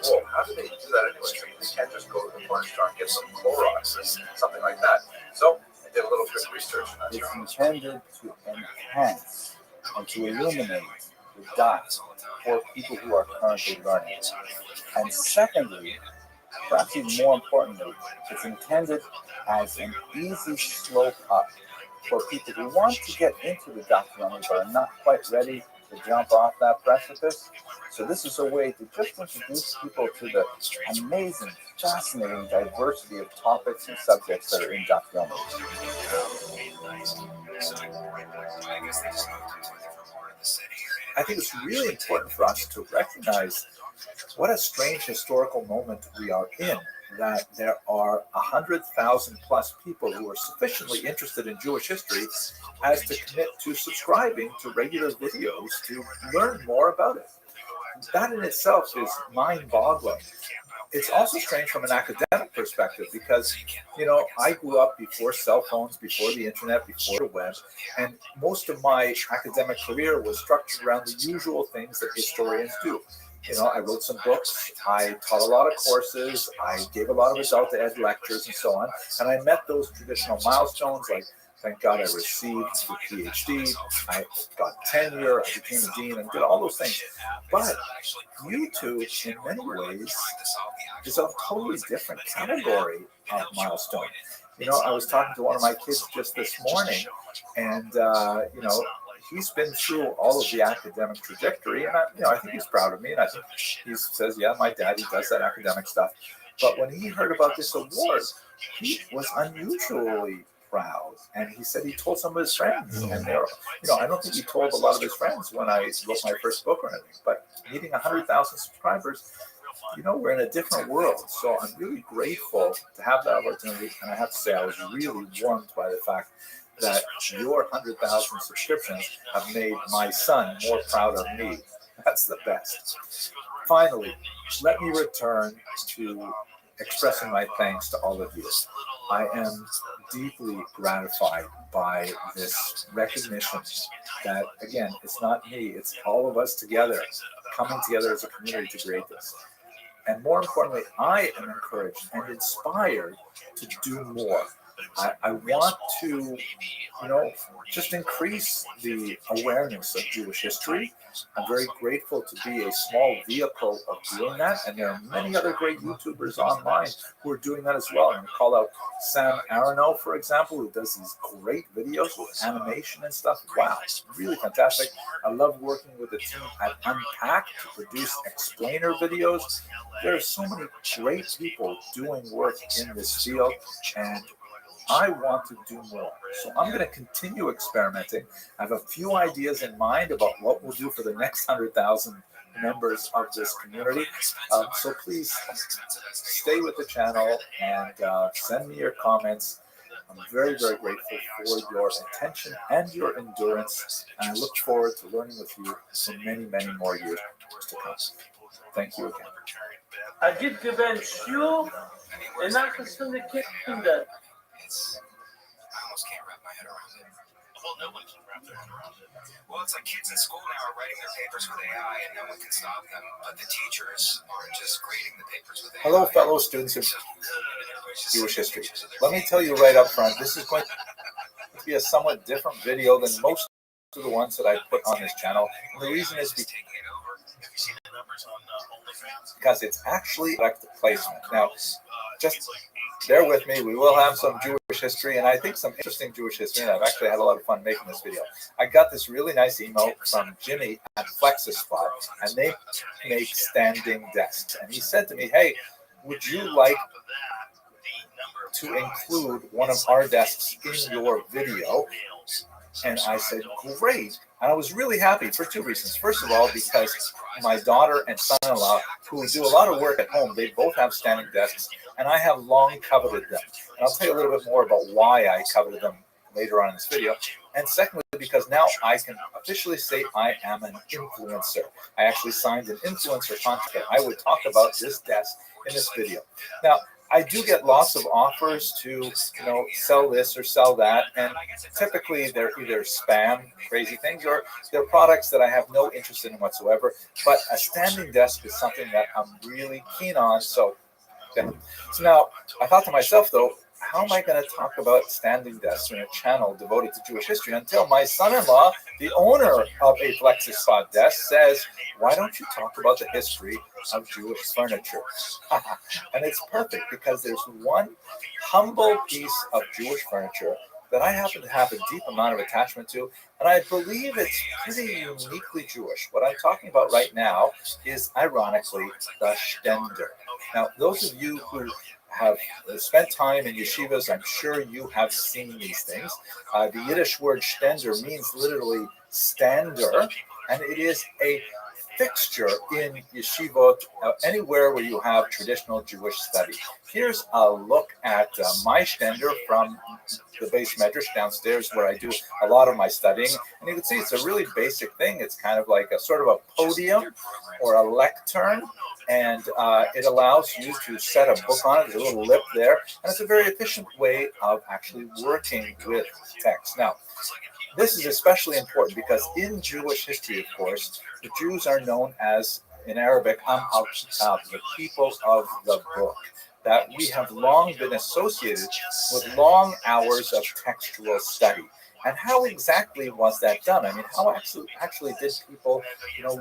Whoa, how do they do that anyway? You can't just go to the porn star and get some Clorox or something like that. So, I did a little bit of research. It's intended to enhance and to illuminate the dots for people who are currently learning. And secondly, perhaps even more importantly, it's intended as an easy slope up for people who want to get into the documentary but are not quite ready to jump off that precipice. So this is a way to just introduce people to the amazing, fascinating diversity of topics and subjects that are in documentaries. I think it's really important for us to recognize what a strange historical moment we are in, that there are 100,000 plus people who are sufficiently interested in Jewish history as to commit to subscribing to regular videos to learn more about it. That in itself is mind-boggling. It's also strange from an academic perspective because, I grew up before cell phones, before the internet, before the web, and most of my academic career was structured around the usual things that historians do. I wrote some books, I taught a lot of courses, I gave a lot of adult ed lectures and so on, and I met those traditional milestones like, thank God I received the PhD, I got tenure, I became a dean, and did all those things. But YouTube, in many ways, is a totally different category of milestone. I was talking to one of my kids just this morning, and, he's been through all of the academic trajectory, and I think he's proud of me, and I think he says, yeah, my daddy does that academic stuff. But when he heard about this award, he was unusually proud, and he said he told some of his friends, and they're, I don't think he told a lot of his friends when I wrote my first book or anything, but meeting 100,000 subscribers, we're in a different world. So I'm really grateful to have that opportunity, and I have to say I was really warmed by the fact that your 100,000 subscriptions have made my son more proud of me. That's the best. Finally, let me return to expressing my thanks to all of you. I am deeply gratified by this recognition that, again, it's not me, it's all of us together, coming together as a community to create this. And more importantly, I am encouraged and inspired to do more. I want to, just increase the awareness of Jewish history. I'm very grateful to be a small vehicle of doing that, and there are many other great YouTubers online who are doing that as well. I'm going to call out Sam Aronow, for example, who does these great videos with animation and stuff. Wow, it's really fantastic. I love working with the team at Unpack to produce explainer videos. There are so many great people doing work in this field, and I want to do more. So I'm going to continue experimenting. I have a few ideas in mind about what we'll do for the next 100,000 members of this community. So please stay with the channel and send me your comments. I'm very, very grateful for your attention and your endurance. And I look forward to learning with you for many, many more years to come. Thank you again. Agit gewinnt Schuh in nachgesunde Kinder. I almost can't wrap my head around it. Well, no one can wrap their head around it. Well, it's like kids in school now are writing their papers with AI, and no one can stop them. But the teachers are just grading the papers with AI. Hello, fellow students of Jewish history. Let me tell you right up front, this is going to be a somewhat different video than most of the ones that I put on this channel. And the reason is because it's actually like the placement. Now, just bear with me. We will have some Jewish history, and I think some interesting Jewish history, and I've actually had a lot of fun making this video. I got this really nice email from Jimmy at FlexiSpot, and they make standing desks. And he said to me, hey, would you like to include one of our desks in your video? And I said, great. And I was really happy for two reasons. First of all, because my daughter and son-in-law, who do a lot of work at home, they both have standing desks, and I have long coveted them. And I'll tell you a little bit more about why I coveted them later on in this video. And secondly, because now I can officially say I am an influencer. I actually signed an influencer contract. I would talk about this desk in this video. Now, I do get lots of offers to, sell this or sell that, and typically they're either spam, crazy things, or they're products that I have no interest in whatsoever. But a standing desk is something that I'm really keen on. So now I thought to myself, though, how am I going to talk about standing desks in a channel devoted to Jewish history until my son-in-law, the owner of a Flexus Spot desk, says, why don't you talk about the history of Jewish furniture? And it's perfect because there's one humble piece of Jewish furniture that I happen to have a deep amount of attachment to, and I believe it's pretty uniquely Jewish. What I'm talking about right now is, ironically, the Stender. Now, those of you who have spent time in yeshivas, I'm sure you have seen these things. The Yiddish word Stender means literally stander, and it is a fixture in yeshivot, anywhere where you have traditional Jewish study. Here's a look at my Stender from the base medrash downstairs, where I do a lot of my studying. And you can see it's a really basic thing. It's kind of like a sort of a podium or a lectern, and it allows you to set a book on it. There's a little lip there, and it's a very efficient way of actually working with text. Now, this is especially important because in Jewish history, of course, the Jews are known as, in Arabic, al-Kitab, the people of the book. That we have long been associated with long hours of textual study. And how exactly was that done? I mean, how actually did people,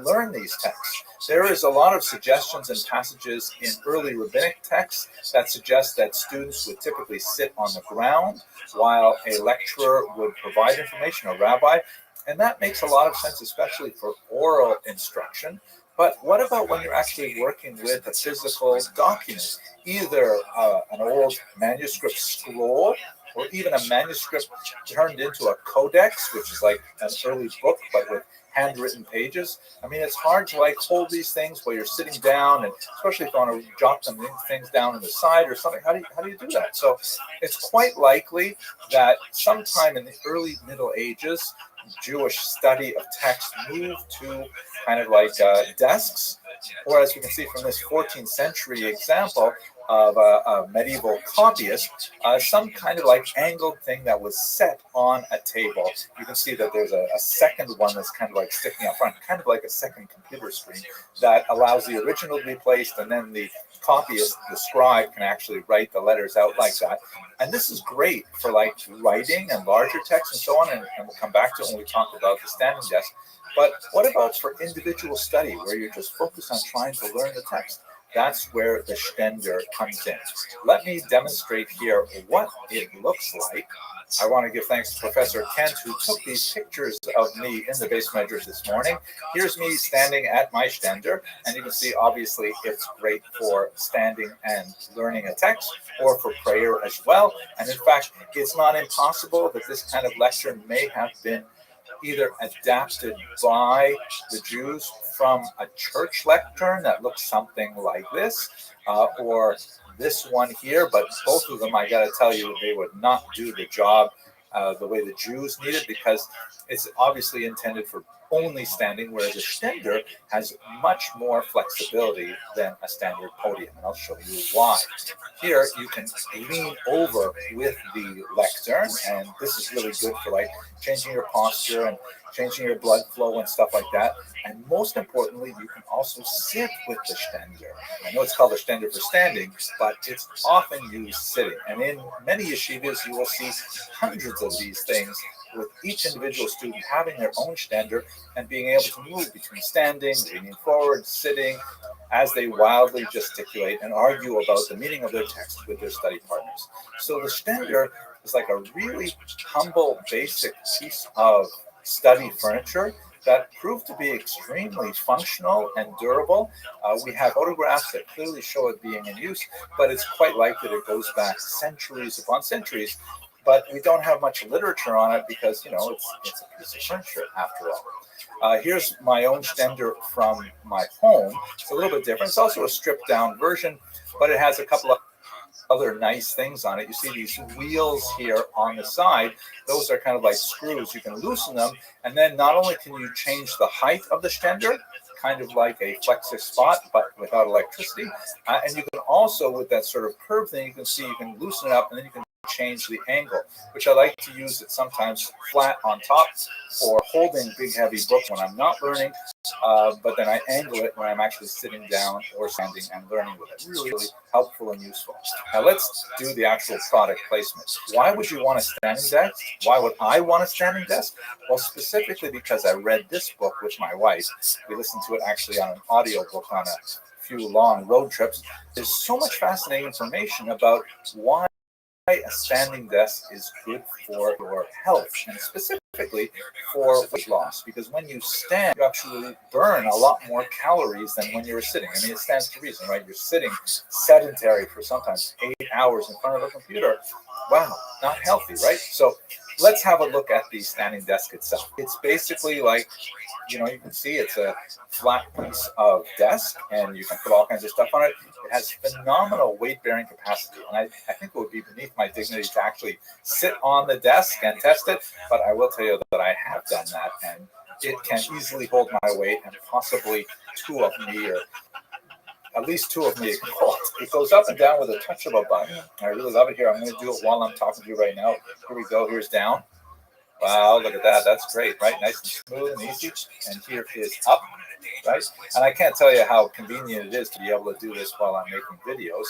learn these texts? There is a lot of suggestions and passages in early rabbinic texts that suggest that students would typically sit on the ground while a lecturer would provide information, a rabbi. And that makes a lot of sense, especially for oral instruction. But what about when you're actually working with a physical document, either an old manuscript scroll, or even a manuscript turned into a codex, which is like an early book, but with handwritten pages? I mean, it's hard to hold these things while you're sitting down, and especially if you want to jot some things down on the side or something. How do you do that? So it's quite likely that sometime in the early Middle Ages, Jewish study of text moved to kind of like desks, or as we can see from this 14th century example of a medieval copyist, some kind of like angled thing that was set on a table. You can see that there's a second one that's kind of like sticking out front, kind of like a second computer screen that allows the original to be placed, and then the copyist, the scribe, can actually write the letters out like that. And this is great for like writing and larger text and so on, and we'll come back to it when we talk about the standing desk. But what about for individual study, where you're just focused on trying to learn the text? That's where the Stender comes in. Let me demonstrate here what it looks like. I want to give thanks to Professor Kent, who took these pictures of me in the base measures this morning. Here's me standing at my Stender, and you can see, obviously, it's great for standing and learning a text, or for prayer as well. And in fact, it's not impossible that this kind of lecture may have been either adapted by the Jews from a church lectern that looks something like this, or this one here, but both of them, I got to tell you, they would not do the job the way the Jews need it, because it's obviously intended for only standing, whereas a Stender has much more flexibility than a standard podium, and I'll show you why. Here, you can lean over with the lectern, and this is really good for like changing your posture and changing your blood flow and stuff like that. And most importantly, you can also sit with the Stender. I know it's called a Stender for standing, but it's often used sitting. And in many yeshivas, you will see hundreds of these things, with each individual student having their own Stender and being able to move between standing, leaning forward, sitting, as they wildly gesticulate and argue about the meaning of their text with their study partners. So the Stender is like a really humble, basic piece of study furniture that proved to be extremely functional and durable. We have photographs that clearly show it being in use, but it's quite likely that it goes back centuries upon centuries. but we don't have much literature on it because, it's a piece of furniture after all. Here's my own Stender from my home. It's a little bit different. It's also a stripped down version, but it has a couple of other nice things on it. You see these wheels here on the side. Those are kind of like screws. You can loosen them, and then not only can you change the height of the Stender, kind of like a Flexus Spot, but without electricity, and you can also, with that sort of curve thing, you can see you can loosen it up, and then you can change the angle, which I like to use it sometimes flat on top for holding big heavy books when I'm not learning, but then I angle it when I'm actually sitting down or standing and learning with it. Really, really helpful and useful. Now let's do the actual product placement. Why would you want a standing desk? Why would I want a standing desk? Well, specifically because I read this book with my wife. We listened to it actually on an audio book on a few long road trips. There's so much fascinating information about why a standing desk is good for your health, and specifically for weight loss, because when you stand, you actually burn a lot more calories than when you're sitting. I mean, it stands to reason, right? You're sitting sedentary for sometimes 8 hours in front of a computer. Wow, not healthy, right? So let's have a look at the standing desk itself. It's basically like, you can see it's a flat piece of desk, and you can put all kinds of stuff on it. It has phenomenal weight-bearing capacity, and I think it would be beneath my dignity to actually sit on the desk and test it, but I will tell you that I have done that, and it can easily hold my weight, and possibly two of me, or at least two of me. It goes up and down with a touch of a button. I really love it here. I'm going to do it while I'm talking to you right now. Here we go. Here's down. Wow, look at that. That's great, right? Nice and smooth and easy. And here is up, right? And I can't tell you how convenient it is to be able to do this while I'm making videos.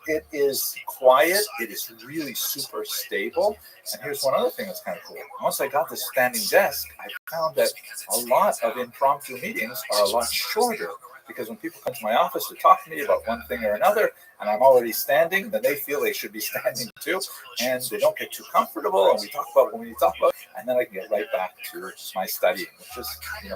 It is quiet. It is really super stable. And here's one other thing that's kind of cool. Once I got this standing desk, I found that a lot of impromptu meetings are a lot shorter, because when people come to my office to talk to me about one thing or another, and I'm already standing, then they feel they should be standing too, and they don't get too comfortable, and we talk about what we need to talk about, and then I can get right back to my studying, which is,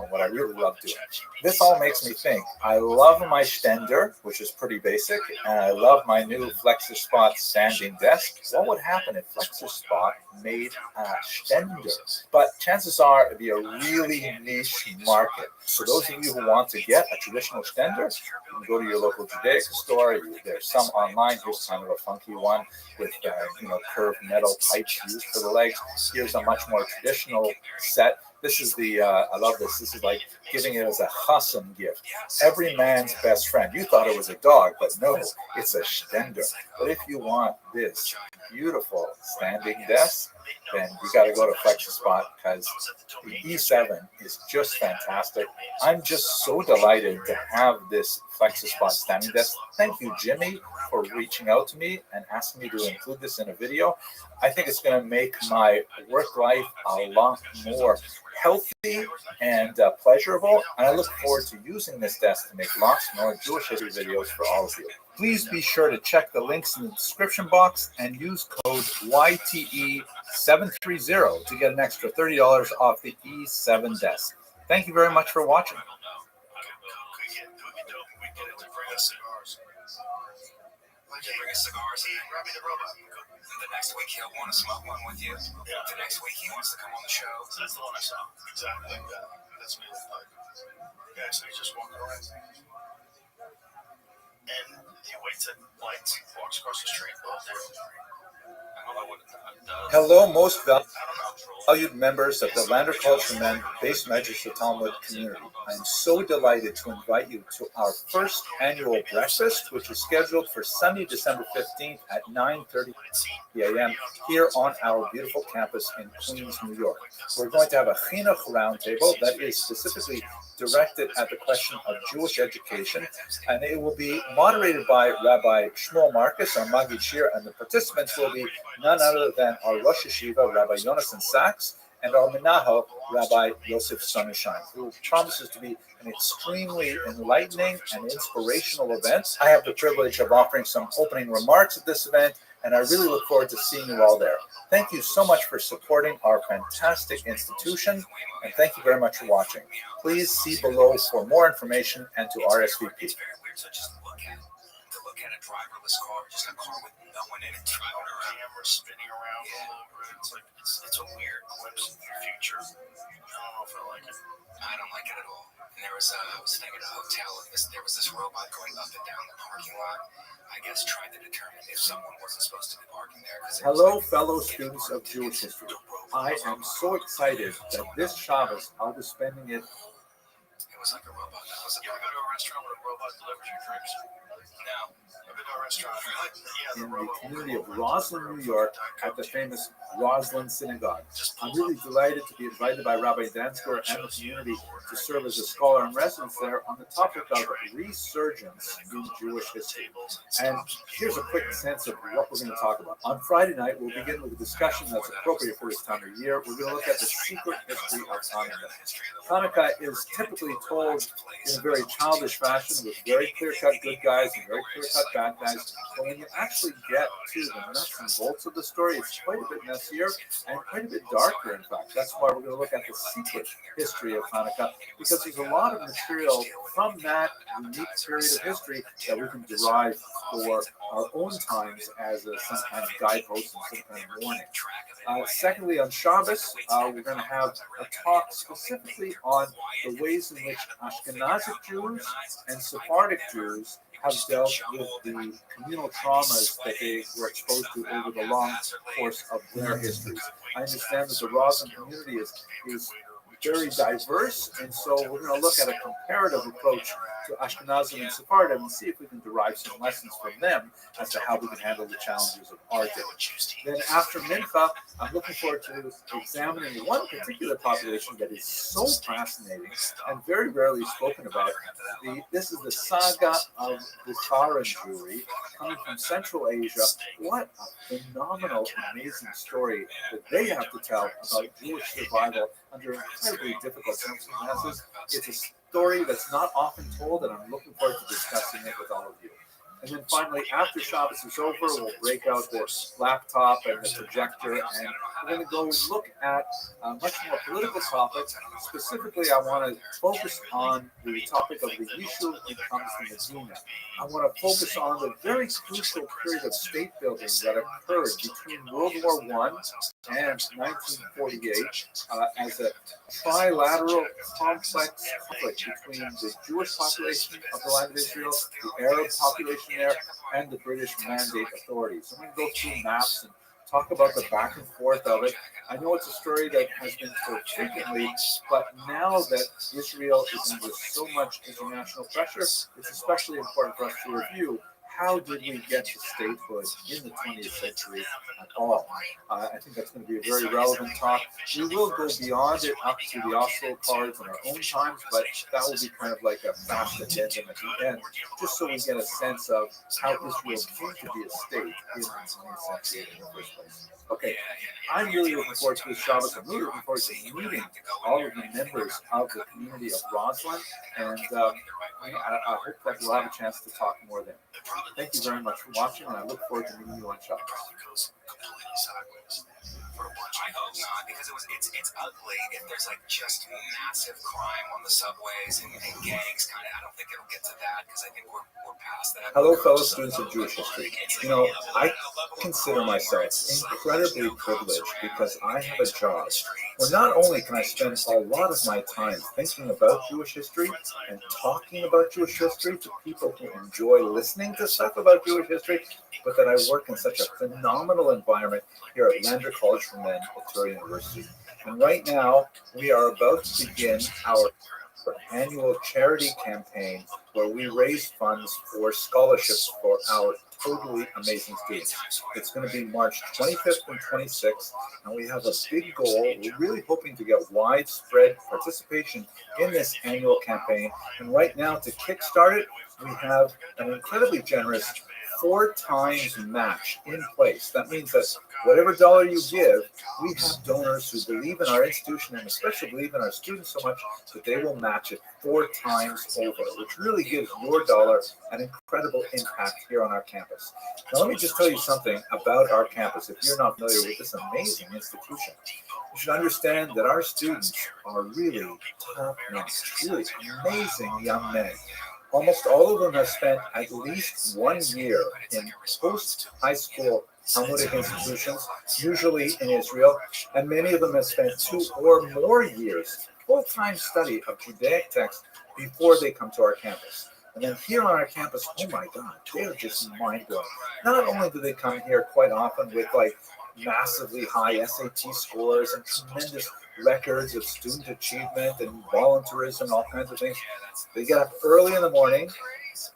what I really love doing. This all makes me think. I love my Stender, which is pretty basic, and I love my new Flexus Spot standing desk. What would happen if Flexus Spot made a Stender? But chances are it'd be a really niche market. So those of you who want to get a traditional Stender, you can go to your local Judaica store. There's some online. Here's kind of a funky one with curved metal pipes used for the legs. Here's a much more traditional set. This is I love this. This is like giving it as a chassan gift. Every man's best friend. You thought it was a dog, but no, it's a Stender. But if you want this beautiful standing desk, then you got to go to Flexus Spot, because the E7 is just fantastic. I'm just so delighted to have this Flexus Spot standing desk. Thank you, Jimmy, for reaching out to me and asking me to include this in a video. I think it's going to make my work life a lot more healthy and pleasurable, and I look forward to using this desk to make lots more Jewish history videos for all of you. Please be sure to check the links in the description box and use code YTE730 to get an extra $30 off the E7 desk. Thank you very much for watching. We can bring us cigars and Rabbi the Robot. The next week he'll want to smoke one with you. Yeah. The next week he wants to come on the show. That's the one I saw. Exactly. Yeah. That's what he looked like. Yeah, so he's just walking around. And he waits at lights, walks across the street all day. Hello, most valued members of the Lander Culture Men Base Measures of Talmud community. I am so delighted to invite you to our first annual breakfast, which is scheduled for Sunday, December 15th at 9:30 a.m. here on our beautiful campus in Queens, New York. We're going to have a chinuch roundtable that is specifically directed at the question of Jewish education, and it will be moderated by Rabbi Shmuel Marcus, our Magid Shir, and the participants will be none other than our Rosh Yeshiva, Rabbi Yonason Sachs, and our Menaho, Rabbi Yosef Sonnenschein, who promises to be an extremely enlightening and inspirational event. I have the privilege of offering some opening remarks at this event, and I really look forward to seeing you all there. Thank you so much for supporting our fantastic institution, and thank you very much for watching. Please see below for more information and to RSVP. So just look at a driverless car, just a car with no one in it driving around. camera spinning around all over it. It's like it's a weird glimpse into the future. I don't know if I like it. I don't like it at all. And I was staying at a hotel, and there was this robot going up and down the parking lot. I guess trying to determine if someone wasn't supposed to be parking there. Hello, fellow students of Jewish history. I am so excited that this Shabbos I'll be spending it. It was like a robot. You ever go to a restaurant where a robot delivers your drinks? No. I've been to a restaurant. In the community of Roslyn, New York, at the famous Roslyn Synagogue. I'm really delighted to be invited by Rabbi Dansker and the community to serve as a scholar in residence there on the topic of resurgence in Jewish history. And here's a quick sense of what we're going to talk about. On Friday night, we'll begin with a discussion that's appropriate for this time of year. We're going to look at the secret history of Hanukkah. Hanukkah is typically told in a very childish fashion with very clear-cut good guys and very clear-cut bad guys. But when you actually get to the nuts and bolts of the story, it's quite a bit messier and quite a bit darker, in fact. That's why we're going to look at the secret history of Hanukkah, because there's a lot of material from that unique period of history that we can derive for our own times as some kind of guidepost and some kind of warning. Secondly, on Shabbos, we're going to have a talk specifically on the ways in which Ashkenazic Jews and Sephardic Jews have dealt with the communal traumas that they were exposed to over the long course of their histories. I understand that the Rothschild community is very diverse, and so we're going to look at a comparative approach to Ashkenazim and Sephardim and see if we can derive some lessons from them as to how we can handle the challenges of our day. Then after Mincha, I'm looking forward to examining one particular population that is so fascinating and very rarely spoken about. This is the saga of the Charan Jewry coming from Central Asia. What a phenomenal, amazing story that they have to tell about Jewish survival under incredibly difficult circumstances. It's a story that's not often told, and I'm looking forward to discussing it with all of you. And then finally, after Shabbos is over, we'll break out the laptop and the projector, and we're going to go look at much more political topics. Specifically, I want to focus on the topic of the Yishuv becomes the Medina. I want to focus on the very crucial period of state building that occurred between World War I and 1948 as a trilateral complex conflict between the Jewish population of the land of Israel, the Arab population there, and the British Mandate authorities. I'm going to go through maps and talk about the back and forth of it. I know it's a story that has been told frequently, but now that Israel is under so much international pressure, it's especially important for us to review how did we get to statehood in the 20th century at all. I think that's going to be a very relevant talk. We will go beyond it up to the Oslo Accords in our own times, but that will be kind of like a fast addendum at the end, just so we get a sense of how Israel came to be a state in the 20th century in the first place. Okay, I'm really looking forward to this Shabbos. I'm really looking forward to meeting all of the members of the community of Rothschild, and I hope that we'll have a chance to talk more then. Thank you very much for watching, and I look forward to meeting you on Shabbos. I hope not, because it's ugly if there's like just massive crime on the subways and gangs. Kind of, I don't think it'll get to that because I think we're past that. Hello, fellow students of Jewish history. You know, I consider myself incredibly privileged because I have a job where not only can I spend a lot of my time thinking about Jewish history and talking about Jewish history to people who enjoy listening to stuff about Jewish history, but that I work in such a phenomenal environment here at Lander College for Men at Torrey University. And right now, we are about to begin our annual charity campaign where we raise funds for scholarships for our totally amazing students. It's going to be March 25th and 26th, and we have a big goal. We're really hoping to get widespread participation in this annual campaign. And right now, to kickstart it, we have an incredibly generous 4 times match in place. That means that whatever dollar you give, we have donors who believe in our institution and especially believe in our students so much that they will match it 4 times over, which really gives your dollar an incredible impact here on our campus. Now, let me just tell you something about our campus. If you're not familiar with this amazing institution, you should understand that our students are really top-notch, really amazing young men. Almost all of them have spent at least 1 year in post-high school Talmudic institutions, usually in Israel, and many of them have spent 2 or more years full-time study of Judaic texts before they come to our campus. And then here on our campus, oh my God, they are just mind-blowing. Not only do they come here quite often with like massively high SAT scores and tremendous records of student achievement and volunteerism, all kinds of things. They get up early in the morning.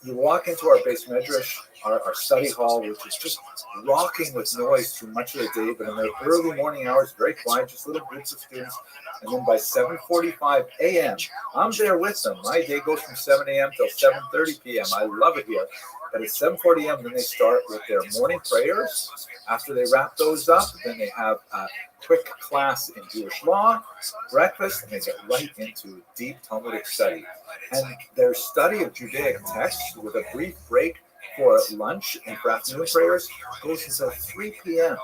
You walk into our base medrash, our study hall, which is just rocking with noise through much of the day, but in the early morning hours, very quiet, just little groups of students. And then by 7:45 a.m., I'm there with them. My day goes from 7 a.m. till 7:30 p.m. I love it here. But at 7:40 a.m., then they start with their morning prayers. After they wrap those up, then they have a quick class in Jewish law, breakfast, and they get right into deep Talmudic study. And their study of Judaic texts with a brief break for lunch and for afternoon prayers goes until 3 p.m.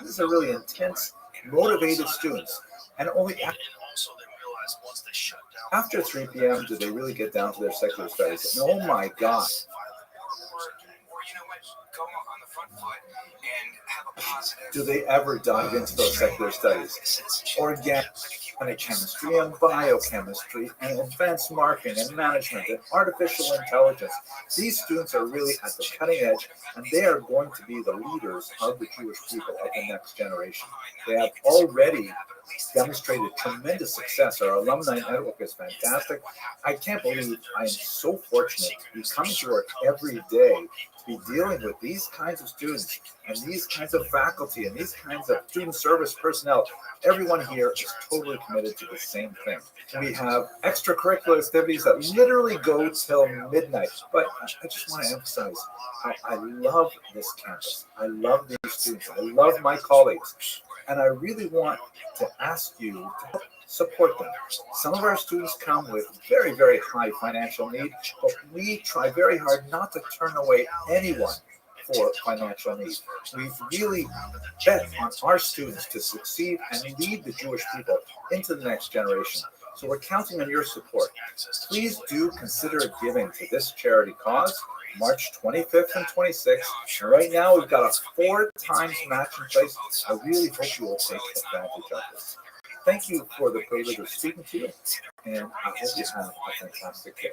These are really intense, motivated students. And only after 3 p.m. do they really get down to their secular studies. And oh my God. Do they ever dive into those secular studies? Organic chemistry and biochemistry and advanced marketing and management and artificial intelligence. These students are really at the cutting edge, and they are going to be the leaders of the Jewish people of the next generation. They have already demonstrated tremendous success. Our alumni network is fantastic. I can't believe I am so fortunate to be coming to work every day to be dealing with these kinds of students and these kinds of faculty and these kinds of student service personnel. Everyone here is totally committed to the same thing. We have extracurricular activities that literally go till midnight. But I just want to emphasize how I love this campus. I love these students. I love my colleagues. And I really want to ask you to help support them. Some of our students come with very, very high financial need, but we try very hard not to turn away anyone for financial need. We've really bet on our students to succeed and lead the Jewish people into the next generation. So we're counting on your support. Please do consider giving to this charity cause, March 25th and 26th. And right now we've got a 4 times match in place. I really hope you will take advantage of this. Thank you for the privilege of speaking to you, and I hope you have a fantastic day. I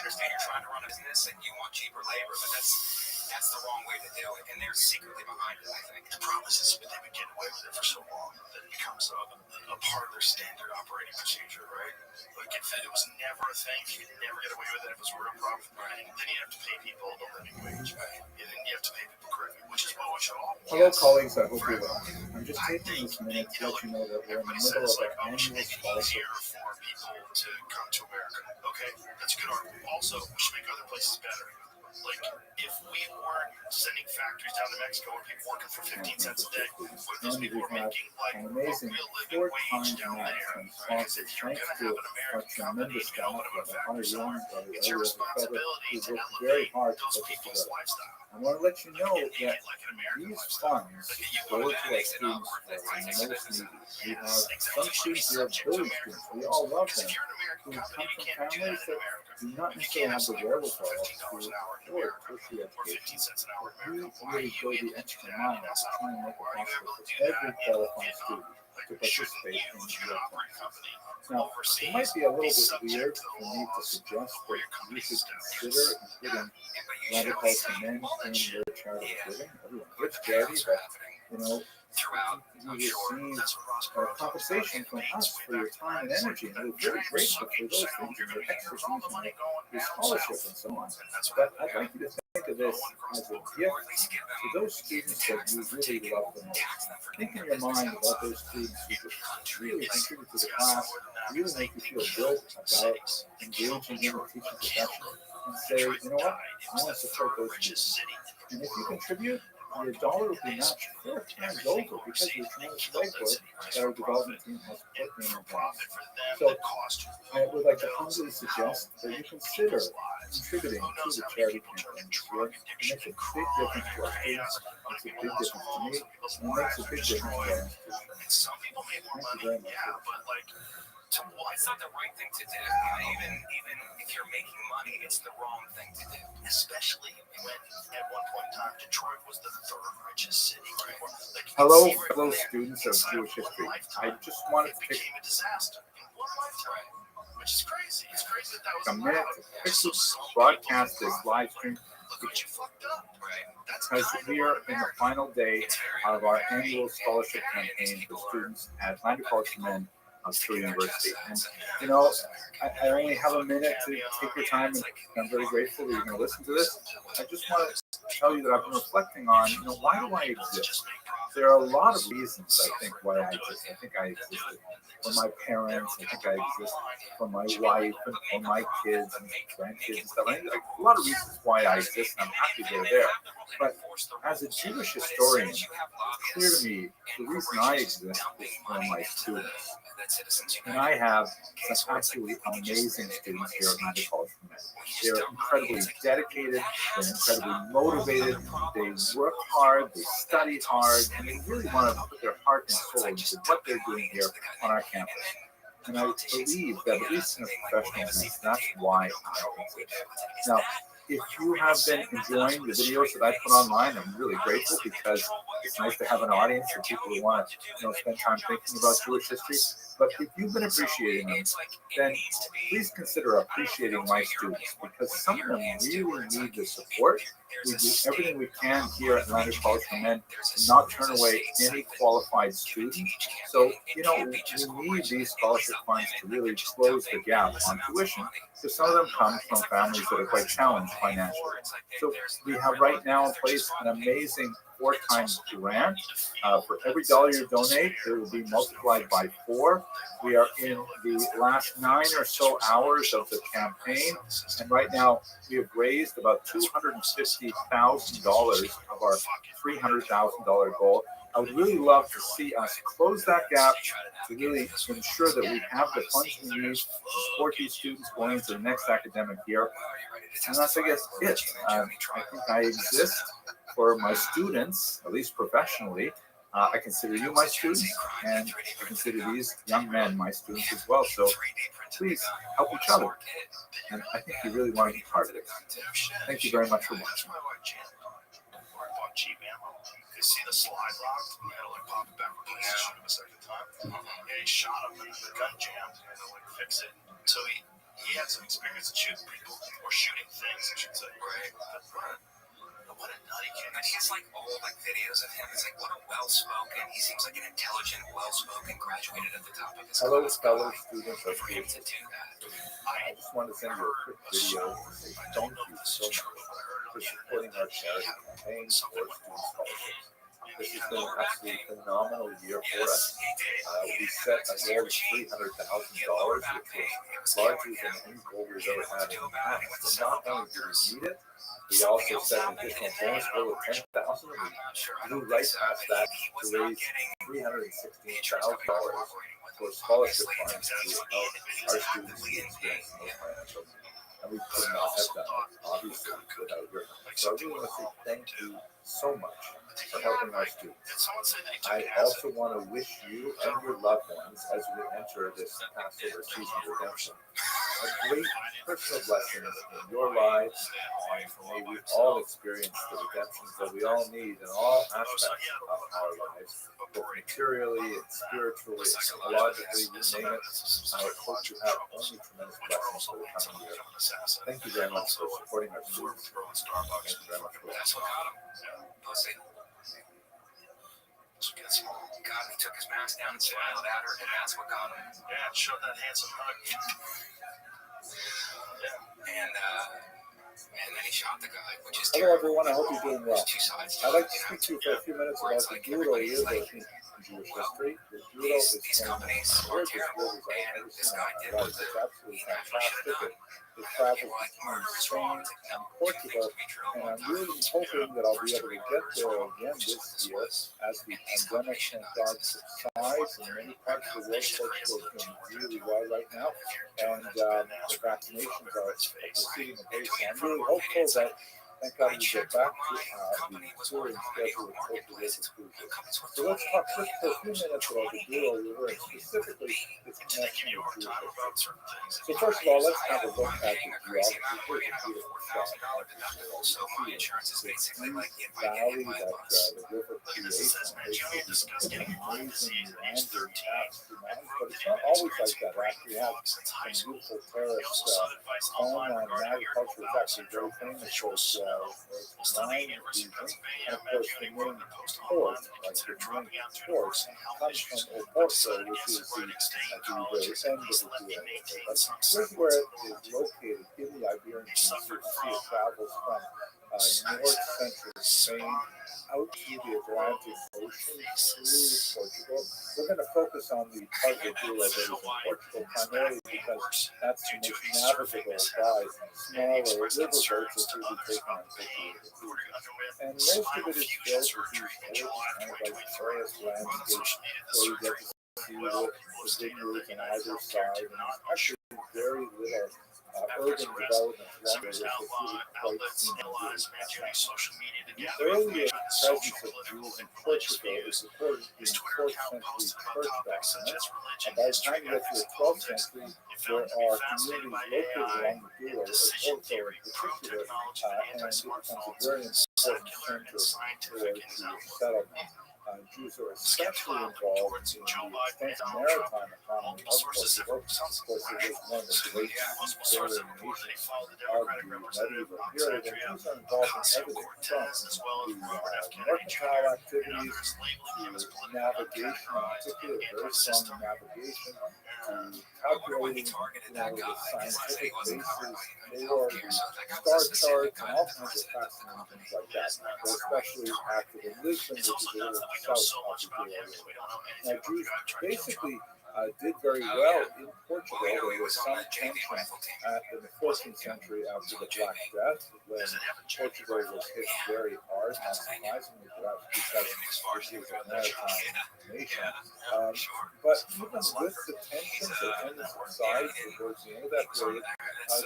understand you're trying to run a business and you want cheaper labor, but that's the wrong way to do it, and they're secretly behind it, I think. The problem is they've been getting away with it for so long that it becomes a part of their standard operating procedure, right? Like if it was never a thing, you could never get away with it if it was a real problem, right? Then you have to pay people a living wage, right? And then you have to pay people correctly, which is what we should all. Hello, colleagues. I hope you're well. I'm just taking this minute to let you know that we're in the middle of our annual scholarship. For people to come to America. Okay, that's a good argument. Also, we should make other places better. Like, if we weren't sending factories down to Mexico where people working for 15 cents a day, where those people were making like an amazing 4 times match from sponsors, thanks to our tremendous staff with our young brothers, who worked very hard to put this together. I want to let you know that these funds go to our students who are the most needy. We have some students who are bully students. We all love them, who come from families that do not necessarily have the wherewithal to afford tertiary education. We really go the extra mile to try and make it possible for every qualified student to participate in the program. Now, it might be a little bit weird for me to suggest that you should consider including what it calls the men in your charitable giving. Everyone gets charity, but you receive compensation from us for your time and energy, and we're very grateful for those things, and your expertise and your scholarship and so on. But I'd like you to think of this as a gift to those students that you really love the most. Think in your mind about those students who just really contribute to the class, really make you feel good about engaging in the teaching profession, and say, you know what, I want to support those students. And if you contribute, your dollar will be matched 4 times over because of the tremendous legwork that our development team has put in advance. So I would like to humbly suggest that you consider contributing to the charity campaign this year. It makes a big difference to our students, makes a big difference to me, and it makes a big difference to our institution. Thank you very much. It's not the right thing to do. Even if you're making money, it's the wrong thing to do. Especially when at one point in time Detroit was the third richest city. Hello, fellow students of Jewish history. I just wanted to take a disaster in one lifetime, which is crazy. It's crazy that a minute to quickly broadcast this live stream because we are in the final day of our annual scholarship campaign for students at Atlanta College for Men of True University. And you know, I only have a minute to take your time, and I'm very grateful that you're going to listen to this. I just want to tell you that I've been reflecting on, you know, why do I exist? There are a lot of reasons, I think, why I exist. I think I existed for my parents. I think I exist for my wife and for my kids and grandkids and stuff. I think a lot of reasons why I exist, and I'm happy they're there. But as a Jewish historian, it's clear to me the reason I exist is for my students. And I have some absolutely amazing students here at Atlanta College for Men. They're incredibly dedicated, they're incredibly motivated, they work hard, they study hard, and they really want to put their heart and soul into what they're doing here on our campus. And I believe that at least in a professional sense, that's why I exist. Now, if you have been enjoying the videos that I put online, I'm really grateful because it's nice to have an audience of people who want to spend time thinking about Jewish history. But if you've been appreciating them, then please consider appreciating my students because some of them really need the support. We do everything we can here at Atlanta College for Men to not turn away any qualified student. So, you know, we need these scholarship funds to really close the gap on tuition because some of them come from families that are quite challenged financially. So we have right now in place an amazing 4-times grant. For every dollar you donate, it will be multiplied by 4. We are in the last 9 or so hours of the campaign, and right now we have raised about $250,000 of our $300,000 goal. I would really love to see us close that gap to really ensure that we have the funds we need to support these students going into the next academic year. And that's, I guess, it. I think I exist for my students, at least professionally. I consider you my students, and I consider these young men my students as well. So please help each other. And I think you really want to be part of it. Thank you very much for watching. You see the slide lock? I had to like pop it back with police to shoot him a second time. And he shot him and the gun jammed. He had to like fix it. So he had some experience in shooting people, or shooting things, I should say. Right. But what a nutty kid. And he has like old like videos of him. It's like, what a well-spoken. He seems like an intelligent, well-spoken, graduated at the top of his Hello, class. fellow students of For him to do that. I just want to send you a quick video to say thank you so much for supporting our charity campaign for student scholarships. This has been an absolutely phenomenal year for us. We set a goal of $300,000, which was larger than any goal we've ever had in the past. And not only did we meet it, we also set an additional bonus goal of $10,000, and we blew right past that to raise $316,000 for scholarship funds to help our students who experience those financial. And we could not have done it, obviously, without your help. So I really want to say thank you so much for helping our students. I also want to wish you and your loved ones, as we enter this Passover season redemption, a great personal blessing in your lives, and may we all experience the redemptions that we all need in all aspects of our lives, both materially and spiritually, psychologically, you name it. I hope you have only tremendous blessings for the coming year. Thank you very much for supporting our students. Thank you very much for watching. God, he took his mask down and smiled at her, and that's what got him. Yeah, showed that handsome hug. And then he shot the guy, which is Hello, everyone. I hope you're doing well. Two sides. I'd like to speak to you for a few minutes about the judo year in Jewish history. The judo is one of the weirdest word I've ever seen in my life. It's absolutely fantastic. it travels between Spain and Portugal, and I'm really hoping that I'll be able to get there again this year as the pandemic, thank God, subsides. In many parts of the world, Portugal is doing really well right now, and the vaccinations are proceeding apace. So I'm really hopeful that, thank God, we get back to the touring schedule with Portugal is crucial. So let's talk just for a few minutes about the Douro River and specifically its connection with Jewish history. So first of all, let's have a look at the geography. Here's a beautiful shot of the Douro. You see this valley that the river creates on basically amazing meandering paths through mountains, but it's not always like that. It actually has some beautiful terraced fauna and agriculture. It's actually very famous for its wine region, and of course the main port, like the main port, comes from Oporto, which is the very end of the Douro. Here's where it is located in the Iberian Sea. You can see it travels from north-central Spain out to the Atlantic Ocean through Portugal. We're going to focus on the part of the Douro that is in Portugal primarily because that's the most navigable by smaller river boats that will be taken on Portugal. And most of it is built with these gorgeous kind of like forest landscapes where you get to see the vineyards on either side, and there's actually very little urban development along the river. It's really quite scenic. The earliest presence of Jews in Portugal is recorded in 4th century church documents. And by the time you get to the 12th century, there are communities located along the Douro, Oporto in particular, and it becomes a very important center for Jewish settlement. Jews are especially involved in the extensive maritime economy of Portugal. Of course, it was one of the great seafaring nations of the medieval period, and Jews are involved in everything from the mercantile activities to navigation, in particular, very strong in navigation, to calculating the scientific basis for the star charts and all kinds of fascinating things like that. They're especially active in Lisbon, which is a little south of the Douro. Now, Jews basically did very well in Portugal. There was some tension in the 14th century after the Black Death, when Portugal was hit very hard, not surprisingly, perhaps because it was a maritime nation. But even with the tensions that tended to subside towards the end of that period,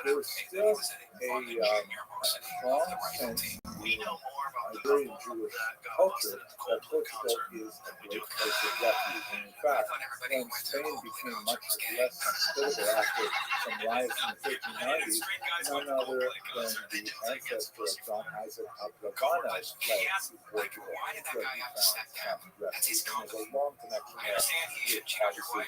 there was still a strong sense in Iberian Jewish culture that Portugal is a great place of refuge. And in fact, when Spain became much less hospitable after some riots in the 1390s, none other than the ancestor of John Isaac Abdallah fled to Portugal, where he found refuge. And there's a long connection there with obviously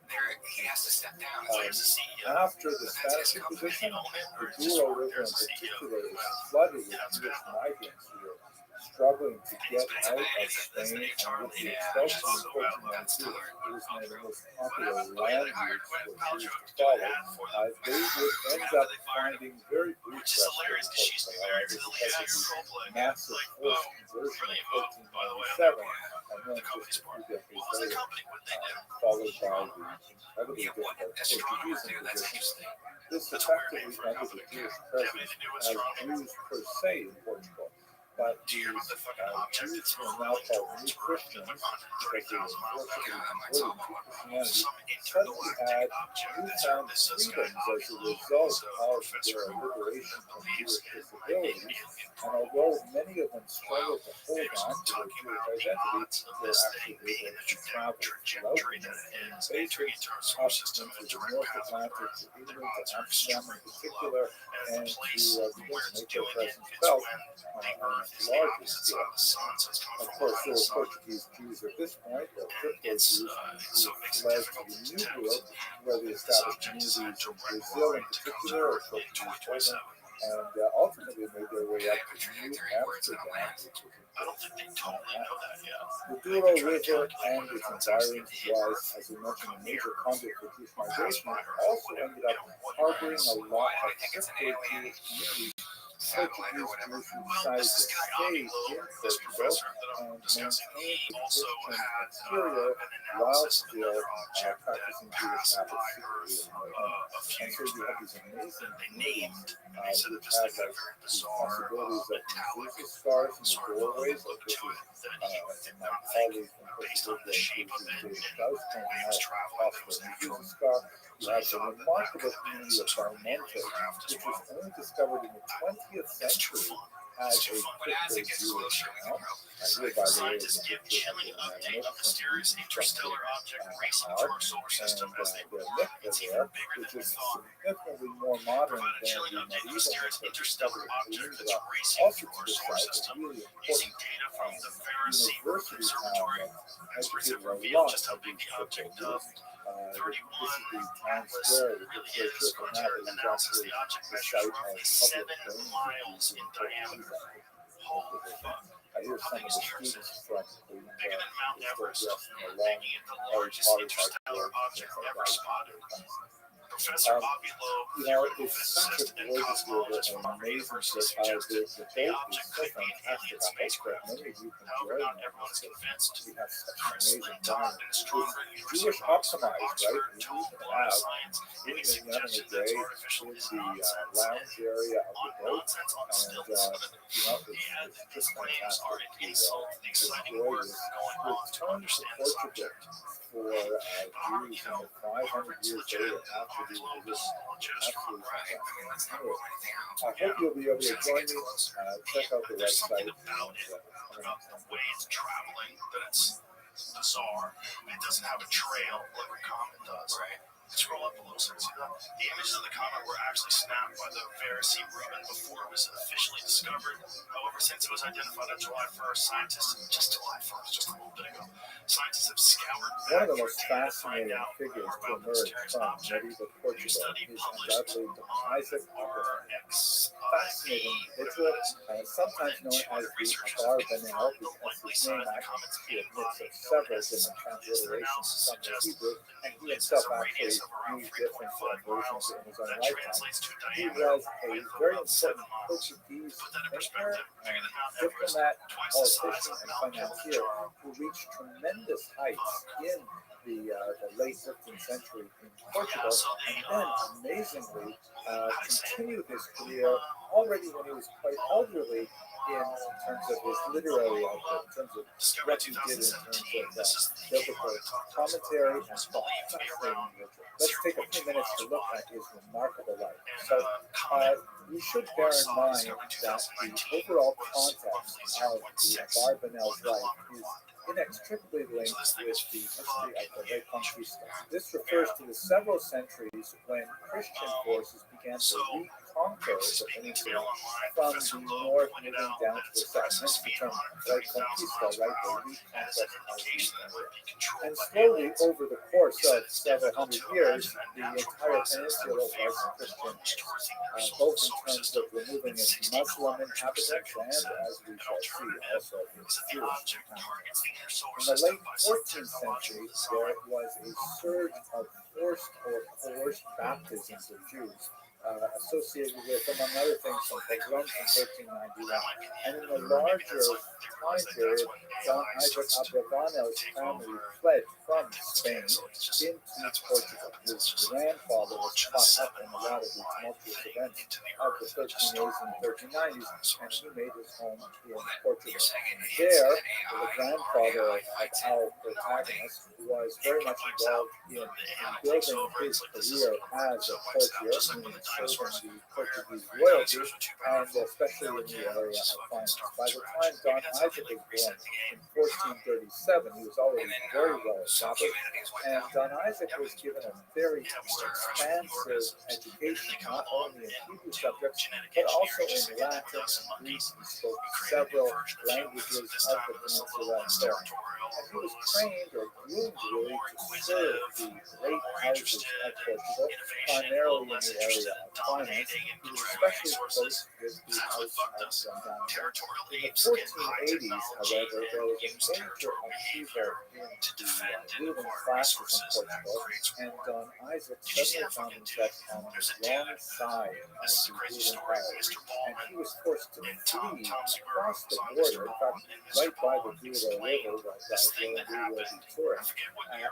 neighbors in the peninsula. After the Spanish Inquisition, the Douro River in particular is flooded with Jewish migrants who are struggling to get out of Spain, and with the expulsion in 1492, it was one of the most popular land routes for Jews to follow. They would end up finding very brief refuge in Portugal, because of the massive forced conversion of 1497, and then just a few decades later, followed by the incredibly difficult Portuguese Inquisition. This effectively ended the Jewish presence as Jews per se in Portugal. But these Jews who are now called New Christians, because they were forcibly converted to Christianity, suddenly had newfound freedoms as a result of their liberation from Jewish disabilities. And although many of them struggled to hold on to their Jewish identity, they were actually able to travel throughout the Mediterranean basin, up into the North Atlantic, to England, to Amsterdam in particular, and to begin to make their presence felt on a larger scale. Of course, there were Portuguese Jews at this point, or crypto Jews, who fled to the New World, where they established communities in Brazil in particular, or Portuguese Poland, and ultimately made their way up to New Amsterdam, which was the Douro River and its environs was, as we mentioned, a major conduit for Jewish migration. It also ended up harboring a lot of crypto Jewish communities Portuguese Jews who decided to stay in Portugal and maintain a Christian exterior while still practicing Jewish habits secretly in their home. And so you have these amazing communities which have like these possibilities of mezuzah scars in the doorways, like this is my colleague from Costa Rica, David Strauss, pointing out possible mezuzah scar. You have the remarkable community of Barmenta, which was only discovered in the 20th century as a typical Jewish town. Here, by the way, is a picture of the magnificent interstellar object racing toward our solar system as they the mikveh there, which is significantly more modern than the medieval mikveh discovered in Peninsula. Also to the south, it's really important university town that educated a lot of these football Jews. This is the town square, which is for now, but is actually the site of public training in Portuguese. Here's some of the students from the historic in the long Harry Potter type of Professor Bobby Lowe, it's such a gorgeous river and amazing that the boat is so fantastic. I hope that many of you can join us. We have such an amazing time. It's Jewish optimized, right? We even have in the Yemen day in the lounge area of the boat, and it's just fantastic to enjoy this. Return to Portugal for Jews in the 500 years later after the religion. Absolutely fantastic. Anyway, I hope you'll be able to join me. Check out the website. The way it's traveling, that it's bizarre. It doesn't have a trail like a comet does. Right. Scroll up a little so you see that. The images of the comet were actually snapped by the Verisi Rubin before it was officially discovered. However, since it was identified on July 1st, scientists, just July 1st, just a little bit ago, scientists have scoured one of the most fascinating figures to emerge from medieval Portugal is undoubtedly Isaac Abraham. Fascinating individual, sometimes known as the Abar Benel, because his name actually is a mix of several different transliterations from the Hebrew, and he himself actually used different versions in his own lifetime. He was a very important Portuguese thinker, diplomat, politician, and financier who reached tremendous heights in the late 15th century in Portugal, and then amazingly continued his career already when he was quite elderly in terms of his literary output, in terms of what he did in terms of biblical commentary and fascinating literature. Let's take a few minutes to look at his remarkable life. So we should bear in mind that the overall context of the Abar Benel's life is inextricably linked with the history of the Reconquista. This refers to the several centuries when Christian forces began to reconquer the peninsula from the north moving down to the south. Hence the term Reconquista, right? The reconquest of the area. And slowly, over the course of several hundred years, the entire peninsula was Christian, both in terms of removing its Muslim inhabitants and, as we shall see, also its Jewish inhabitants. In the late 14th century, there was a surge of forced or coerced baptisms of Jews, associated with, among other things, some pogroms in 1391. And in the larger time period, John Isaac Abravanel's family fled from Spain into Portugal. His grandfather was caught up in a lot of the tumultuous events of the 1380s and 1390s, and he made his home in Portugal. There, the grandfather of our protagonist was very much involved in building his career as a courtier, meaning serving the Portuguese royalty, and especially in the area of finance. By the time Don Isaac was born in 1437, he was already very well established, and Don Isaac was given a very expansive education, not only in Hebrew subjects, but also in Latin and Greek. He spoke several languages of the peninsula and so on. And he was trained or groomed really to serve the great houses of Portugal, primarily in the area of finance, he was especially close with the House of Daniel. In the 1480s, however, there was a major upheaval in the ruling classes in Portugal, and Don Isaac suddenly found himself on the wrong side of the ruling powers, and he was forced to flee across the border, in fact, right by the Douro River, where we will be touring,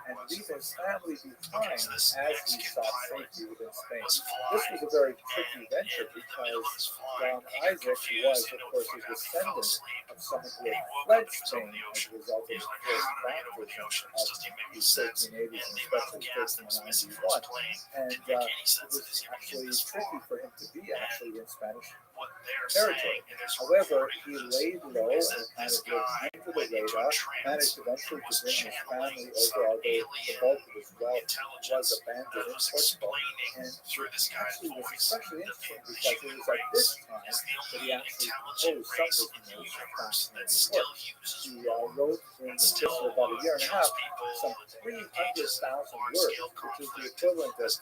and leave his family behind as he sought safety within Spain. This was a very tricky venture because Don Isaac was, of course, a descendant of someone who had fled Spain as a result of the forced baptism of the 1380s and especially 1391. And it was actually tricky for him to be actually in Spanish territory. However, he laid low and kind of lived under the radar, managed eventually to bring his family over, although the bulk of his wealth was abandoned in Portugal. And it actually was especially interesting because it was at this time that he actually composed some of his most fascinating work. He wrote in the space of about a year and a half some 300,000 words, which is the equivalent of,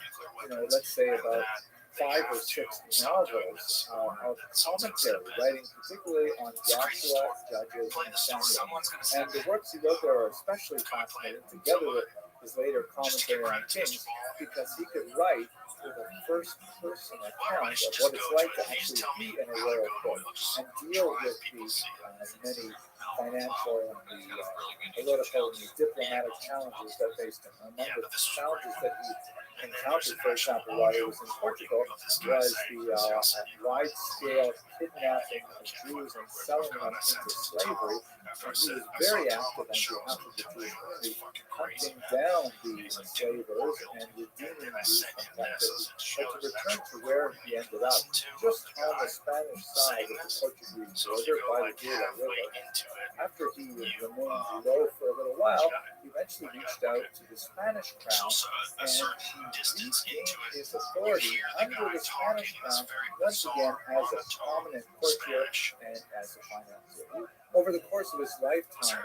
let's say about 5 or 6 novels of commentary, writing particularly on Joshua, Judges, and Samuel. And the works he wrote there are especially fascinating, together with his later commentary on Kings, because he could write with a first-person account of what it's like to actually be in a royal court and deal with the many financial and the political and the diplomatic challenges that faced him. Among the challenges that he encountered, for example, while he was in Portugal, was the wide-scale kidnapping of Jews and selling them into slavery. And he was very active on behalf of the Jewish community, hunting down the enslavers and redeeming Jews from captivity. But to return to where he ended up, just on the Spanish side of the Portuguese border by the Douro River, after he remained below for a little while, he eventually reached out to the Spanish crown, and he regained his authority under the Spanish crown once again as a prominent courtier and as a financier. Over the course of his lifetime,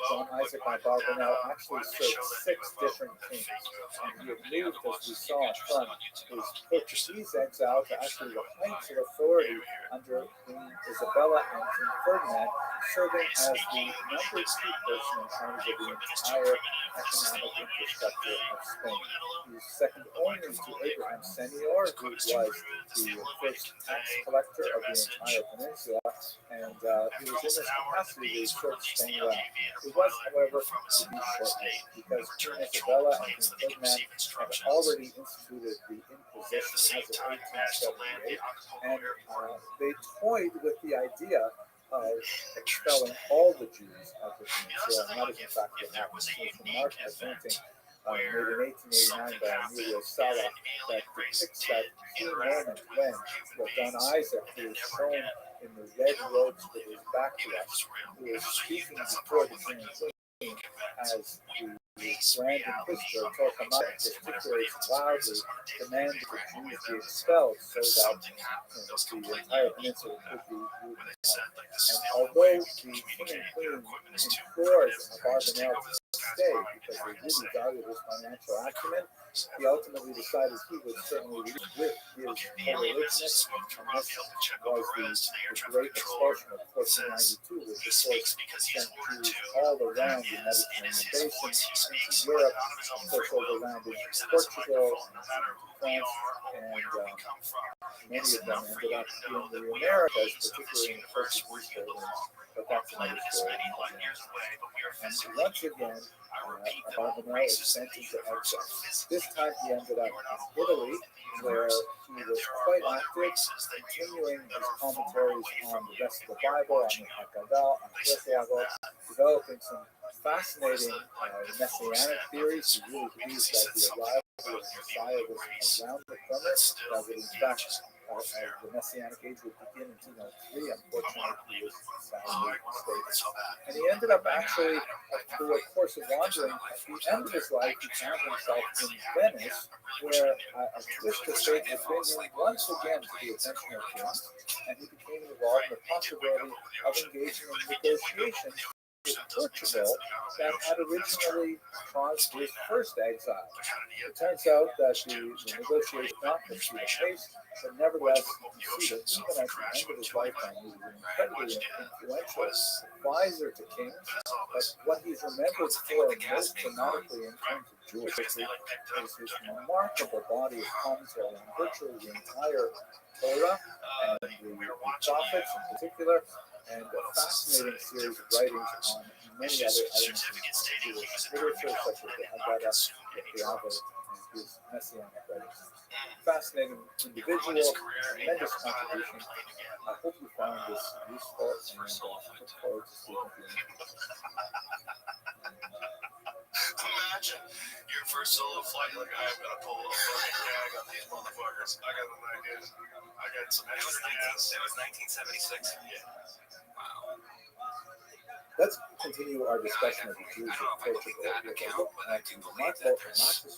John Isaac Barbanel actually served 6 different kings, and he had moved, as we saw from his Portuguese exile, to actually the heights of authority under Queen Isabella and King Ferdinand, serving as the number 2 person in terms of the entire economic infrastructure of Spain. He was second only to Abraham Senior, who was the first tax collector of the entire peninsula, and he was in this capacity to serve Spain well. It was, however, to be short-lived, because Queen Isabella and King Ferdinand had already instituted the Inquisition as of 1878, and they toyed with the idea of expelling all the Jews of the peninsula, and that is in fact what happened. So it's remarkable painting made in 1889 by Emilio Sala that depicts that key moment when Don Isaac, who is shown in the red robes with his back to us, who is speaking before the king and queen as the Grand Inquisitor Torquemada gesticulates loudly, demanding that Jews be expelled so that the entire peninsula could be unified. And although the king and queen implored Barbanel to stay because they really valued his financial acumen, he ultimately decided he would certainly leave with his co-religionists, and this was the Great Expulsion of 1492, which of course sent Jews all around the Mediterranean basin into Europe, of course overland into Portugal, France, and many of them ended up in the Americas, particularly in the Portuguese holdings, but that's another story. And once again, Barbanel was sent into exile. This time he ended up in Italy, where he was quite active, continuing his commentaries on the rest of the Bible, on the Haggadah, on Santiago, developing some fascinating messianic theories. He really believed that the arrival of the Messiah was around the corner, that would in fact the Messianic age would begin in 203. Unfortunately, he was sadly mistaken. And he ended up actually, through a course of wandering, at the end of his life, he found himself in Venice, where a twist of fate would bring him once again to the attention of kings, and he became involved in the possibility of engaging in negotiations with Portugal that had originally caused his first exile. It turns out that the negotiation did not proceed apace, But nevertheless, you see that even at the end of his lifetime, he was an incredibly influential advisor to kings. But what he's remembered for most dramatically in terms of Jewish history is his remarkable body of commentary on virtually the entire Torah and the prophets in particular, and a fascinating series of writings on many other elements of Jewish literature, such as the Haggadah, the Piava, and his messianic writings. Fascinating individual, tremendous contribution. I hope you found this useful, and I look forward to speaking to you. Imagine your first solo flight, like I'm gonna pull a fucking gag on these motherfuckers. I got the idea. I got some extra gas. It was 1976. Yeah. Wow. Let's continue our discussion of the Jews I don't of know if I believe Portugal. that account, but I do believe Marco that there's Matus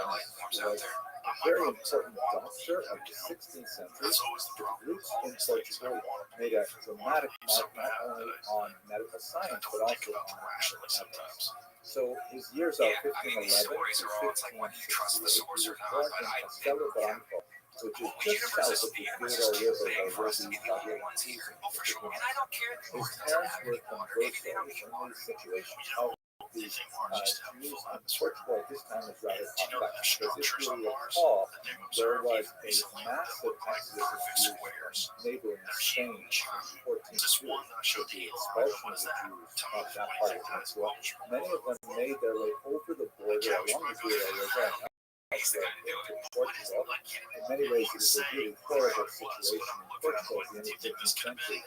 life forms out there. a very important doctor of the 16th century. That's always the problem. Roots in Portugal made a dramatic mark not only on medical science but also on ethics. So his years are Yeah, I mean, these 1511 stories to are all, it's like whether you trust the 1568. source He or was not, born but in I Castelo Branco, which is just south of the Douro River, where the Italian ones here. Oh, for sure. began. And I don't care if the His water doesn't parents have were any water. Maybe they don't conversos need in water. the situation of the Jews in Portugal at this time was rather complex, because if you recall, there was a massive exodus of Jews from neighboring Spain in 1402 with the expulsion of the Jews of that part of the peninsula. Many of them made their way over the border along the Douro River and into Portugal. In many ways, it was a really horrible situation in Portugal at the end of the 15th century.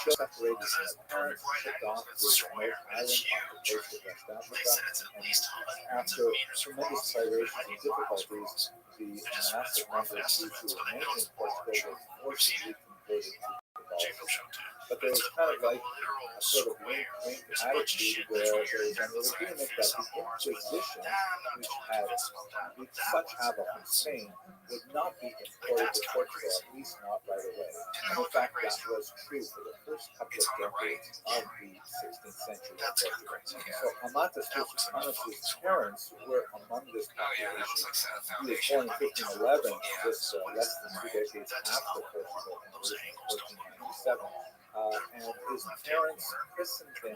Children separated from their parents, shipped off to a remote island off the coast of West Africa, and after tremendous privations and difficulties, the massive number of Jews who remained in Portugal were forcibly converted to Catholicism. But there was kind of like a sort of wink-wink attitude where there was an agreement that the Inquisition, which had wreaked such havoc in Spain, would not be imported to Portugal, at least not right away. And in fact, that was true for the first couple of decades of the 16th century in Portugal. So Amatus Rusticus' parents were among this population. He was born in 1511, just less than 2 decades after Portugal conversion in 1497. And his parents christened him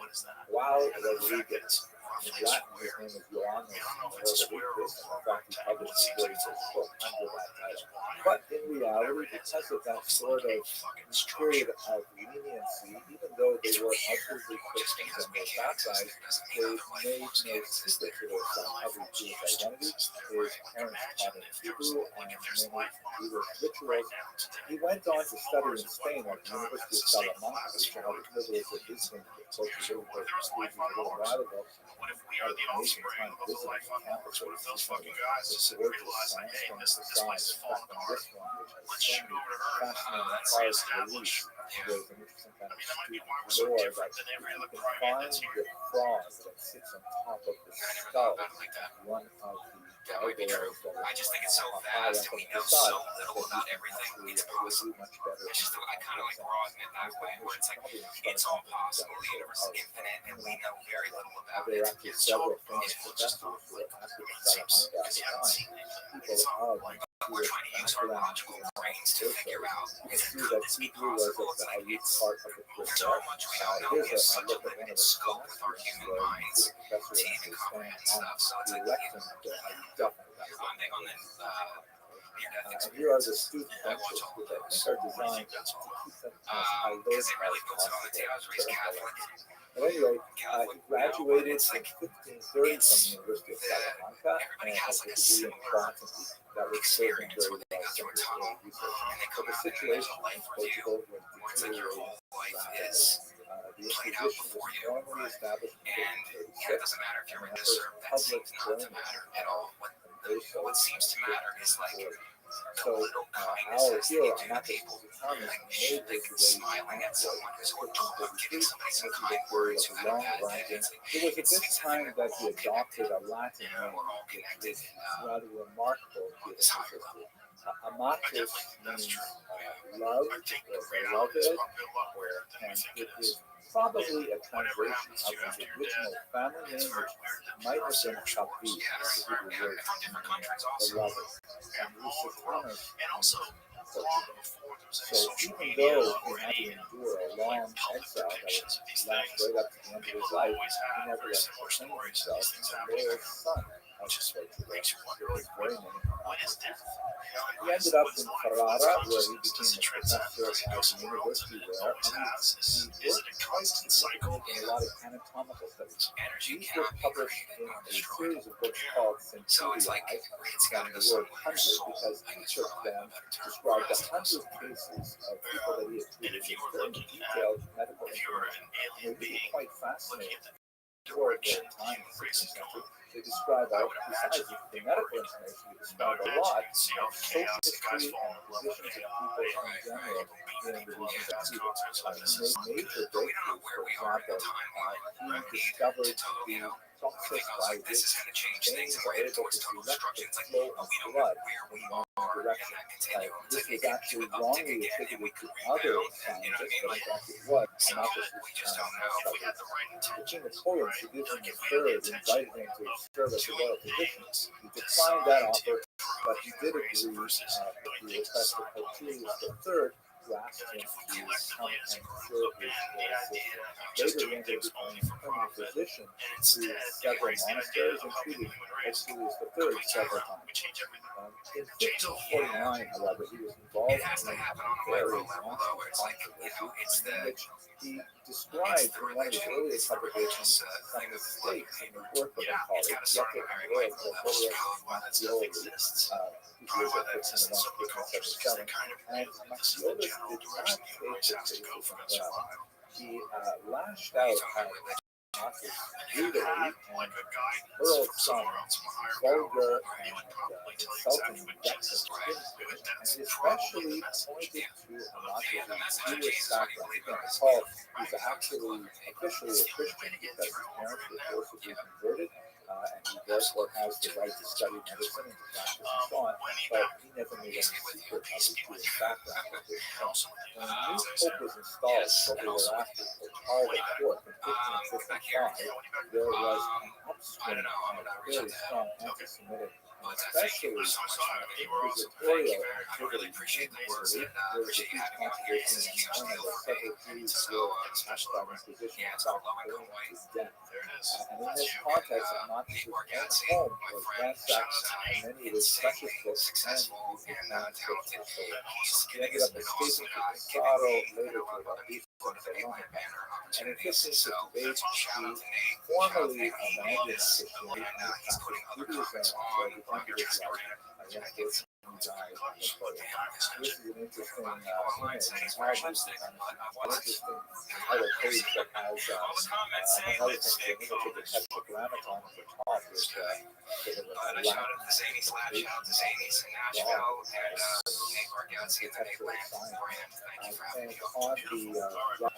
João Rodrigues. In Latin, his name is Joannes Rodrigues. In fact, he published his very first book under that title. But in reality, because of that sort of period of leniency, even though they were outwardly Christians and were baptized, they made no secret to their son of his Jewish identity. His parents taught him Hebrew and many Jewish rituals. He went on to study in Spain at the University of Salamanca, which I had the privilege of visiting Portugal for a little while ago. What if we are the offspring of the life on Mars? What if those fucking guys just realize, like, hey, this place is falling apart. Let's shoot over to her. Let's reestablish. There's an interesting kind of That might be student why we're so lore different that than every you other can primate find that's the here. frog that sits on top of the skull, one of the That might be true. I just think it's so vast and we know so little about everything. It's possible. It's just, I kind of like broaden it that way, where it's like, it's all possible. The universe is infinite and we know very little about There it. are actually several famous professors who are active in Salamanca at the time. People of We're trying to use our logical brains to figure out, you can is see it that could this be Hebrew was possible? a It's like, valued it's part of the so curriculum. much we don't know. Here's We have such a look at one limited of the scope with our classes human where minds the professor to even actually comprehend stands stuff. So on it's the like, lectern that I definitely I'm big on the near-death and here are the experiences. student I watch benches, all which of I think those. are designed to keep them as alert Because as it really puts it on the table. I was raised possible. Catholic. But anyway, Catholic, he graduated it's in like, 1530 from the University of Salamanca everybody and has has a like a degree in similar botany that was serving experience very where they well go through a centered tunnel early research. and they But come the out and situation there's a in life review Portugal was where it's like your deteriorating whole life rapidly. is The played out Inquisition before was you. formally established in And yeah, 1536. it doesn't matter if you're And in the this first or that public seems not to burning matter at all. What seems to matter is like so little kindness our that hero, you do to Amatus people. Rusticus, Like, made like his way smiling at someone who's or giving somebody some this is kind a period words of who had a long bad day. writing. It's like, It was at it's this a thing time that that we're he all adopted connected. a Latin name, We're all which connected. is rather remarkable given his history. Amatus means love, or beloved, and it is probably a translation of his original family name, which might have been Chapi, the Hebrew word meaning beloved. And Rusticus And also, Portugal. So even though he had to endure a long exile that would last right up to the end of his life, he nevertheless proclaimed himself the loyal son of Portugal, with very many monopolies. He ended up in Ferrara, where he became a professor at the university there, and he worked quite significantly in a lot of anatomical studies. These were published in a series of books called Centurii, from the word 100, because each of them described 100 cases of people that he had treated with very detailed medical information. And they were quite fascinating. For their time in the 16th century, they describe, besides the medical information, they describe a lot of social history and positions of people in general in the regions of Cuba. He made major breakthroughs. For example, he discovered the process by which veins are able to direct the flow of blood in one direction. This was actually wrongly attributed to other scientists, but in fact it was an opposite discovery. The King of Poland, Sigismund III, invited him to serve as a royal physician. He declined that offer, but he did agree with the request of Pope Julius III, who asked him to come and serve his royal system. Later, he ended up becoming a permanent physician to several monasteries and treated Pope Julius III several times. In 1549, however, he was involved in a very massive controversy in which he described in one of his earlier publications some mistakes in the work of a colleague, Pietro Andrea Mattioli, who was at 1501 and Mattioli did not take the criticism well. He lashed out at Marcus brutally and hurled some vulgar and insulting invectives at him, and especially pointed to Marcus' Jewish background. Again, Paul was actually officially a Christian because his parents were forcibly converted, and he therefore has the right to study medicine and to practice and so on, but he never made any secret of his Jewish background at this point. When a new pope was installed shortly thereafter, Pope Paul IV, in 1555, there was an upswing of very strong anti-Semitic, and especially inquisitorial activity in Italy. There was a huge controversy in Ancona where several Jews were asked by Inquisition to stop burning to death. And in this context, Marcus's own home was ransacked, and many of his precious books and his manuscripts were stolen. He ended up escaping to Pesaro, later to Rabbi, and in 1568, he formally abandoned Christianity and practiced Judaism until the end of his life, against which he died in Napoleon. This is an interesting image, an interesting title page that has, among other things, an image of the Tetragrammaton at the top with sort of a Latin interpretation of God as the text of science. And on the left side, you see the medallions that show various figures who are like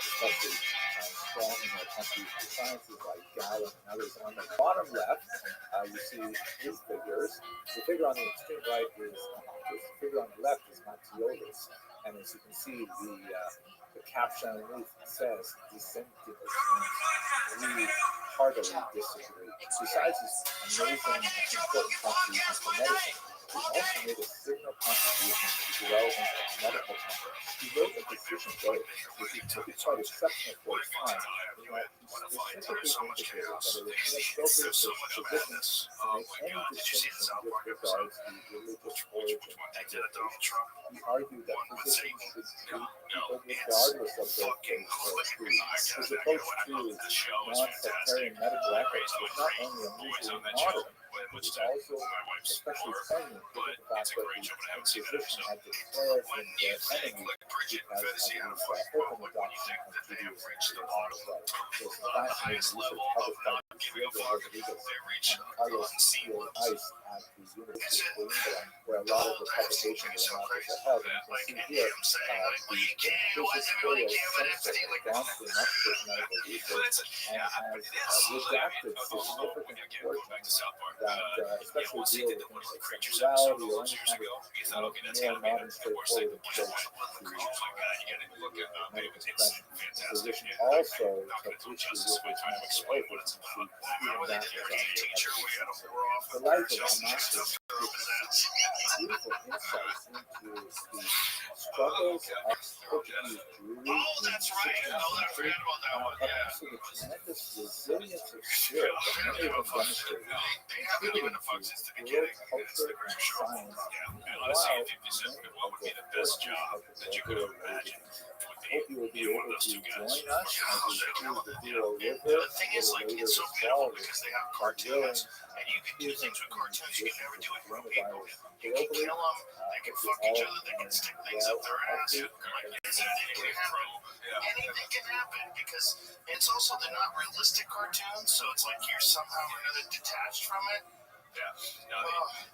especially strong in their country's sciences, like Galen and others. And on the bottom left, you see his figures. The figure on the extreme right is Marcus. The figure on the left is Mattioli. And as you can see, the caption underneath says, "Dissenting." We heartily disagree. Besides his amazing and important contributions to medicine, he also made a signal contribution to the development of medical techniques. He wrote a physician's oath, which he took quite exceptional for his time, in that he specifically indicated that it was inappropriate for physicians to make any distinction with regards to the religious origin of their patients. He argued that physicians should treat people regardless of their faith or creed. His approach to non-sectarian medical ethics was not only unusually modern, but was also especially poignant given the fact that the Inquisition had declared him their enemy because of his open adoption of Judaism as well. There's a fascinating research published by Diego Rodriguez and Carlos Ice at the University of Coimbra, where a lot of the publications and articles are held, see here, this editorial censored gone through much of this medical research and has redacted significant portions that especially deal with things like sexuality or any kind of more modern, straightforward approach to medical prevention. The physician also took issue with his medical oath, as you can see, even that was also the life of a master beautiful insights into the struggles of Portuguese Jewry in the 16th century, but also the tremendous resilience of spirit that many of them demonstrated, contributing to world culture and science, while many of the forces of the world were raging. I hope you will be able to join us as we cruise the Duo River and later the Fall River, but willing and you can do things with cartoons you can never do with real people. You globally, can kill them, they can fuck each other, they can stick things up their ass. Anything can happen because it's also they're not realistic cartoons, so it's like you're somehow or another detached from it. Yeah, no,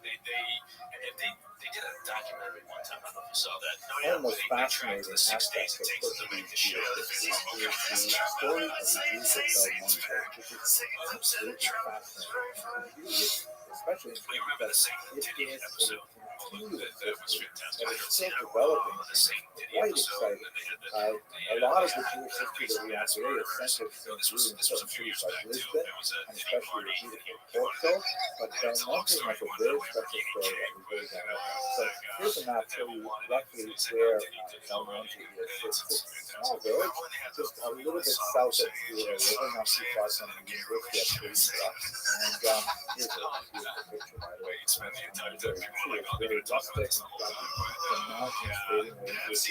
they did a documentary one time. I don't know if you saw that. one of the most fascinating aspects of Portuguese Jewry is the story of the Duke of Belmonte, which is absolutely fascinating, especially because it is a continuous history that is still developing and quite exciting. A lot of the Jewish history that we have today is centered in important cities like Lisbon, and especially the beautiful Porto, but Belmonte has a very special story that we really don't know. So here's a map showing you roughly where Belmonte is. It's a small village, just a little bit south of the river, not too far from the University of Coimbra. And here's a beautiful picture, by the way. It's very rustic, and the mountains fading away into the distance, and the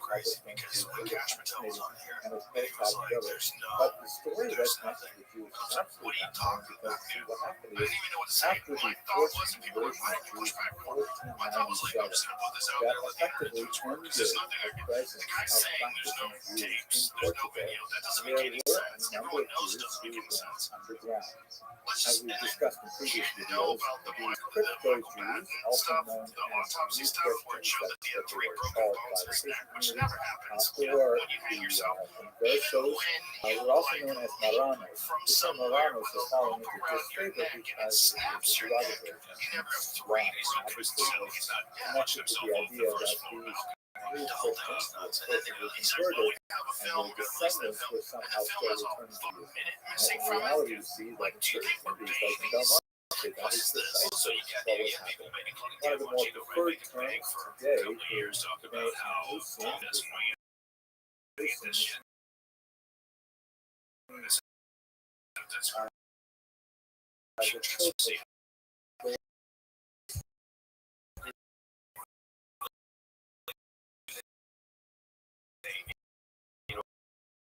carpet things really fascinating, and it's very top village. But the story that's connected to the Jews is absolutely fascinating because what happened is after the first conversion of Jews in 1497, that effectively ended the presence of practicing Jews in Portugal. There were a number of Jews who went underground. As we've discussed in previous videos, these crypto Jews, also known as New Christians, that's what they were called by the Christian community, or the conversos, were also known as Marranos. The term Marranos has fallen into disfavor because it is derogatory. Why? Obviously, it was connected to the idea that these New Christians were converted and their descendants were somehow still returning to you. And in reality, you see that in certain communities like in Belmonte, that is precisely what was happening. One of the more preferred terms today is to make Christianity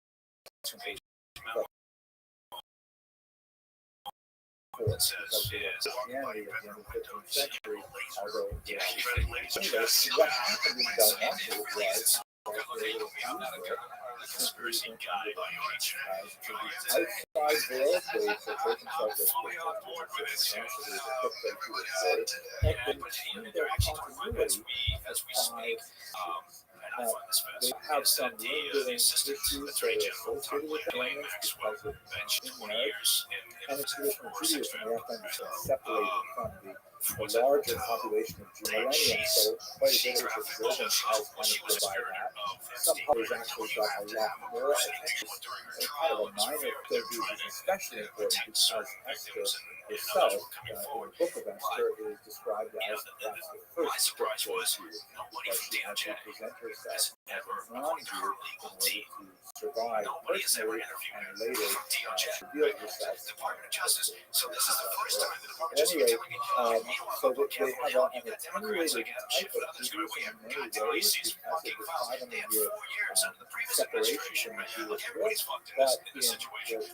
at the end of the 15th century, although what happened in Belmonte was conspiracy guy outside veil, they portrayed themselves as essentially the crypto Jewish state, but they retain their continuity by they have some lingering issues that are associated with elements because of marriage and the traditional Judaism. We have to understand separated from the larger population of millennials, so quite a bit of observance has kind of provide that. Some others actually got a lot more attention, and kind of a minor clergy is especially important because Esther herself, in the book of Esther, is described as perhaps the first crypto Jew, because she had to present herself as a non-Jew in order to survive personally and later reveal herself. Anyway, so that they have an attenuated type of Judaism in many ways because of the 500-year separation from the Jewish world, but in the 20th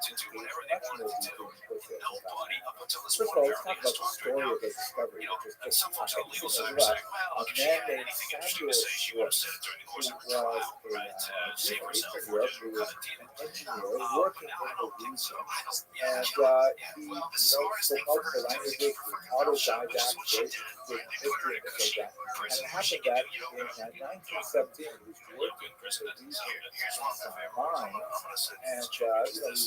century they had much more Nobody up until this First of point all, let's talk apparently has about the talked story right now. of the discovery, You know, which is and some folks on the legal interesting side as are well. saying, well, A if she man had named anything interesting to Samuel say, she would have Schwartz, said it during the who course of was her trial, right? To save from herself Eastern or Europe, to who cut was a deal. an engineer But working now in I the don't think so. region. I don't, yeah, And kill it. he Yeah, well, the spoke smartest thing for multiple her to do is languages, keep her was fucking mouth shut, which is autodidact, what she great did, with right? They put her history in a and things like cushy that. And prison it where she happened can that do yoga. in 1917, he was working in Prison the that region here's one of my favorite ones. I'm gonna send you and this you know, check. he was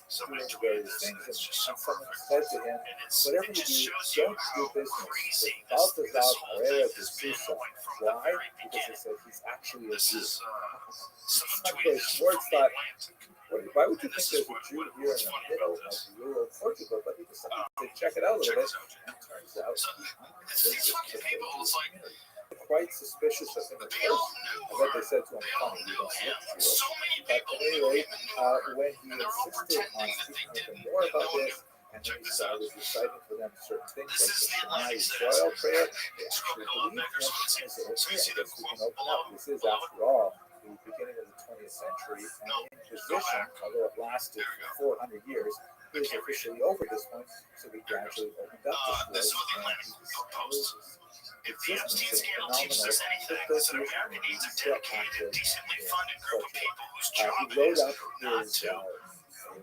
Somebody doing tweeted various this, things, and it's just so and someone perfect. said to him, And whatever it you just do, shows you don't how do business crazy with this Balthazar whole Pereira thing de has been, Sousa. like from the Why? very Because he beginning. said he's actually a This Jew. is someone Okay, tweeted this Schwartz from the thought, Atlantic. why would you And think this there's is a what Jew was here in the funny middle about of this. rural Portugal? But he decided to check it out a Check little bit. this out. And turns out So it's these fucking people. It's like quite suspicious of him at they all first. knew I bet her. they said to him, They all "Funny, you knew don't him. look Jewish." So many But people at knew any him rate, and knew her. when he And they're all insisted on pretending that they speaking with didn't. them more And no about one this, knew. and Check then he this started out. reciting for them certain things This like is the the Shema Atlantic says. Yisrael prayer, they It's actually called believed Beggars him Fancy. and said, So okay, you I see the guess we quote can open below. up. This is, after all, the beginning of the 20th century, and the Inquisition, although it lasted for 400 years, is officially over at this point, so we gradually opened up This this is what the world. Atlantic posts. If the Epstein Existence scandal is teaches us anything, it's that America needs a dedicated, decently funded group of people whose job he it wrote is up not his, to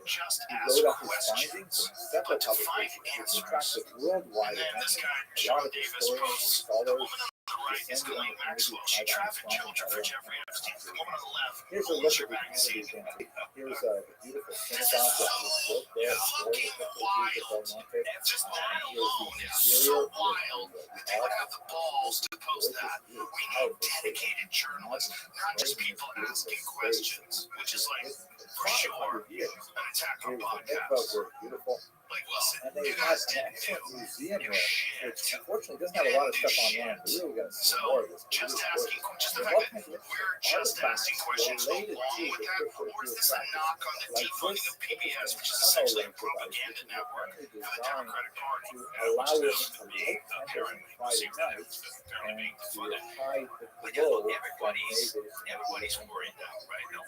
just he ask wrote up his questions, findings in several but to find publications, which answers. attracted worldwide And then this attention. guy, A Sean lot of Davis, historians, posts, the scholars, woman on the right is descended on Ghislaine the Maxwell. community She of trafficked Ivan children for Jeffrey Epstein. The woman on the left Here's a owns look your at the magazine. community again. Here's the beautiful synagogue that was built there for the Wild. And just that alone is so wild. They would have the balls to post that. We need dedicated journalists, not just people asking questions, which is like, for sure, an attack on podcasts. Beautiful. Like, listen, And they you had guys an didn't excellent do museum there, shit. which unfortunately doesn't have a lot of stuff online. We're really going to see So, more of this. just asking, just the But fact that ultimately, we're just asking questions related along to with the that, crypto or is this Jewish a knock on the like defunding of this PBS, which is tunnel essentially a link device, propaganda which is network apparently for the designed Democratic Party, to which allow is them known to to be light candles on apparently Friday nights apparently and being to funded. hide the But yeah, glow look, from everybody's neighbors. worried now, right? No,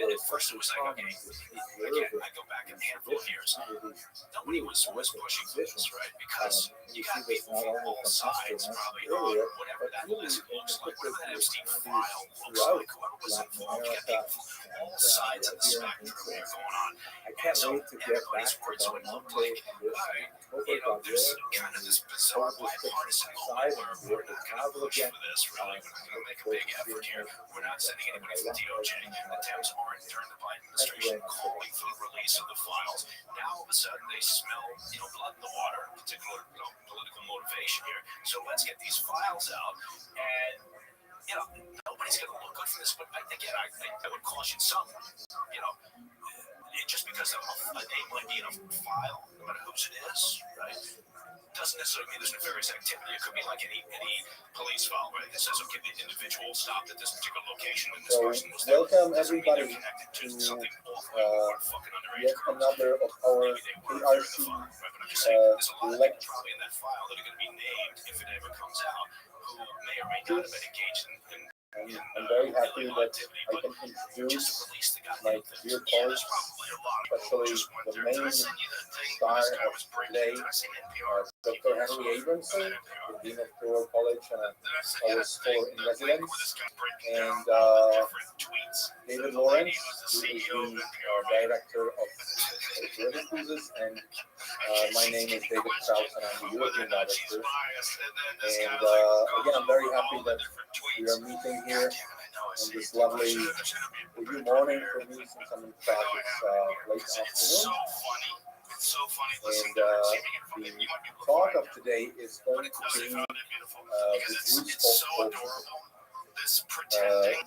Women at first it was like, okay, again, I go back a handful of years. Nobody was pushing for this, right? Because you got people from all sides probably on whatever that list looks like, whatever that Epstein file looks like, whoever was involved. You got people from all sides of the spectrum here going on. I can't So wait to get back everybody's to worried. So it that looked like, all right, you know, there's kind of this bizarre bipartisan moment where we're not going to push for this, really. We're not going to make a big effort here. We're not sending anybody from the DOJ. The Dems aren't, during the Biden administration, calling for the release of the files. Now, all of a sudden, they smell, blood in the water, particular political motivation here. So let's get these files out. And, nobody's going to look good for this. But again, I would caution some, just because a name might be in a file, no matter whose it is, right? Doesn't necessarily mean there's nefarious activity. It could be like any police file, right? That says, okay, the individual stopped at this particular location and this person was there. Welcome everybody to yet another of our KRC lectures. Probably in that file that are going to be named if it ever comes out, who may or may not have been engaged in I'm very happy that I can introduce my dear colleagues, especially the main star of today, Dr. Henry Abramson, the Dean of Plural College and our scholar in residence, and David Lawrence, who is the Director of Tourism Cruises, and my name is David Krause, and I'm the European Director. And again, I'm very happy that we are meeting here on this lovely review morning for me, since I'm in fact it's late afternoon. And the talk of today is going to be the Jews of Portugal.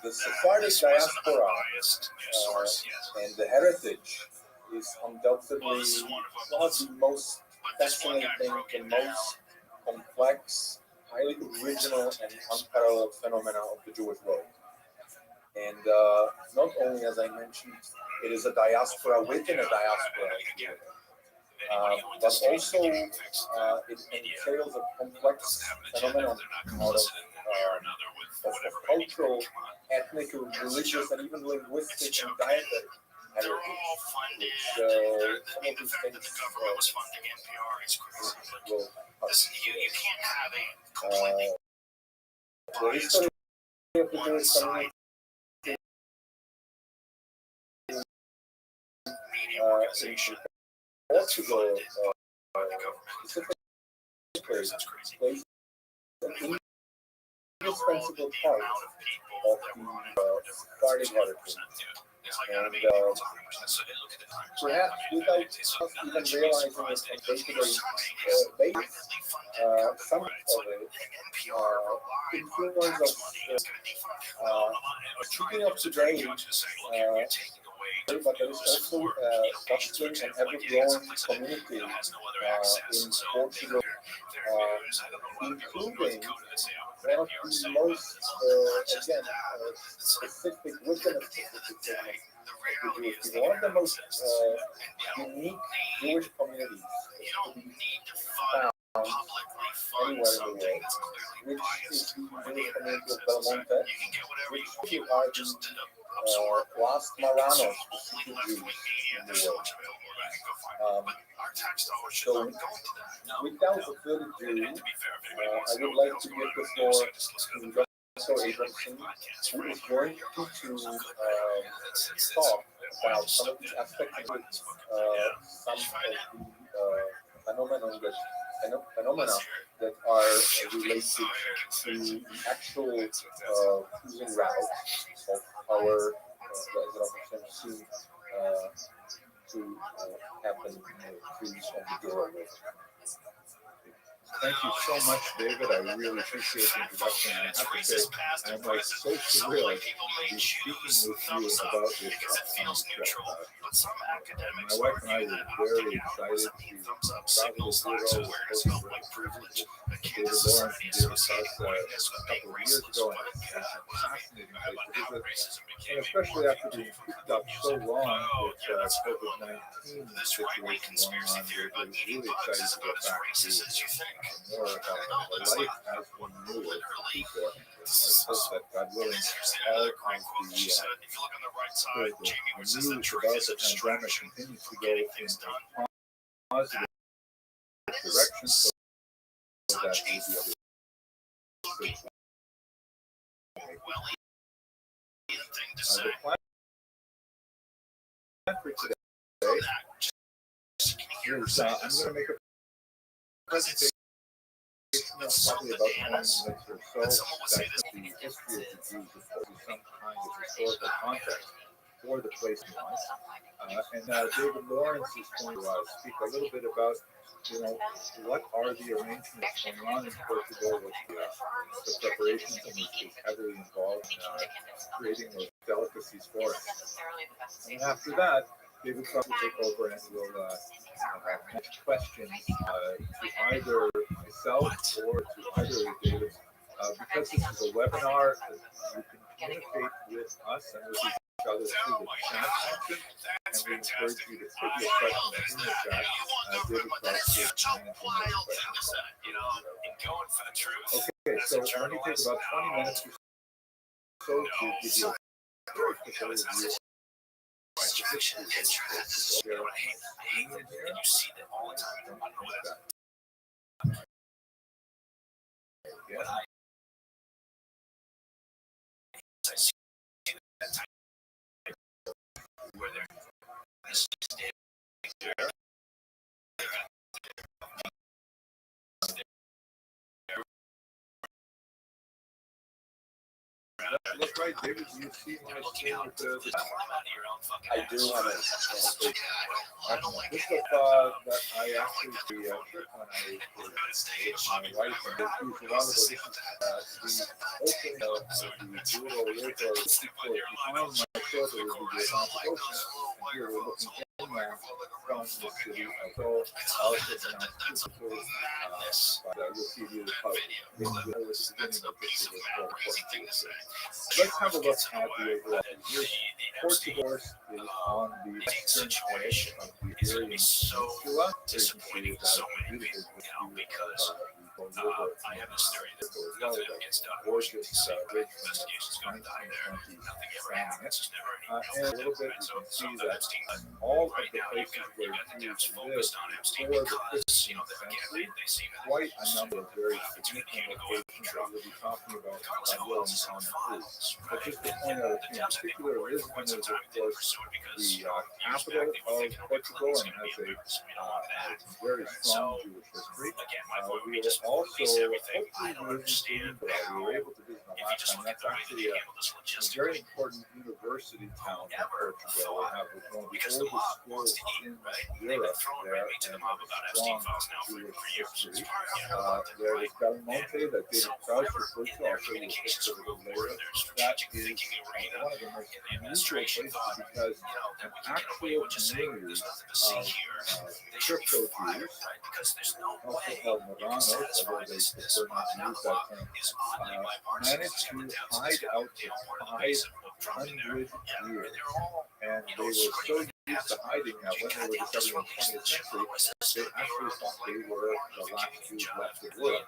The Sephardic diaspora and the heritage is undoubtedly one of the most fascinating, the most complex, highly original and unparalleled phenomena of the Jewish world. And not only, as I mentioned, it is a diaspora within a diaspora, but also it entails a complex phenomenon out of cultural, ethnic, religious, and even linguistic and dietary. they're all funded. So I mean, the fact that the government was funding NPR is crazy. Like, you can't have a completely biased one side media organization that's funded by the government. That's crazy. Indispensable part of the party heritage. It's like gotta be 100%. So look at the time. Perhaps without us even realizing it on day-to-day basis, some of it influence of speaking of today, but there is also bustling and ever-growing community in Portugal, including one of the most, again, specific, within a specific segment of the Jewish people, one of the most unique Jewish communities to be found anywhere in the world, which is the Jewish community of Belmonte, which are the last Maranos, the Jews in the world. So, without further ado, I would like to give the floor to Dr. Abramson, who is going to talk about some of the aspects of some of the phenomena that are related to the actual cruising routes of our soon to happen cruise on the Douro River. Thank you so much, David. I really appreciate the introduction. And I have to say, I'm like so thrilled to be speaking with you about this upcoming trip. My wife and I were very excited to travel to Douro with David Lawrence and David Suss a couple of years ago, and it's a fascinating place to visit. And especially after being cooped up so long with COVID-19 situation going on, we're really excited to get back to more about the life as we knew it before. Let's hope that God willing, all of the news about the pandemic continues to go in a positive direction, so that will be a good the plan for today is I'm going to make a presentation probably about 9 minutes or so. That's the history of the Jews, of course, some kind of historical context for the place in life. And David Lawrence is going to speak a little bit about, what are the arrangements going on in Portugal with the preparations, and he's heavily involved in creating those delicacies for us. And after that, David will take over and we'll have questions to either myself or to either of David. Because this is a webinar, you can communicate with us and with each other through the chat function, and we encourage you to put your questions in the chat. David will manage those questions. Okay, so let me take about 20 minutes or so to give you a very quick overview. Distraction and stress. I hate that. And you see that all the time. I don't know that. Yeah. I see that type where they're this is Look right, David. You see my screen with the I do have it. This is that I actually the trip when I was with my wife and the cruise around about this is the opening of the Douro River behind my shoulder would be the Atlantic Ocean, and here we're looking inland from the city. So I'll sit down but you'll see the pub in the beginning of this Let's have a look at the overall. Portugal is on the western edge of the Iberian Peninsula. Disappointing so many people now because River. I have this theory that as well, nothing ever that gets done. gorgeous Secret ridge from investigation's the gonna die there. 1920s Nothing ever spanning happens. it. There's never any And a little bit, you can see that all of the places where Jews lived before the 15th century, quite a number of very significant locations that we'll be talking about by William Common Cruz. But just to point out, in particular, Lisbon is, of course, the capital of Portugal and has a very strong Jewish history. We will also, hopefully, visit we were able to visit the last time. That's actually a very important university town in Portugal. We have one of the oldest schools in Europe there, and a strong Jewish history. There is Belmonte that David Krauss referred to. I'll show you a picture of it later. That is one of the most unusual places because an actual community of crypto Jews, also called Moranos, although they prefer not to use that term, managed to hide out for 500 years. And they were so used to hiding that when they were discovered in the 20th century, they actually thought they were the last Jews left in the world.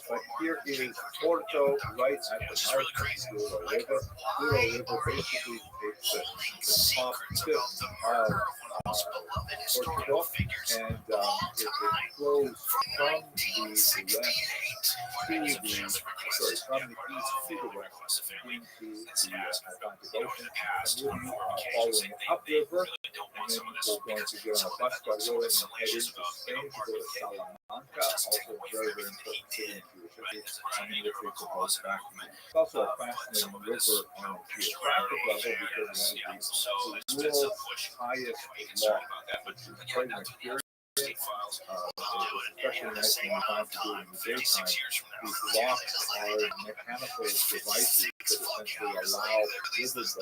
But here is Porto, right at the mouth of the Douro River. Douro River basically takes the top tip of Portugal, and it flows from the west to the, from the east to the west into the Atlantic Ocean. And we'll be following upriver, and then we're going to get on a bus by William and head into Spain to go to Salamanca, also very, very important city in Jewish history, and then we'll take the boat back. It's also a fascinating river on a geographic level because it's one of the world's highest law, which is quite an experience. Especially nice when you find to do it in the daytime. These locks are mechanical devices that essentially allow riverboats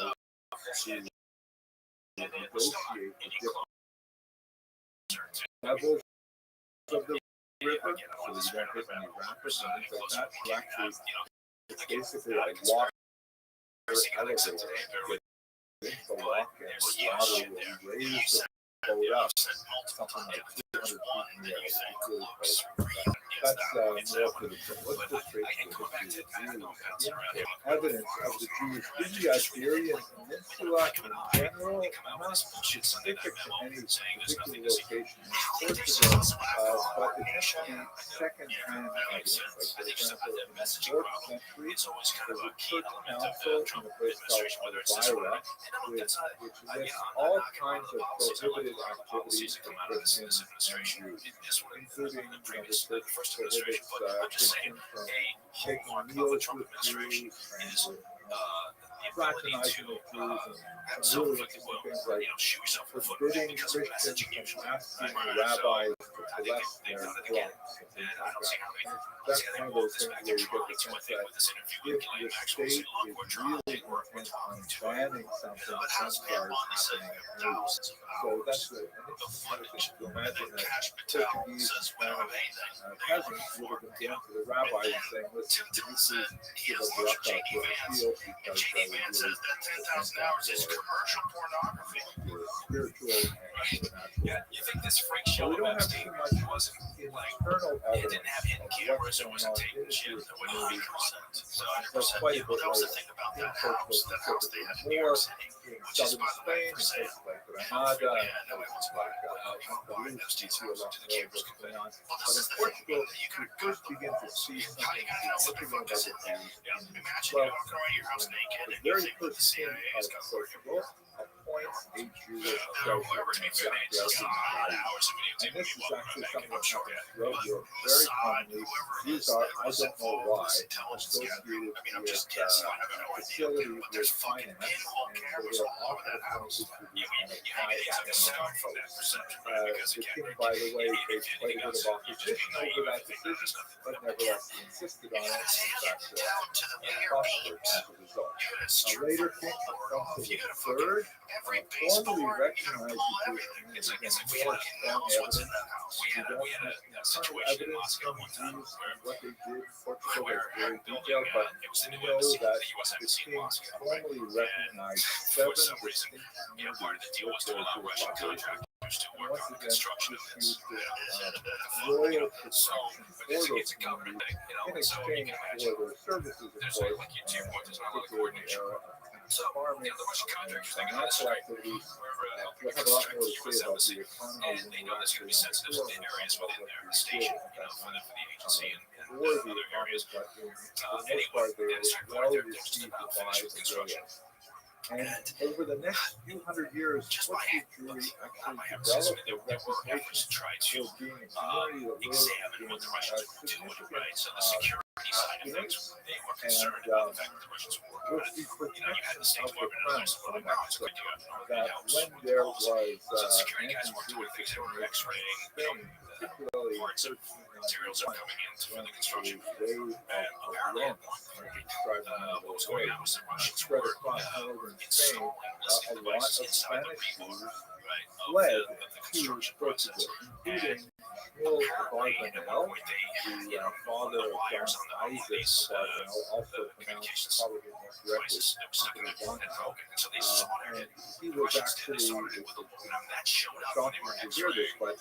to negotiate the different levels of the river, so you don't hit any rapids and things like that. You actually, it's basically a water elevator with the lock, and the water will raise the boat up something like 200 feet in the air. It's really close. That's more for the trip. Let's just trace the history of the Jews. Evidence of the Jews in the Iberian Peninsula in general, not specific to any particular location in Portugal, but it has to be second-hand evidence. Like, for example, in the 4th century, there's a church council in a place called Elvira, which lists all kinds of prohibited activities for Christians and Jews, including, the church prohibits Christians from taking meals with Jews and fraternizing with Jews, and some really interesting things like forbidding Christians from asking rabbis to bless their flocks and things like that. That's one of those things where you get the sense that if the state is really intent on banning something, then starts happening news. So that's an interesting to imagine that Portuguese and Spanish peasants would have been going to the rabbi and saying, listen, can you please give a bracha to our field because we really spiritual and supernatural. So we don't have too much internal evidence of what's going on in the Jewish community. There's quite a bit later in Portugal specifically, more in southern Spain, in places like Granada, and places like Andalusia, you see a lot more of what's going on. But in Portugal, you first begin to see something significant about the Jews in the 12th century. The very first king of Portugal appoints a Jewish treasurer, and this is actually something that happens throughout Europe very commonly. Jews are, I don't know why, associated with facility with finance, and so they're often appointed to these kind of high economic posts. The king, by the way, faced quite a bit of opposition over that decision, but nevertheless he insisted on it, and in fact prospered as a result. A later king, Alfonso III, formally recognized the Jewish community. Again, more strong evidence. We don't have internal evidence from Jews and what they did in Portugal is very detailed, but we know that the king formally recognized 7 distinct communities with their Jewish population. to And work once on the again, construction of this this. royal So protection for it's those a government communities thing, in so you exchange can for imagine their services, of there's course, like to your point, there's not a lot of particularly in the coordination. era of So farming the Russian and contractors think, oh, this is financial great. activities. Wherever You'll have a lot more to say about the economy and when they we're know there's going to be actually on the sensitive floor areas about within what their we station, did for the agency and for the other areas. economy, but for the most Anyway, part, they at a were certain well point, they're just received about by finished with the construction. Goyas. And over the next few hundred years, Just by Portuguese hand, Jewry not by actually emphasis, developed but a there were efforts reputation to try to for being a community that lived examine in what the Russians were doing, significant right? So the security side of things, they were concerned about the fact that the Russians were with the you had the protection State of the Department and others, press, well, no, it's a good idea. that Helps when with the there policy. was So the security guys weren't doing things, they were x-raying, Spain, particularly parts of materials that are coming in for the construction. wave And apparently at one point, what was going on was the Russians spread were across northern Spain, installing listening a lot devices of inside the Spanish rebar, Jews right, of fled the to construction process. Portugal, including Will Apparently, at one Barbanel, point, they, the father the of wires John on Isaac these, Barbanel, also the pronounced communications probably more correctly devices that were stuck in it John had broken, and so they soldered and it. he The was Russians did. They actually, soldered it with aluminum that showed up when they shocking were to hear this, X-raying. but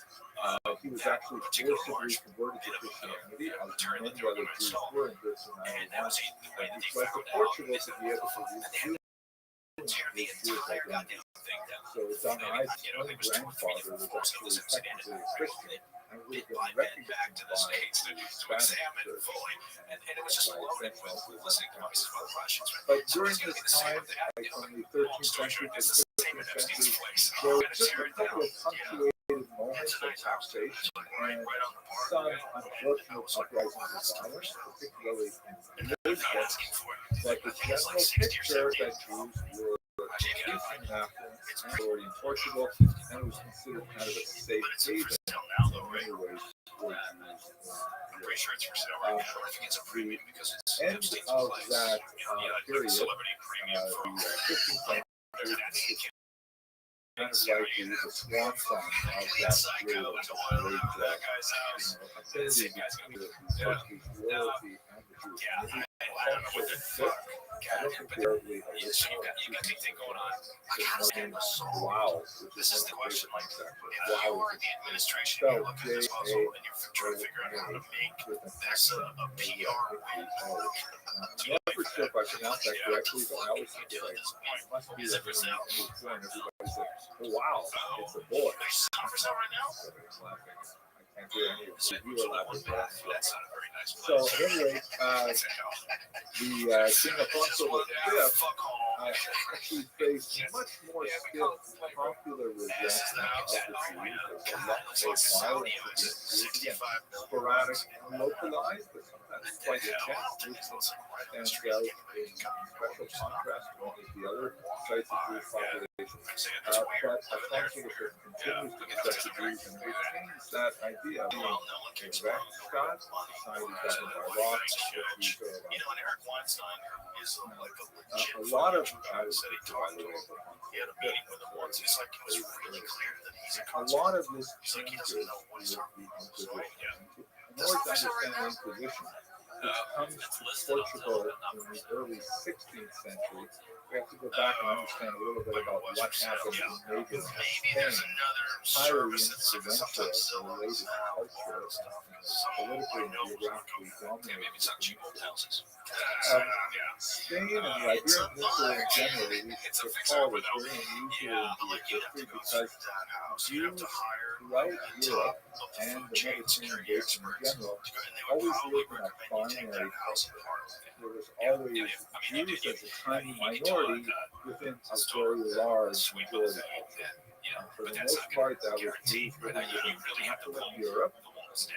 he was actually particular forcibly large converted to bit of Christianity, as material that many they were other going to Jews install. were in Britain And that was the way that and they he fled to found out Portugal is to that be able to they had to tear the entire goddamn thing down. So John Isaac's You know, own there was 2 or 3 grandfather was floors of actually this incident technically a Christian and would they have been brought men recognized back to the by States to examine Spanish fully, and it was just loaded with listening devices by the Russians. But So during it's going to this be the same time, with that. like from the 13th century to It's the the same 15th at Epstein's century, place. there Oh, were and just tear a it couple down. of punctuated moments of taxation Right and on the park. some unfortunate uprisings of violence, particularly in They're Lisbon. not asking for it. But the I think it's general like 60 or picture 70. that Jews were Take it out. facing affluence and authority in Portugal, and it was considered kind of a safe But it's for haven sale now, though, in right? many ways for Jews I'm in pretty sure it's for sale right now. I think it's a premium because it's End Epstein's of place. that period, Celebrity premium for the 15th century, kind of like the swan song of that period of great, affinity between the Portuguese royalty and the Jewish community. I don't know what the fuck. I don't think they're really So you got the thing going on. Like, how does that resolve? wow. This is the question. Like, if Wow. you're the administration, you're looking at this puzzle and you're trying to figure out how to make this a PR win. I'm never sure if I pronounced that correctly, but I always think like, must be that when you born, everybody says, oh, wow, it's a boy. It's not for sale right now. I can't hear any of you. You were laughing. That's not a very nice So place. anyway, the King Alfonso V actually faced much more stiff popular resentment of the Jews. There's a lot more violence against Jews, again, sporadic and localized, but sometimes quite intense. This stands out in special contrast to many of the other sites of Jewish population. But Alfonso V continues to protect the Jews and retains that idea of being a Rechtsstaat, society governed by law, which Jews are You know, and Eric Weinstein is like a legit. a lot of guy said he talked to him. He had a meeting with him once. He's like, it was really clear that he's a a lot of this He's like, he changes doesn't know what he's with talking the about. So, Inquisition. yeah. In order to understand the Inquisition, which comes to Portugal in the early 16th century, we have to go back and understand a little bit about what happened in neighboring Spain. Highly influential related culture, politically and geographically dominated. Maybe it's not cheap old houses. Spain and the Iberian Peninsula in general, we recall, was very unusual in the history because Jews throughout Europe and the Mediterranean basin in general always lived in a binary culture. There was always Jews as a tiny minority within a very large majority. For the most part, that was Jews living within Catholic Europe or Jews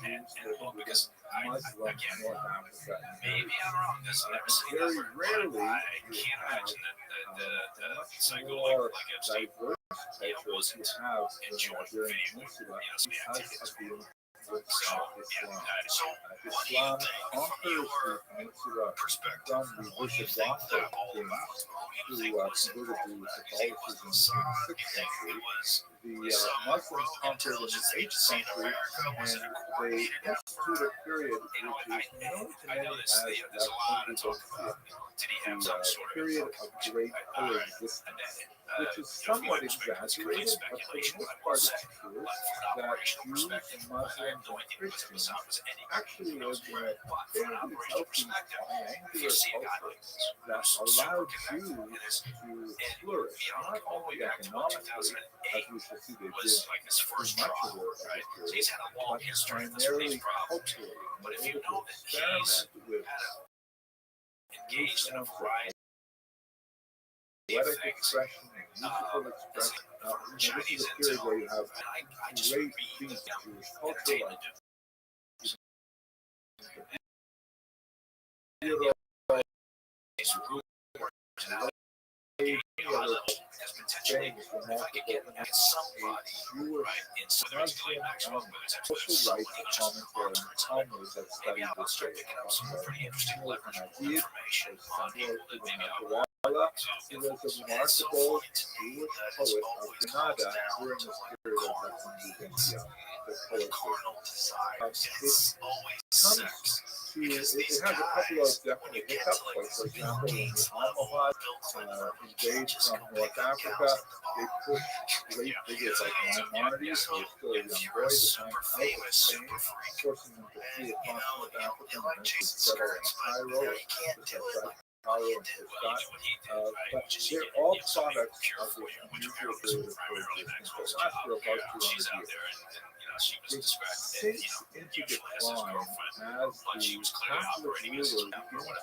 living within Muslim North Africa. Maybe I'm wrong. Very rarely you have much more diverse cultures you have in the Iberian Peninsula because of the influence of Islam. Islam conquers the peninsula from the Visigothic kings who converted to Catholicism in the 6th century. the Muslims conquered in the 8th century, and they instituted a period which is known to many as the period of great coexistence, which is somewhat exaggerated, but for the most part it's true that Jews, Muslims, and Christians actually lived in a fairly healthy triangular culture that allowed Jews to flourish, not only economically, as we shall see they did through much of the period, but primarily culturally, and were able to experiment with new forms of poetic expression and musical expression. This is a period where you have great feats of Jewish culture, like he was a remarkable Jewish poet of Granada during this period of the poetry. It has a couple of definite hiccups, like for example, when the Almohads invade from North Africa, they pushed great figures like Maimonides, who was still a young boy, to find out of Spain, forcing them to flee across North Africa and eventually settle in Cairo, or Cairo and Fustat. But they're all products of this unusual period of coexistence that lasted about 200 years. They sink into decline as the Catholic rulers begin to push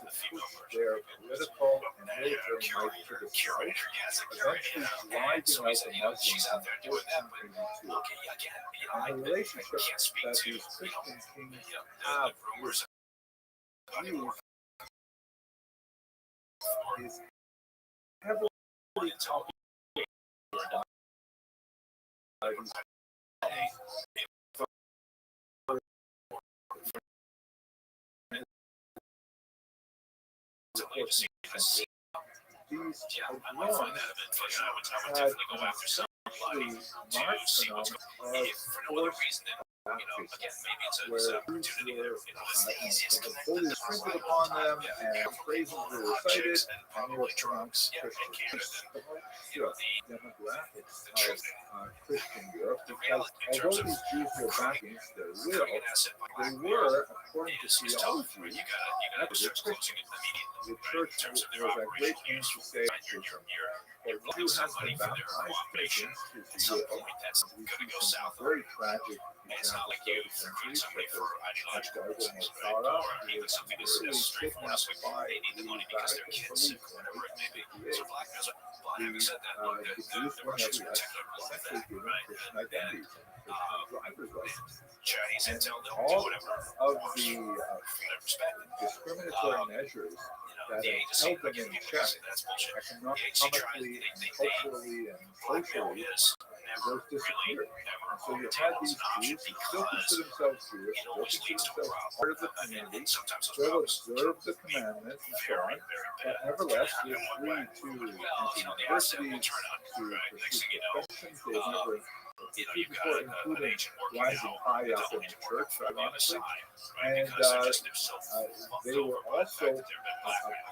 their political and military might to the south, eventually driving out the Muslims in 1482. And the relationship that these Christian kings have with Jews is heavily complicated by these these Agrons had essentially Marxism of forced where Jews were fully printed upon them and phrases were recited and they were pronounced Christian. The whole demographics of Christian Europe, because although these Jews were back against their will, they were, according to theology, Christian. The church was at great pains to say that Jew has been baptized against his will. We see some very tragic examples of the centuries, such as Gargo Mozara, who was literally kidnapped by the Vatican police in 1858. The Jews were nevertheless essentially given Christian identities and Christian driver's licenses. And all of the discriminatory measures that held them in check economically and culturally and socially, those disappeared. And so you had these Jews who still consider themselves Jewish, still consider themselves part of the community, still observe the commandments and so on, but nevertheless they're free to enter universities, to pursue professions they never before, including rising high up in the church, ironically. And they were also a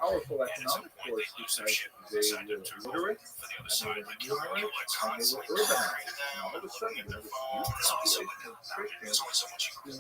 powerful economic force because they were literate, and they were numerous, and they were urbanized. And all of a sudden, there was a huge population of Christians who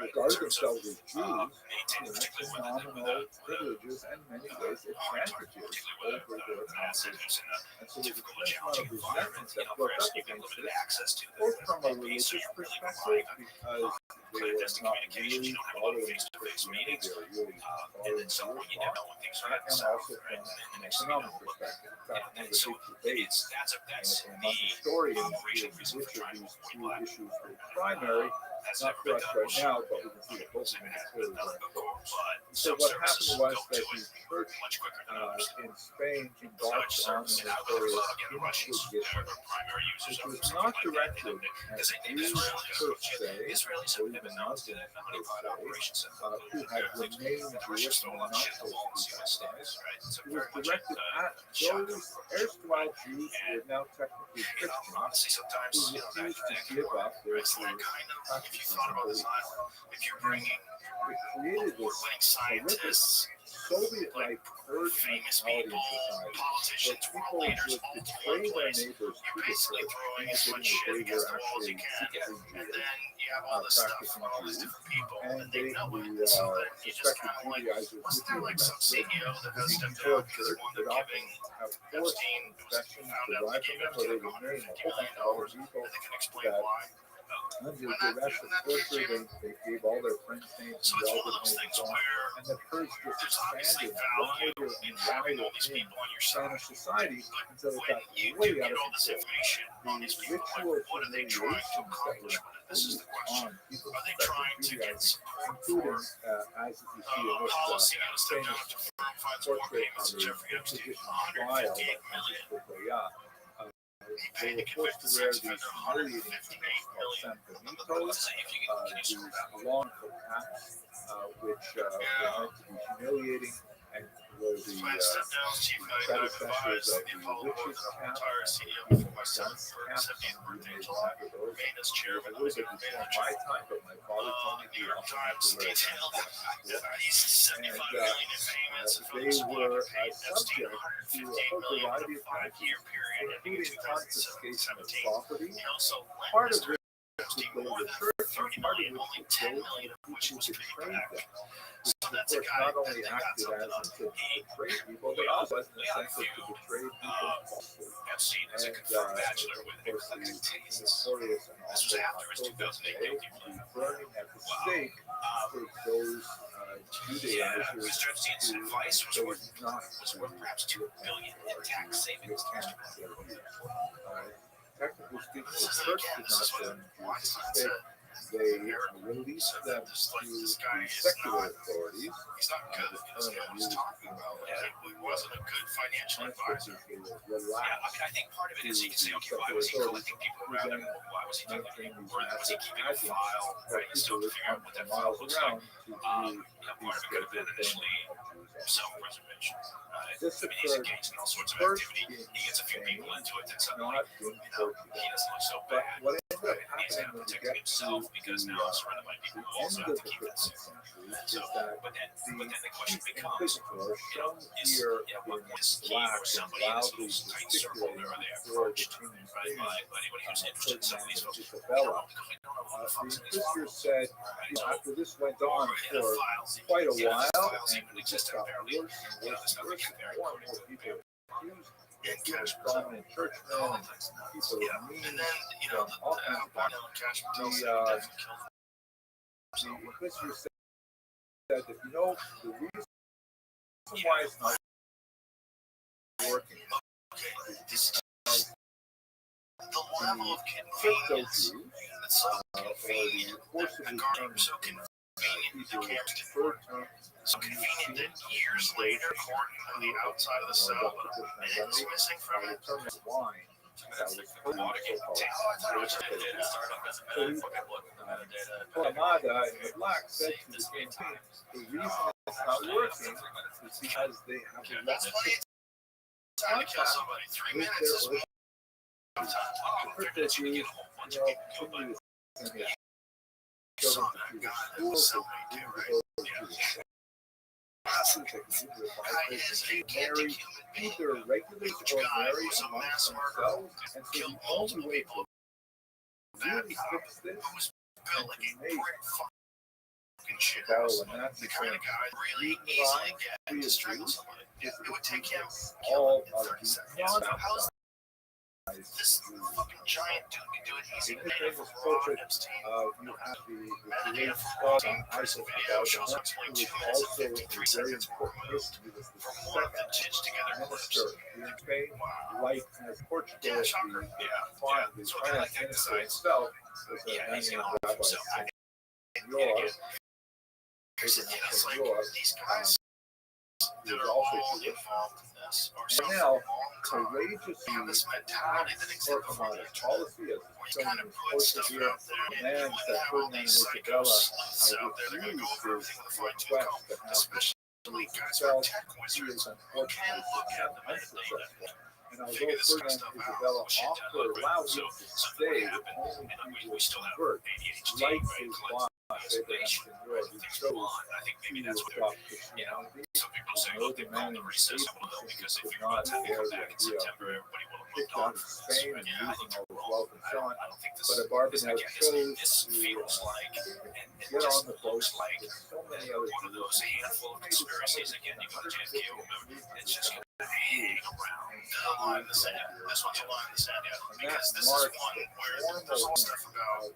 regarded themselves as Jews who had phenomenal privileges and in many ways advantages over their conquerors. And so there's a tremendous amount of resentment that built up against this, both from a religious perspective, because they were not really following Christianity, they were really following Jewish law, and also from an economic perspective. In fact, one of the big debates among historians is which of these two issues were primary. not for us right now, but we can see the both of them clearly going forward. So what happened was that the church in Spain embarked on an notorious Inquisition, which was not directed at Jews per se, or even Muslims per se, who had remained Jewish and were not supposed to be baptized. It was directed at those erstwhile Jews who were now technically Christians, who refused to give up their Jewish practices and beliefs. And it created this horrific Soviet-like herd mentality in society, where people would betray their neighbors to the church, indicating that they were actually secretly Jewish, practicing Jews, and they, the suspected Judaizers would be arrested, before a church would often have forced confessions derived from them, where they would name a whole bunch of other people that under duress of torture, they gave all their friends' names and relatives' names and so on. And the herds just expanded wider and wider in Spanish society until it got way out of control. The ritual humiliations that were imposed on people suspected Judaizing, including, as you see in this famous portrait of the Inquisition trial by Francisco Goya, they were forced to wear these humiliating tunics called sanbenitos, these long caps, which were meant to be humiliating and were the predecessors of the witch's cap, and the dunce caps, and we made after those. It was a little bit before my time, but my father told me he often had to wear them. And they were subject to a whole variety of punishments, including confiscation of property, part of which would go to the church, and part of which would go to the people who betrayed them. Which, of course, not only acted as to betray people, but also as an incentive to betray people falsely. And, of course, the notorious and also October Day, the burning at the stake for those Judaizers who chose not to technically speaking, the church did not burn Jews at the stake. They released them to the secular authorities. The term used wasn't a good financial advisor. They were relaxed to the secular authorities who then maintained these massive pageants where people would come from miles around to view these scheduled burning of Jews. Self-preservation. This occurred first in Spain, not in Portugal. But what ended up happening when we get to the end of the 15th century is that the chief inquisitor, shown here in black and loudly gesticulating before the king's Ferdinand of Isabella, the inquisitor said, after this went on for quite a while, and it just got worse and worse and worse, and more people accused, including prominent churchmen and people of means, all kinds of things. The inquisitor said that, the reason why it's not working is because the level of crypto Jews, or the forcibly turned people preferred term, so convenient that years later, according to the outside of the cell, it's missing from the term wine. That was Amada in the black said to the campaign, the reason it's not working is because they have lost contact with their the crypto Jews, couldn't send their children to Jewish schools, they didn't go to Jewish classes, they couldn't marry either regulars or marry amongst themselves, and so the only way to really fix this and to make Bell and Nazi term legalize free of Jews is to fix all of the non-baptized. This fucking giant dude can do it easy. In this famous portrait, you have the great thought on Isaac Abel, who was also a very important person. He was the second minister in Spain, like as Portugal, the finance minister itself was a man named Rabbi. Senor, These guys he that was are also all Jewish. involved in this are And suffering now, all the time. courageously Have this mentality that existed before the internet, policy as where you shown kind in of his put poster stuff here, out there the and man you said have all Ferdinand these and psycho Isabella sleuths out there. They're going to go over everything with a fine-tooth request comb, to have especially guys who are tech he wizards is who can unfortunately look at the metadata unsuccessful. And figure although this kind of Ferdinand stuff and out. Isabella Oh, shit, offer right? allowed So him to something stay would with happen, only and we people still have convert, ADHD, like right? his Collective boss, Abraham hallucination, Senor, right? who Things chose go on. I think maybe to that's what adopt they're, Christianity. some people say, No look, they called demanding the recess state on the hill because they could figured by not the time they bear come the back in idea of September, everybody will have kicked moved on out of from this, Spain right? and Yeah, I losing think all you're his wrong. wealth and so on. I don't think this But is, Abarbanel again, chose this to feels like, and it get just on the boat looks like with so many other one of those handful of conspiracies. Again, you go to JFK, it's just going to hang around the line in the sand. This one's a line in the sand, yeah. Because this is one where there's all stuff about,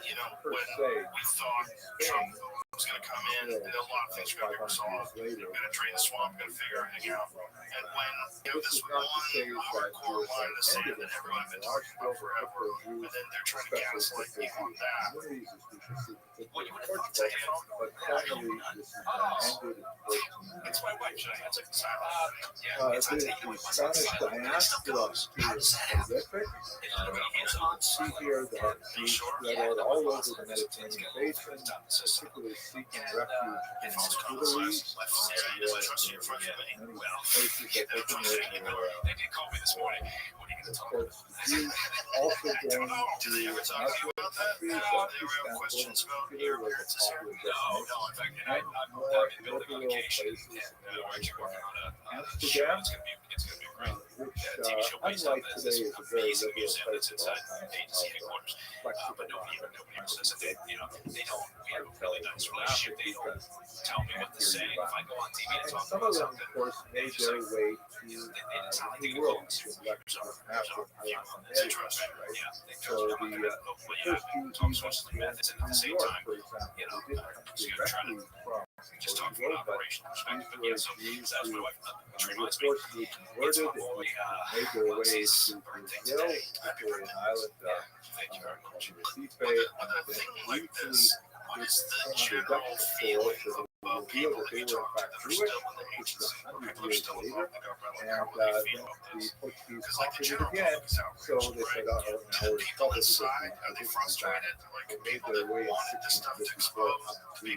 you know, when we thought Trump was going to come in, and a lot of things are going to be resolved. We're going to drain the swamp, we're going to figure everything out. And when you have this one hardcore line in the sand that everyone's been talking about forever, and then they're trying to gaslight people on that, well, you would have thought taking it off. But finally, this is ended in 14. That's my wife. Should I answer? The Spanish diaspora is horrific. See here that Jews spread out all over the Mediterranean basin, particularly seeking refuge in Italy. Many places that they can live. Of course, Jews also going to Muslim countries, Istanbul in particular was a popular destination, and more liberal places like Amsterdam, which unlike today is a very liberal place with all kinds of flexible and some of them, of course, made their way to the New World, to lecture after right? So the first Jews went to New York, for example, they didn't come directly from Portugal, but these were Jews who were forcibly converted and made their way to Brazil, particularly an island Recife, and then briefly came under Dutch control, so they revealed that they were in fact Jewish, which is 100 years later, and then the Portuguese conquered it again, so they said, oh, now we're in trouble because they made their way in 1654 up to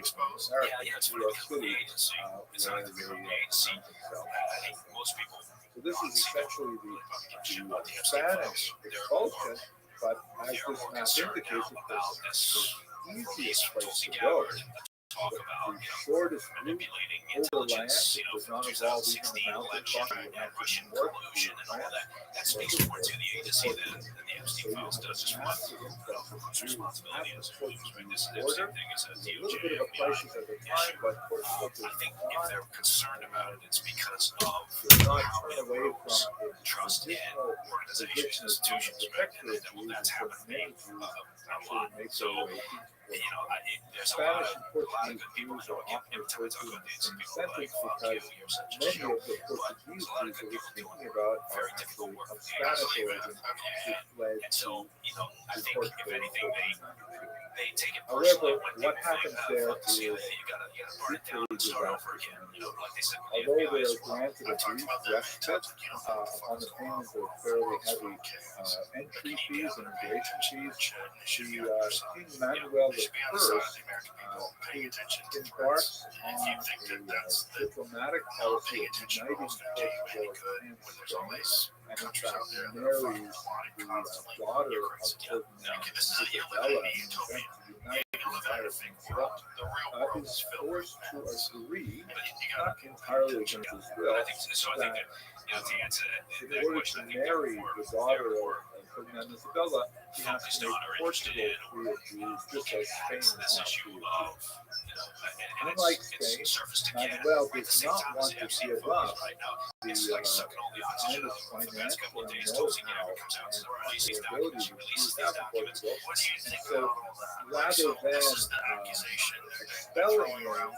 America, New York City, where they found themselves. So this is essentially the Spanish expulsion, but as this map indicates, of course, the easiest place to go, the shortest route overland, it does not involve even the mountain crossing the mountain north to France. That speaks more to the agency than the Epstein files does. Just massive influx of Jews at the Portuguese border. It's a little bit of a crisis at the time, but Portugal I think if they're concerned about it, it's because of not how turn it away from grows its trust in traditional organizations, position institutions, as being a right? protectorate of Well, Jews, that's and happened so to me many Jews a actually lot. make So, their way to you know, there's a Spanish lot and of Portuguese good people. Jews are often Every time I referred talk to in about the this, same people are like, sentence fuck because you, you're such a many show. of the Portuguese Jews that we're speaking about are Very actually difficult work. of Spanish origin who fled And so, you know, I to think Portugal if in anything, 1492. they take it However, personally when what people happens think, there fuck the CIA, is you gotta burn it down equally and start over disastrous. again. You know, like they said, with the Although FBI they as are well. granted a brief respite on the payment of fairly heavy entry fees and immigration fees, King Manuel I, who embarks on a diplomatic policy of uniting Portugal and Spain, and in fact marries the daughter of Ferdinand Isabella and intends to unite the entire peninsula, is forced to agree, not entirely against his will, that in order to marry the daughter of Ferdinand Isabella, he has to make Portugal free of Jews, just as Spain is now free of Jews. Unlike Spain, Manuel does not want to give up the enormous financial know-how and the ability to Jews have in Portugal, and so rather than expelling him,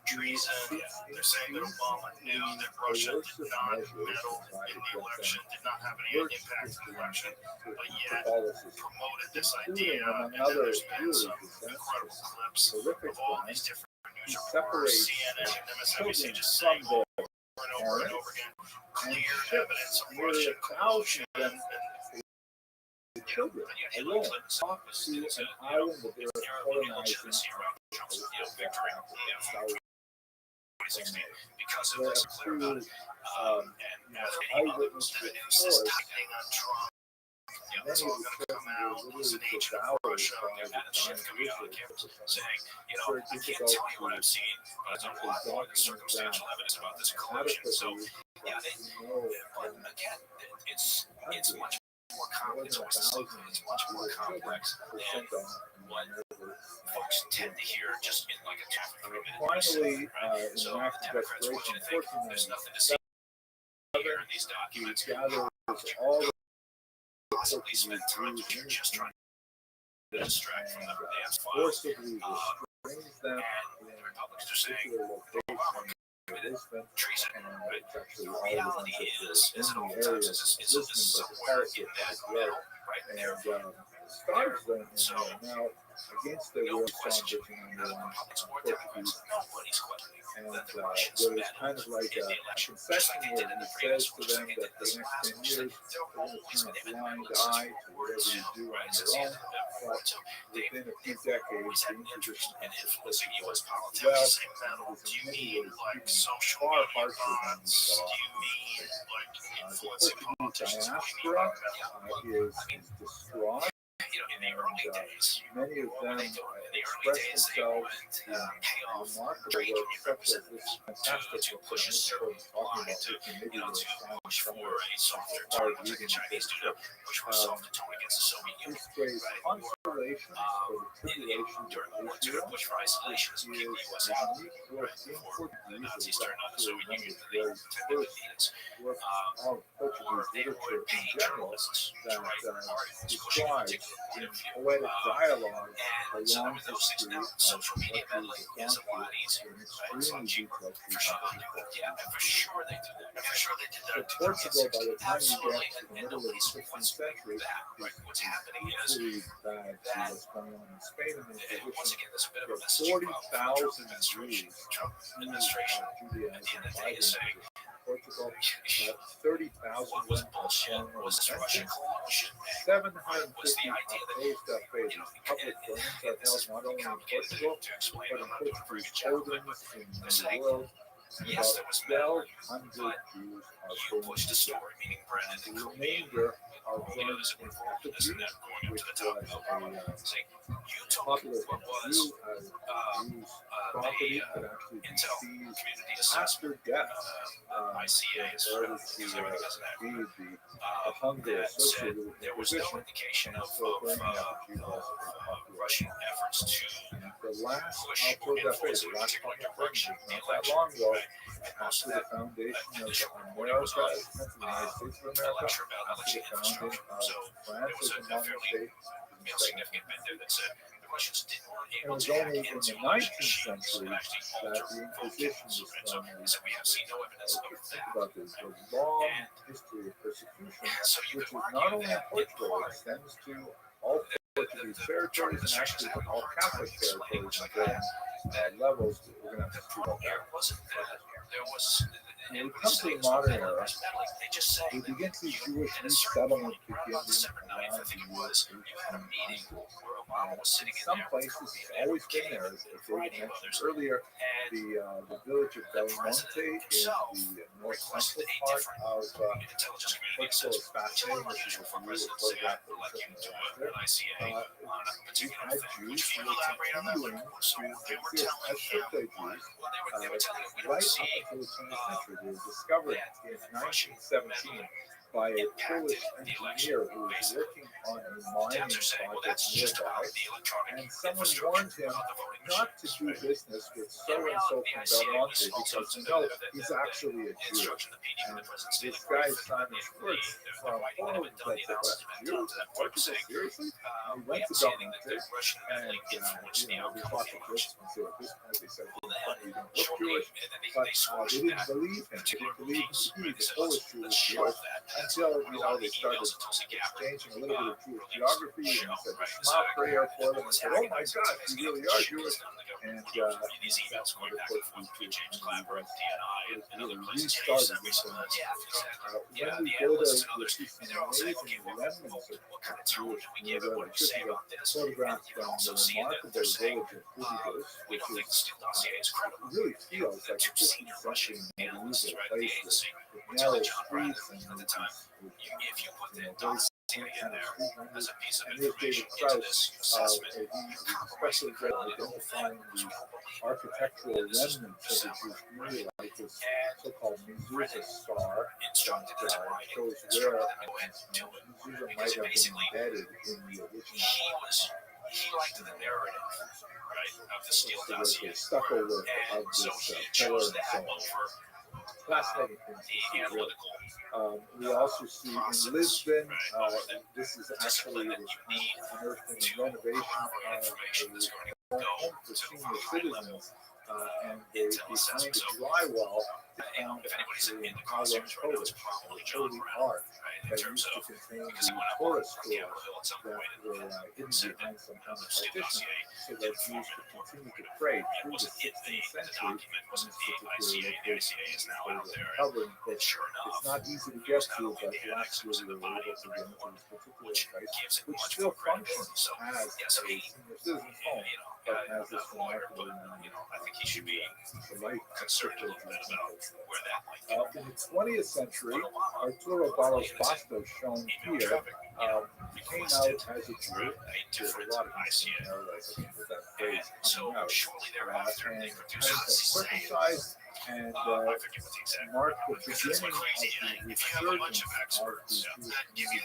treason. They're saying that Obama knew that Russia did not meddle in the election, did not have any impact in the election, but yet promoted this idea. And then there's been some incredible clips of all these different news reporters, CNN and MSNBC, just saying over and over and over again, clear evidence of Russian collusion. And children alone talk to an island that they're colonizing victory. 2016, because it was clear about it. eyewitness reports. Tightening on Trump. It's all going to come out. He's an agent of Russia. We've had shit coming out of the campus saying, I can't tell you what I've seen, but there's a lot more than circumstantial evidence about this collusion. So, but again, it's much more complex. It's much more complex than what folks tend to hear just in like a 2-3 minute. Finally, So the Democrats want you to think there's nothing to see here in these documents. all Possibly spent time just trying to distract from the damn file. forcibly restrains them And the Republicans are saying location treason. and it's actually all The reality is it oftentimes is somewhere in that middle, right there. stars them now against their will, Sean bitching on the line. Nobody's questioning And that the there Russians was meddled kind of like in a the election, just concession like they where did in he the previous says to ones, them like they that did for this the next last 10 one. years, They're they're going to always turn a been blind independent eye to whatever you do on since your the own. end. So Within a few they've decades, always the had an interest imposition in of influencing U.S. well, politics. Say meddle. Do you mean like social far media harsher than bots? Do you mean like the influencing Portuguese politicians? diaspora is distraught. In the early days, Many of them express themselves in remarkable works such as this fantastic push a certain line to push for a softer tone, like a Chinese do, push for a softer tone against the Soviet Union. this phrase consolation or the tribulation During World War II, Israel push for isolationism, keep the U.S. out before the Nazis turned on the Soviet Union to the Philippines. works of Portuguese literature in general that describes in poetic dialogue a long history of social media what meddling is is a lot easier. extremely detailed For sure they do that. For sure they did that. Portugal, by the time you Absolutely. get to the And middle of the nobody's 16th century, what's happening is equally bad to what's going on in Spain and the once again, there's a bit of a There message are 40,000 Jews Trump administration. Judaism At the end of the day, is saying Portugal, 30,000 what was bullshit was this Russian collusion. 750 Was the idea that opposed that faith. Public burnings are held not only in Portugal, to explain, but in I'm not doing a very Portuguese good job, but holdings in the world. yes, there was metal, 1,200 Jews are you pushed the story, meaning Brennan and The Kobe. remainder are You know, burned there's in a reform, this and that, going up which to the top was of a saying, you took popular what was Jews property that actually be Intel seized community assessment, after death. ICA is in order to because everything doesn't have feed the hunger that said associated with there the was no position. indication of So burning effigy was a very popular. Russian efforts to The last push outpour or that influence the in a last particular public direction burning the was not that election. long ago. And most After of the that foundation of initial reporting America, was on the United States of a America, lecture about after election the founding infrastructure. of So there France was as a a modern fairly state. significant bit there that said the Russians didn't want It able was to hack only in into the election 19th machines century and actually that alter the vote Inquisition counts. was And so finally. we have seen no evidence of Think that. about this, the long history of persecution, So you which is could not argue only in that in Portugal, it part extends to all Portuguese territories and actually to all Catholic territories and varying levels. We're going to have to see about that. Wasn't that there was When we come to the modern era, they just say we begin to see Jewish at a certain resettlement point, around begin December 9th, I think it was, you had a meeting where Obama was sitting in some there. places it's always been there, as David mentioned earlier. And The village of Belmonte in the north central part of intelligence community Portugal says is fascinating. This is a photograph that was taken an ICA on a we've particular had thing. Jews Can who you were elaborate on that? continuing So to they were exist telling as him, Catholic Jews they were telling him, we right don't up see until the 20th century. They were discovered in 1917 by a Polish engineer who was working on a mining project nearby, and someone warned him not to do business with so-and-so from Belmonte because, he's actually a Jew. And this guy, Simon Schwartz, from Poland, said, what, Jew? Portugal, seriously? And he went to Belmonte, and, we talked to Christians who at this point, they said, you don't look Jewish, but they didn't believe him. They didn't believe him to be the Polish Jew was Jewish until, they started exchanging a little bit of Jewish geography, and he said the Shema prayer for them, and said, oh my God, you really are Jewish. And that's one of the really restarted this one. When we go to see some amazing remnants of Jewish community, this is a photograph from the remarkable village of Kudidos, which is really feels like a 15th century medieval place with narrow streets and if you put the dots in there as a piece of and here's David Krauss, he's especially great at identifying the architectural remnants of the Jewish community, like this so-called mezuzah star that shows where mezuzah might have been embedded in the original. He liked the narrative, right, of the steel dossier. Stucco work of so this he pillar chose and that so one on. for Fascinating things to the see. analytical. We also see in Lisbon, this is actually unearthed in the renovation of a home for senior citizens, and behind the drywall, they found actually an iron coding art that used to contain the Torah scrolls that were hidden behind some kind of partition, so that Jews could continue to pray through the 16th century in this particular location. Covering, but it's not easy to get to, but last year we were able to get into this particular place, which still functions as a senior citizen's home, but has this remarkable I think he should be concerned a little bit about where that might go. in the 20th century, Arturo Barros Bastos, shown here, came out as a Jew. There's a lot of narratives with that phrase coming out. And had circumcised and marked the beginning of the resurgence of the Jewish community,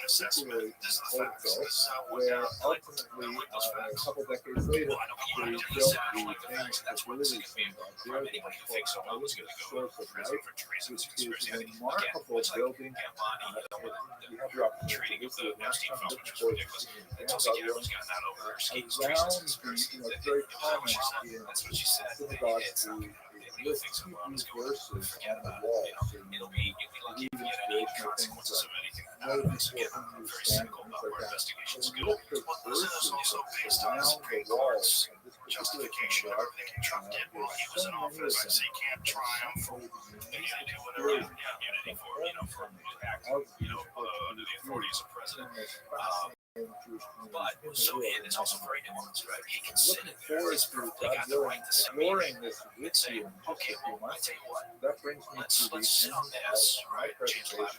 particularly in Portugal, where ultimately, a couple decades later, they built the famous facilities in Rabbi, the source of life, which is a remarkable building. We have the opportunity to visit it last time, looking forward to seeing it again. Around the, very common in synagogues, the list Hebrew verses on the wall, so you read inspirational things like know before whom you stand, things like that. So we look for verses that surround the walls of this particular synagogue. There's so many of them. But so it's also very nuanced, right? He can sit in there. Looking forward to God willing exploring this with you in just a few months. That brings me to the end of my presentation.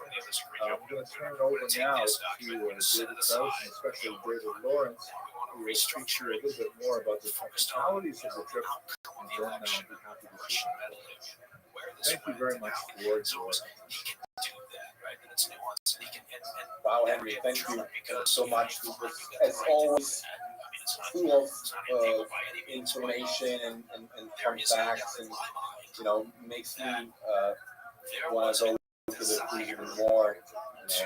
I'm going to turn it over now to David Krauss and especially David Lawrence, who will speak to you a little bit more about the technicalities of the trip, and then I'll be happy to see you. Thank you very much for your Wow, Henry, thank you so much. As always, full of information and fun facts, and makes me want to go to the cruise even more. It's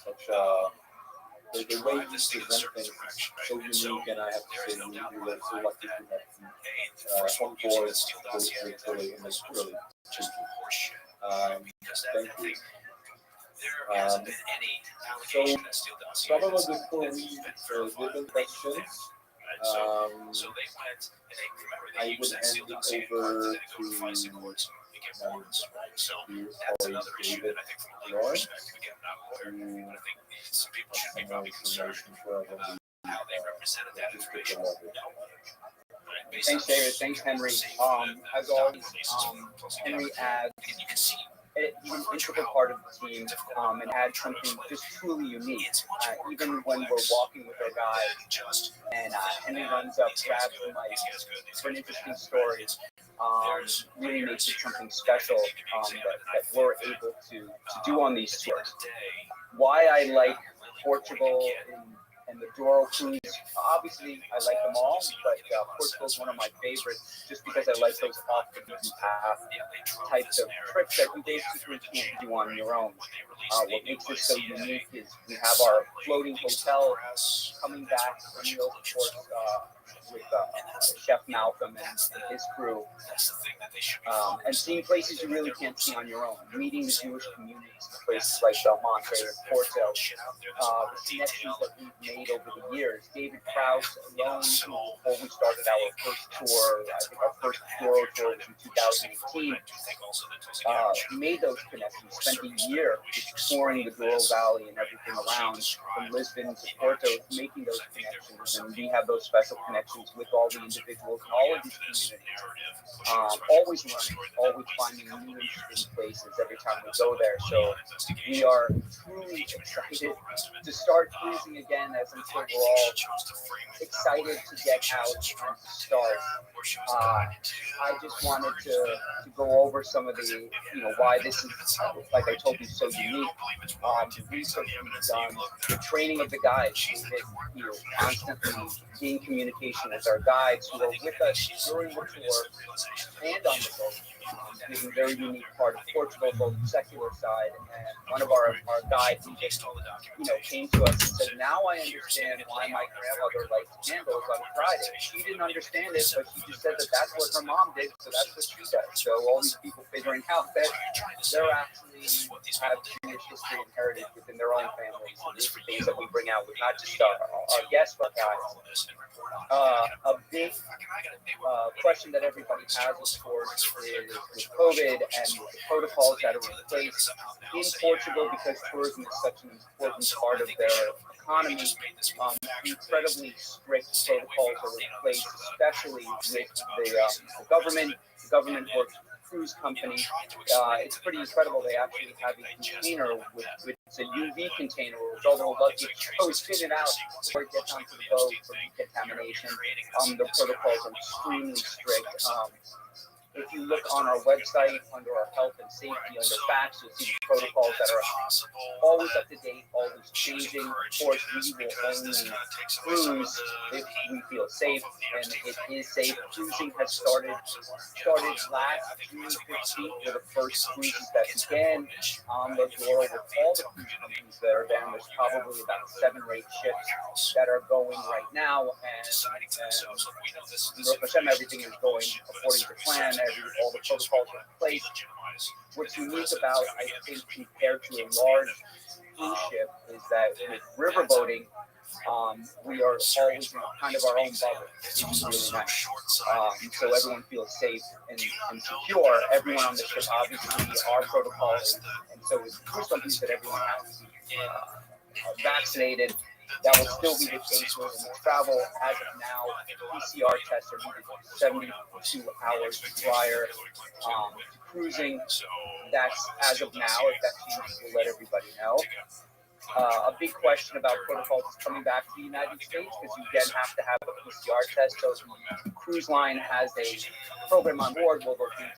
such the way you present things is so unique, and I have to say we were so lucky to have on board those really in this really cheeky. Thank you. So probably before we different questions, I would hand it over to my David Lawrence, information for how they represented that information. Thanks, David. Thanks, Henry. As always, Henry adds an integral part of the team and adds something just truly unique. Even when we're walking with our guide, and Henry runs up, grabs the mic for an interesting story. really makes it something special that we're able to do on these tours. Why I like Portugal and the Douro cruise, obviously I like them all, but Portugal is one of my favorites just because I like those off the beaten path types of trips that you basically can't do on your own. What makes this so unique is we have our floating hotel coming back from the open course with Chef Malcolm and his crew, and seeing places you really can't see on your own, meeting the Jewish communities in places like Belmonte and Porto, the connections that we've made over the years. David Krause alone, before we started our first tour, I think our first Douro tour was in 2018, made those connections, spent a year exploring the Douro Valley and everything around, from Lisbon to Porto, making those connections, and we have those special connections with all the individuals in all of these communities. Always learning, always finding new interesting places every time we go there. So we are truly excited to start cruising again, as I'm sure we're all excited to get out and to start. I just wanted to go over some of the, why this is, like I told you, so unique. The research we've done, the training of the guides, constantly in communication with our guides who are with us during the tour and on the boat. Is a very unique part of Portugal, both the secular side, and one of our guides just, came to us and said, now I understand why my grandmother liked candles on Friday. She didn't understand it, but she just said that that's what her mom did, so that's what she does. So all these people figuring out that they're actually have Jewish history and heritage within their own families. So these are things that we bring out with not just our guests, but guys. A big question that everybody has, of course, is with COVID and the protocols that are in place in Portugal, because tourism is such an important part of their economy. Incredibly strict protocols are in place, especially with the government. The government works with the cruise company. It's pretty incredible. They actually have a container with it's a UV container with all the luggage goes in and out before it gets onto the boat for decontamination. The protocols are extremely strict. If you look on our website under our health and safety, under facts, you'll see the protocols that are always up to date, always changing. Of course, we will only cruise if we feel safe, and it is safe. Cruising has started last June 15th with the first cruises that began on the Douro with all the cruise companies that are there. And there's probably about 7 or 8 ships that are going right now, and everything is going according to plan. All the protocols are in place. What's unique about, I think, compared to a large cruise ship, is that with riverboating, we are always in kind of our own bubble, which is really nice. So everyone feels safe and secure. Everyone on the ship, obviously, our protocols, and so it's cruise companies that everyone has vaccinated. That will still be the case when we travel. As of now, PCR tests are needed 72 hours prior to cruising. That's as of now. If that changes, we'll let everybody know. A big question about protocols is coming back to the United States, because you again have to have a PCR test. So the cruise line has a program on board. We'll look into